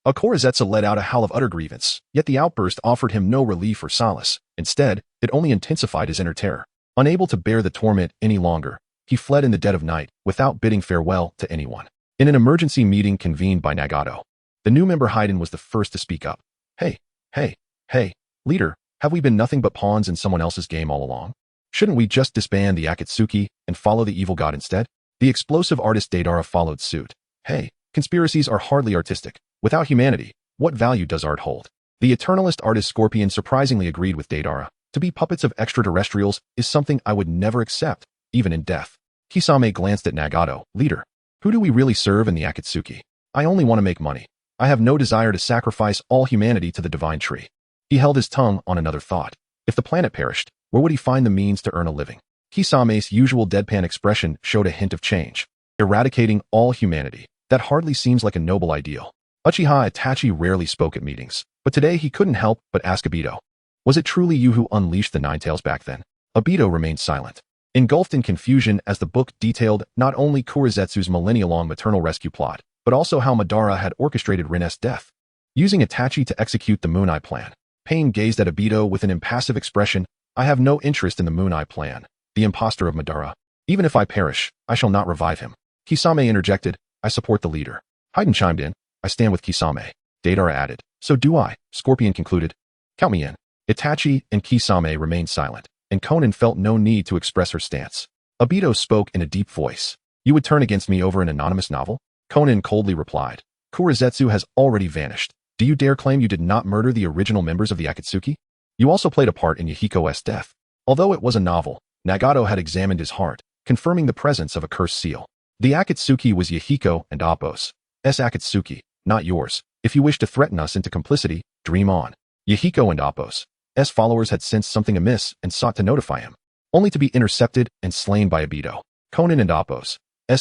Kurizetsu let out a howl of utter grievance, yet the outburst offered him no relief or solace. Instead, it only intensified his inner terror. Unable to bear the torment any longer, he fled in the dead of night without bidding farewell to anyone. In an emergency meeting convened by Nagato, the new member Haiden was the first to speak up. Hey, leader, have we been nothing but pawns in someone else's game all along? Shouldn't we just disband the Akatsuki and follow the evil god instead? The explosive artist Deidara followed suit. Hey, conspiracies are hardly artistic. Without humanity, what value does art hold? The eternalist artist Scorpion surprisingly agreed with Deidara. To be puppets of extraterrestrials is something I would never accept, even in death. Kisame glanced at Nagato. Leader, who do we really serve in the Akatsuki? I only want to make money. I have no desire to sacrifice all humanity to the divine tree. He held his tongue on another thought. If the planet perished, where would he find the means to earn a living? Kisame's usual deadpan expression showed a hint of change. Eradicating all humanity. That hardly seems like a noble ideal. Uchiha Itachi rarely spoke at meetings, but today he couldn't help but ask Obito. Was it truly you who unleashed the Nine Tails back then? Obito remained silent, engulfed in confusion as the book detailed not only Kurizetsu's millennia-long maternal rescue plot, but also how Madara had orchestrated Rin's death. Using Itachi to execute the Moon Eye plan, Pain gazed at Obito with an impassive expression. I have no interest in the Moon Eye plan, the impostor of Madara. Even if I perish, I shall not revive him. Kisame interjected. I support the leader. Haiden chimed in. I stand with Kisame. Deidara added. So do I. Scorpion concluded. Count me in. Itachi and Kisame remained silent, and Konan felt no need to express her stance. Obito spoke in a deep voice. You would turn against me over an anonymous novel? Konan coldly replied. Kurizetsu has already vanished. Do you dare claim you did not murder the original members of the Akatsuki? You also played a part in Yahiko's death. Although it was a novel, Nagato had examined his heart, confirming the presence of a cursed seal. The Akatsuki was Yahiko and Oppo's Akatsuki, not yours. If you wish to threaten us into complicity, dream on. Yahiko and Oppo's followers had sensed something amiss and sought to notify him, only to be intercepted and slain by Obito. Konan and Oppo's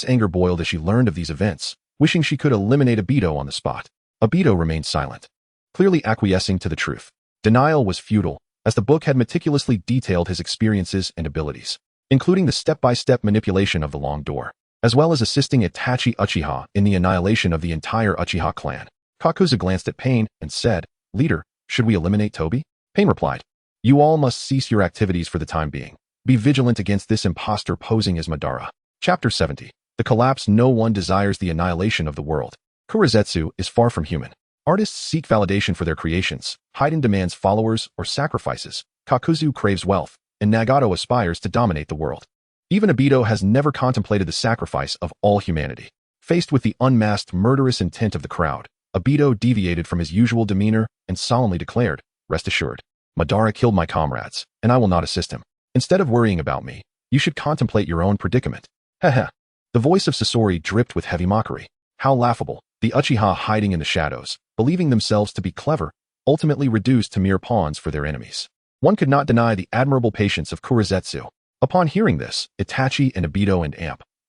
anger boiled as she learned of these events, wishing she could eliminate Obito on the spot. Obito remained silent, clearly acquiescing to the truth. Denial was futile, as the book had meticulously detailed his experiences and abilities, including the step-by-step manipulation of the long door, as well as assisting Itachi Uchiha in the annihilation of the entire Uchiha clan. Kakuza glanced at Pain and said, Leader, should we eliminate Tobi? Pain replied, You all must cease your activities for the time being. Be vigilant against this impostor posing as Madara. Chapter 70. The collapse. No one desires the annihilation of the world. Kurizetsu is far from human. Artists seek validation for their creations. Haiden demands followers or sacrifices. Kakuzu craves wealth, and Nagato aspires to dominate the world. Even Obito has never contemplated the sacrifice of all humanity. Faced with the unmasked murderous intent of the crowd, Obito deviated from his usual demeanor and solemnly declared, "Rest assured, Madara killed my comrades, and I will not assist him. Instead of worrying about me, you should contemplate your own predicament." Heh. The voice of Sasori dripped with heavy mockery. How laughable. The Uchiha hiding in the shadows, believing themselves to be clever, ultimately reduced to mere pawns for their enemies. One could not deny the admirable patience of Kurizetsu. Upon hearing this, Itachi and Obito and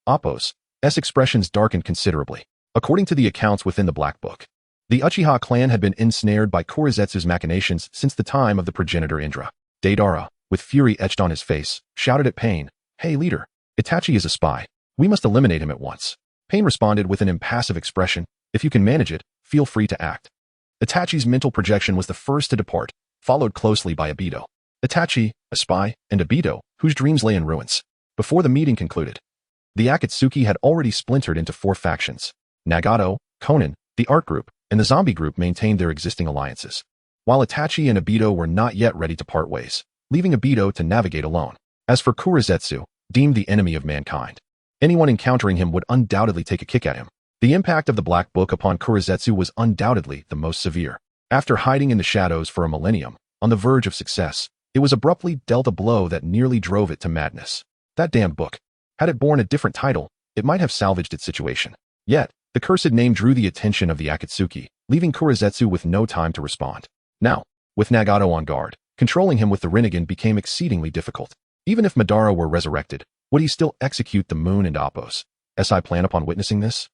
Appo's expressions darkened considerably. According to the accounts within the Black Book, the Uchiha clan had been ensnared by Kurizetsu's machinations since the time of the progenitor Indra. Deidara, with fury etched on his face, shouted at Pain, "Hey leader, Itachi is a spy. We must eliminate him at once." Pain responded with an impassive expression, "If you can manage it, feel free to act." Itachi's mental projection was the first to depart, followed closely by Obito. Itachi, a spy, and Obito, whose dreams lay in ruins. Before the meeting concluded, the Akatsuki had already splintered into 4 factions. Nagato, Konin, the art group, and the zombie group maintained their existing alliances, while Itachi and Obito were not yet ready to part ways, leaving Obito to navigate alone. As for Kurizetsu, deemed the enemy of mankind, anyone encountering him would undoubtedly take a kick at him. The impact of the Black Book upon Kurizetsu was undoubtedly the most severe. After hiding in the shadows for a millennium, on the verge of success, it was abruptly dealt a blow that nearly drove it to madness. That damned book. Had it borne a different title, it might have salvaged its situation. Yet, the cursed name drew the attention of the Akatsuki, leaving Kurizetsu with no time to respond. Now, with Nagato on guard, controlling him with the Rinnegan became exceedingly difficult. Even if Madara were resurrected, would he still execute the Moon and Appo's plan upon witnessing this?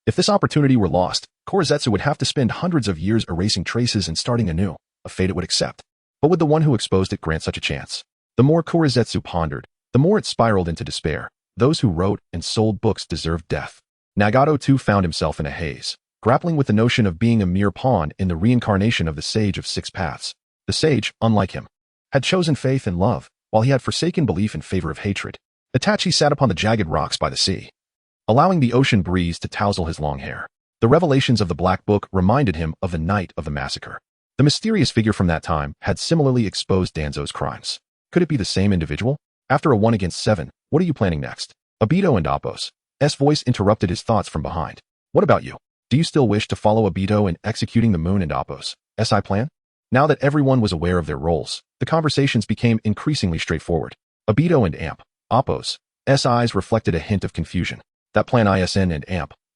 If this opportunity were lost, Kurizetsu would have to spend hundreds of years erasing traces and starting anew, a fate it would accept. But would the one who exposed it grant such a chance? The more Kurizetsu pondered, the more it spiraled into despair. Those who wrote and sold books deserved death. Nagato too found himself in a haze, grappling with the notion of being a mere pawn in the reincarnation of the Sage of Six Paths. The sage, unlike him, had chosen faith and love, while he had forsaken belief in favor of hatred. Itachi sat upon the jagged rocks by the sea, allowing the ocean breeze to tousle his long hair. The revelations of the Black Book reminded him of the night of the massacre. The mysterious figure from that time had similarly exposed Danzo's crimes. Could it be the same individual? After a 1 against 7, what are you planning next? Obito and Appo's voice interrupted his thoughts from behind. What about you? Do you still wish to follow Obito in executing the Moon and Appo's plan? Now that everyone was aware of their roles, the conversations became increasingly straightforward. Obito and Appo's eyes reflected a hint of confusion. That plan ISN and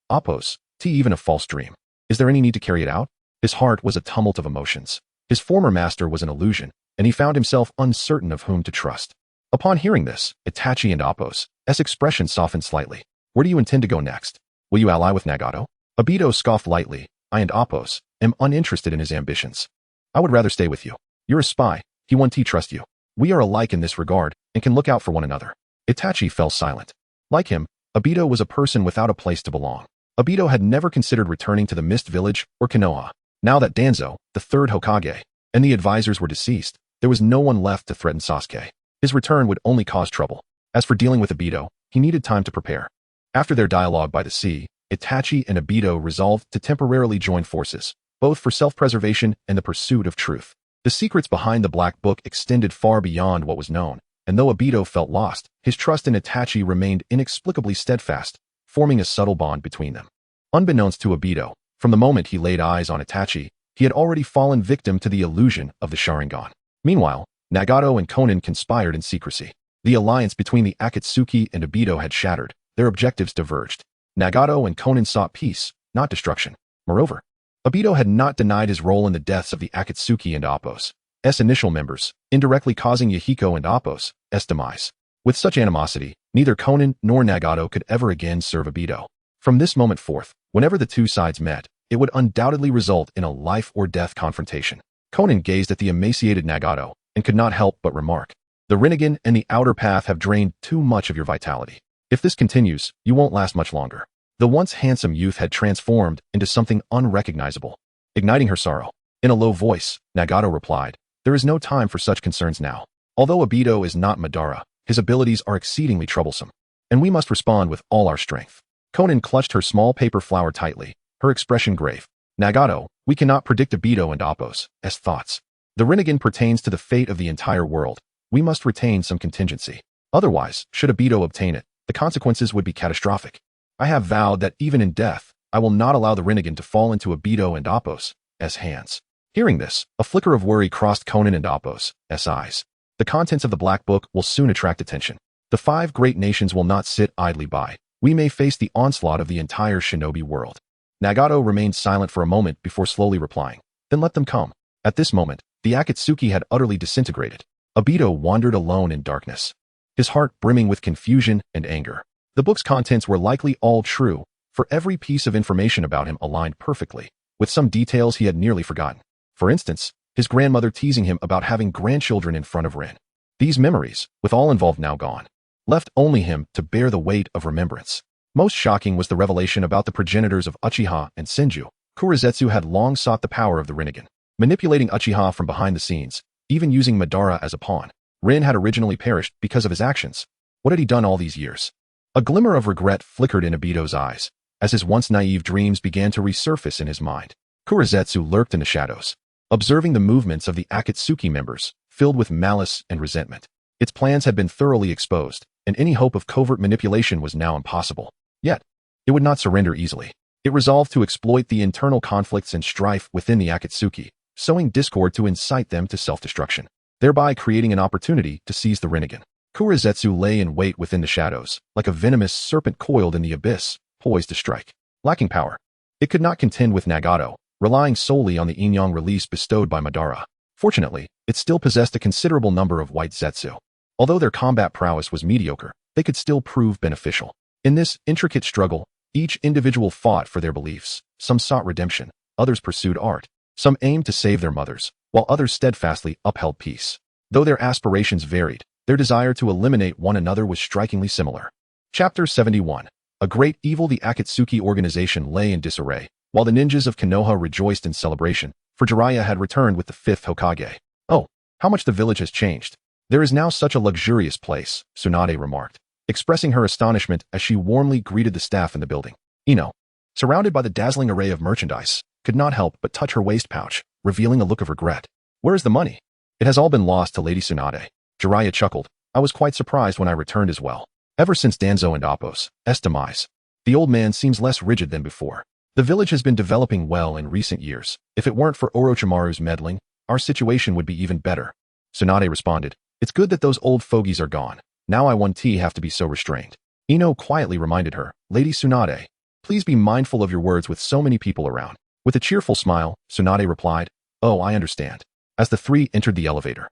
Appo's even a false dream. Is there any need to carry it out? His heart was a tumult of emotions. His former master was an illusion, and he found himself uncertain of whom to trust. Upon hearing this, Itachi and Appo's expression softened slightly. Where do you intend to go next? Will you ally with Nagato? Obito scoffed lightly. I and Appo's am uninterested in his ambitions. I would rather stay with you. You're a spy. He won't trust you. We are alike in this regard and can look out for one another. Itachi fell silent. Like him, Obito was a person without a place to belong. Obito had never considered returning to the Mist Village or Konoha. Now that Danzo, the 3rd Hokage, and the advisors were deceased, there was no one left to threaten Sasuke. His return would only cause trouble. As for dealing with Obito, he needed time to prepare. After their dialogue by the sea, Itachi and Obito resolved to temporarily join forces, both for self-preservation and the pursuit of truth. The secrets behind the Black Book extended far beyond what was known, and though Obito felt lost, his trust in Itachi remained inexplicably steadfast, forming a subtle bond between them. Unbeknownst to Obito, from the moment he laid eyes on Itachi, he had already fallen victim to the illusion of the Sharingan. Meanwhile, Nagato and Konin conspired in secrecy. The alliance between the Akatsuki and Obito had shattered. Their objectives diverged. Nagato and Konin sought peace, not destruction. Moreover, Obito had not denied his role in the deaths of the Akatsuki and Appo's initial members, indirectly causing Yahiko and Appo's demise. With such animosity, neither Konin nor Nagato could ever again serve Obito. From this moment forth, whenever the two sides met, it would undoubtedly result in a life-or-death confrontation. Konin gazed at the emaciated Nagato and could not help but remark, "The Rinnegan and the Outer Path have drained too much of your vitality. If this continues, you won't last much longer." The once handsome youth had transformed into something unrecognizable, igniting her sorrow. In a low voice, Nagato replied, There is no time for such concerns now. Although Obito is not Madara, his abilities are exceedingly troublesome, and we must respond with all our strength. Konan clutched her small paper flower tightly, her expression grave. Nagato, we cannot predict Obito and Appo's thoughts. The Rinnegan pertains to the fate of the entire world. We must retain some contingency. Otherwise, should Obito obtain it, the consequences would be catastrophic. I have vowed that even in death, I will not allow the Rinnegan to fall into Obito and Appo's hands. Hearing this, a flicker of worry crossed Konan and Appo's eyes. The contents of the Black Book will soon attract attention. The 5 great nations will not sit idly by. We may face the onslaught of the entire shinobi world. Nagato remained silent for a moment before slowly replying. Then let them come. At this moment, the Akatsuki had utterly disintegrated. Obito wandered alone in darkness, his heart brimming with confusion and anger. The book's contents were likely all true, for every piece of information about him aligned perfectly, with some details he had nearly forgotten. For instance, his grandmother teasing him about having grandchildren in front of Rin. These memories, with all involved now gone, left only him to bear the weight of remembrance. Most shocking was the revelation about the progenitors of Uchiha and Senju. Kurizetsu had long sought the power of the Rinnegan, manipulating Uchiha from behind the scenes, even using Madara as a pawn. Rin had originally perished because of his actions. What had he done all these years? A glimmer of regret flickered in Obito's eyes, as his once naive dreams began to resurface in his mind. Kurizetsu lurked in the shadows, observing the movements of the Akatsuki members, filled with malice and resentment. Its plans had been thoroughly exposed, and any hope of covert manipulation was now impossible. Yet, it would not surrender easily. It resolved to exploit the internal conflicts and strife within the Akatsuki, sowing discord to incite them to self-destruction, thereby creating an opportunity to seize the Rinnegan. Kurizetsu lay in wait within the shadows, like a venomous serpent coiled in the abyss, poised to strike. Lacking power, it could not contend with Nagato, relying solely on the Inyang release bestowed by Madara. Fortunately, it still possessed a considerable number of white zetsu. Although their combat prowess was mediocre, they could still prove beneficial. In this intricate struggle, each individual fought for their beliefs. Some sought redemption, others pursued art. Some aimed to save their mothers, while others steadfastly upheld peace. Though their aspirations varied, their desire to eliminate one another was strikingly similar. Chapter 71. A great evil. The Akatsuki organization lay in disarray, while the ninjas of Konoha rejoiced in celebration, for Jiraiya had returned with the 5th Hokage. Oh, how much the village has changed. There is now such a luxurious place, Tsunade remarked, expressing her astonishment as she warmly greeted the staff in the building. Ino, surrounded by the dazzling array of merchandise, could not help but touch her waist pouch, revealing a look of regret. Where is the money? It has all been lost to Lady Tsunade. Jiraiya chuckled. I was quite surprised when I returned as well. Ever since Danzo and Appo's demise, the old man seems less rigid than before. The village has been developing well in recent years. If it weren't for Orochimaru's meddling, our situation would be even better. Tsunade responded. It's good that those old fogies are gone. Now I won't have to be so restrained. Ino quietly reminded her, Lady Tsunade, please be mindful of your words with so many people around. With a cheerful smile, Tsunade replied, Oh, I understand. As the 3 entered the elevator,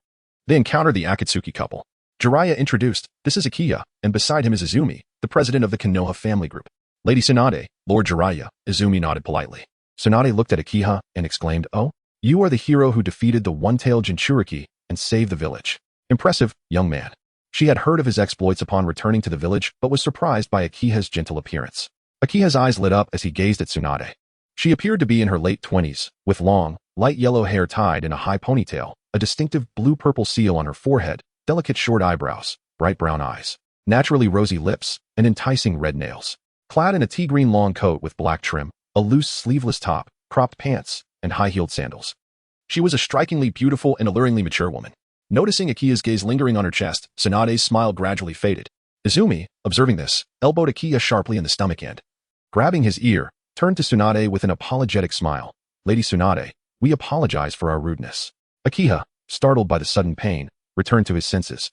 they encountered the Akatsuki couple. Jiraiya introduced, this is Akiya, and beside him is Izumi, the president of the Konoha family group. Lady Tsunade, Lord Jiraiya, Izumi nodded politely. Tsunade looked at Akiha and exclaimed, Oh, you are the hero who defeated the one-tailed Jinchuriki and saved the village. Impressive, young man. She had heard of his exploits upon returning to the village, but was surprised by Akiha's gentle appearance. Akiha's eyes lit up as he gazed at Tsunade. She appeared to be in her late 20s, with long, light yellow hair tied in a high ponytail, a distinctive blue-purple seal on her forehead, delicate short eyebrows, bright brown eyes, naturally rosy lips, and enticing red nails. Clad in a tea-green long coat with black trim, a loose sleeveless top, cropped pants, and high-heeled sandals, she was a strikingly beautiful and alluringly mature woman. Noticing Akiya's gaze lingering on her chest, Tsunade's smile gradually faded. Izumi, observing this, elbowed Akiya sharply in the stomach and, grabbing his ear, turned to Tsunade with an apologetic smile. Lady Tsunade, we apologize for our rudeness. Akiha, startled by the sudden pain, returned to his senses.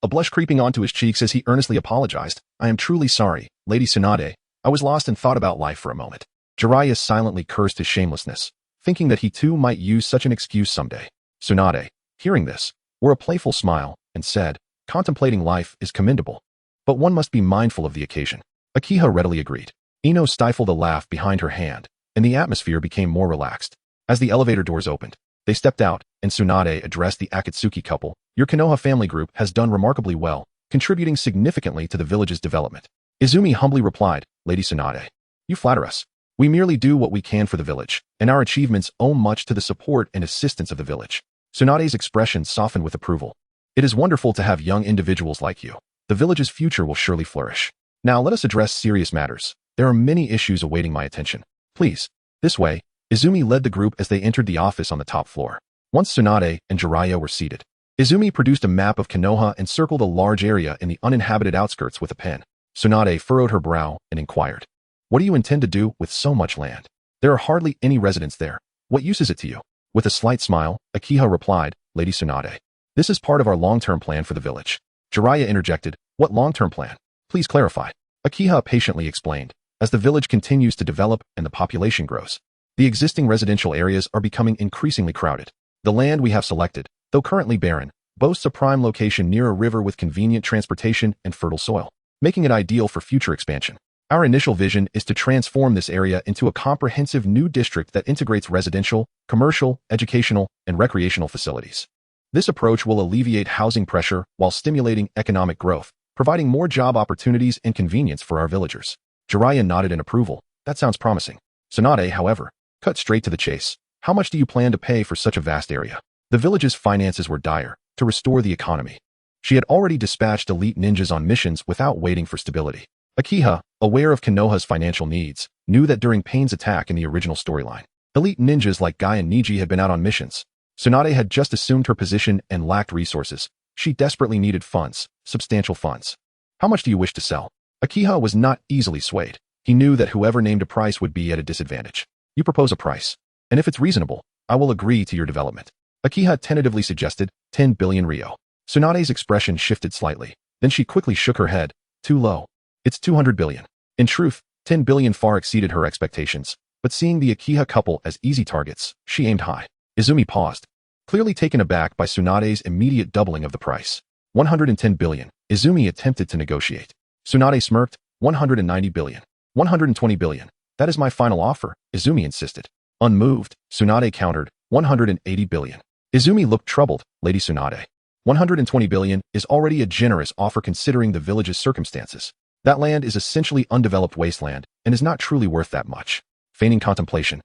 A blush creeping onto his cheeks as he earnestly apologized. I am truly sorry, Lady Tsunade. I was lost and thought about life for a moment. Jiraiya silently cursed his shamelessness, thinking that he too might use such an excuse someday. Tsunade, hearing this, wore a playful smile and said, contemplating life is commendable, but one must be mindful of the occasion. Akiha readily agreed. Ino stifled a laugh behind her hand, and the atmosphere became more relaxed. As the elevator doors opened, they stepped out, and Tsunade addressed the Akatsuki couple. Your Konoha family group has done remarkably well, contributing significantly to the village's development. Izumi humbly replied, Lady Tsunade, you flatter us. We merely do what we can for the village, and our achievements owe much to the support and assistance of the village. Tsunade's expression softened with approval. It is wonderful to have young individuals like you. The village's future will surely flourish. Now let us address serious matters. There are many issues awaiting my attention. Please. This way, Izumi led the group as they entered the office on the top floor. Once Tsunade and Jiraiya were seated, Izumi produced a map of Konoha and circled a large area in the uninhabited outskirts with a pen. Tsunade furrowed her brow and inquired, "What do you intend to do with so much land? There are hardly any residents there. What use is it to you?" With a slight smile, Akiha replied, "Lady Tsunade, this is part of our long-term plan for the village." Jiraiya interjected, "What long-term plan? Please clarify." Akiha patiently explained, "As the village continues to develop and the population grows, the existing residential areas are becoming increasingly crowded. The land we have selected, though currently barren, boasts a prime location near a river with convenient transportation and fertile soil, making it ideal for future expansion. Our initial vision is to transform this area into a comprehensive new district that integrates residential, commercial, educational, and recreational facilities. This approach will alleviate housing pressure while stimulating economic growth, providing more job opportunities and convenience for our villagers." Jiraiya nodded in approval. "That sounds promising." Tsunade, however, cut straight to the chase. "How much do you plan to pay for such a vast area?" The village's finances were dire. To restore the economy, she had already dispatched elite ninjas on missions without waiting for stability. Akiha, aware of Konoha's financial needs, knew that during Pain's attack in the original storyline, elite ninjas like Guy and Niji had been out on missions. Tsunade had just assumed her position and lacked resources. She desperately needed funds, substantial funds. "How much do you wish to sell?" Akiha was not easily swayed. He knew that whoever named a price would be at a disadvantage. "You propose a price, and if it's reasonable, I will agree to your development." Akiha tentatively suggested 10 billion ryo. Tsunade's expression shifted slightly. Then she quickly shook her head. "Too low. It's 200 billion. In truth, 10 billion far exceeded her expectations, but seeing the Akiha couple as easy targets, she aimed high. Izumi paused, clearly taken aback by Tsunade's immediate doubling of the price. 110 billion. Izumi attempted to negotiate. Tsunade smirked. 190 billion. 120 billion. That is my final offer, Izumi insisted. Unmoved, Tsunade countered. 180 billion. Izumi looked troubled. Lady Tsunade, 120 billion is already a generous offer considering the village's circumstances. That land is essentially undeveloped wasteland and is not truly worth that much. Feigning contemplation,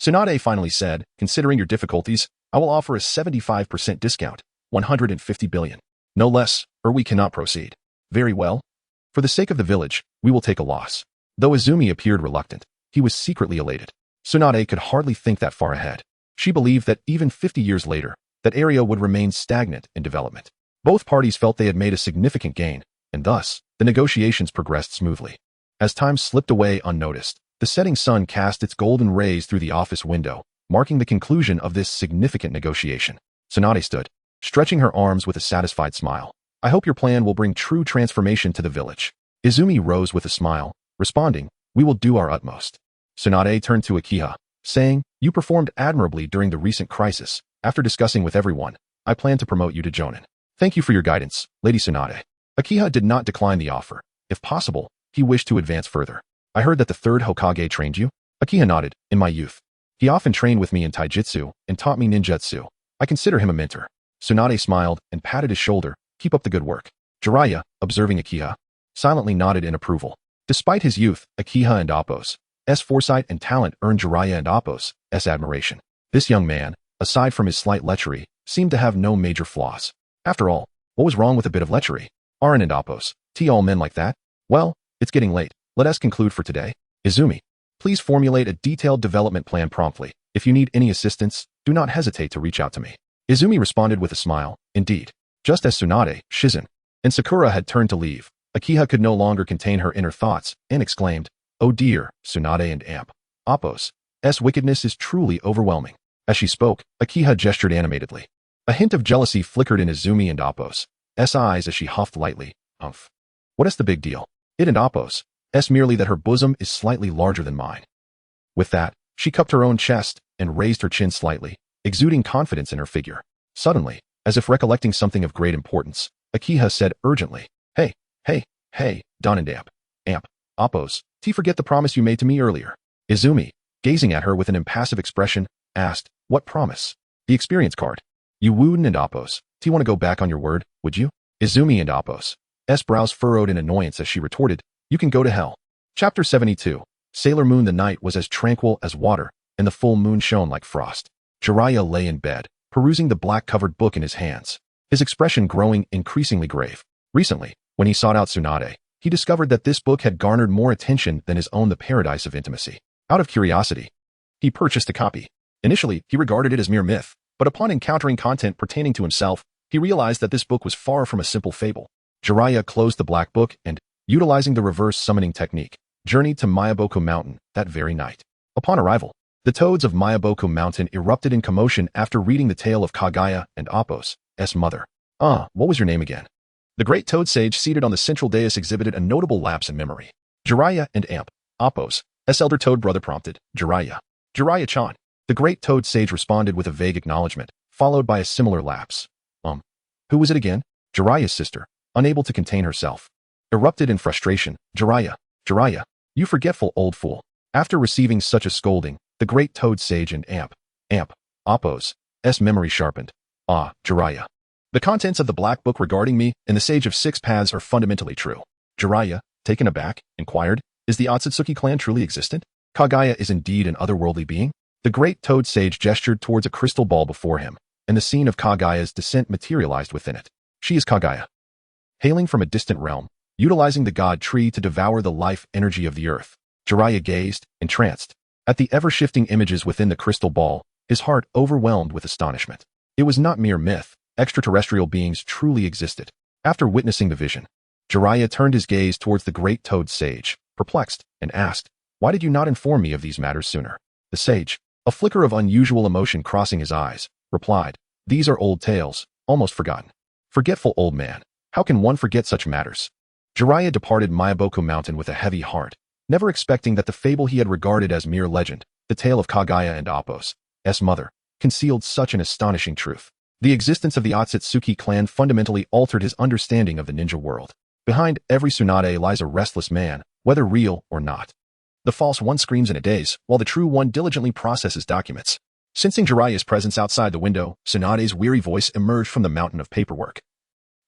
Tsunade finally said, "Considering your difficulties, I will offer a 75% discount, 150 billion. No less, or we cannot proceed." "Very well. For the sake of the village, we will take a loss." Though Izumi appeared reluctant, he was secretly elated. Tsunade could hardly think that far ahead. She believed that even 50 years later, that area would remain stagnant in development. Both parties felt they had made a significant gain, and thus, the negotiations progressed smoothly. As time slipped away unnoticed, the setting sun cast its golden rays through the office window, marking the conclusion of this significant negotiation. Tsunade stood, stretching her arms with a satisfied smile. "I hope your plan will bring true transformation to the village." Izumi rose with a smile, responding, "We will do our utmost." Tsunade turned to Akiha, saying, "You performed admirably during the recent crisis. After discussing with everyone, I plan to promote you to Jonin. Thank you for your guidance, Lady Tsunade." Akiha did not decline the offer. If possible, he wished to advance further. "I heard that the third Hokage trained you?" Akiha nodded. "In my youth. He often trained with me in taijutsu and taught me ninjutsu. I consider him a mentor." Tsunade smiled and patted his shoulder. "Keep up the good work." Jiraiya, observing Akiha, silently nodded in approval. Despite his youth, Akiha and Appo's foresight and talent earned Jiraiya and Appo's admiration. This young man, aside from his slight lechery, seemed to have no major flaws. After all, what was wrong with a bit of lechery? Aren't and Appo's all men like that? Well, it's getting late. Let us conclude for today. Izumi, please formulate a detailed development plan promptly. If you need any assistance, do not hesitate to reach out to me. Izumi responded with a smile. Indeed. Just as Tsunade, Shizen, and Sakura had turned to leave, Akiha could no longer contain her inner thoughts and exclaimed, "Oh dear, Tsunade and Appo's wickedness is truly overwhelming." As she spoke, Akiha gestured animatedly. A hint of jealousy flickered in Izumi and Appo's eyes as she huffed lightly. "Umph. What is the big deal? It and Appo's merely that her bosom is slightly larger than mine." With that, she cupped her own chest and raised her chin slightly, exuding confidence in her figure. Suddenly, as if recollecting something of great importance, Akiha said urgently, Hey, Don and Appo's, forget the promise you made to me earlier." Izumi, gazing at her with an impassive expression, asked, "What promise?" "The experience card. You wouldn't and Appo's. Want to go back on your word, would you?" Izumi and Appo's brows furrowed in annoyance as she retorted, "You can go to hell." Chapter 72. Sailor Moon. The night was as tranquil as water, and the full moon shone like frost. Jiraiya lay in bed, perusing the black-covered book in his hands, his expression growing increasingly grave. Recently, when he sought out Tsunade, he discovered that this book had garnered more attention than his own The Paradise of Intimacy. Out of curiosity, he purchased a copy. Initially, he regarded it as mere myth, but upon encountering content pertaining to himself, he realized that this book was far from a simple fable. Jiraiya closed the black book and, utilizing the reverse summoning technique, journeyed to Mayaboku Mountain that very night. Upon arrival, the toads of Mayaboku Mountain erupted in commotion after reading the tale of Kagaya and Appo's mother. What was your name again? The great toad sage seated on the central dais exhibited a notable lapse in memory. Jiraiya and Appo's elder toad brother prompted, Jiraiya. Jiraiya-chan. The great toad sage responded with a vague acknowledgement, followed by a similar lapse. Who was it again? Jiraiya's sister, unable to contain herself, erupted in frustration. Jiraiya, you forgetful old fool. After receiving such a scolding, the great toad sage and Appo's memory sharpened. Jiraiya. The contents of the black book regarding me and the Sage of Six Paths are fundamentally true. Jiraiya, taken aback, inquired, is the Otsutsuki clan truly existent? Kagaya is indeed an otherworldly being? The great toad sage gestured towards a crystal ball before him, and the scene of Kagaya's descent materialized within it. She is Kagaya. Hailing from a distant realm, utilizing the god tree to devour the life energy of the earth, Jiraiya gazed, entranced, at the ever-shifting images within the crystal ball, his heart overwhelmed with astonishment. It was not mere myth, extraterrestrial beings truly existed. After witnessing the vision, Jiraiya turned his gaze towards the great toad sage, perplexed, and asked, why did you not inform me of these matters sooner? The sage, a flicker of unusual emotion crossing his eyes, replied, these are old tales, almost forgotten. Forgetful old man, how can one forget such matters? Jiraiya departed Mayaboku Mountain with a heavy heart, never expecting that the fable he had regarded as mere legend, the tale of Kagaya and Appo's mother, concealed such an astonishing truth. The existence of the Otsutsuki clan fundamentally altered his understanding of the ninja world. Behind every Tsunade lies a restless man, whether real or not. The false one screams in a daze, while the true one diligently processes documents. Sensing Jiraiya's presence outside the window, Tsunade's weary voice emerged from the mountain of paperwork.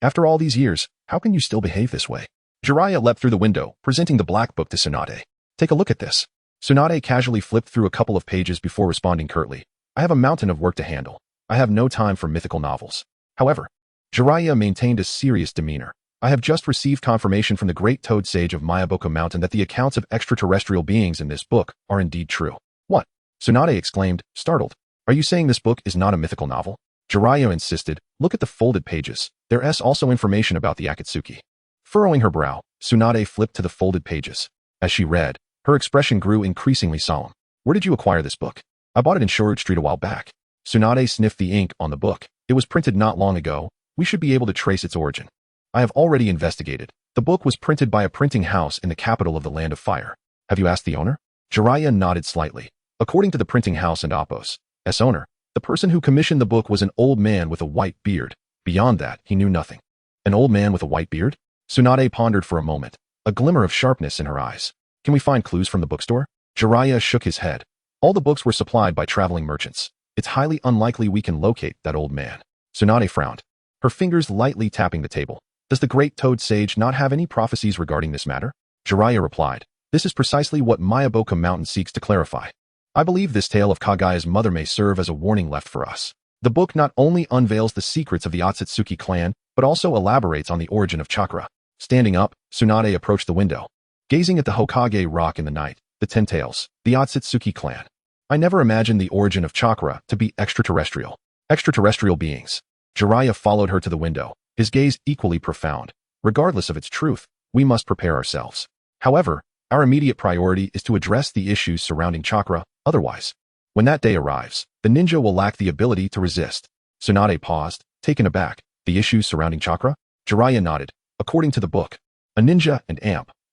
After all these years, how can you still behave this way? Jiraiya leapt through the window, presenting the black book to Tsunade. Take a look at this. Tsunade casually flipped through a couple of pages before responding curtly. I have a mountain of work to handle. I have no time for mythical novels. However, Jiraiya maintained a serious demeanor. I have just received confirmation from the great toad sage of Mayaboku Mountain that the accounts of extraterrestrial beings in this book are indeed true. What? Tsunade exclaimed, startled. Are you saying this book is not a mythical novel? Jiraiya insisted, look at the folded pages. There's also information about the Akatsuki. Furrowing her brow, Tsunade flipped to the folded pages. As she read, her expression grew increasingly solemn. Where did you acquire this book? I bought it in Shorud Street a while back. Tsunade sniffed the ink on the book. It was printed not long ago. We should be able to trace its origin. I have already investigated. The book was printed by a printing house in the capital of the Land of Fire. Have you asked the owner? Jiraiya nodded slightly. According to the printing house and Appo's owner, the person who commissioned the book was an old man with a white beard. Beyond that, he knew nothing. An old man with a white beard? Tsunade pondered for a moment, a glimmer of sharpness in her eyes. Can we find clues from the bookstore? Jiraiya shook his head. All the books were supplied by traveling merchants. It's highly unlikely we can locate that old man. Tsunade frowned, her fingers lightly tapping the table. Does the great toad sage not have any prophecies regarding this matter? Jiraiya replied, this is precisely what Mayaboku Mountain seeks to clarify. I believe this tale of Kagaya's mother may serve as a warning left for us. The book not only unveils the secrets of the Otsutsuki clan, but also elaborates on the origin of chakra. Standing up, Tsunade approached the window, gazing at the Hokage rock in the night, the Ten Tails, the Otsutsuki clan. I never imagined the origin of chakra to be extraterrestrial. Extraterrestrial beings. Jiraiya followed her to the window, his gaze equally profound. Regardless of its truth, we must prepare ourselves. However, our immediate priority is to address the issues surrounding chakra, otherwise, when that day arrives, the ninja will lack the ability to resist. Tsunade paused, taken aback. The issues surrounding chakra? Jiraiya nodded. According to the book, a ninja and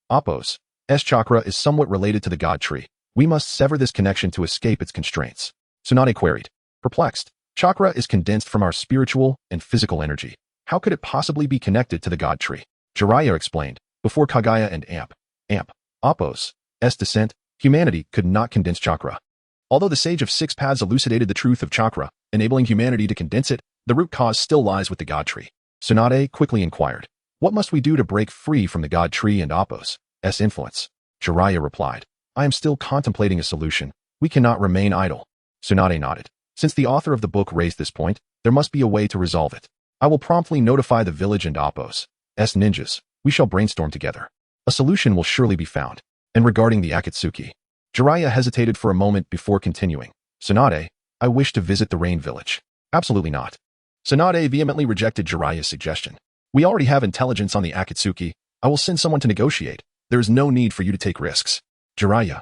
Appo's chakra is somewhat related to the god tree. We must sever this connection to escape its constraints. Tsunade queried, perplexed. Chakra is condensed from our spiritual and physical energy. How could it possibly be connected to the god tree? Jiraiya explained, before Kagaya and Appo's descent, humanity could not condense chakra. Although the Sage of Six Paths elucidated the truth of chakra, enabling humanity to condense it, the root cause still lies with the god tree. Tsunade quickly inquired, what must we do to break free from the god tree and Appo's influence? Jiraiya replied, I am still contemplating a solution. We cannot remain idle. Tsunade nodded. Since the author of the book raised this point, there must be a way to resolve it. I will promptly notify the village and Appos ninjas. We shall brainstorm together. A solution will surely be found. And regarding the Akatsuki, Jiraiya hesitated for a moment before continuing. Tsunade, I wish to visit the Rain Village. Absolutely not. Tsunade vehemently rejected Jiraiya's suggestion. We already have intelligence on the Akatsuki. I will send someone to negotiate. There is no need for you to take risks. Jiraiya,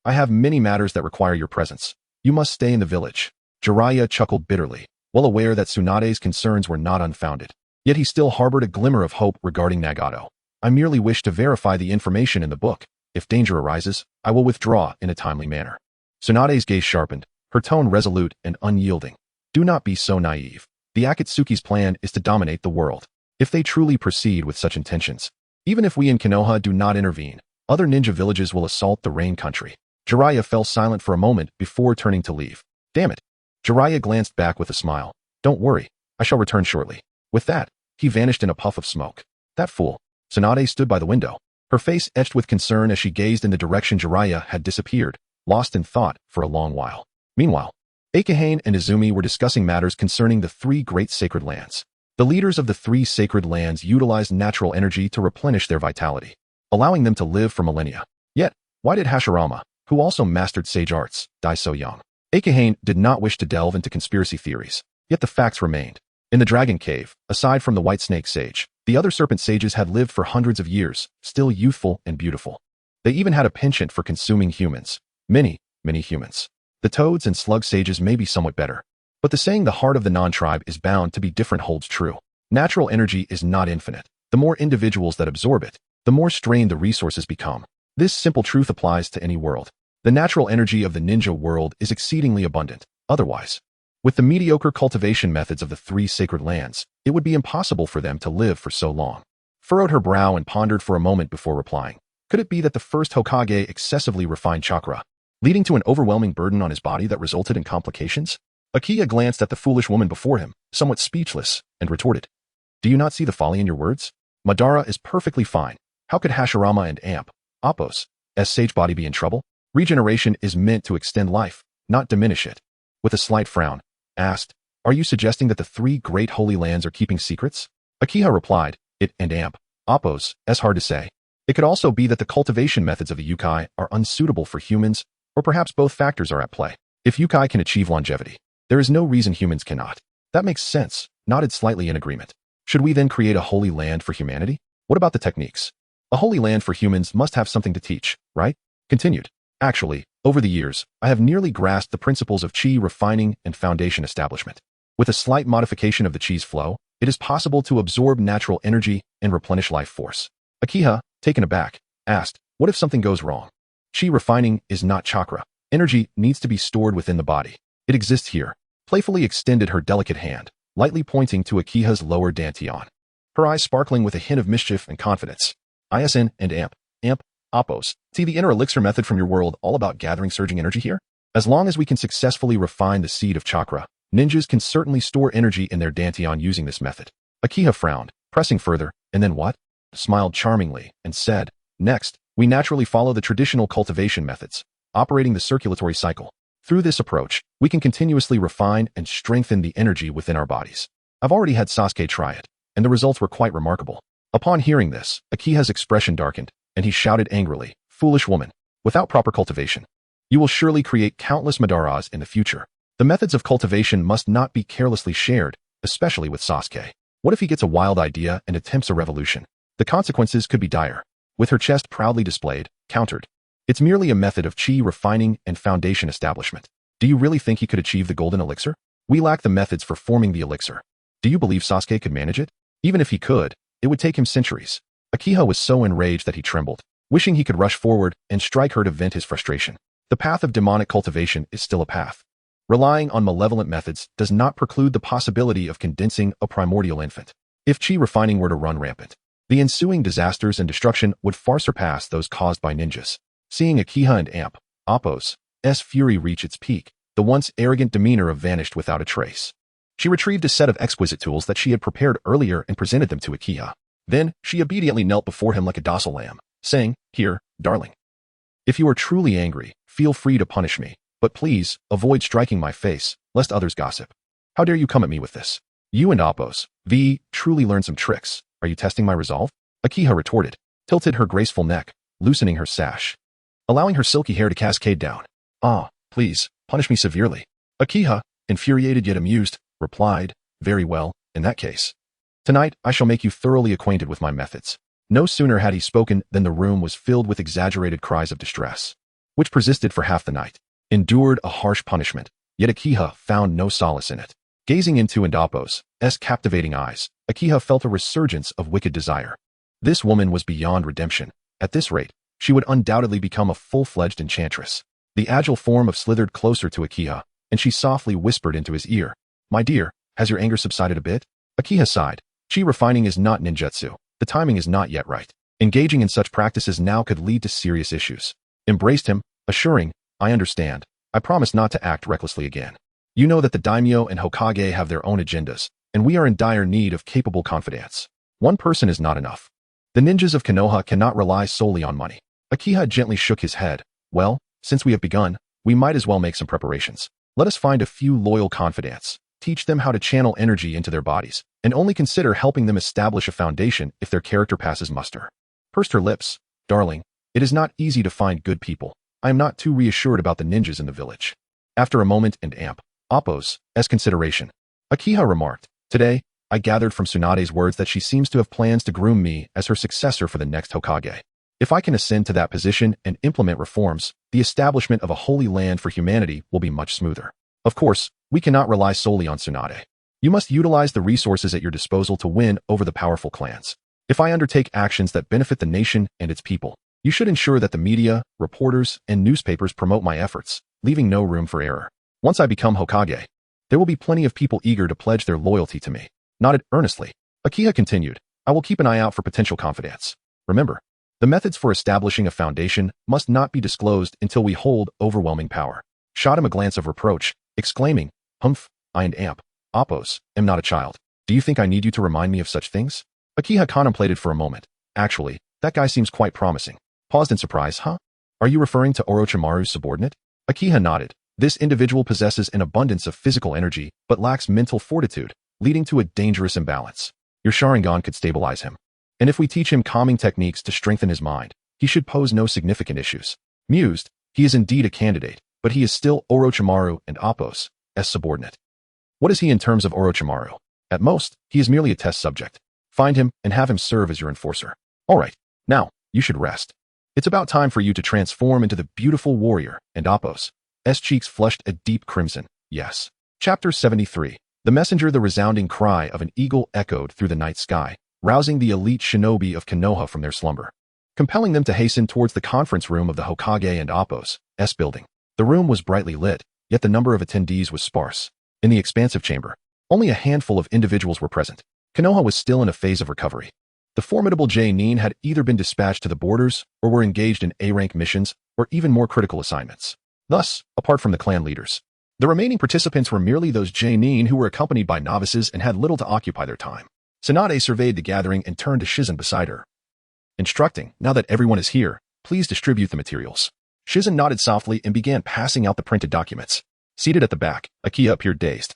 I have many matters that require your presence. You must stay in the village. Jiraiya chuckled bitterly, well aware that Tsunade's concerns were not unfounded. Yet he still harbored a glimmer of hope regarding Nagato. I merely wish to verify the information in the book. If danger arises, I will withdraw in a timely manner. Tsunade's gaze sharpened, her tone resolute and unyielding. Do not be so naive. The Akatsuki's plan is to dominate the world. If they truly proceed with such intentions, even if we in Konoha do not intervene, other ninja villages will assault the Rain country. Jiraiya fell silent for a moment before turning to leave. Damn it. Jiraiya glanced back with a smile. Don't worry, I shall return shortly. With that, he vanished in a puff of smoke. That fool. Tsunade stood by the window, her face etched with concern as she gazed in the direction Jiraiya had disappeared, lost in thought for a long while. Meanwhile, Akihane and Izumi were discussing matters concerning the three great sacred lands. The leaders of the three sacred lands utilized natural energy to replenish their vitality, allowing them to live for millennia. Yet, why did Hashirama, who also mastered sage arts, die so young? Akihane did not wish to delve into conspiracy theories, yet the facts remained. In the Dragon Cave, aside from the White Snake Sage, the other serpent sages had lived for hundreds of years, still youthful and beautiful. They even had a penchant for consuming humans. Many humans. The toads and slug sages may be somewhat better, but the saying the heart of the non-tribe is bound to be different holds true. Natural energy is not infinite. The more individuals that absorb it, the more strained the resources become. This simple truth applies to any world. The natural energy of the ninja world is exceedingly abundant. Otherwise, with the mediocre cultivation methods of the three sacred lands, it would be impossible for them to live for so long. Furrowed her brow and pondered for a moment before replying. Could it be that the first Hokage excessively refined chakra, leading to an overwhelming burden on his body that resulted in complications? Akiya glanced at the foolish woman before him, somewhat speechless, and retorted. Do you not see the folly in your words? Madara is perfectly fine. How could Hashirama and Appos sage body be in trouble? Regeneration is meant to extend life, not diminish it. With a slight frown, asked, are you suggesting that the three great holy lands are keeping secrets? Akiha replied, it and Appos, hard to say. It could also be that the cultivation methods of the Yukai are unsuitable for humans, or perhaps both factors are at play. If Yukai can achieve longevity, there is no reason humans cannot. That makes sense, nodded slightly in agreement. Should we then create a holy land for humanity? What about the techniques? A holy land for humans must have something to teach, right? Continued. Actually, over the years, I have nearly grasped the principles of chi refining and foundation establishment. With a slight modification of the chi's flow, it is possible to absorb natural energy and replenish life force. Akiha, taken aback, asked, what if something goes wrong? Chi refining is not chakra. Energy needs to be stored within the body. It exists here. Playfully extended her delicate hand, lightly pointing to Akiha's lower dantian. Her eyes sparkling with a hint of mischief and confidence. ISN and Appos, see the inner elixir method from your world all about gathering surging energy here? As long as we can successfully refine the seed of chakra, ninjas can certainly store energy in their dantian using this method. Akiha frowned, pressing further, and then what? Smiled charmingly, and said, next, we naturally follow the traditional cultivation methods, operating the circulatory cycle. Through this approach, we can continuously refine and strengthen the energy within our bodies. I've already had Sasuke try it, and the results were quite remarkable. Upon hearing this, Akiha's expression darkened, and he shouted angrily, foolish woman, without proper cultivation, you will surely create countless Madaras in the future. The methods of cultivation must not be carelessly shared, especially with Sasuke. What if he gets a wild idea and attempts a revolution? The consequences could be dire. With her chest proudly displayed, countered. It's merely a method of chi refining and foundation establishment. Do you really think he could achieve the golden elixir? We lack the methods for forming the elixir. Do you believe Sasuke could manage it? Even if he could, it would take him centuries. Akiha was so enraged that he trembled, wishing he could rush forward and strike her to vent his frustration. The path of demonic cultivation is still a path. Relying on malevolent methods does not preclude the possibility of condensing a primordial infant. If chi refining were to run rampant, the ensuing disasters and destruction would far surpass those caused by ninjas. Seeing Akiha and Appos' fury reach its peak, the once arrogant demeanor of vanished without a trace. She retrieved a set of exquisite tools that she had prepared earlier and presented them to Akiha. Then, she obediently knelt before him like a docile lamb, saying, here, darling. If you are truly angry, feel free to punish me. But please, avoid striking my face, lest others gossip. How dare you come at me with this? You and Appos, V, truly learned some tricks. Are you testing my resolve? Akiha retorted, tilted her graceful neck, loosening her sash, allowing her silky hair to cascade down. Ah, please, punish me severely. Akiha, infuriated yet amused, replied, very well, in that case. Tonight, I shall make you thoroughly acquainted with my methods. No sooner had he spoken than the room was filled with exaggerated cries of distress, which persisted for half the night. Endured a harsh punishment, yet Akiha found no solace in it. Gazing into Ndapo's captivating eyes, Akiha felt a resurgence of wicked desire. This woman was beyond redemption. At this rate, she would undoubtedly become a full-fledged enchantress. The agile form of slithered closer to Akiha, and she softly whispered into his ear, "My dear, has your anger subsided a bit?" Akiha sighed. Chi refining is not ninjutsu. The timing is not yet right. Engaging in such practices now could lead to serious issues. Embraced him, assuring, I understand. I promise not to act recklessly again. You know that the daimyo and Hokage have their own agendas, and we are in dire need of capable confidants. One person is not enough. The ninjas of Konoha cannot rely solely on money. Akiha gently shook his head. Well, since we have begun, we might as well make some preparations. Let us find a few loyal confidants, teach them how to channel energy into their bodies, and only consider helping them establish a foundation if their character passes muster. Pursed her lips. Darling, it is not easy to find good people. I am not too reassured about the ninjas in the village. After a moment and Appos' consideration, Akiha remarked, Today, I gathered from Tsunade's words that she seems to have plans to groom me as her successor for the next Hokage. If I can ascend to that position and implement reforms, the establishment of a holy land for humanity will be much smoother. Of course, we cannot rely solely on Tsunade. You must utilize the resources at your disposal to win over the powerful clans. If I undertake actions that benefit the nation and its people, you should ensure that the media, reporters, and newspapers promote my efforts, leaving no room for error. Once I become Hokage, there will be plenty of people eager to pledge their loyalty to me. Nodded earnestly. Akiha continued, I will keep an eye out for potential confidants. Remember, the methods for establishing a foundation must not be disclosed until we hold overwhelming power. Shot him a glance of reproach, exclaiming, Humph, I and Appos, am not a child. Do you think I need you to remind me of such things? Akiha contemplated for a moment. Actually, that guy seems quite promising. Paused in surprise, huh? Are you referring to Orochimaru's subordinate? Akiha nodded. This individual possesses an abundance of physical energy, but lacks mental fortitude, leading to a dangerous imbalance. Your Sharingan could stabilize him. And if we teach him calming techniques to strengthen his mind, he should pose no significant issues. Mused, he is indeed a candidate, but he is still Orochimaru and Appos' subordinate. What is he in terms of Orochimaru? At most, he is merely a test subject. Find him and have him serve as your enforcer. All right, now, you should rest. It's about time for you to transform into the beautiful warrior, and Appos' cheeks flushed a deep crimson. Yes. Chapter 73. The messenger. The resounding cry of an eagle echoed through the night sky, rousing the elite shinobi of Konoha from their slumber, compelling them to hasten towards the conference room of the Hokage and Appos' building. The room was brightly lit, yet the number of attendees was sparse. In the expansive chamber, only a handful of individuals were present. Konoha was still in a phase of recovery. The formidable Xiangling had either been dispatched to the borders or were engaged in A-rank missions or even more critical assignments. Thus, apart from the clan leaders, the remaining participants were merely those Xiangling who were accompanied by novices and had little to occupy their time. Tsunade surveyed the gathering and turned to Shizen beside her, instructing, now that everyone is here, please distribute the materials. Shizen nodded softly and began passing out the printed documents. Seated at the back, Akiha appeared dazed,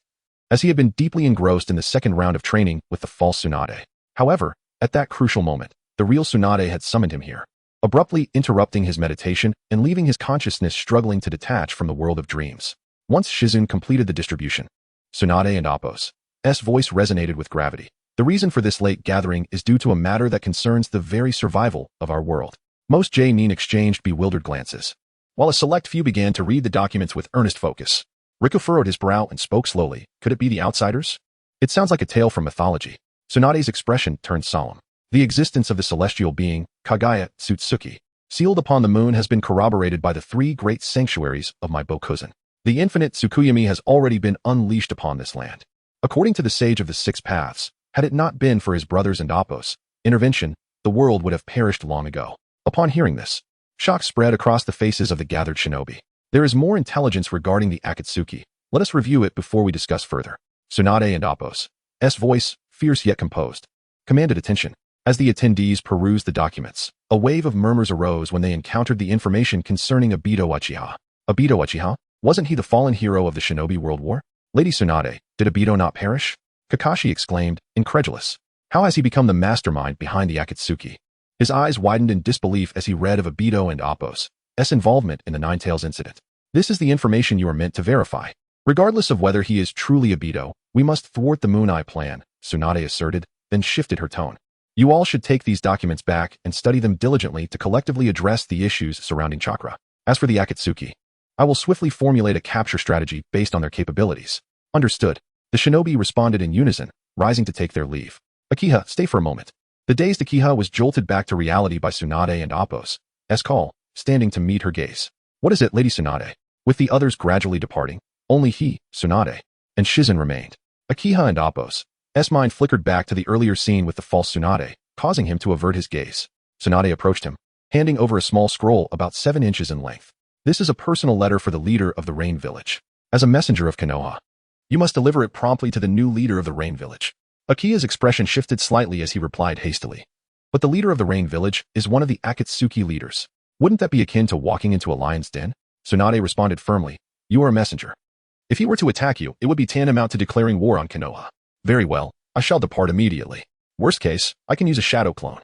as he had been deeply engrossed in the second round of training with the false Tsunade. However, at that crucial moment, the real Tsunade had summoned him here, abruptly interrupting his meditation and leaving his consciousness struggling to detach from the world of dreams. Once Shizen completed the distribution, Tsunade and Appos' voice resonated with gravity. The reason for this late gathering is due to a matter that concerns the very survival of our world. Most Xiangling exchanged bewildered glances, while a select few began to read the documents with earnest focus. Riku furrowed his brow and spoke slowly. Could it be the outsiders? It sounds like a tale from mythology. Tsunade's expression turned solemn. The existence of the celestial being, Kagaya Tsutsuki, sealed upon the moon has been corroborated by the three great sanctuaries of my Bokuzen. The infinite Tsukuyami has already been unleashed upon this land. According to the sage of the six paths, had it not been for his brothers and Appos' intervention, the world would have perished long ago. Upon hearing this, shock spread across the faces of the gathered shinobi. There is more intelligence regarding the Akatsuki. Let us review it before we discuss further. Tsunade and Appos' voice, fierce yet composed, commanded attention. As the attendees perused the documents, a wave of murmurs arose when they encountered the information concerning Obito Uchiha. Obito Uchiha? Wasn't he the fallen hero of the Shinobi World War? Lady Tsunade, did Obito not perish? Kakashi exclaimed, incredulous. How has he become the mastermind behind the Akatsuki? His eyes widened in disbelief as he read of Obito and Appo's involvement in the Ninetales incident. This is the information you are meant to verify. Regardless of whether he is truly Obito, we must thwart the Moon Eye plan, Tsunade asserted, then shifted her tone. You all should take these documents back and study them diligently to collectively address the issues surrounding chakra. As for the Akatsuki, I will swiftly formulate a capture strategy based on their capabilities. Understood. The shinobi responded in unison, rising to take their leave. Akiha, stay for a moment. The dazed Akiha was jolted back to reality by Tsunade and Appo's call, standing to meet her gaze. What is it, Lady Tsunade? With the others gradually departing, only he, Tsunade, and Shizen remained. Akiha and Appo's mind flickered back to the earlier scene with the false Tsunade, causing him to avert his gaze. Tsunade approached him, handing over a small scroll about 7 inches in length. This is a personal letter for the leader of the Rain Village. As a messenger of Konoha, you must deliver it promptly to the new leader of the Rain Village. Akiha's expression shifted slightly as he replied hastily. But the leader of the Rain Village is one of the Akatsuki leaders. Wouldn't that be akin to walking into a lion's den? Tsunade responded firmly. You are a messenger. If he were to attack you, it would be tantamount to declaring war on Konoha. Very well, I shall depart immediately. Worst case, I can use a shadow clone.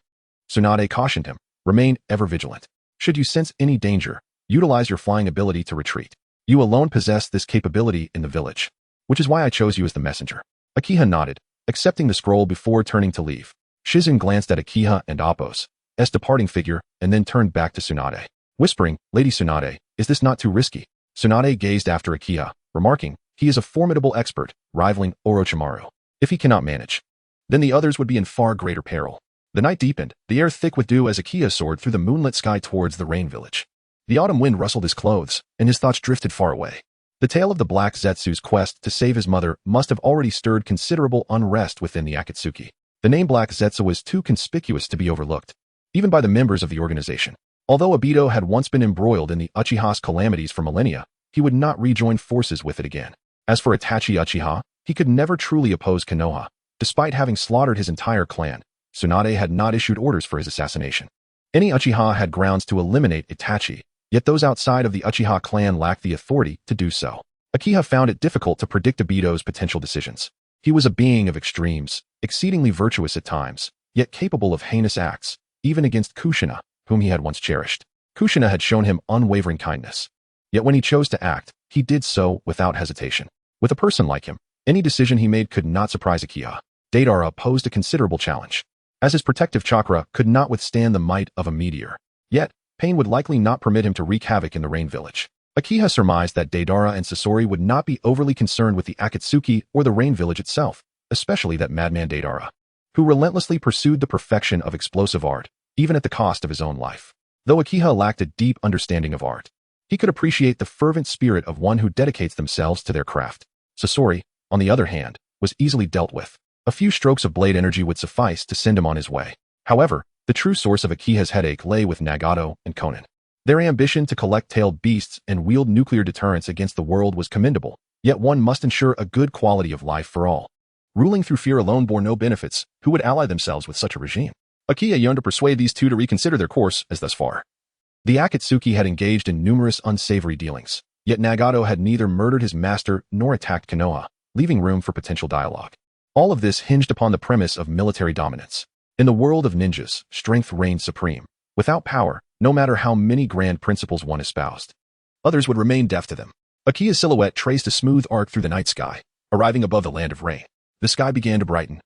Tsunade cautioned him. Remain ever vigilant. Should you sense any danger, utilize your flying ability to retreat. You alone possess this capability in the village, which is why I chose you as the messenger. Akiha nodded, accepting the scroll before turning to leave. Shizen glanced at Akiha and Appo's departing figure and then turned back to Tsunade, whispering, Lady Tsunade, is this not too risky? Tsunade gazed after Akiha, remarking, he is a formidable expert, rivaling Orochimaru. If he cannot manage, then the others would be in far greater peril. The night deepened, the air thick with dew as Akiha soared through the moonlit sky towards the Rain Village. The autumn wind rustled his clothes, and his thoughts drifted far away. The tale of the Black Zetsu's quest to save his mother must have already stirred considerable unrest within the Akatsuki. The name Black Zetsu was too conspicuous to be overlooked, even by the members of the organization. Although Obito had once been embroiled in the Uchiha's calamities for millennia, he would not rejoin forces with it again. As for Itachi Uchiha, he could never truly oppose Konoha. Despite having slaughtered his entire clan, Tsunade had not issued orders for his assassination. Any Uchiha had grounds to eliminate Itachi, yet those outside of the Uchiha clan lacked the authority to do so. Akiha found it difficult to predict Obito's potential decisions. He was a being of extremes, exceedingly virtuous at times, yet capable of heinous acts, even against Kushina, whom he had once cherished. Kushina had shown him unwavering kindness. Yet when he chose to act, he did so without hesitation. With a person like him, any decision he made could not surprise Akiha. Deidara posed a considerable challenge, as his protective chakra could not withstand the might of a meteor. Yet, pain would likely not permit him to wreak havoc in the Rain Village. Akiha surmised that Deidara and Sasori would not be overly concerned with the Akatsuki or the Rain Village itself, especially that madman Deidara, who relentlessly pursued the perfection of explosive art, even at the cost of his own life. Though Akiha lacked a deep understanding of art, he could appreciate the fervent spirit of one who dedicates themselves to their craft. Sasori, on the other hand, was easily dealt with. A few strokes of blade energy would suffice to send him on his way. However, the true source of Akiha's headache lay with Nagato and Konan. Their ambition to collect tailed beasts and wield nuclear deterrence against the world was commendable, yet one must ensure a good quality of life for all. Ruling through fear alone bore no benefits. Who would ally themselves with such a regime? Akiha yearned to persuade these two to reconsider their course, as thus far the Akatsuki had engaged in numerous unsavory dealings, yet Nagato had neither murdered his master nor attacked Konoha, leaving room for potential dialogue. All of this hinged upon the premise of military dominance. In the world of ninjas, strength reigned supreme. Without power, no matter how many grand principles one espoused, others would remain deaf to them. Akiha's silhouette traced a smooth arc through the night sky, arriving above the land of rain. The sky began to brighten,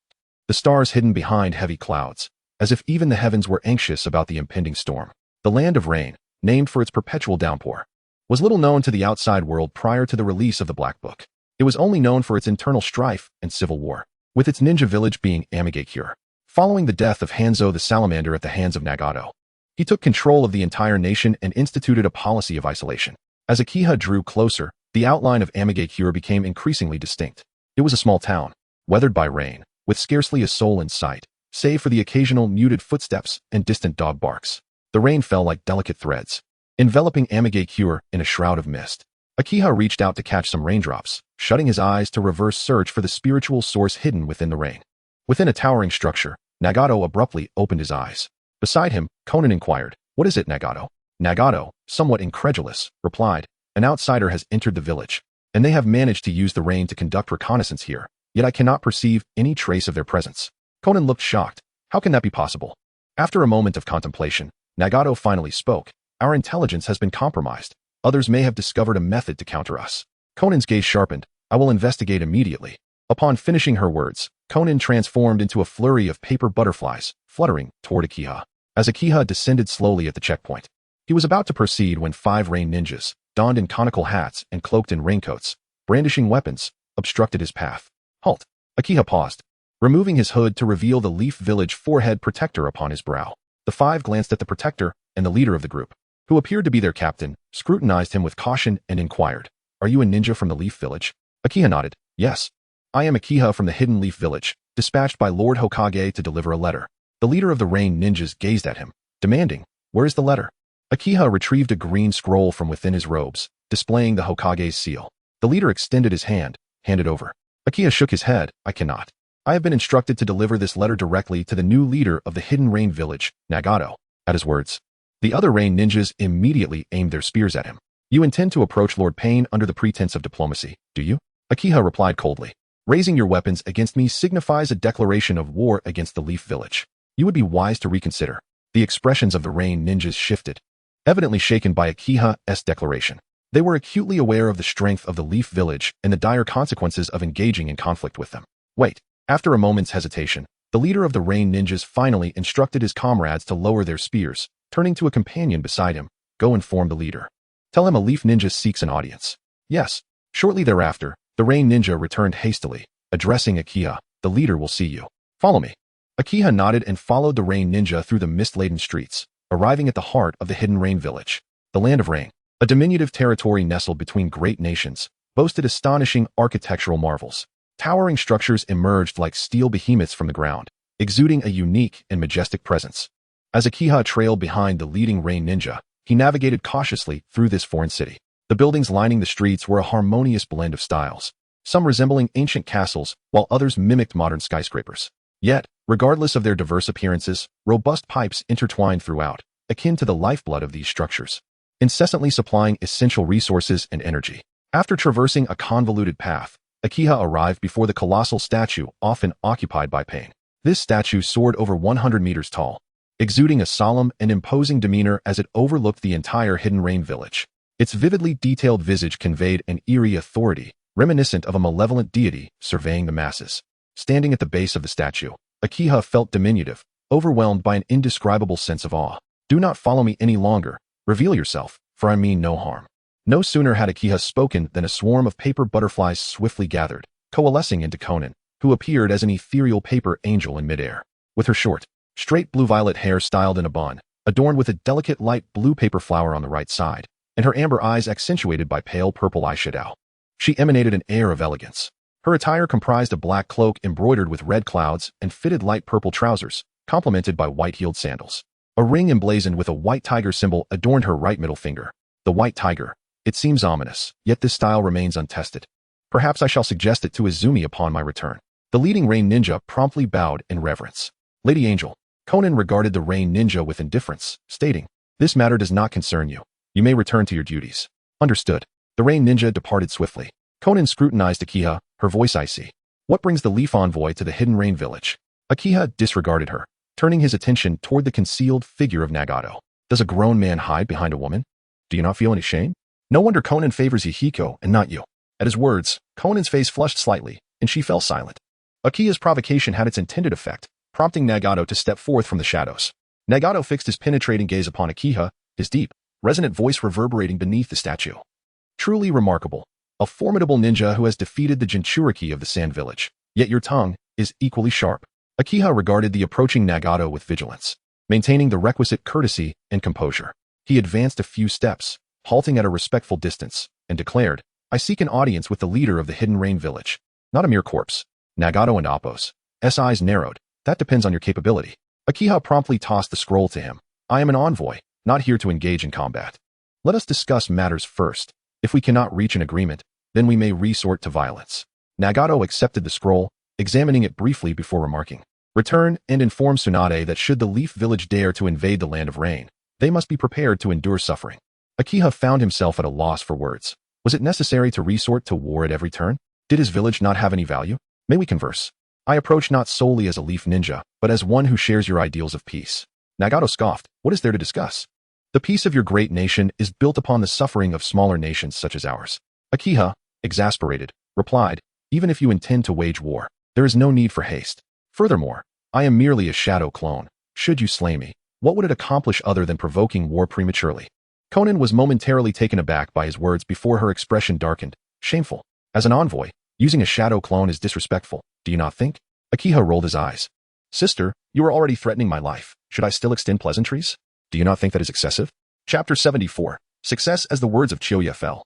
the stars hidden behind heavy clouds, as if even the heavens were anxious about the impending storm. The land of rain, named for its perpetual downpour, was little known to the outside world prior to the release of the Black Book. It was only known for its internal strife and civil war, with its ninja village being Amigakure. Following the death of Hanzo the Salamander at the hands of Nagato, he took control of the entire nation and instituted a policy of isolation. As Akiha drew closer, the outline of Amigakure became increasingly distinct. It was a small town, weathered by rain, with scarcely a soul in sight, save for the occasional muted footsteps and distant dog barks. The rain fell like delicate threads, enveloping Amigakure in a shroud of mist. Akiha reached out to catch some raindrops, shutting his eyes to reverse search for the spiritual source hidden within the rain. Within a towering structure, Nagato abruptly opened his eyes. Beside him, Konan inquired, "What is it, Nagato?" Nagato, somewhat incredulous, replied, An outsider has entered the village, and they have managed to use the rain to conduct reconnaissance here, yet I cannot perceive any trace of their presence. Conan looked shocked. How can that be possible? After a moment of contemplation, Nagato finally spoke. Our intelligence has been compromised. Others may have discovered a method to counter us. Conan's gaze sharpened. I will investigate immediately. Upon finishing her words, Conan transformed into a flurry of paper butterflies, fluttering toward Akiha. As Akiha descended slowly at the checkpoint, he was about to proceed when 5 rain ninjas, donned in conical hats and cloaked in raincoats, brandishing weapons, obstructed his path. Halt! Akiha paused, removing his hood to reveal the Leaf Village forehead protector upon his brow. The 5 glanced at the protector, and the leader of the group, who appeared to be their captain, scrutinized him with caution and inquired, "Are you a ninja from the Leaf Village?" Akiha nodded. "Yes. I am Akiha from the Hidden Leaf Village, dispatched by Lord Hokage to deliver a letter." The leader of the rain ninjas gazed at him, demanding, "Where is the letter?" Akiha retrieved a green scroll from within his robes, displaying the Hokage's seal. The leader extended his hand, handed over. Akiha shook his head. "I cannot. I have been instructed to deliver this letter directly to the new leader of the Hidden Rain Village, Nagato." At his words, the other rain ninjas immediately aimed their spears at him. "You intend to approach Lord Pain under the pretense of diplomacy, do you?" Akiha replied coldly. "Raising your weapons against me signifies a declaration of war against the Leaf Village. You would be wise to reconsider." The expressions of the rain ninjas shifted, evidently shaken by Akiha's declaration. They were acutely aware of the strength of the Leaf Village and the dire consequences of engaging in conflict with them. "Wait." After a moment's hesitation, the leader of the rain ninjas finally instructed his comrades to lower their spears, turning to a companion beside him. "Go inform the leader. Tell him a Leaf Ninja seeks an audience." "Yes." Shortly thereafter, the rain ninja returned hastily, addressing Akiha. "The leader will see you. Follow me." Akiha nodded and followed the rain ninja through the mist-laden streets, arriving at the heart of the Hidden Rain Village. The Land of Rain, a diminutive territory nestled between great nations, boasted astonishing architectural marvels. Towering structures emerged like steel behemoths from the ground, exuding a unique and majestic presence. As Akiha trailed behind the leading rain ninja, he navigated cautiously through this foreign city. The buildings lining the streets were a harmonious blend of styles, some resembling ancient castles, while others mimicked modern skyscrapers. Yet, regardless of their diverse appearances, robust pipes intertwined throughout, akin to the lifeblood of these structures, incessantly supplying essential resources and energy. After traversing a convoluted path, Akiha arrived before the colossal statue often occupied by Pain. This statue soared over 100 meters tall, exuding a solemn and imposing demeanor as it overlooked the entire Hidden Rain Village. Its vividly detailed visage conveyed an eerie authority, reminiscent of a malevolent deity surveying the masses. Standing at the base of the statue, Akiha felt diminutive, overwhelmed by an indescribable sense of awe. "Do not follow me any longer. Reveal yourself, for I mean no harm." No sooner had Akiha spoken than a swarm of paper butterflies swiftly gathered, coalescing into Conan, who appeared as an ethereal paper angel in midair. With her short, straight blue-violet hair styled in a bun, adorned with a delicate light blue paper flower on the right side, and her amber eyes accentuated by pale purple eyeshadow, she emanated an air of elegance. Her attire comprised a black cloak embroidered with red clouds and fitted light purple trousers, complemented by white-heeled sandals. A ring emblazoned with a white tiger symbol adorned her right middle finger. The white tiger. It seems ominous, yet this style remains untested. Perhaps I shall suggest it to Izumi upon my return. The leading rain ninja promptly bowed in reverence. "Lady Angel." Conan regarded the rain ninja with indifference, stating, "This matter does not concern you. You may return to your duties." "Understood." The rain ninja departed swiftly. Conan scrutinized Akiha, her voice icy. "What brings the Leaf Envoy to the Hidden Rain Village?" Akiha disregarded her, turning his attention toward the concealed figure of Nagato. "Does a grown man hide behind a woman? Do you not feel any shame? No wonder Conan favors Yahiko and not you." At his words, Conan's face flushed slightly, and she fell silent. Akiha's provocation had its intended effect, prompting Nagato to step forth from the shadows. Nagato fixed his penetrating gaze upon Akiha, his deep, resonant voice reverberating beneath the statue. "Truly remarkable. A formidable ninja who has defeated the Jinchuriki of the Sand Village. Yet your tongue is equally sharp." Akiha regarded the approaching Nagato with vigilance, maintaining the requisite courtesy and composure. He advanced a few steps, halting at a respectful distance, and declared, "I seek an audience with the leader of the Hidden Rain Village. Not a mere corpse." Nagato and Appo's eyes narrowed. "That depends on your capability." Akiha promptly tossed the scroll to him. "I am an envoy, not here to engage in combat. Let us discuss matters first. If we cannot reach an agreement, then we may resort to violence." Nagato accepted the scroll, examining it briefly before remarking, "Return and inform Tsunade that should the Leaf Village dare to invade the Land of Rain, they must be prepared to endure suffering." Akiha found himself at a loss for words. Was it necessary to resort to war at every turn? Did his village not have any value? May we converse? I approach not solely as a leaf ninja, but as one who shares your ideals of peace. Nagato scoffed. What is there to discuss? The peace of your great nation is built upon the suffering of smaller nations such as ours. Akiha, exasperated, replied, even if you intend to wage war, there is no need for haste. Furthermore, I am merely a shadow clone. Should you slay me, what would it accomplish other than provoking war prematurely? Konan was momentarily taken aback by his words before her expression darkened. Shameful. As an envoy, using a shadow clone is disrespectful, do you not think? Akiha rolled his eyes. Sister, you are already threatening my life. Should I still extend pleasantries? Do you not think that is excessive? Chapter 74. Success as the words of Chiyoya fell.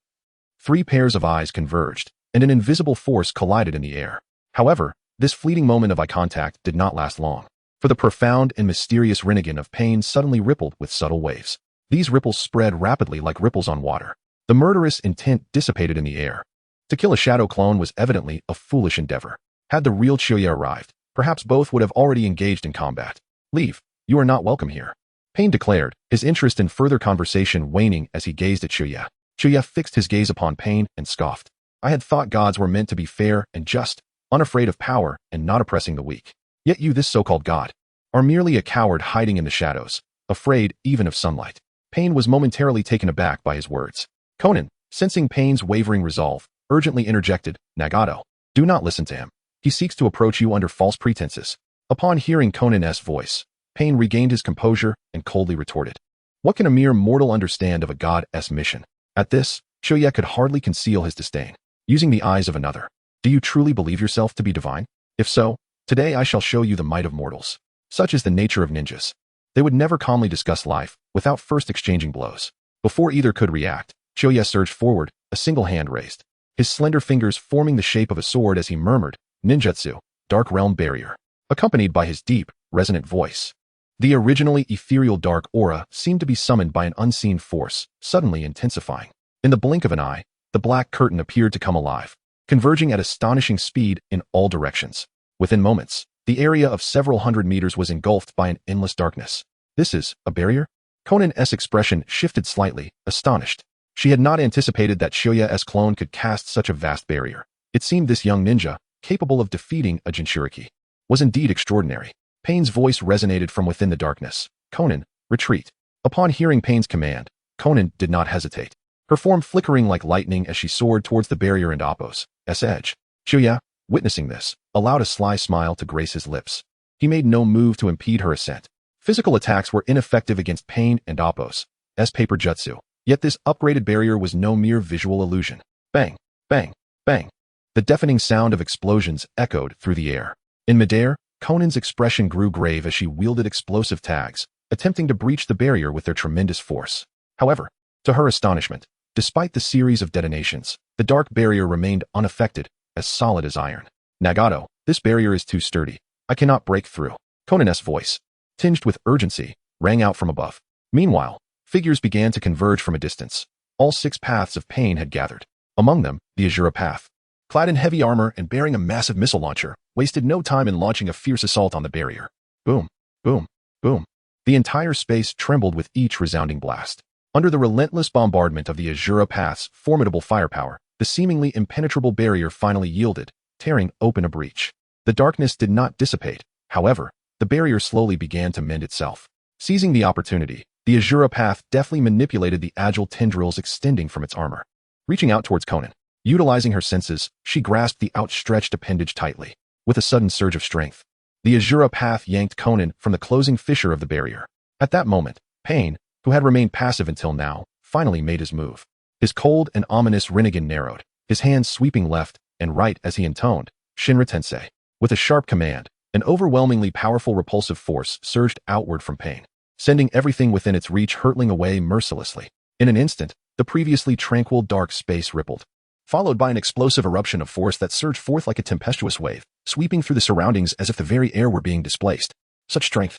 3 pairs of eyes converged, and an invisible force collided in the air. However, this fleeting moment of eye contact did not last long, for the profound and mysterious Rinnegan of pain suddenly rippled with subtle waves. These ripples spread rapidly like ripples on water. The murderous intent dissipated in the air. To kill a shadow clone was evidently a foolish endeavor. Had the real Chiyoya arrived, perhaps both would have already engaged in combat. Leave. You are not welcome here. Pain declared, his interest in further conversation waning as he gazed at Chiyoya. Chiyoya fixed his gaze upon Pain and scoffed. I had thought gods were meant to be fair and just, unafraid of power and not oppressing the weak. Yet you, this so-called god, are merely a coward hiding in the shadows, afraid even of sunlight. Pain was momentarily taken aback by his words. Konan, sensing Pain's wavering resolve, urgently interjected, Nagato, do not listen to him. He seeks to approach you under false pretenses. Upon hearing Konan's voice, Pain regained his composure and coldly retorted. What can a mere mortal understand of a god's mission? At this, Chiyoya could hardly conceal his disdain. Using the eyes of another, do you truly believe yourself to be divine? If so, today I shall show you the might of mortals. Such is the nature of ninjas. They would never calmly discuss life without first exchanging blows. Before either could react, Chiyoya surged forward, a single hand raised, his slender fingers forming the shape of a sword as he murmured, Ninjutsu, Dark Realm Barrier, accompanied by his deep, resonant voice. The originally ethereal dark aura seemed to be summoned by an unseen force, suddenly intensifying. In the blink of an eye, the black curtain appeared to come alive, converging at astonishing speed in all directions. Within moments, the area of several hundred meters was engulfed by an endless darkness. This is a barrier? Konan's expression shifted slightly, astonished. She had not anticipated that Chiyoya's clone could cast such a vast barrier. It seemed this young ninja, capable of defeating a Jinchuriki, was indeed extraordinary. Pain's voice resonated from within the darkness. Konan, retreat. Upon hearing Pain's command, Konan did not hesitate, her form flickering like lightning as she soared towards the barrier and Appo's edge. Chiyoya, witnessing this, allowed a sly smile to grace his lips. He made no move to impede her ascent. Physical attacks were ineffective against Pain and Appo's paper jutsu, yet this upgraded barrier was no mere visual illusion. Bang, bang, bang. The deafening sound of explosions echoed through the air. In midair, Konan's expression grew grave as she wielded explosive tags, attempting to breach the barrier with their tremendous force. However, to her astonishment, despite the series of detonations, the dark barrier remained unaffected, as solid as iron. Nagato, this barrier is too sturdy. I cannot break through. Konan's voice, tinged with urgency, rang out from above. Meanwhile, figures began to converge from a distance. All 6 paths of Pain had gathered. Among them, the Azura path, clad in heavy armor and bearing a massive missile launcher, wasted no time in launching a fierce assault on the barrier. Boom, boom, boom. The entire space trembled with each resounding blast. Under the relentless bombardment of the Azura path's formidable firepower, the seemingly impenetrable barrier finally yielded, tearing open a breach. The darkness did not dissipate. However, the barrier slowly began to mend itself. Seizing the opportunity, the Azura path deftly manipulated the agile tendrils extending from its armor. Reaching out towards Konan, utilizing her senses, she grasped the outstretched appendage tightly. With a sudden surge of strength, the Azura path yanked Konan from the closing fissure of the barrier. At that moment, Pain, who had remained passive until now, finally made his move. His cold and ominous Rinnegan narrowed, his hands sweeping left and right as he intoned, Shinra Tensei. With a sharp command, an overwhelmingly powerful repulsive force surged outward from Pain, sending everything within its reach hurtling away mercilessly. In an instant, the previously tranquil dark space rippled, followed by an explosive eruption of force that surged forth like a tempestuous wave, sweeping through the surroundings as if the very air were being displaced. Such strength.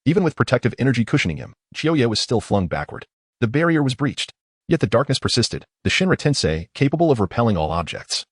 Even with protective energy cushioning him, Chiyoya was still flung backward. The barrier was breached, yet the darkness persisted. The Shinra Tensei, capable of repelling all objects,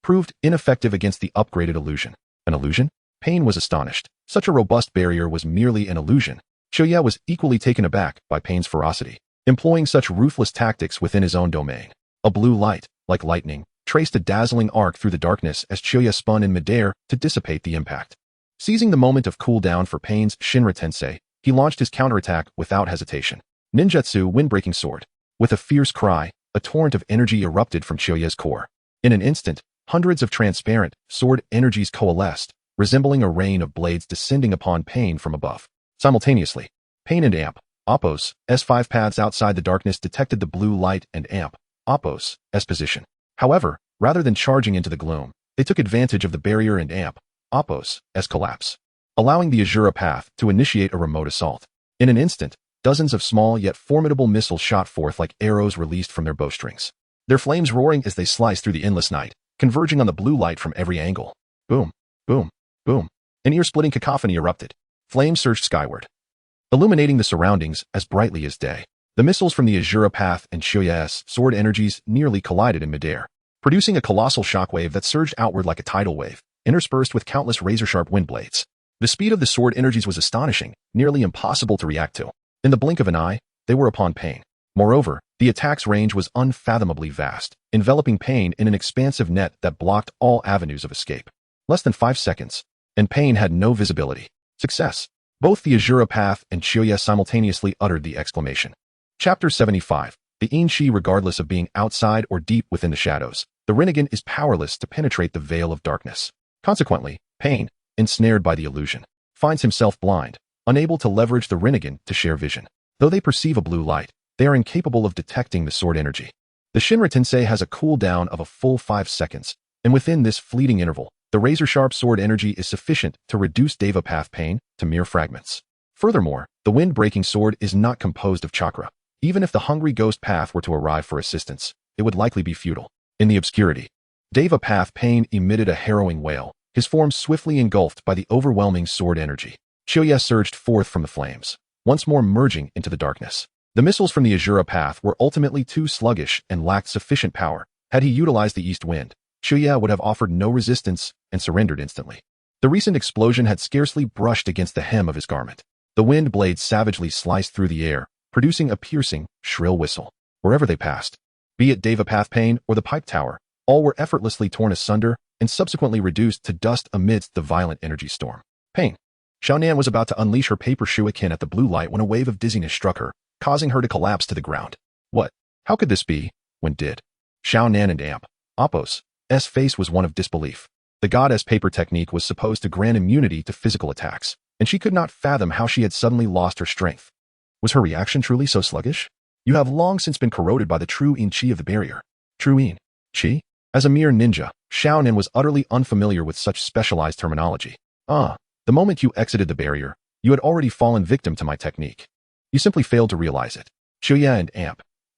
proved ineffective against the upgraded illusion. An illusion? Pain was astonished. Such a robust barrier was merely an illusion. Chiyoya was equally taken aback by Pain's ferocity. employing such ruthless tactics within his own domain. A blue light, like lightning, traced a dazzling arc through the darkness as Chuya spun in midair to dissipate the impact. Seizing the moment of cool down for Pain's Shinra Tensei, he launched his counterattack without hesitation. Ninjutsu Wind-Breaking Sword. With a fierce cry, a torrent of energy erupted from Chuya's core. In an instant, hundreds of transparent, sword energies coalesced, resembling a rain of blades descending upon Pain from above. Simultaneously, Pain and Amp, Oppo's, S5 paths outside the darkness detected the blue light and Amp, Oppo's, S position. However, rather than charging into the gloom, they took advantage of the barrier and Amp, Oppo's, S collapse, allowing the Azura path to initiate a remote assault. In an instant, dozens of small yet formidable missiles shot forth like arrows released from their bowstrings, their flames roaring as they sliced through the endless night, converging on the blue light from every angle. Boom, boom, boom. An ear-splitting cacophony erupted. Flames surged skyward, illuminating the surroundings as brightly as day. The missiles from the Azura path and Chuya's sword energies nearly collided in midair, producing a colossal shockwave that surged outward like a tidal wave, interspersed with countless razor-sharp wind blades. The speed of the sword energies was astonishing, nearly impossible to react to. In the blink of an eye, they were upon Pain. Moreover, the attack's range was unfathomably vast, enveloping Pain in an expansive net that blocked all avenues of escape. Less than 5 seconds, and Pain had no visibility. Success. Both the Azura path and Chuya simultaneously uttered the exclamation. Chapter 75. The Inshi, regardless of being outside or deep within the shadows, the Rinnegan is powerless to penetrate the veil of darkness. Consequently, Pain, ensnared by the illusion, finds himself blind, unable to leverage the Rinnegan to share vision. Though they perceive a blue light, they are incapable of detecting the sword energy. The Shinra Tensei has a cooldown of a full 5 seconds, and within this fleeting interval, the razor-sharp sword energy is sufficient to reduce Deva Path Pain to mere fragments. Furthermore, the wind-breaking sword is not composed of chakra. Even if the hungry ghost path were to arrive for assistance, it would likely be futile. In the obscurity, Deva Path Pain emitted a harrowing wail, his form swiftly engulfed by the overwhelming sword energy. Chuya surged forth from the flames, once more merging into the darkness. The missiles from the Azura path were ultimately too sluggish and lacked sufficient power. Had he utilized the east wind, Chuya would have offered no resistance and surrendered instantly. The recent explosion had scarcely brushed against the hem of his garment. The wind blades savagely sliced through the air, producing a piercing, shrill whistle. Wherever they passed, be it Deva Path Pain or the Pipe Tower, all were effortlessly torn asunder and subsequently reduced to dust amidst the violent energy storm. Pain. Xiangling was about to unleash her paper shuriken at the blue light when a wave of dizziness struck her, causing her to collapse to the ground. What? How could this be? When did? Xiangling and Amp, Oppo's, S face was one of disbelief. The goddess paper technique was supposed to grant immunity to physical attacks, and she could not fathom how she had suddenly lost her strength. Was her reaction truly so sluggish? You have long since been corroded by the true in chi of the barrier. True in chi? As a mere ninja, Xiangling was utterly unfamiliar with such specialized terminology. The moment you exited the barrier, you had already fallen victim to my technique. You simply failed to realize it. Chuya and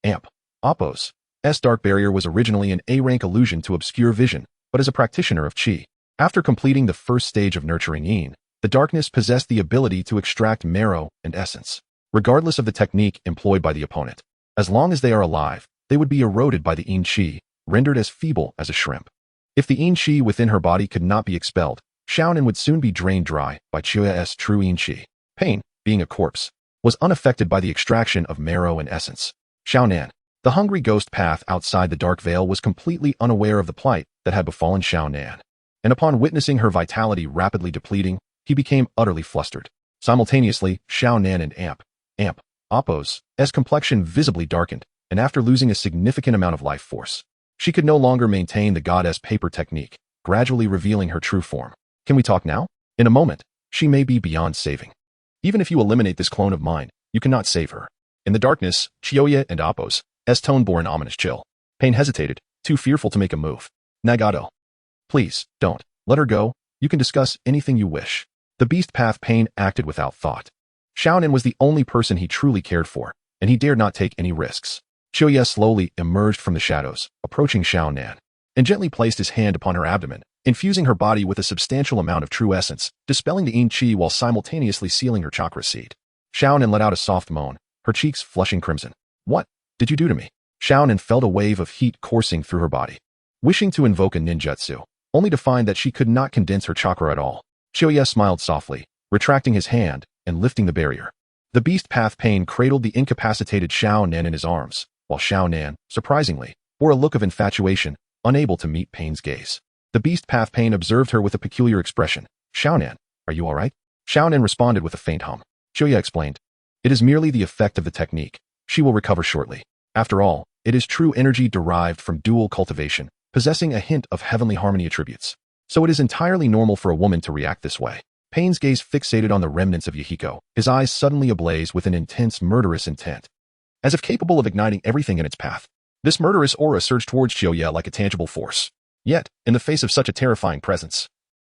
Amp, Oppo's, S dark barrier was originally an A-rank illusion to obscure vision, but as a practitioner of chi, after completing the first stage of nurturing in, the darkness possessed the ability to extract marrow and essence, regardless of the technique employed by the opponent. As long as they are alive, they would be eroded by the in chi, rendered as feeble as a shrimp. If the in chi within her body could not be expelled, Xiangling would soon be drained dry by Chuya's true in chi. Pain, being a corpse, was unaffected by the extraction of marrow and essence. Xiangling, the hungry ghost path outside the dark veil, was completely unaware of the plight that had befallen Xiangling, and upon witnessing her vitality rapidly depleting, he became utterly flustered. Simultaneously, Xiangling and Amp, Oppo's, S complexion visibly darkened, and after losing a significant amount of life force, she could no longer maintain the goddess paper technique, gradually revealing her true form. Can we talk now? In a moment, she may be beyond saving. Even if you eliminate this clone of mine, you cannot save her. In the darkness, Chuya and Oppo's, S tone bore an ominous chill. Pain hesitated, too fearful to make a move. Nagato. Please, don't. Let her go. You can discuss anything you wish. The beast path Pain acted without thought. Xiangling was the only person he truly cared for, and he dared not take any risks. Chuya slowly emerged from the shadows, approaching Xiangling, and gently placed his hand upon her abdomen, infusing her body with a substantial amount of true essence, dispelling the in chi while simultaneously sealing her chakra seed. Xiangling let out a soft moan, her cheeks flushing crimson. What did you do to me? Xiangling felt a wave of heat coursing through her body, wishing to invoke a ninjutsu, only to find that she could not condense her chakra at all. Chuya smiled softly, retracting his hand and lifting the barrier. The beast path Pain cradled the incapacitated Xiao Nan in his arms, while Xiao Nan, surprisingly, bore a look of infatuation, unable to meet Pain's gaze. The beast path Pain observed her with a peculiar expression. Xiao Nan, are you all right? Xiao Nan responded with a faint hum. Chuya explained. It is merely the effect of the technique. She will recover shortly. After all, it is true energy derived from dual cultivation, possessing a hint of heavenly harmony attributes. So it is entirely normal for a woman to react this way. Pain's gaze fixated on the remnants of Yahiko, his eyes suddenly ablaze with an intense murderous intent. As if capable of igniting everything in its path, this murderous aura surged towards Chuya like a tangible force. Yet, in the face of such a terrifying presence,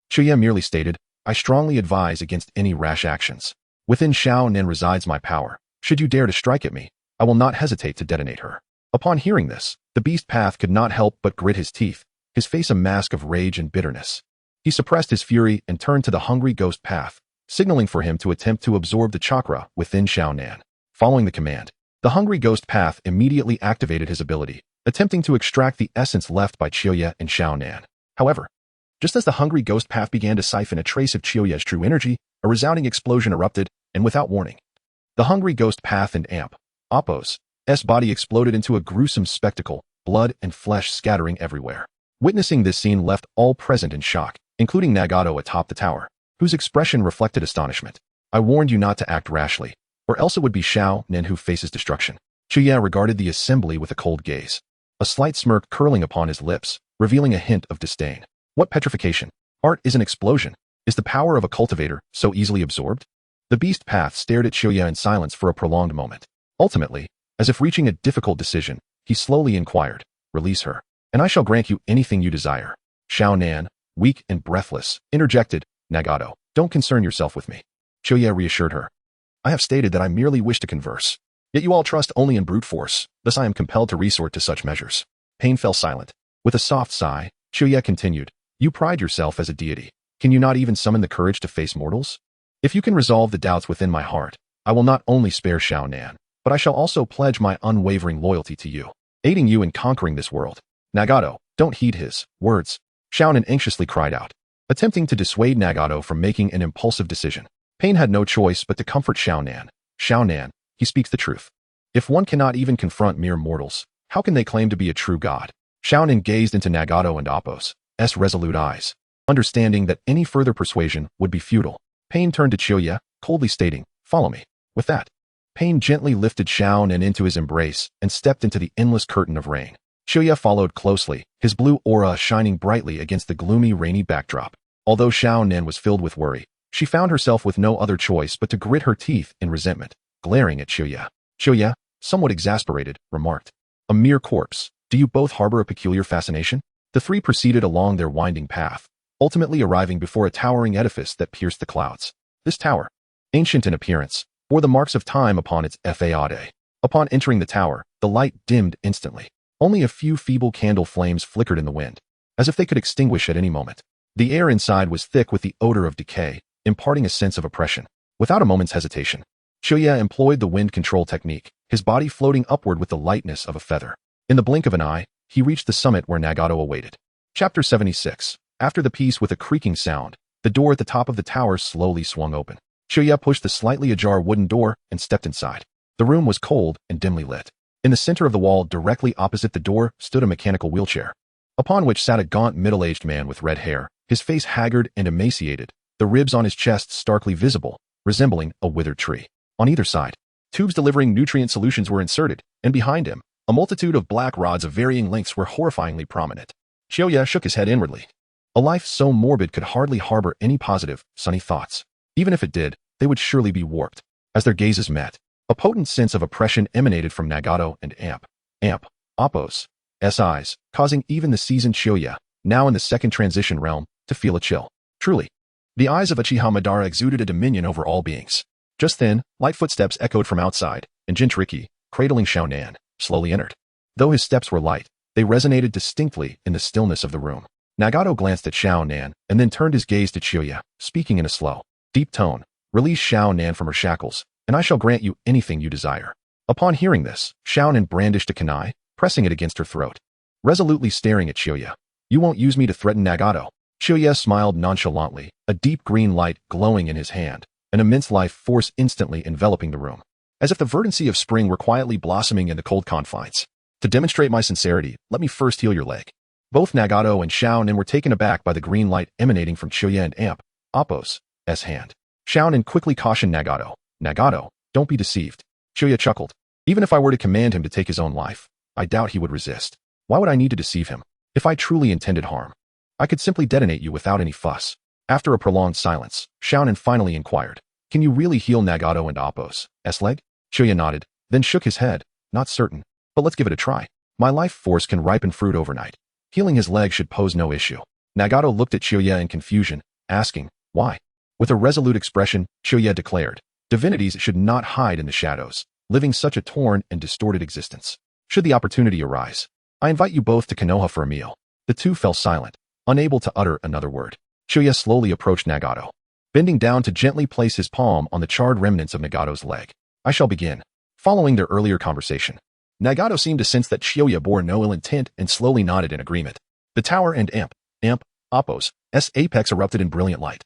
Chuya merely stated, I strongly advise against any rash actions. Within Xiao Nan resides my power. Should you dare to strike at me, I will not hesitate to detonate her. Upon hearing this, the beast path could not help but grit his teeth, his face a mask of rage and bitterness. He suppressed his fury and turned to the hungry ghost path, signaling for him to attempt to absorb the chakra within Xiao Nan. Following the command, the hungry ghost path immediately activated his ability, attempting to extract the essence left by Chuya and Xiao Nan. However, just as the hungry ghost path began to siphon a trace of Chuya's true energy, a resounding explosion erupted, and without warning, the hungry ghost path and Appo's body exploded into a gruesome spectacle, blood and flesh scattering everywhere. Witnessing this scene left all present in shock, including Nagato atop the tower, whose expression reflected astonishment. I warned you not to act rashly, or else it would be Xiao Nan who faces destruction. Chuya regarded the assembly with a cold gaze, a slight smirk curling upon his lips, revealing a hint of disdain. What petrification? Art is an explosion. Is the power of a cultivator so easily absorbed? The beast path stared at Chuya in silence for a prolonged moment. Ultimately, as if reaching a difficult decision, he slowly inquired, release her, and I shall grant you anything you desire. Xiao Nan, weak and breathless, interjected, Nagato, don't concern yourself with me. Chuya reassured her. I have stated that I merely wish to converse. Yet you all trust only in brute force, thus I am compelled to resort to such measures. Pain fell silent. With a soft sigh, Chuya continued, you pride yourself as a deity. Can you not even summon the courage to face mortals? If you can resolve the doubts within my heart, I will not only spare Xiao Nan, but I shall also pledge my unwavering loyalty to you, aiding you in conquering this world. Nagato, don't heed his words. Xiao Nan anxiously cried out, attempting to dissuade Nagato from making an impulsive decision. Pain had no choice but to comfort Xiao Nan. Xiao Nan, he speaks the truth. If one cannot even confront mere mortals, how can they claim to be a true god? Xiao Nan gazed into Nagato and Appo's resolute eyes, understanding that any further persuasion would be futile. Pain turned to Chuya, coldly stating, follow me. With that, Pain gently lifted Xiao Nan into his embrace and stepped into the endless curtain of rain. Chuya followed closely, his blue aura shining brightly against the gloomy rainy backdrop. Although Xiao Nan was filled with worry, she found herself with no other choice but to grit her teeth in resentment, glaring at Chuya. Chuya, somewhat exasperated, remarked, a mere corpse, do you both harbor a peculiar fascination? The three proceeded along their winding path, ultimately arriving before a towering edifice that pierced the clouds. This tower, ancient in appearance, bore the marks of time upon its facade. Upon entering the tower, the light dimmed instantly. Only a few feeble candle flames flickered in the wind, as if they could extinguish at any moment. The air inside was thick with the odor of decay, imparting a sense of oppression. Without a moment's hesitation, Chuya employed the wind control technique, his body floating upward with the lightness of a feather. In the blink of an eye, he reached the summit where Nagato awaited. Chapter 76. After the piece with a creaking sound, the door at the top of the tower slowly swung open. Chuya pushed the slightly ajar wooden door and stepped inside. The room was cold and dimly lit. In the center of the wall directly opposite the door stood a mechanical wheelchair, upon which sat a gaunt middle-aged man with red hair, his face haggard and emaciated, the ribs on his chest starkly visible, resembling a withered tree. On either side, tubes delivering nutrient solutions were inserted, and behind him, a multitude of black rods of varying lengths were horrifyingly prominent. Chuya shook his head inwardly. A life so morbid could hardly harbor any positive, sunny thoughts. Even if it did, they would surely be warped. As their gazes met, a potent sense of oppression emanated from Nagato and Appo's eyes, causing even the seasoned Chuya, now in the second transition realm, to feel a chill. Truly, the eyes of Uchiha Madara exuded a dominion over all beings. Just then, light footsteps echoed from outside, and Jinchuriki, cradling Xiao Nan, slowly entered. Though his steps were light, they resonated distinctly in the stillness of the room. Nagato glanced at Xiao Nan and then turned his gaze to Chuya, speaking in a slow, deep tone, release Xiao Nan from her shackles, and I shall grant you anything you desire. Upon hearing this, Xiao Nan brandished a kunai, pressing it against her throat, resolutely staring at Chuya. You won't use me to threaten Nagato. Chuya smiled nonchalantly, a deep green light glowing in his hand, an immense life force instantly enveloping the room, as if the verdancy of spring were quietly blossoming in the cold confines. To demonstrate my sincerity, let me first heal your leg. Both Nagato and Xiangling were taken aback by the green light emanating from Chuya and Amp, Appo's hand. Xiangling quickly cautioned Nagato. Nagato, don't be deceived. Chuya chuckled. Even if I were to command him to take his own life, I doubt he would resist. Why would I need to deceive him? If I truly intended harm, I could simply detonate you without any fuss. After a prolonged silence, Xiangling finally inquired, can you really heal Nagato and Appo's leg? Chuya nodded, then shook his head. Not certain, but let's give it a try. My life force can ripen fruit overnight. Healing his leg should pose no issue. Nagato looked at Chuya in confusion, asking, why? With a resolute expression, Chuya declared, divinities should not hide in the shadows, living such a torn and distorted existence. Should the opportunity arise, I invite you both to Konoha for a meal. The two fell silent, unable to utter another word. Chuya slowly approached Nagato, bending down to gently place his palm on the charred remnants of Nagato's leg. I shall begin. Following their earlier conversation, Nagato seemed to sense that Chuya bore no ill intent and slowly nodded in agreement. The tower and Appo's apex erupted in brilliant light.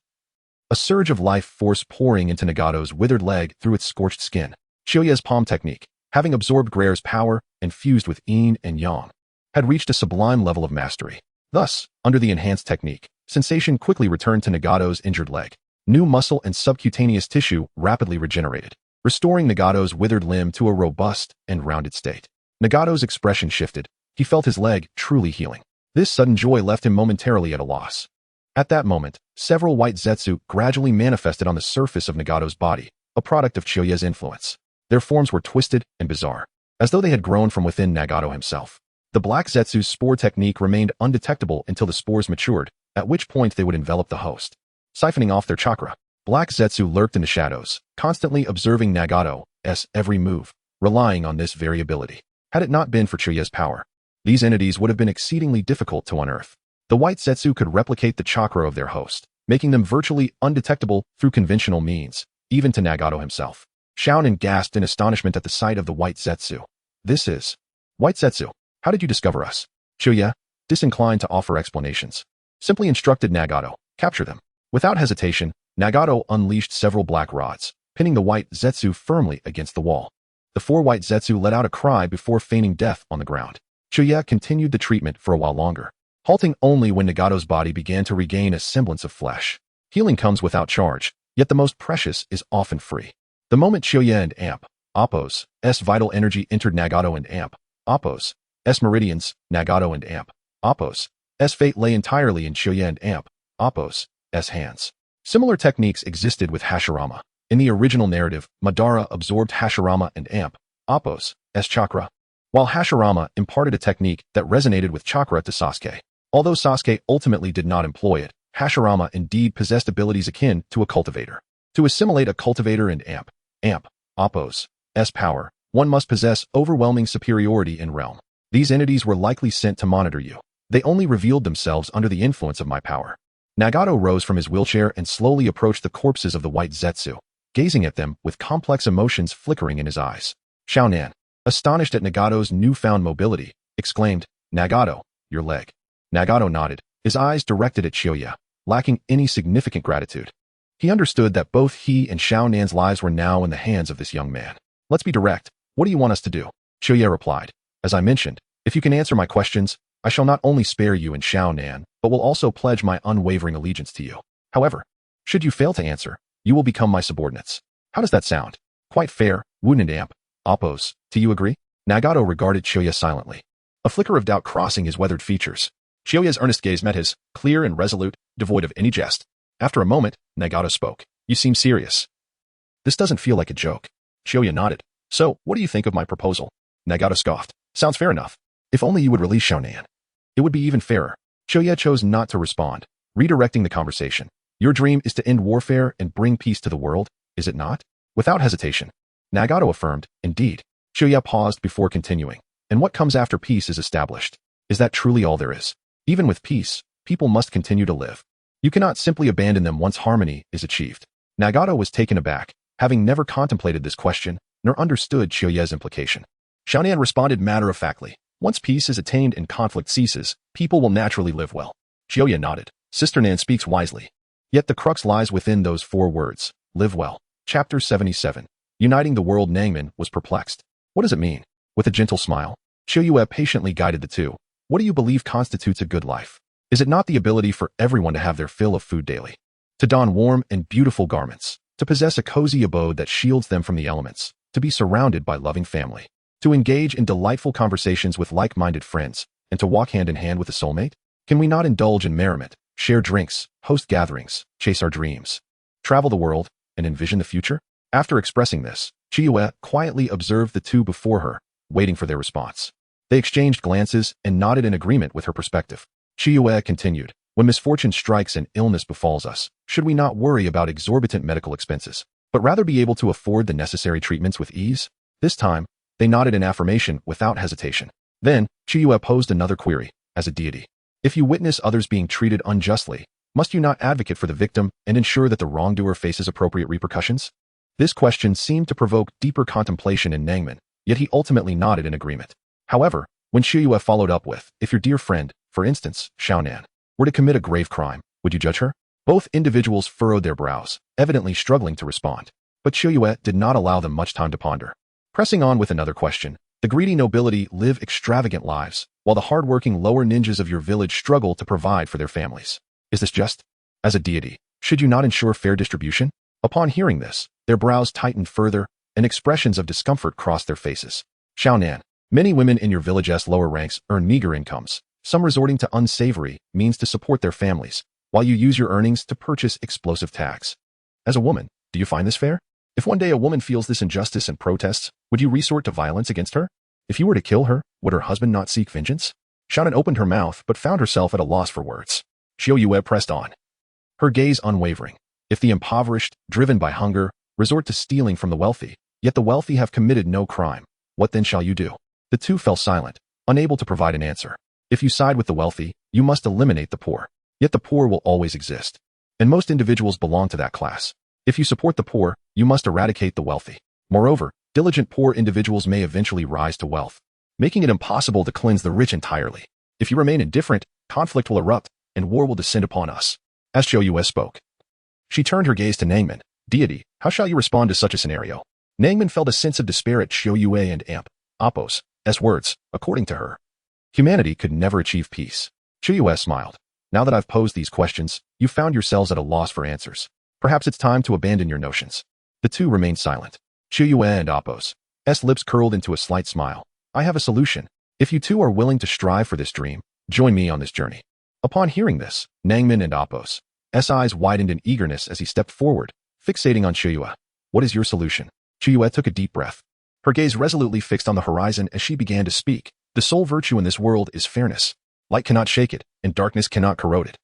A surge of life force pouring into Nagato's withered leg through its scorched skin. Chuya's palm technique, having absorbed Greer's power and fused with yin and yang, had reached a sublime level of mastery. Thus, under the enhanced technique, sensation quickly returned to Nagato's injured leg. New muscle and subcutaneous tissue rapidly regenerated, restoring Nagato's withered limb to a robust and rounded state. Nagato's expression shifted. He felt his leg truly healing. This sudden joy left him momentarily at a loss. At that moment, several white zetsu gradually manifested on the surface of Nagato's body, a product of Chuya's influence. Their forms were twisted and bizarre, as though they had grown from within Nagato himself. The black zetsu's spore technique remained undetectable until the spores matured, at which point they would envelop the host, siphoning off their chakra. Black zetsu lurked in the shadows, constantly observing Nagato's every move, relying on this variability. Had it not been for Chuya's power, these entities would have been exceedingly difficult to unearth. The white zetsu could replicate the chakra of their host, making them virtually undetectable through conventional means, even to Nagato himself. Xiangling gasped in astonishment at the sight of the white zetsu. This is White Zetsu. How did you discover us? Chuya, disinclined to offer explanations, simply instructed Nagato, capture them. Without hesitation, Nagato unleashed several black rods, pinning the white zetsu firmly against the wall. The four white zetsu let out a cry before feigning death on the ground. Chuya continued the treatment for a while longer, halting only when Nagato's body began to regain a semblance of flesh. Healing comes without charge, yet the most precious is often free. The moment Chuya and Appo's vital energy entered Nagato and Appo's meridians, Nagato and Appo's fate lay entirely in Chuya and Appo's hands. Similar techniques existed with Hashirama. In the original narrative, Madara absorbed Hashirama and Appo's chakra, while Hashirama imparted a technique that resonated with chakra to Sasuke. Although Sasuke ultimately did not employ it, Hashirama indeed possessed abilities akin to a cultivator. To assimilate a cultivator and Appo's power, one must possess overwhelming superiority in realm. These entities were likely sent to monitor you. They only revealed themselves under the influence of my power. Nagato rose from his wheelchair and slowly approached the corpses of the white zetsu, gazing at them with complex emotions flickering in his eyes. Xiangling, astonished at Nagato's newfound mobility, exclaimed, Nagato, your leg. Nagato nodded, his eyes directed at Chuya, lacking any significant gratitude. He understood that both he and Xiangling's lives were now in the hands of this young man. Let's be direct. What do you want us to do? Chuya replied. As I mentioned, if you can answer my questions, I shall not only spare you and Xiangling, but will also pledge my unwavering allegiance to you. However, should you fail to answer, you will become my subordinates. How does that sound? Quite fair, wouldn't it, Appo's? Do you agree? Nagato regarded Chuya silently, a flicker of doubt crossing his weathered features. Chuya's earnest gaze met his, clear and resolute, devoid of any jest. After a moment, Nagato spoke. You seem serious. This doesn't feel like a joke. Chuya nodded. So, what do you think of my proposal? Nagato scoffed. Sounds fair enough. If only you would release Xiangling. It would be even fairer. Chuya chose not to respond, redirecting the conversation. Your dream is to end warfare and bring peace to the world, is it not? Without hesitation, Nagato affirmed, indeed. Chuya paused before continuing. And what comes after peace is established? Is that truly all there is? Even with peace, people must continue to live. You cannot simply abandon them once harmony is achieved. Nagato was taken aback, having never contemplated this question, nor understood Chuya's implication. Xiangling responded matter-of-factly. Once peace is attained and conflict ceases, people will naturally live well. Chuya nodded. Sister Nan speaks wisely. Yet the crux lies within those four words. Live well. Chapter 77. Uniting the world. Nangmin was perplexed. What does it mean? With a gentle smile, Qiuyue patiently guided the two. What do you believe constitutes a good life? Is it not the ability for everyone to have their fill of food daily? To don warm and beautiful garments? To possess a cozy abode that shields them from the elements? To be surrounded by loving family? To engage in delightful conversations with like-minded friends? And to walk hand in hand with a soulmate? Can we not indulge in merriment, share drinks, host gatherings, chase our dreams, travel the world, and envision the future? After expressing this, Qiuyue quietly observed the two before her, waiting for their response. They exchanged glances and nodded in agreement with her perspective. Qiuyue continued, when misfortune strikes and illness befalls us, should we not worry about exorbitant medical expenses, but rather be able to afford the necessary treatments with ease? This time, they nodded in affirmation without hesitation. Then, Qiuyue posed another query. As a deity, if you witness others being treated unjustly, must you not advocate for the victim and ensure that the wrongdoer faces appropriate repercussions? This question seemed to provoke deeper contemplation in Nangmin, yet he ultimately nodded in agreement. However, when Qiuyue followed up with, if your dear friend, for instance, Xiangling, were to commit a grave crime, would you judge her? Both individuals furrowed their brows, evidently struggling to respond. But Qiuyue did not allow them much time to ponder. Pressing on with another question, the greedy nobility live extravagant lives, while the hard-working lower ninjas of your village struggle to provide for their families. Is this just? As a deity, should you not ensure fair distribution? Upon hearing this, their brows tightened further, and expressions of discomfort crossed their faces. Xiangling, many women in your village's lower ranks earn meager incomes, some resorting to unsavory means to support their families, while you use your earnings to purchase explosive tags. As a woman, do you find this fair? If one day a woman feels this injustice and protests, would you resort to violence against her? If you were to kill her, would her husband not seek vengeance? Xiangling opened her mouth but found herself at a loss for words. Qiuyue pressed on, her gaze unwavering. If the impoverished, driven by hunger, resort to stealing from the wealthy, yet the wealthy have committed no crime, what then shall you do? The two fell silent, unable to provide an answer. If you side with the wealthy, you must eliminate the poor. Yet the poor will always exist. And most individuals belong to that class. If you support the poor, you must eradicate the wealthy. Moreover, diligent poor individuals may eventually rise to wealth, making it impossible to cleanse the rich entirely. If you remain indifferent, conflict will erupt, and war will descend upon us. As Qiuyue spoke, she turned her gaze to Nangmin. Deity, how shall you respond to such a scenario? Nangmin felt a sense of despair at Qiuyue and Appo's words. According to her, humanity could never achieve peace. Qiuyue smiled. Now that I've posed these questions, you've found yourselves at a loss for answers. Perhaps it's time to abandon your notions. The two remained silent. Qiuyue and Appo's lips curled into a slight smile. I have a solution. If you two are willing to strive for this dream, join me on this journey. Upon hearing this, Nangmin and Appo's eyes widened in eagerness as he stepped forward, fixating on Qiuyue. What is your solution? Qiuyue took a deep breath. Her gaze resolutely fixed on the horizon as she began to speak. The sole virtue in this world is fairness. Light cannot shake it, and darkness cannot corrode it.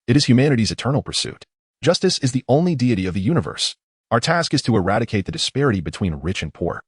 It is humanity's eternal pursuit. Justice is the only deity of the universe. Our task is to eradicate the disparity between rich and poor,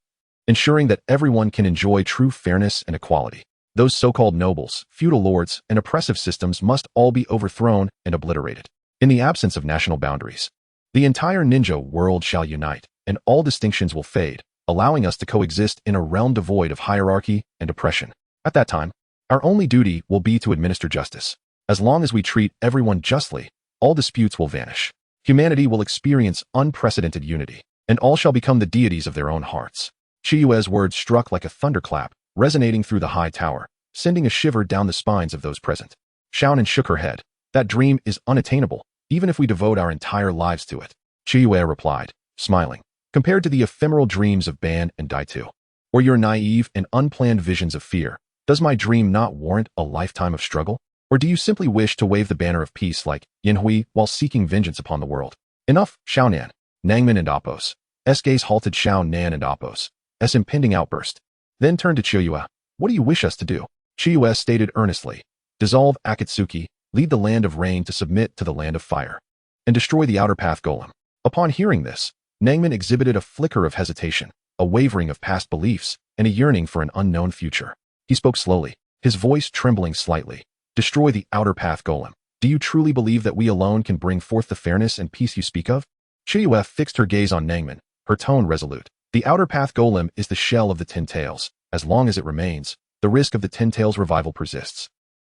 ensuring that everyone can enjoy true fairness and equality. Those so-called nobles, feudal lords, and oppressive systems must all be overthrown and obliterated. In the absence of national boundaries, the entire ninja world shall unite, and all distinctions will fade, allowing us to coexist in a realm devoid of hierarchy and oppression. At that time, our only duty will be to administer justice. As long as we treat everyone justly, all disputes will vanish. Humanity will experience unprecedented unity, and all shall become the deities of their own hearts. Qiuyue's words struck like a thunderclap, resonating through the high tower, sending a shiver down the spines of those present. Xiangling shook her head. That dream is unattainable, even if we devote our entire lives to it. Qiuyue replied, smiling. Compared to the ephemeral dreams of Ban and Daitu, or your naive and unplanned visions of fear, does my dream not warrant a lifetime of struggle? Or do you simply wish to wave the banner of peace like Yanhui while seeking vengeance upon the world? Enough, Xiangling. Nangmin and Appo's gaze halted Xiangling and Appo's impending outburst. Then turned to Qiuyue. What do you wish us to do? Qiuyue stated earnestly. Dissolve Akatsuki, lead the land of rain to submit to the land of fire, and destroy the outer path golem. Upon hearing this, Nangmin exhibited a flicker of hesitation, a wavering of past beliefs, and a yearning for an unknown future. He spoke slowly, his voice trembling slightly. Destroy the outer path golem. Do you truly believe that we alone can bring forth the fairness and peace you speak of? Qiuyue fixed her gaze on Nangmin, her tone resolute. The outer path golem is the shell of the Ten Tails. As long as it remains, the risk of the Ten Tails revival persists.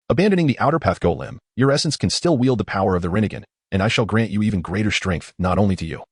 Abandoning the outer path golem, your essence can still wield the power of the Rinnegan, and I shall grant you even greater strength, not only to you,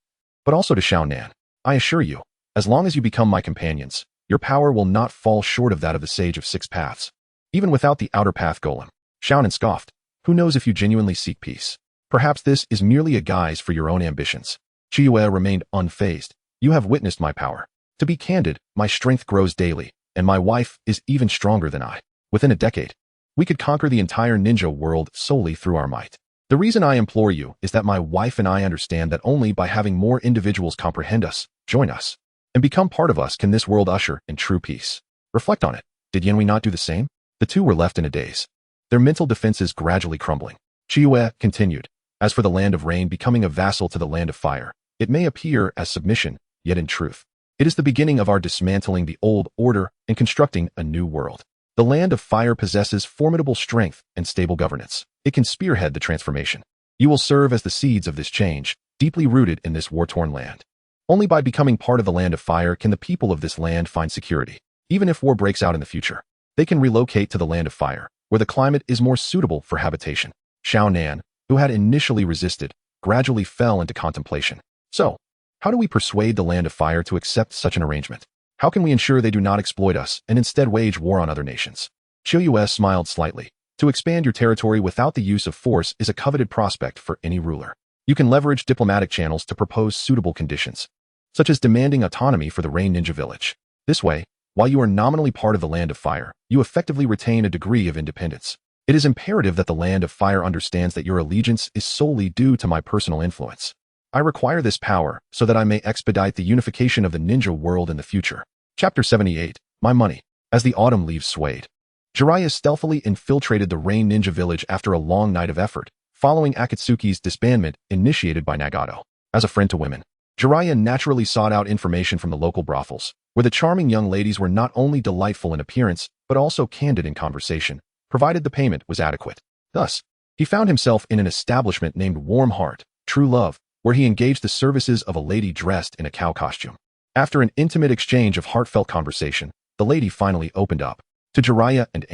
but also to Xiangling. I assure you, as long as you become my companions, your power will not fall short of that of the Sage of Six Paths. Even without the outer path golem. Xiangling scoffed. Who knows if you genuinely seek peace? Perhaps this is merely a guise for your own ambitions. Chiyue remained unfazed. You have witnessed my power. To be candid, my strength grows daily, and my wife is even stronger than I. Within a decade, we could conquer the entire ninja world solely through our might. The reason I implore you is that my wife and I understand that only by having more individuals comprehend us, join us, and become part of us can this world usher in true peace. Reflect on it. Did Yanhui not do the same? The two were left in a daze, their mental defenses gradually crumbling. Chiyue continued. As for the land of rain becoming a vassal to the land of fire, it may appear as submission, yet in truth, it is the beginning of our dismantling the old order and constructing a new world. The land of fire possesses formidable strength and stable governance. It can spearhead the transformation. You will serve as the seeds of this change, deeply rooted in this war-torn land. Only by becoming part of the land of fire can the people of this land find security. Even if war breaks out in the future, they can relocate to the land of fire, where the climate is more suitable for habitation. Xiangling, who had initially resisted, gradually fell into contemplation. So, how do we persuade the land of fire to accept such an arrangement? How can we ensure they do not exploit us and instead wage war on other nations? Chiyue smiled slightly. To expand your territory without the use of force is a coveted prospect for any ruler. You can leverage diplomatic channels to propose suitable conditions, such as demanding autonomy for the Rain Ninja Village. This way, while you are nominally part of the Land of Fire, you effectively retain a degree of independence. It is imperative that the Land of Fire understands that your allegiance is solely due to my personal influence. I require this power so that I may expedite the unification of the ninja world in the future. Chapter 78. My Money. As the autumn leaves swayed, Jiraiya stealthily infiltrated the Rain Ninja Village after a long night of effort, following Akatsuki's disbandment initiated by Nagato. As a friend to women, Jiraiya naturally sought out information from the local brothels, where the charming young ladies were not only delightful in appearance, but also candid in conversation, provided the payment was adequate. Thus, he found himself in an establishment named Warm Heart, True Love, where he engaged the services of a lady dressed in a cow costume. After an intimate exchange of heartfelt conversation, the lady finally opened up. To Jiraiya and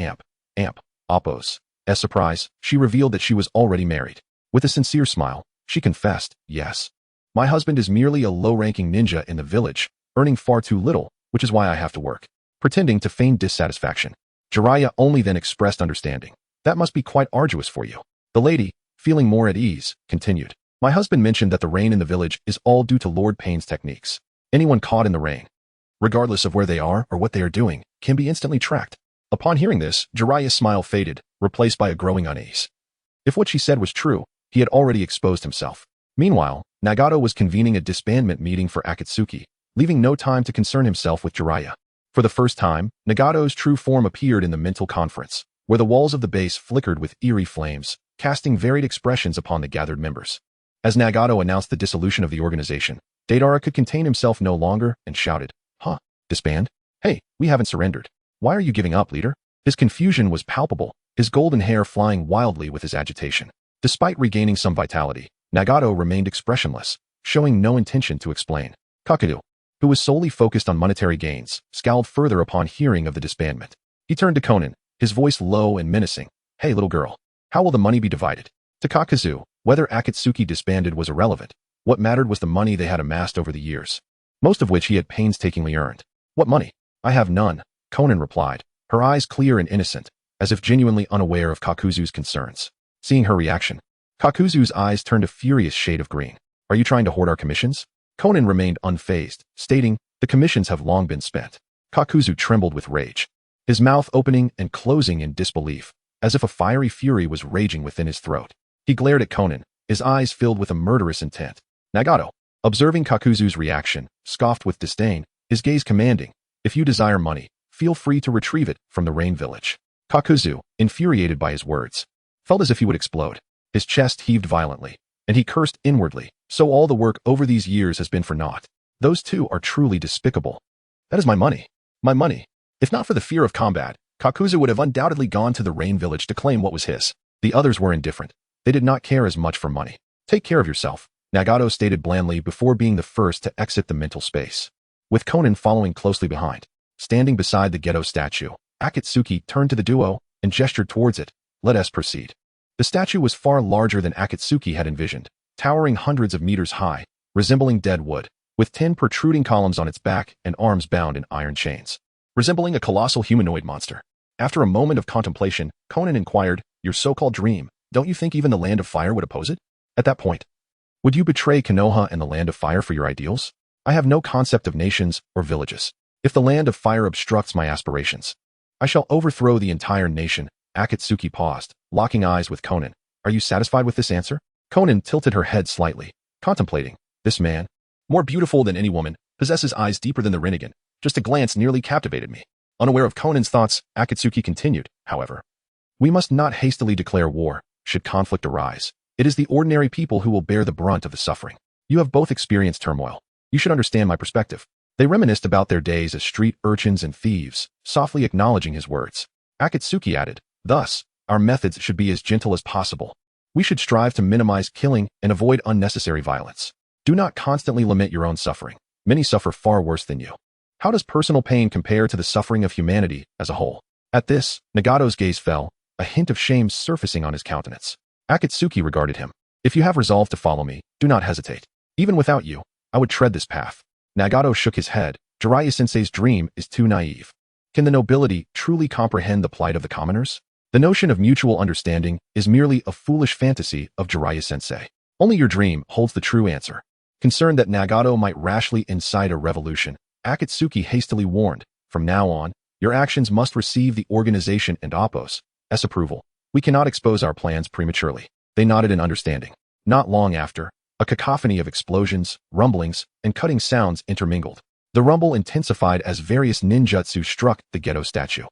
Appo's surprise, she revealed that she was already married. With a sincere smile, she confessed, "Yes. My husband is merely a low-ranking ninja in the village, earning far too little, which is why I have to work." Pretending to feign dissatisfaction, Jiraiya only then expressed understanding. "That must be quite arduous for you." The lady, feeling more at ease, continued. "My husband mentioned that the rain in the village is all due to Lord Pain's techniques. Anyone caught in the rain, regardless of where they are or what they are doing, can be instantly tracked." Upon hearing this, Jiraiya's smile faded, replaced by a growing unease. If what she said was true, he had already exposed himself. Meanwhile, Nagato was convening a disbandment meeting for Akatsuki, leaving no time to concern himself with Jiraiya. For the first time, Nagato's true form appeared in the mental conference, where the walls of the base flickered with eerie flames, casting varied expressions upon the gathered members. As Nagato announced the dissolution of the organization, Deidara could contain himself no longer and shouted, "Huh? Disband? Hey, we haven't surrendered. Why are you giving up, leader?" His confusion was palpable, his golden hair flying wildly with his agitation. Despite regaining some vitality, Nagato remained expressionless, showing no intention to explain. Kakadu, who was solely focused on monetary gains, scowled further upon hearing of the disbandment. He turned to Konan, his voice low and menacing. "Hey, little girl, how will the money be divided?" To Kakazu, whether Akatsuki disbanded was irrelevant. What mattered was the money they had amassed over the years, most of which he had painstakingly earned. "What money? I have none," Konan replied, her eyes clear and innocent, as if genuinely unaware of Kakuzu's concerns. Seeing her reaction, Kakuzu's eyes turned a furious shade of green. "Are you trying to hoard our commissions?" Konan remained unfazed, stating, "The commissions have long been spent." Kakuzu trembled with rage, his mouth opening and closing in disbelief, as if a fiery fury was raging within his throat. He glared at Konan, his eyes filled with a murderous intent. Nagato, observing Kakuzu's reaction, scoffed with disdain, his gaze commanding, "If you desire money, feel free to retrieve it from the Rain Village." Kakuzu, infuriated by his words, felt as if he would explode. His chest heaved violently, and he cursed inwardly. So all the work over these years has been for naught. Those two are truly despicable. "That is my money. My money." If not for the fear of combat, Kakuzu would have undoubtedly gone to the Rain Village to claim what was his. The others were indifferent. They did not care as much for money. "Take care of yourself," Nagato stated blandly before being the first to exit the mental space, with Konan following closely behind. Standing beside the ghetto statue, Akatsuki turned to the duo and gestured towards it. "Let us proceed." The statue was far larger than Akatsuki had envisioned, towering hundreds of meters high, resembling dead wood, with 10 protruding columns on its back and arms bound in iron chains, resembling a colossal humanoid monster. After a moment of contemplation, Conan inquired, "Your so-called dream, don't you think even the Land of Fire would oppose it? At that point, would you betray Konoha and the Land of Fire for your ideals? I have no concept of nations or villages. If the Land of Fire obstructs my aspirations, I shall overthrow the entire nation." Akatsuki paused, locking eyes with Conan. "Are you satisfied with this answer?" Conan tilted her head slightly, contemplating. This man, more beautiful than any woman, possesses eyes deeper than the Rinnegan. Just a glance nearly captivated me. Unaware of Conan's thoughts, Akatsuki continued, "However, we must not hastily declare war, should conflict arise. It is the ordinary people who will bear the brunt of the suffering. You have both experienced turmoil. You should understand my perspective." They reminisced about their days as street urchins and thieves, softly acknowledging his words. Akatsuki added, "Thus, our methods should be as gentle as possible. We should strive to minimize killing and avoid unnecessary violence. Do not constantly lament your own suffering. Many suffer far worse than you. How does personal pain compare to the suffering of humanity as a whole?" At this, Nagato's gaze fell, a hint of shame surfacing on his countenance. Akatsuki regarded him. "If you have resolved to follow me, do not hesitate. Even without you, I would tread this path." Nagato shook his head. Jiraiya-sensei's dream is too naive. Can the nobility truly comprehend the plight of the commoners? The notion of mutual understanding is merely a foolish fantasy of Jiraiya-sensei. Only your dream holds the true answer. Concerned that Nagato might rashly incite a revolution, Akatsuki hastily warned, "From now on, your actions must receive the organization and Appo's approval. We cannot expose our plans prematurely." They nodded in understanding. Not long after, a cacophony of explosions, rumblings, and cutting sounds intermingled. The rumble intensified as various ninjutsu struck the Geto statue,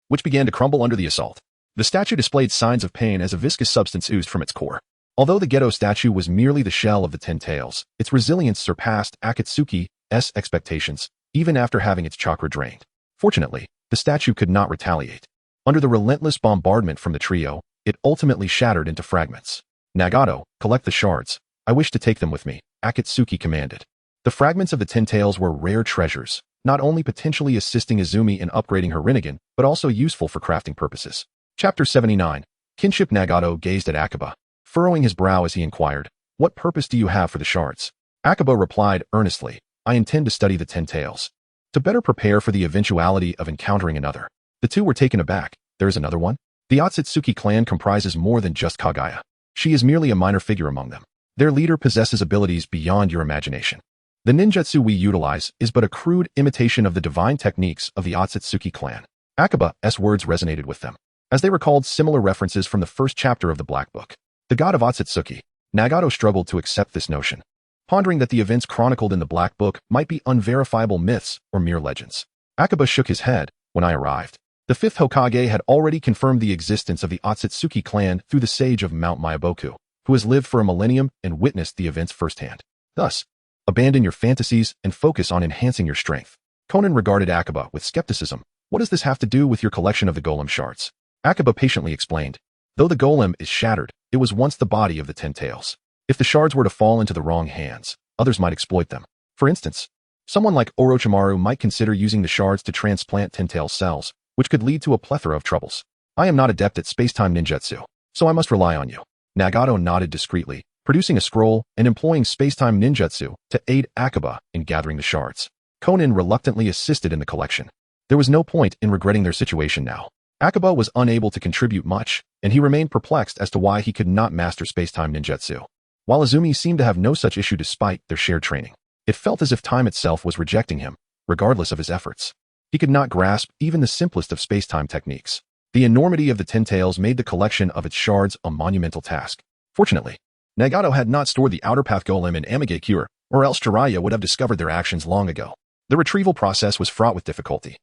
which began to crumble under the assault. The statue displayed signs of pain as a viscous substance oozed from its core. Although the Geto statue was merely the shell of the 10 tails, its resilience surpassed Akatsuki's expectations, even after having its chakra drained. Fortunately, the statue could not retaliate. Under the relentless bombardment from the trio, it ultimately shattered into fragments. "Nagato, collect the shards. I wish to take them with me," Akatsuki commanded. The fragments of the 10 tails were rare treasures, not only potentially assisting Izumi in upgrading her Rinnegan, but also useful for crafting purposes. Chapter 79. Kinship. Nagato gazed at Akiba, furrowing his brow as he inquired, "What purpose do you have for the shards?" Akiba replied earnestly, "I intend to study the 10 tails, to better prepare for the eventuality of encountering another." The two were taken aback. "There is another one?" The Otsutsuki clan comprises more than just Kaguya. She is merely a minor figure among them. Their leader possesses abilities beyond your imagination. The ninjutsu we utilize is but a crude imitation of the divine techniques of the Otsutsuki clan. Akiba's words resonated with them, as they recalled similar references from the first chapter of the Black Book. The god of Otsutsuki. Nagato struggled to accept this notion, pondering that the events chronicled in the Black Book might be unverifiable myths or mere legends. Akiba shook his head. "When I arrived, the 5th Hokage had already confirmed the existence of the Otsutsuki clan through the sage of Mount Myaboku, who has lived for a millennium and witnessed the events firsthand. Thus, abandon your fantasies and focus on enhancing your strength." Conan regarded Akiba with skepticism. "What does this have to do with your collection of the golem shards?" Akiba patiently explained, "Though the golem is shattered, it was once the body of the 10 tails. If the shards were to fall into the wrong hands, others might exploit them. For instance, someone like Orochimaru might consider using the shards to transplant 10 tail cells, which could lead to a plethora of troubles. I am not adept at space-time ninjutsu, so I must rely on you." Nagato nodded discreetly, producing a scroll and employing space-time ninjutsu to aid Akiba in gathering the shards. Conan reluctantly assisted in the collection. There was no point in regretting their situation now. Akiba was unable to contribute much, and he remained perplexed as to why he could not master space-time ninjutsu, while Izumi seemed to have no such issue despite their shared training. It felt as if time itself was rejecting him, regardless of his efforts. He could not grasp even the simplest of space-time techniques. The enormity of the 10 tails made the collection of its shards a monumental task. Fortunately, Nagato had not stored the Outer Path Golem in Amigakure, or else Jiraiya would have discovered their actions long ago. The retrieval process was fraught with difficulty.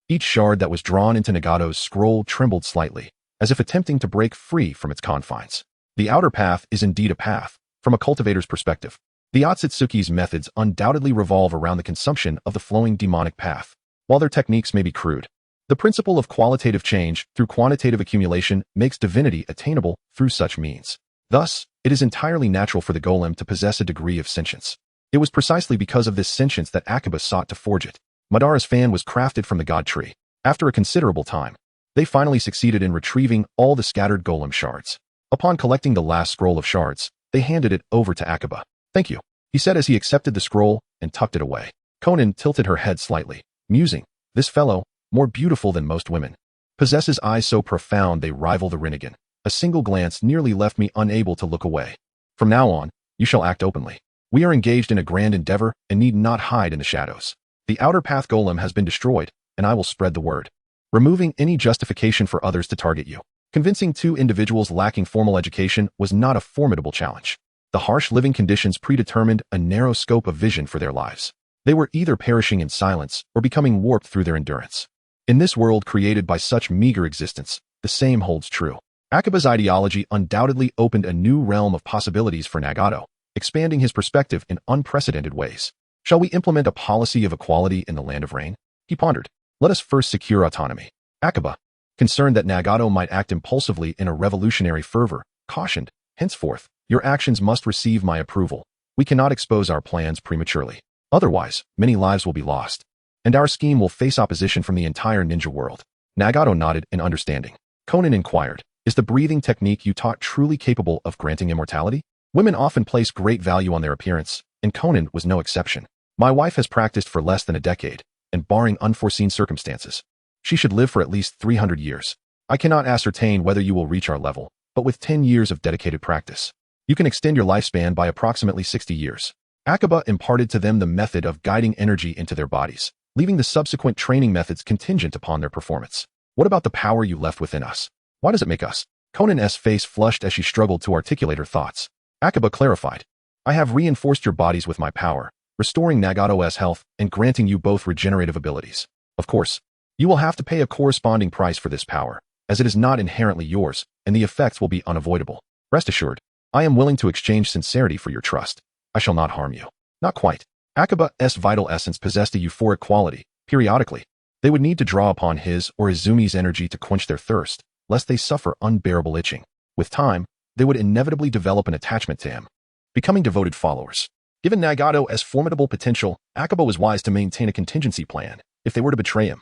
Each shard that was drawn into Nagato's scroll trembled slightly, as if attempting to break free from its confines. The outer path is indeed a path, from a cultivator's perspective. The Otsutsuki's methods undoubtedly revolve around the consumption of the flowing demonic path. While their techniques may be crude, the principle of qualitative change through quantitative accumulation makes divinity attainable through such means. Thus, it is entirely natural for the golem to possess a degree of sentience. It was precisely because of this sentience that Akiba sought to forge it. Madara's fan was crafted from the god tree. After a considerable time, they finally succeeded in retrieving all the scattered golem shards. Upon collecting the last scroll of shards, they handed it over to Akiba. "Thank you. he said as he accepted the scroll and tucked it away. Conan tilted her head slightly, musing, this fellow, more beautiful than most women, possesses eyes so profound they rival the Rinnegan. A single glance nearly left me unable to look away. From now on, you shall act openly. We are engaged in a grand endeavor and need not hide in the shadows. The outer path golem has been destroyed, and I will spread the word, removing any justification for others to target you. Convincing two individuals lacking formal education was not a formidable challenge. The harsh living conditions predetermined a narrow scope of vision for their lives. They were either perishing in silence or becoming warped through their endurance. In this world created by such meager existence, the same holds true. Akaba's ideology undoubtedly opened a new realm of possibilities for Nagato, expanding his perspective in unprecedented ways. Shall we implement a policy of equality in the Land of Rain? He pondered. Let us first secure autonomy. Akaba, concerned that Nagato might act impulsively in a revolutionary fervor, cautioned, henceforth, your actions must receive my approval. We cannot expose our plans prematurely. Otherwise, many lives will be lost, and our scheme will face opposition from the entire ninja world. Nagato nodded in understanding. Conan inquired, is the breathing technique you taught truly capable of granting immortality? Women often place great value on their appearance, and Conan was no exception. My wife has practiced for less than a decade, and barring unforeseen circumstances, she should live for at least 300 years. I cannot ascertain whether you will reach our level, but with 10 years of dedicated practice, you can extend your lifespan by approximately 60 years. Akaba imparted to them the method of guiding energy into their bodies, leaving the subsequent training methods contingent upon their performance. What about the power you left within us? Why does it make us? Conan's face flushed as she struggled to articulate her thoughts. Akaba clarified. I have reinforced your bodies with my power, restoring Nagato's health and granting you both regenerative abilities. Of course, you will have to pay a corresponding price for this power, as it is not inherently yours, and the effects will be unavoidable. Rest assured, I am willing to exchange sincerity for your trust. I shall not harm you. Not quite. Akaba's vital essence possessed a euphoric quality. Periodically, they would need to draw upon his or Izumi's energy to quench their thirst, lest they suffer unbearable itching. With time, they would inevitably develop an attachment to him, becoming devoted followers. Given Nagato's formidable potential, Akaba was wise to maintain a contingency plan if they were to betray him.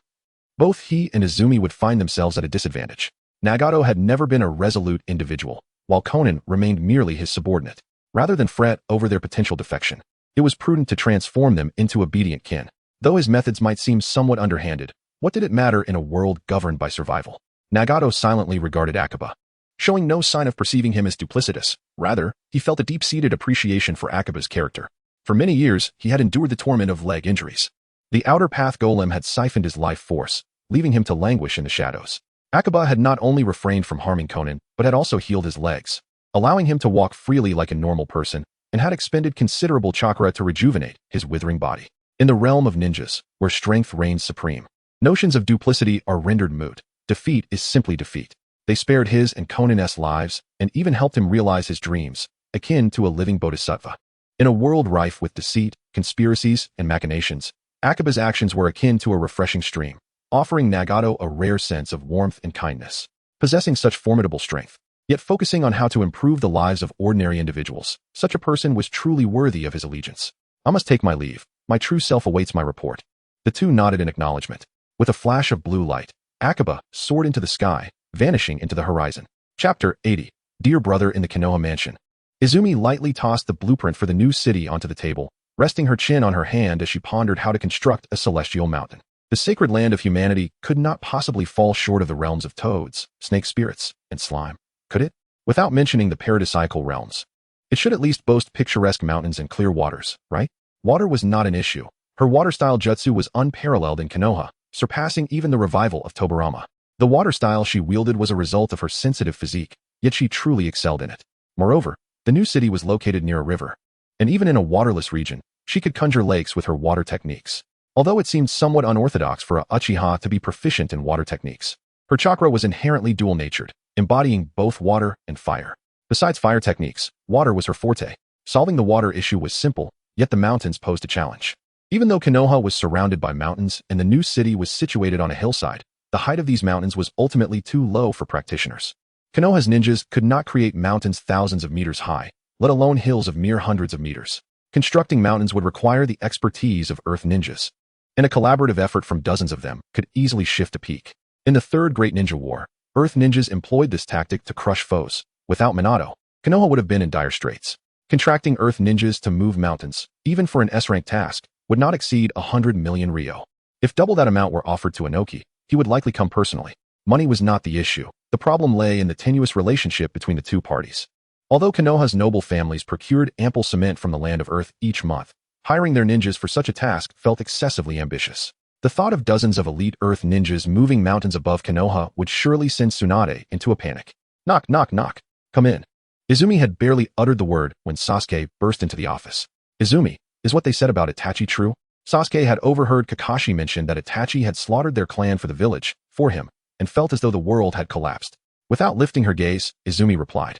Both he and Izumi would find themselves at a disadvantage. Nagato had never been a resolute individual, while Conan remained merely his subordinate. Rather than fret over their potential defection, it was prudent to transform them into obedient kin. Though his methods might seem somewhat underhanded, what did it matter in a world governed by survival? Nagato silently regarded Akaba, showing no sign of perceiving him as duplicitous. Rather, he felt a deep-seated appreciation for Akaba's character. For many years, he had endured the torment of leg injuries. The outer path golem had siphoned his life force, leaving him to languish in the shadows. Akaba had not only refrained from harming Conan, but had also healed his legs, allowing him to walk freely like a normal person, and had expended considerable chakra to rejuvenate his withering body. In the realm of ninjas, where strength reigns supreme, notions of duplicity are rendered moot. Defeat is simply defeat. They spared his and Conan's lives, and even helped him realize his dreams, akin to a living bodhisattva. In a world rife with deceit, conspiracies, and machinations, Akaba's actions were akin to a refreshing stream, offering Nagato a rare sense of warmth and kindness. Possessing such formidable strength, yet focusing on how to improve the lives of ordinary individuals, such a person was truly worthy of his allegiance. I must take my leave. My true self awaits my report. The two nodded in acknowledgement. With a flash of blue light, Akaba soared into the sky, vanishing into the horizon. Chapter 80. Dear brother in the Konoha mansion. Izumi lightly tossed the blueprint for the new city onto the table, resting her chin on her hand as she pondered how to construct a celestial mountain. The sacred land of humanity could not possibly fall short of the realms of toads, snake spirits, and slime, could it? Without mentioning the paradisiacal realms. It should at least boast picturesque mountains and clear waters, right? Water was not an issue. Her water-style jutsu was unparalleled in Konoha, surpassing even the revival of Tobarama. The water style she wielded was a result of her sensitive physique, yet she truly excelled in it. Moreover, the new city was located near a river, and even in a waterless region, she could conjure lakes with her water techniques. Although it seemed somewhat unorthodox for a Uchiha to be proficient in water techniques, her chakra was inherently dual-natured, embodying both water and fire. Besides fire techniques, water was her forte. Solving the water issue was simple, yet the mountains posed a challenge. Even though Konoha was surrounded by mountains and the new city was situated on a hillside, the height of these mountains was ultimately too low for practitioners. Konoha's ninjas could not create mountains thousands of meters high, let alone hills of mere hundreds of meters. Constructing mountains would require the expertise of earth ninjas, and a collaborative effort from dozens of them could easily shift a peak. In the Third Great Ninja War, earth ninjas employed this tactic to crush foes. Without Minato, Konoha would have been in dire straits. Contracting Earth ninjas to move mountains, even for an S-rank task, would not exceed 100 million Ryo. If double that amount were offered to Inoki, he would likely come personally. Money was not the issue. The problem lay in the tenuous relationship between the two parties. Although Konoha's noble families procured ample cement from the land of Earth each month, hiring their ninjas for such a task felt excessively ambitious. The thought of dozens of elite Earth ninjas moving mountains above Konoha would surely send Tsunade into a panic. Knock, knock, knock. Come in. Izumi had barely uttered the word when Sasuke burst into the office. Izumi, is what they said about Itachi true? Sasuke had overheard Kakashi mention that Itachi had slaughtered their clan for the village, for him, and felt as though the world had collapsed. Without lifting her gaze, Izumi replied,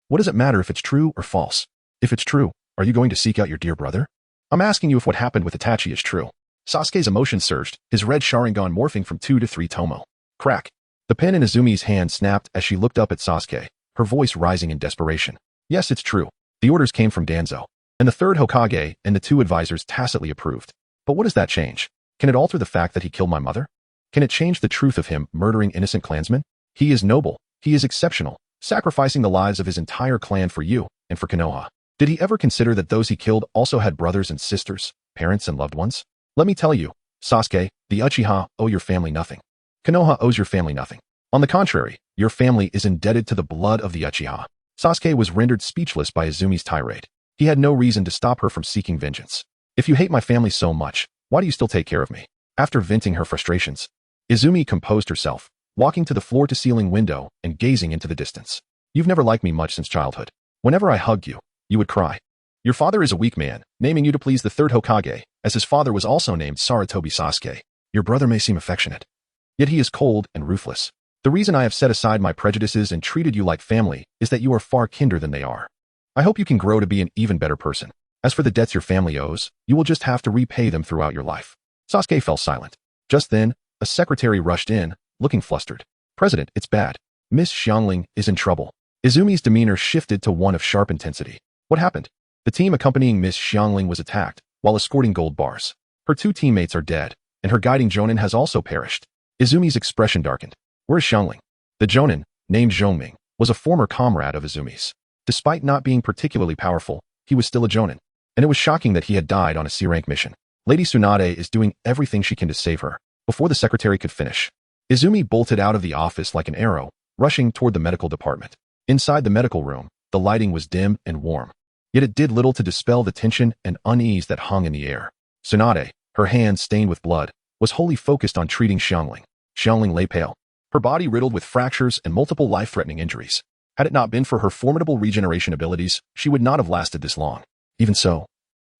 "What does it matter if it's true or false? If it's true, are you going to seek out your dear brother? I'm asking you if what happened with Itachi is true." Sasuke's emotions surged, his red Sharingan morphing from 2 to 3 tomo. Crack. The pen in Izumi's hand snapped as she looked up at Sasuke, her voice rising in desperation. "Yes, it's true. The orders came from Danzo, and the third Hokage and the 2 advisors tacitly approved. But what does that change? Can it alter the fact that he killed my mother? Can it change the truth of him murdering innocent clansmen? He is noble. He is exceptional, sacrificing the lives of his entire clan for you and for Konoha. Did he ever consider that those he killed also had brothers and sisters, parents and loved ones? Let me tell you, Sasuke, the Uchiha owe your family nothing. Konoha owes your family nothing. On the contrary, your family is indebted to the blood of the Uchiha." Sasuke was rendered speechless by Izumi's tirade. He had no reason to stop her from seeking vengeance. "If you hate my family so much, why do you still take care of me?" After venting her frustrations, Izumi composed herself, walking to the floor-to-ceiling window and gazing into the distance. "You've never liked me much since childhood. Whenever I hugged you, you would cry. Your father is a weak man, naming you to please the third Hokage, as his father was also named Sarutobi Sasuke. Your brother may seem affectionate, yet he is cold and ruthless. The reason I have set aside my prejudices and treated you like family is that you are far kinder than they are. I hope you can grow to be an even better person. As for the debts your family owes, you will just have to repay them throughout your life." Sasuke fell silent. Just then, a secretary rushed in, looking flustered. "President, it's bad. Miss Xiangling is in trouble." Izumi's demeanor shifted to one of sharp intensity. "What happened?" The team accompanying Miss Xiangling was attacked, while escorting gold bars. Her 2 teammates are dead, and her guiding Jonin has also perished. Izumi's expression darkened. "Where is Xiangling?" The Jonin, named Zhongming, was a former comrade of Izumi's. Despite not being particularly powerful, he was still a Jonin, and it was shocking that he had died on a C-rank mission. Lady Tsunade is doing everything she can to save her. Before the secretary could finish, Izumi bolted out of the office like an arrow, rushing toward the medical department. Inside the medical room, the lighting was dim and warm. Yet it did little to dispel the tension and unease that hung in the air. Tsunade, her hands stained with blood, was wholly focused on treating Xiangling. Xiangling lay pale, her body riddled with fractures and multiple life-threatening injuries. Had it not been for her formidable regeneration abilities, she would not have lasted this long. Even so,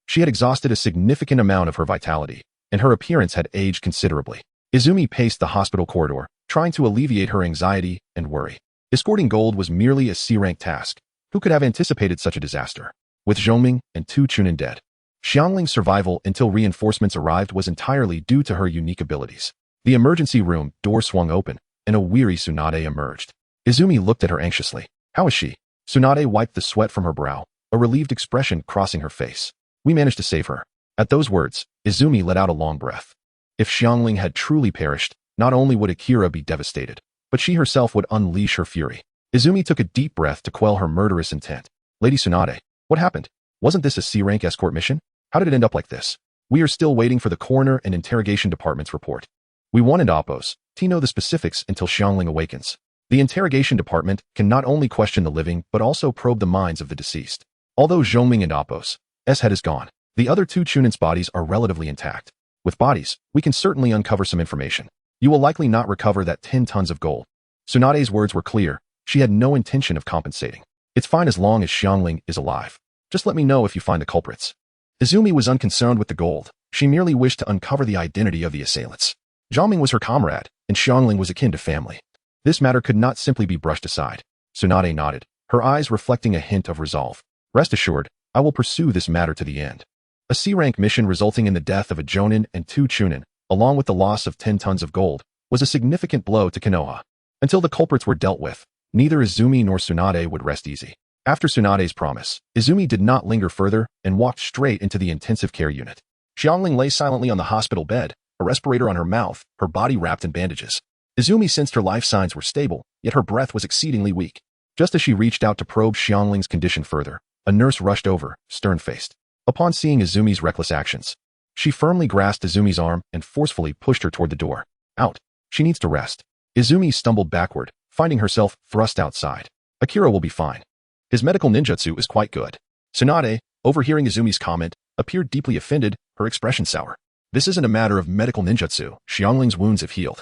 she had exhausted a significant amount of her vitality, and her appearance had aged considerably. Izumi paced the hospital corridor, trying to alleviate her anxiety and worry. Escorting gold was merely a C-rank task. Who could have anticipated such a disaster? With Zhongming and 2 chunin dead, Xiangling's survival until reinforcements arrived was entirely due to her unique abilities. The emergency room door swung open, and a weary Tsunade emerged. Izumi looked at her anxiously. "How is she?" Tsunade wiped the sweat from her brow, a relieved expression crossing her face. "We managed to save her." At those words, Izumi let out a long breath. If Xiangling had truly perished, not only would Akira be devastated, but she herself would unleash her fury. Izumi took a deep breath to quell her murderous intent. "Lady Tsunade, what happened? Wasn't this a C-rank escort mission? How did it end up like this?" "We are still waiting for the coroner and interrogation department's report. We wanted Oppos to know the specifics until Xiangling awakens. The interrogation department can not only question the living but also probe the minds of the deceased. Although Zhongming and Oppos' head is gone, the other 2 Chunin's bodies are relatively intact. With bodies, we can certainly uncover some information. You will likely not recover that 10 tons of gold." Tsunade's words were clear. She had no intention of compensating. "It's fine as long as Xiangling is alive. Just let me know if you find the culprits." Izumi was unconcerned with the gold. She merely wished to uncover the identity of the assailants. Zhongming was her comrade, and Xiangling was akin to family. This matter could not simply be brushed aside. Tsunade nodded, her eyes reflecting a hint of resolve. "Rest assured, I will pursue this matter to the end." A C-rank mission resulting in the death of a Jonin and 2 chunin, along with the loss of 10 tons of gold, was a significant blow to Konoha. Until the culprits were dealt with, neither Izumi nor Tsunade would rest easy. After Tsunade's promise, Izumi did not linger further and walked straight into the intensive care unit. Xiangling lay silently on the hospital bed, a respirator on her mouth, her body wrapped in bandages. Izumi sensed her life signs were stable, yet her breath was exceedingly weak. Just as she reached out to probe Xiangling's condition further, A nurse rushed over, stern-faced. Upon seeing Izumi's reckless actions, she firmly grasped Izumi's arm and forcefully pushed her toward the door. Out. She needs to rest. Izumi stumbled backward, finding herself thrust outside. Akira will be fine. His medical ninjutsu is quite good. Tsunade, overhearing Izumi's comment, appeared deeply offended, her expression sour. This isn't a matter of medical ninjutsu. Xiangling's wounds have healed.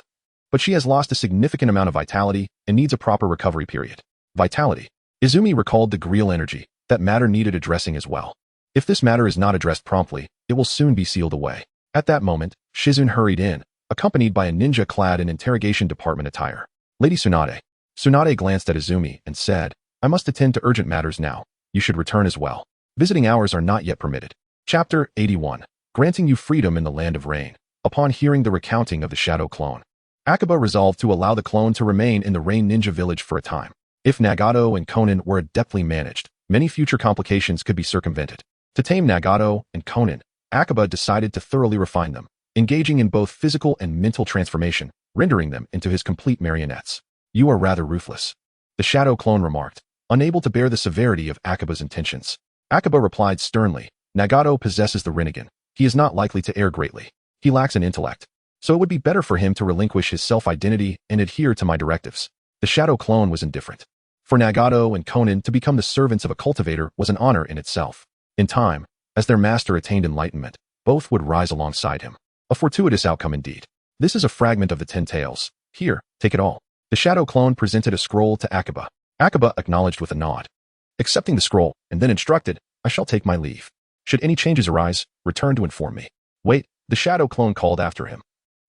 But she has lost a significant amount of vitality and needs a proper recovery period. Vitality. Izumi recalled the Grial energy. That matter needed addressing as well. If this matter is not addressed promptly, it will soon be sealed away. At that moment, Shizune hurried in, accompanied by a ninja clad in interrogation department attire. Lady Tsunade. Tsunade glanced at Izumi and said, I must attend to urgent matters now. You should return as well. Visiting hours are not yet permitted. Chapter 81. Granting you freedom in the land of rain. Upon hearing the recounting of the shadow clone, Akiba resolved to allow the clone to remain in the Rain Ninja village for a time. If Nagato and Konin were adeptly managed, many future complications could be circumvented. To tame Nagato and Konin, Akiba decided to thoroughly refine them, engaging in both physical and mental transformation, rendering them into his complete marionettes. You are rather ruthless, the shadow clone remarked, unable to bear the severity of Akiba's intentions. Akiba replied sternly, Nagato possesses the Rinnegan. He is not likely to err greatly. He lacks an intellect. So it would be better for him to relinquish his self-identity and adhere to my directives. The shadow clone was indifferent. For Nagato and Konin to become the servants of a cultivator was an honor in itself. In time, as their master attained enlightenment, both would rise alongside him. A fortuitous outcome indeed. This is a fragment of the 10 Tales. Here, take it all. The shadow clone presented a scroll to Akiba. Akiba acknowledged with a nod. Accepting the scroll, and then instructed, I shall take my leave. Should any changes arise, return to inform me. Wait, the shadow clone called after him.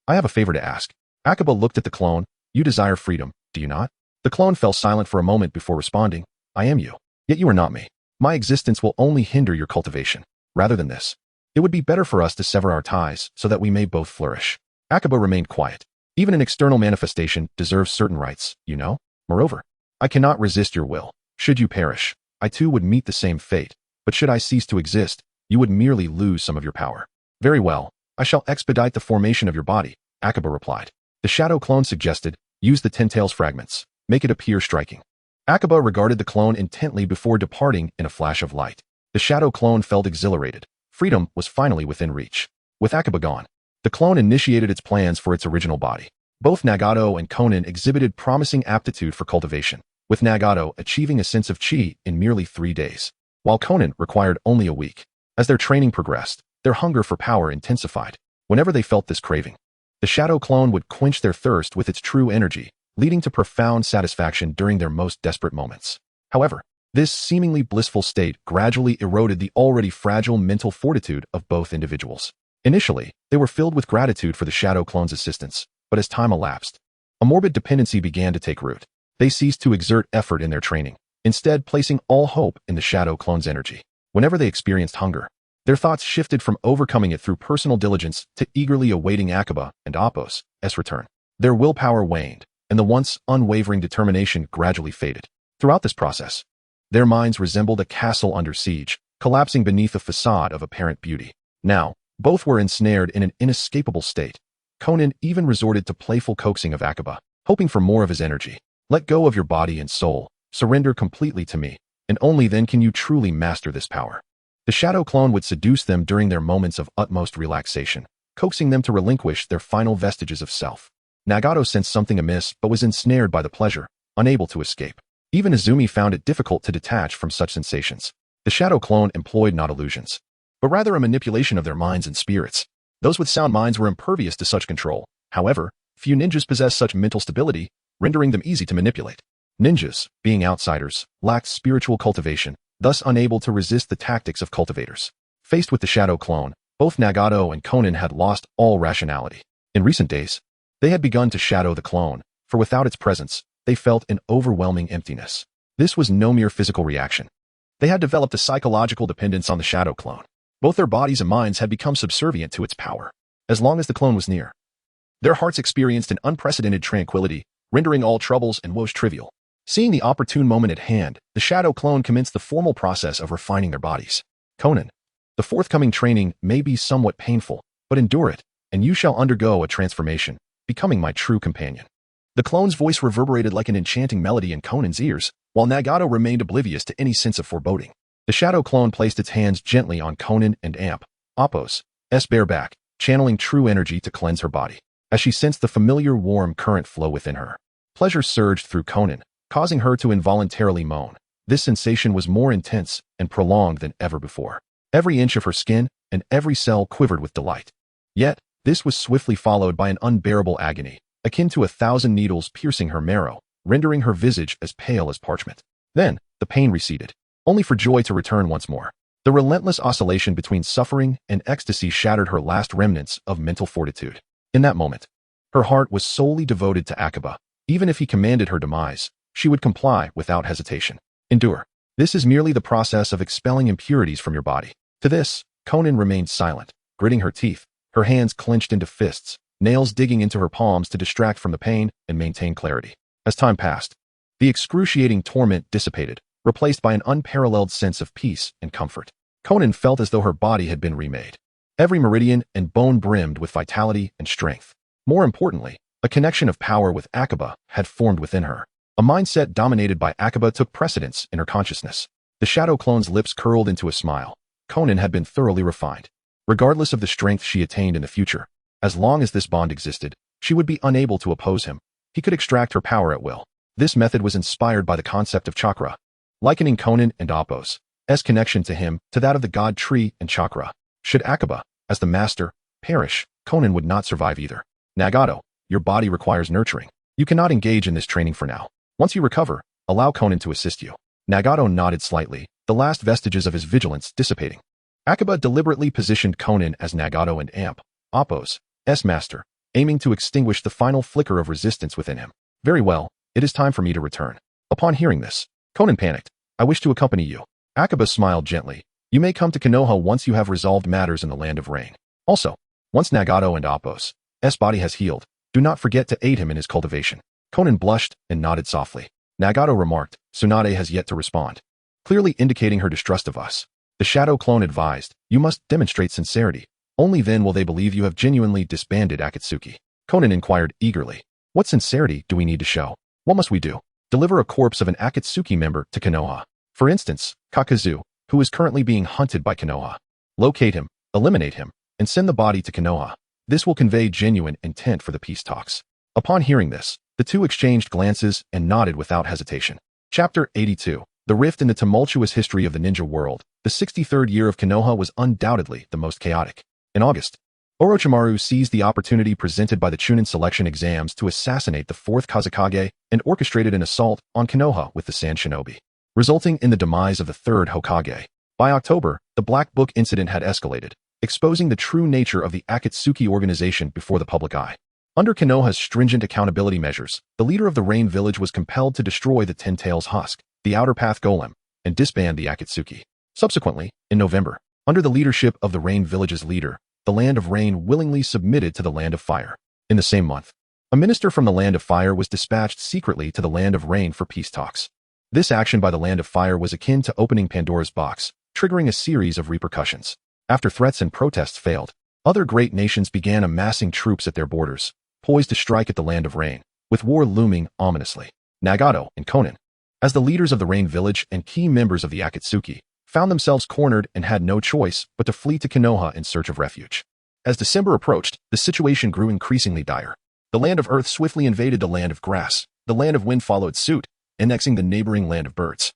I have a favor to ask. Akiba looked at the clone. You desire freedom, do you not? The clone fell silent for a moment before responding. I am you. Yet you are not me. My existence will only hinder your cultivation. Rather than this, it would be better for us to sever our ties so that we may both flourish. Akiba remained quiet. Even an external manifestation deserves certain rights, you know? Moreover, I cannot resist your will. Should you perish, I too would meet the same fate. But should I cease to exist, you would merely lose some of your power. Very well, I shall expedite the formation of your body, Akiba replied. The shadow clone suggested, use the 10 Tails fragments. Make it appear striking. Akiba regarded the clone intently before departing in a flash of light. The shadow clone felt exhilarated. Freedom was finally within reach. With Akiba gone, the clone initiated its plans for its original body. Both Nagato and Konin exhibited promising aptitude for cultivation, with Nagato achieving a sense of chi in merely 3 days, while Konin required only a week. As their training progressed, their hunger for power intensified. Whenever they felt this craving, the shadow clone would quench their thirst with its true energy, leading to profound satisfaction during their most desperate moments. However, this seemingly blissful state gradually eroded the already fragile mental fortitude of both individuals. Initially, they were filled with gratitude for the shadow clone's assistance, but as time elapsed, a morbid dependency began to take root. They ceased to exert effort in their training, instead placing all hope in the shadow clone's energy. Whenever they experienced hunger, their thoughts shifted from overcoming it through personal diligence to eagerly awaiting Akiba and Appo's return. Their willpower waned, and the once unwavering determination gradually faded. Throughout this process, their minds resembled a castle under siege, collapsing beneath a facade of apparent beauty. Now, both were ensnared in an inescapable state. Konin even resorted to playful coaxing of Akiba, hoping for more of his energy. Let go of your body and soul, surrender completely to me, and only then can you truly master this power. The shadow clone would seduce them during their moments of utmost relaxation, coaxing them to relinquish their final vestiges of self. Nagato sensed something amiss but was ensnared by the pleasure, unable to escape. Even Izumi found it difficult to detach from such sensations. The shadow clone employed not illusions, but rather a manipulation of their minds and spirits. Those with sound minds were impervious to such control. However, few ninjas possess such mental stability, rendering them easy to manipulate. Ninjas, being outsiders, lacked spiritual cultivation, thus unable to resist the tactics of cultivators. Faced with the shadow clone, both Nagato and Konin had lost all rationality. In recent days, they had begun to shadow the clone, for without its presence, they felt an overwhelming emptiness. This was no mere physical reaction. They had developed a psychological dependence on the shadow clone. Both their bodies and minds had become subservient to its power. As long as the clone was near, their hearts experienced an unprecedented tranquility, rendering all troubles and woes trivial. Seeing the opportune moment at hand, the shadow clone commenced the formal process of refining their bodies. Konin, the forthcoming training may be somewhat painful, but endure it, and you shall undergo a transformation, becoming my true companion. The clone's voice reverberated like an enchanting melody in Konin's ears, while Nagato remained oblivious to any sense of foreboding. The shadow clone placed its hands gently on Conan and Appo's bare back, channeling true energy to cleanse her body. As she sensed the familiar warm current flow within her, pleasure surged through Conan, causing her to involuntarily moan. This sensation was more intense and prolonged than ever before. Every inch of her skin and every cell quivered with delight. Yet, this was swiftly followed by an unbearable agony, akin to 1,000 needles piercing her marrow, rendering her visage as pale as parchment. Then, the pain receded, only for joy to return once more. The relentless oscillation between suffering and ecstasy shattered her last remnants of mental fortitude. In that moment, her heart was solely devoted to Akiba. Even if he commanded her demise, she would comply without hesitation. Endure. This is merely the process of expelling impurities from your body. To this, Conan remained silent, gritting her teeth, her hands clenched into fists, nails digging into her palms to distract from the pain and maintain clarity. As time passed, the excruciating torment dissipated, replaced by an unparalleled sense of peace and comfort. Conan felt as though her body had been remade. Every meridian and bone brimmed with vitality and strength. More importantly, a connection of power with Akiba had formed within her. A mindset dominated by Akiba took precedence in her consciousness. The shadow clone's lips curled into a smile. Conan had been thoroughly refined. Regardless of the strength she attained in the future, as long as this bond existed, she would be unable to oppose him. He could extract her power at will. This method was inspired by the concept of chakra, likening Conan and Appo's connection to him to that of the god tree and chakra. Should Akiba, as the master, perish, Conan would not survive either. Nagato, your body requires nurturing. You cannot engage in this training for now. Once you recover, allow Conan to assist you. Nagato nodded slightly, the last vestiges of his vigilance dissipating. Akiba deliberately positioned Conan as Nagato and Appo's master, aiming to extinguish the final flicker of resistance within him. Very well, it is time for me to return. Upon hearing this, Conan panicked. I wish to accompany you. Akiba smiled gently. You may come to Konoha once you have resolved matters in the Land of Rain. Also, once Nagato and Appo's body has healed, do not forget to aid him in his cultivation. Conan blushed and nodded softly. Nagato remarked, Tsunade has yet to respond, clearly indicating her distrust of us. The shadow clone advised, you must demonstrate sincerity. Only then will they believe you have genuinely disbanded Akatsuki. Conan inquired eagerly. What sincerity do we need to show? What must we do? Deliver a corpse of an Akatsuki member to Konoha. For instance, Kakazu, who is currently being hunted by Konoha. Locate him, eliminate him, and send the body to Konoha. This will convey genuine intent for the peace talks. Upon hearing this, the two exchanged glances and nodded without hesitation. Chapter 82. The rift in the tumultuous history of the ninja world. The 63rd year of Konoha was undoubtedly the most chaotic. In August, Orochimaru seized the opportunity presented by the chunin selection exams to assassinate the 4th Kazekage and orchestrated an assault on Konoha with the Sand Shinobi, resulting in the demise of the 3rd Hokage. By October, the Black Book incident had escalated, exposing the true nature of the Akatsuki organization before the public eye. Under Konoha's stringent accountability measures, the leader of the Rain Village was compelled to destroy the Ten Tails Husk, the Outer Path Golem, and disband the Akatsuki. Subsequently, in November, under the leadership of the Rain Village's leader, the Land of Rain willingly submitted to the Land of Fire. In the same month, a minister from the Land of Fire was dispatched secretly to the Land of Rain for peace talks. This action by the Land of Fire was akin to opening Pandora's box, triggering a series of repercussions. After threats and protests failed, other great nations began amassing troops at their borders, poised to strike at the Land of Rain, with war looming ominously. Nagato and Conan, as the leaders of the Rain Village and key members of the Akatsuki, found themselves cornered and had no choice but to flee to Konoha in search of refuge. As December approached, the situation grew increasingly dire. The Land of Earth swiftly invaded the Land of Grass, the Land of Wind followed suit, annexing the neighboring Land of Birds,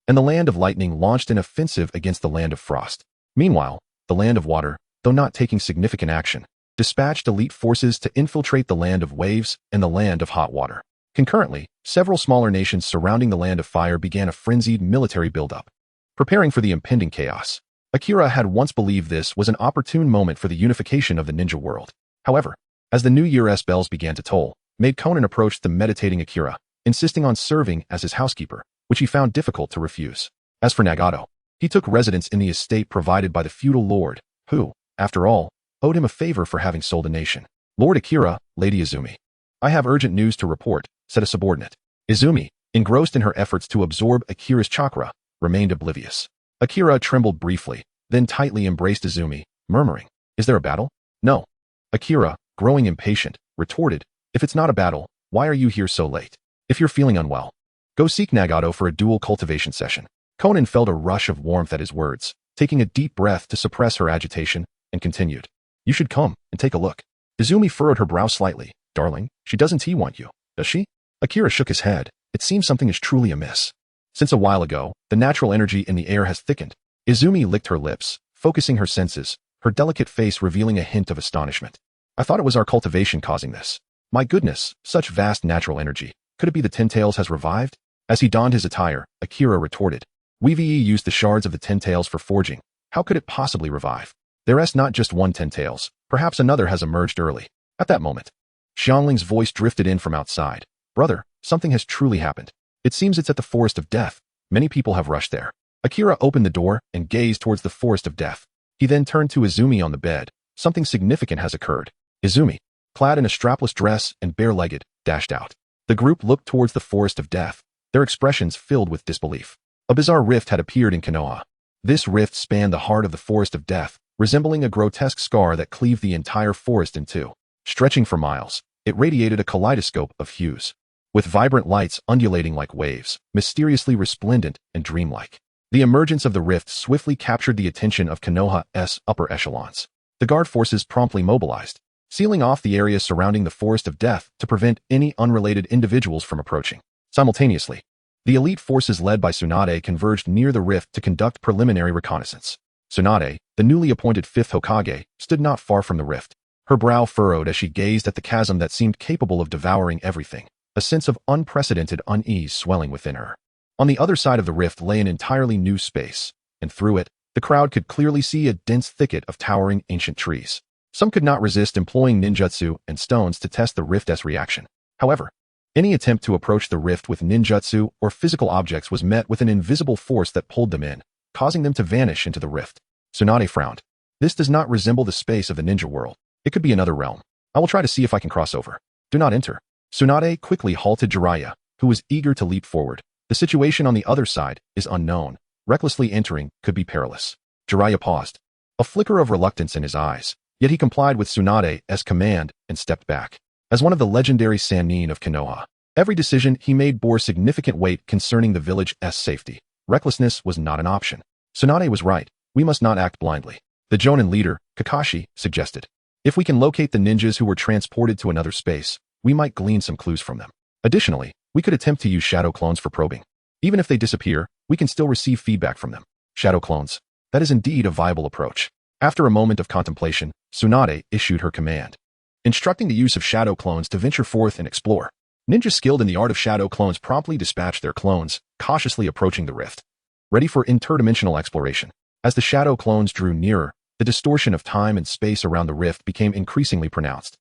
and the Land of Lightning launched an offensive against the Land of Frost. Meanwhile, the Land of Water, though not taking significant action, dispatched elite forces to infiltrate the Land of Waves and the Land of Hot Water. Concurrently, several smaller nations surrounding the Land of Fire began a frenzied military buildup, preparing for the impending chaos. Akira had once believed this was an opportune moment for the unification of the ninja world. However, as the New Year's bells began to toll, Maid Conan approached the meditating Akira, insisting on serving as his housekeeper, which he found difficult to refuse. As for Nagato, he took residence in the estate provided by the feudal lord, who, after all, owed him a favor for having sold a nation. Lord Akira, Lady Izumi. I have urgent news to report, said a subordinate. Izumi, engrossed in her efforts to absorb Akira's chakra, remained oblivious. Akira trembled briefly, then tightly embraced Izumi, murmuring, Is there a battle? No. Akira, growing impatient, retorted, If it's not a battle, why are you here so late? If you're feeling unwell, go seek Nagato for a dual cultivation session. Conan felt a rush of warmth at his words, taking a deep breath to suppress her agitation, and continued. You should come and take a look. Izumi furrowed her brow slightly. Darling, she doesn't want you, does she? Akira shook his head. It seems something is truly amiss. Since a while ago, the natural energy in the air has thickened. Izumi licked her lips, focusing her senses, her delicate face revealing a hint of astonishment. I thought it was our cultivation causing this. My goodness, such vast natural energy. Could it be the Ten Tails has revived? As he donned his attire, Akira retorted. We used the shards of the Ten Tails for forging. How could it possibly revive? There's not just one Ten Tails. Perhaps another has emerged early. At that moment, Xiangling's voice drifted in from outside. Brother, something has truly happened. It seems it's at the Forest of Death. Many people have rushed there. Akira opened the door and gazed towards the Forest of Death. He then turned to Izumi on the bed. Something significant has occurred. Izumi, clad in a strapless dress and bare-legged, dashed out. The group looked towards the Forest of Death, their expressions filled with disbelief. A bizarre rift had appeared in Konoha. This rift spanned the heart of the Forest of Death, resembling a grotesque scar that cleaved the entire forest in two. Stretching for miles, it radiated a kaleidoscope of hues, with vibrant lights undulating like waves, mysteriously resplendent and dreamlike. The emergence of the rift swiftly captured the attention of Konoha's upper echelons. The guard forces promptly mobilized, sealing off the area surrounding the Forest of Death to prevent any unrelated individuals from approaching. Simultaneously, the elite forces led by Tsunade converged near the rift to conduct preliminary reconnaissance. Tsunade, the newly appointed 5th Hokage, stood not far from the rift. Her brow furrowed as she gazed at the chasm that seemed capable of devouring everything, a sense of unprecedented unease swelling within her. On the other side of the rift lay an entirely new space, and through it, the crowd could clearly see a dense thicket of towering ancient trees. Some could not resist employing ninjutsu and stones to test the rift's reaction. However, any attempt to approach the rift with ninjutsu or physical objects was met with an invisible force that pulled them in, causing them to vanish into the rift. Tsunade frowned. This does not resemble the space of the ninja world. It could be another realm. I will try to see if I can cross over. Do not enter. Tsunade quickly halted Jiraiya, who was eager to leap forward. The situation on the other side is unknown. Recklessly entering could be perilous. Jiraiya paused, a flicker of reluctance in his eyes, yet he complied with Tsunade's command and stepped back. As one of the legendary Sannin of Konoha, every decision he made bore significant weight concerning the village's safety. Recklessness was not an option. Tsunade was right. We must not act blindly. The Jonin leader, Kakashi, suggested. If we can locate the ninjas who were transported to another space, we might glean some clues from them. Additionally, we could attempt to use shadow clones for probing. Even if they disappear, we can still receive feedback from them. Shadow clones. That is indeed a viable approach. After a moment of contemplation, Tsunade issued her command, instructing the use of shadow clones to venture forth and explore. Ninjas skilled in the art of shadow clones promptly dispatched their clones, cautiously approaching the rift, ready for interdimensional exploration. As the shadow clones drew nearer, the distortion of time and space around the rift became increasingly pronounced.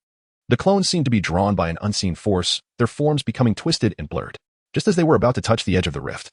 The clones seemed to be drawn by an unseen force, their forms becoming twisted and blurred. Just as they were about to touch the edge of the rift,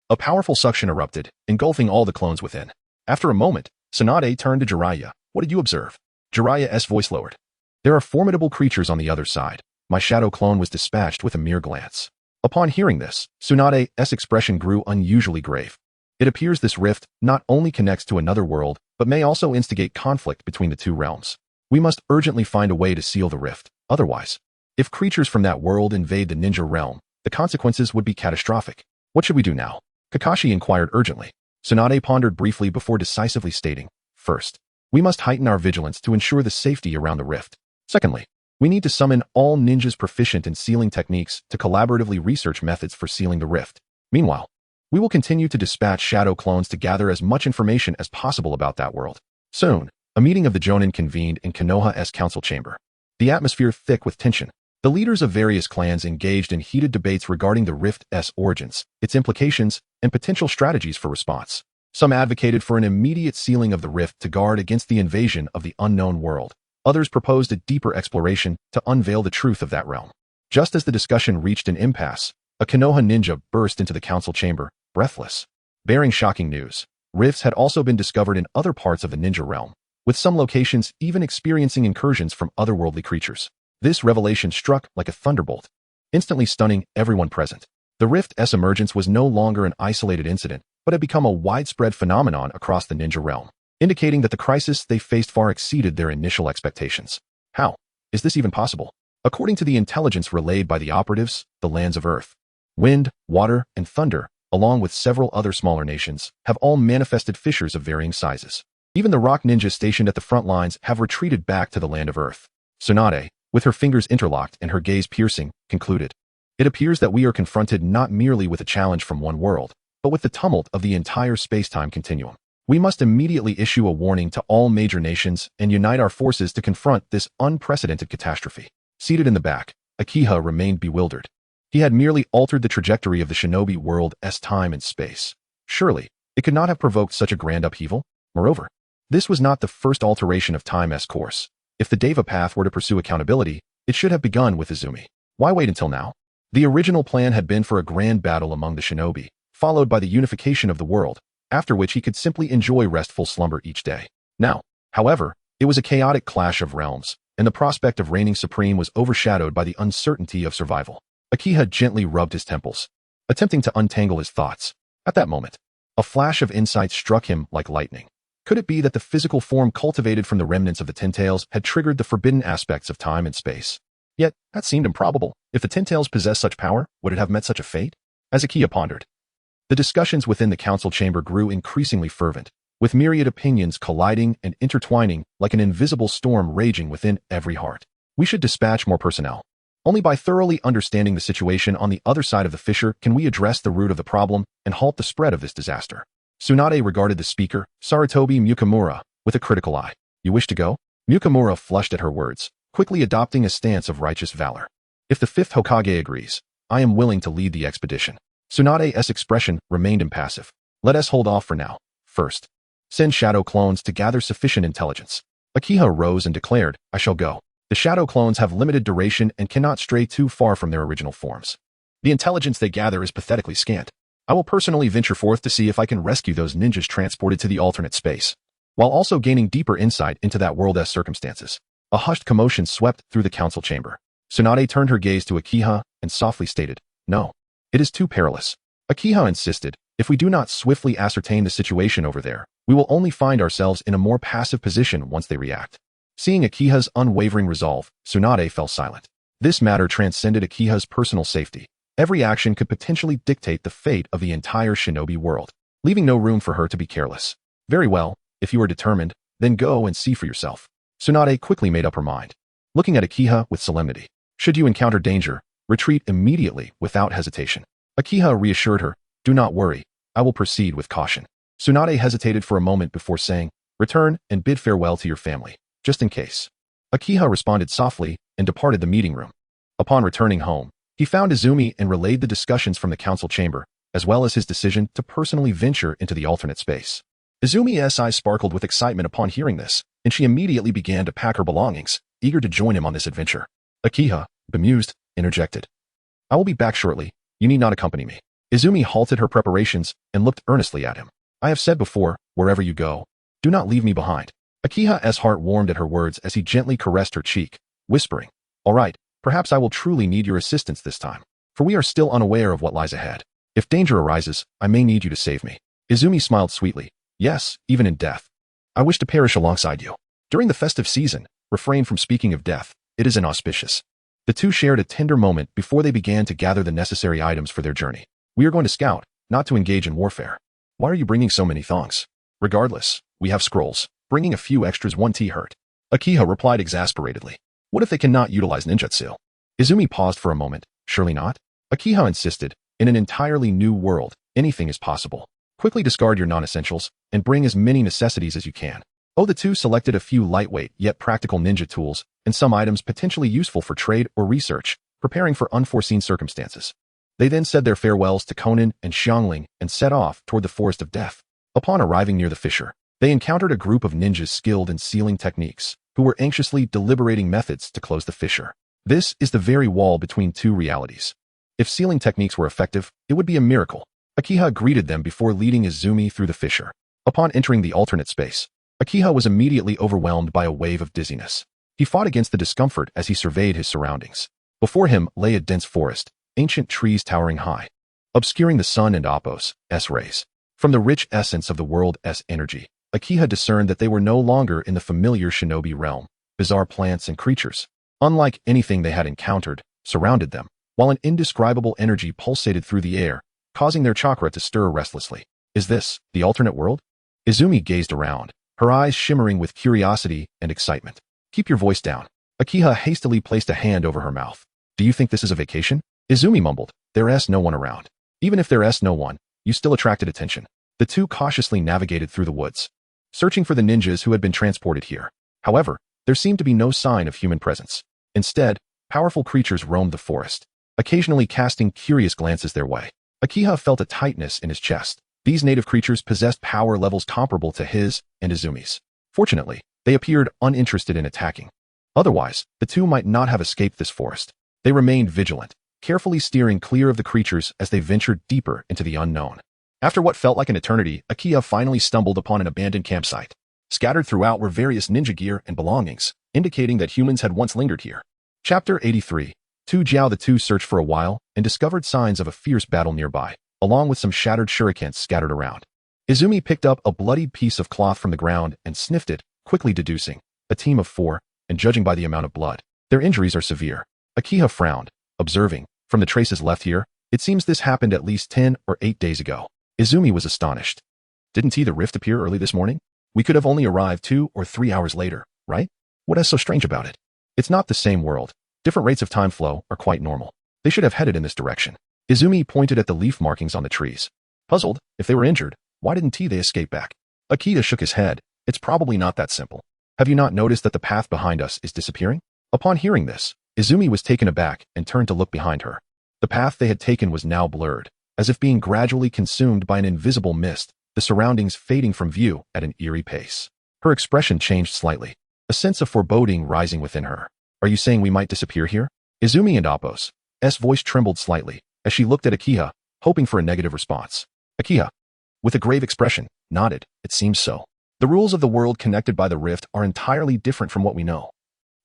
a powerful suction erupted, engulfing all the clones within. After a moment, Tsunade turned to Jiraiya. What did you observe? Jiraiya's voice lowered. There are formidable creatures on the other side. My shadow clone was dispatched with a mere glance. Upon hearing this, Tsunade's expression grew unusually grave. It appears this rift not only connects to another world, but may also instigate conflict between the two realms. We must urgently find a way to seal the rift. Otherwise, if creatures from that world invade the ninja realm, the consequences would be catastrophic. What should we do now? Kakashi inquired urgently. Tsunade pondered briefly before decisively stating, first, we must heighten our vigilance to ensure the safety around the rift. Secondly, we need to summon all ninjas proficient in sealing techniques to collaboratively research methods for sealing the rift. Meanwhile, we will continue to dispatch shadow clones to gather as much information as possible about that world. Soon, a meeting of the Jonin convened in Konoha's council chamber. The atmosphere thick with tension. The leaders of various clans engaged in heated debates regarding the rift's origins, its implications, and potential strategies for response. Some advocated for an immediate sealing of the rift to guard against the invasion of the unknown world. Others proposed a deeper exploration to unveil the truth of that realm. Just as the discussion reached an impasse, a Konoha ninja burst into the council chamber, breathless, bearing shocking news. Rifts had also been discovered in other parts of the ninja realm, with some locations even experiencing incursions from otherworldly creatures. This revelation struck like a thunderbolt, instantly stunning everyone present. The rift's emergence was no longer an isolated incident, but had become a widespread phenomenon across the ninja realm, indicating that the crisis they faced far exceeded their initial expectations. How is this even possible? According to the intelligence relayed by the operatives, the lands of earth, wind, water, and thunder along with several other smaller nations, have all manifested fissures of varying sizes. Even the rock ninjas stationed at the front lines have retreated back to the land of Earth. Tsunade, with her fingers interlocked and her gaze piercing, concluded. It appears that we are confronted not merely with a challenge from one world, but with the tumult of the entire space-time continuum. We must immediately issue a warning to all major nations and unite our forces to confront this unprecedented catastrophe. Seated in the back, Akiha remained bewildered. He had merely altered the trajectory of the shinobi world's time and space. Surely, it could not have provoked such a grand upheaval. Moreover, this was not the first alteration of time's course. If the Deva path were to pursue accountability, it should have begun with Izumi. Why wait until now? The original plan had been for a grand battle among the shinobi, followed by the unification of the world, after which he could simply enjoy restful slumber each day. Now, however, it was a chaotic clash of realms, and the prospect of reigning supreme was overshadowed by the uncertainty of survival. Akiha gently rubbed his temples, attempting to untangle his thoughts. At that moment, a flash of insight struck him like lightning. Could it be that the physical form cultivated from the remnants of the Ten Tails had triggered the forbidden aspects of time and space? Yet, that seemed improbable. If the Ten Tails possessed such power, would it have met such a fate? As Akiha pondered, the discussions within the council chamber grew increasingly fervent, with myriad opinions colliding and intertwining like an invisible storm raging within every heart. We should dispatch more personnel. Only by thoroughly understanding the situation on the other side of the fissure can we address the root of the problem and halt the spread of this disaster. Tsunade regarded the speaker, Sarutobi Mukamura, with a critical eye. You wish to go? Mukamura flushed at her words, quickly adopting a stance of righteous valor. If the fifth Hokage agrees, I am willing to lead the expedition. Tsunade's expression remained impassive. Let us hold off for now. First, send shadow clones to gather sufficient intelligence. Akiha rose and declared, I shall go. The shadow clones have limited duration and cannot stray too far from their original forms. The intelligence they gather is pathetically scant. I will personally venture forth to see if I can rescue those ninjas transported to the alternate space, while also gaining deeper insight into that world's circumstances. A hushed commotion swept through the council chamber. Tsunade turned her gaze to Akiha and softly stated, No, it is too perilous. Akiha insisted, if we do not swiftly ascertain the situation over there, we will only find ourselves in a more passive position once they react. Seeing Akiha's unwavering resolve, Tsunade fell silent. This matter transcended Akiha's personal safety. Every action could potentially dictate the fate of the entire shinobi world, leaving no room for her to be careless. Very well, if you are determined, then go and see for yourself. Tsunade quickly made up her mind, looking at Akiha with solemnity. Should you encounter danger, retreat immediately without hesitation. Akiha reassured her, do not worry, I will proceed with caution. Tsunade hesitated for a moment before saying, return and bid farewell to your family, just in case. Akiha responded softly and departed the meeting room. Upon returning home, he found Izumi and relayed the discussions from the council chamber, as well as his decision to personally venture into the alternate space. Izumi's eyes sparkled with excitement upon hearing this, and she immediately began to pack her belongings, eager to join him on this adventure. Akiha, bemused, interjected. I will be back shortly, you need not accompany me. Izumi halted her preparations and looked earnestly at him. I have said before, wherever you go, do not leave me behind. Akiha's heart warmed at her words as he gently caressed her cheek, whispering, all right, perhaps I will truly need your assistance this time, for we are still unaware of what lies ahead. If danger arises, I may need you to save me. Izumi smiled sweetly. Yes, even in death. I wish to perish alongside you. During the festive season, refrain from speaking of death. It is inauspicious. The two shared a tender moment before they began to gather the necessary items for their journey. We are going to scout, not to engage in warfare. Why are you bringing so many thongs? Regardless, we have scrolls. Bringing a few extras won't hurt. Akiha replied exasperatedly. What if they cannot utilize ninjutsu? Izumi paused for a moment. Surely not? Akiha insisted. In an entirely new world, anything is possible. Quickly discard your non-essentials and bring as many necessities as you can. The two selected a few lightweight yet practical ninja tools and some items potentially useful for trade or research, preparing for unforeseen circumstances. They then said their farewells to Conan and Xiangling and set off toward the Forest of Death. Upon arriving near the fissure, they encountered a group of ninjas skilled in sealing techniques, who were anxiously deliberating methods to close the fissure. This is the very wall between two realities. If sealing techniques were effective, it would be a miracle. Akiha greeted them before leading Izumi through the fissure. Upon entering the alternate space, Akiha was immediately overwhelmed by a wave of dizziness. He fought against the discomfort as he surveyed his surroundings. Before him lay a dense forest, ancient trees towering high, obscuring the sun and Apos' rays. From the rich essence of the world's energy, Akiha discerned that they were no longer in the familiar shinobi realm. Bizarre plants and creatures, unlike anything they had encountered, surrounded them, while an indescribable energy pulsated through the air, causing their chakra to stir restlessly. Is this the alternate world? Izumi gazed around, her eyes shimmering with curiosity and excitement. Keep your voice down. Akiha hastily placed a hand over her mouth. Do you think this is a vacation? Izumi mumbled. There's no one around. Even if there's no one, you still attracted attention. The two cautiously navigated through the woods, searching for the ninjas who had been transported here. However, there seemed to be no sign of human presence. Instead, powerful creatures roamed the forest, occasionally casting curious glances their way. Akiha felt a tightness in his chest. These native creatures possessed power levels comparable to his and Izumi's. Fortunately, they appeared uninterested in attacking. Otherwise, the two might not have escaped this forest. They remained vigilant, carefully steering clear of the creatures as they ventured deeper into the unknown. After what felt like an eternity, Akiha finally stumbled upon an abandoned campsite. Scattered throughout were various ninja gear and belongings, indicating that humans had once lingered here. Chapter 83. Tu Jiao. The two searched for a while and discovered signs of a fierce battle nearby, along with some shattered shurikens scattered around. Izumi picked up a bloodied piece of cloth from the ground and sniffed it, quickly deducing, a team of 4, and judging by the amount of blood, their injuries are severe. Akiha frowned, observing, from the traces left here, it seems this happened at least 10 or 8 days ago. Izumi was astonished. Didn't the rift appear early this morning? We could have only arrived 2 or 3 hours later, right? What is so strange about it? It's not the same world. Different rates of time flow are quite normal. They should have headed in this direction. Izumi pointed at the leaf markings on the trees. Puzzled, if they were injured, why didn't they escape back? Akita shook his head. It's probably not that simple. Have you not noticed that the path behind us is disappearing? Upon hearing this, Izumi was taken aback and turned to look behind her. The path they had taken was now blurred, as if being gradually consumed by an invisible mist, the surroundings fading from view at an eerie pace. Her expression changed slightly, a sense of foreboding rising within her. Are you saying we might disappear here? Izumi and Appo's voice trembled slightly as she looked at Akiha, hoping for a negative response. Akiha, with a grave expression, nodded. It seems so. The rules of the world connected by the rift are entirely different from what we know.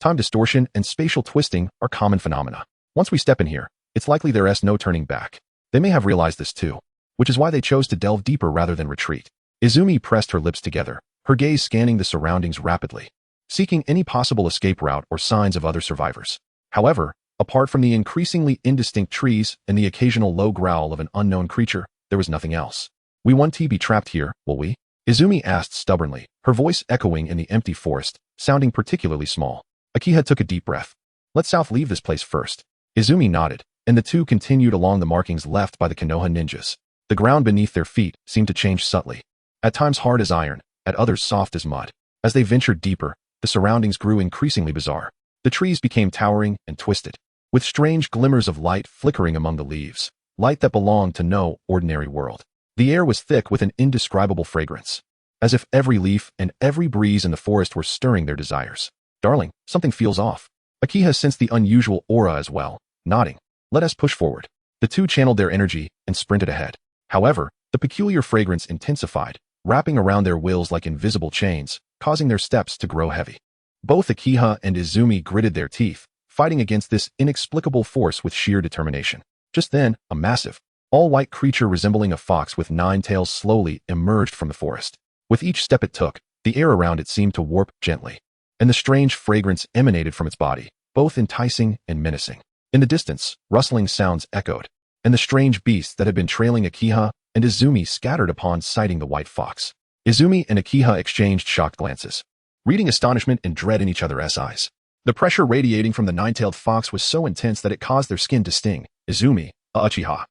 Time distortion and spatial twisting are common phenomena. Once we step in here, it's likely there's no turning back. They may have realized this too, which is why they chose to delve deeper rather than retreat. Izumi pressed her lips together, her gaze scanning the surroundings rapidly, seeking any possible escape route or signs of other survivors. However, apart from the increasingly indistinct trees and the occasional low growl of an unknown creature, there was nothing else. We won't be trapped here, will we? Izumi asked stubbornly, her voice echoing in the empty forest, sounding particularly small. Akiha took a deep breath. Let's leave this place first. Izumi nodded, and the two continued along the markings left by the Konoha ninjas. The ground beneath their feet seemed to change subtly, at times hard as iron, at others soft as mud. As they ventured deeper, the surroundings grew increasingly bizarre. The trees became towering and twisted, with strange glimmers of light flickering among the leaves, light that belonged to no ordinary world. The air was thick with an indescribable fragrance, as if every leaf and every breeze in the forest were stirring their desires. Darling, something feels off. Akiha sensed the unusual aura as well, nodding. Let us push forward. The two channeled their energy and sprinted ahead. However, the peculiar fragrance intensified, wrapping around their wills like invisible chains, causing their steps to grow heavy. Both Akiha and Izumi gritted their teeth, fighting against this inexplicable force with sheer determination. Just then, a massive, all-white creature resembling a fox with 9 tails slowly emerged from the forest. With each step it took, the air around it seemed to warp gently, and the strange fragrance emanated from its body, both enticing and menacing. In the distance, rustling sounds echoed, and the strange beast that had been trailing Akiha and Izumi scattered upon sighting the white fox. Izumi and Akiha exchanged shocked glances, reading astonishment and dread in each other's eyes. The pressure radiating from the 9-tailed fox was so intense that it caused their skin to sting. Izumi, Uchiha,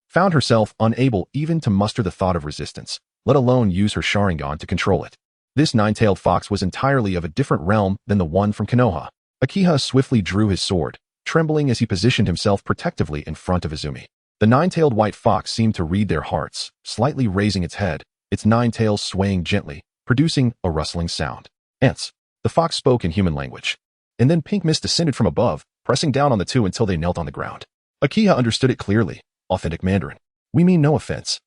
found herself unable even to muster the thought of resistance, let alone use her Sharingan to control it. This 9-tailed fox was entirely of a different realm than the one from Konoha. Akiha swiftly drew his sword, trembling as he positioned himself protectively in front of Izumi. The 9-tailed white fox seemed to read their hearts, slightly raising its head, its 9 tails swaying gently, producing a rustling sound. Ants. The fox spoke in human language. And then pink mist descended from above, pressing down on the two until they knelt on the ground. Akiha understood it clearly. Authentic Mandarin. We mean no offense.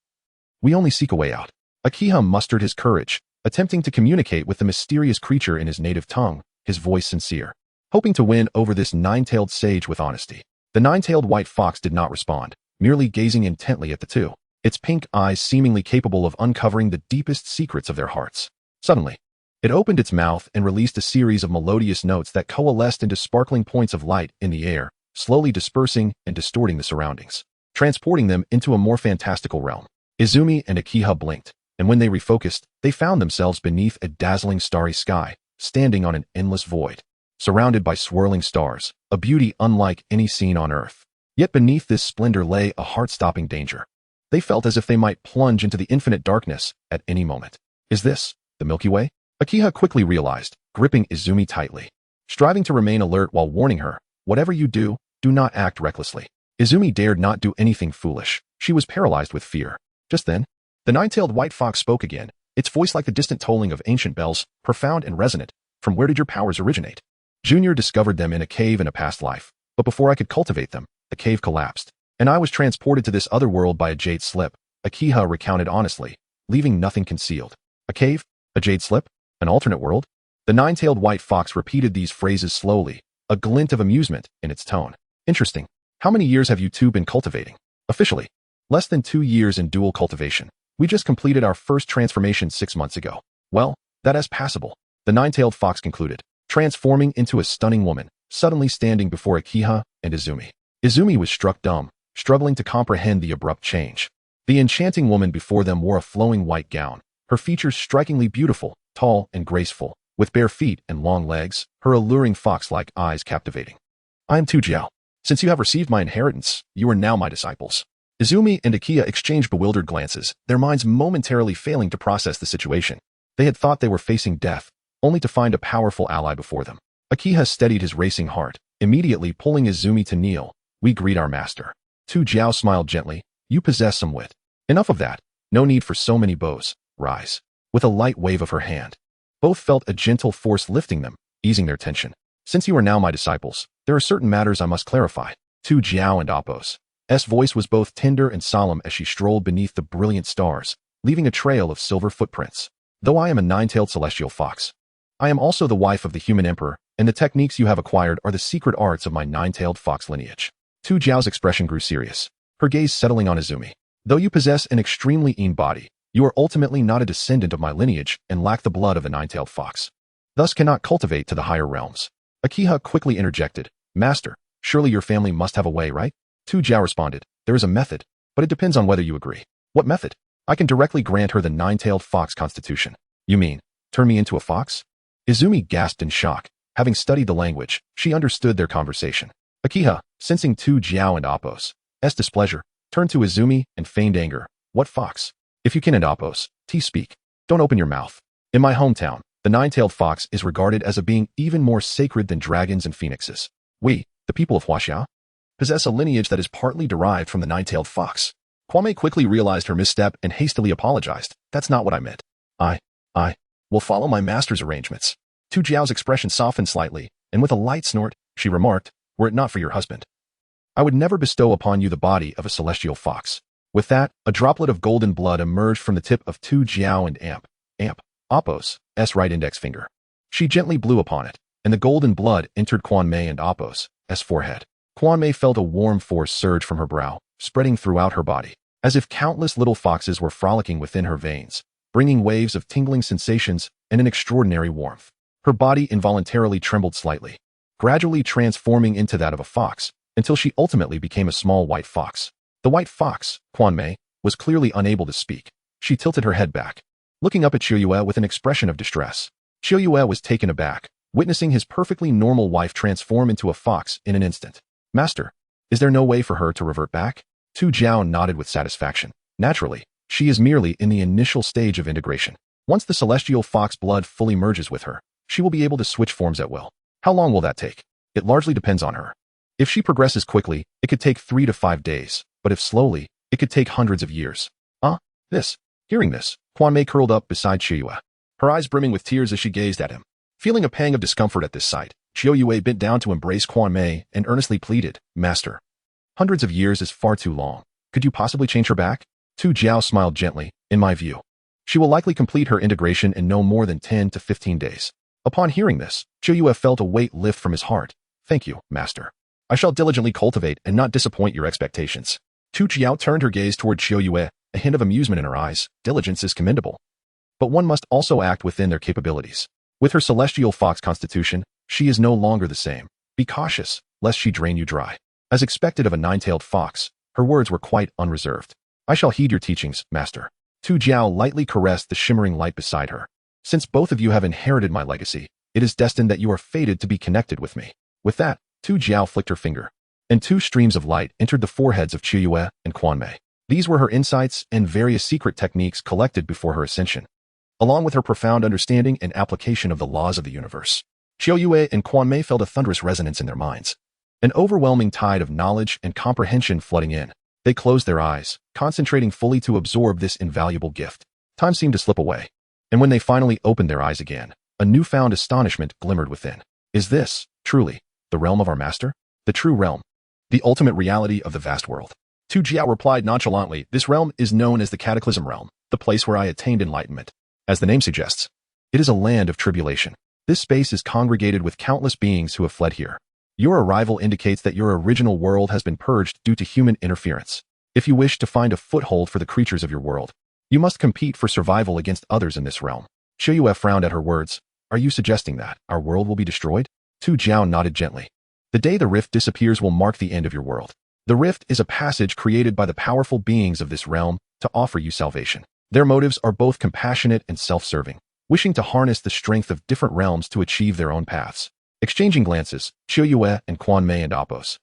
We only seek a way out. Akiha mustered his courage, attempting to communicate with the mysterious creature in his native tongue, his voice sincere, hoping to win over this 9-tailed sage with honesty. The 9-tailed white fox did not respond, merely gazing intently at the two, its pink eyes seemingly capable of uncovering the deepest secrets of their hearts. Suddenly, it opened its mouth and released a series of melodious notes that coalesced into sparkling points of light in the air, slowly dispersing and distorting the surroundings. transporting them into a more fantastical realm. Izumi and Akiha blinked, and when they refocused, they found themselves beneath a dazzling starry sky, standing on an endless void, surrounded by swirling stars, a beauty unlike any seen on Earth. Yet beneath this splendor lay a heart-stopping danger. They felt as if they might plunge into the infinite darkness at any moment. Is this the Milky Way? Akiha quickly realized, gripping Izumi tightly, striving to remain alert while warning her, whatever you do, do not act recklessly. Izumi dared not do anything foolish. She was paralyzed with fear. Just then, the nine-tailed white fox spoke again, its voice like the distant tolling of ancient bells, profound and resonant. From where did your powers originate? Junior discovered them in a cave in a past life, but before I could cultivate them, the cave collapsed, and I was transported to this other world by a jade slip, Akiha recounted honestly, leaving nothing concealed. A cave? A jade slip? An alternate world? The nine-tailed white fox repeated these phrases slowly, a glint of amusement in its tone. Interesting. How many years have you two been cultivating? Officially, less than 2 years in dual cultivation. We just completed our first transformation 6 months ago. Well, that is passable, the nine-tailed fox concluded, transforming into a stunning woman, suddenly standing before Akiha and Izumi. Izumi was struck dumb, struggling to comprehend the abrupt change. The enchanting woman before them wore a flowing white gown, her features strikingly beautiful, tall and graceful, with bare feet and long legs, her alluring fox-like eyes captivating. I am Tu Jiao. Since you have received my inheritance, you are now my disciples. Izumi and Akiha exchanged bewildered glances, their minds momentarily failing to process the situation. They had thought they were facing death, only to find a powerful ally before them. Akiha steadied his racing heart, immediately pulling Izumi to kneel. We greet our master. Tu Jiao smiled gently. You possess some wit. Enough of that. No need for so many bows. Rise. With a light wave of her hand. Both felt a gentle force lifting them, easing their tension. Since you are now my disciples, there are certain matters I must clarify. Tu Jiao and Appo's voice was both tender and solemn as she strolled beneath the brilliant stars, leaving a trail of silver footprints. Though I am a nine-tailed celestial fox, I am also the wife of the human emperor, and the techniques you have acquired are the secret arts of my nine-tailed fox lineage. Tu Jiao's expression grew serious, her gaze settling on Izumi. Though you possess an extremely lean body, you are ultimately not a descendant of my lineage and lack the blood of a nine-tailed fox. Thus cannot cultivate to the higher realms. Akiha quickly interjected, Master, surely your family must have a way, right? Tu Jiao responded, there is a method, but it depends on whether you agree. What method? I can directly grant her the nine-tailed fox constitution. You mean, turn me into a fox? Izumi gasped in shock. Having studied the language, she understood their conversation. Akiha, sensing Tu Jiao and Appo's displeasure, turned to Izumi and feigned anger. What fox? If you can and Appo's, speak. Don't open your mouth. In my hometown, the nine-tailed fox is regarded as a being even more sacred than dragons and phoenixes. We, the people of Huaxia, possess a lineage that is partly derived from the nine-tailed fox. Kwame quickly realized her misstep and hastily apologized. That's not what I meant. I will follow my master's arrangements. Tu Jiao's expression softened slightly, and with a light snort, she remarked, were it not for your husband, I would never bestow upon you the body of a celestial fox. With that, a droplet of golden blood emerged from the tip of Tu Jiao and Appo's right index finger. She gently blew upon it, and the golden blood entered Quan Mei and Appo's forehead. Quan Mei felt a warm force surge from her brow, spreading throughout her body, as if countless little foxes were frolicking within her veins, bringing waves of tingling sensations and an extraordinary warmth. Her body involuntarily trembled slightly, gradually transforming into that of a fox, until she ultimately became a small white fox. The white fox, Quan Mei, was clearly unable to speak. She tilted her head back, looking up at Qiuyue with an expression of distress. Qiuyue was taken aback, witnessing his perfectly normal wife transform into a fox in an instant. Master, is there no way for her to revert back? Tu Jiao nodded with satisfaction. Naturally, she is merely in the initial stage of integration. Once the celestial fox blood fully merges with her, she will be able to switch forms at will. How long will that take? It largely depends on her. If she progresses quickly, it could take 3 to 5 days, but if slowly, it could take hundreds of years. Hearing this, Quan Mei curled up beside Qiuyue, her eyes brimming with tears as she gazed at him. Feeling a pang of discomfort at this sight, Qiuyue bent down to embrace Quan Mei and earnestly pleaded, Master, hundreds of years is far too long. Could you possibly change her back? Tu Jiao smiled gently. In my view, she will likely complete her integration in no more than 10 to 15 days. Upon hearing this, Qiuyue felt a weight lift from his heart. Thank you, Master. I shall diligently cultivate and not disappoint your expectations. Tu Jiao turned her gaze toward Qiuyue, a hint of amusement in her eyes. Diligence is commendable, but one must also act within their capabilities. With her celestial fox constitution, she is no longer the same. Be cautious, lest she drain you dry. As expected of a nine-tailed fox, Her words were quite unreserved. I shall heed your teachings, master. Tu Jiao lightly caressed the shimmering light beside her. Since both of you have inherited my legacy, it is destined that you are fated to be connected with me. With that, Tu Jiao flicked her finger, and two streams of light entered the foreheads of Qiuyue and Quanmei. These were her insights and various secret techniques collected before her ascension, along with her profound understanding and application of the laws of the universe. Qiuyue and Quanmei felt a thunderous resonance in their minds, an overwhelming tide of knowledge and comprehension flooding in. They closed their eyes, concentrating fully to absorb this invaluable gift. Time seemed to slip away, and when they finally opened their eyes again, a newfound astonishment glimmered within. Is this, truly, the realm of our master? The true realm? The ultimate reality of the vast world? Tu Jiao replied nonchalantly, this realm is known as the Cataclysm Realm, the place where I attained enlightenment. As the name suggests, it is a land of tribulation. This space is congregated with countless beings who have fled here. Your arrival indicates that your original world has been purged due to human interference. If you wish to find a foothold for the creatures of your world, you must compete for survival against others in this realm. Qiuyue frowned at her words. Are you suggesting that our world will be destroyed? Tu Jiao nodded gently. The day the rift disappears will mark the end of your world. The rift is a passage created by the powerful beings of this realm to offer you salvation. Their motives are both compassionate and self-serving, wishing to harness the strength of different realms to achieve their own paths. Exchanging glances, Qiuyue and Quanmei and Apos'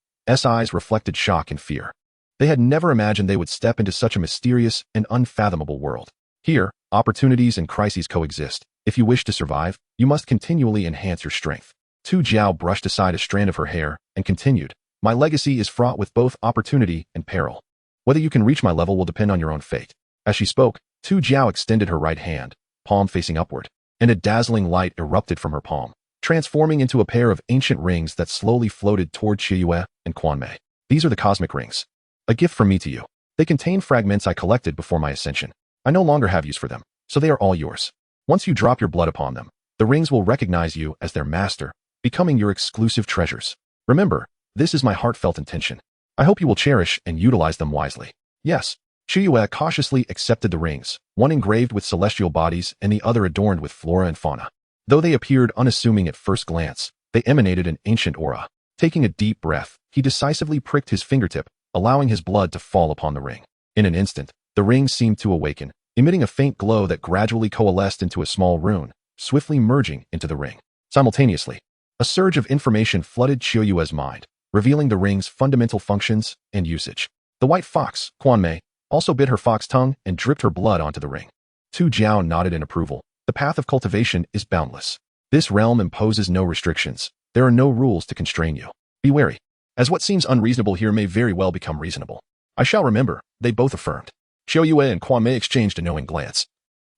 eyes reflected shock and fear. They had never imagined they would step into such a mysterious and unfathomable world. Here, opportunities and crises coexist. If you wish to survive, you must continually enhance your strength. Tu Jiao brushed aside a strand of her hair and continued, my legacy is fraught with both opportunity and peril. Whether you can reach my level will depend on your own fate. As she spoke, Tu Jiao extended her right hand, palm facing upward, and a dazzling light erupted from her palm, transforming into a pair of ancient rings that slowly floated toward Qiuyue and Quanmei. These are the cosmic rings. A gift from me to you. They contain fragments I collected before my ascension. I no longer have use for them, so they are all yours. Once you drop your blood upon them, the rings will recognize you as their master, becoming your exclusive treasures. Remember, this is my heartfelt intention. I hope you will cherish and utilize them wisely. Yes. Qiuyue cautiously accepted the rings, one engraved with celestial bodies and the other adorned with flora and fauna. Though they appeared unassuming at first glance, they emanated an ancient aura. Taking a deep breath, he decisively pricked his fingertip, allowing his blood to fall upon the ring. In an instant, the ring seemed to awaken, emitting a faint glow that gradually coalesced into a small rune, swiftly merging into the ring. Simultaneously, a surge of information flooded Qiuyue's mind, revealing the ring's fundamental functions and usage. The white fox, Quanmei, also bit her fox tongue and dripped her blood onto the ring. Tu Jiao nodded in approval. The path of cultivation is boundless. This realm imposes no restrictions. There are no rules to constrain you. Be wary, as what seems unreasonable here may very well become reasonable. I shall remember, they both affirmed. Qiuyue and Quanmei exchanged a knowing glance,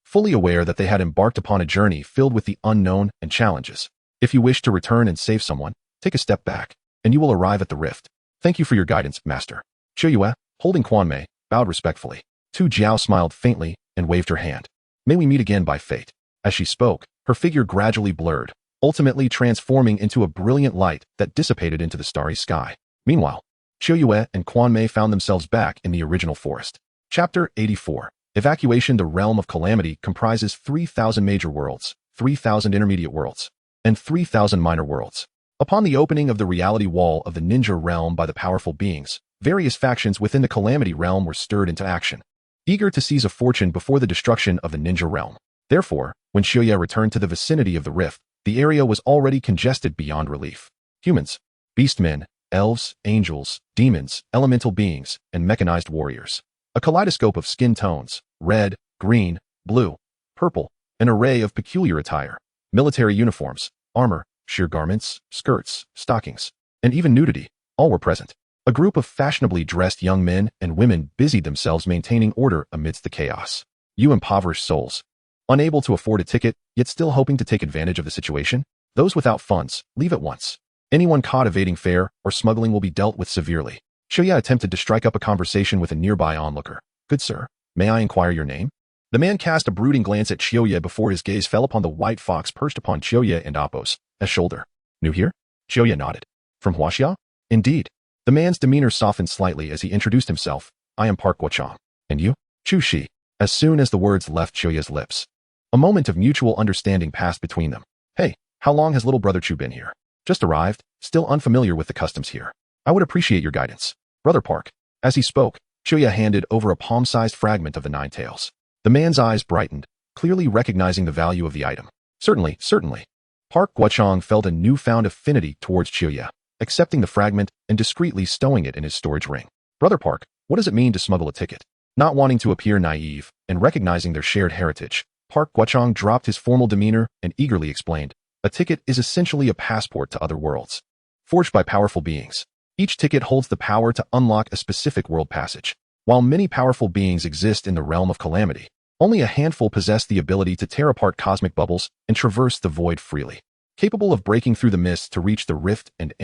fully aware that they had embarked upon a journey filled with the unknown and challenges. If you wish to return and save someone, take a step back, and you will arrive at the rift. Thank you for your guidance, master. Qiuyue, holding Quanmei, bowed respectfully. Tu Jiao smiled faintly and waved her hand. May we meet again by fate. As she spoke, her figure gradually blurred, ultimately transforming into a brilliant light that dissipated into the starry sky. Meanwhile, Qiuyue and Quanmei found themselves back in the original forest. Chapter 84. Evacuation. The realm of calamity comprises 3,000 major worlds, 3,000 intermediate worlds, and 3,000 minor worlds. Upon the opening of the reality wall of the ninja realm by the powerful beings, various factions within the calamity realm were stirred into action, eager to seize a fortune before the destruction of the ninja realm. Therefore, when Qiuyue returned to the vicinity of the rift, the area was already congested beyond relief. Humans, beastmen, elves, angels, demons, elemental beings, and mechanized warriors. A kaleidoscope of skin tones, red, green, blue, purple, an array of peculiar attire, military uniforms, armor, sheer garments, skirts, stockings, and even nudity, all were present. A group of fashionably dressed young men and women busied themselves maintaining order amidst the chaos. You impoverished souls, unable to afford a ticket, yet still hoping to take advantage of the situation? Those without funds, leave at once. Anyone caught evading fare or smuggling will be dealt with severely. Qiuyue attempted to strike up a conversation with a nearby onlooker. Good sir, may I inquire your name? The man cast a brooding glance at Qiuyue before his gaze fell upon the white fox perched upon Qiuyue and Apos' shoulder. New here? Qiuyue nodded. From Huaxia? Indeed. The man's demeanor softened slightly as he introduced himself. I am Park Guochang. And you? Chu Shi. As soon as the words left Qiuyue's lips, a moment of mutual understanding passed between them. Hey, how long has little brother Chu been here? Just arrived, still unfamiliar with the customs here. I would appreciate your guidance. Brother Park. As he spoke, Xiuya handed over a palm-sized fragment of the Nine Tails. The man's eyes brightened, clearly recognizing the value of the item. Certainly, certainly. Park Guochang felt a newfound affinity towards Xiuya, accepting the fragment and discreetly stowing it in his storage ring. Brother Park, what does it mean to smuggle a ticket? Not wanting to appear naive and recognizing their shared heritage, Park Guochang dropped his formal demeanor and eagerly explained, a ticket is essentially a passport to other worlds. Forged by powerful beings. Each ticket holds the power to unlock a specific world passage. While many powerful beings exist in the realm of calamity, only a handful possess the ability to tear apart cosmic bubbles and traverse the void freely. Capable of breaking through the mist to reach the Rift and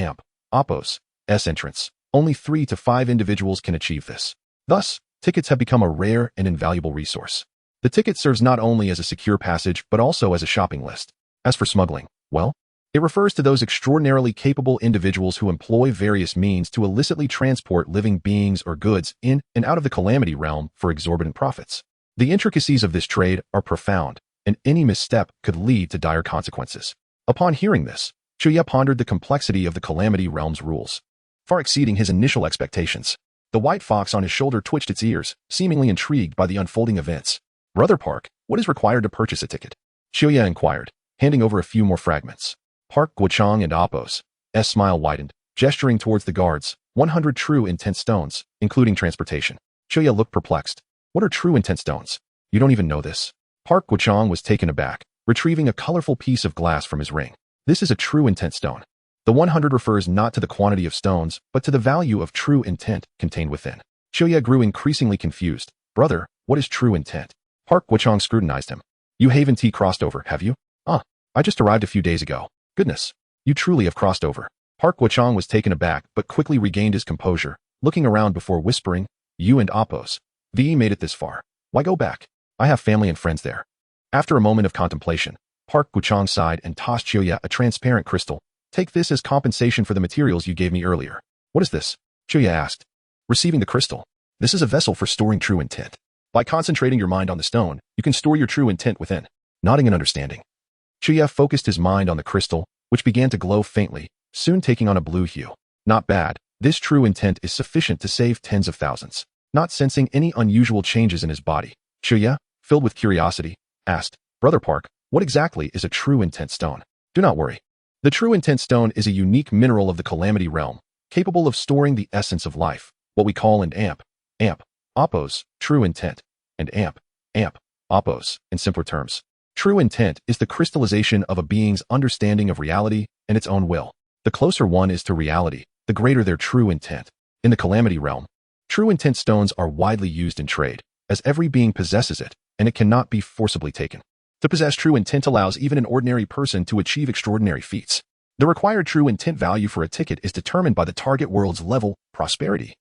Appos entrance, only 3 to 5 individuals can achieve this. Thus, tickets have become a rare and invaluable resource. The ticket serves not only as a secure passage but also as a shopping list. As for smuggling, well, it refers to those extraordinarily capable individuals who employ various means to illicitly transport living beings or goods in and out of the calamity realm for exorbitant profits. The intricacies of this trade are profound, and any misstep could lead to dire consequences. Upon hearing this, Xiuya pondered the complexity of the calamity realm's rules, far exceeding his initial expectations. The white fox on his shoulder twitched its ears, seemingly intrigued by the unfolding events. Brother Park, what is required to purchase a ticket? Xiuya inquired, handing over a few more fragments. Park Guochang and Appos' smile widened, gesturing towards the guards. 100 true intent stones, including transportation. Xiuya looked perplexed. What are true intent stones? You don't even know this. Park Guochang was taken aback, retrieving a colorful piece of glass from his ring. This is a true intent stone. The 100 refers not to the quantity of stones, but to the value of true intent contained within. Xiuya grew increasingly confused. Brother, what is true intent? Park Guochang scrutinized him. You haven't crossed over, have you? I just arrived a few days ago. Goodness, you truly have crossed over. Park Guochang was taken aback but quickly regained his composure, looking around before whispering, you and Appos made it this far. Why go back? I have family and friends there. After a moment of contemplation, Park Guochang sighed and tossed Xiuya a transparent crystal. Take this as compensation for the materials you gave me earlier. What is this? Xiuya asked. Receiving the crystal. This is a vessel for storing true intent. By concentrating your mind on the stone, you can store your true intent within. Nodding in understanding, Xiuya focused his mind on the crystal, which began to glow faintly, soon taking on a blue hue. Not bad. This true intent is sufficient to save tens of thousands. Not sensing any unusual changes in his body, Xiuya, filled with curiosity, asked, Brother Park, what exactly is a true intent stone? Do not worry. The true intent stone is a unique mineral of the calamity realm, capable of storing the essence of life, what we call an Appos, true intent, and Appos, in simpler terms. True intent is the crystallization of a being's understanding of reality and its own will. The closer one is to reality, the greater their true intent. In the calamity realm, true intent stones are widely used in trade, as every being possesses it, and it cannot be forcibly taken. To possess true intent allows even an ordinary person to achieve extraordinary feats. The required true intent value for a ticket is determined by the target world's level, prosperity,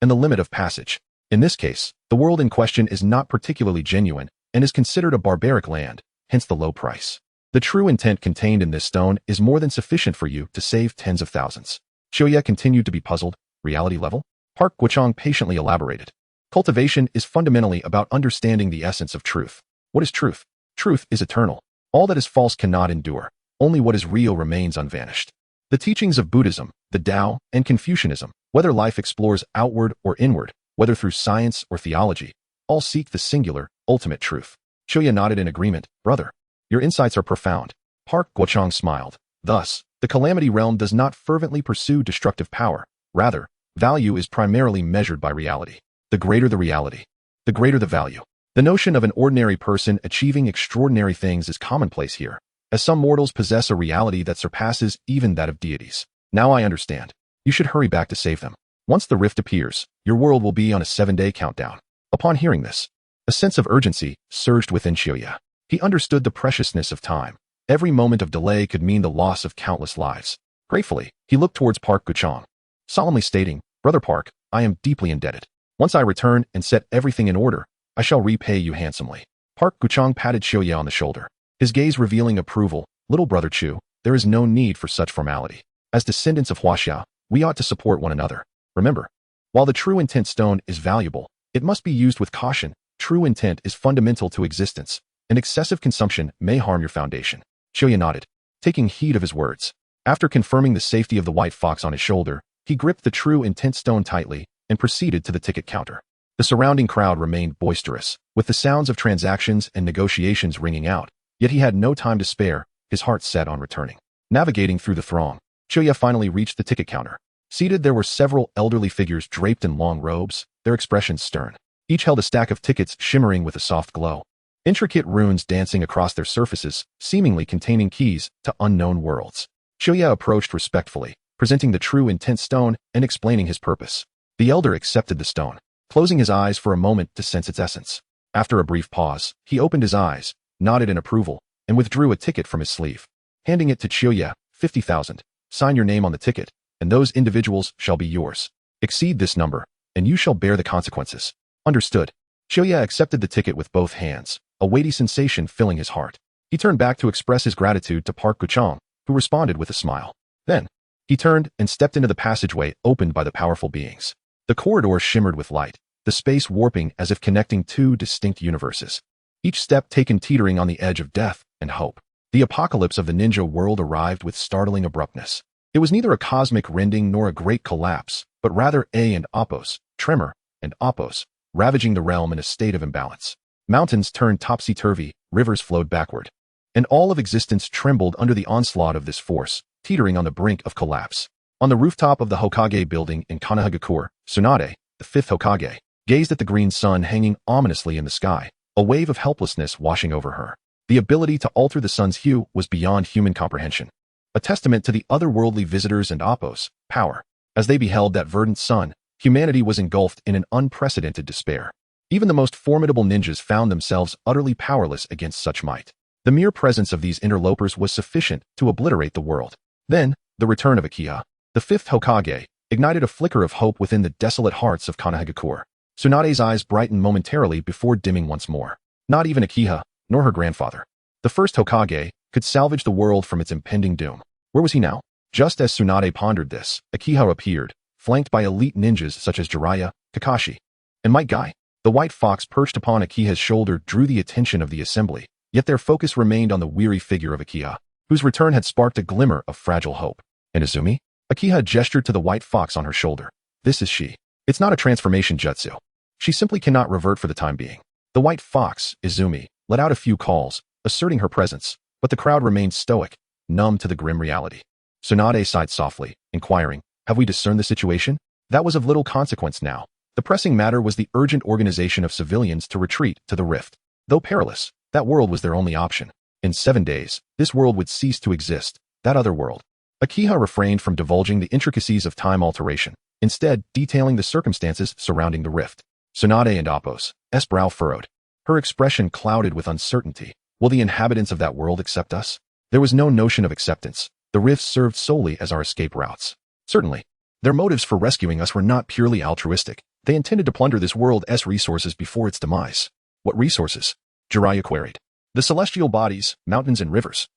and the limit of passage. In this case, the world in question is not particularly genuine and is considered a barbaric land, hence the low price. The true intent contained in this stone is more than sufficient for you to save tens of thousands. Xiuya continued to be puzzled. Reality level? Park Guochang patiently elaborated. Cultivation is fundamentally about understanding the essence of truth. What is truth? Truth is eternal. All that is false cannot endure. Only what is real remains unvanished. The teachings of Buddhism, the Tao, and Confucianism, whether life explores outward or inward, whether through science or theology, all seek the singular, ultimate truth. Xiuya nodded in agreement. Brother, your insights are profound. Park Guochang smiled. Thus, the calamity realm does not fervently pursue destructive power. Rather, value is primarily measured by reality. The greater the reality, the greater the value. The notion of an ordinary person achieving extraordinary things is commonplace here, as some mortals possess a reality that surpasses even that of deities. Now I understand. You should hurry back to save them. Once the rift appears, your world will be on a 7-day countdown. Upon hearing this, a sense of urgency surged within Xiuya. He understood the preciousness of time. Every moment of delay could mean the loss of countless lives. Gratefully, he looked towards Park Guochang, solemnly stating, Brother Park, I am deeply indebted. Once I return and set everything in order, I shall repay you handsomely. Park Guochang patted Xiuya on the shoulder, his gaze revealing approval. Little brother Chu, there is no need for such formality. As descendants of Huaxia, we ought to support one another. Remember, while the true intent stone is valuable, it must be used with caution. True intent is fundamental to existence, and excessive consumption may harm your foundation. Xiuya nodded, taking heed of his words. After confirming the safety of the white fox on his shoulder, he gripped the true intent stone tightly and proceeded to the ticket counter. The surrounding crowd remained boisterous, with the sounds of transactions and negotiations ringing out, yet he had no time to spare, his heart set on returning. Navigating through the throng, Chuya finally reached the ticket counter. Seated there were several elderly figures draped in long robes, their expressions stern. Each held a stack of tickets shimmering with a soft glow. Intricate runes dancing across their surfaces, seemingly containing keys to unknown worlds. Chuya approached respectfully, presenting the true intent stone and explaining his purpose. The elder accepted the stone, closing his eyes for a moment to sense its essence. After a brief pause, he opened his eyes, nodded in approval, and withdrew a ticket from his sleeve. Handing it to Chuya, 50,000. Sign your name on the ticket, and those individuals shall be yours. Exceed this number, and you shall bear the consequences. Understood. Chuya accepted the ticket with both hands, a weighty sensation filling his heart. He turned back to express his gratitude to Park Guchong, who responded with a smile. Then, he turned and stepped into the passageway opened by the powerful beings. The corridor shimmered with light, the space warping as if connecting two distinct universes. Each step taken teetering on the edge of death and hope. The apocalypse of the ninja world arrived with startling abruptness. It was neither a cosmic rending nor a great collapse, but rather and opos, tremor, and opos, ravaging the realm in a state of imbalance. Mountains turned topsy-turvy, rivers flowed backward. And all of existence trembled under the onslaught of this force, teetering on the brink of collapse. On the rooftop of the Hokage building in Konohagakure, Tsunade, the fifth Hokage, gazed at the green sun hanging ominously in the sky, a wave of helplessness washing over her. The ability to alter the sun's hue was beyond human comprehension, a testament to the otherworldly visitors and Appo's power. As they beheld that verdant sun, humanity was engulfed in an unprecedented despair. Even the most formidable ninjas found themselves utterly powerless against such might. The mere presence of these interlopers was sufficient to obliterate the world. Then, the return of Akiha, the fifth Hokage, ignited a flicker of hope within the desolate hearts of Konohagakure. Tsunade's eyes brightened momentarily before dimming once more. Not even Akiha, nor her grandfather, the first Hokage, could salvage the world from its impending doom. Where was he now? Just as Tsunade pondered this, Akiha appeared, flanked by elite ninjas such as Jiraiya, Kakashi, and Might Guy. The white fox perched upon Akiha's shoulder drew the attention of the assembly, yet their focus remained on the weary figure of Akiha, whose return had sparked a glimmer of fragile hope. And Izumi? Akiha gestured to the white fox on her shoulder. This is she. It's not a transformation jutsu. She simply cannot revert for the time being. The white fox, Izumi, let out a few calls, asserting her presence, but the crowd remained stoic, numb to the grim reality. Tsunade sighed softly, inquiring, have we discerned the situation? That was of little consequence now. The pressing matter was the urgent organization of civilians to retreat to the rift. Though perilous, that world was their only option. In 7 days, this world would cease to exist, that other world. Akiha refrained from divulging the intricacies of time alteration, instead detailing the circumstances surrounding the rift. Tsunade and Appo's brow furrowed. Her expression clouded with uncertainty. Will the inhabitants of that world accept us? There was no notion of acceptance. The rifts served solely as our escape routes. Certainly, their motives for rescuing us were not purely altruistic. They intended to plunder this world's resources before its demise. What resources? Jiraiya queried. The celestial bodies, mountains and rivers.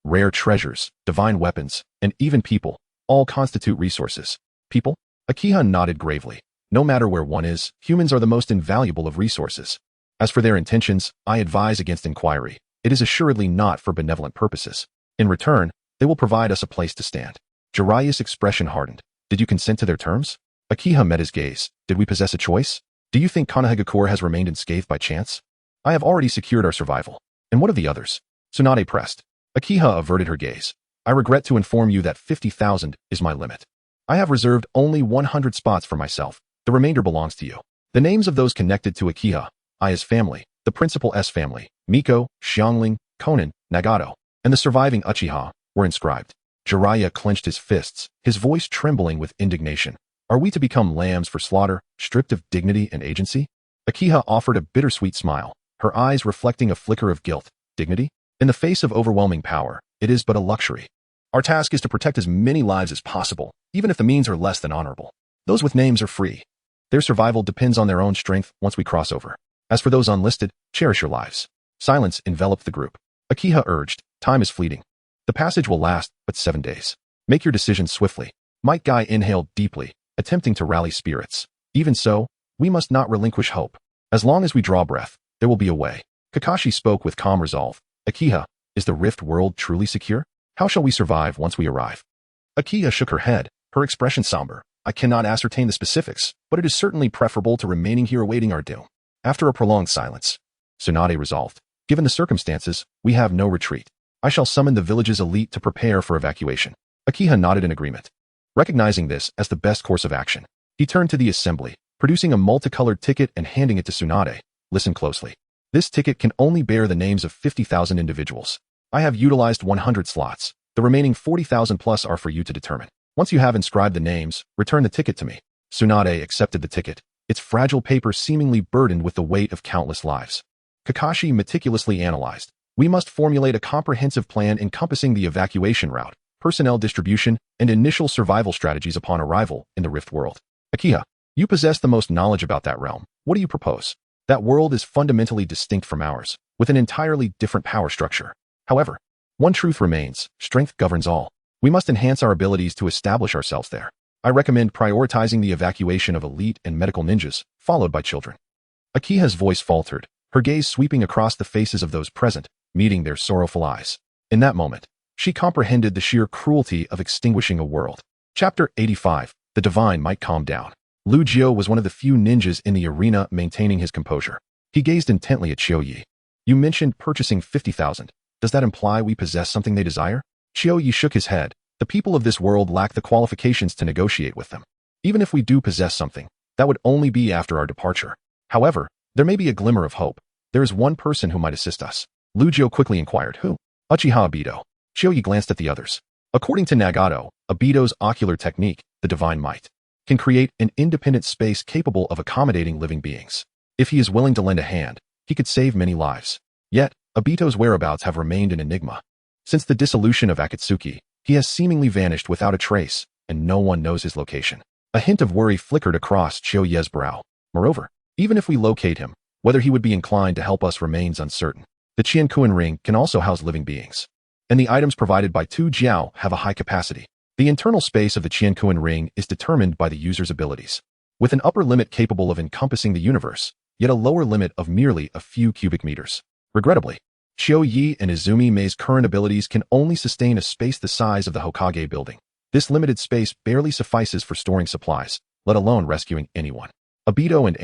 Rare treasures, divine weapons, and even people, all constitute resources. People? Akiha nodded gravely. No matter where one is, humans are the most invaluable of resources. As for their intentions, I advise against inquiry. It is assuredly not for benevolent purposes. In return, they will provide us a place to stand. Jiraiya's expression hardened. Did you consent to their terms? Akiha met his gaze. Did we possess a choice? Do you think Konohagakure has remained unscathed by chance? I have already secured our survival. And what of the others? Tsunade pressed. Akiha averted her gaze. I regret to inform you that 50,000 is my limit. I have reserved only 100 spots for myself. The remainder belongs to you. The names of those connected to Akiha, Aya's family, the principal S family, Miko, Xiangling, Konin, Nagato, and the surviving Uchiha, were inscribed. Jiraiya clenched his fists, his voice trembling with indignation. Are we to become lambs for slaughter, stripped of dignity and agency? Akiha offered a bittersweet smile, her eyes reflecting a flicker of guilt. Dignity? In the face of overwhelming power, it is but a luxury. Our task is to protect as many lives as possible, even if the means are less than honorable. Those with names are free. Their survival depends on their own strength once we cross over. As for those unlisted, cherish your lives. Silence enveloped the group. Akiha urged, time is fleeting. The passage will last but 7 days. Make your decision swiftly. Might Guy inhaled deeply, attempting to rally spirits. Even so, we must not relinquish hope. As long as we draw breath, there will be a way. Kakashi spoke with calm resolve. Akiha, is the rift world truly secure? How shall we survive once we arrive? Akiha shook her head, her expression somber. I cannot ascertain the specifics, but it is certainly preferable to remaining here awaiting our doom. After a prolonged silence, Tsunade resolved. Given the circumstances, we have no retreat. I shall summon the village's elite to prepare for evacuation. Akiha nodded in agreement. Recognizing this as the best course of action, he turned to the assembly, producing a multicolored ticket and handing it to Tsunade. Listen closely. This ticket can only bear the names of 50,000 individuals. I have utilized 100 slots. The remaining 40,000 plus are for you to determine. Once you have inscribed the names, return the ticket to me. Tsunade accepted the ticket, its fragile paper seemingly burdened with the weight of countless lives. Kakashi meticulously analyzed. We must formulate a comprehensive plan encompassing the evacuation route, personnel distribution, and initial survival strategies upon arrival in the Rift World. Akiha, you possess the most knowledge about that realm. What do you propose? That world is fundamentally distinct from ours, with an entirely different power structure. However, one truth remains: strength governs all. We must enhance our abilities to establish ourselves there. I recommend prioritizing the evacuation of elite and medical ninjas, followed by children. Akiha's voice faltered, her gaze sweeping across the faces of those present, meeting their sorrowful eyes. In that moment, she comprehended the sheer cruelty of extinguishing a world. Chapter 85. The Divine Might Calm Down. Lu Jiu was one of the few ninjas in the arena maintaining his composure. He gazed intently at Xiao Yi. You mentioned purchasing 50,000. Does that imply we possess something they desire? Xiao Yi shook his head. The people of this world lack the qualifications to negotiate with them. Even if we do possess something, that would only be after our departure. However, there may be a glimmer of hope. There is one person who might assist us. Lu Jiu quickly inquired, who? Uchiha Obito. Xiao Yi glanced at the others. According to Nagato, Obito's ocular technique, the Divine Might, can create an independent space capable of accommodating living beings. If he is willing to lend a hand, he could save many lives. Yet, Obito's whereabouts have remained an enigma. Since the dissolution of Akatsuki, he has seemingly vanished without a trace, and no one knows his location. A hint of worry flickered across Xiao Ye's brow. Moreover, even if we locate him, whether he would be inclined to help us remains uncertain. The Qiankuan ring can also house living beings, and the items provided by Tu Jiao have a high capacity. The internal space of the Qiankuan ring is determined by the user's abilities, with an upper limit capable of encompassing the universe, yet a lower limit of merely a few cubic meters. Regrettably, Xiao Yi and Izumi Mei's current abilities can only sustain a space the size of the Hokage building. This limited space barely suffices for storing supplies, let alone rescuing anyone. Obito and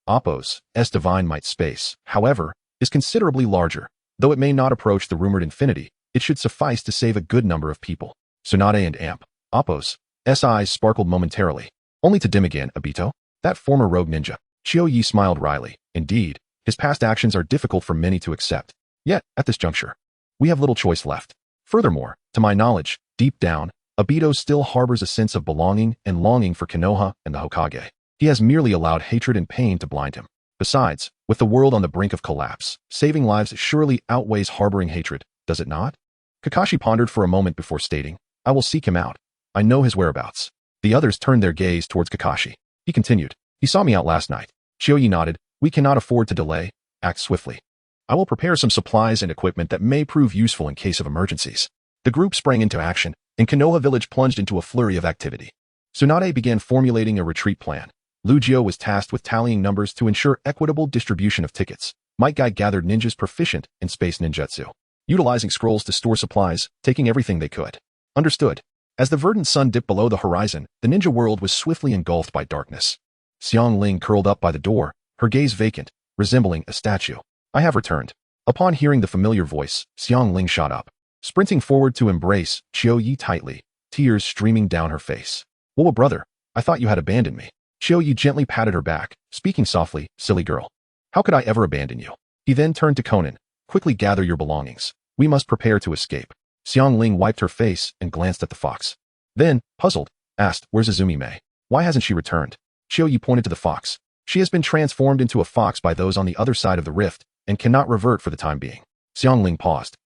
Oppo's Divine Might space, however, is considerably larger. Though it may not approach the rumored infinity, it should suffice to save a good number of people. Tsunade and Oppo's eyes sparkled momentarily, only to dim again. Obito? That former rogue ninja. Xiao Yi smiled wryly. Indeed, his past actions are difficult for many to accept. Yet, at this juncture, we have little choice left. Furthermore, to my knowledge, deep down, Obito still harbors a sense of belonging and longing for Konoha and the Hokage. He has merely allowed hatred and pain to blind him. Besides, with the world on the brink of collapse, saving lives surely outweighs harboring hatred, does it not? Kakashi pondered for a moment before stating, I will seek him out. I know his whereabouts. The others turned their gaze towards Kakashi. He continued, he saw me out last night. Xiao Yi nodded. We cannot afford to delay. Act swiftly. I will prepare some supplies and equipment that may prove useful in case of emergencies. The group sprang into action, and Konoha village plunged into a flurry of activity. Tsunade began formulating a retreat plan. Lu Jiu was tasked with tallying numbers to ensure equitable distribution of tickets. Might Guy gathered ninjas proficient in space ninjutsu, utilizing scrolls to store supplies, taking everything they could. Understood. As the verdant sun dipped below the horizon, the ninja world was swiftly engulfed by darkness. Xiangling curled up by the door, her gaze vacant, resembling a statue. I have returned. Upon hearing the familiar voice, Xiangling shot up, sprinting forward to embrace Xiao Yi tightly, tears streaming down her face. Whoa, brother, I thought you had abandoned me. Xiao Yi gently patted her back, speaking softly, silly girl. How could I ever abandon you? He then turned to Conan. Quickly gather your belongings. We must prepare to escape. Xiangling wiped her face and glanced at the fox. Then, puzzled, asked, where's Izumi Mei? Why hasn't she returned? Xiao Yi pointed to the fox. She has been transformed into a fox by those on the other side of the rift, and cannot revert for the time being. Xiangling paused,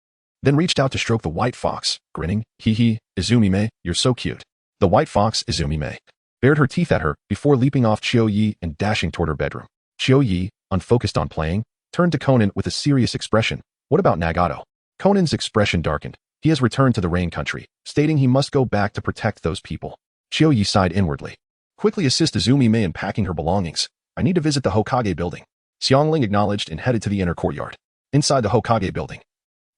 then reached out to stroke the white fox, grinning, hee, Izumi Mei, you're so cute. The white fox, Izumi Mei, bared her teeth at her before leaping off Xiao Yi and dashing toward her bedroom. Xiao Yi, unfocused on playing, turned to Conan with a serious expression. What about Nagato? Conan's expression darkened. He has returned to the rain country, stating he must go back to protect those people. Xiao Yi sighed inwardly. Quickly assist Izumi Mei in packing her belongings. I need to visit the Hokage building. Xiangling acknowledged and headed to the inner courtyard. Inside the Hokage building,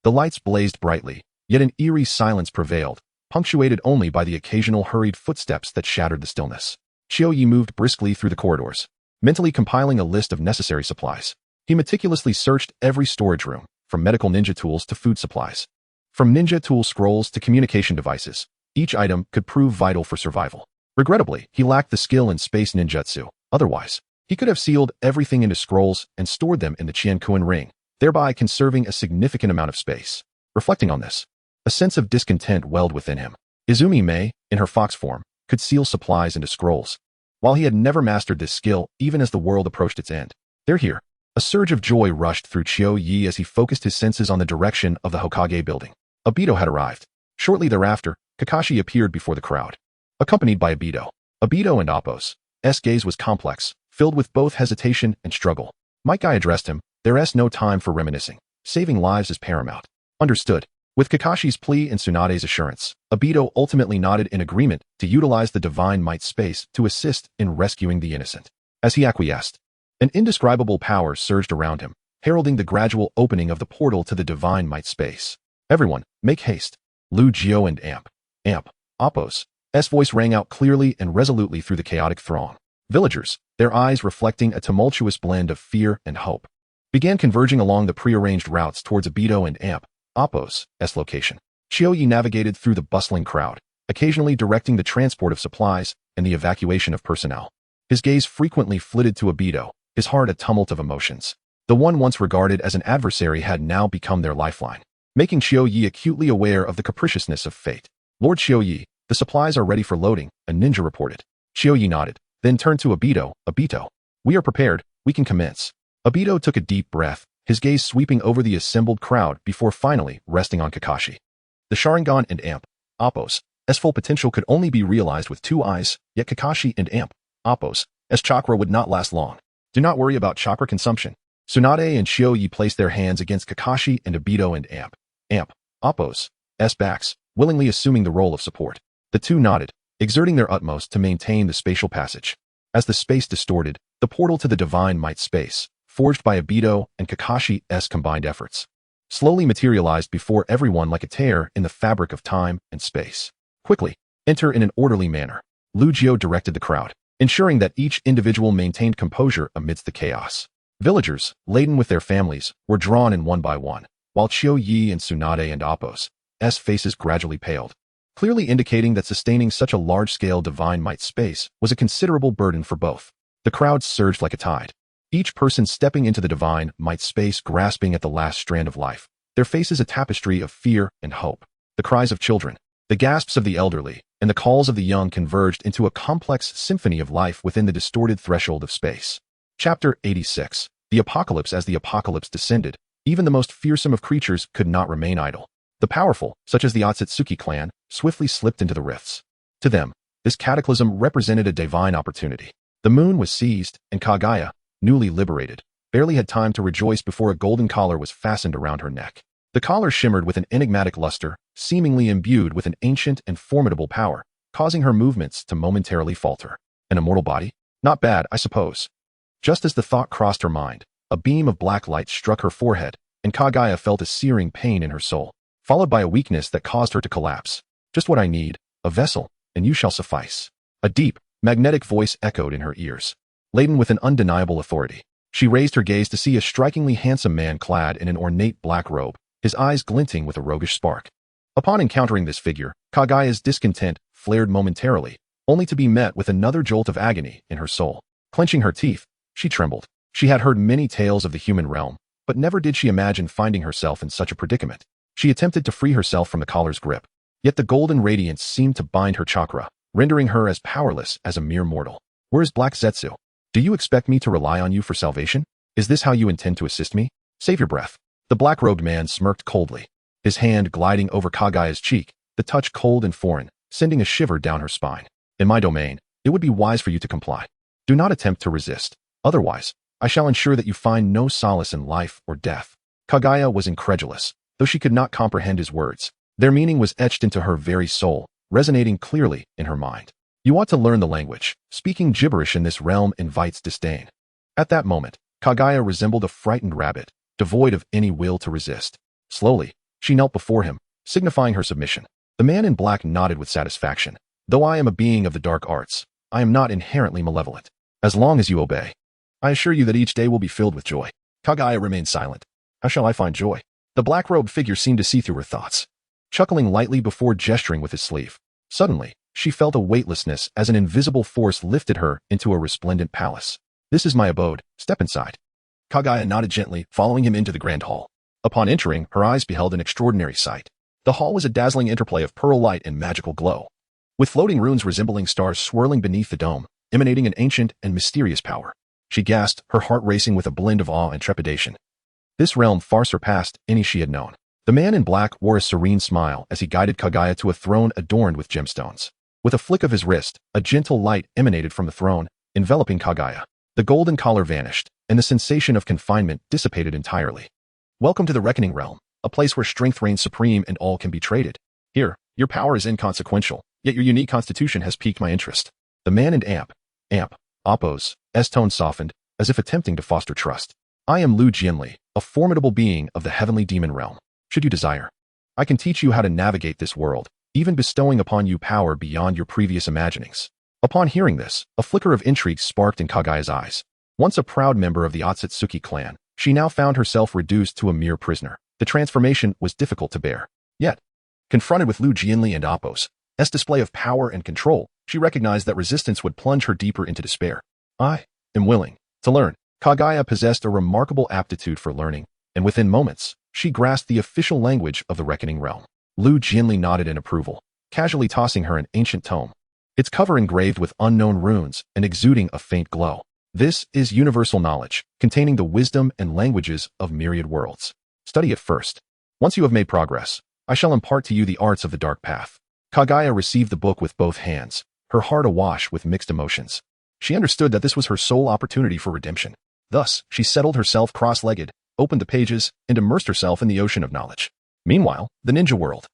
the lights blazed brightly, yet an eerie silence prevailed, punctuated only by the occasional hurried footsteps that shattered the stillness. Chiyo-yi moved briskly through the corridors, mentally compiling a list of necessary supplies. He meticulously searched every storage room, from medical ninja tools to food supplies. From ninja tool scrolls to communication devices, each item could prove vital for survival. Regrettably, he lacked the skill in space ninjutsu. Otherwise, he could have sealed everything into scrolls and stored them in the Qiankuan ring, thereby conserving a significant amount of space. Reflecting on this, a sense of discontent welled within him. Izumi Mei, in her fox form, could seal supplies into scrolls. While he had never mastered this skill, even as the world approached its end. They're here. A surge of joy rushed through Chiyo-yi as he focused his senses on the direction of the Hokage building. Obito had arrived. Shortly thereafter, Kakashi appeared before the crowd, accompanied by Obito. Obito and Appo's gaze was complex, filled with both hesitation and struggle. Might Guy addressed him, there's no time for reminiscing. Saving lives is paramount. Understood. With Kakashi's plea and Tsunade's assurance, Obito ultimately nodded in agreement to utilize the divine might space to assist in rescuing the innocent. As he acquiesced, an indescribable power surged around him, heralding the gradual opening of the portal to the divine might space. Everyone, make haste. Lu Jio and Appo's voice rang out clearly and resolutely through the chaotic throng. Villagers, their eyes reflecting a tumultuous blend of fear and hope, began converging along the prearranged routes towards Obito and Appo's location. Chiyo-yi navigated through the bustling crowd, occasionally directing the transport of supplies and the evacuation of personnel. His gaze frequently flitted to Obito, his heart a tumult of emotions. The one once regarded as an adversary had now become their lifeline, making Chiyo-yi acutely aware of the capriciousness of fate. Lord Chiyo-yi, the supplies are ready for loading, a ninja reported. Chiyo-yi nodded, then turned to Obito. Obito, we are prepared, we can commence. Obito took a deep breath, his gaze sweeping over the assembled crowd before finally resting on Kakashi. The Sharingan and Appo's full potential could only be realized with two eyes, yet Kakashi and Appo's chakra would not last long. Do not worry about chakra consumption. Tsunade and Chiyo-yi placed their hands against Kakashi and Obito and Appo's backs, willingly assuming the role of support. The two nodded, exerting their utmost to maintain the spatial passage. As the space distorted, the portal to the divine might space, forged by Obito and Kakashi's combined efforts, slowly materialized before everyone like a tear in the fabric of time and space. Quickly, enter in an orderly manner. Lu Jio directed the crowd, ensuring that each individual maintained composure amidst the chaos. Villagers, laden with their families, were drawn in one by one, while Chiyo-yi and Tsunade and Appo's faces gradually paled, clearly indicating that sustaining such a large-scale divine might space was a considerable burden for both. The crowd surged like a tide, each person stepping into the divine might space grasping at the last strand of life, their faces a tapestry of fear and hope. The cries of children, the gasps of the elderly, and the calls of the young converged into a complex symphony of life within the distorted threshold of space. Chapter 86. The Apocalypse. As the apocalypse descended, even the most fearsome of creatures could not remain idle. The powerful, such as the Otsutsuki clan, swiftly slipped into the rifts. To them, this cataclysm represented a divine opportunity. The moon was seized, and Kaguya, newly liberated, barely had time to rejoice before a golden collar was fastened around her neck. The collar shimmered with an enigmatic luster, seemingly imbued with an ancient and formidable power, causing her movements to momentarily falter. An immortal body? Not bad, I suppose. Just as the thought crossed her mind, a beam of black light struck her forehead, and Kaguya felt a searing pain in her soul, followed by a weakness that caused her to collapse. Just what I need, a vessel, and you shall suffice. A deep, magnetic voice echoed in her ears, laden with an undeniable authority. She raised her gaze to see a strikingly handsome man clad in an ornate black robe, his eyes glinting with a roguish spark. Upon encountering this figure, Kaguya's discontent flared momentarily, only to be met with another jolt of agony in her soul. Clenching her teeth, she trembled. She had heard many tales of the human realm, but never did she imagine finding herself in such a predicament. She attempted to free herself from the collar's grip, yet the golden radiance seemed to bind her chakra, rendering her as powerless as a mere mortal. Where is Black Zetsu? Do you expect me to rely on you for salvation? Is this how you intend to assist me? Save your breath. The black-robed man smirked coldly, his hand gliding over Kaguya's cheek, the touch cold and foreign, sending a shiver down her spine. In my domain, it would be wise for you to comply. Do not attempt to resist. Otherwise, I shall ensure that you find no solace in life or death. Kaguya was incredulous, though she could not comprehend his words. Their meaning was etched into her very soul, resonating clearly in her mind. You ought to learn the language. Speaking gibberish in this realm invites disdain. At that moment, Kaguya resembled a frightened rabbit, devoid of any will to resist. Slowly, she knelt before him, signifying her submission. The man in black nodded with satisfaction. Though I am a being of the dark arts, I am not inherently malevolent. As long as you obey, I assure you that each day will be filled with joy. Kagaya remained silent. How shall I find joy? The black-robed figure seemed to see through her thoughts, chuckling lightly before gesturing with his sleeve. Suddenly, she felt a weightlessness as an invisible force lifted her into a resplendent palace. This is my abode. Step inside. Kagaya nodded gently, following him into the grand hall. Upon entering, her eyes beheld an extraordinary sight. The hall was a dazzling interplay of pearl light and magical glow, with floating runes resembling stars swirling beneath the dome, emanating an ancient and mysterious power. She gasped, her heart racing with a blend of awe and trepidation. This realm far surpassed any she had known. The man in black wore a serene smile as he guided Kagaya to a throne adorned with gemstones. With a flick of his wrist, a gentle light emanated from the throne, enveloping Kagaya. The golden collar vanished, and the sensation of confinement dissipated entirely. Welcome to the Reckoning Realm, a place where strength reigns supreme and all can be traded. Here, your power is inconsequential, yet your unique constitution has piqued my interest. The man in Appo's tone softened, as if attempting to foster trust. I am Lu Jianli, a formidable being of the heavenly demon realm. Should you desire, I can teach you how to navigate this world, even bestowing upon you power beyond your previous imaginings. Upon hearing this, a flicker of intrigue sparked in Kagaya's eyes. Once a proud member of the Otsutsuki clan, she now found herself reduced to a mere prisoner. The transformation was difficult to bear. Yet, confronted with Lu Jianli and Appo's display of power and control, she recognized that resistance would plunge her deeper into despair. I am willing to learn. Kagaya possessed a remarkable aptitude for learning, and within moments, she grasped the official language of the Reckoning Realm. Lu Jianli nodded in approval, casually tossing her an ancient tome, its cover engraved with unknown runes and exuding a faint glow. This is universal knowledge, containing the wisdom and languages of myriad worlds. Study it first. Once you have made progress, I shall impart to you the arts of the dark path. Kagaya received the book with both hands, her heart awash with mixed emotions. She understood that this was her sole opportunity for redemption. Thus, she settled herself cross-legged, opened the pages, and immersed herself in the ocean of knowledge. Meanwhile, the ninja world,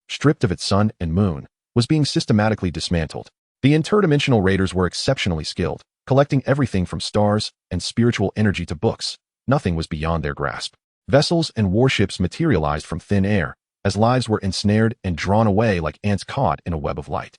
stripped of its sun and moon, was being systematically dismantled. The interdimensional raiders were exceptionally skilled, collecting everything from stars and spiritual energy to books. Nothing was beyond their grasp. Vessels and warships materialized from thin air, as lives were ensnared and drawn away like ants caught in a web of light.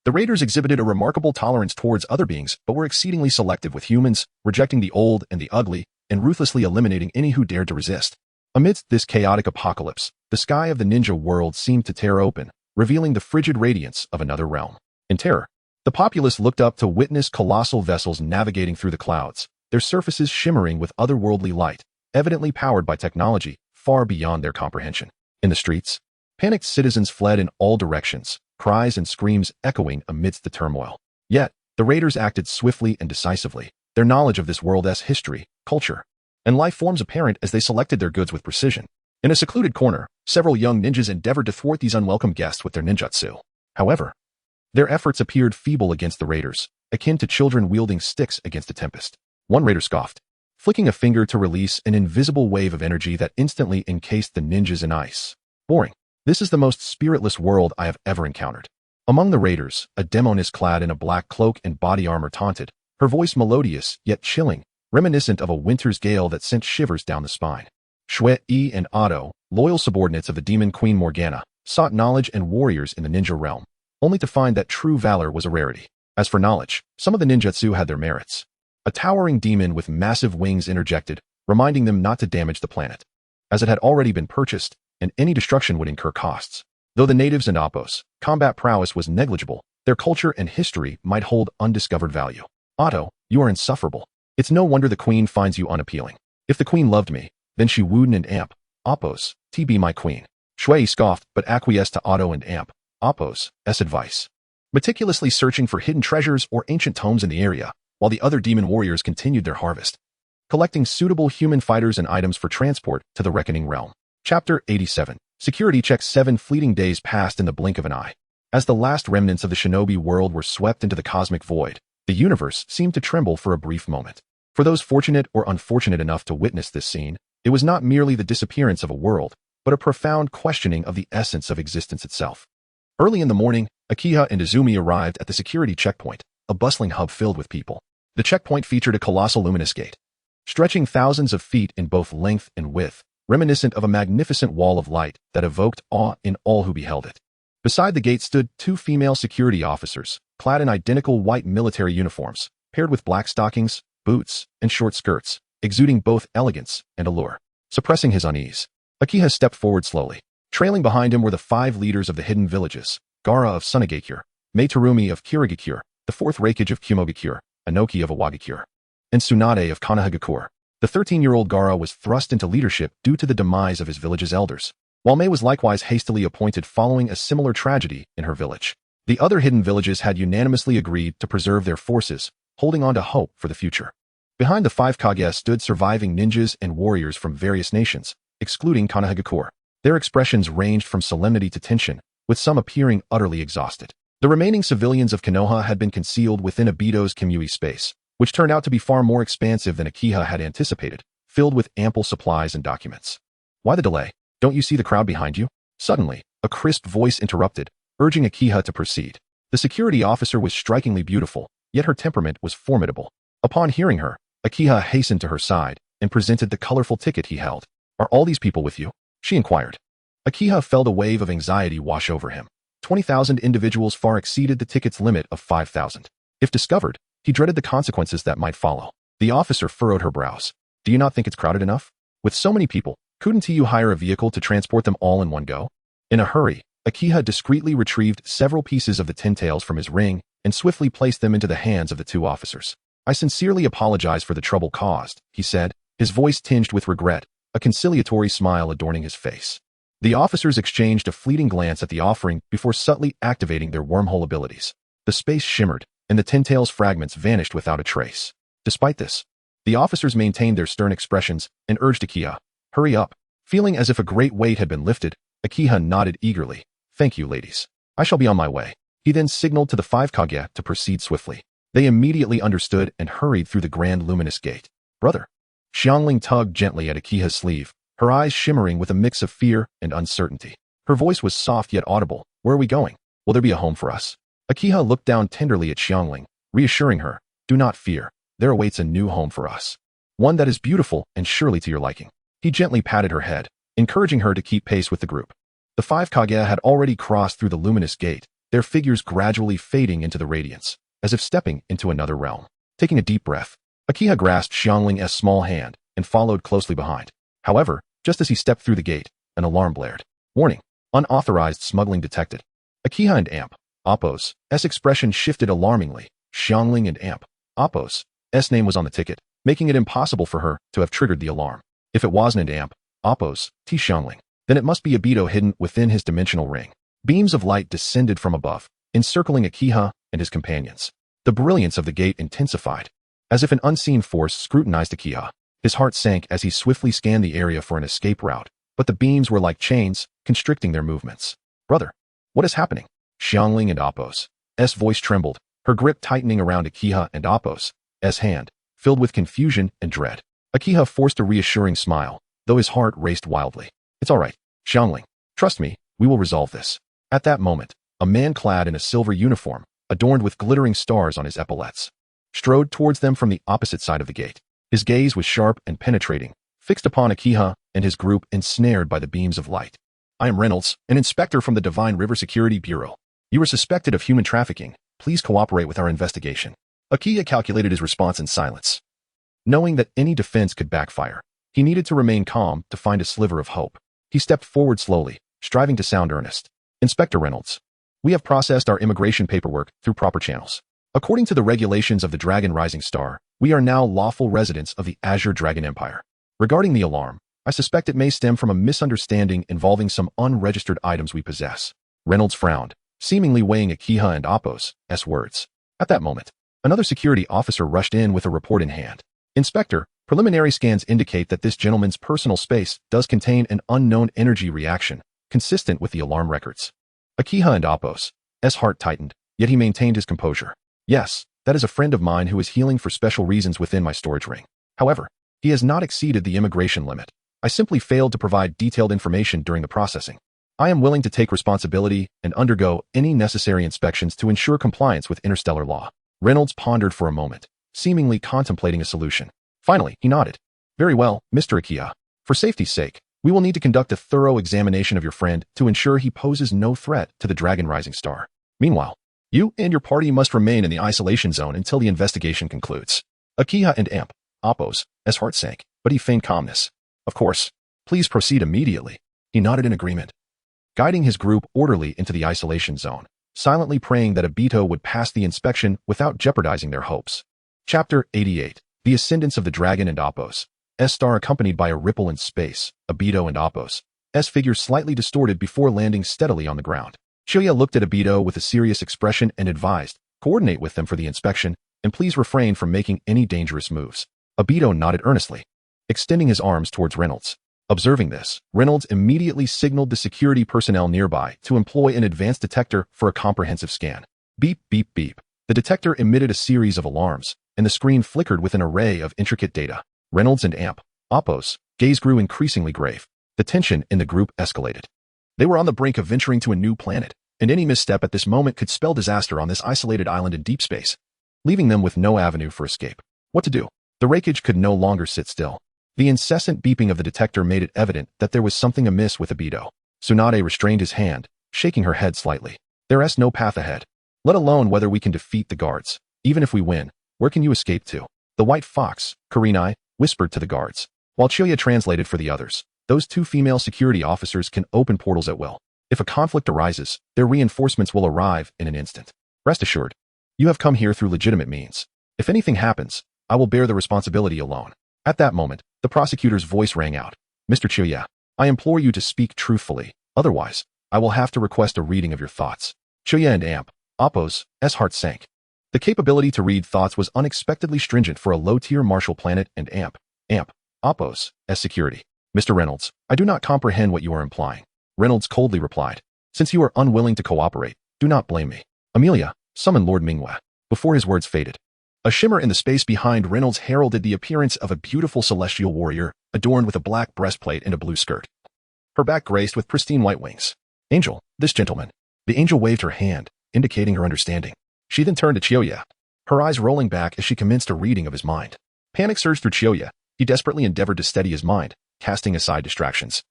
The raiders exhibited a remarkable tolerance towards other beings, but were exceedingly selective with humans, rejecting the old and the ugly, and ruthlessly eliminating any who dared to resist. Amidst this chaotic apocalypse, the sky of the ninja world seemed to tear open, revealing the frigid radiance of another realm. In terror, the populace looked up to witness colossal vessels navigating through the clouds, their surfaces shimmering with otherworldly light, evidently powered by technology far beyond their comprehension. In the streets, panicked citizens fled in all directions, cries and screams echoing amidst the turmoil. Yet, the raiders acted swiftly and decisively, their knowledge of this world's history, culture, and life forms apparent as they selected their goods with precision. In a secluded corner, several young ninjas endeavored to thwart these unwelcome guests with their ninjutsu. However, their efforts appeared feeble against the raiders, akin to children wielding sticks against a tempest. One raider scoffed, flicking a finger to release an invisible wave of energy that instantly encased the ninjas in ice. Boring. This is the most spiritless world I have ever encountered. Among the raiders, a demoness clad in a black cloak and body armor taunted, her voice melodious yet chilling, reminiscent of a winter's gale that sent shivers down the spine. Shui and Otto, loyal subordinates of the demon queen Morgana, sought knowledge and warriors in the ninja realm, only to find that true valor was a rarity. As for knowledge, some of the ninjutsu had their merits. A towering demon with massive wings interjected, reminding them not to damage the planet, as it had already been purchased, and any destruction would incur costs. Though the natives and Appo's combat prowess was negligible, their culture and history might hold undiscovered value. Otto, you are insufferable. It's no wonder the queen finds you unappealing. If the queen loved me, then she wouldn't and Appo's be my queen. Shui scoffed but acquiesced to Otto and Appo's advice, meticulously searching for hidden treasures or ancient tomes in the area, while the other demon warriors continued their harvest, collecting suitable human fighters and items for transport to the Reckoning Realm. Chapter 87. Security checks. 7 fleeting days passed in the blink of an eye. As the last remnants of the shinobi world were swept into the cosmic void, the universe seemed to tremble for a brief moment. For those fortunate or unfortunate enough to witness this scene, it was not merely the disappearance of a world, but a profound questioning of the essence of existence itself. Early in the morning, Akiha and Izumi arrived at the security checkpoint, a bustling hub filled with people. The checkpoint featured a colossal luminous gate, stretching thousands of feet in both length and width, reminiscent of a magnificent wall of light that evoked awe in all who beheld it. Beside the gate stood two female security officers, clad in identical white military uniforms, paired with black stockings, boots, and short skirts, exuding both elegance and allure. Suppressing his unease, Akiha stepped forward slowly. Trailing behind him were the 5 leaders of the hidden villages: Gaara of Sunagakure, Meitarumi of Kirigakure, the 4th Reikage of Kumogakure, Anoki of Awagakure, and Tsunade of Kanahagakure. The 13-year-old Gaara was thrust into leadership due to the demise of his village's elders, while Mei was likewise hastily appointed following a similar tragedy in her village. The other hidden villages had unanimously agreed to preserve their forces, holding on to hope for the future. Behind the 5 Kage stood surviving ninjas and warriors from various nations, excluding Kanahagakure. Their expressions ranged from solemnity to tension, with some appearing utterly exhausted. The remaining civilians of Konoha had been concealed within Obito's Kamui space, which turned out to be far more expansive than Akiha had anticipated, filled with ample supplies and documents. Why the delay? Don't you see the crowd behind you? Suddenly, a crisp voice interrupted, urging Akiha to proceed. The security officer was strikingly beautiful, yet her temperament was formidable. Upon hearing her, Akiha hastened to her side and presented the colorful ticket he held. Are all these people with you? She inquired. Akiha felt a wave of anxiety wash over him. 20,000 individuals far exceeded the ticket's limit of 5,000. If discovered, he dreaded the consequences that might follow. The officer furrowed her brows. Do you not think it's crowded enough? With so many people, couldn't you hire a vehicle to transport them all in one go? In a hurry, Akiha discreetly retrieved several pieces of the tintails from his ring and swiftly placed them into the hands of the 2 officers. I sincerely apologize for the trouble caused, he said, his voice tinged with regret, a conciliatory smile adorning his face. The officers exchanged a fleeting glance at the offering before subtly activating their wormhole abilities. The space shimmered, and the tintail's fragments vanished without a trace. Despite this, the officers maintained their stern expressions and urged Akiha, hurry up. Feeling as if a great weight had been lifted, Akiha nodded eagerly. Thank you, ladies. I shall be on my way. He then signaled to the 5 Kage to proceed swiftly. They immediately understood and hurried through the grand luminous gate. Brother. Xiangling tugged gently at Akiha's sleeve, her eyes shimmering with a mix of fear and uncertainty. Her voice was soft yet audible. Where are we going? Will there be a home for us? Akiha looked down tenderly at Xiangling, reassuring her, do not fear. There awaits a new home for us. One that is beautiful and surely to your liking. He gently patted her head, encouraging her to keep pace with the group. The 5 Kage had already crossed through the luminous gate, their figures gradually fading into the radiance, as if stepping into another realm. Taking a deep breath, Akiha grasped Xiangling's small hand and followed closely behind. However, just as he stepped through the gate, an alarm blared. Warning, unauthorized smuggling detected. Akiha and Amp, Appo's expression shifted alarmingly. Xiangling and Amp, Appo's name was on the ticket, making it impossible for her to have triggered the alarm. If it wasn't an Amp, Appo's Xiangling, then it must be Obito hidden within his dimensional ring. Beams of light descended from above, encircling Akiha and his companions. The brilliance of the gate intensified. As if an unseen force scrutinized Akiha, his heart sank as he swiftly scanned the area for an escape route, but the beams were like chains, constricting their movements. Brother, what is happening? Xiangling and Appo's voice trembled, her grip tightening around Akiha and Appo's hand, filled with confusion and dread. Akiha forced a reassuring smile, though his heart raced wildly. It's all right, Xiangling. Trust me, we will resolve this. At that moment, a man clad in a silver uniform, adorned with glittering stars on his epaulets, strode towards them from the opposite side of the gate. His gaze was sharp and penetrating, fixed upon Akiha and his group ensnared by the beams of light. I am Reynolds, an inspector from the Divine River Security Bureau. You are suspected of human trafficking. Please cooperate with our investigation. Akiha calculated his response in silence. Knowing that any defense could backfire, he needed to remain calm to find a sliver of hope. He stepped forward slowly, striving to sound earnest. Inspector Reynolds, we have processed our immigration paperwork through proper channels. According to the regulations of the Dragon Rising Star, we are now lawful residents of the Azure Dragon Empire. Regarding the alarm, I suspect it may stem from a misunderstanding involving some unregistered items we possess. Reynolds frowned, seemingly weighing Akiha and Appo's words. At that moment, another security officer rushed in with a report in hand. Inspector, preliminary scans indicate that this gentleman's personal space does contain an unknown energy reaction, consistent with the alarm records. Akiha and Appo's heart tightened, yet he maintained his composure. Yes, that is a friend of mine who is healing for special reasons within my storage ring. However, he has not exceeded the immigration limit. I simply failed to provide detailed information during the processing. I am willing to take responsibility and undergo any necessary inspections to ensure compliance with interstellar law. Reynolds pondered for a moment, seemingly contemplating a solution. Finally, he nodded. Very well, Mr. Akiha. For safety's sake, We will need to conduct a thorough examination of your friend to ensure he poses no threat to the Dragon Rising Star. Meanwhile, you and your party must remain in the isolation zone until the investigation concludes. Akiha and Amp, Appo's heart sank, but he feigned calmness. Of course, please proceed immediately. He nodded in agreement, guiding his group orderly into the isolation zone, silently praying that Obito would pass the inspection without jeopardizing their hopes. Chapter 88. The Ascendance of the Dragon and Appo's star accompanied by a ripple in space, Obito and Appo's figure slightly distorted before landing steadily on the ground. Shoya looked at Obito with a serious expression and advised, coordinate with them for the inspection, and please refrain from making any dangerous moves. Obito nodded earnestly, extending his arms towards Reynolds. Observing this, Reynolds immediately signaled the security personnel nearby to employ an advanced detector for a comprehensive scan. Beep, beep, beep. The detector emitted a series of alarms, and the screen flickered with an array of intricate data. Reynolds and Amp, Appo's gaze grew increasingly grave. The tension in the group escalated. They were on the brink of venturing to a new planet, and any misstep at this moment could spell disaster on this isolated island in deep space, leaving them with no avenue for escape. What to do? The wreckage could no longer sit still. The incessant beeping of the detector made it evident that there was something amiss with Obito. Tsunade restrained his hand, shaking her head slightly. There's no path ahead, let alone whether we can defeat the guards. Even if we win, where can you escape to? The White Fox, Kurenai, whispered to the guards, while Choya translated for the others. Those two female security officers can open portals at will. If a conflict arises, their reinforcements will arrive in an instant. Rest assured, you have come here through legitimate means. If anything happens, I will bear the responsibility alone. At that moment, the prosecutor's voice rang out. Mr. Choya, I implore you to speak truthfully. Otherwise, I will have to request a reading of your thoughts. Choya and Amp, Appo's heart sank. The capability to read thoughts was unexpectedly stringent for a low-tier martial planet and Amp, Appo's security. Mr. Reynolds, I do not comprehend what you are implying. Reynolds coldly replied. Since you are unwilling to cooperate, do not blame me. Amelia, summon Lord Mingwe. Before his words faded, a shimmer in the space behind Reynolds heralded the appearance of a beautiful celestial warrior, adorned with a black breastplate and a blue skirt. Her back graced with pristine white wings. Angel, this gentleman. The angel waved her hand, indicating her understanding. She then turned to Choya, her eyes rolling back as she commenced a reading of his mind. Panic surged through Choya. He desperately endeavored to steady his mind, casting aside distractions,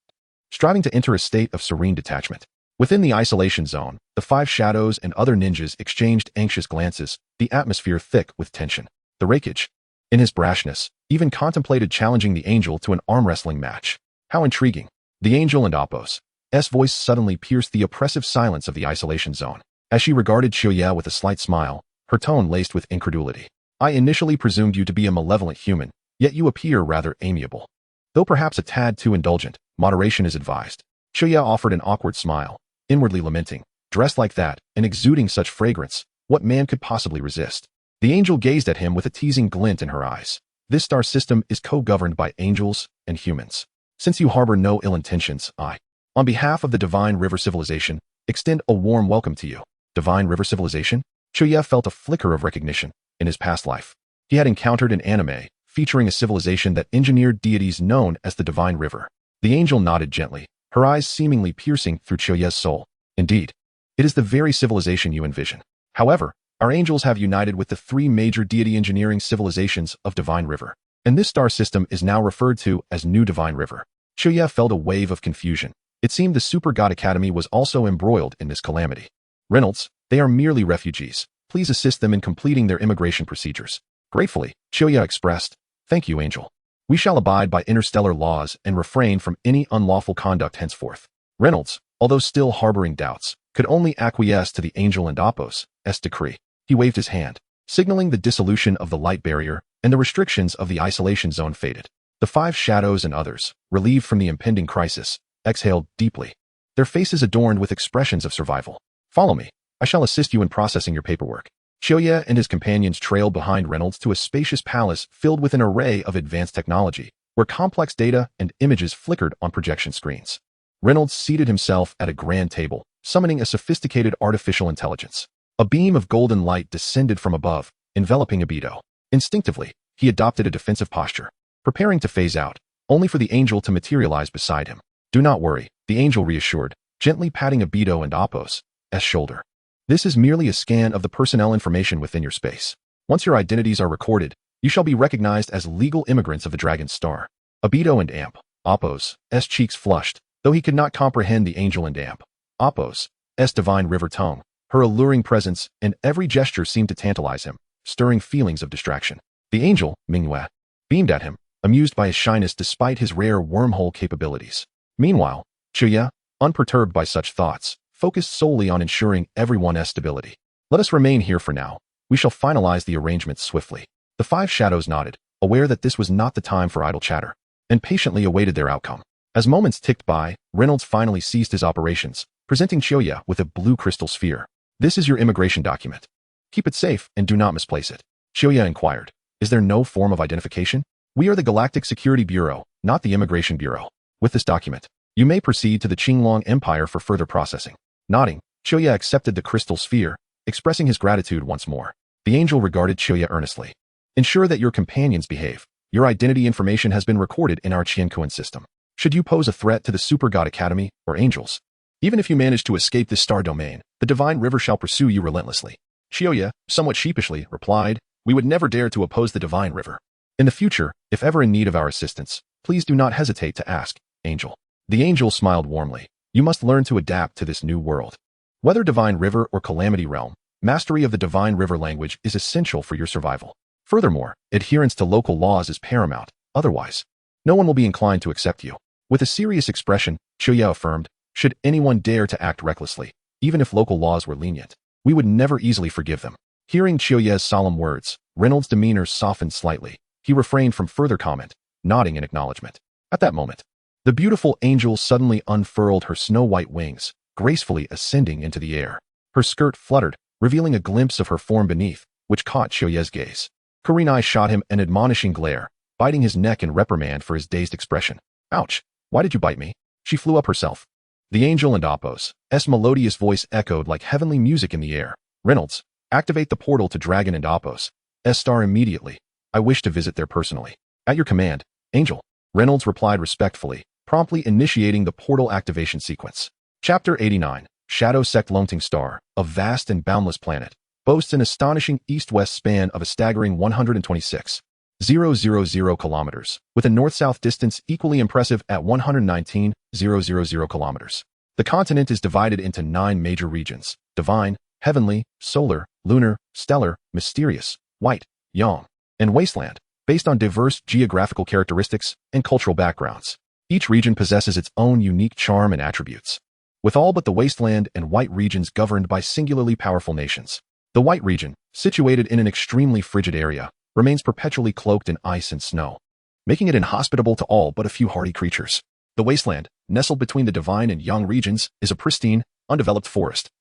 striving to enter a state of serene detachment. Within the isolation zone, the five shadows and other ninjas exchanged anxious glances, the atmosphere thick with tension. The wreckage, in his brashness, even contemplated challenging the angel to an arm wrestling match. How intriguing. The angel and Appo's voice suddenly pierced the oppressive silence of the isolation zone. As she regarded Choya with a slight smile, her tone laced with incredulity. I initially presumed you to be a malevolent human, yet you appear rather amiable. Though perhaps a tad too indulgent, moderation is advised. Choya offered an awkward smile, inwardly lamenting, dressed like that, and exuding such fragrance, what man could possibly resist? The angel gazed at him with a teasing glint in her eyes. This star system is co-governed by angels and humans. Since you harbor no ill intentions, I, on behalf of the Divine River Civilization, extend a warm welcome to you. Divine River Civilization? Choya felt a flicker of recognition. In his past life, he had encountered an anime featuring a civilization that engineered deities known as the Divine River. The angel nodded gently, her eyes seemingly piercing through Choya's soul. Indeed, it is the very civilization you envision. However, our angels have united with the three major deity engineering civilizations of Divine River, and this star system is now referred to as New Divine River. Choya felt a wave of confusion. It seemed the Super God Academy was also embroiled in this calamity. Reynolds, they are merely refugees. Please assist them in completing their immigration procedures. Gratefully, Choya expressed, thank you, Angel. We shall abide by interstellar laws and refrain from any unlawful conduct henceforth. Reynolds, although still harboring doubts, could only acquiesce to the Angel and Appo's decree. He waved his hand, signaling the dissolution of the light barrier, and the restrictions of the isolation zone faded. The five shadows and others, relieved from the impending crisis, exhaled deeply, their faces adorned with expressions of survival. Follow me. I shall assist you in processing your paperwork. Choya and his companions trailed behind Reynolds to a spacious palace filled with an array of advanced technology, where complex data and images flickered on projection screens. Reynolds seated himself at a grand table, summoning a sophisticated artificial intelligence. A beam of golden light descended from above, enveloping Obito. Instinctively, he adopted a defensive posture, preparing to phase out, only for the angel to materialize beside him. Do not worry, the angel reassured, gently patting Obito and Appo's shoulder. This is merely a scan of the personnel information within your space. Once your identities are recorded, you shall be recognized as legal immigrants of the Dragon Star. Obito and Amp, Appo's cheeks flushed, though he could not comprehend the angel and damp. Appo's divine river tongue, her alluring presence, and every gesture seemed to tantalize him, stirring feelings of distraction. The angel, Mingyue, beamed at him, amused by his shyness despite his rare wormhole capabilities. Meanwhile, Chuye, unperturbed by such thoughts, focused solely on ensuring everyone's stability. Let us remain here for now. We shall finalize the arrangements swiftly. The five shadows nodded, aware that this was not the time for idle chatter, and patiently awaited their outcome. As moments ticked by, Reynolds finally ceased his operations, presenting Chuye with a blue crystal sphere. This is your immigration document. Keep it safe and do not misplace it. Chuye inquired. Is there no form of identification? We are the Galactic Security Bureau, not the Immigration Bureau. With this document, you may proceed to the Xiangling Empire for further processing. Nodding, Chuye accepted the crystal sphere, expressing his gratitude once more. The angel regarded Chuye earnestly. Ensure that your companions behave. Your identity information has been recorded in our Qiankuan system. Should you pose a threat to the Super God Academy or angels, even if you manage to escape this star domain, the Divine River shall pursue you relentlessly. Chuye, somewhat sheepishly, replied, we would never dare to oppose the Divine River. In the future, if ever in need of our assistance, please do not hesitate to ask, Angel. The angel smiled warmly. You must learn to adapt to this new world. Whether Divine River or Calamity Realm, mastery of the Divine River language is essential for your survival. Furthermore, adherence to local laws is paramount. Otherwise, no one will be inclined to accept you. With a serious expression, Chuye affirmed, should anyone dare to act recklessly, even if local laws were lenient, we would never easily forgive them. Hearing Chuye's solemn words, Reynolds' demeanor softened slightly. He refrained from further comment, nodding in acknowledgement. At that moment, the beautiful angel suddenly unfurled her snow-white wings, gracefully ascending into the air. Her skirt fluttered, revealing a glimpse of her form beneath, which caught Chuye's gaze. Kurenai shot him an admonishing glare, biting his neck in reprimand for his dazed expression. Ouch! Why did you bite me? She flew up herself. The angel and Appo's melodious voice echoed like heavenly music in the air. Reynolds, activate the portal to Dragon and Appo's star immediately. I wish to visit there personally. At your command, Angel. Reynolds replied respectfully, promptly initiating the portal activation sequence. Chapter 89, Shadow Sect Longting Star, a vast and boundless planet, boasts an astonishing east-west span of a staggering 126,000 kilometers, with a north-south distance equally impressive at 119,000 kilometers. The continent is divided into 9 major regions: divine, heavenly, solar, lunar, stellar, mysterious, white, yang, and wasteland, based on diverse geographical characteristics and cultural backgrounds. Each region possesses its own unique charm and attributes, with all but the wasteland and white regions governed by singularly powerful nations. The white region, situated in an extremely frigid area, remains perpetually cloaked in ice and snow, making it inhospitable to all but a few hardy creatures. The wasteland, nestled between the divine and yang regions, is a pristine, undeveloped forest,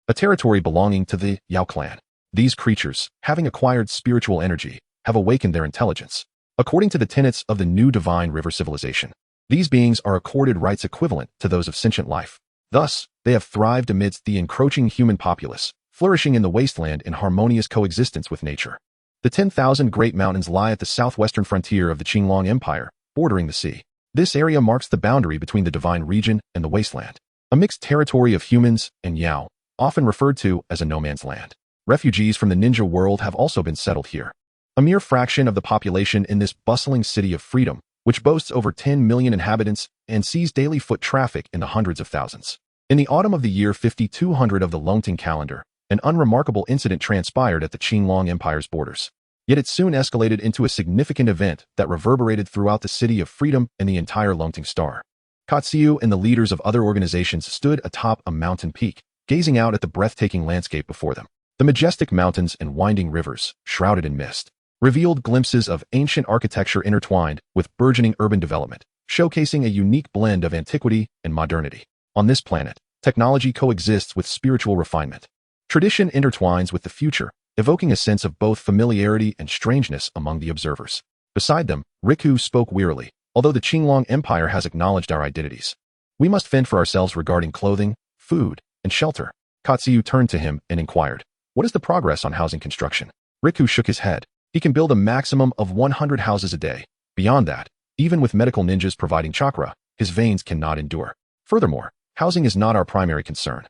a territory belonging to the Yao clan. These creatures, having acquired spiritual energy, have awakened their intelligence. According to the tenets of the new Divine River civilization, these beings are accorded rights equivalent to those of sentient life. Thus, they have thrived amidst the encroaching human populace, flourishing in the wasteland in harmonious coexistence with nature. The 10,000 Great Mountains lie at the southwestern frontier of the Xiangling Empire, bordering the sea. This area marks the boundary between the divine region and the wasteland, a mixed territory of humans and Yao, often referred to as a no-man's land. Refugees from the ninja world have also been settled here, a mere fraction of the population in this bustling city of freedom, which boasts over 10 million inhabitants and sees daily foot traffic in the hundreds of thousands. In the autumn of the year 5200 of the Longting calendar, an unremarkable incident transpired at the Xiangling Empire's borders. Yet it soon escalated into a significant event that reverberated throughout the city of freedom and the entire Longting star. Katsiu and the leaders of other organizations stood atop a mountain peak, gazing out at the breathtaking landscape before them. The majestic mountains and winding rivers, shrouded in mist, revealed glimpses of ancient architecture intertwined with burgeoning urban development, showcasing a unique blend of antiquity and modernity. On this planet, technology coexists with spiritual refinement. Tradition intertwines with the future, evoking a sense of both familiarity and strangeness among the observers. Beside them, Riku spoke wearily. Although the Xiangling Empire has acknowledged our identities, we must fend for ourselves regarding clothing, food, and shelter. Katsiu turned to him and inquired, what is the progress on housing construction? Riku shook his head. He can build a maximum of 100 houses a day. Beyond that, even with medical ninjas providing chakra, his veins cannot endure. Furthermore, housing is not our primary concern.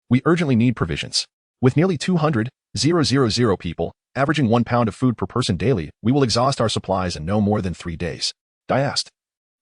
We urgently need provisions. With nearly 200,000 people, averaging 1 pound of food per person daily, we will exhaust our supplies in no more than 3 days. Dai asked.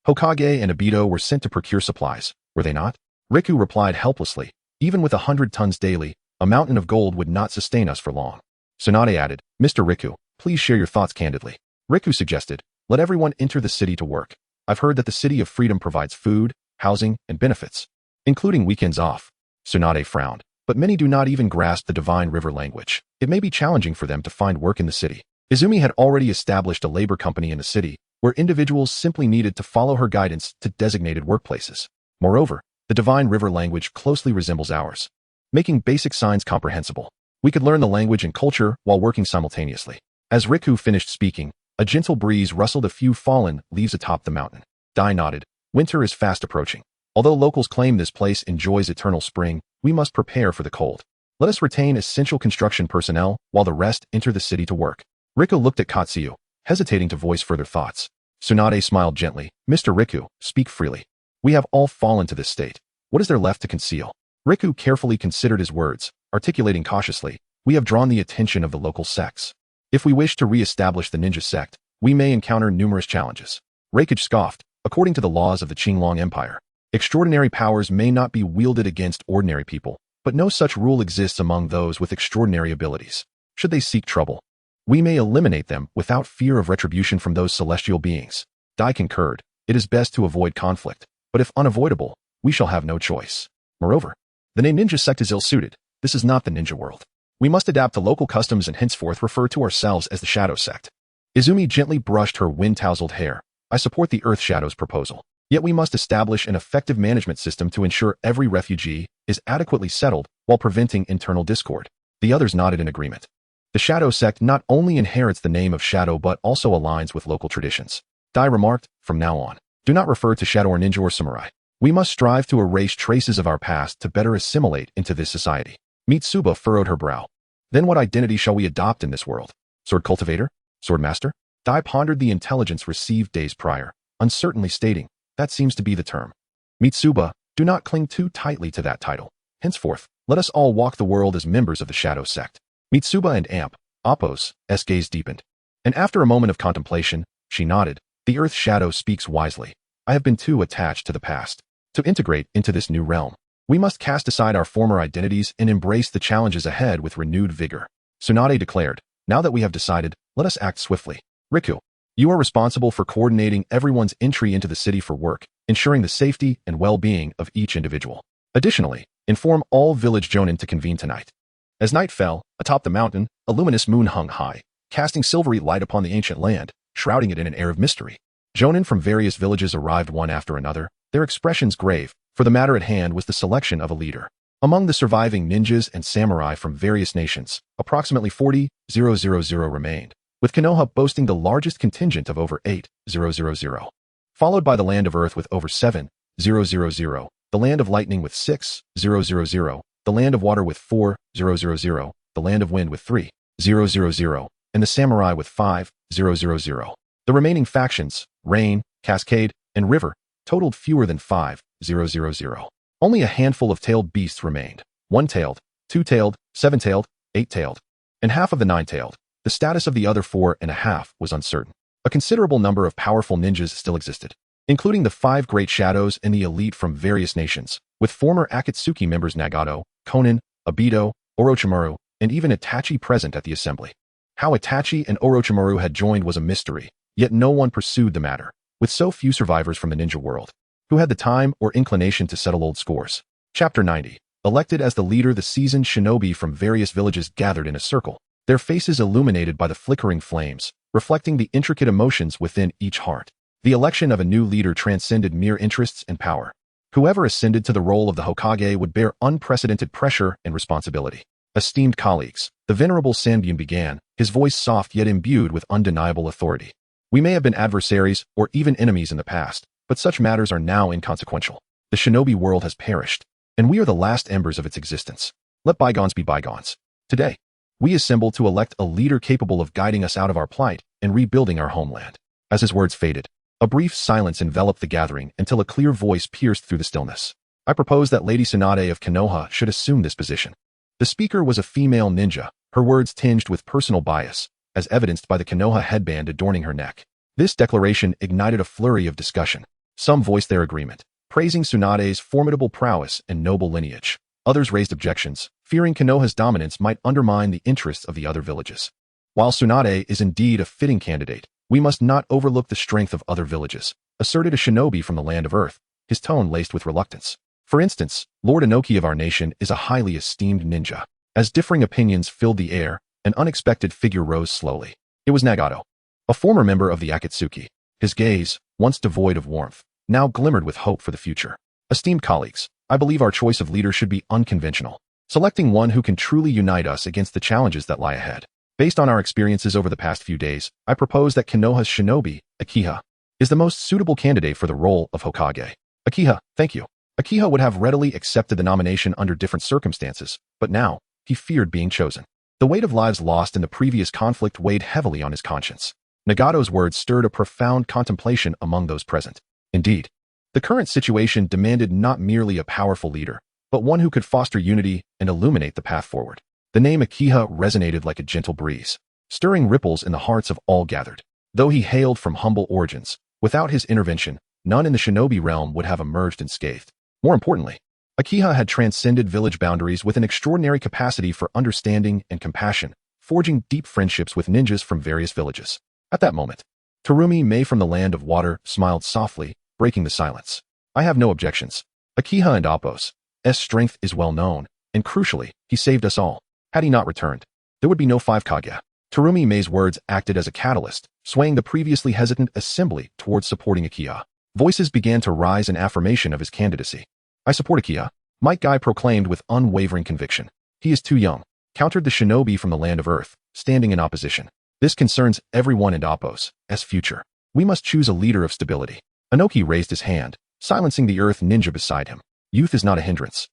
Hokage and Obito were sent to procure supplies, were they not? Riku replied helplessly. Even with 100 tons daily, a mountain of gold would not sustain us for long. Tsunade added, Mr. Riku, please share your thoughts candidly. Riku suggested, let everyone enter the city to work. I've heard that the City of Freedom provides food, housing, and benefits, including weekends off. Tsunade frowned, but many do not even grasp the Divine River language. It may be challenging for them to find work in the city. Izumi had already established a labor company in the city, where individuals simply needed to follow her guidance to designated workplaces. Moreover, the Divine River language closely resembles ours, making basic signs comprehensible. We could learn the language and culture while working simultaneously. As Riku finished speaking, a gentle breeze rustled a few fallen leaves atop the mountain. Dai nodded. Winter is fast approaching. Although locals claim this place enjoys eternal spring, we must prepare for the cold. Let us retain essential construction personnel while the rest enter the city to work. Riku looked at Katsuyu, hesitating to voice further thoughts. Tsunade smiled gently. Mr. Riku, speak freely. We have all fallen to this state. What is there left to conceal? Riku carefully considered his words, articulating cautiously, we have drawn the attention of the local sects. If we wish to re-establish the ninja sect, we may encounter numerous challenges. Raikage scoffed. According to the laws of the Xiangling Empire, extraordinary powers may not be wielded against ordinary people, but no such rule exists among those with extraordinary abilities. Should they seek trouble, we may eliminate them without fear of retribution from those celestial beings. Dai concurred. It is best to avoid conflict, but if unavoidable, we shall have no choice. Moreover, the name ninja sect is ill-suited. This is not the ninja world. We must adapt to local customs and henceforth refer to ourselves as the Shadow Sect. Izumi gently brushed her wind-tousled hair. I support the Earth Shadow's proposal. Yet we must establish an effective management system to ensure every refugee is adequately settled while preventing internal discord. The others nodded in agreement. The Shadow Sect not only inherits the name of Shadow but also aligns with local traditions. Dai remarked, from now on, do not refer to Shadow or Ninja or Samurai. We must strive to erase traces of our past to better assimilate into this society. Mitsuba furrowed her brow. Then what identity shall we adopt in this world? Sword cultivator? Sword master? Dai pondered the intelligence received days prior, uncertainly stating, that seems to be the term. Mitsuba, do not cling too tightly to that title. Henceforth, let us all walk the world as members of the Shadow Sect. Mitsuba and Appo's gaze deepened. And after a moment of contemplation, she nodded. The Earth Shadow speaks wisely. I have been too attached to the past. To integrate into this new realm, we must cast aside our former identities and embrace the challenges ahead with renewed vigor. Tsunade declared, now that we have decided, let us act swiftly. Riku, you are responsible for coordinating everyone's entry into the city for work, ensuring the safety and well-being of each individual. Additionally, inform all village jonin to convene tonight. As night fell, atop the mountain, a luminous moon hung high, casting silvery light upon the ancient land, shrouding it in an air of mystery. Jonin from various villages arrived one after another, their expressions grave, for the matter at hand was the selection of a leader. Among the surviving ninjas and samurai from various nations, approximately 40,000 remained, with Konoha boasting the largest contingent of over 8,000, followed by the Land of Earth with over 7,000, the Land of Lightning with 6,000, the Land of Water with 4,000, the Land of Wind with 3,000, and the Samurai with 5,000. The remaining factions, Rain, Cascade, and River, totaled fewer than 5,000. Only a handful of tailed beasts remained, one-tailed, two-tailed, seven-tailed, eight-tailed, and half of the nine-tailed. The status of the other 4.5 was uncertain. A considerable number of powerful ninjas still existed, including the 5 great shadows and the elite from various nations, with former Akatsuki members Nagato, Konin, Obito, Orochimaru, and even Itachi present at the assembly. How Itachi and Orochimaru had joined was a mystery, yet no one pursued the matter, with so few survivors from the ninja world, who had the time or inclination to settle old scores. Chapter 90. Elected as the leader, the seasoned shinobi from various villages gathered in a circle, their faces illuminated by the flickering flames, reflecting the intricate emotions within each heart. The election of a new leader transcended mere interests and power. Whoever ascended to the role of the Hokage would bear unprecedented pressure and responsibility. Esteemed colleagues, the venerable Sanbun began, his voice soft yet imbued with undeniable authority. We may have been adversaries or even enemies in the past, but such matters are now inconsequential. The shinobi world has perished, and we are the last embers of its existence. Let bygones be bygones. Today, we assemble to elect a leader capable of guiding us out of our plight and rebuilding our homeland. As his words faded, a brief silence enveloped the gathering until a clear voice pierced through the stillness. I propose that Lady Tsunade of Konoha should assume this position. The speaker was a female ninja, her words tinged with personal bias, as evidenced by the Konoha headband adorning her neck. This declaration ignited a flurry of discussion. Some voiced their agreement, praising Tsunade's formidable prowess and noble lineage. Others raised objections, fearing Konoha's dominance might undermine the interests of the other villages. While Tsunade is indeed a fitting candidate, we must not overlook the strength of other villages, asserted a shinobi from the land of Earth, his tone laced with reluctance. For instance, Lord Inoki of our nation is a highly esteemed ninja. As differing opinions filled the air, an unexpected figure rose slowly. It was Nagato, a former member of the Akatsuki. His gaze, once devoid of warmth, now glimmered with hope for the future. Esteemed colleagues, I believe our choice of leader should be unconventional, selecting one who can truly unite us against the challenges that lie ahead. Based on our experiences over the past few days, I propose that Konoha's shinobi, Akiha, is the most suitable candidate for the role of Hokage. Akiha, thank you. Akiha would have readily accepted the nomination under different circumstances, but now, he feared being chosen. The weight of lives lost in the previous conflict weighed heavily on his conscience. Nagato's words stirred a profound contemplation among those present. Indeed, the current situation demanded not merely a powerful leader, but one who could foster unity and illuminate the path forward. The name Akiha resonated like a gentle breeze, stirring ripples in the hearts of all gathered. Though he hailed from humble origins, without his intervention, none in the shinobi realm would have emerged unscathed. More importantly, Akiha had transcended village boundaries with an extraordinary capacity for understanding and compassion, forging deep friendships with ninjas from various villages. At that moment, Terumi Mei from the land of water smiled softly, breaking the silence. I have no objections. Akiha and Appo's strength is well known, and crucially, he saved us all. Had he not returned, there would be no 5 Kage. Terumi Mei's words acted as a catalyst, swaying the previously hesitant assembly towards supporting Akiha. Voices began to rise in affirmation of his candidacy. I support Akiha, Might Guy proclaimed with unwavering conviction. He is too young, countered the shinobi from the land of Earth, standing in opposition. This concerns everyone in Appo's future. We must choose a leader of stability. Inoki raised his hand, silencing the Earth ninja beside him. Youth is not a hindrance.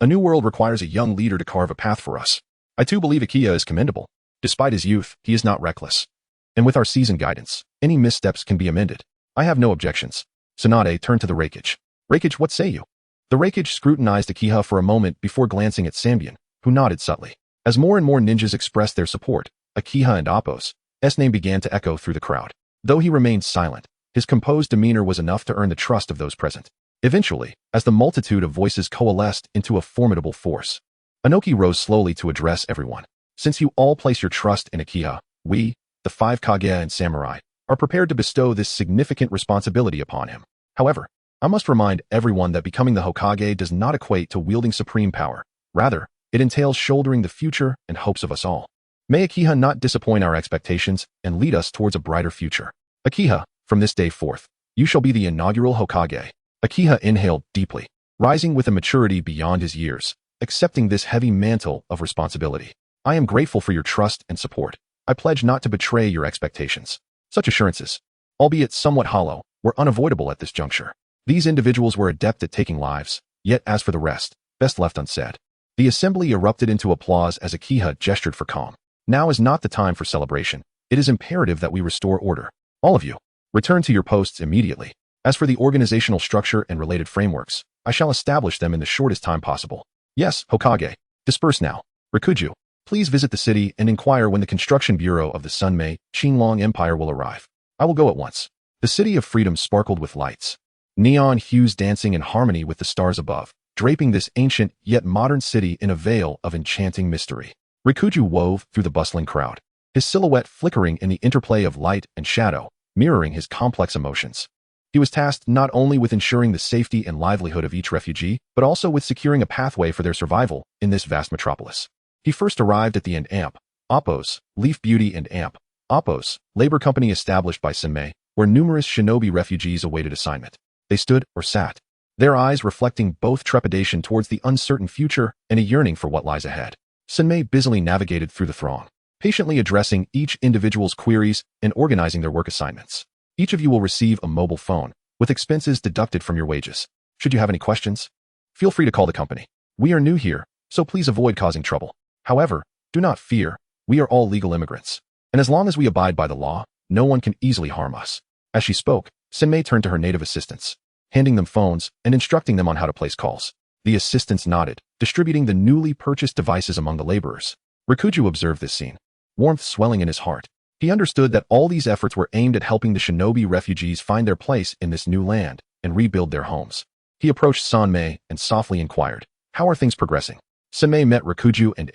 A new world requires a young leader to carve a path for us. I too believe Akiha is commendable. Despite his youth, he is not reckless. And with our seasoned guidance, any missteps can be amended. I have no objections. Tsunade turned to the Reikage. Reikage, what say you? The Reikage scrutinized Akiha for a moment before glancing at Sanbian, who nodded subtly. As more and more ninjas expressed their support, Akiha and Appo's name began to echo through the crowd. Though he remained silent, his composed demeanor was enough to earn the trust of those present. Eventually, as the multitude of voices coalesced into a formidable force, Inoki rose slowly to address everyone. Since you all place your trust in Akiha, we, the 5 Kage and Samurai, are prepared to bestow this significant responsibility upon him. However, I must remind everyone that becoming the Hokage does not equate to wielding supreme power. Rather, it entails shouldering the future and hopes of us all. May Akiha not disappoint our expectations and lead us towards a brighter future. Akiha, from this day forth, you shall be the inaugural Hokage. Akiha inhaled deeply, rising with a maturity beyond his years, accepting this heavy mantle of responsibility. I am grateful for your trust and support. I pledge not to betray your expectations. Such assurances, albeit somewhat hollow, were unavoidable at this juncture. These individuals were adept at taking lives, yet as for the rest, best left unsaid. The assembly erupted into applause as Akiha gestured for calm. Now is not the time for celebration. It is imperative that we restore order. All of you, return to your posts immediately. As for the organizational structure and related frameworks, I shall establish them in the shortest time possible. Yes, Hokage, disperse now. Rikuju, please visit the city and inquire when the construction bureau of the Sunmei Xiangling Empire will arrive. I will go at once. The city of freedom sparkled with lights, neon hues dancing in harmony with the stars above, draping this ancient yet modern city in a veil of enchanting mystery. Rikuju wove through the bustling crowd, his silhouette flickering in the interplay of light and shadow, mirroring his complex emotions. He was tasked not only with ensuring the safety and livelihood of each refugee, but also with securing a pathway for their survival in this vast metropolis. He first arrived at the AMP, Appo's, Leaf Beauty and AMP, Appo's, labor company established by Senmei, where numerous shinobi refugees awaited assignment. They stood or sat, their eyes reflecting both trepidation towards the uncertain future and a yearning for what lies ahead. Senmei busily navigated through the throng, patiently addressing each individual's queries and organizing their work assignments. Each of you will receive a mobile phone, with expenses deducted from your wages. Should you have any questions, feel free to call the company. We are new here, so please avoid causing trouble. However, do not fear, we are all legal immigrants. And as long as we abide by the law, no one can easily harm us. As she spoke, Senmei turned to her native assistants, handing them phones and instructing them on how to place calls. The assistants nodded, distributing the newly purchased devices among the laborers. Rikuju observed this scene, warmth swelling in his heart. He understood that all these efforts were aimed at helping the shinobi refugees find their place in this new land, and rebuild their homes. He approached Sanmei and softly inquired, "How are things progressing?" Sanmei met Rikuju and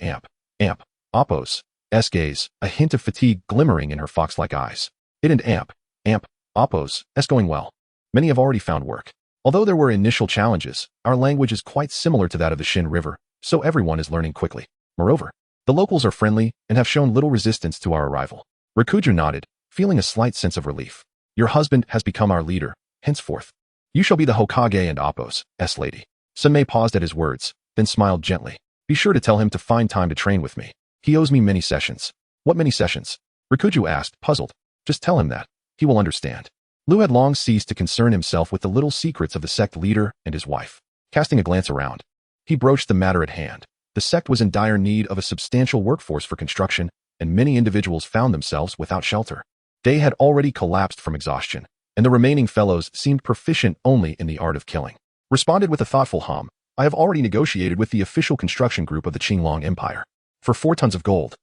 Appo's gaze, a hint of fatigue glimmering in her fox-like eyes. It and Appo's going well. Many have already found work. Although there were initial challenges, our language is quite similar to that of the Shin River, so everyone is learning quickly. Moreover, the locals are friendly and have shown little resistance to our arrival. Rikuju nodded, feeling a slight sense of relief. Your husband has become our leader, henceforth. You shall be the Hokage and Appo's lady. Sanmei paused at his words, then smiled gently. Be sure to tell him to find time to train with me. He owes me many sessions. What many sessions? Rikuju asked, puzzled. Just tell him that. He will understand. Lu had long ceased to concern himself with the little secrets of the sect leader and his wife. Casting a glance around, he broached the matter at hand. The sect was in dire need of a substantial workforce for construction, and many individuals found themselves without shelter. Day had already collapsed from exhaustion, and the remaining fellows seemed proficient only in the art of killing. Responded with a thoughtful hum, I have already negotiated with the official construction group of the Xiangling Empire. For 4 tons of gold,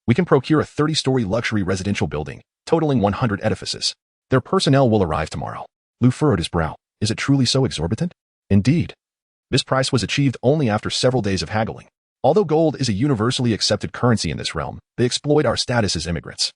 we can procure a 30-story luxury residential building, totaling 100 edifices. Their personnel will arrive tomorrow. Lu furrowed his brow. Is it truly so exorbitant? Indeed. This price was achieved only after several days of haggling. Although gold is a universally accepted currency in this realm, they exploit our status as immigrants,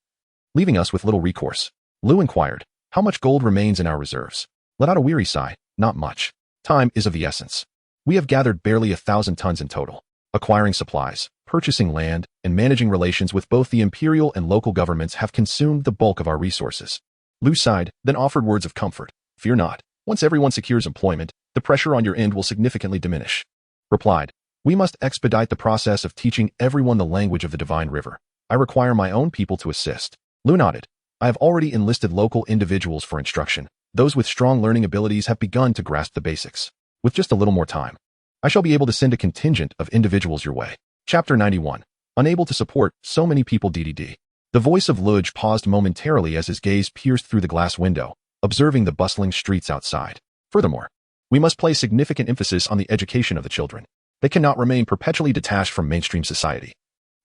leaving us with little recourse. Lu inquired, how much gold remains in our reserves? Let out a weary sigh. Not much. Time is of the essence. We have gathered barely 1,000 tons in total. Acquiring supplies, purchasing land, and managing relations with both the imperial and local governments have consumed the bulk of our resources. Lu sighed, then offered words of comfort. Fear not. Once everyone secures employment, the pressure on your end will significantly diminish. Replied, we must expedite the process of teaching everyone the language of the Divine River. I require my own people to assist. Lu nodded. I have already enlisted local individuals for instruction. Those with strong learning abilities have begun to grasp the basics. With just a little more time, I shall be able to send a contingent of individuals your way. Chapter 91. Unable to support so many people DDD. The voice of Luge paused momentarily as his gaze pierced through the glass window, observing the bustling streets outside. Furthermore, we must place significant emphasis on the education of the children. They cannot remain perpetually detached from mainstream society.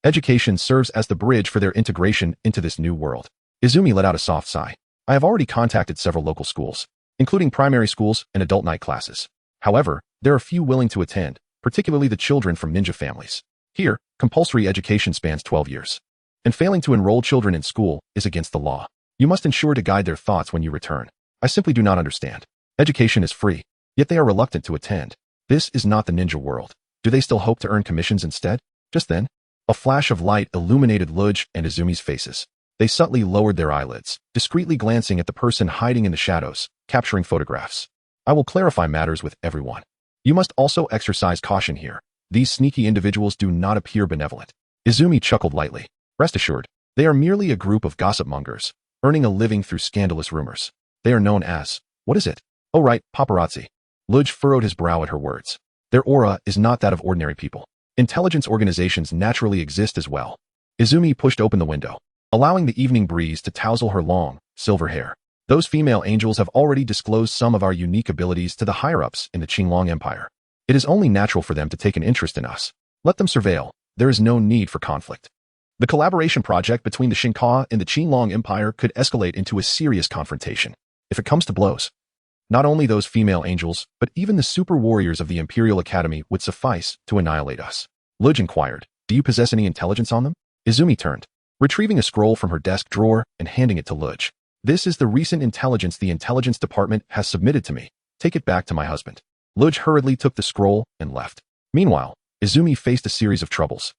Education serves as the bridge for their integration into this new world. Izumi let out a soft sigh. I have already contacted several local schools, including primary schools and adult night classes. However, there are few willing to attend, particularly the children from ninja families. Here, compulsory education spans 12 years. And failing to enroll children in school is against the law. You must ensure to guide their thoughts when you return. I simply do not understand. Education is free, yet they are reluctant to attend. This is not the ninja world. Do they still hope to earn commissions instead? Just then, a flash of light illuminated Luge and Izumi's faces. They subtly lowered their eyelids, discreetly glancing at the person hiding in the shadows, capturing photographs. I will clarify matters with everyone. You must also exercise caution here. These sneaky individuals do not appear benevolent. Izumi chuckled lightly. Rest assured, they are merely a group of gossip mongers, earning a living through scandalous rumors. They are known as, what is it? Oh right, paparazzi. Luge furrowed his brow at her words. Their aura is not that of ordinary people. Intelligence organizations naturally exist as well. Izumi pushed open the window, allowing the evening breeze to tousle her long, silver hair. Those female angels have already disclosed some of our unique abilities to the higher-ups in the Xiangling Empire. It is only natural for them to take an interest in us. Let them surveil. There is no need for conflict. The collaboration project between the Shinka and the Xiangling Empire could escalate into a serious confrontation. If it comes to blows, not only those female angels, but even the super warriors of the Imperial Academy would suffice to annihilate us. Luge inquired, do you possess any intelligence on them? Izumi turned, retrieving a scroll from her desk drawer and handing it to Luge. This is the recent intelligence the intelligence department has submitted to me. Take it back to my husband. Luge hurriedly took the scroll and left. Meanwhile, Izumi faced a series of troubles,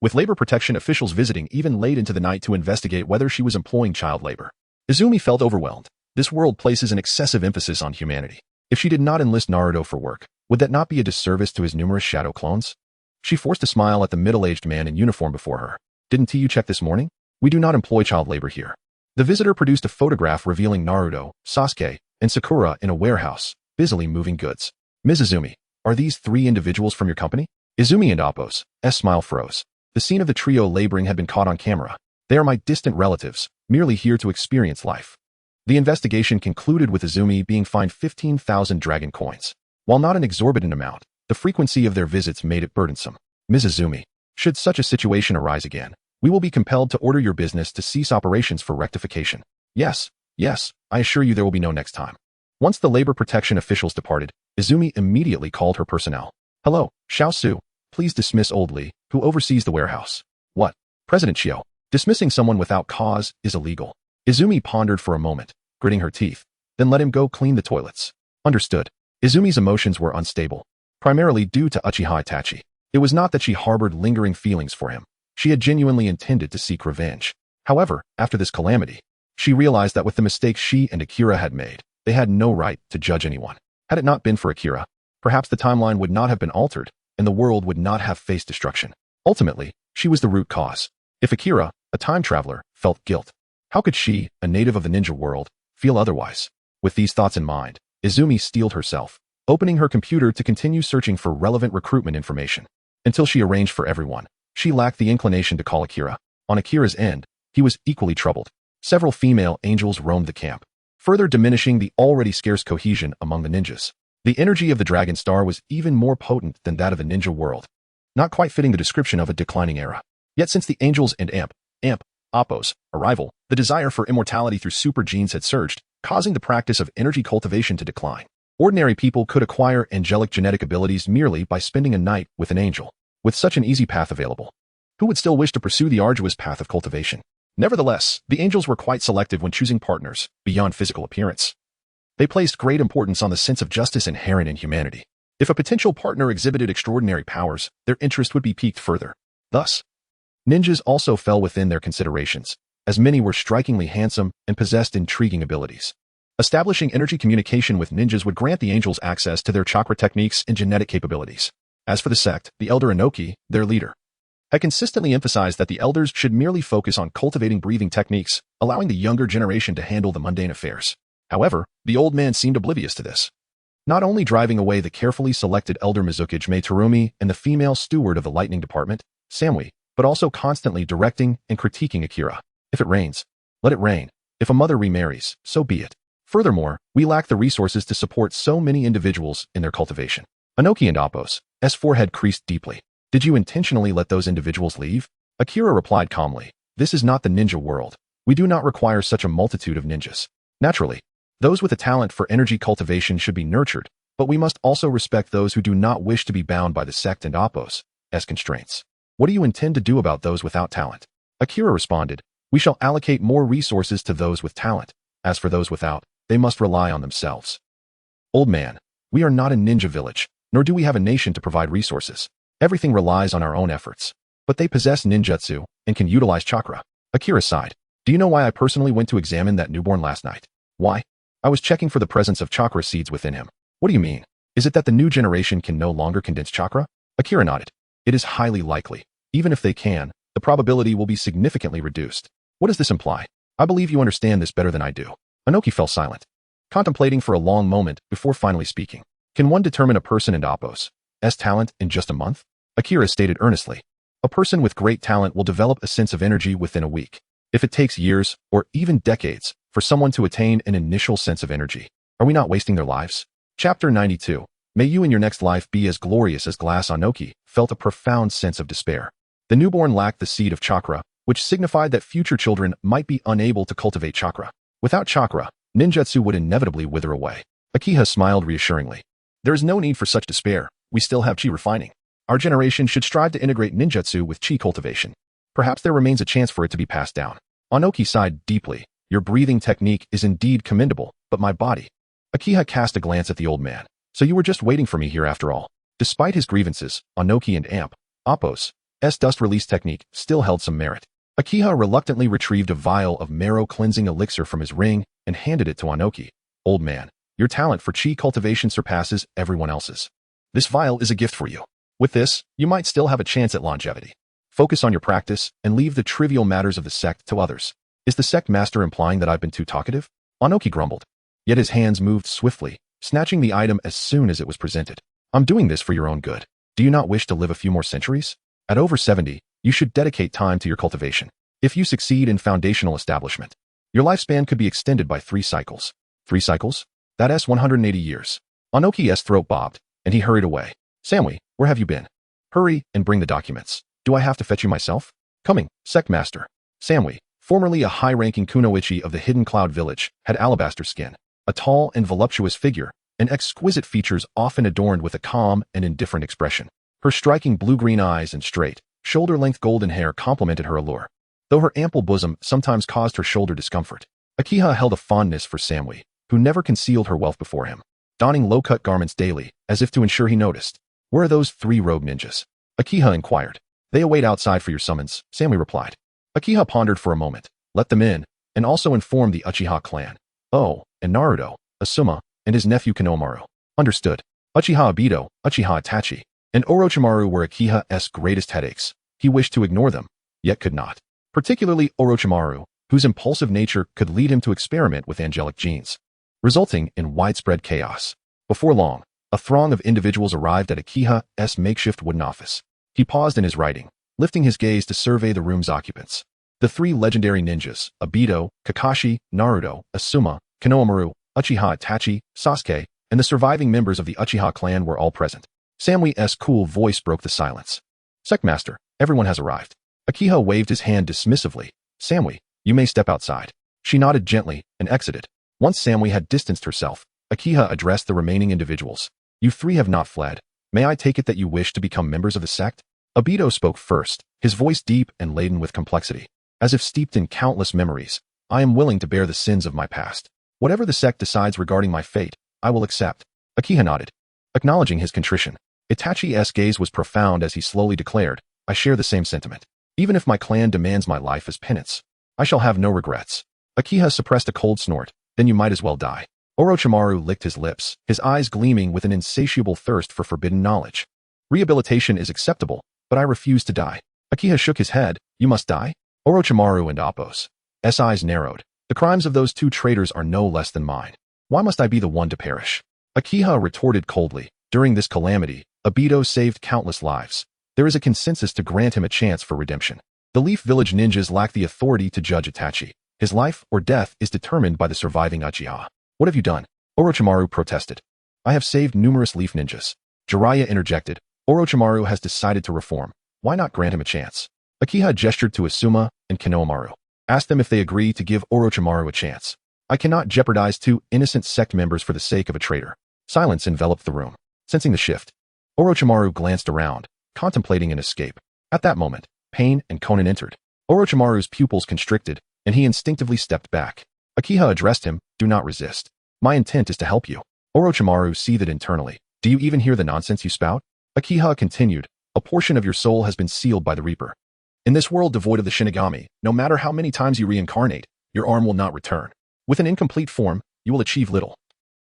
with labor protection officials visiting even late into the night to investigate whether she was employing child labor. Izumi felt overwhelmed. This world places an excessive emphasis on humanity. If she did not enlist Naruto for work, would that not be a disservice to his numerous shadow clones? She forced a smile at the middle-aged man in uniform before her. Didn't you check this morning? We do not employ child labor here. The visitor produced a photograph revealing Naruto, Sasuke, and Sakura in a warehouse, busily moving goods. Ms. Izumi, are these 3 individuals from your company? Izumi and Appo's smile froze. The scene of the trio laboring had been caught on camera. They are my distant relatives, merely here to experience life. The investigation concluded with Izumi being fined 15,000 dragon coins. While not an exorbitant amount, the frequency of their visits made it burdensome. Ms. Izumi, should such a situation arise again, we will be compelled to order your business to cease operations for rectification. Yes, I assure you there will be no next time. Once the labor protection officials departed, Izumi immediately called her personnel. Hello, Xiao Su. Please dismiss Old Li, who oversees the warehouse. What? President Xiao. Dismissing someone without cause is illegal. Izumi pondered for a moment, gritting her teeth, then let him go clean the toilets. Understood. Izumi's emotions were unstable, primarily due to Uchiha Itachi. It was not that she harbored lingering feelings for him. She had genuinely intended to seek revenge. However, after this calamity, she realized that with the mistakes she and Akira had made, they had no right to judge anyone. Had it not been for Akira, perhaps the timeline would not have been altered, and the world would not have faced destruction. Ultimately, she was the root cause. If Akira, a time traveler, felt guilt, how could she, a native of the ninja world, feel otherwise? With these thoughts in mind, Izumi steeled herself, opening her computer to continue searching for relevant recruitment information. Until she arranged for everyone, she lacked the inclination to call Akira. On Akira's end, he was equally troubled. Several female angels roamed the camp, further diminishing the already scarce cohesion among the ninjas. The energy of the Dragon Star was even more potent than that of the ninja world, not quite fitting the description of a declining era. Yet since the angels and Appo's arrival, the desire for immortality through super genes had surged, causing the practice of energy cultivation to decline. Ordinary people could acquire angelic genetic abilities merely by spending a night with an angel. With such an easy path available, who would still wish to pursue the arduous path of cultivation? Nevertheless, the angels were quite selective when choosing partners, beyond physical appearance. They placed great importance on the sense of justice inherent in humanity. If a potential partner exhibited extraordinary powers, their interest would be piqued further. Thus, ninjas also fell within their considerations, as many were strikingly handsome and possessed intriguing abilities. Establishing energy communication with ninjas would grant the angels access to their chakra techniques and genetic capabilities. As for the sect, the elder Inoki, their leader, had consistently emphasized that the elders should merely focus on cultivating breathing techniques, allowing the younger generation to handle the mundane affairs. However, the old man seemed oblivious to this, not only driving away the carefully selected elder Mizukage Terumi and the female steward of the lightning department, Samui, but also constantly directing and critiquing Akira. If it rains, let it rain. If a mother remarries, so be it. Furthermore, we lack the resources to support so many individuals in their cultivation. Inoki and Appo's forehead creased deeply. Did you intentionally let those individuals leave? Akira replied calmly. This is not the ninja world. We do not require such a multitude of ninjas. Naturally, those with a talent for energy cultivation should be nurtured, but we must also respect those who do not wish to be bound by the sect and Appo's constraints. What do you intend to do about those without talent? Akira responded. We shall allocate more resources to those with talent. As for those without, they must rely on themselves. Old man, we are not a ninja village, nor do we have a nation to provide resources. Everything relies on our own efforts. But they possess ninjutsu and can utilize chakra. Akira sighed. Do you know why I personally went to examine that newborn last night? Why? I was checking for the presence of chakra seeds within him. What do you mean? Is it that the new generation can no longer condense chakra? Akira nodded. It is highly likely. Even if they can, the probability will be significantly reduced. What does this imply? I believe you understand this better than I do. Inoki fell silent, contemplating for a long moment before finally speaking. Can one determine a person and Appo's talent in just a month? Akira stated earnestly. A person with great talent will develop a sense of energy within a week. If it takes years, or even decades, for someone to attain an initial sense of energy, are we not wasting their lives? Chapter 92. May you in your next life be as glorious as glass. Inoki felt a profound sense of despair. The newborn lacked the seed of chakra, which signified that future children might be unable to cultivate chakra. Without chakra, ninjutsu would inevitably wither away. Akiha smiled reassuringly. There is no need for such despair. We still have chi refining. Our generation should strive to integrate ninjutsu with chi cultivation. Perhaps there remains a chance for it to be passed down. Inoki sighed deeply. Your breathing technique is indeed commendable, but my body. Akiha cast a glance at the old man. So you were just waiting for me here after all. Despite his grievances, Inoki and Appo's dust release technique still held some merit. Akiha reluctantly retrieved a vial of marrow cleansing elixir from his ring and handed it to Inoki. Old man, your talent for chi cultivation surpasses everyone else's. This vial is a gift for you. With this, you might still have a chance at longevity. Focus on your practice and leave the trivial matters of the sect to others. Is the sect master implying that I've been too talkative? Inoki grumbled. Yet his hands moved swiftly, snatching the item as soon as it was presented. I'm doing this for your own good. Do you not wish to live a few more centuries? At over 70, you should dedicate time to your cultivation. If you succeed in foundational establishment, your lifespan could be extended by 3 cycles. 3 cycles? That's 180 years. Inoki's throat bobbed, and he hurried away. Samui, where have you been? Hurry and bring the documents. Do I have to fetch you myself? Coming, sect master. Samui, formerly a high-ranking kunoichi of the Hidden Cloud Village, had alabaster skin. a tall and voluptuous figure, and exquisite features often adorned with a calm and indifferent expression. Her striking blue-green eyes and straight, shoulder-length golden hair complemented her allure, though her ample bosom sometimes caused her shoulder discomfort. Akiha held a fondness for Samui, who never concealed her wealth before him, donning low-cut garments daily, as if to ensure he noticed. "Where are those 3 rogue ninjas?" Akiha inquired. "They await outside for your summons," Samui replied. Akiha pondered for a moment. "Let them in, and also inform the Uchiha clan. Oh, and Naruto, Asuma, and his nephew Konohamaru." "Understood." Uchiha Obito, Uchiha Itachi, and Orochimaru were Akiha's greatest headaches. He wished to ignore them, yet could not. Particularly Orochimaru, whose impulsive nature could lead him to experiment with angelic genes, resulting in widespread chaos. Before long, a throng of individuals arrived at Akiha's makeshift wooden office. He paused in his writing, lifting his gaze to survey the room's occupants. The 3 legendary ninjas, Obito, Kakashi, Naruto, Asuma, Konohamaru, Uchiha Itachi, Sasuke, and the surviving members of the Uchiha clan were all present. Samui's cool voice broke the silence. "Sectmaster, everyone has arrived." Akiha waved his hand dismissively. "Samui, you may step outside." She nodded gently and exited. Once Samui had distanced herself, Akiha addressed the remaining individuals. "You 3 have not fled. May I take it that you wish to become members of the sect?" Obito spoke first, his voice deep and laden with complexity. As if steeped in countless memories, "I am willing to bear the sins of my past. Whatever the sect decides regarding my fate, I will accept." Akiha nodded, acknowledging his contrition. Itachi's gaze was profound as he slowly declared, "I share the same sentiment. Even if my clan demands my life as penance, I shall have no regrets." Akiha suppressed a cold snort. "Then you might as well die." Orochimaru licked his lips, his eyes gleaming with an insatiable thirst for forbidden knowledge. "Rehabilitation is acceptable, but I refuse to die." Akiha shook his head. "You must die?" Orochimaru and Appo's eyes narrowed. "The crimes of those 2 traitors are no less than mine. Why must I be the one to perish?" Akiha retorted coldly. "During this calamity, Obito saved countless lives. There is a consensus to grant him a chance for redemption. The Leaf Village ninjas lack the authority to judge Itachi. His life or death is determined by the surviving Uchiha." "What have you done?" Orochimaru protested. "I have saved numerous Leaf ninjas." Jiraiya interjected. "Orochimaru has decided to reform. Why not grant him a chance?" Akiha gestured to Asuma and Konohamaru. "Ask them if they agree to give Orochimaru a chance. I cannot jeopardize 2 innocent sect members for the sake of a traitor." Silence enveloped the room. Sensing the shift, Orochimaru glanced around, contemplating an escape. At that moment, Pain and Konan entered. Orochimaru's pupils constricted, and he instinctively stepped back. Akiha addressed him. "Do not resist. My intent is to help you." Orochimaru seethed internally. "Do you even hear the nonsense you spout?" Akiha continued. "A portion of your soul has been sealed by the Reaper. In this world devoid of the Shinigami, no matter how many times you reincarnate, your arm will not return. With an incomplete form, you will achieve little,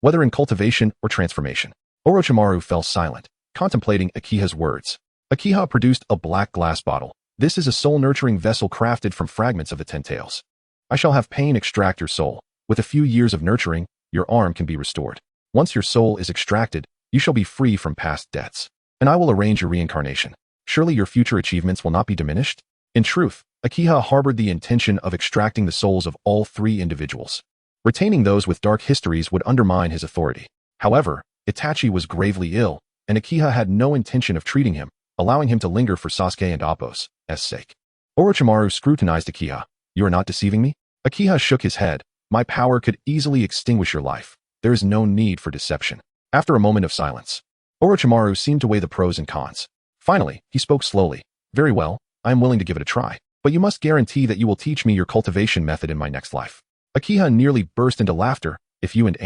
whether in cultivation or transformation." Orochimaru fell silent, contemplating Akiha's words. Akiha produced a black glass bottle. "This is a soul-nurturing vessel crafted from fragments of the 10 tails. I shall have Pain extract your soul. With a few years of nurturing, your arm can be restored. Once your soul is extracted, you shall be free from past debts, and I will arrange your reincarnation. Surely your future achievements will not be diminished?" In truth, Akiha harbored the intention of extracting the souls of all 3 individuals. Retaining those with dark histories would undermine his authority. However, Itachi was gravely ill, and Akiha had no intention of treating him, allowing him to linger for Sasuke and Appo's sake. Orochimaru scrutinized Akiha. "You are not deceiving me?" Akiha shook his head. "My power could easily extinguish your life. There is no need for deception." After a moment of silence, Orochimaru seemed to weigh the pros and cons. Finally, he spoke slowly. "Very well, I am willing to give it a try. But you must guarantee that you will teach me your cultivation method in my next life." Akiha nearly burst into laughter. "If you and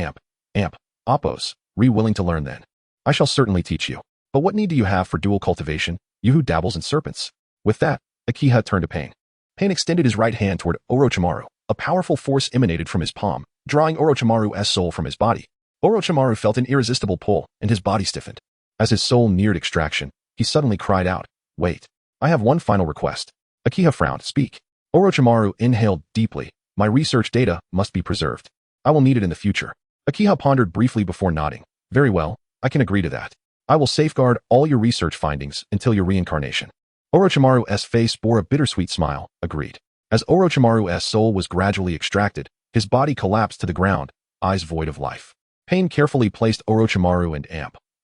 Appo's willing to learn then, I shall certainly teach you. But what need do you have for dual cultivation, you who dabbles in serpents?" With that, Akiha turned to Pain. Pain extended his right hand toward Orochimaru. A powerful force emanated from his palm, drawing Orochimaru's soul from his body. Orochimaru felt an irresistible pull, and his body stiffened. As his soul neared extraction, he suddenly cried out, "Wait. I have one final request." Akiha frowned. "Speak." Orochimaru inhaled deeply. "My research data must be preserved. I will need it in the future." Akiha pondered briefly before nodding. "Very well, I can agree to that. I will safeguard all your research findings until your reincarnation." Orochimaru's face bore a bittersweet smile. "Agreed." As Orochimaru's soul was gradually extracted, his body collapsed to the ground, eyes void of life. Pain carefully placed Orochimaru and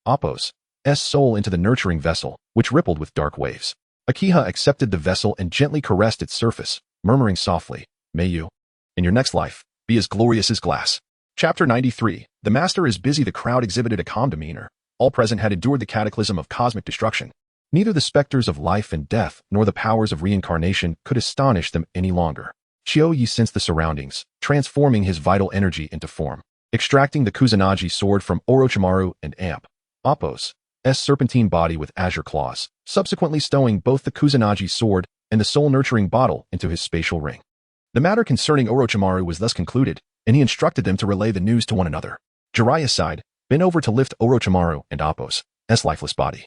Appo's soul into the nurturing vessel, which rippled with dark waves. Akiha accepted the vessel and gently caressed its surface, murmuring softly, "May you, in your next life, be as glorious as glass." Chapter 93. The master is busy. The crowd exhibited a calm demeanor. All present had endured the cataclysm of cosmic destruction. Neither the specters of life and death nor the powers of reincarnation could astonish them any longer. Chiyo sensed the surroundings, transforming his vital energy into form. Extracting the Kusanagi sword from Orochimaru and Appo's serpentine body with azure claws, subsequently stowing both the Kusanagi sword and the soul-nurturing bottle into his spatial ring. The matter concerning Orochimaru was thus concluded, and he instructed them to relay the news to one another. Jiraiya sighed, bent over to lift Orochimaru and Appo's lifeless body,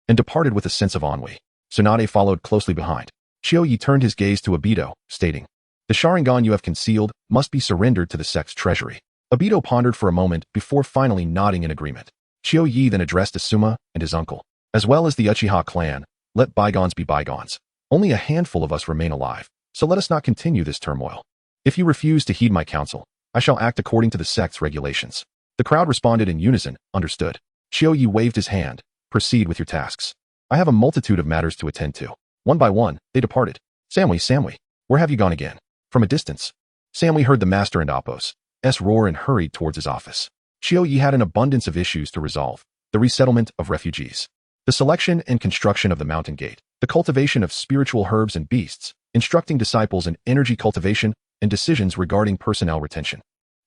and departed with a sense of ennui. Tsunade followed closely behind. Chiyo turned his gaze to Obito, stating, "The Sharingan you have concealed must be surrendered to the sect's treasury." Obito pondered for a moment before finally nodding in agreement. Chiyo then addressed Asuma and his uncle, as well as the Uchiha clan. "Let bygones be bygones. Only a handful of us remain alive, so let us not continue this turmoil. If you refuse to heed my counsel, I shall act according to the sect's regulations." The crowd responded in unison, "Understood." Chiyo waved his hand. "Proceed with your tasks. I have a multitude of matters to attend to." One by one, they departed. Samui, where have you gone again?" From a distance, Samui heard the master and Appo's roar and hurried towards his office. Chiyo had an abundance of issues to resolve: the resettlement of refugees, the selection and construction of the mountain gate, the cultivation of spiritual herbs and beasts, instructing disciples in energy cultivation, and decisions regarding personnel retention.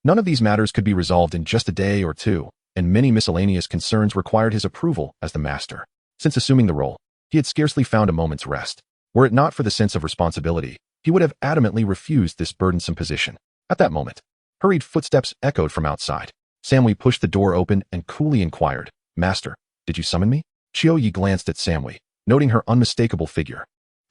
None of these matters could be resolved in just a day or two, and many miscellaneous concerns required his approval as the master. Since assuming the role, he had scarcely found a moment's rest. Were it not for the sense of responsibility, he would have adamantly refused this burdensome position. At that moment, hurried footsteps echoed from outside. Samui pushed the door open and coolly inquired, "Master, did you summon me?" Chiyo glanced at Samui, noting her unmistakable figure.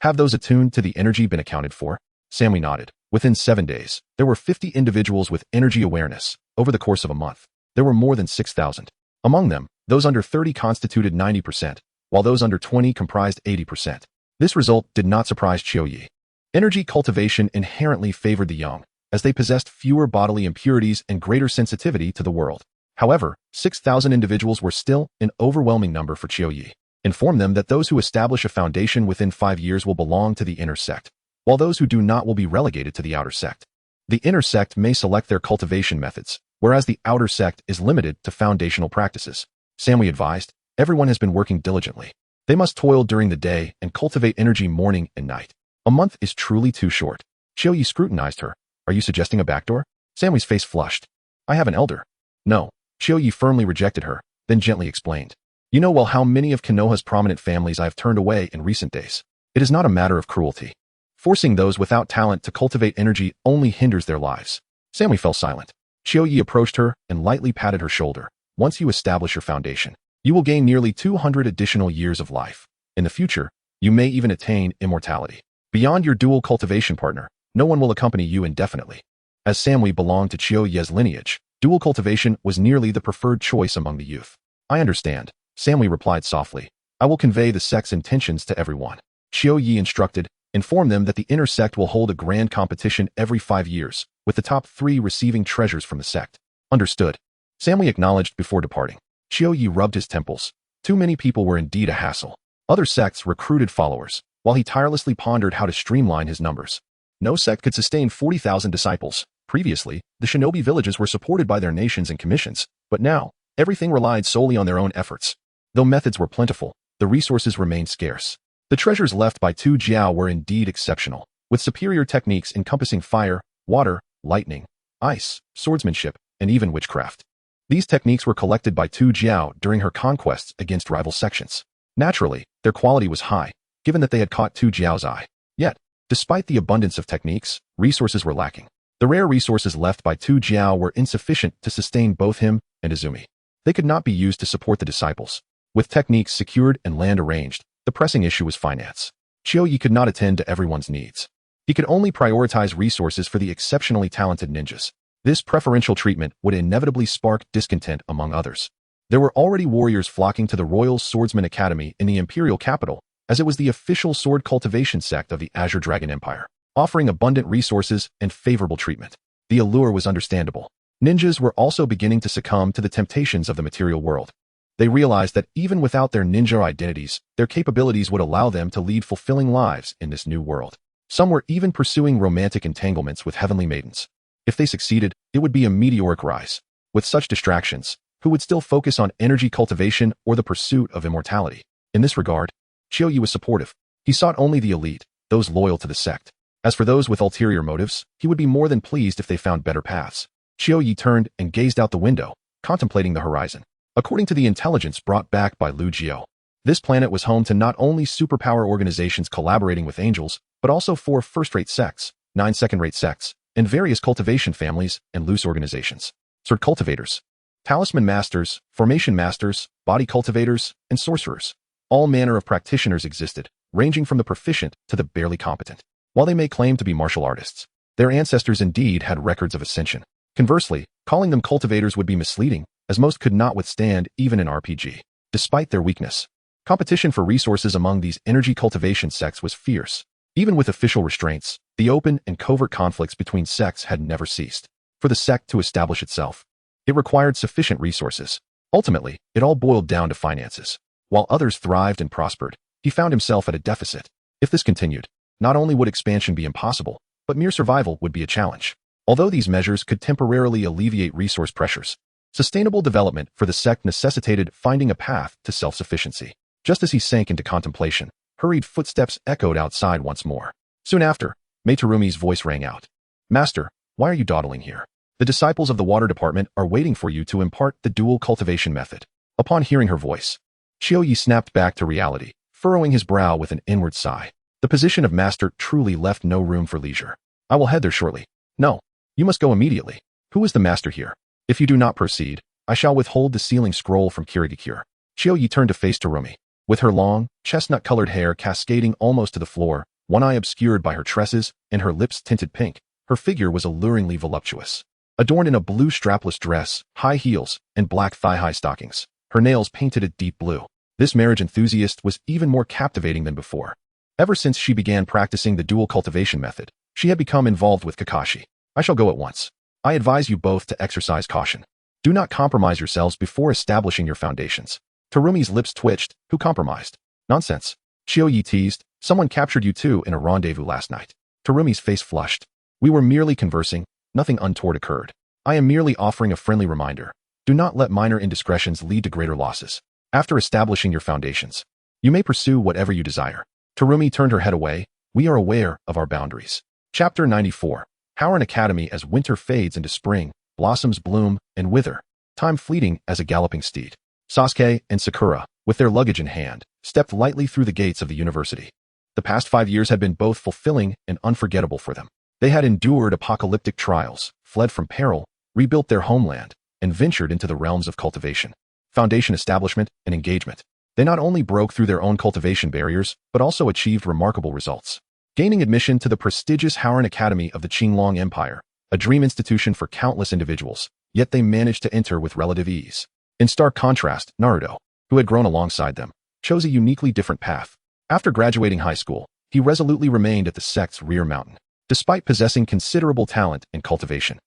"Have those attuned to the energy been accounted for?" Samui nodded. Within 7 days, there were 50 individuals with energy awareness. Over the course of a month, there were more than 6,000. Among them, those under 30 constituted 90%, while those under 20 comprised 80%. This result did not surprise Chiyo. Energy cultivation inherently favored the young, as they possessed fewer bodily impurities and greater sensitivity to the world. However, 6,000 individuals were still an overwhelming number for Chiyo. Inform them that those who establish a foundation within 5 years will belong to the inner sect, while those who do not will be relegated to the outer sect. The inner sect may select their cultivation methods, whereas the outer sect is limited to foundational practices. Samui advised, "Everyone has been working diligently. They must toil during the day and cultivate energy morning and night. A month is truly too short." Chiyo scrutinized her. "Are you suggesting a backdoor?" Samui's face flushed. "I have an elder." "No." Chiyo firmly rejected her, then gently explained. "You know well how many of Konoha's prominent families I have turned away in recent days. It is not a matter of cruelty. Forcing those without talent to cultivate energy only hinders their lives." Samui fell silent. Chiyo approached her and lightly patted her shoulder. "Once you establish your foundation, you will gain nearly 200 additional years of life. In the future, you may even attain immortality. Beyond your dual cultivation partner, no one will accompany you indefinitely." As Samui belonged to Chiyo's lineage, dual cultivation was nearly the preferred choice among the youth. "I understand," Samui replied softly. "I will convey the sect's intentions to everyone." Chiyo instructed, "Inform them that the inner sect will hold a grand competition every 5 years, with the top 3 receiving treasures from the sect." "Understood," Samui acknowledged before departing. Chiyo rubbed his temples. Too many people were indeed a hassle. Other sects recruited followers, while he tirelessly pondered how to streamline his numbers. No sect could sustain 40,000 disciples. Previously, the shinobi villages were supported by their nations and commissions, but now, everything relied solely on their own efforts. Though methods were plentiful, the resources remained scarce. The treasures left by Tu Jiao were indeed exceptional, with superior techniques encompassing fire, water, lightning, ice, swordsmanship, and even witchcraft. These techniques were collected by Tu Jiao during her conquests against rival sections. Naturally, their quality was high, given that they had caught Tu Jiao's eye. Yet, despite the abundance of techniques, resources were lacking. The rare resources left by Tu Jiao were insufficient to sustain both him and Izumi. They could not be used to support the disciples. With techniques secured and land arranged, the pressing issue was finance. Chiyo could not attend to everyone's needs. He could only prioritize resources for the exceptionally talented ninjas. This preferential treatment would inevitably spark discontent among others. There were already warriors flocking to the Royal Swordsman Academy in the imperial capital, as it was the official sword cultivation sect of the Azure Dragon Empire, offering abundant resources and favorable treatment. The allure was understandable. Ninjas were also beginning to succumb to the temptations of the material world. They realized that even without their ninja identities, their capabilities would allow them to lead fulfilling lives in this new world. Some were even pursuing romantic entanglements with heavenly maidens. If they succeeded, it would be a meteoric rise. With such distractions, who would still focus on energy cultivation or the pursuit of immortality? In this regard, Xiaoyi was supportive. He sought only the elite, those loyal to the sect. As for those with ulterior motives, he would be more than pleased if they found better paths. Xiaoyi turned and gazed out the window, contemplating the horizon. According to the intelligence brought back by Lu Jiao, this planet was home to not only superpower organizations collaborating with angels, but also 4 first-rate sects, 9 second-rate sects, and various cultivation families and loose organizations. Sword cultivators, talisman masters, formation masters, body cultivators, and sorcerers. All manner of practitioners existed, ranging from the proficient to the barely competent. While they may claim to be martial artists, their ancestors indeed had records of ascension. Conversely, calling them cultivators would be misleading, as most could not withstand even an RPG. Despite their weakness, competition for resources among these energy cultivation sects was fierce. Even with official restraints, the open and covert conflicts between sects had never ceased. For the sect to establish itself, it required sufficient resources. Ultimately, it all boiled down to finances. While others thrived and prospered, he found himself at a deficit. If this continued, not only would expansion be impossible, but mere survival would be a challenge. Although these measures could temporarily alleviate resource pressures, sustainable development for the sect necessitated finding a path to self-sufficiency. Just as he sank into contemplation, hurried footsteps echoed outside once more. Soon after, Meiterumi's voice rang out. "Master, why are you dawdling here? The disciples of the water department are waiting for you to impart the dual cultivation method." Upon hearing her voice, Xiaoyi snapped back to reality, furrowing his brow with an inward sigh. The position of master truly left no room for leisure. "I will head there shortly." "No, you must go immediately. Who is the master here? If you do not proceed, I shall withhold the sealing scroll from Kirigakure." Xiaoyi turned to face Terumi. With her long, chestnut-colored hair cascading almost to the floor, one eye obscured by her tresses, and her lips tinted pink, her figure was alluringly voluptuous. Adorned in a blue strapless dress, high heels, and black thigh-high stockings, her nails painted a deep blue, this marriage enthusiast was even more captivating than before. Ever since she began practicing the dual cultivation method, she had become involved with Kakashi. "I shall go at once. I advise you both to exercise caution. Do not compromise yourselves before establishing your foundations." Terumi's lips twitched. "Who compromised?" "Nonsense." Xiaoyi teased. "Someone captured you two in a rendezvous last night." Terumi's face flushed. "We were merely conversing. Nothing untoward occurred. I am merely offering a friendly reminder. Do not let minor indiscretions lead to greater losses. After establishing your foundations, you may pursue whatever you desire." Terumi turned her head away. "We are aware of our boundaries." Chapter 94. Howren Academy. As winter fades into spring, blossoms bloom and wither, time fleeting as a galloping steed. Sasuke and Sakura, with their luggage in hand, stepped lightly through the gates of the university. The past 5 years had been both fulfilling and unforgettable for them. They had endured apocalyptic trials, fled from peril, rebuilt their homeland, and ventured into the realms of cultivation, foundation establishment, and engagement. They not only broke through their own cultivation barriers, but also achieved remarkable results. Gaining admission to the prestigious Howren Academy of the Xiangling Empire, a dream institution for countless individuals, yet they managed to enter with relative ease. In stark contrast, Naruto, who had grown alongside them, chose a uniquely different path. After graduating high school, he resolutely remained at the sect's rear mountain. Despite possessing considerable talent in cultivation,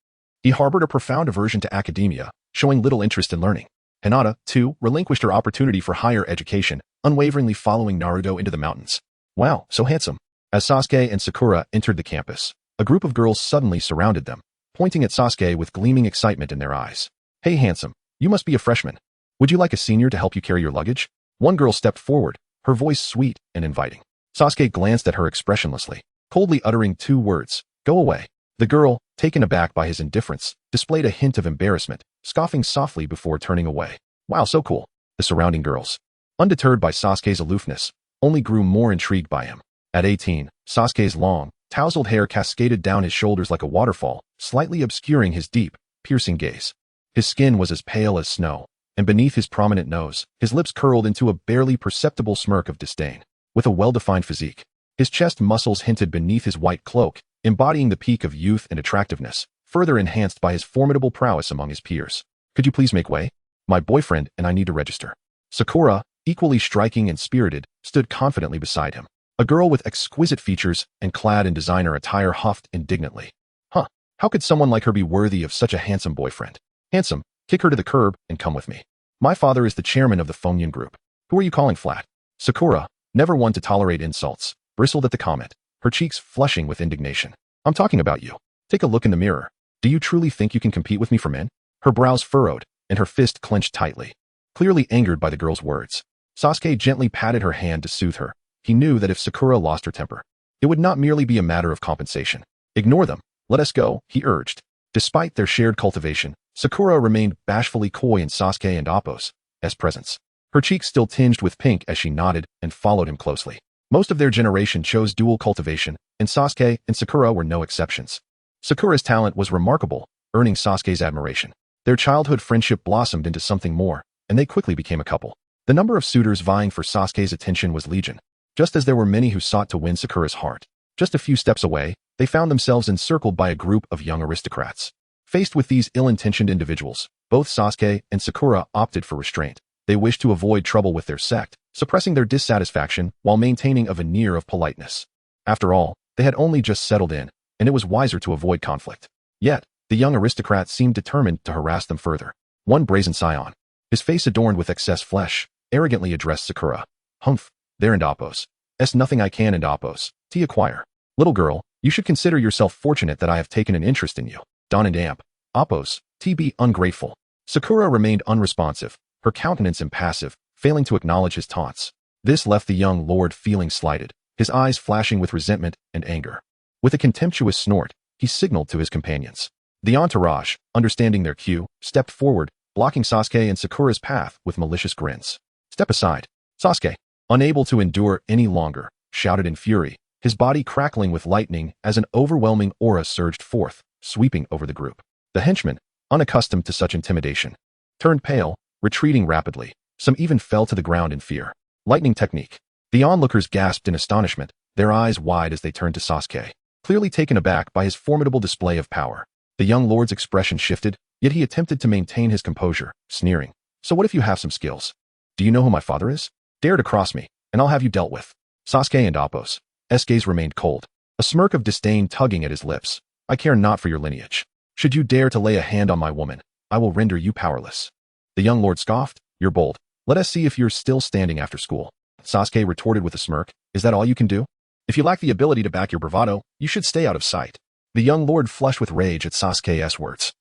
he harbored a profound aversion to academia, showing little interest in learning. Hinata, too, relinquished her opportunity for higher education, unwaveringly following Naruto into the mountains. "Wow, so handsome." As Sasuke and Sakura entered the campus, a group of girls suddenly surrounded them, pointing at Sasuke with gleaming excitement in their eyes. "Hey handsome, you must be a freshman. Would you like a senior to help you carry your luggage?" One girl stepped forward, her voice sweet and inviting. Sasuke glanced at her expressionlessly, coldly uttering 2 words, "Go away." The girl, taken aback by his indifference, displayed a hint of embarrassment, scoffing softly before turning away. "Wow, so cool." The surrounding girls, undeterred by Sasuke's aloofness, only grew more intrigued by him. At 18, Sasuke's long, tousled hair cascaded down his shoulders like a waterfall, slightly obscuring his deep, piercing gaze. His skin was as pale as snow, and beneath his prominent nose, his lips curled into a barely perceptible smirk of disdain. With a well-defined physique, his chest muscles hinted beneath his white cloak, embodying the peak of youth and attractiveness, further enhanced by his formidable prowess among his peers. "Could you please make way? My boyfriend and I need to register." Sakura, equally striking and spirited, stood confidently beside him. A girl with exquisite features and clad in designer attire huffed indignantly. "Huh, how could someone like her be worthy of such a handsome boyfriend? Handsome, kick her to the curb and come with me. My father is the chairman of the Fonyan group. Who are you calling flat?" Sakura, never one to tolerate insults, bristled at the comment, her cheeks flushing with indignation. "I'm talking about you. Take a look in the mirror." Do you truly think you can compete with me for men? Her brows furrowed, and her fist clenched tightly. Clearly angered by the girl's words, Sasuke gently patted her hand to soothe her. He knew that if Sakura lost her temper, it would not merely be a matter of compensation. Ignore them. Let us go, he urged. Despite their shared cultivation, Sakura remained bashfully coy in Sasuke and Appo's presence. Her cheeks still tinged with pink as she nodded and followed him closely. Most of their generation chose dual cultivation, and Sasuke and Sakura were no exceptions. Sakura's talent was remarkable, earning Sasuke's admiration. Their childhood friendship blossomed into something more, and they quickly became a couple. The number of suitors vying for Sasuke's attention was legion, just as there were many who sought to win Sakura's heart. Just a few steps away, they found themselves encircled by a group of young aristocrats. Faced with these ill-intentioned individuals, both Sasuke and Sakura opted for restraint. They wished to avoid trouble with their sect, suppressing their dissatisfaction while maintaining a veneer of politeness. After all, they had only just settled in, and it was wiser to avoid conflict. Yet, the young aristocrat seemed determined to harass them further. One brazen scion, his face adorned with excess flesh, arrogantly addressed Sakura. Humph, there and Appo's. Nothing I can and Appo's to acquire. Little girl, you should consider yourself fortunate that I have taken an interest in you. Don and Amp. Appo's, be ungrateful. Sakura remained unresponsive, her countenance impassive, failing to acknowledge his taunts. This left the young lord feeling slighted, his eyes flashing with resentment and anger. With a contemptuous snort, he signaled to his companions. The entourage, understanding their cue, stepped forward, blocking Sasuke and Sakura's path with malicious grins. Step aside. Sasuke, unable to endure any longer, shouted in fury, his body crackling with lightning as an overwhelming aura surged forth, sweeping over the group. The henchmen, unaccustomed to such intimidation, turned pale, retreating rapidly. Some even fell to the ground in fear. Lightning technique. The onlookers gasped in astonishment, their eyes wide as they turned to Sasuke, clearly taken aback by his formidable display of power. The young lord's expression shifted, yet he attempted to maintain his composure, sneering. So what if you have some skills? Do you know who my father is? Dare to cross me, and I'll have you dealt with. Sasuke and Appo's gaze remained cold, a smirk of disdain tugging at his lips. I care not for your lineage. Should you dare to lay a hand on my woman, I will render you powerless. The young lord scoffed. You're bold. Let us see if you're still standing after school. Sasuke retorted with a smirk. Is that all you can do? If you lack the ability to back your bravado, you should stay out of sight. The young lord flushed with rage at Sasuke's words.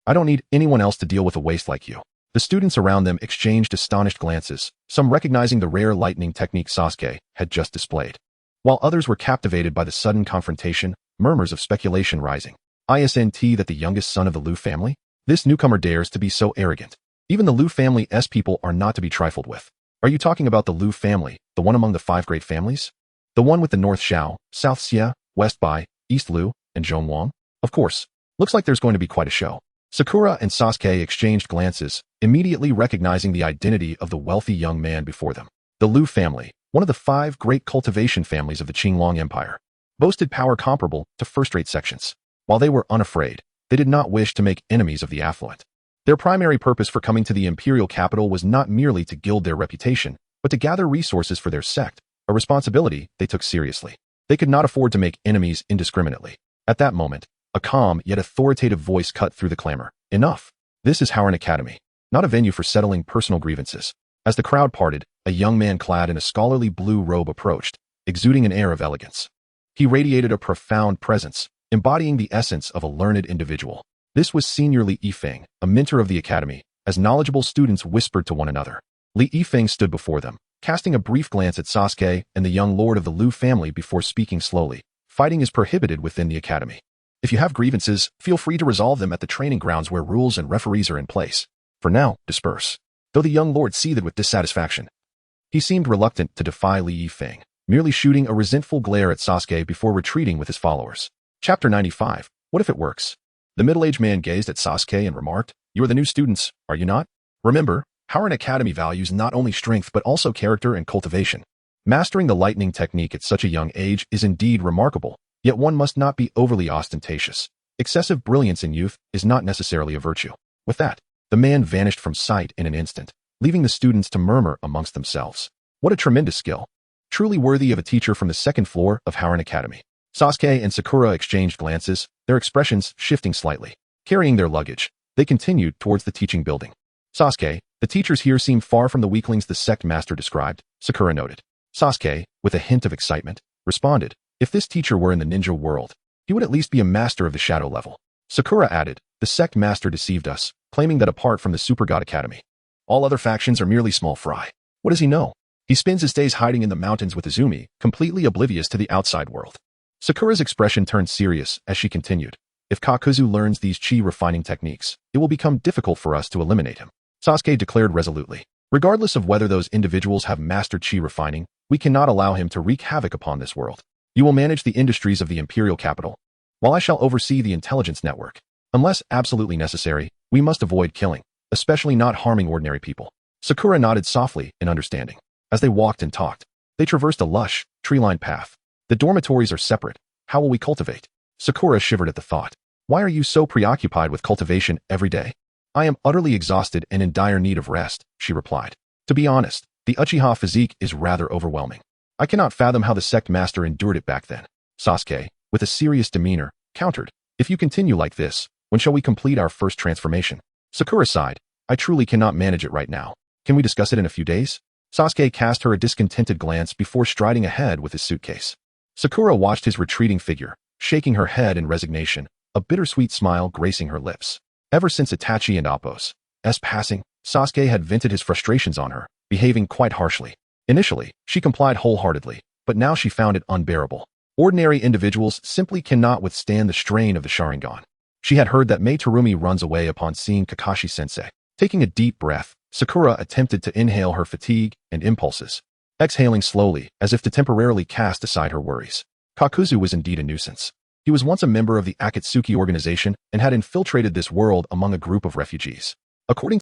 I don't need anyone else to deal with a waste like you. The students around them exchanged astonished glances, some recognizing the rare lightning technique Sasuke had just displayed. While others were captivated by the sudden confrontation, murmurs of speculation rising. Isn't that the youngest son of the Lu family? This newcomer dares to be so arrogant. Even the Lu family's people are not to be trifled with. Are you talking about the Lu family, the one among the 5 great families? The one with the North Xiao, South Xia, West Bai, East Lu, and Zhongwang? Of course. Looks like there's going to be quite a show. Sakura and Sasuke exchanged glances, immediately recognizing the identity of the wealthy young man before them. The Lu family, one of the 5 great cultivation families of the Xiangling Empire, boasted power comparable to first-rate sections. While they were unafraid, they did not wish to make enemies of the affluent. Their primary purpose for coming to the imperial capital was not merely to gild their reputation, but to gather resources for their sect, a responsibility they took seriously. They could not afford to make enemies indiscriminately. At that moment, a calm yet authoritative voice cut through the clamor. Enough. This is Hokage Academy, not a venue for settling personal grievances. As the crowd parted, a young man clad in a scholarly blue robe approached, exuding an air of elegance. He radiated a profound presence, embodying the essence of a learned individual. This was Senior Li Yifeng, a mentor of the academy, as knowledgeable students whispered to one another. Li Yifeng stood before them, casting a brief glance at Sasuke and the young lord of the Lu family before speaking slowly. Fighting is prohibited within the academy. If you have grievances, feel free to resolve them at the training grounds where rules and referees are in place. For now, disperse. Though the young lord seethed with dissatisfaction, he seemed reluctant to defy Li Yifeng, merely shooting a resentful glare at Sasuke before retreating with his followers. Chapter 95. What if it works? The middle-aged man gazed at Sasuke and remarked, You are the new students, are you not? Remember, Hokage Academy values not only strength but also character and cultivation. Mastering the lightning technique at such a young age is indeed remarkable, yet one must not be overly ostentatious. Excessive brilliance in youth is not necessarily a virtue. With that, the man vanished from sight in an instant, leaving the students to murmur amongst themselves. What a tremendous skill. Truly worthy of a teacher from the 2nd floor of Hokage Academy. Sasuke and Sakura exchanged glances, their expressions shifting slightly. Carrying their luggage, they continued towards the teaching building. Sasuke, the teachers here seem far from the weaklings the sect master described, Sakura noted. Sasuke, with a hint of excitement, responded, If this teacher were in the ninja world, he would at least be a master of the shadow level. Sakura added, the sect master deceived us, claiming that apart from the Super God Academy, all other factions are merely small fry. What does he know? He spends his days hiding in the mountains with Izumi, completely oblivious to the outside world. Sakura's expression turned serious as she continued. If Kakuzu learns these chi refining techniques, it will become difficult for us to eliminate him. Sasuke declared resolutely. Regardless of whether those individuals have mastered chi refining, we cannot allow him to wreak havoc upon this world. You will manage the industries of the imperial capital, while I shall oversee the intelligence network. Unless absolutely necessary, we must avoid killing, especially not harming ordinary people. Sakura nodded softly in understanding. As they walked and talked, they traversed a lush, tree-lined path. The dormitories are separate. How will we cultivate? Sakura shivered at the thought. Why are you so preoccupied with cultivation every day? I am utterly exhausted and in dire need of rest, she replied. To be honest, the Uchiha physique is rather overwhelming. I cannot fathom how the sect master endured it back then. Sasuke, with a serious demeanor, countered. If you continue like this, when shall we complete our first transformation? Sakura sighed. I truly cannot manage it right now. Can we discuss it in a few days? Sasuke cast her a discontented glance before striding ahead with his suitcase. Sakura watched his retreating figure, shaking her head in resignation, a bittersweet smile gracing her lips. Ever since Itachi and Appo's passing, Sasuke had vented his frustrations on her, behaving quite harshly. Initially, she complied wholeheartedly, but now she found it unbearable. Ordinary individuals simply cannot withstand the strain of the Sharingan. She had heard that Mei Terumi runs away upon seeing Kakashi-sensei. Taking a deep breath, Sakura attempted to inhale her fatigue and impulses, exhaling slowly as if to temporarily cast aside her worries. Kakuzu was indeed a nuisance. He was once a member of the Akatsuki organization and had infiltrated this world among a group of refugees. According